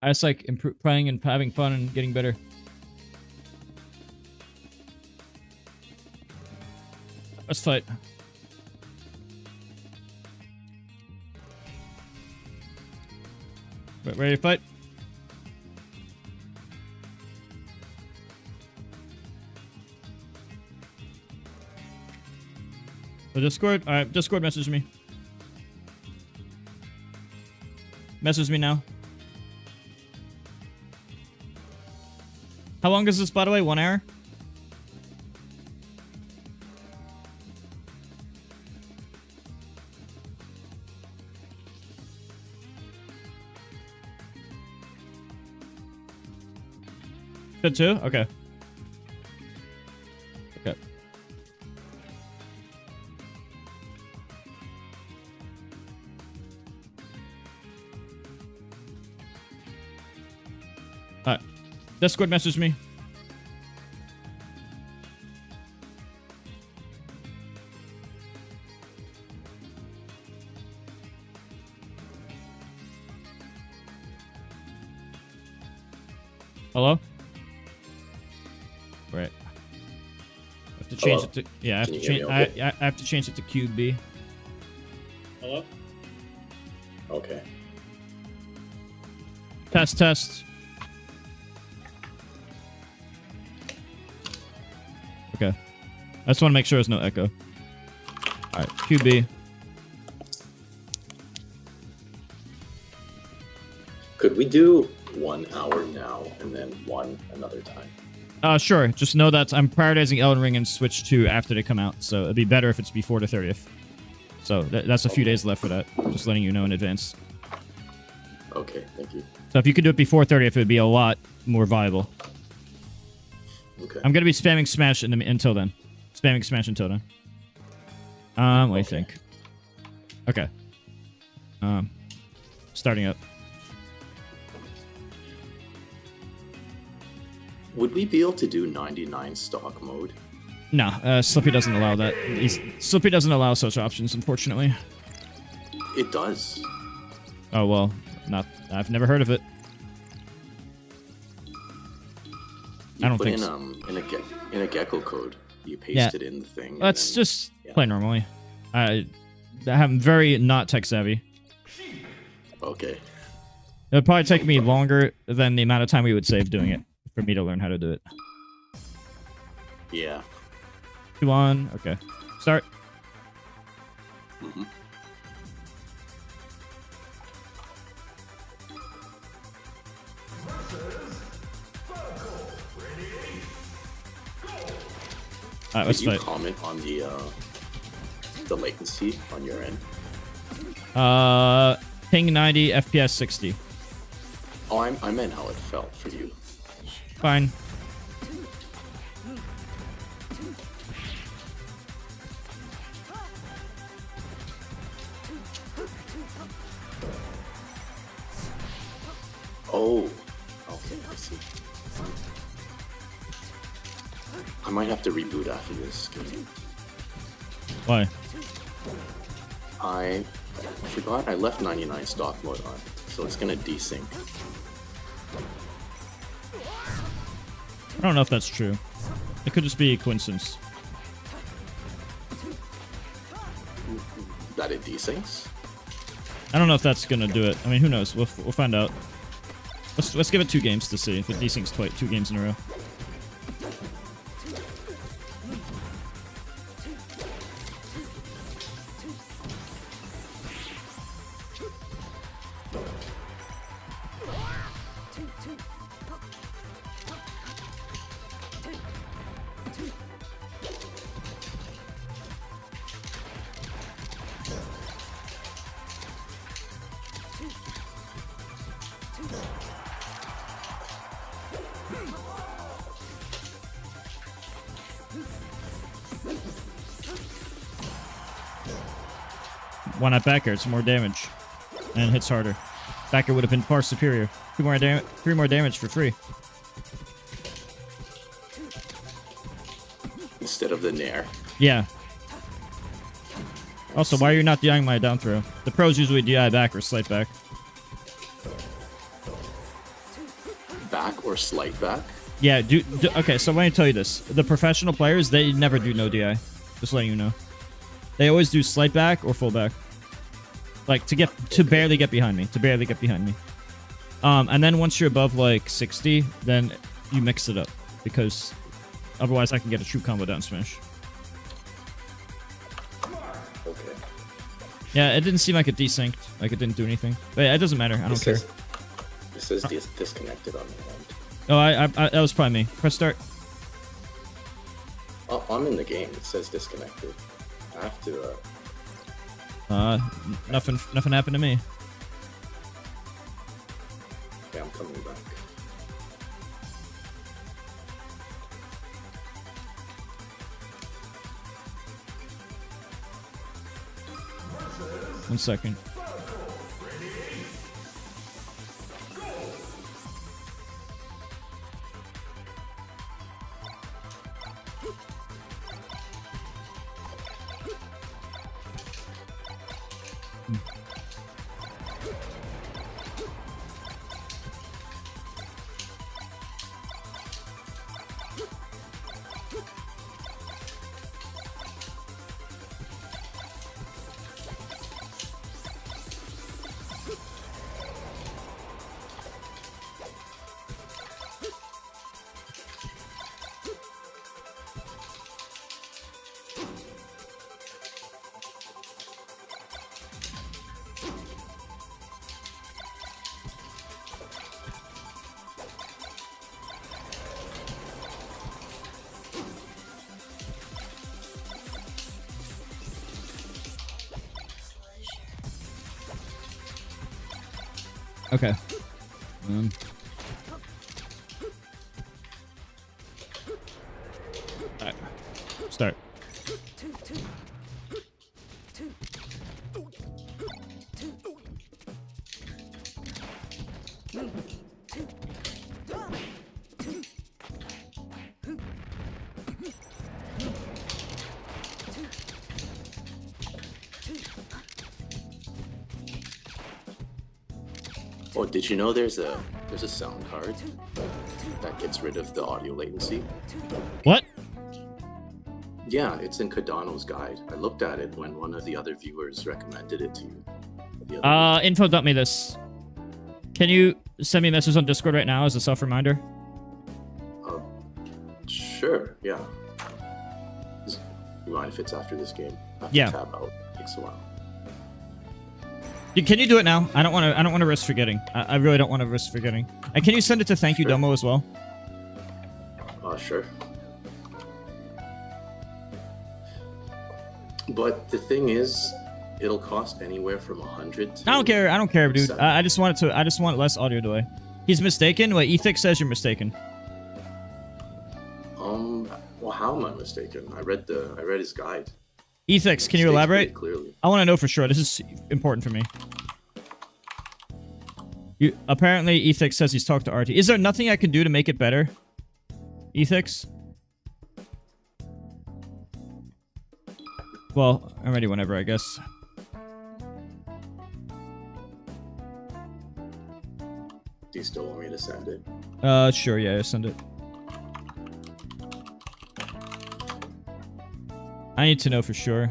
I just like playing and having fun and getting better. Let's fight. Ready to fight? The Discord? Alright, Discord message me. Message me now. How long is this, by the way? 1 hour? Good too? Okay. Okay. Alright. Discord message me. Hello? Right. I have to change it to I have to change I have to change it to QB. Hello? Okay. Test. Okay. I just want to make sure there's no echo. Alright, QB. Could we do 1 hour now and then one another time? Sure. Just know that I'm prioritizing Elden Ring and Switch 2 after they come out, so it'd be better if it's before the 30th. So that's a few days left for that. Just letting you know in advance. Okay, thank you. So if you could do it before 30th, it would be a lot more viable. Okay. I'm gonna be spamming Smash until then. Spamming Smash until then. What do you think? Okay. Starting up. Would we be able to do 99 stock mode? No, Slippy doesn't allow that. Slippy doesn't allow such options, unfortunately. It does. Oh well, I've never heard of it. You I don't put think in, so. in a gecko code. You paste it in the thing. Let's just play normally. I'm very not tech savvy. Okay. It would probably take me longer than the amount of time we would save doing it for me to learn how to do it. Yeah. 2 on. Okay. Start. Mm-hmm. Alright, let's Did you fight. comment on the latency on your end? Ping 90, FPS 60. Oh, I meant how it felt for you. Fine. Oh, okay, I see. I might have to reboot after this game. Why? I forgot I left 99 stock mode on, so it's gonna desync. I don't know if that's true. It could just be a coincidence. That it desyncs? I don't know if that's gonna do it. I mean, who knows? We'll find out. Let's give it 2 games to see if it desyncs 2 games in a row. Why not backer? It's more damage. And hits harder. Backer would have been far superior. 3 more damage for free. Instead of the nair. Yeah. Also, why are you not DIing my down throw? The pros usually DI back or slight back. Back or slight back? Yeah, okay, so let me tell you this. The professional players, they never do no DI. Just letting you know. They always do slight back or full back. Like, to barely get behind me. And then once you're above, like, 60, then you mix it up. Because otherwise I can get a true combo down smash. Okay. Yeah, it didn't seem like it desynced. Like, it didn't do anything. But yeah, it doesn't matter. I don't care. It says disconnected on the end. Oh, that was probably me. Press start. Oh, I'm in the game. It says disconnected. I have to, nothing happened to me. Okay, I'm coming back. One second. Okay. Alright. Start. Oh, did you know there's a sound card that gets rid of the audio latency? What? Yeah, it's in Cardano's guide. I looked at it when one of the other viewers recommended it to you. Info dump me this. Can you send me a message on Discord right now as a self-reminder? Sure, yeah. You mind if it's after this game? I have to Yeah. tab out. It takes a while. Can you do it now? I don't want to risk forgetting. I really don't want to risk forgetting. And can you send it to Thank You Domo as well? Sure. But the thing is, it'll cost anywhere from 100 to... I don't care. I don't care, dude. 7. I just want less audio delay. He's mistaken. Wait, Ethix says you're mistaken. Well, how am I mistaken? I read his guide. Ethix, can you elaborate? Clearly. I want to know for sure. This is important for me. Apparently, Ethix says he's talked to RT. Is there nothing I can do to make it better? Ethix? Well, I'm ready whenever, I guess. Do you still want me to send it? Sure, yeah, send it. I need to know for sure.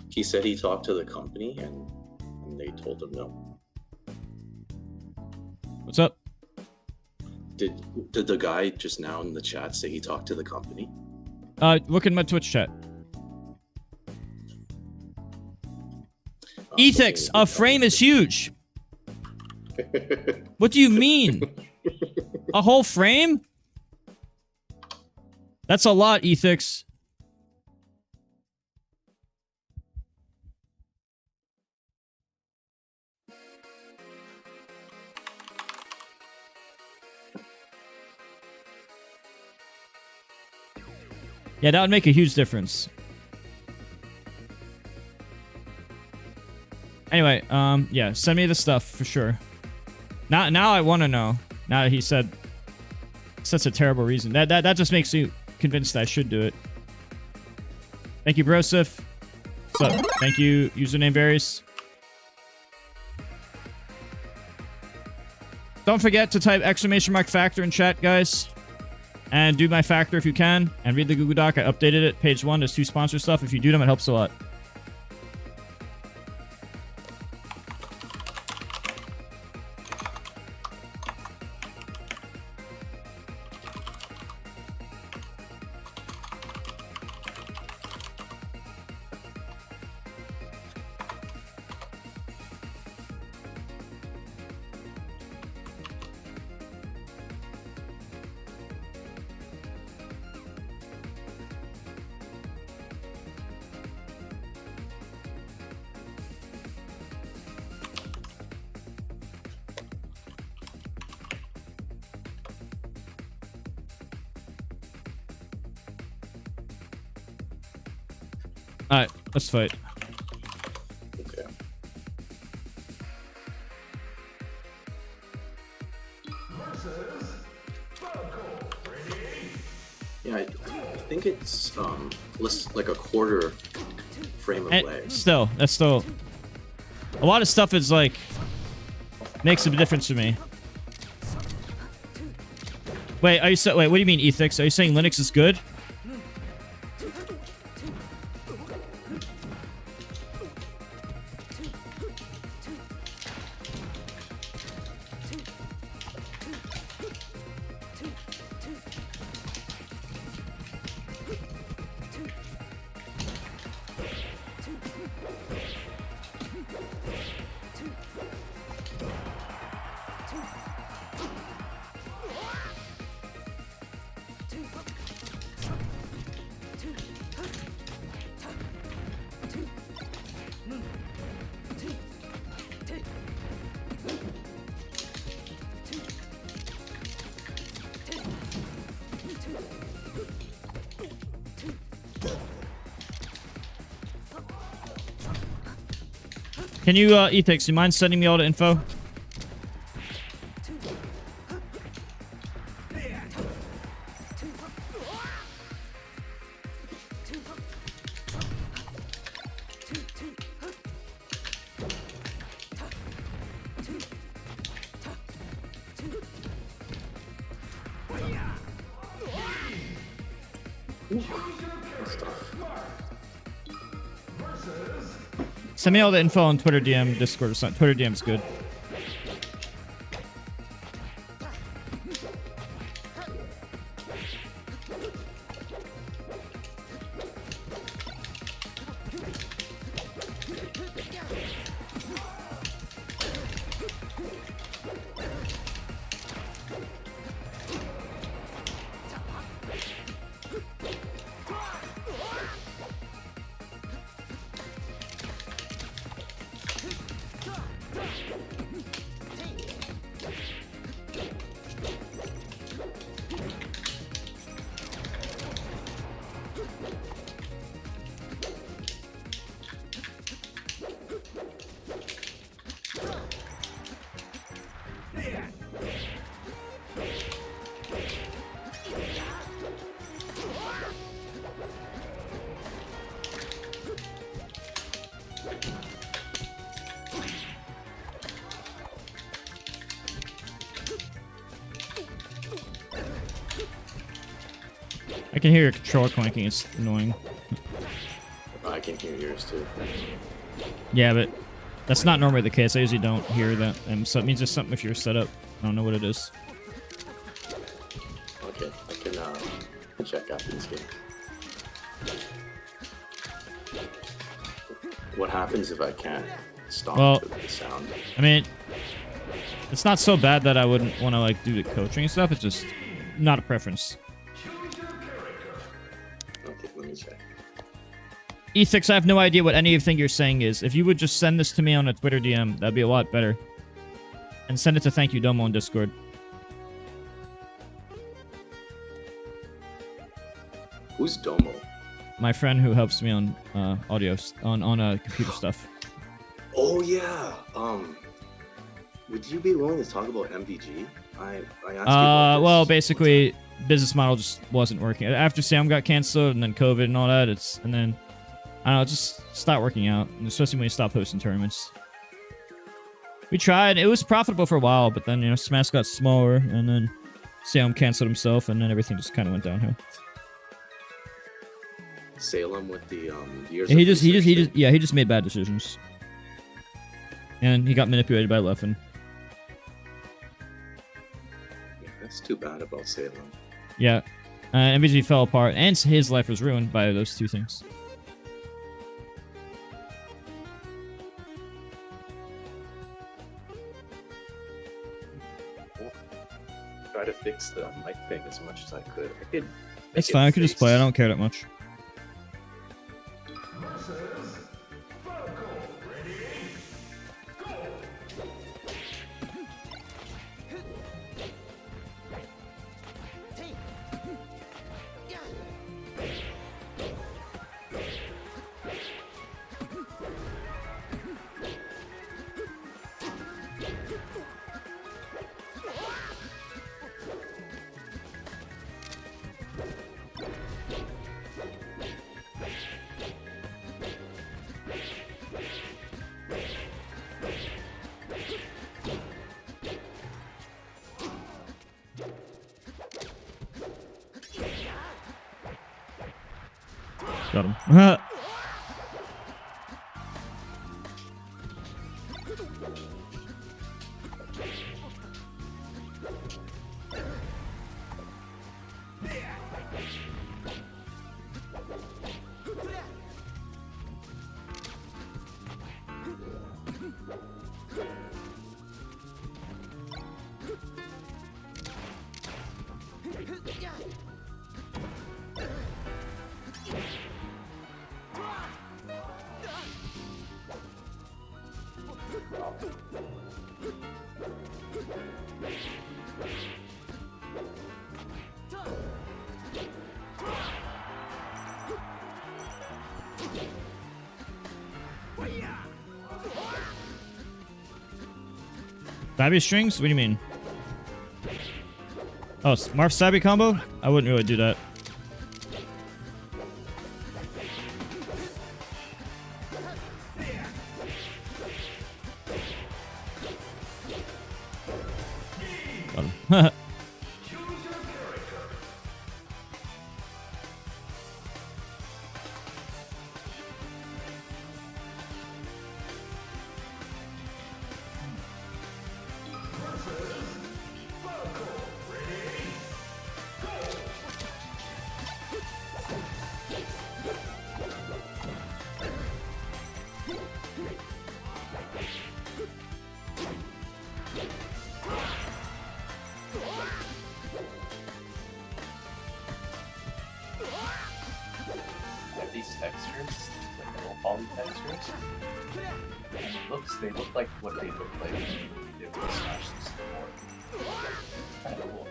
He said he talked to the company and they told him no. What's up? Did the guy just now in the chat say he talked to the company? Look in my Twitch chat. Ethix, a frame is huge. What do you mean? A whole frame? That's a lot, Ethix. Yeah, that would make a huge difference. Anyway, yeah, send me the stuff for sure. Now I want to know. Now that he said such a terrible reason. That just makes me convinced that I should do it. Thank you, Brosif. What's up? Thank you, username varies. Don't forget to type !factor in chat, guys. And do my factor if you can. And read the Google Doc. I updated it. Page 1, there's 2 sponsor stuff. If you do them, it helps a lot. Alright, let's fight. Okay. Yeah, I think it's like a quarter frame of lag. Still, that's still a lot of stuff is like makes a difference to me. Wait, what do you mean, Ethix? Are you saying Linux is good? Can you, Ethix, you mind sending me all the info? That's tough. Send me all the info on Twitter DM, Discord or something. Twitter DM's good. I can hear your controller clanking. It's annoying. I can hear yours too. Yeah, but that's not normally the case. I usually don't hear that. So it means there's something with your setup. I don't know what it is. Okay, I can check after this game. What happens if I can't stop the sound? I mean, it's not so bad that I wouldn't want to like do the coaching and stuff. It's just not a preference. Okay, let me check. E6, I have no idea what anything you're saying is. If you would just send this to me on a Twitter DM, that'd be a lot better. And send it to Thank You Domo on Discord. Who's Domo? My friend who helps me on audio, on computer stuff. Oh yeah. Would you be willing to talk about MVG? I asked you about this. Well, basically, business model just wasn't working. After Sam got canceled and then COVID and all that, and then I don't know, it just stopped working out, especially when you stop hosting tournaments. We tried. It was profitable for a while, but then, Smash got smaller, and then Sam canceled himself, and then everything just kind of went downhill. Salem with the years. Yeah, he just made bad decisions, and he got manipulated by Leffen. Yeah, that's too bad about Salem. Yeah, MVG fell apart, and his life was ruined by those two things. Try to fix the mic thing as much as I could. It's fine. I could just play. I don't care that much. Got him. Stabby strings? What do you mean? Oh, Marth Stabby combo? I wouldn't really do that. Got him. textures, like the low poly textures. And they look like what they look like when they were Smash 64. Kind of cool.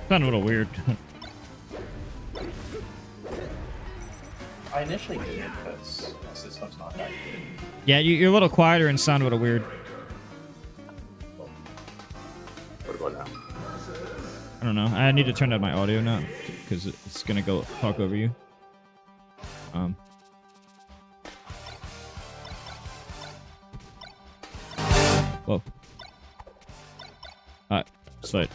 Sound a little weird. I initially did it because the system's not that good. Yeah, you're a little quieter and sound a little weird. What about now? I don't know. I need to turn down my audio now because it's gonna go talk over you. Whoa. Alright, let's fight.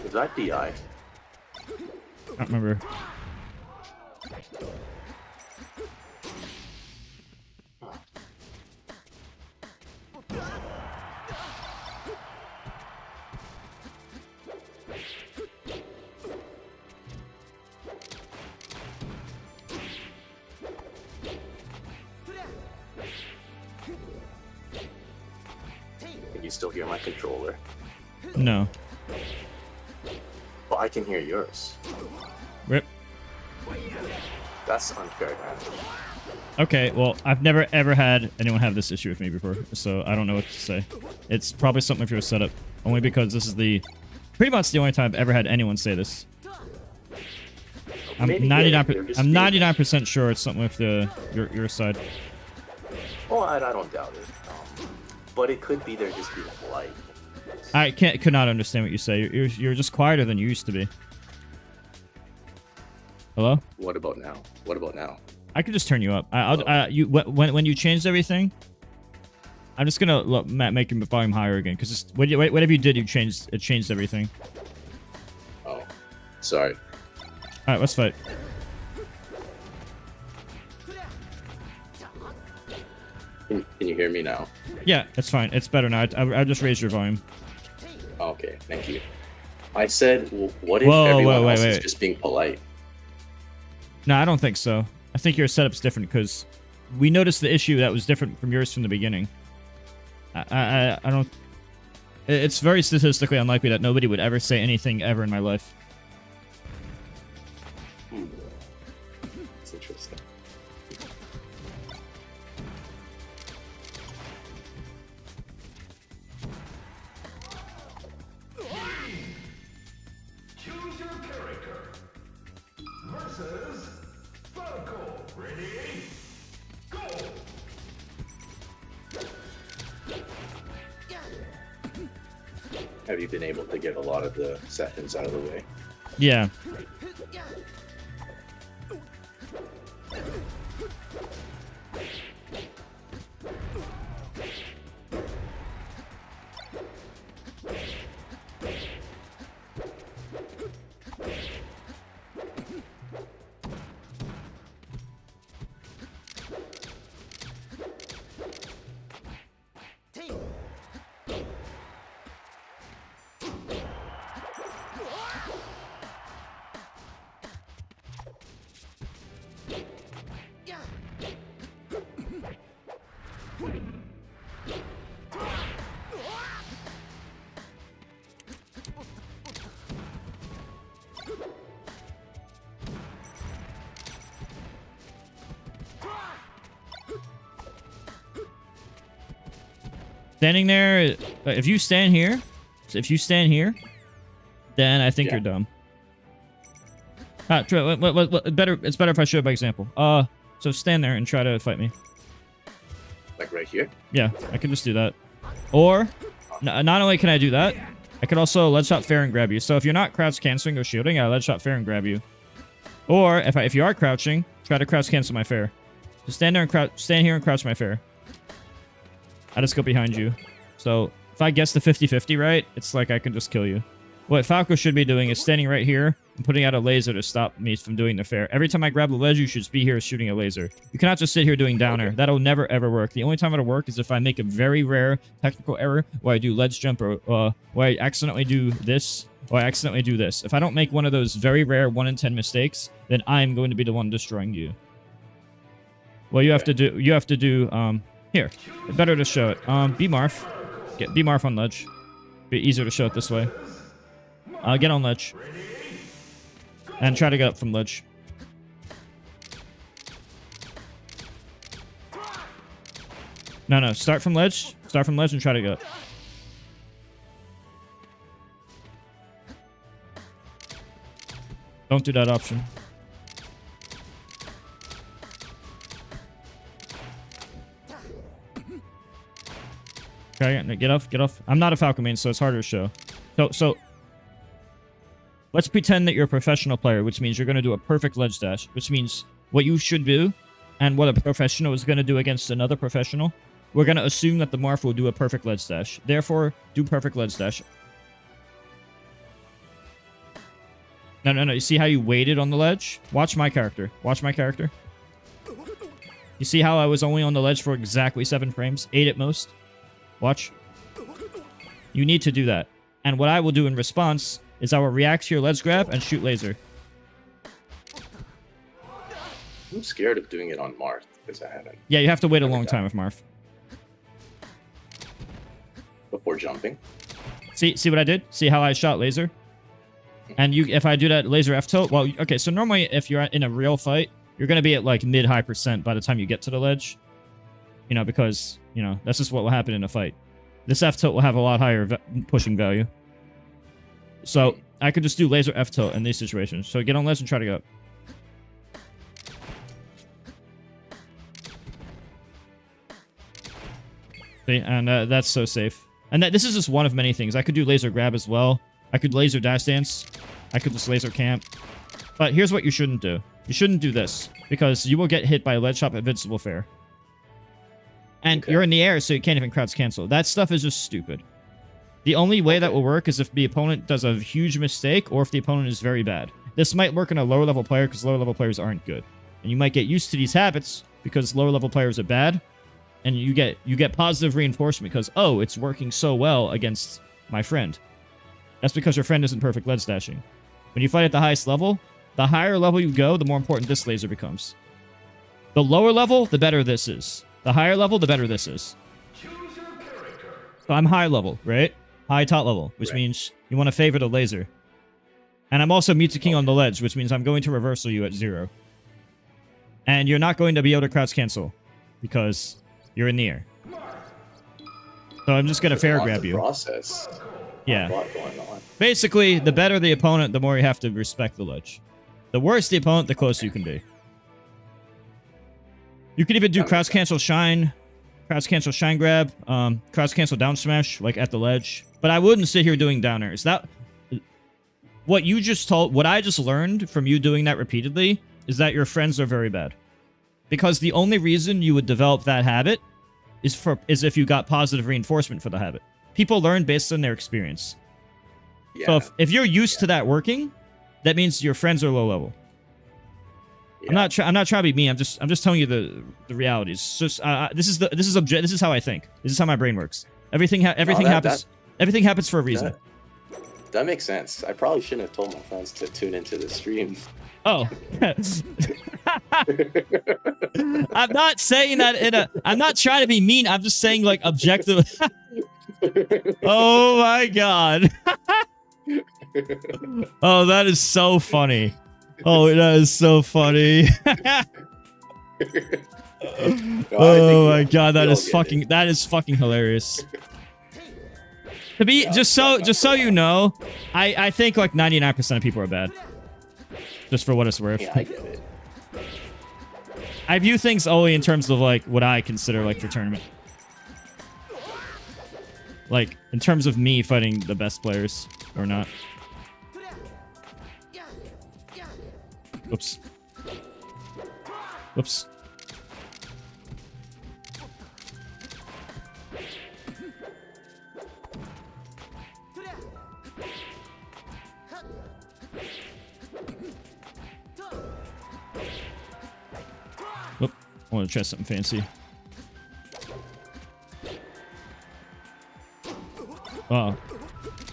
Was that DI? I don't remember. Can you still hear my controller? No. Well, I can hear yours. Rip. That's unfair damage. Okay, well, I've never ever had anyone have this issue with me before, so I don't know what to say. It's probably something with your setup, only because this is pretty much the only time I've ever had anyone say this. I'm 99% sure it's something with your side. Well, I don't doubt it. But it could be they're just being polite. I could not understand what you say. You're just quieter than you used to be. Hello? What about now? What about now? I could just turn you up. When you changed everything, I'm just gonna make your volume higher again because whatever you did, it changed everything. Oh, sorry. All right, let's fight. Can you hear me now? Yeah, it's fine. It's better now. I just raised your volume. Okay, thank you. I said, well, what if everyone else is just being polite? No, I don't think so. I think your setup's different because we noticed the issue that was different from yours from the beginning. I don't... It's very statistically unlikely that nobody would ever say anything ever in my life. That's interesting. Choose your character. Versus Falco. Ready? Go! Have you been able to get a lot of the sessions out of the way? Yeah. Standing there, if you stand here, then I think you're dumb. It's better if I show by example. So stand there and try to fight me. Like right here? Yeah, I can just do that. Or, not only can I do that, I could also lead shot fair and grab you. So if you're not crouch canceling or shielding, I lead shot fair and grab you. Or if you are crouching, try to crouch cancel my fair. Just stand there and stand here and crouch my fair. I just go behind you. So if I guess the 50-50 right, it's like I can just kill you. What Falco should be doing is standing right here and putting out a laser to stop me from doing the fair. Every time I grab the ledge, you should just be here shooting a laser. You cannot just sit here doing down air. That'll never ever work. The only time it'll work is if I make a very rare technical error where I do ledge jump or where I accidentally do this or I accidentally do this. If I don't make one of those very rare 1 in 10 mistakes, then I'm going to be the one destroying you. Well, you have to do here. Better to show it. B Marf. Get B Marf on ledge. Be easier to show it this way. Get on ledge. And try to get up from ledge. No. Start from ledge. Start from ledge and try to go up. Don't do that option. Okay, get off. I'm not a Falcon main, so it's harder to show. So let's pretend that you're a professional player, which means you're going to do a perfect ledge dash, which means what you should do and what a professional is going to do against another professional. We're going to assume that the Marth will do a perfect ledge dash. Therefore, do perfect ledge dash. No. You see how you waited on the ledge? Watch my character. Watch my character. You see how I was only on the ledge for exactly 7 frames? 8 at most? Watch. You need to do that. And what I will do in response is I will react to your ledge grab and shoot laser. I'm scared of doing it on Marth because I haven't. Yeah, you have to wait a long time with Marth. Before jumping. See what I did? See how I shot laser? And if I do that laser F tilt, well, okay, so normally if you're in a real fight, you're going to be at like mid-high % by the time you get to the ledge. You know, because, you know, that's just what will happen in a fight. This F tilt will have a lot higher pushing value. So I could just do laser F tilt in these situations. So get on ledge and try to go up. See, and that's so safe. And this is just one of many things. I could do laser grab as well. I could laser dash dance. I could just laser camp. But here's what you shouldn't do. You shouldn't do this, because you will get hit by a ledge hop invincible fair. And you're in the air, so you can't even crouch cancel. That stuff is just stupid. The only way that will work is if the opponent does a huge mistake, or if the opponent is very bad. This might work in a lower level player, because lower level players aren't good. And you might get used to these habits, because lower level players are bad. And you get positive reinforcement, because, oh, it's working so well against my friend. That's because your friend isn't perfect ledge dashing. When you fight at the highest level, the higher level you go, the more important this laser becomes. The lower level, the better this is. The higher level, the better this is. So I'm high level, right? High top level, which means you want to favor the laser. And I'm also Mewtwo King on the ledge, which means I'm going to reversal you at 0. And you're not going to be able to crouch cancel, because you're in the air. So I'm just going to fair grab you. Process. Yeah. A lot going on. Basically, the better the opponent, the more you have to respect the ledge. The worse the opponent, the closer you can be. You could even do crouch cancel shine grab, crouch cancel down smash, like at the ledge. But I wouldn't sit here doing down airs. What I just learned from you doing that repeatedly is that your friends are very bad. Because the only reason you would develop that habit is if you got positive reinforcement for the habit. People learn based on their experience. Yeah. So if you're used to that working, that means your friends are low level. Yeah. I'm not trying to be mean. I'm just telling you the realities. So, this is how I think. This is how my brain works. Everything happens for a reason. That makes sense. I probably shouldn't have told my friends to tune into the stream. Oh. I'm not saying that I'm not trying to be mean. I'm just saying, like, objective. Oh my god. Oh, that is so funny. Oh, that is so funny. Oh my god, that is fucking hilarious. To be just so you know, I think like 99% of people are bad. Just for what it's worth. Yeah, I get it. I view things only in terms of like what I consider like for tournament. Like in terms of me fighting the best players or not. Oops. Whoops. Oop. I want to try something fancy.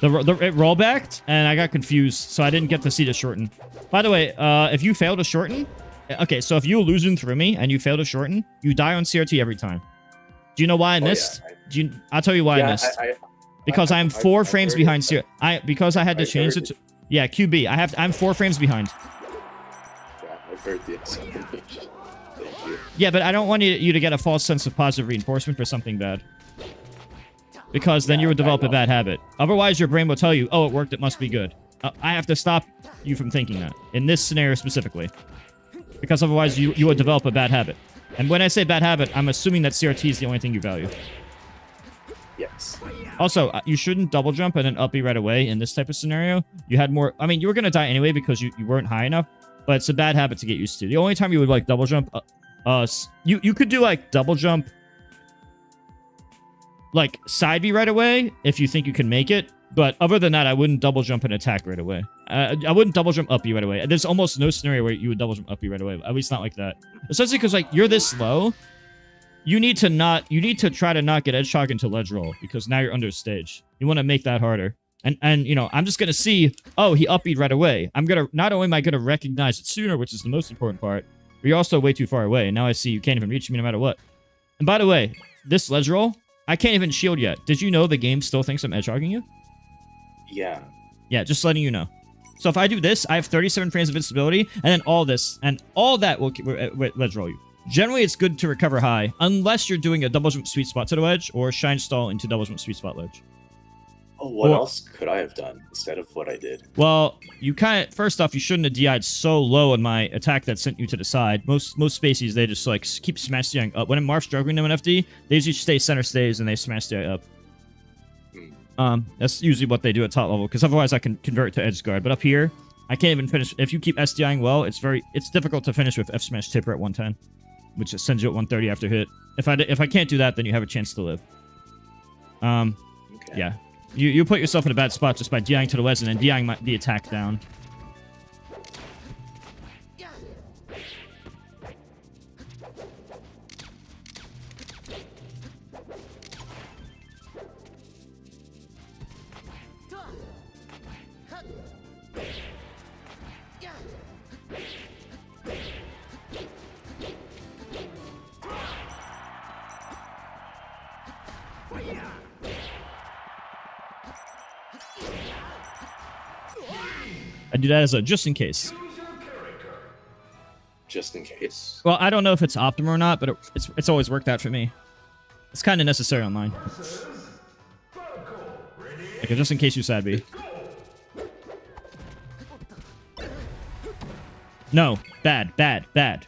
It rollbacked, and I got confused, so I didn't get to see the shorten. By the way, if you fail to shorten... Okay, so if you illusion through me, and you fail to shorten, you die on CRT every time. Do you know why I missed? I'll tell you why I missed. Because I'm 4 frames behind CRT. Because I had to change it to... Yeah, QB. I'm 4 frames behind. Yeah, I've heard the explanation. Thank you. Yeah, but I don't want you to get a false sense of positive reinforcement for something bad. Because then you would develop a bad habit. Otherwise, your brain will tell you, oh, it worked, it must be good. I have to stop you from thinking that. In this scenario specifically. Because otherwise, you would develop a bad habit. And when I say bad habit, I'm assuming that CRT is the only thing you value. Yes. Also, you shouldn't double jump and then up B right away in this type of scenario. You had more... I mean, you were going to die anyway because you weren't high enough. But it's a bad habit to get used to. The only time you would, like, double jump... you could do, like, double jump... like, side B right away if you think you can make it. But other than that, I wouldn't double jump and attack right away. I wouldn't double jump up B right away. There's almost no scenario where you would double jump up B right away. At least not like that. Especially because, like, you're this low. You need to try to not get edge shock into ledge roll. Because now you're under stage. You want to make that harder. And you know, I'm just going to see, oh, he up B'd right away. Not only am I going to recognize it sooner, which is the most important part, but you're also way too far away. And now I see you can't even reach me no matter what. And by the way, this ledge roll... I can't even shield yet. Did you know the game still thinks I'm edge-hogging you? Yeah. Yeah, just letting you know. So if I do this, I have 37 frames of invincibility, and then all this, and all that will ledge roll you. Generally, it's good to recover high, unless you're doing a double jump sweet spot to the ledge, or shine stall into double jump sweet spot ledge. Oh, what else could I have done instead of what I did? Well, you kind of... First off, you shouldn't have DI'd so low on my attack that sent you to the side. Most spacies, they just, like, keep smash DIing up. When Marf's juggling them in FD, they usually stay center stage and they smash DI up. That's usually what they do at top level, because otherwise I can convert to edge guard. But up here, I can't even finish... If you keep SDIing well, it's difficult to finish with F smash tipper at 110, which sends you at 130 after hit. If I can't do that, then you have a chance to live. Yeah. You put yourself in a bad spot just by DIing to the ledge and then DIing the attack down. I do that as a just in case. Just in case. Well, I don't know if it's optimal or not, but it's always worked out for me. It's kind of necessary on mine. Okay, just in case you sad B. No, bad.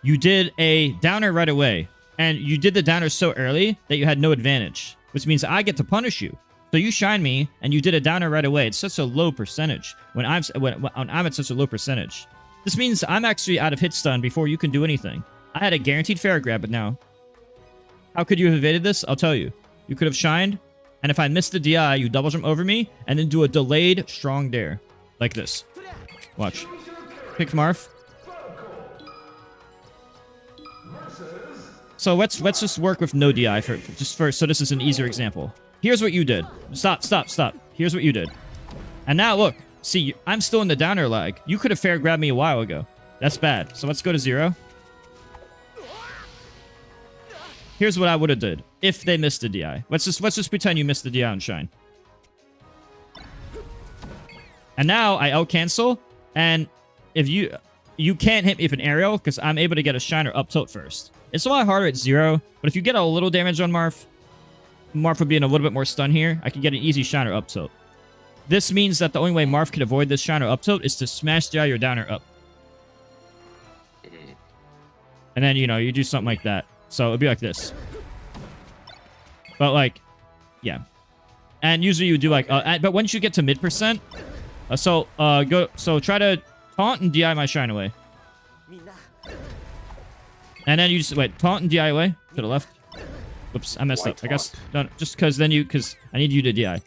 You did a downer right away, and you did the downer so early that you had no advantage, which means I get to punish you. So you shine me, and you did a downer right away. It's such a low percentage when I'm at such a low percentage. This means I'm actually out of hit stun before you can do anything. I had a guaranteed fair grab, but now, how could you have evaded this? I'll tell you. You could have shined, and if I missed the DI, you double jump over me, and then do a delayed strong dare, like this. Watch. Pick Marf. So let's just work with no DI so this is an easier example. Here's what you did. Stop. Here's what you did. And now look. See, I'm still in the downer lag. You could have fair grabbed me a while ago. That's bad. So let's go to 0. Here's what I would have did if they missed the DI. Let's just pretend you missed the DI and shine. And now I out cancel, and if you can't hit me with an aerial because I'm able to get a shiner up tilt first. It's a lot harder at 0, but if you get a little damage on Marf would be in a little bit more stun here. I could get an easy shiner up tilt. This means that the only way Marf can avoid this shiner up tilt is to smash DI your downer up. And then, you do something like that. So it'd be like this. But like, yeah. And usually you do like, but once you get to mid percent, so try to taunt and DI my shine away. And then you just wait, taunt and DI away to the left. Whoops, I messed Why up. I guess taunt? no, just because then because I need you to DI.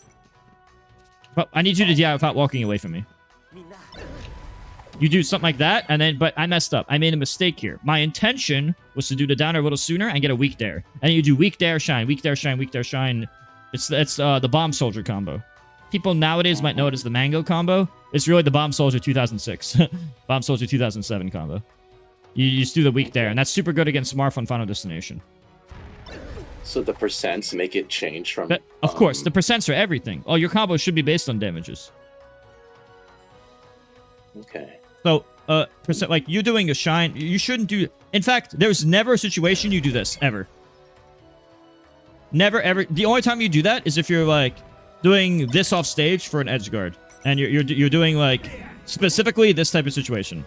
But I need you to DI without walking away from me. You do something like that, and then but I messed up. I made a mistake here. My intention was to do the downer a little sooner and get a weak dare. And you do weak dare shine, weak dare shine, weak dare shine. It's the bomb soldier combo. People nowadays might know it as the mango combo. It's really the bomb soldier 2006, bomb soldier 2007 combo. You just do the weak dare, and that's super good against Marth on Final Destination. So the percents make it change from. But, of course, the percents are everything. Oh, your combo should be based on damages. Okay. So, percent like you doing a shine, you shouldn't do. In fact, there's never a situation you do this ever. Never ever. The only time you do that is if you're like doing this off stage for an edge guard, and you're doing like specifically this type of situation.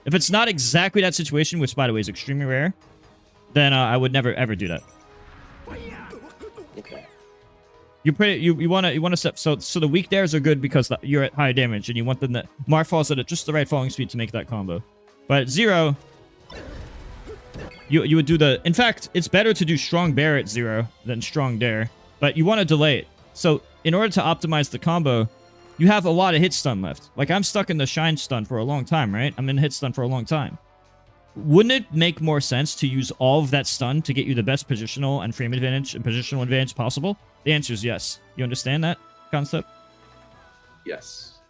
If it's not exactly that situation, which by the way is extremely rare, then I would never ever do that. Okay. You want to step so the weak dares are good because you're at high damage and you want them to Marth falls at just the right falling speed to make that combo. But at 0, you would do the. In fact, it's better to do strong bear at 0 than strong dare, but you want to delay it. So in order to optimize the combo, you have a lot of hit stun left. Like I'm stuck in the shine stun for a long time, right? I'm in hit stun for a long time. Wouldn't it make more sense to use all of that stun to get you the best positional and frame advantage and positional advantage possible? The answer is yes. You understand that concept? Yes.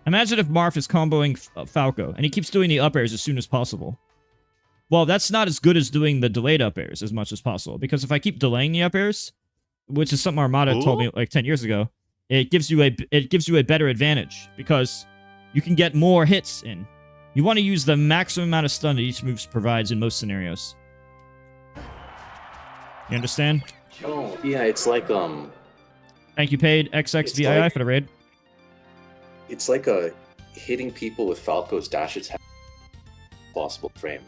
Imagine if Marth is comboing Falco, and he keeps doing the up airs as soon as possible. Well, that's not as good as doing the delayed up airs as much as possible, because if I keep delaying the up airs, which is something Armada told me like 10 years ago, it gives you a better advantage, because you can get more hits in. You want to use the maximum amount of stun that each move provides in most scenarios. You understand? Oh, yeah, it's like Thank you, paid XXVII like, for the raid. It's like hitting people with Falco's dash attack possible frame.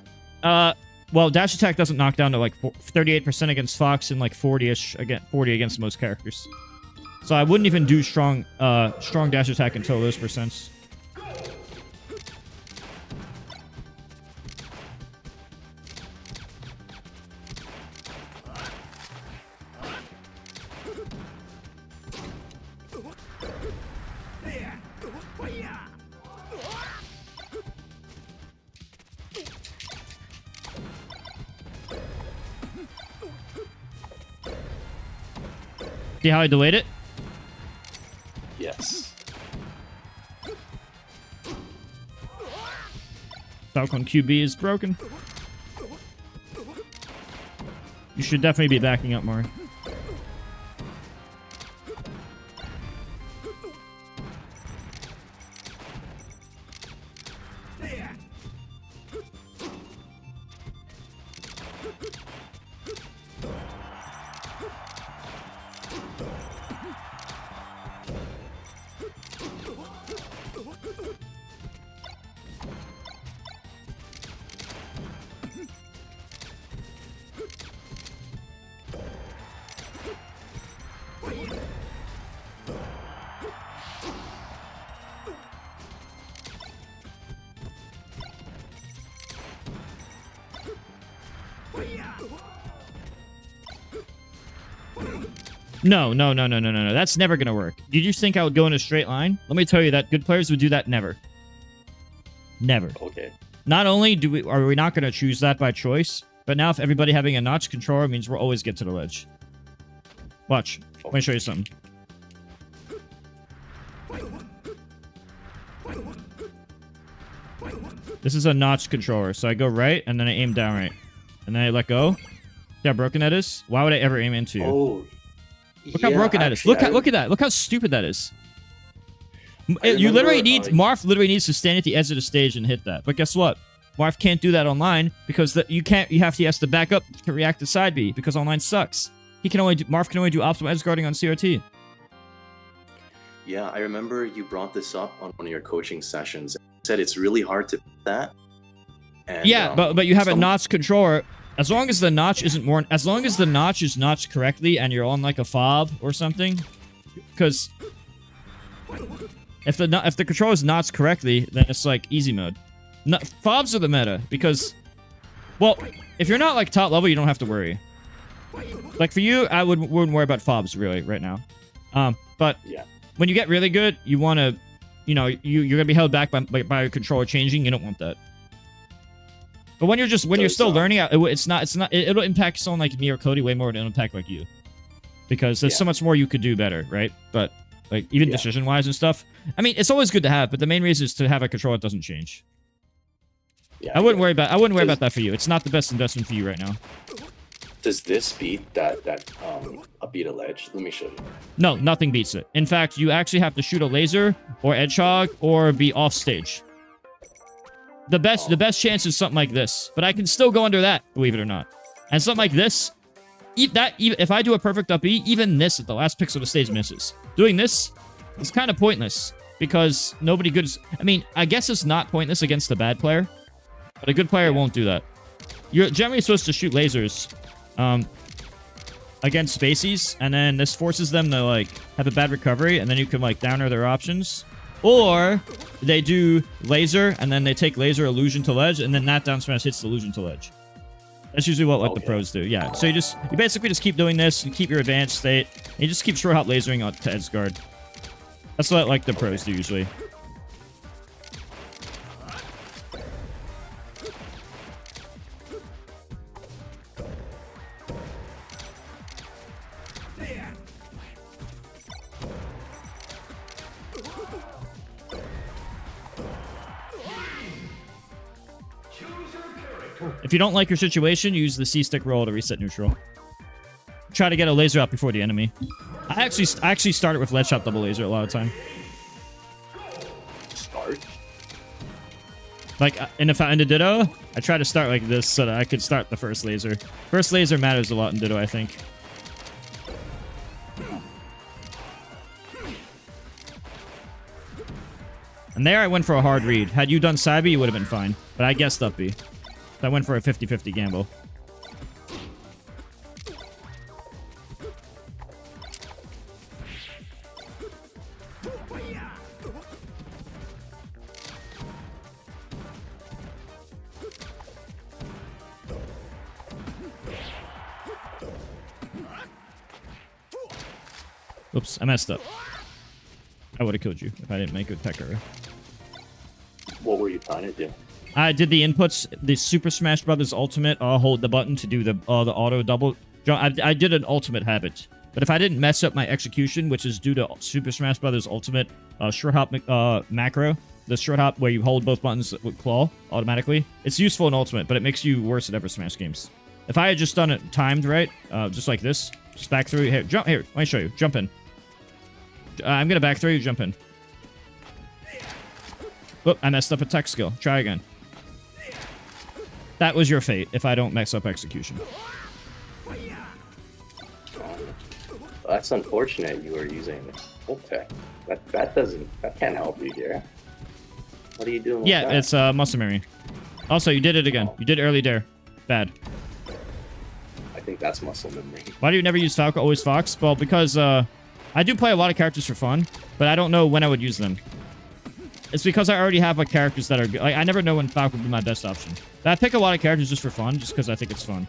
Well, dash attack doesn't knock down to like 38% against Fox and like 40-ish against 40 against most characters. So I wouldn't even do strong dash attack until those percents. See how I delayed it? Yes. Falcon QB is broken. You should definitely be backing up more. No. That's never gonna work. Did you think I would go in a straight line? Let me tell you that good players would do that never. Never. Okay. Not only are we not gonna choose that by choice, but now if everybody having a notch controller means we'll always get to the ledge. Watch. Let me show you something. This is a notch controller, so I go right, and then I aim down right. And then I let go. See how broken that is? Why would I ever aim into you? Oh, look how broken that is. Look at that. Look how stupid that is. You literally need... Marth literally needs to stand at the edge of the stage and hit that. But guess what? Marth can't do that online because you have to back up to react to side B because online sucks. Marth can only do optimal edge guarding on CRT. Yeah, I remember you brought this up on one of your coaching sessions. You said it's really hard to beat that. And, yeah, but you have a notch controller. As long as the notch isn't more, as long as the notch is notched correctly and you're on like a fob or something, because if the controller is notched correctly, then it's like easy mode. Fobs are the meta because Well, if you're not like top level, you don't have to worry. Like for you, I wouldn't worry about fobs really right now. But yeah. When you get really good, you want to, you know, you're gonna be held back by your controller changing. You don't want that. But when you're still learning, it'll impact someone like me or Cody way more than it'll impact like you, because there's so much more you could do better, right? But like even decision wise and stuff. I mean, it's always good to have, but the main reason is to have a controller that doesn't change. Yeah, I wouldn't worry about that for you. It's not the best investment for you right now. Does this beat that beat a ledge? Let me show you. No, nothing beats it. In fact, you actually have to shoot a laser or edge hog or be off stage. The best chance is something like this, but I can still go under that, believe it or not. And something like this, if I do a perfect up E, even this at the last pixel of the stage misses. Doing this is kind of pointless because nobody good is. I mean, I guess it's not pointless against a bad player, but a good player won't do that. You're generally supposed to shoot lasers against spacies, and then this forces them to like have a bad recovery, and then you can like downer their options. Or they do laser, and then they take laser illusion to ledge, and then that down smash hits the illusion to ledge. That's usually what like the pros do. Yeah. So you basically just keep doing this, and keep your advanced state, and you just keep short hop lasering on to edge guard. That's what like the pros do usually. If you don't like your situation, use the C-stick roll to reset neutral. Try to get a laser out before the enemy. I actually started with ledge shot double laser a lot of the time. Start? Like in the Ditto, I try to start like this so that I could start the first laser. First laser matters a lot in Ditto, I think. And there I went for a hard read. Had you done Cyber, you would have been fine. But I guessed up B. I went for a 50-50 gamble. Oops, I messed up. I would have killed you if I didn't make a tech error. What were you trying to do? I did the inputs, the Super Smash Brothers Ultimate. I'll hold the button to do the auto double jump. I did an ultimate habit, but if I didn't mess up my execution, which is due to Super Smash Brothers Ultimate short hop macro, the short hop where you hold both buttons with claw automatically, it's useful in Ultimate, but it makes you worse at ever Smash games. If I had just done it timed right, just like this, just back through here, jump here. Let me show you. Jump in. I'm gonna back through you. Jump in. Whoop! I messed up a tech skill. Try again. That was your fate if I don't mess up execution. That's unfortunate you were using ult tech. That can't help you here. What are you doing with Yeah, that? it's muscle memory. Also, you did it again. You did early dare. Bad. I think that's muscle memory. Why do you never use Falco, always Fox? Well, because I do play a lot of characters for fun, but I don't know when I would use them. It's because I already have like characters that are good. Like, I never know when Falco would be my best option. But I pick a lot of characters just for fun, just because I think it's fun.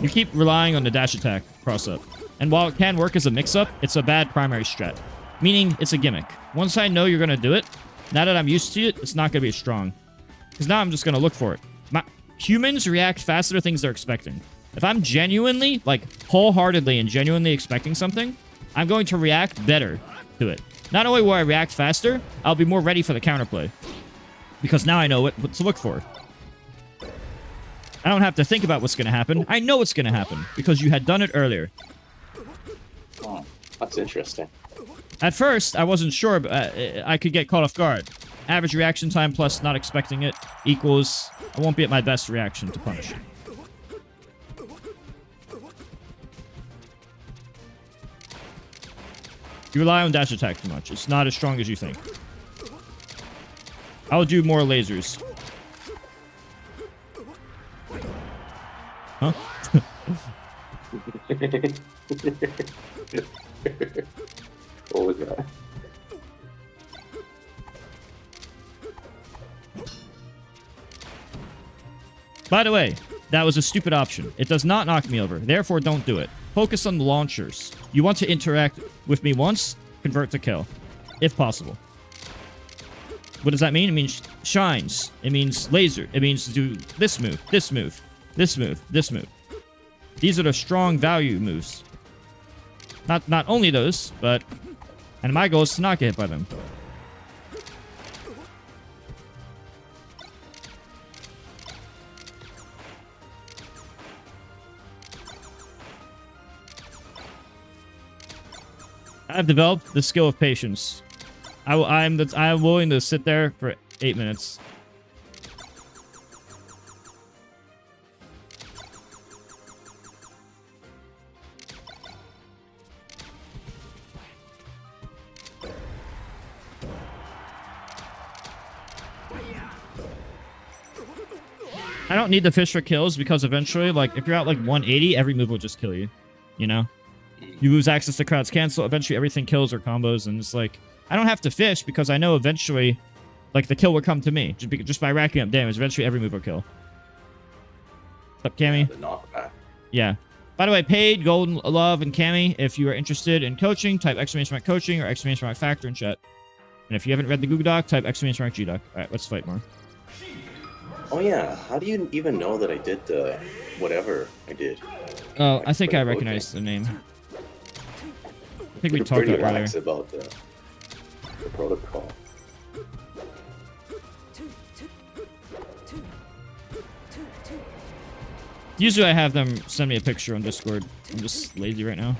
You keep relying on the dash attack cross-up. And while it can work as a mix-up, it's a bad primary strat. Meaning, it's a gimmick. Once I know you're going to do it, now that I'm used to it, it's not going to be as strong. Because now I'm just going to look for it. Humans react faster to things they're expecting. If I'm genuinely, like, wholeheartedly and genuinely expecting something, I'm going to react better to it. Not only will I react faster, I'll be more ready for the counterplay. Because now I know what to look for. I don't have to think about what's going to happen. I know what's going to happen, because you had done it earlier. Oh, that's interesting. At first, I wasn't sure, but I could get caught off guard. Average reaction time plus not expecting it equals... I won't be at my best reaction to punish. You rely on dash attack too much. It's not as strong as you think. I'll do more lasers. Huh? What was that? By the way, that was a stupid option. It does not knock me over. Therefore, don't do it. Focus on the launchers. You want to interact with me once, convert to kill, if possible. What does that mean? It means shines. It means laser. It means do this move, this move, this move, this move. These are the strong value moves. Not only those, but... And my goal is to not get hit by them. I've developed the skill of patience. I'm willing to sit there for 8 minutes. I don't need the fish for kills because eventually, like, if you're at like 180, every move will just kill you. You know? You lose access to crowds cancel, eventually everything kills or combos, and it's like, I don't have to fish because I know eventually, like, the kill will come to me. Just by racking up damage, eventually every move will kill. What's up, Cammy? The knockback. Yeah. By the way, Paid, Golden, Love, and Cammy, if you are interested in coaching, type ! coaching or ! factor in chat. And if you haven't read the Google Doc, type ! GDoc. Alright, let's fight more. Oh yeah, how do you even know that I did the whatever I did? Oh, I think I recognize the name. I think we talked about earlier. About the protocol. Usually I have them send me a picture on Discord. I'm just lazy right now.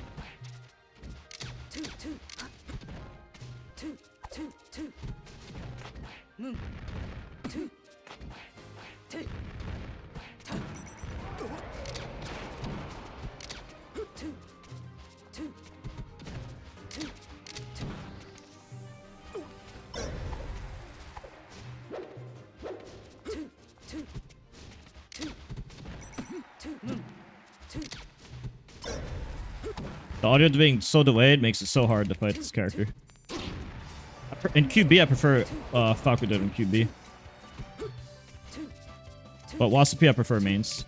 The audio being so delayed makes it so hard to fight this character. In QB, I prefer Falco Dead in QB. But Wasapi, I prefer mains.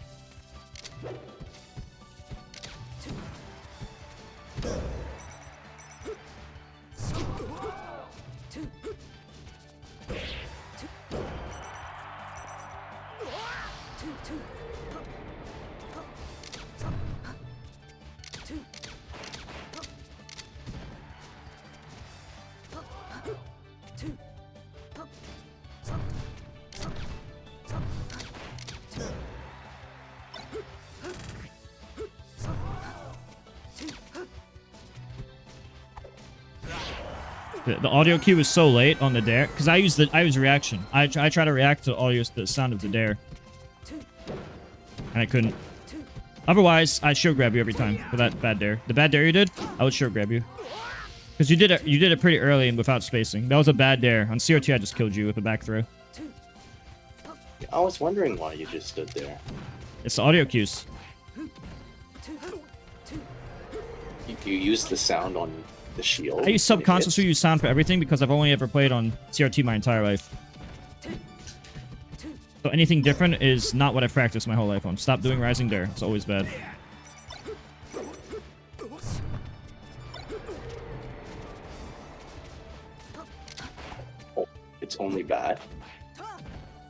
The audio cue was so late on the dare because I use reaction. I try to react to the sound of the dare, and I couldn't. Otherwise, I shield grab you every time for that bad dare. The bad dare you did, I would shield grab you because you did it pretty early and without spacing. That was a bad dare. On CRT, I just killed you with a back throw. I was wondering why you just stood there. It's the audio cues. You use the sound on the shield. I subconsciously use sound for everything because I've only ever played on CRT my entire life. So anything different is not what I've practiced my whole life on. Stop doing Rising Dare. It's always bad. Oh, it's only bad?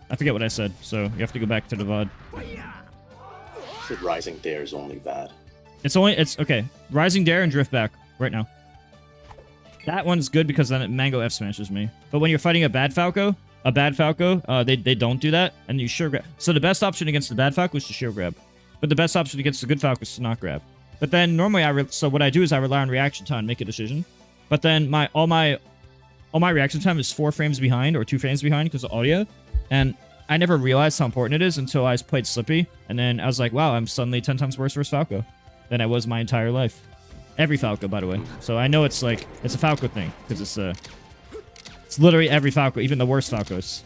I forget what I said, so you have to go back to the VOD. You said Rising Dare is only bad. It's okay. Rising Dare and Drift Back right now. That one's good because then it Mango F smashes me. But when you're fighting a bad Falco, they don't do that, and you shield grab. So the best option against the bad Falco is to shield grab, but the best option against the good Falco is to not grab. But then normally so what I do is I rely on reaction time to make a decision. But then all my reaction time is 4 frames behind or 2 frames behind because of audio, and I never realized how important it is until I played Slippy, and then I was like, wow, I'm suddenly 10 times worse versus Falco than I was my entire life. Every Falco, by the way. So I know it's a Falco thing, because it's literally every Falco, even the worst Falcos.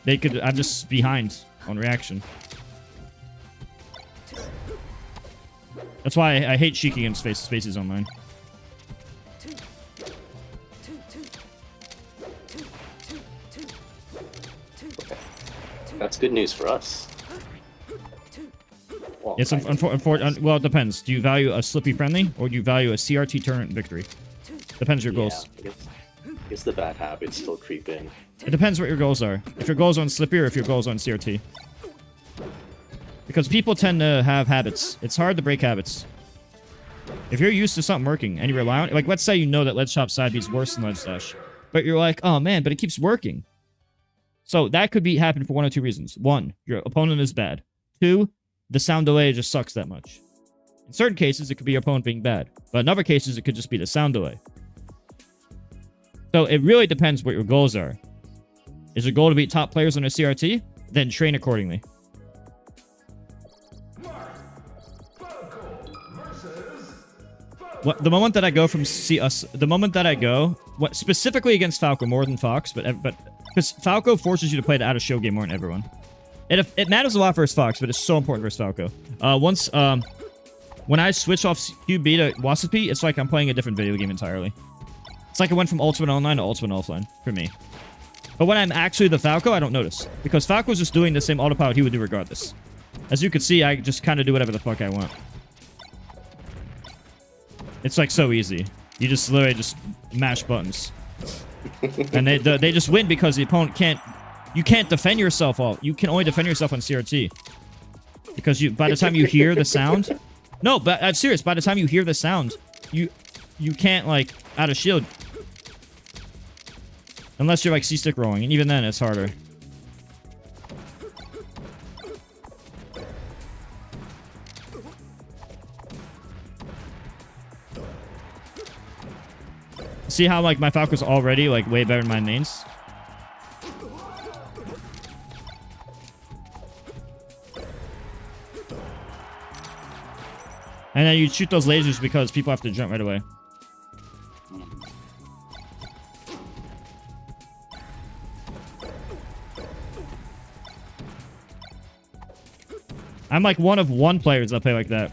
I'm just behind on reaction. That's why I hate Sheik against Spaces Online. That's It's good news for us. Well, It's well, it depends. Do you value a slippy friendly or do you value a CRT tournament victory? Depends your goals. I guess the bad habits still creep in. It depends what your goals are. If your goals are on slippy or if your goals are on CRT. Because people tend to have habits. It's hard to break habits. If you're used to something working and you rely on it, like let's say you know that ledge chop side B is worse than ledge dash, but you're like, oh man, but it keeps working. So that could be happen for one or two reasons. One, your opponent is bad. Two, the sound delay just sucks that much. In certain cases, it could be your opponent being bad. But in other cases, it could just be the sound delay. So it really depends what your goals are. Is your goal to beat top players on a CRT? Then train accordingly. What, the moment that I go from specifically against Falco more than Fox, but because Falco forces you to play the out of show game more than everyone. It matters a lot versus Fox, but it's so important versus Falco. When I switch off QB to Wasapi, it's like I'm playing a different video game entirely. It's like I went from Ultimate Online to Ultimate Offline for me. But when I'm actually the Falco, I don't notice. Because Falco's just doing the same autopilot he would do regardless. As you can see, I just kind of do whatever the fuck I want. It's like so easy. You just literally just mash buttons. And they just win because the opponent can't... You can't defend yourself all. You can only defend yourself on CRT. Because by the time you hear the sound... No, but I'm serious. By the time you hear the sound, you can't, like, out of shield. Unless you're, like, C-stick rolling. And even then, it's harder. See how, like, my Falco's already, like, way better than my mains? And then you shoot those lasers because people have to jump right away. I'm like one of one players that play like that.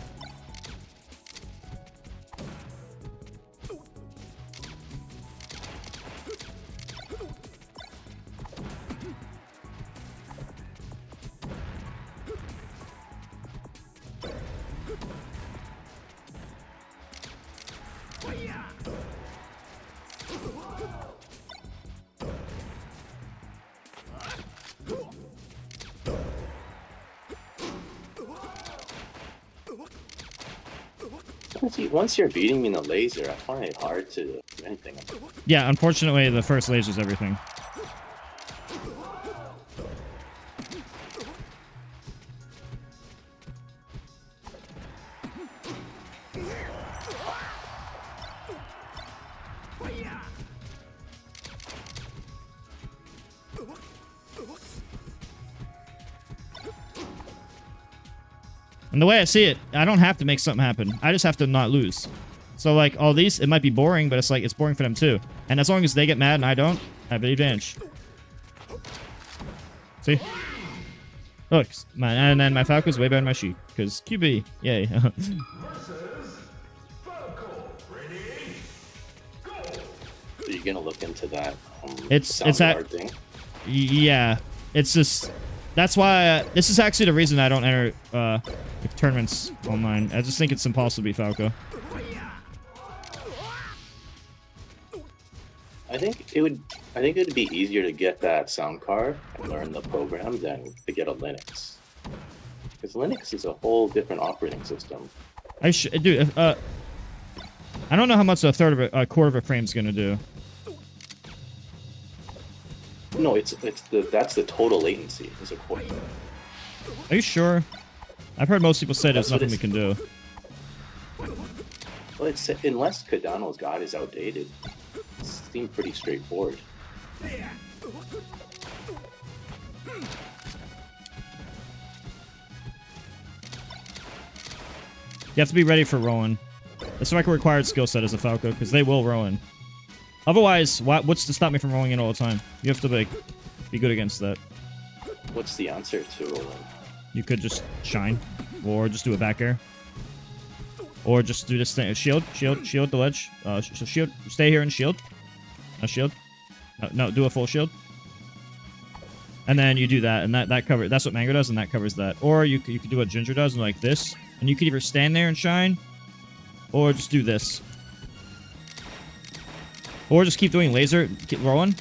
Once you're beating me in the laser, I find it hard to do anything. Yeah, unfortunately, the first laser's everything. And the way I see it, I don't have to make something happen. I just have to not lose. So, like, all these, it might be boring, but it's like, it's boring for them too. And as long as they get mad and I don't, I have the advantage. See? Look, and then my Falco's way better than my Sheep. Because QB, yay. So you're gonna look into that it's that thing? Yeah. It's just... That's why... this is actually the reason I don't enter tournaments online. I just think it's impossible to beat Falco. I think it would be easier to get that sound card and learn the program than to get a Linux. Because Linux is a whole different operating system. Dude, I don't know how much a quarter of a frame's gonna do. No, that's the total latency. It's a quarter. Are you sure? I've heard most people say there's nothing we can do. Well, it's unless Cardano's guide is outdated. It seemed pretty straightforward. You have to be ready for Rowan. That's like a required skill set as a Falco, because they will Rowan. Otherwise, what's to stop me from rolling in all the time? You have to like be good against that. What's the answer to rolling? You could just shine, or just do a back air, or just do this thing. Shield the ledge. Shield. Stay here and shield. No shield. No, do a full shield. And then you do that, and that covers. That's what Mango does, and that covers that. Or you could do what Ginger does, and like this, and you could either stand there and shine, or just do this, or just keep doing laser, keep rolling.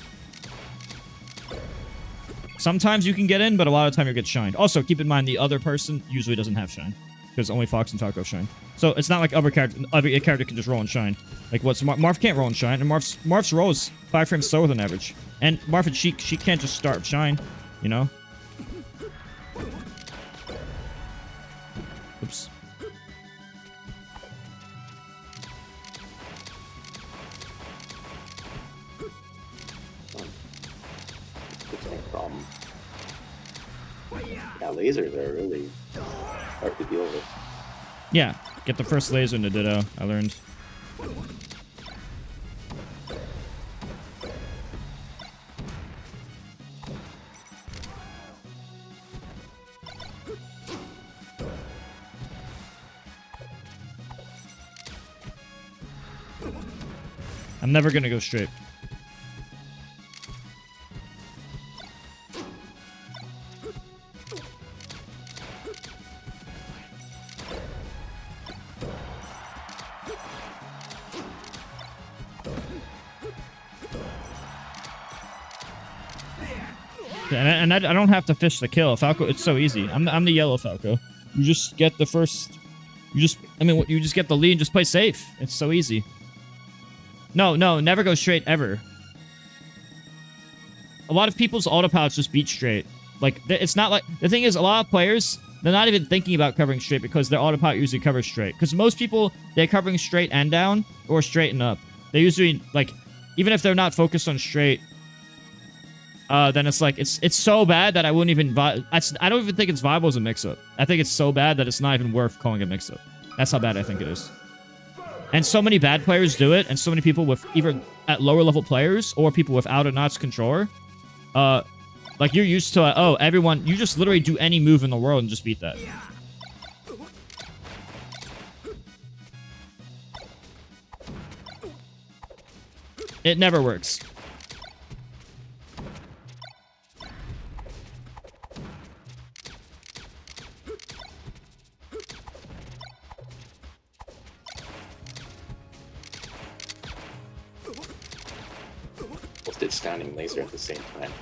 Sometimes you can get in, but a lot of the time you get shined. Also, keep in mind the other person usually doesn't have shine, because only Fox and Taco shine. So it's not like every character can just roll and shine. Like what's Marth can't roll and shine, and Marth's roll is 5 frames slower than average. And Marth and she can't just start shine, you know. Oops. It's no problem. Yeah, lasers are really hard to deal with. Yeah, get the first laser into Ditto, I learned. I'm never gonna go straight. And I don't have to fish the kill. Falco, it's so easy. I'm the yellow Falco. You just get the first. You just get the lead and just play safe. It's so easy. No, never go straight ever. A lot of people's autopilots just beat straight. Like it's not like the thing is a lot of players they're not even thinking about covering straight because their autopilot usually covers straight. Because most people they're covering straight and down or straight and up. They usually like even if they're not focused on straight. Then it's like it's so bad that I wouldn't even I don't even think it's viable as a mix-up. I think it's so bad that it's not even worth calling it mix-up. That's how bad I think it is. And so many bad players do it, and so many people with either at lower level players or people with out of notch controller. Like you're used to oh everyone you just literally do any move in the world and just beat that. It never works. Did standing laser at the same time.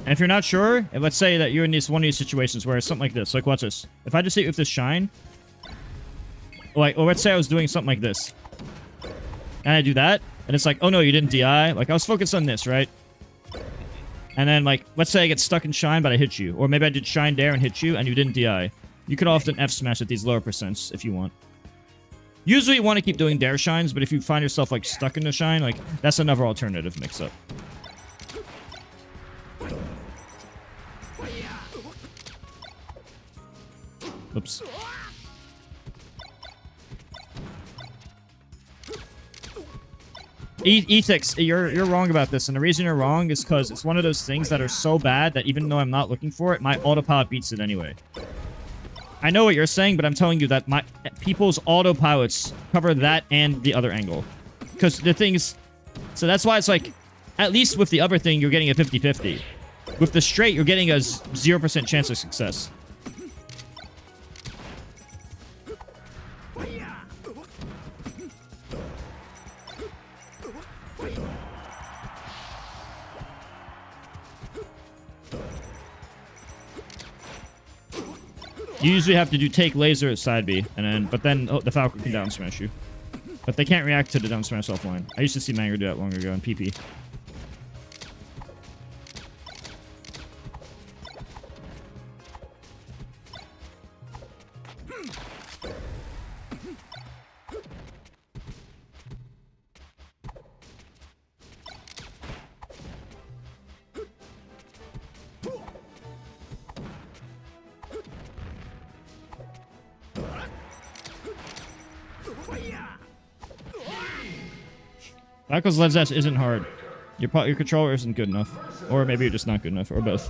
And if you're not sure, and let's say that you're in one of these situations where it's something like this. Like, watch this. If I just hit you with this shine, like, or let's say I was doing something like this. And I do that, and it's like, oh no, you didn't DI. Like, I was focused on this, right? And then, like, let's say I get stuck in shine, but I hit you. Or maybe I did shine dare and hit you, and you didn't DI. You could often F-smash at these lower percents if you want. Usually you want to keep doing dare shines, but if you find yourself, like, stuck in the shine, like, that's another alternative mix-up. Oops. Ethix, you're wrong about this, and the reason you're wrong is because it's one of those things that are so bad that even though I'm not looking for it, my autopilot beats it anyway. I know what you're saying, but I'm telling you that my people's autopilots cover that and the other angle. Because the thing is... So that's why it's like... At least with the other thing, you're getting a 50-50. With the straight, you're getting a 0% chance of success. You usually have to do take laser at side B, and then the Falcon can down smash you. But they can't react to the down smash offline. I used to see Manger do that long ago in PP. Falco's left dash isn't hard. Your controller isn't good enough. Or maybe you're just not good enough, or both.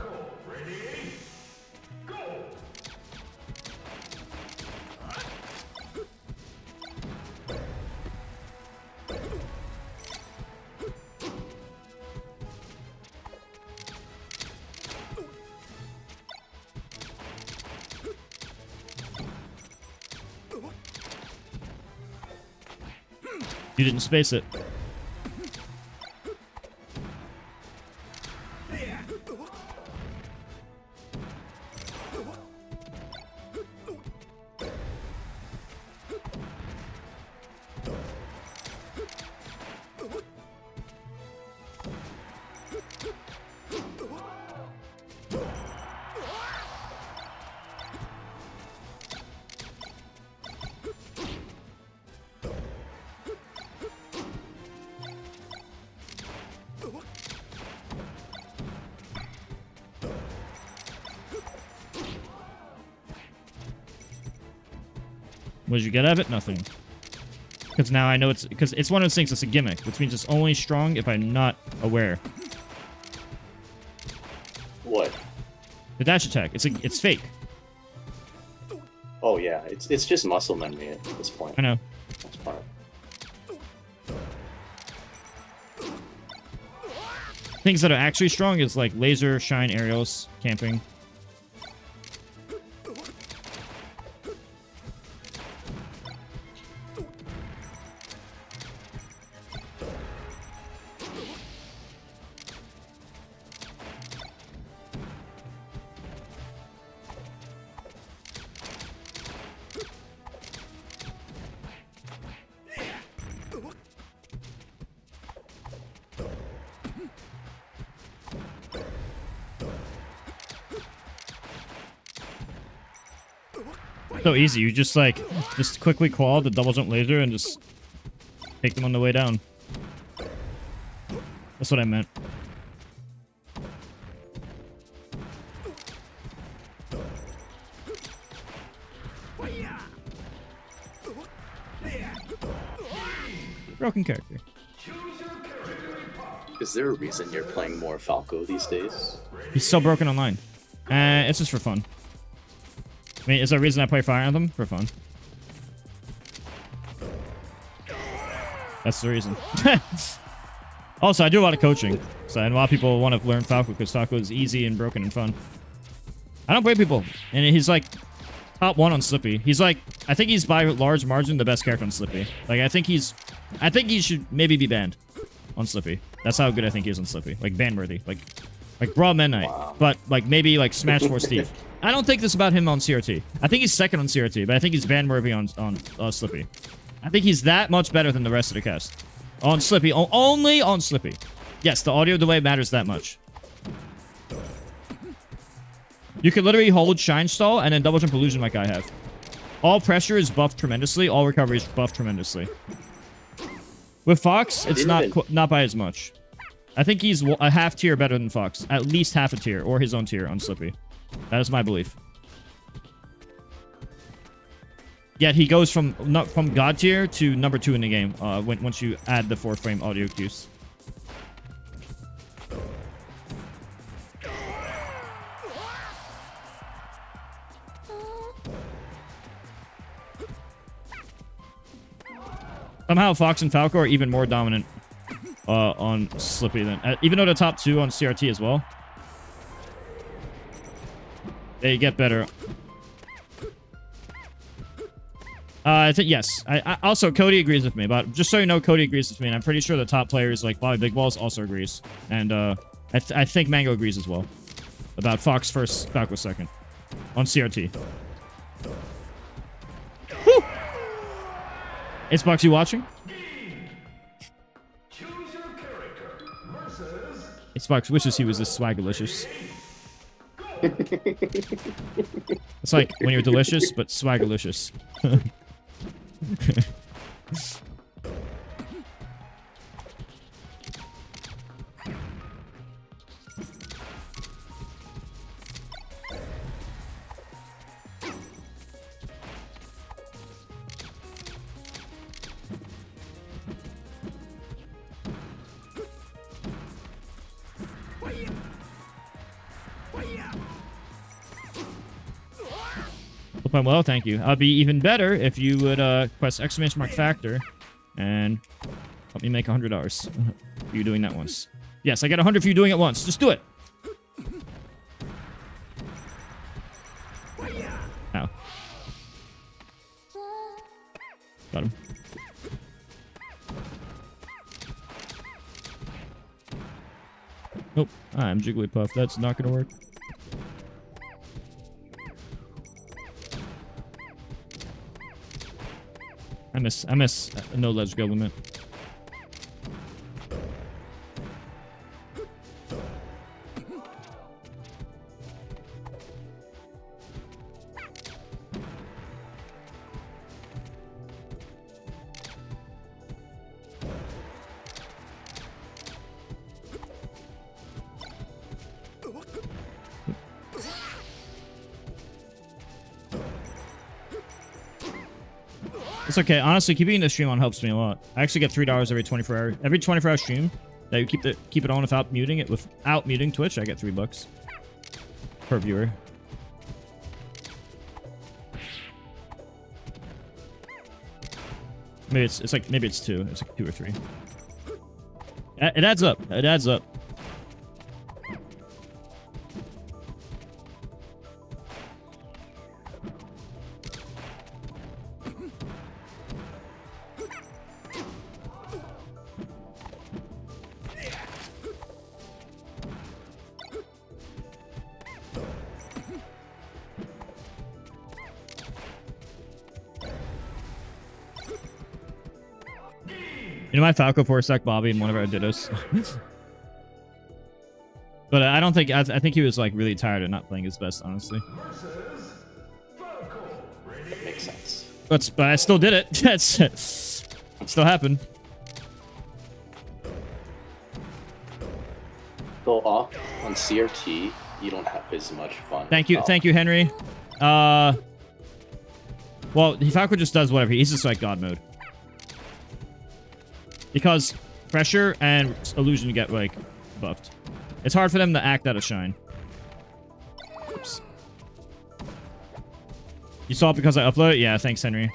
You didn't space it. What did you get out of it? Nothing. Because now I know it's... Because it's one of those things that's a gimmick, which means it's only strong if I'm not aware. What? The dash attack. It's fake. Oh yeah, it's just muscle memory at this point. I know. That's part. Things that are actually strong is like laser, shine, aerials, camping. So easy. You just like, just quickly qual the double jump laser and just take them on the way down. That's what I meant. Broken character. Is there a reason you're playing more Falco these days? He's so broken online. It's just for fun. I mean, is there a reason I play Fire Anthem? For fun. That's the reason. Also, I do a lot of coaching. So, and a lot of people want to learn Falco because Falco is easy and broken and fun. I don't play people. And he's like top 1 on Slippy. He's like, I think he's by large margin the best character on Slippy. Like, I think he should maybe be banned on Slippy. That's how good I think he is on Slippy. Like, ban worthy. Like Brawl Midnight. Wow. But like maybe like Smash 4 Steve. I don't think this about him on CRT. I think he's second on CRT, but I think he's ban worthy on Slippy. I think he's that much better than the rest of the cast. On Slippy. Only on Slippy. Yes, the audio delay matters that much. You can literally hold Shine Stall and then double jump illusion like I have. All pressure is buffed tremendously. All recovery is buffed tremendously. With Fox, it's not by as much. I think he's a half tier better than Fox. At least half a tier, or his own tier on Slippy. That is my belief. Yet he goes from God tier to number 2 in the game once you add the 4-frame audio cues. Somehow Fox and Falco are even more dominant on Slippy than... even though the top 2 on CRT as well. They get better. I think, yes. I also, Cody agrees with me, but just so you know, Cody agrees with me, and I'm pretty sure the top players like Bobby Big Balls also agrees. And I think Mango agrees as well. About Fox first, Falco second. On CRT. Woo! Xbox, you watching? Xbox wishes he was this swagalicious. It's like when you're delicious, but swagalicious. Hope I'm well, thank you. I'd be even better if you would press !! factor and help me make $100 for you doing that once. Yes, I get 100 for you doing it once. Just do it. Ow. Got him. Nope. I'm Jigglypuff. That's not gonna work. I miss a no let's go limit. It's okay. Honestly, keeping the stream on helps me a lot. I actually get $3 every 24-hour. Every 24-hour stream that you keep it on without muting it, without muting Twitch, I get $3 per viewer. Maybe it's like maybe it's 2. It's like 2 or 3. It adds up. It adds up. You know my Falco 4-stack Bobby in one of our dittos. But I don't think... I think he was like really tired of not playing his best, honestly. That makes sense. But I still did it. That's... still happened. Go off on CRT, you don't have as much fun. Thank you, Henry. Well, Falco just does whatever. He's just like God mode. Because pressure and illusion get like buffed. It's hard for them to act out of shine. Oops. You saw it because I uploaded it? Yeah, thanks, Henry.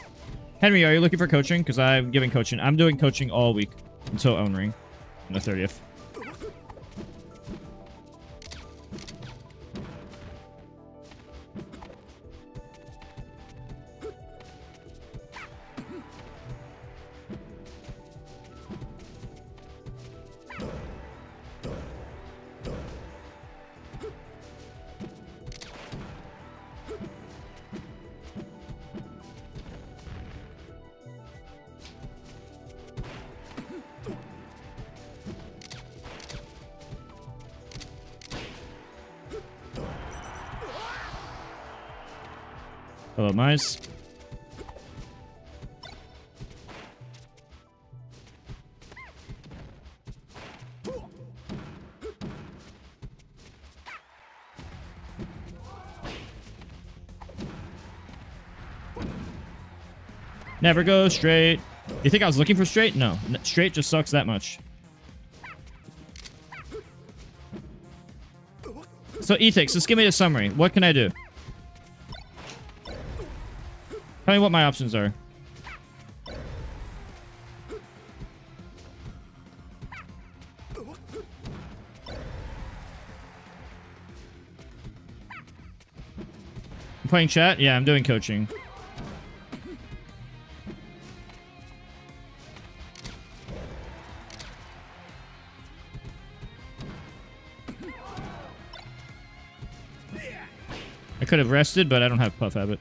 Henry, are you looking for coaching? Because I'm giving coaching. I'm doing coaching all week until Own Ring on the 30th. Hello, mice. Never go straight. You think I was looking for straight? No. Straight just sucks that much. So, Ethics, just give me the summary. What can I do? Tell me what my options are. I'm playing chat? Yeah, I'm doing coaching. I could have rested, but I don't have Puff Habit.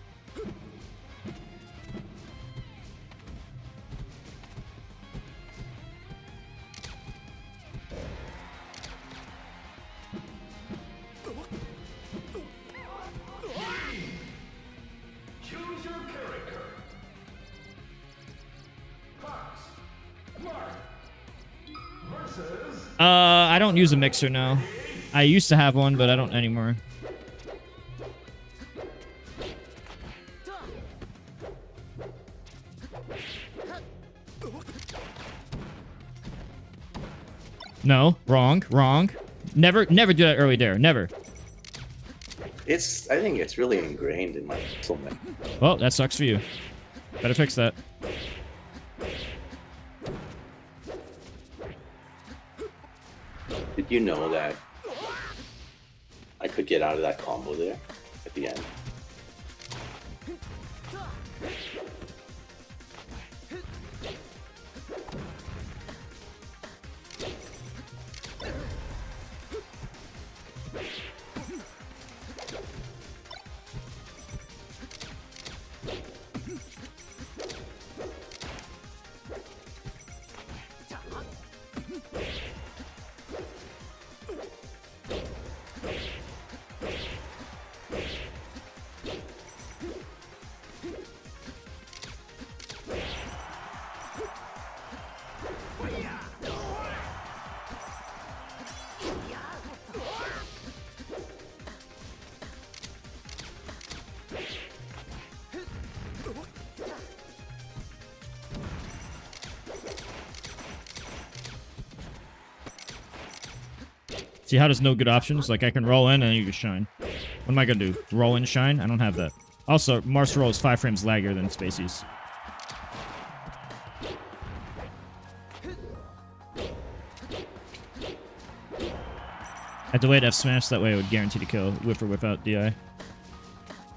I don't use a mixer now. I used to have one, but I don't anymore. No, wrong. Never do that early dare. Never. I think it's really ingrained in my muscle memory. Well, that sucks for you. Better fix that. Did you know that I could get out of that combo there at the end? See how there's no good options? Like I can roll in and you can shine. What am I gonna do? Roll in, shine? I don't have that. Also, Mars roll is 5 frames laggier than Spacey's. I delayed F smash, that way it would guarantee to kill with or without DI.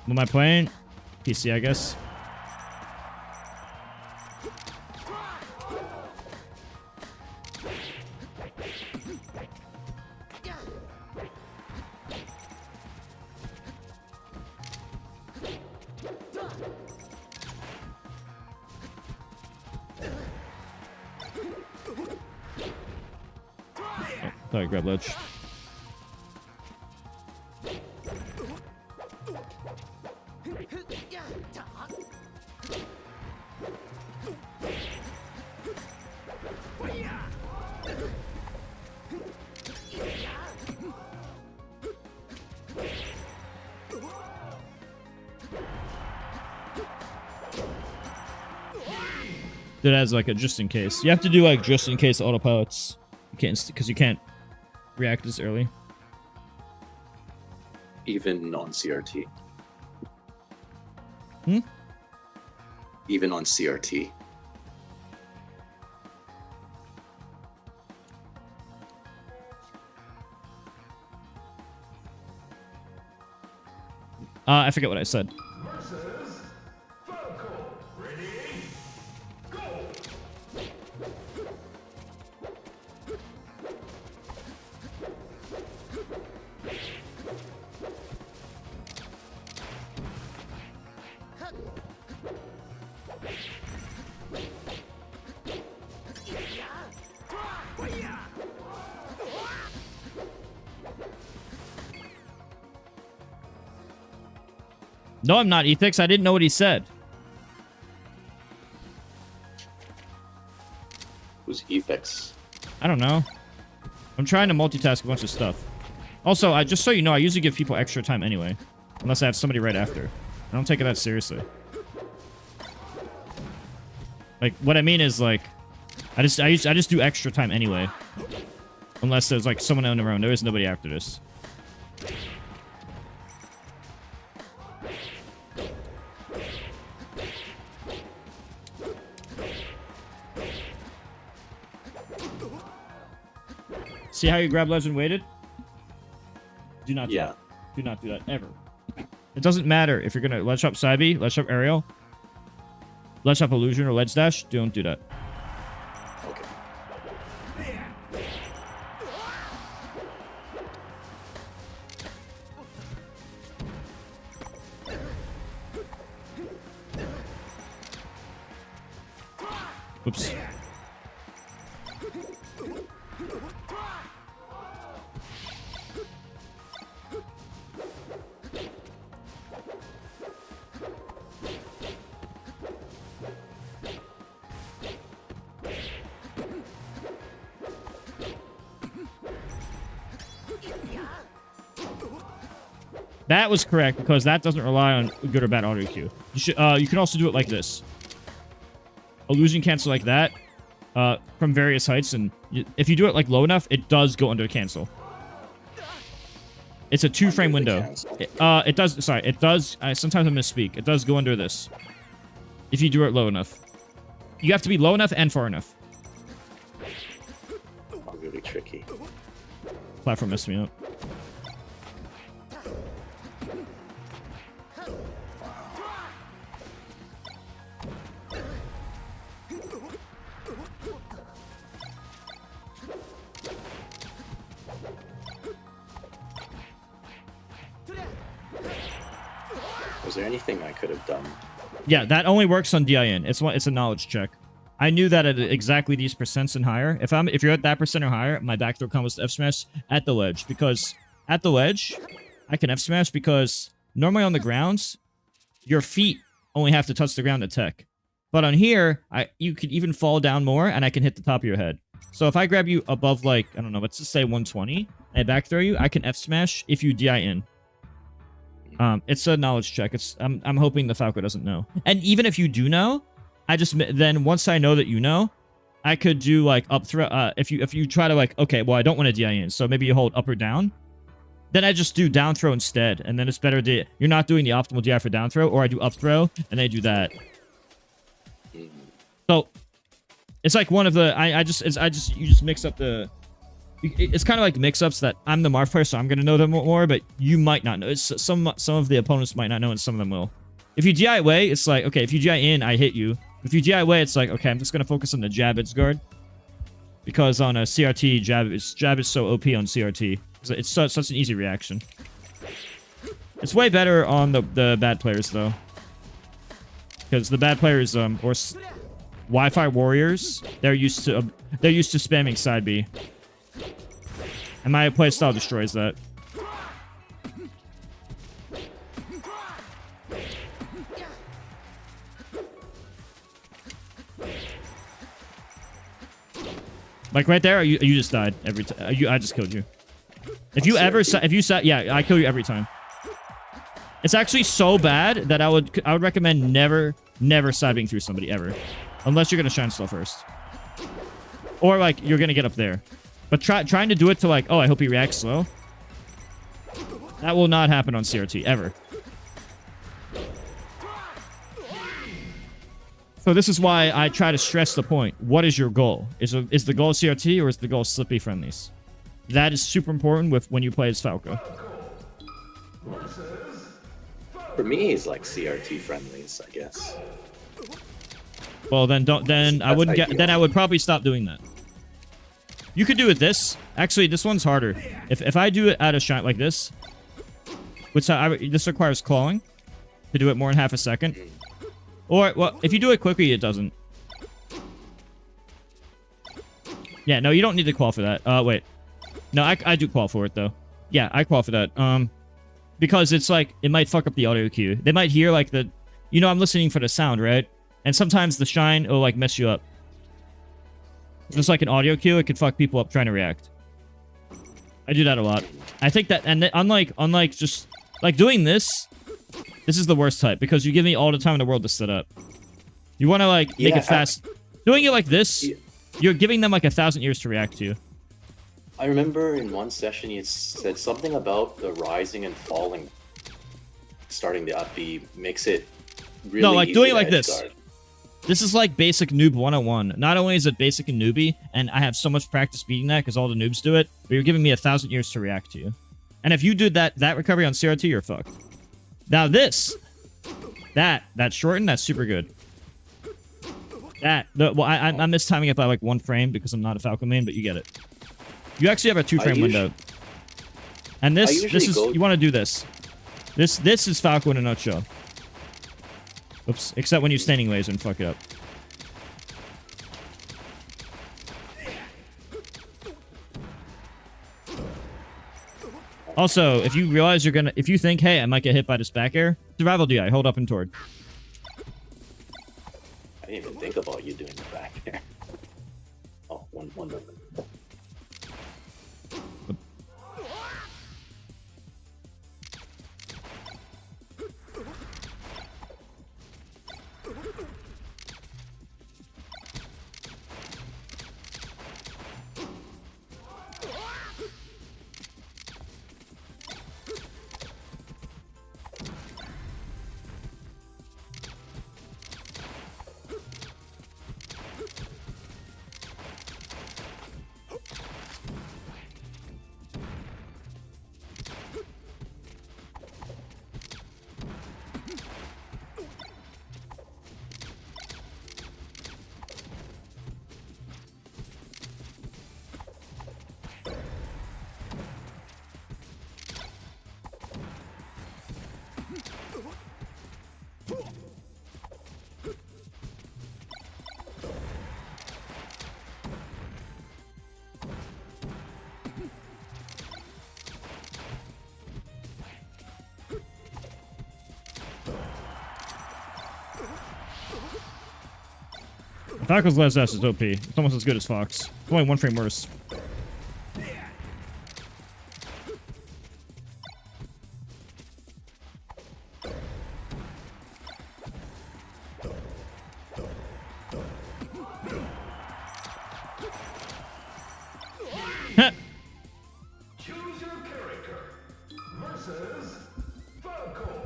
What am I playing? PC, I guess. Thought I grabbed ledge. That has like a just in case. You have to do like just in case autopilots. You can't because you can't react this early. Even on CRT. Hmm? Even on CRT. I forget what I said. No, I'm not, Ethix. I didn't know what he said. Who's Ethix? I don't know. I'm trying to multitask a bunch of stuff. Also, just so you know, I usually give people extra time anyway. Unless I have somebody right after. I don't take it that seriously. Like, what I mean is, like, I just do extra time anyway. Unless there's, like, someone in the room. There is nobody after this. See how you grab legend waited? Do not do that. Do not do that, ever. It doesn't matter if you're going to ledge up Saibi, ledge up Aerial, ledge up Illusion, or ledge dash. Don't do that. Oops. That was correct because that doesn't rely on good or bad auto queue. You can also do it like this. Illusion cancel like that from various heights, and if you do it like low enough, it does go under cancel. It's a 2-frame window. It does. Sorry, it does. Sometimes I misspeak. It does go under this. If you do it low enough, you have to be low enough and far enough. Really tricky. Platform messed me up. Was there anything I could have done? Yeah, that only works on DIN. It's a knowledge check. I knew that at exactly these percents and higher. If you're at that percent or higher, my backthrow combos to F smash at the ledge, because at the ledge I can F smash because normally on the grounds your feet only have to touch the ground to tech, but on here you could even fall down more and I can hit the top of your head. So if I grab you above, like, I don't know, let's just say 120 and I backthrow you, I can F smash if you DIN. It's a knowledge check. I'm hoping the Falco doesn't know. And even if you do know, then once I know that you know, I could do like up throw. If you try to like, okay, well I don't want to DIN, so maybe you hold up or down. Then I just do down throw instead, and then it's better to, you're not doing the optimal DI for down throw, or I do up throw and I do that. So it's like one of the you just mix up the. It's kind of like mix-ups that I'm the Marth player, so I'm going to know them more, but you might not know. Some of the opponents might not know, and some of them will. If you DI away, it's like, okay, if you DI in, I hit you. If you DI away, it's like, okay, I'm just going to focus on the jab edge guard. Because on a CRT, jab is so OP on CRT. It's such an easy reaction. It's way better on the bad players, though. Because the bad players, or Wi-Fi warriors, they're used to spamming side B. And my playstyle destroys that. Like right there, you just died every time. I just killed you. If you yeah, I kill you every time. It's actually so bad that I would recommend never siding through somebody ever, unless you're gonna shine slow first, or like you're gonna get up there. But trying to do it to like, oh, I hope he reacts slow. That will not happen on CRT, ever. So this is why I try to stress the point. What is your goal? Is the goal CRT or is the goal Slippy friendlies? That is super important when you play as Falco. For me, it's like CRT friendlies, I guess. Well, then I wouldn't get. Then I would probably stop doing that. You could do it this. Actually, this one's harder. If I do it out of shot like this, which this requires clawing to do it more than half a second. Or, well, if you do it quickly, it doesn't. Yeah, no, you don't need to claw for that. Wait. No, I do claw for it, though. Yeah, I claw for that. Because it's like, it might fuck up the audio cue. They might hear, like, I'm listening for the sound, right? And sometimes the shine will, like, mess you up. Just like an audio cue, it could fuck people up trying to react. I do that a lot. I think that, and unlike just, like, doing this is the worst type, because you give me all the time in the world to set up. You want to, like, make it fast. Doing it like this, you're giving them, like, 1,000 years to react to. I remember in one session you said something about the rising and falling, starting the up B makes it really no, like, easy doing it to like this. edgeguard. This is like basic noob 101. Not only is it basic and newbie, and I have so much practice beating that because all the noobs do it, but you're giving me 1,000 years to react to you. And if you did that recovery on CRT, you're fucked. Now this, that shortened, that's super good. I'm mistiming it by like 1 frame because I'm not a Falco main, but you get it. You actually have a 2-frame window. And this is, you want to do this. This is Falco in a nutshell. Oops, except when you standing laser and fuck it up. Also, if you realize if you think, hey, I might get hit by this back air, survival DI, hold up and toward. I didn't even think about you doing the back there. Oh, one moment. Falco's last dash is OP. It's almost as good as Fox. It's only 1 frame worse.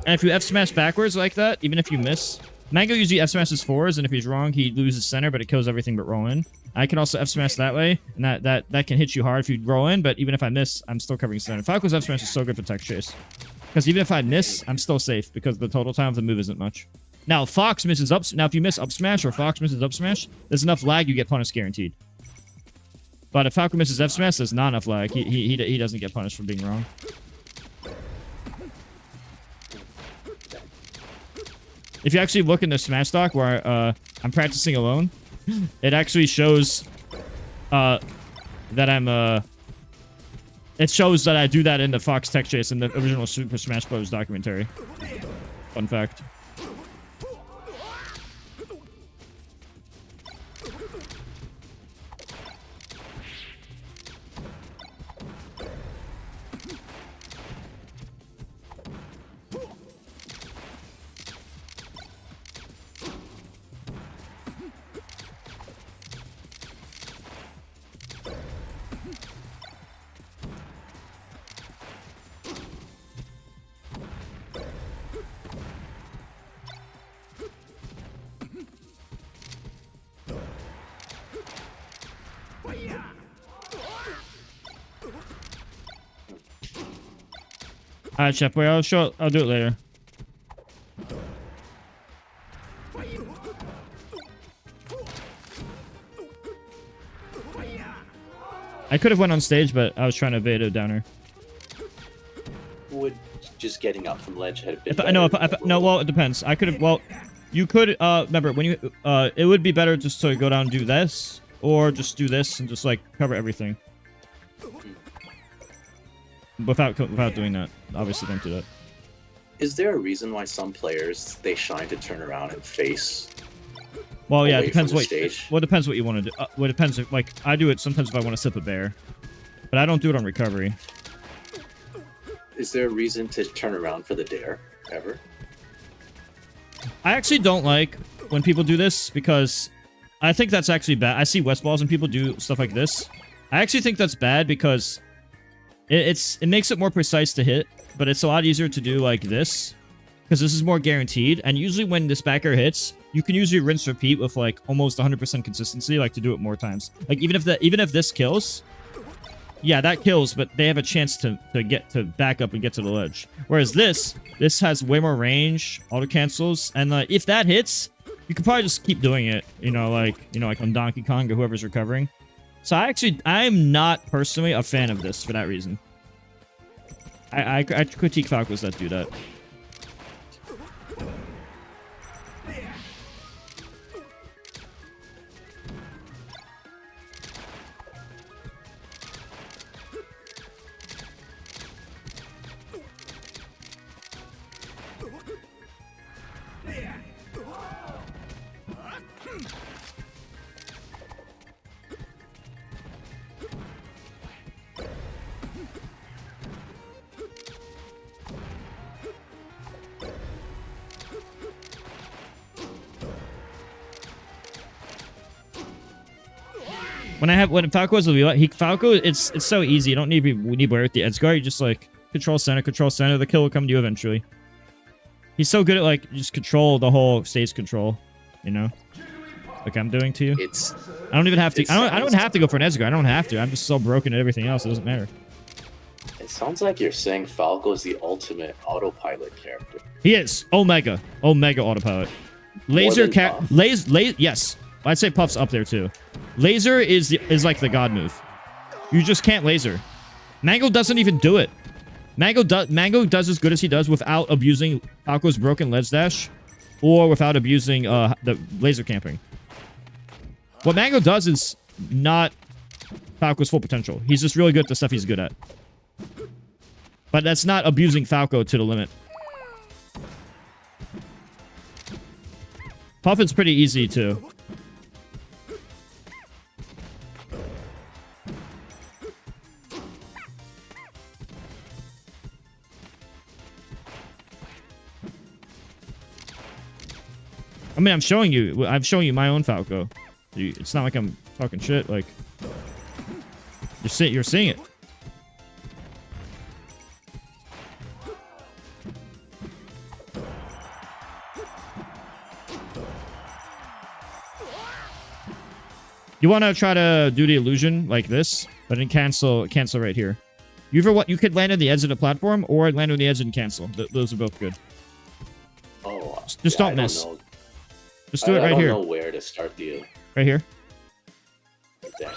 And if you F smash backwards like that, even if you miss, Mango usually F smashes 4s, and if he's wrong, he loses center, but it kills everything but roll in. I can also F smash that way, and that can hit you hard if you roll in, but even if I miss, I'm still covering center. Falco's F smash is so good for tech chase. Because even if I miss, I'm still safe, because the total time of the move isn't much. Now, Fox misses up. Now, if you miss up smash or Fox misses up smash, there's enough lag, you get punished guaranteed. But if Falco misses F smash, there's not enough lag. He doesn't get punished for being wrong. If you actually look in the Smash doc where I'm practicing alone, it actually shows that I'm it shows that I do that in the Fox tech chase in the original Super Smash Bros. Documentary. Fun fact. Alright, Chef Boy, I'll do it later. I could have went on stage, but I was trying to evade a downer. Would just getting up from ledge have been No, well, it depends. I could have, well, you could, remember, when you, it would be better just to go down and do this, or just do this and just, like, cover everything. Without doing that. Obviously, don't do that. Is there a reason why some players, they shine to turn around and face? Well, yeah, it depends from the what. stage? Well, it depends what you want to do. Well, it depends. If, like, I do it sometimes if I want to sip a bear, but I don't do it on recovery. Is there a reason to turn around for the dare ever? I actually don't like when people do this because I think that's actually bad. I see West balls and people do stuff like this. I actually think that's bad because it makes it more precise to hit, but it's a lot easier to do like this because this is more guaranteed. And usually when this back air hits, you can usually rinse repeat with like almost 100% consistency, like to do it more times. Like even if this kills, yeah, that kills, but they have a chance to get to back up and get to the ledge. Whereas this has way more range, auto cancels, and if that hits, you could probably just keep doing it. Like on Donkey Kong or whoever's recovering. So I'm not personally a fan of this for that reason. I critique Falcos that do that. When Falco is Falco, it's so easy. You don't need to be worried with the edge guard. You just like control center. The kill will come to you eventually. He's so good at like just control the whole stage control, like I'm doing to you. I don't even have to. I don't have to go for an edge guard. I don't have to. I'm just so broken at everything else. It doesn't matter. It sounds like you're saying Falco is the ultimate autopilot character. He is Omega autopilot. Laser yes. I'd say Puff's up there too. Laser is like the god move. You just can't laser. Mango doesn't even do it. Mango does as good as he does without abusing Falco's broken ledge dash. or without abusing the laser camping. What Mango does is not Falco's full potential. He's just really good at the stuff he's good at. But that's not abusing Falco to the limit. Puffin's pretty easy too. I mean, I'm showing you my own Falco. It's not like I'm talking shit. Like, you're seeing it. You want to try to do the illusion like this, but then cancel right here. You could land on the edge of the platform or land on the edge and cancel. Those are both good. Oh, just yeah, don't miss. Know. Just do it right here. I don't know where to start the. Right here. There.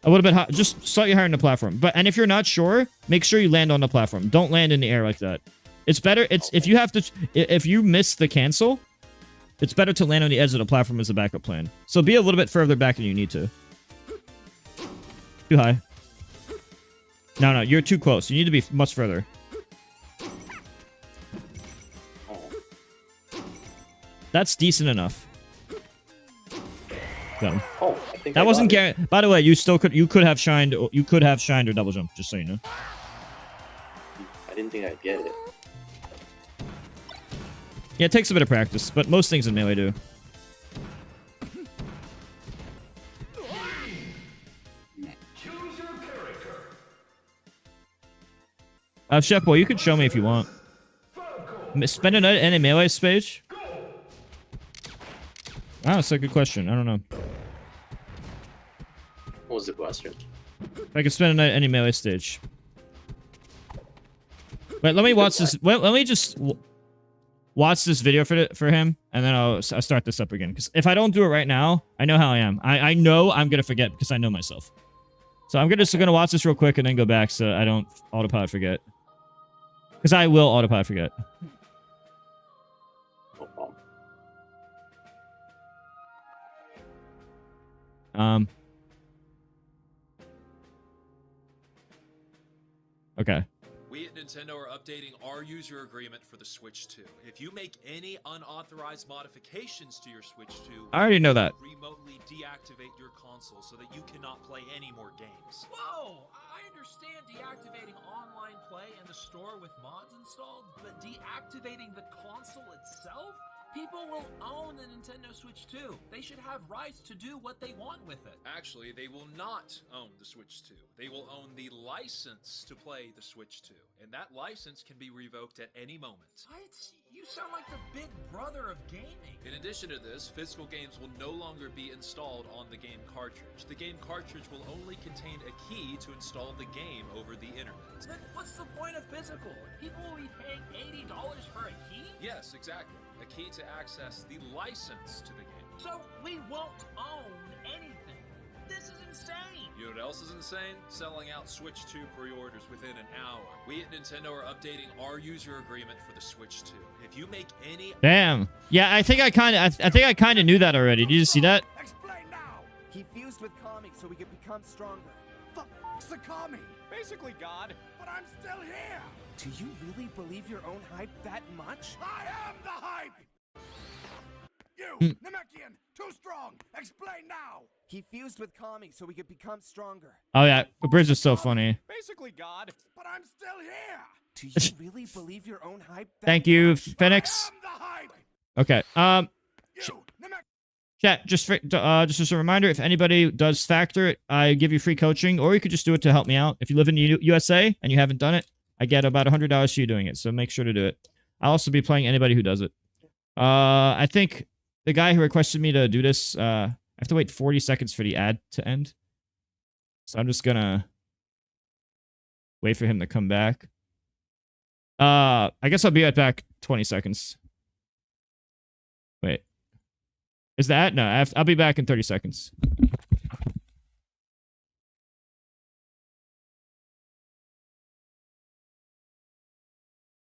A little bit high, just slightly higher in the platform. And if you're not sure, make sure you land on the platform. Don't land in the air like that. It's better. If you miss the cancel, it's better to land on the edge of the platform as a backup plan. So be a little bit further back than you need to. Too high. No, you're too close. You need to be much further. That's decent enough. Got him. Oh, I think that wasn't guaranteed. By the way, you could have shined or double jump, just so you know. I didn't think I'd get it. Yeah, it takes a bit of practice, but most things in Melee do. Chef Boy, you could show me if you want. Spend a night in a Melee stage? Oh, that's a good question. I don't know. What was the question? If I could spend a night at any Melee stage. Wait, let me watch this. Let me just watch this video for him, and then I'll start this up again. Because if I don't do it right now, I know how I am. I know I'm going to forget because I know myself. So I'm just going to watch this real quick and then go back so I don't autopilot forget. Because I will autopilot forget. Okay. We at Nintendo are updating our user agreement for the Switch 2. If you make any unauthorized modifications to your Switch 2, I already know that. remotely deactivate your console so that you cannot play any more games. Whoa! I understand deactivating online play in the store with mods installed, but deactivating the console itself? People will own the Nintendo Switch 2. They should have rights to do what they want with it. Actually, they will not own the Switch 2. They will own the license to play the Switch 2, and that license can be revoked at any moment. What? You sound like the big brother of gaming. In addition to this, physical games will no longer be installed on the game cartridge. The game cartridge will only contain a key to install the game over the internet. Then what's the point of physical? People will be paying $80 for a key? Yes, exactly. A key to access the license to the game. So we won't own anything. This is insane. You know what else is insane? Selling out Switch 2 pre-orders within an hour. We at Nintendo are updating our user agreement for the Switch 2. If you make any... Damn. Yeah, I think I kind of knew that already. Did you see that? He fused with Kami so we could become stronger. The f***'s the Kami? Basically God. But I'm still here. Do you really believe your own hype that much? I am the hype. You, Namekian, too strong. Explain now. He fused with Kami so we could become stronger. Oh yeah, the bridge is so funny. Basically God. But I'm still here. Do you really believe your own hype? Thank you, Phoenix. Okay. Chat, just as a reminder, if anybody does factor it, I give you free coaching, or you could just do it to help me out. If you live in the USA and you haven't done it, I get about $100 for you doing it. So make sure to do it. I'll also be playing anybody who does it. I think the guy who requested me to do this, I have to wait 40 seconds for the ad to end. So I'm just gonna wait for him to come back. I guess I'll be right back 20 seconds. Wait. Is that? No, I'll be back in 30 seconds.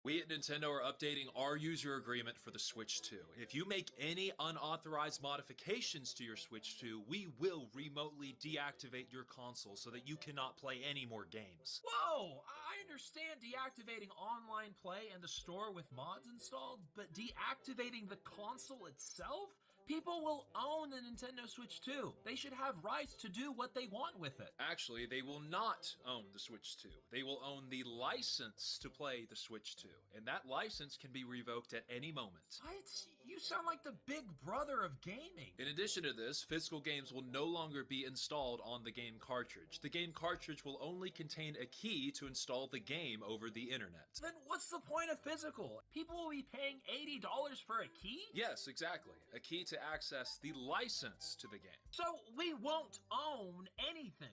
We at Nintendo are updating our user agreement for the Switch 2. If you make any unauthorized modifications to your Switch 2, we will remotely deactivate your console so that you cannot play any more games. Whoa! I understand deactivating online play and the store with mods installed, but deactivating the console itself? People will own the Nintendo Switch 2. They should have rights to do what they want with it. Actually, they will not own the Switch 2. They will own the license to play the Switch 2, and that license can be revoked at any moment. What? You sound like the big brother of gaming. In addition to this, physical games will no longer be installed on the game cartridge. The game cartridge will only contain a key to install the game over the internet. Then what's the point of physical? People will be paying $80 for a key? Yes, exactly. A key to access the license to the game. So we won't own anything.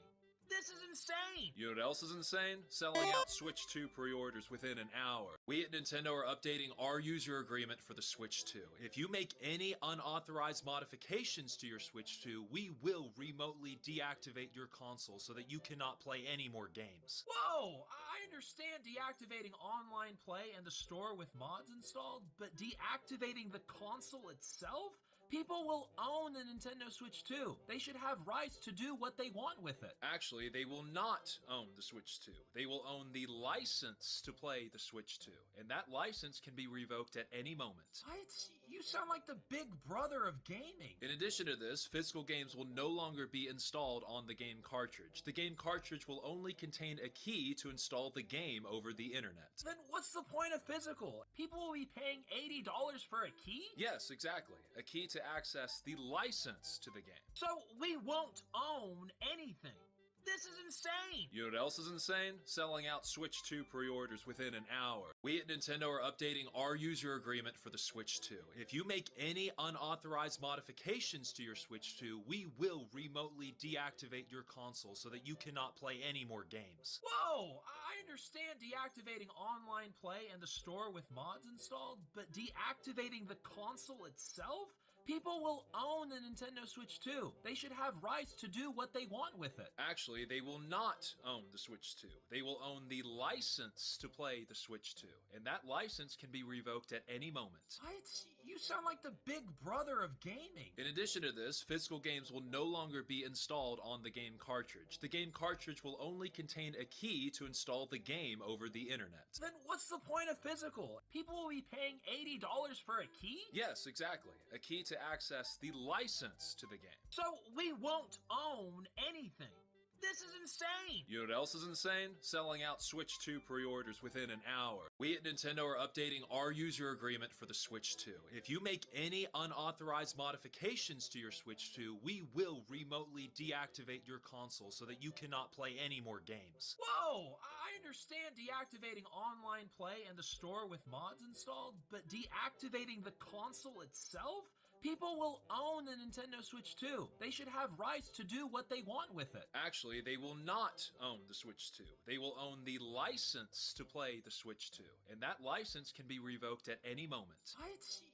This is insane! You know what else is insane? Selling out Switch 2 pre-orders within an hour. We at Nintendo are updating our user agreement for the Switch 2. If you make any unauthorized modifications to your Switch 2, we will remotely deactivate your console so that you cannot play any more games. Whoa! I understand deactivating online play and the store with mods installed, but deactivating the console itself? People will own the Nintendo Switch 2. They should have rights to do what they want with it. Actually, they will not own the Switch 2. They will own the license to play the Switch 2, and that license can be revoked at any moment. What? You sound like the big brother of gaming. In addition to this, physical games will no longer be installed on the game cartridge. The game cartridge will only contain a key to install the game over the internet. Then what's the point of physical? People will be paying $80 for a key? Yes, exactly. A key to access the license to the game. So we won't own anything. This is insane! You know what else is insane? Selling out Switch 2 pre-orders within an hour. We at Nintendo are updating our user agreement for the Switch 2. If you make any unauthorized modifications to your Switch 2, we will remotely deactivate your console so that you cannot play any more games. Whoa! I understand deactivating online play and the store with mods installed, but deactivating the console itself? People will own the Nintendo Switch 2. They should have rights to do what they want with it. Actually, they will not own the Switch 2. They will own the license to play the Switch 2, and that license can be revoked at any moment. What? You sound like the big brother of gaming. In addition to this, physical games will no longer be installed on the game cartridge. The game cartridge will only contain a key to install the game over the internet. Then what's the point of physical? People will be paying $80 for a key? Yes, exactly. A key to access the license to the game. So we won't own anything. This is insane! You know what else is insane? Selling out Switch 2 pre-orders within an hour. We at Nintendo are updating our user agreement for the Switch 2. If you make any unauthorized modifications to your Switch 2, we will remotely deactivate your console so that you cannot play any more games. Whoa! I understand deactivating online play and the store with mods installed, but deactivating the console itself? People will own the Nintendo Switch 2. They should have rights to do what they want with it. Actually, they will not own the Switch 2. They will own the license to play the Switch 2, and that license can be revoked at any moment. What?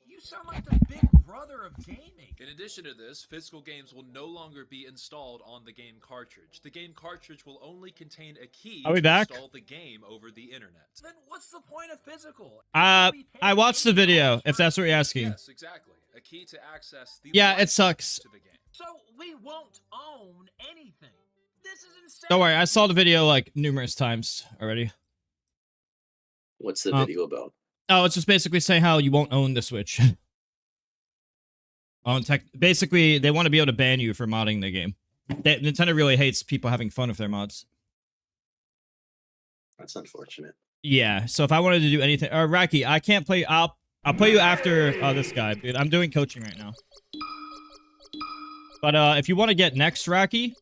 You sound like the big brother of gaming. In addition to this, physical games will no longer be installed on the game cartridge. The game cartridge will only contain a key Are we to back? install the game over the internet. Then what's the point of physical? I watched the video, if that's what you're asking. Yes, exactly. A key to access the Yeah, it license sucks. to the game. So we won't own anything. This is insane. Don't worry, I saw the video like numerous times already. What's the video about? Oh, it's just basically saying how you won't own the Switch. Basically, they want to be able to ban you for modding the game. Nintendo really hates people having fun with their mods. That's unfortunate. Yeah, so if I wanted to do anything, Raki, I can't play. I'll play you after this guy, dude. I'm doing coaching right now. But if you want to get next, Raki,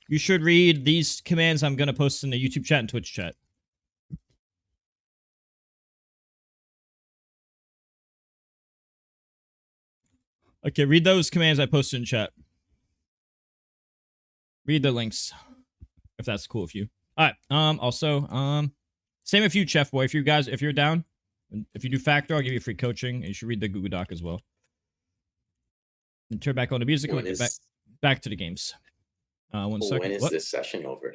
you should read these commands I'm gonna post in the YouTube chat and Twitch chat. Okay, read those commands I posted in chat. Read the links, if that's cool with you. All right. Also, same with you, Chef Boy. If you're down, if you do Factor, I'll give you free coaching. And you should read the Google Doc as well. And turn back on the music. And back to the games. 1 second. When is this session over?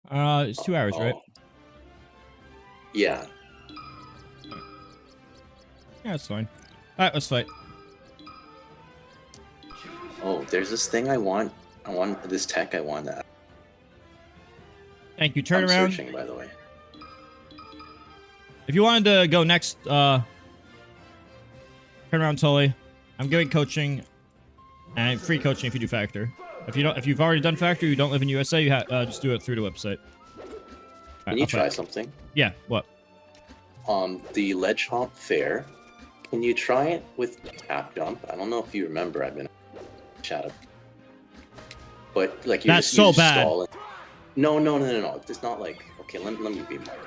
It's 2 hours, right? Yeah. Yeah, it's fine. Alright, let's fight. Oh, there's this thing I want. I want this tech. I want that. Thank you. Turn I'm around. searching, by the way. If you wanted to go next, turn around, Tully. I'm giving coaching and free coaching if you do factor. If you've already done factor, you don't live in USA, you just do it through the website. Can you try something? Yeah. What? The ledge hop fair. Can you try it with tap jump? I don't know if you remember. I've been shadow. But like you're That's just, so you're just bad. stalling. No. It's not like okay. Let me be more.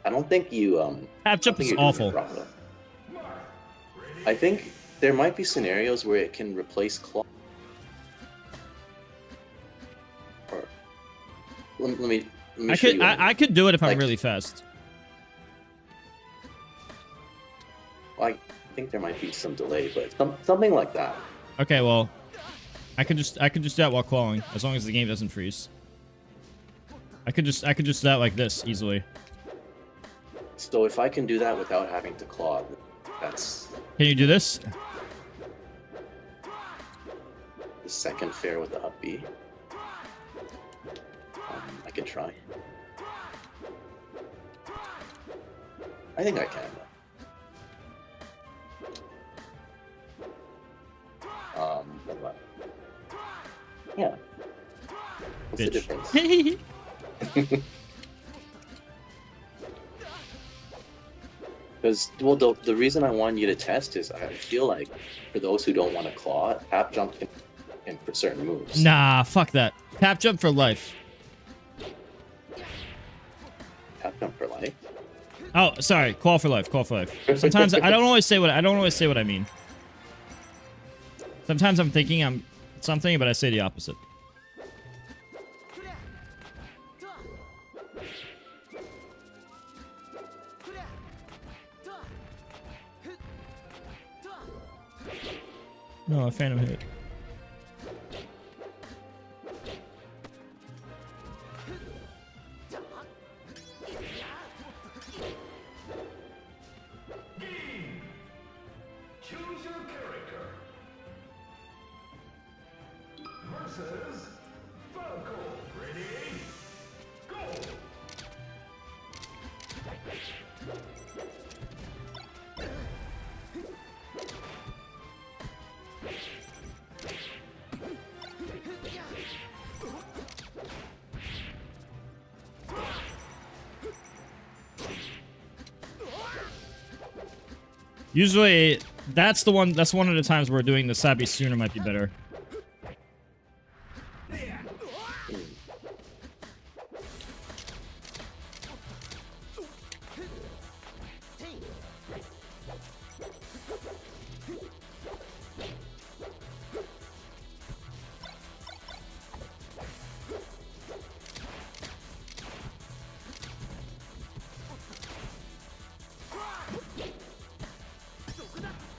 I don't think you Tap jump is awful. I think there might be scenarios where it can replace claw. Or let me show you. I could do it if I'm really fast. I think there might be some delay, but something like that. Okay, well, I could just do that while clawing, as long as the game doesn't freeze. I could just do that like this easily. So if I can do that without having to claw, that's Can you do this? the second fair with the up B. I can try. I think I can. Hold on. Yeah. What's the difference? Because, well, the reason I wanted you to test is I feel like for those who don't want to claw, tap jump can for certain moves. Nah, fuck that. Tap jump for life. Tap jump for life? Oh, sorry. Call for life. Call for life. Sometimes I don't always say what I mean. Sometimes I'm thinking I'm something, but I say the opposite. No, a phantom hit. Choose your character. Versus Falco. Ready? Go! Usually, that's one of the times where doing the Sabi sooner might be better.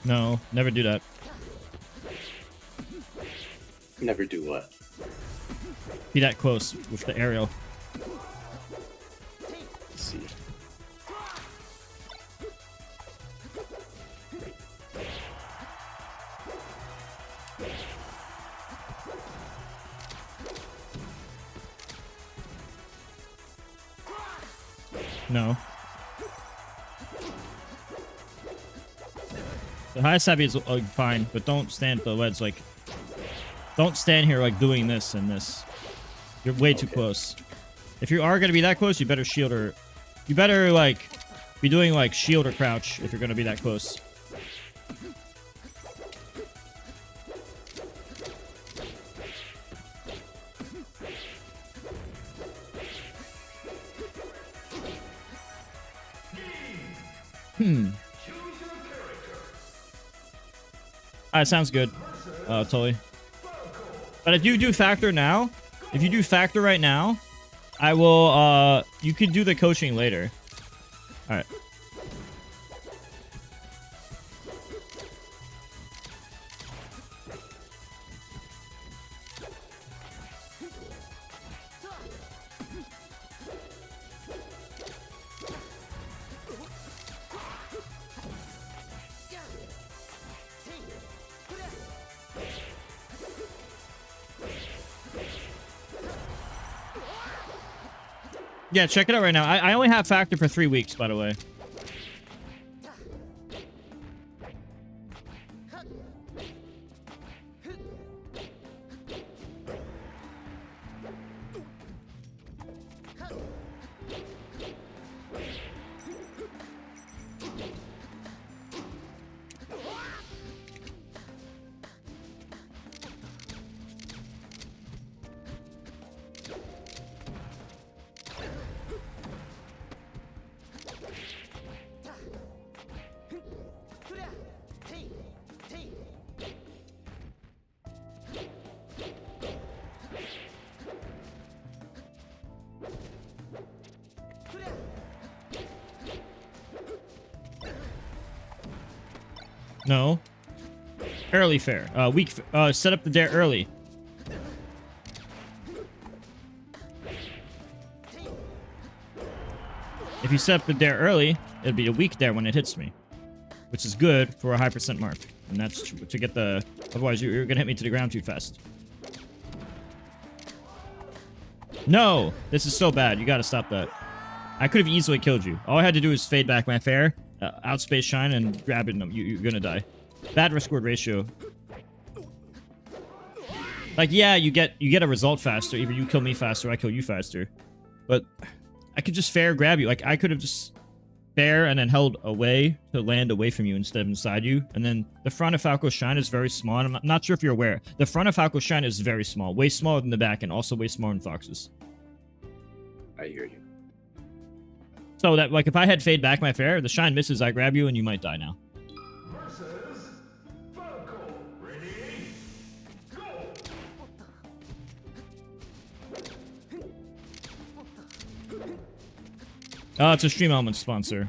No, never do that. Never do what? Be that close with the aerial. Let's see. No. The high Sabi is fine, but don't stand at the ledge like... Don't stand here like doing this and this. You're way too close. If you are going to be that close, you better shield or... You better, like, be doing, like, shield or crouch if you're going to be that close. Alright, sounds good. Totally. But if you do factor now, if you do factor right now, I will, you can do the coaching later. Alright. Yeah, check it out right now. I only have Factor for 3 weeks, by the way. No. Early fair. Set up the dare early. If you set up the dare early, it'll be a weak dare when it hits me. Which is good for a high percent mark. And that's to get the... Otherwise, you're gonna hit me to the ground too fast. No! This is so bad. You gotta stop that. I could have easily killed you. All I had to do was fade back my fair, outspace shine, and grab it, and you're gonna die. Bad risk-reward ratio. Like, yeah, you get a result faster. Either you kill me faster or I kill you faster. But I could just fair grab you. Like, I could have just fair and then held away to land away from you instead of inside you. And then the front of Falco's shine is very small. And I'm not sure if you're aware. The front of Falco's shine is very small. Way smaller than the back and also way smaller than Fox's. I hear you. So that, like, if I had fade back my fair, the shine misses, I grab you, and you might die now. Versus Falco. Ready? Go! Oh, it's a Stream Elements sponsor.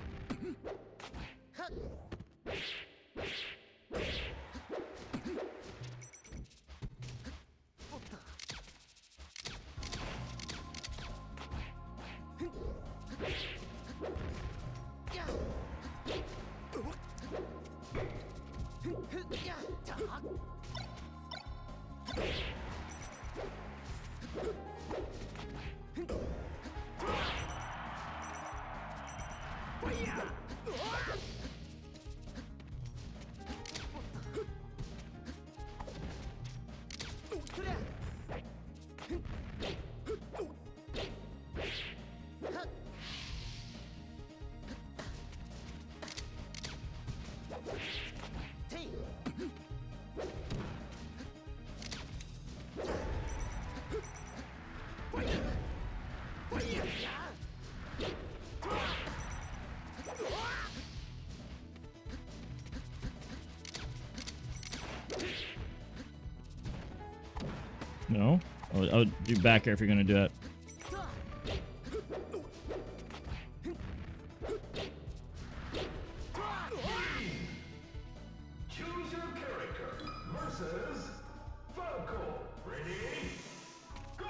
No? I'll do back air if you're gonna do that. Choose your character versus Falco. Ready? Go!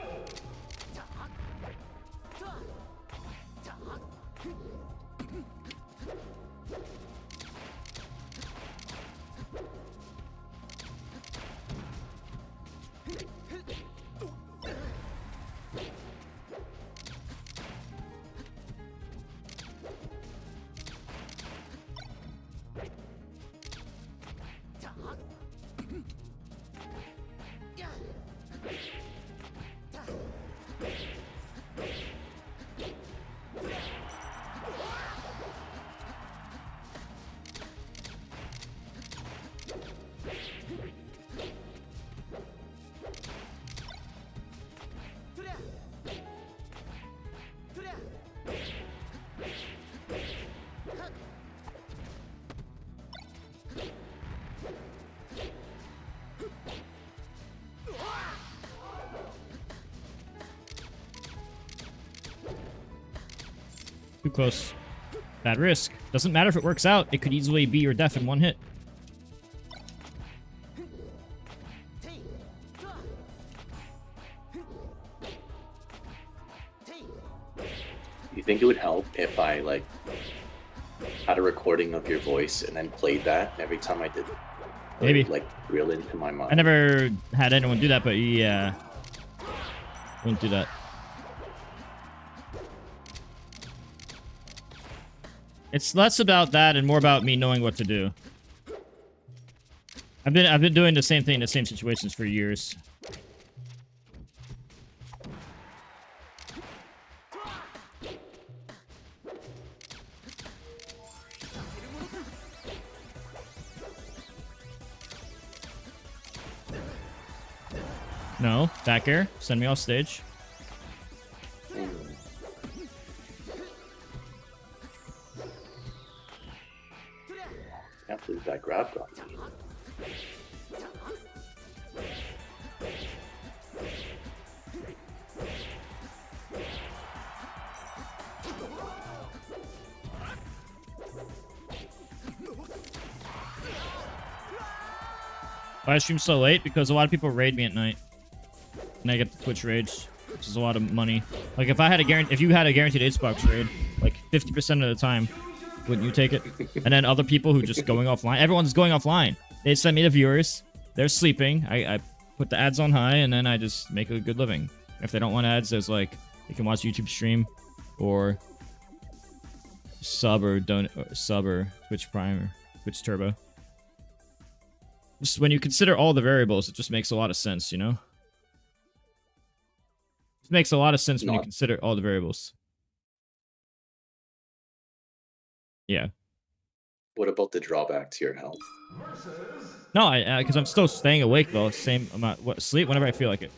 Too close. Bad risk. Doesn't matter if it works out. It could easily be your death in one hit. You think it would help if I, like, had a recording of your voice and then played that every time I did? Maybe. Like, reel into my mind. I never had anyone do that, but yeah. Wouldn't do that. It's less about that and more about me knowing what to do. I've been doing the same thing in the same situations for years. No, back air. Send me off stage. Can't believe that grab got me. Why I stream so late? Because a lot of people raid me at night. And I get the Twitch raids, which is a lot of money. Like if you had a guaranteed Xbox raid, like 50% of the time, wouldn't you take it? And then other people who just going offline, everyone's going offline. They send me the viewers, they're sleeping. I put the ads on high, and then I just make a good living. If they don't want ads, there's like they can watch YouTube stream, or sub or Twitch Prime or Twitch Turbo. Just when you consider all the variables, it just makes a lot of sense, you know? It makes a lot of sense when you consider all the variables. Yeah. What about the drawback to your health? No, because I'm still staying awake though. Same amount sleep whenever I feel like it.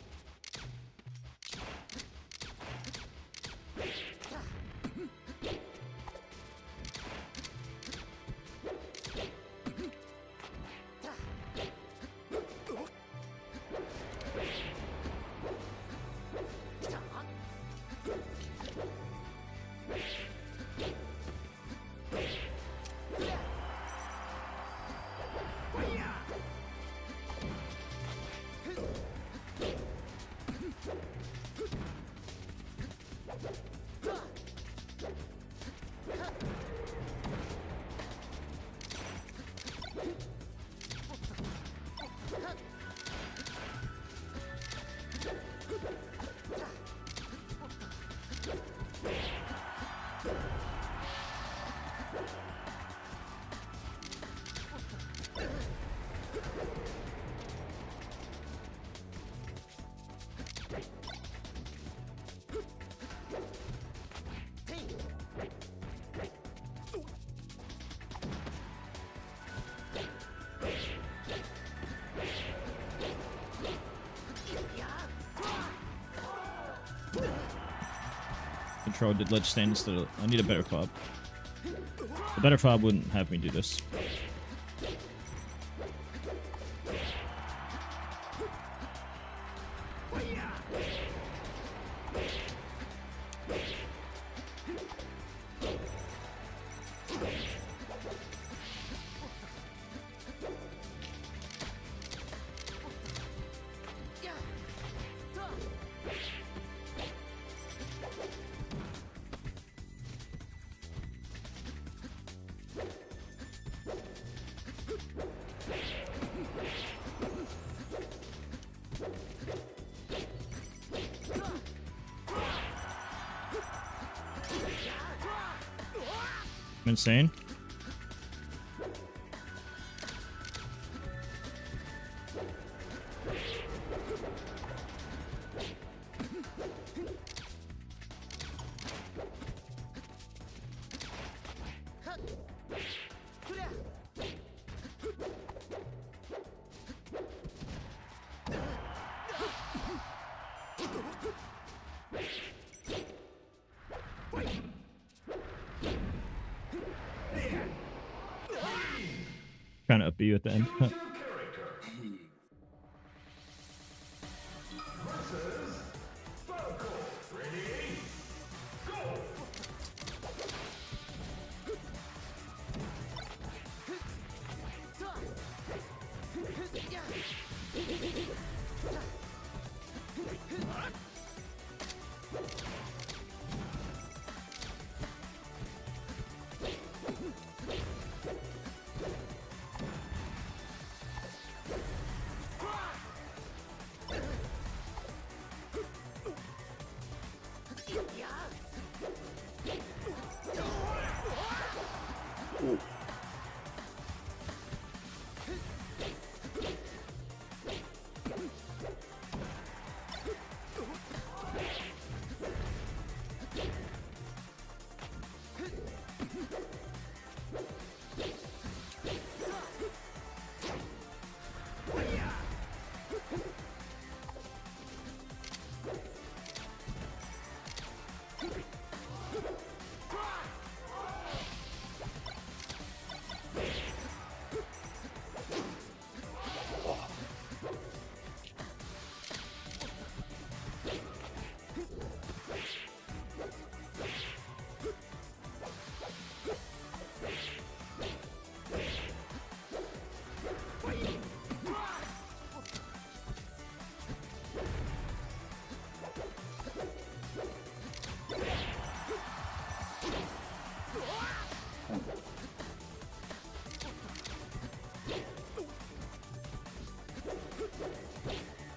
Control did ledge stand instead of... I need a better fob. A better fob wouldn't have me do this. Insane. Trying to up you at the end.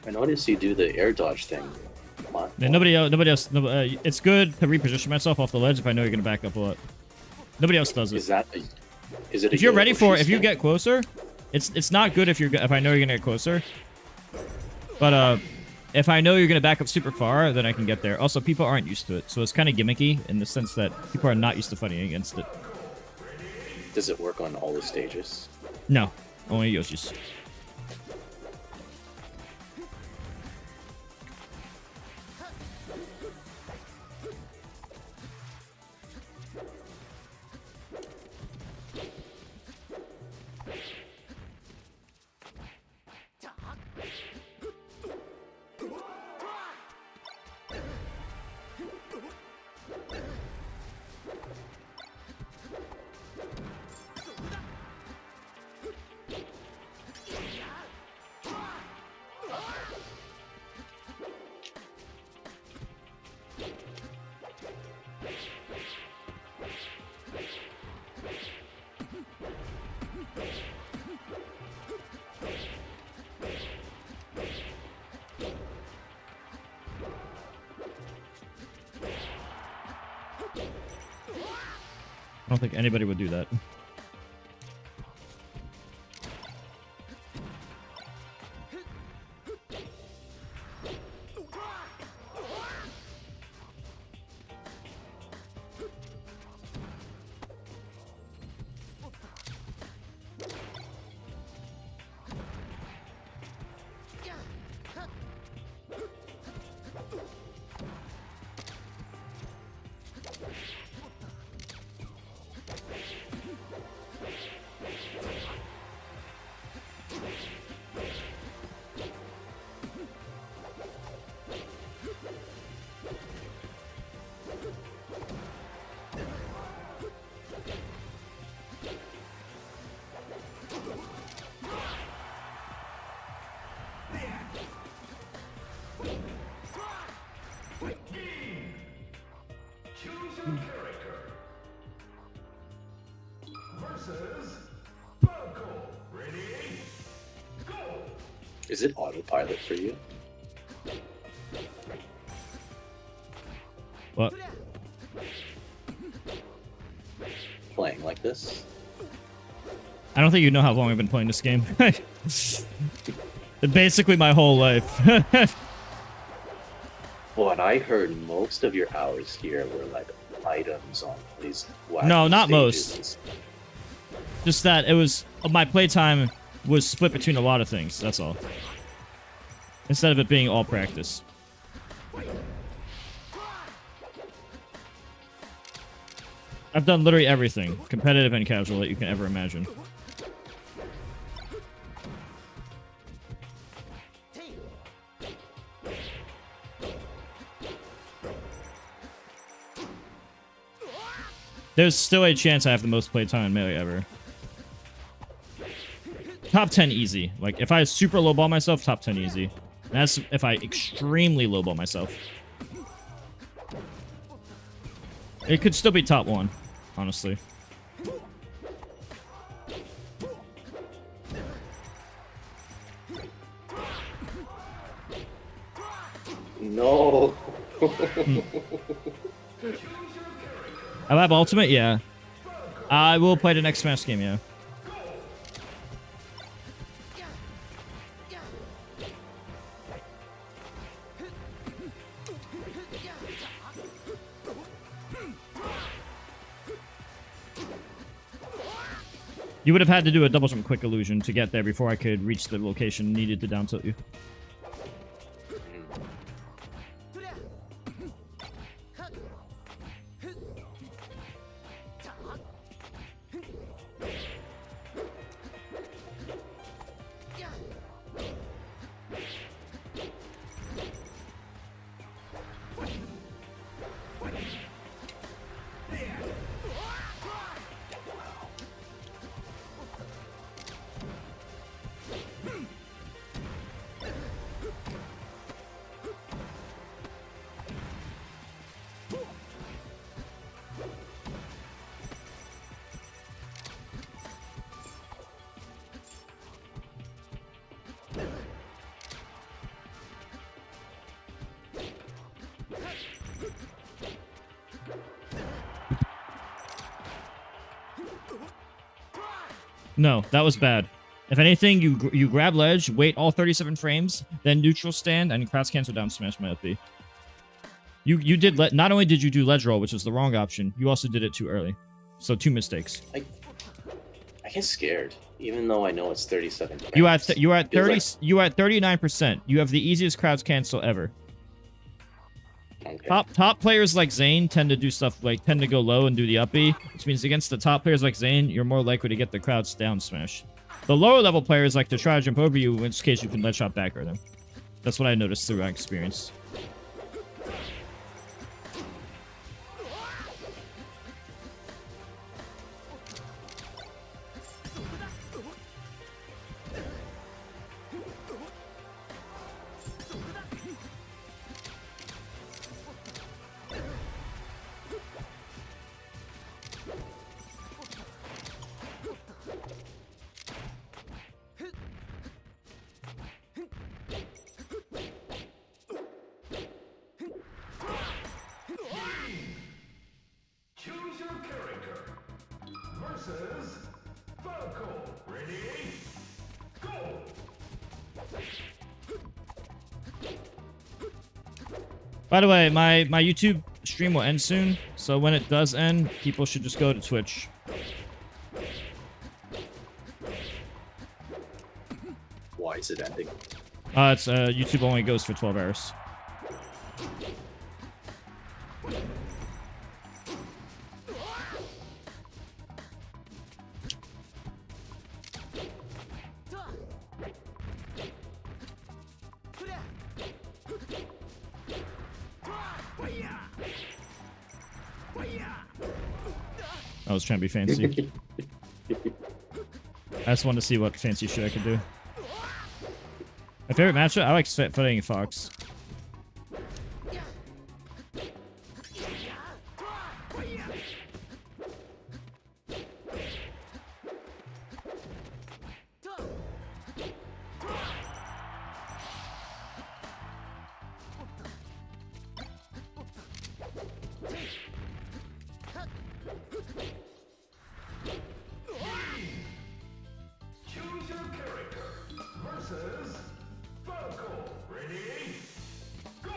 I noticed you do the air dodge thing. Man, nobody else. It's good to reposition myself off the ledge if I know you're gonna back up a lot. Nobody else does it. Is it? If you're ready for it, if you get closer, it's not good if I know you're gonna get closer. But if I know you're gonna back up super far, then I can get there. Also, people aren't used to it, so it's kind of gimmicky in the sense that people are not used to fighting against it. Does it work on all the stages? No, only Yoshi's. I don't think anybody would do that. Choose your character. Versus Falco. Ready? Go! Is it autopilot for you? What? Playing like this? I don't think you know how long I've been playing this game. Basically my whole life. What I heard, most of your hours here were like items on these. No, not stages. most. Just that it was my playtime was split between a lot of things. That's all. Instead of it being all practice. I've done literally everything, competitive and casual, that you can ever imagine. There's still a chance I have the most playtime in Melee ever. Top 10 easy. Like, if I super lowball myself, top 10 easy. And that's if I extremely lowball myself. It could still be top 1, honestly. No. I have ultimate, yeah. I will play the next Smash game, yeah. You would have had to do a double jump quick illusion to get there before I could reach the location needed to down tilt you. No, that was bad. If anything, you grab ledge, wait all 37 frames, then neutral stand, and crouch cancel down smash my up B. You did not only did you do ledge roll, which was the wrong option, you also did it too early. So 2 mistakes. I get scared, even though I know it's 37 frames. You at 30. Like... You at 39%. You have the easiest crouch cancel ever. Okay. Top players like Zane tend to do stuff like tend to go low and do the up B, which means against the top players like Zane, you're more likely to get the crouch down smash. The lower level players like to try to jump over you, in which case you can ledge shot back or them. That's what I noticed through my experience. Choose your character. Versus Falco. Ready? Go! By the way, my YouTube stream will end soon, so when it does end, people should just go to Twitch. Why is it ending? It's YouTube only goes for 12 hours. I was trying to be fancy. I just wanted to see what fancy shit I could do. My favorite matchup? I like fighting Fox. Choose your character. Versus Falco. Ready? Go!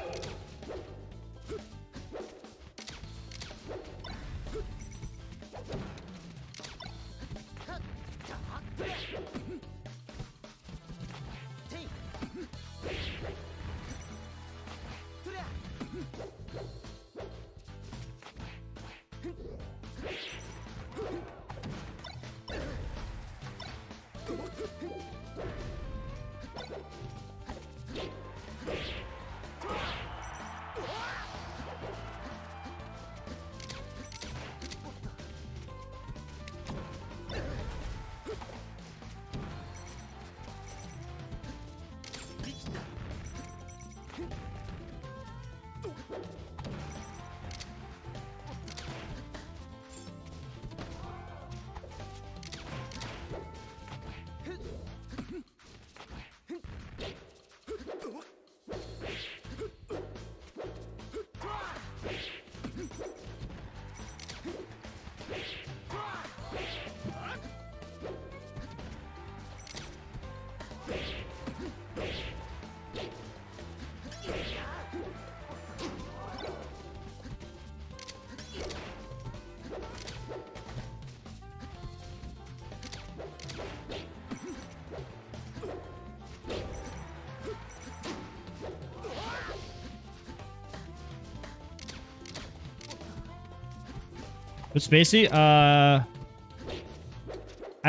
But Spacey, I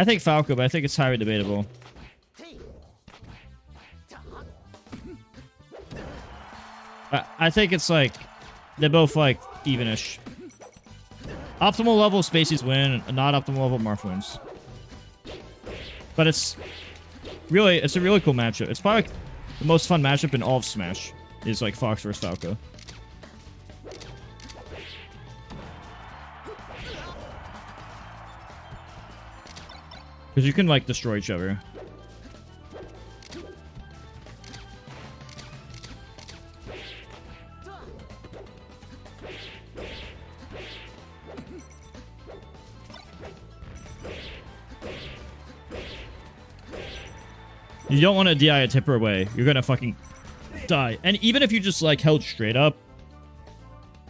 think Falco, but I think it's highly debatable. I think it's like they're both like evenish. Optimal level Spacey's win, not optimal level Marth wins. But it's a really cool matchup. It's probably like the most fun matchup in all of Smash is like Fox versus Falco. Because you can like destroy each other. You don't want to DI a tipper away. You're gonna fucking die. And even if you just like held straight up,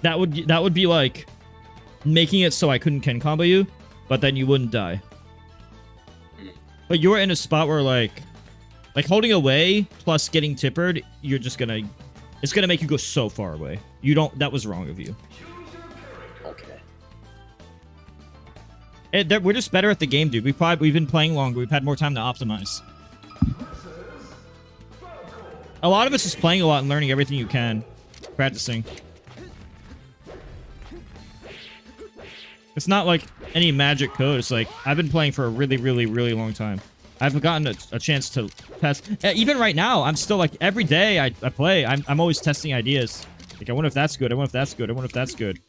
that would be like making it so I couldn't Ken combo you, but then you wouldn't die. But you're in a spot where like holding away plus getting tippered, you're just gonna, it's gonna make you go so far away. You don't, that was wrong of you. Okay. We're just better at the game, dude. We've been playing longer. We've had more time to optimize. A lot of us is playing a lot and learning everything you can. Practicing. It's not like any magic code. It's like, I've been playing for a really, really, really long time. I've gotten a chance to test. Even right now, I'm still like, every day I play, I'm always testing ideas. Like, I wonder if that's good. I wonder if that's good. I wonder if that's good.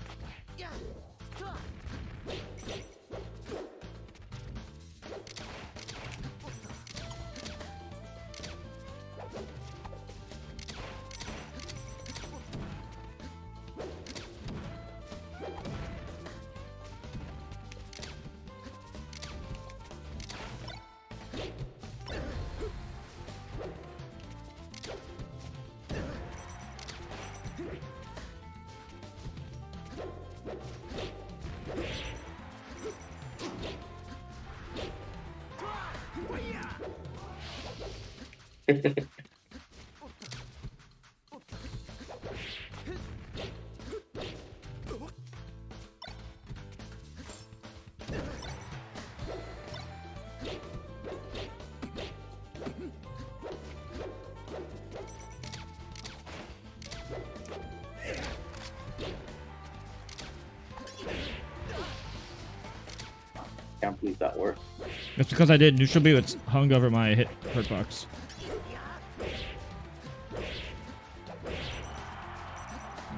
Can't believe that worked. It's because I did neutral B, it's hung over my hurt box.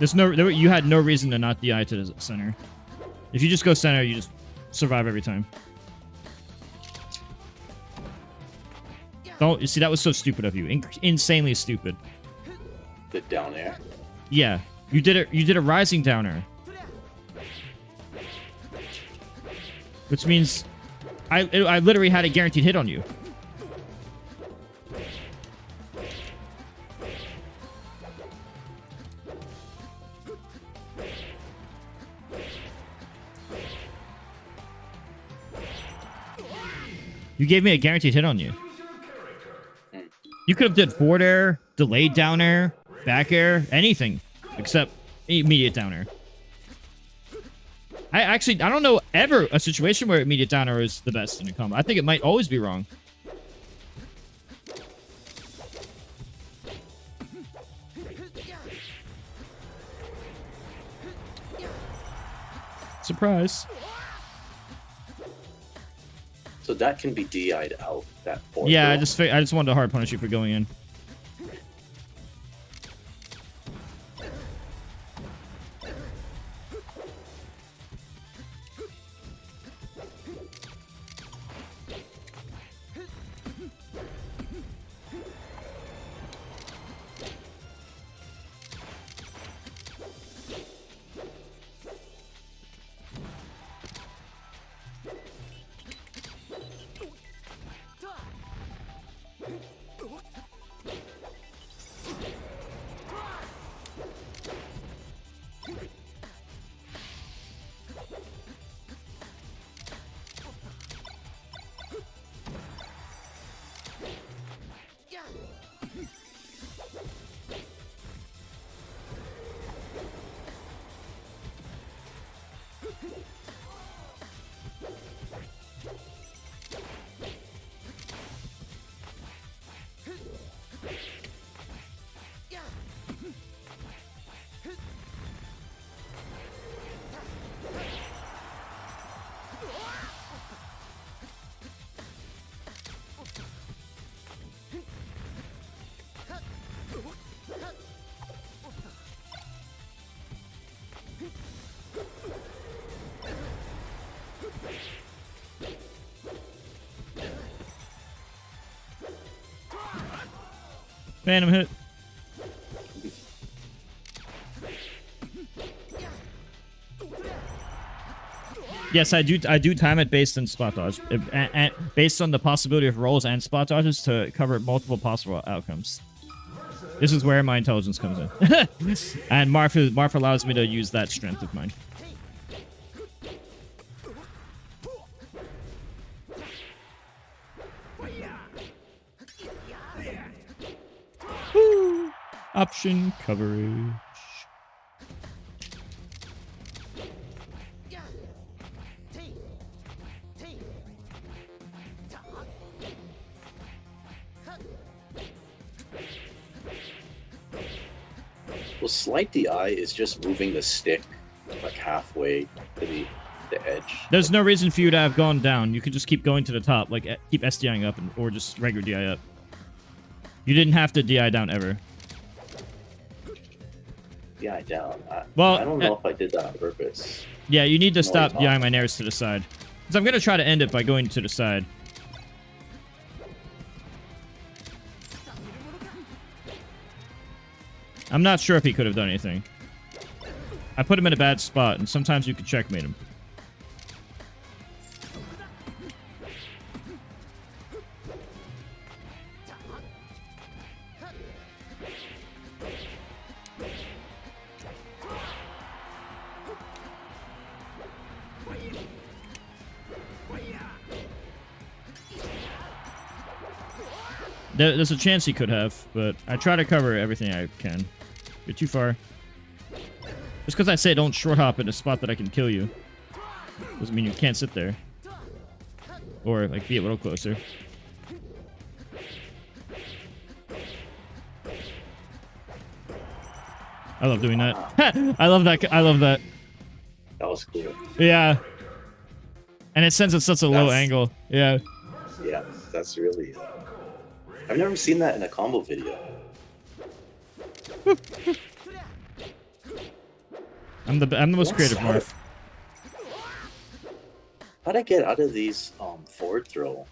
You had no reason to not DI to the center. If you just go center, you just survive every time. Don't, you see, that was so stupid of you. Insanely stupid. The down air. Yeah. You did a rising downer. Which means I literally had a guaranteed hit on you. You gave me a guaranteed hit on you. You could have did forward air, delayed down air, back air, anything except immediate down air. I don't know ever a situation where immediate down air is the best in a combo. I think it might always be wrong. Surprise. So that can be DI'd out. That forward Yeah, throw. I just wanted to hard punish you for going in. Phantom hit. Yes, I do time it based on spot dodge, and based on the possibility of rolls and spot dodges to cover multiple possible outcomes. This is where my intelligence comes in, and Marth allows me to use that strength of mine. Woo! Option coverage. Well, Slight DI is just moving the stick like halfway to the edge. There's no reason for you to have gone down. You could just keep going to the top, like keep SDIing up, or just regular DI up. You didn't have to DI down ever. DI down. I don't know if I did that on purpose. Yeah, you need to stop top. DIing my nairs to the side. Because I'm going to try to end it by going to the side. I'm not sure if he could have done anything. I put him in a bad spot, and sometimes you could checkmate him. There's a chance he could have, but I try to cover everything I can. You're too far. Just because I say don't short hop in a spot that I can kill you doesn't mean you can't sit there. Or, like, be a little closer. I love doing that. I love that. I love that. That was cool. Yeah. And it sends at such a low angle. Yeah. Yeah, that's really... I've never seen that in a combo video. I'm the most creative, Marth. How'd I get out of these forward throw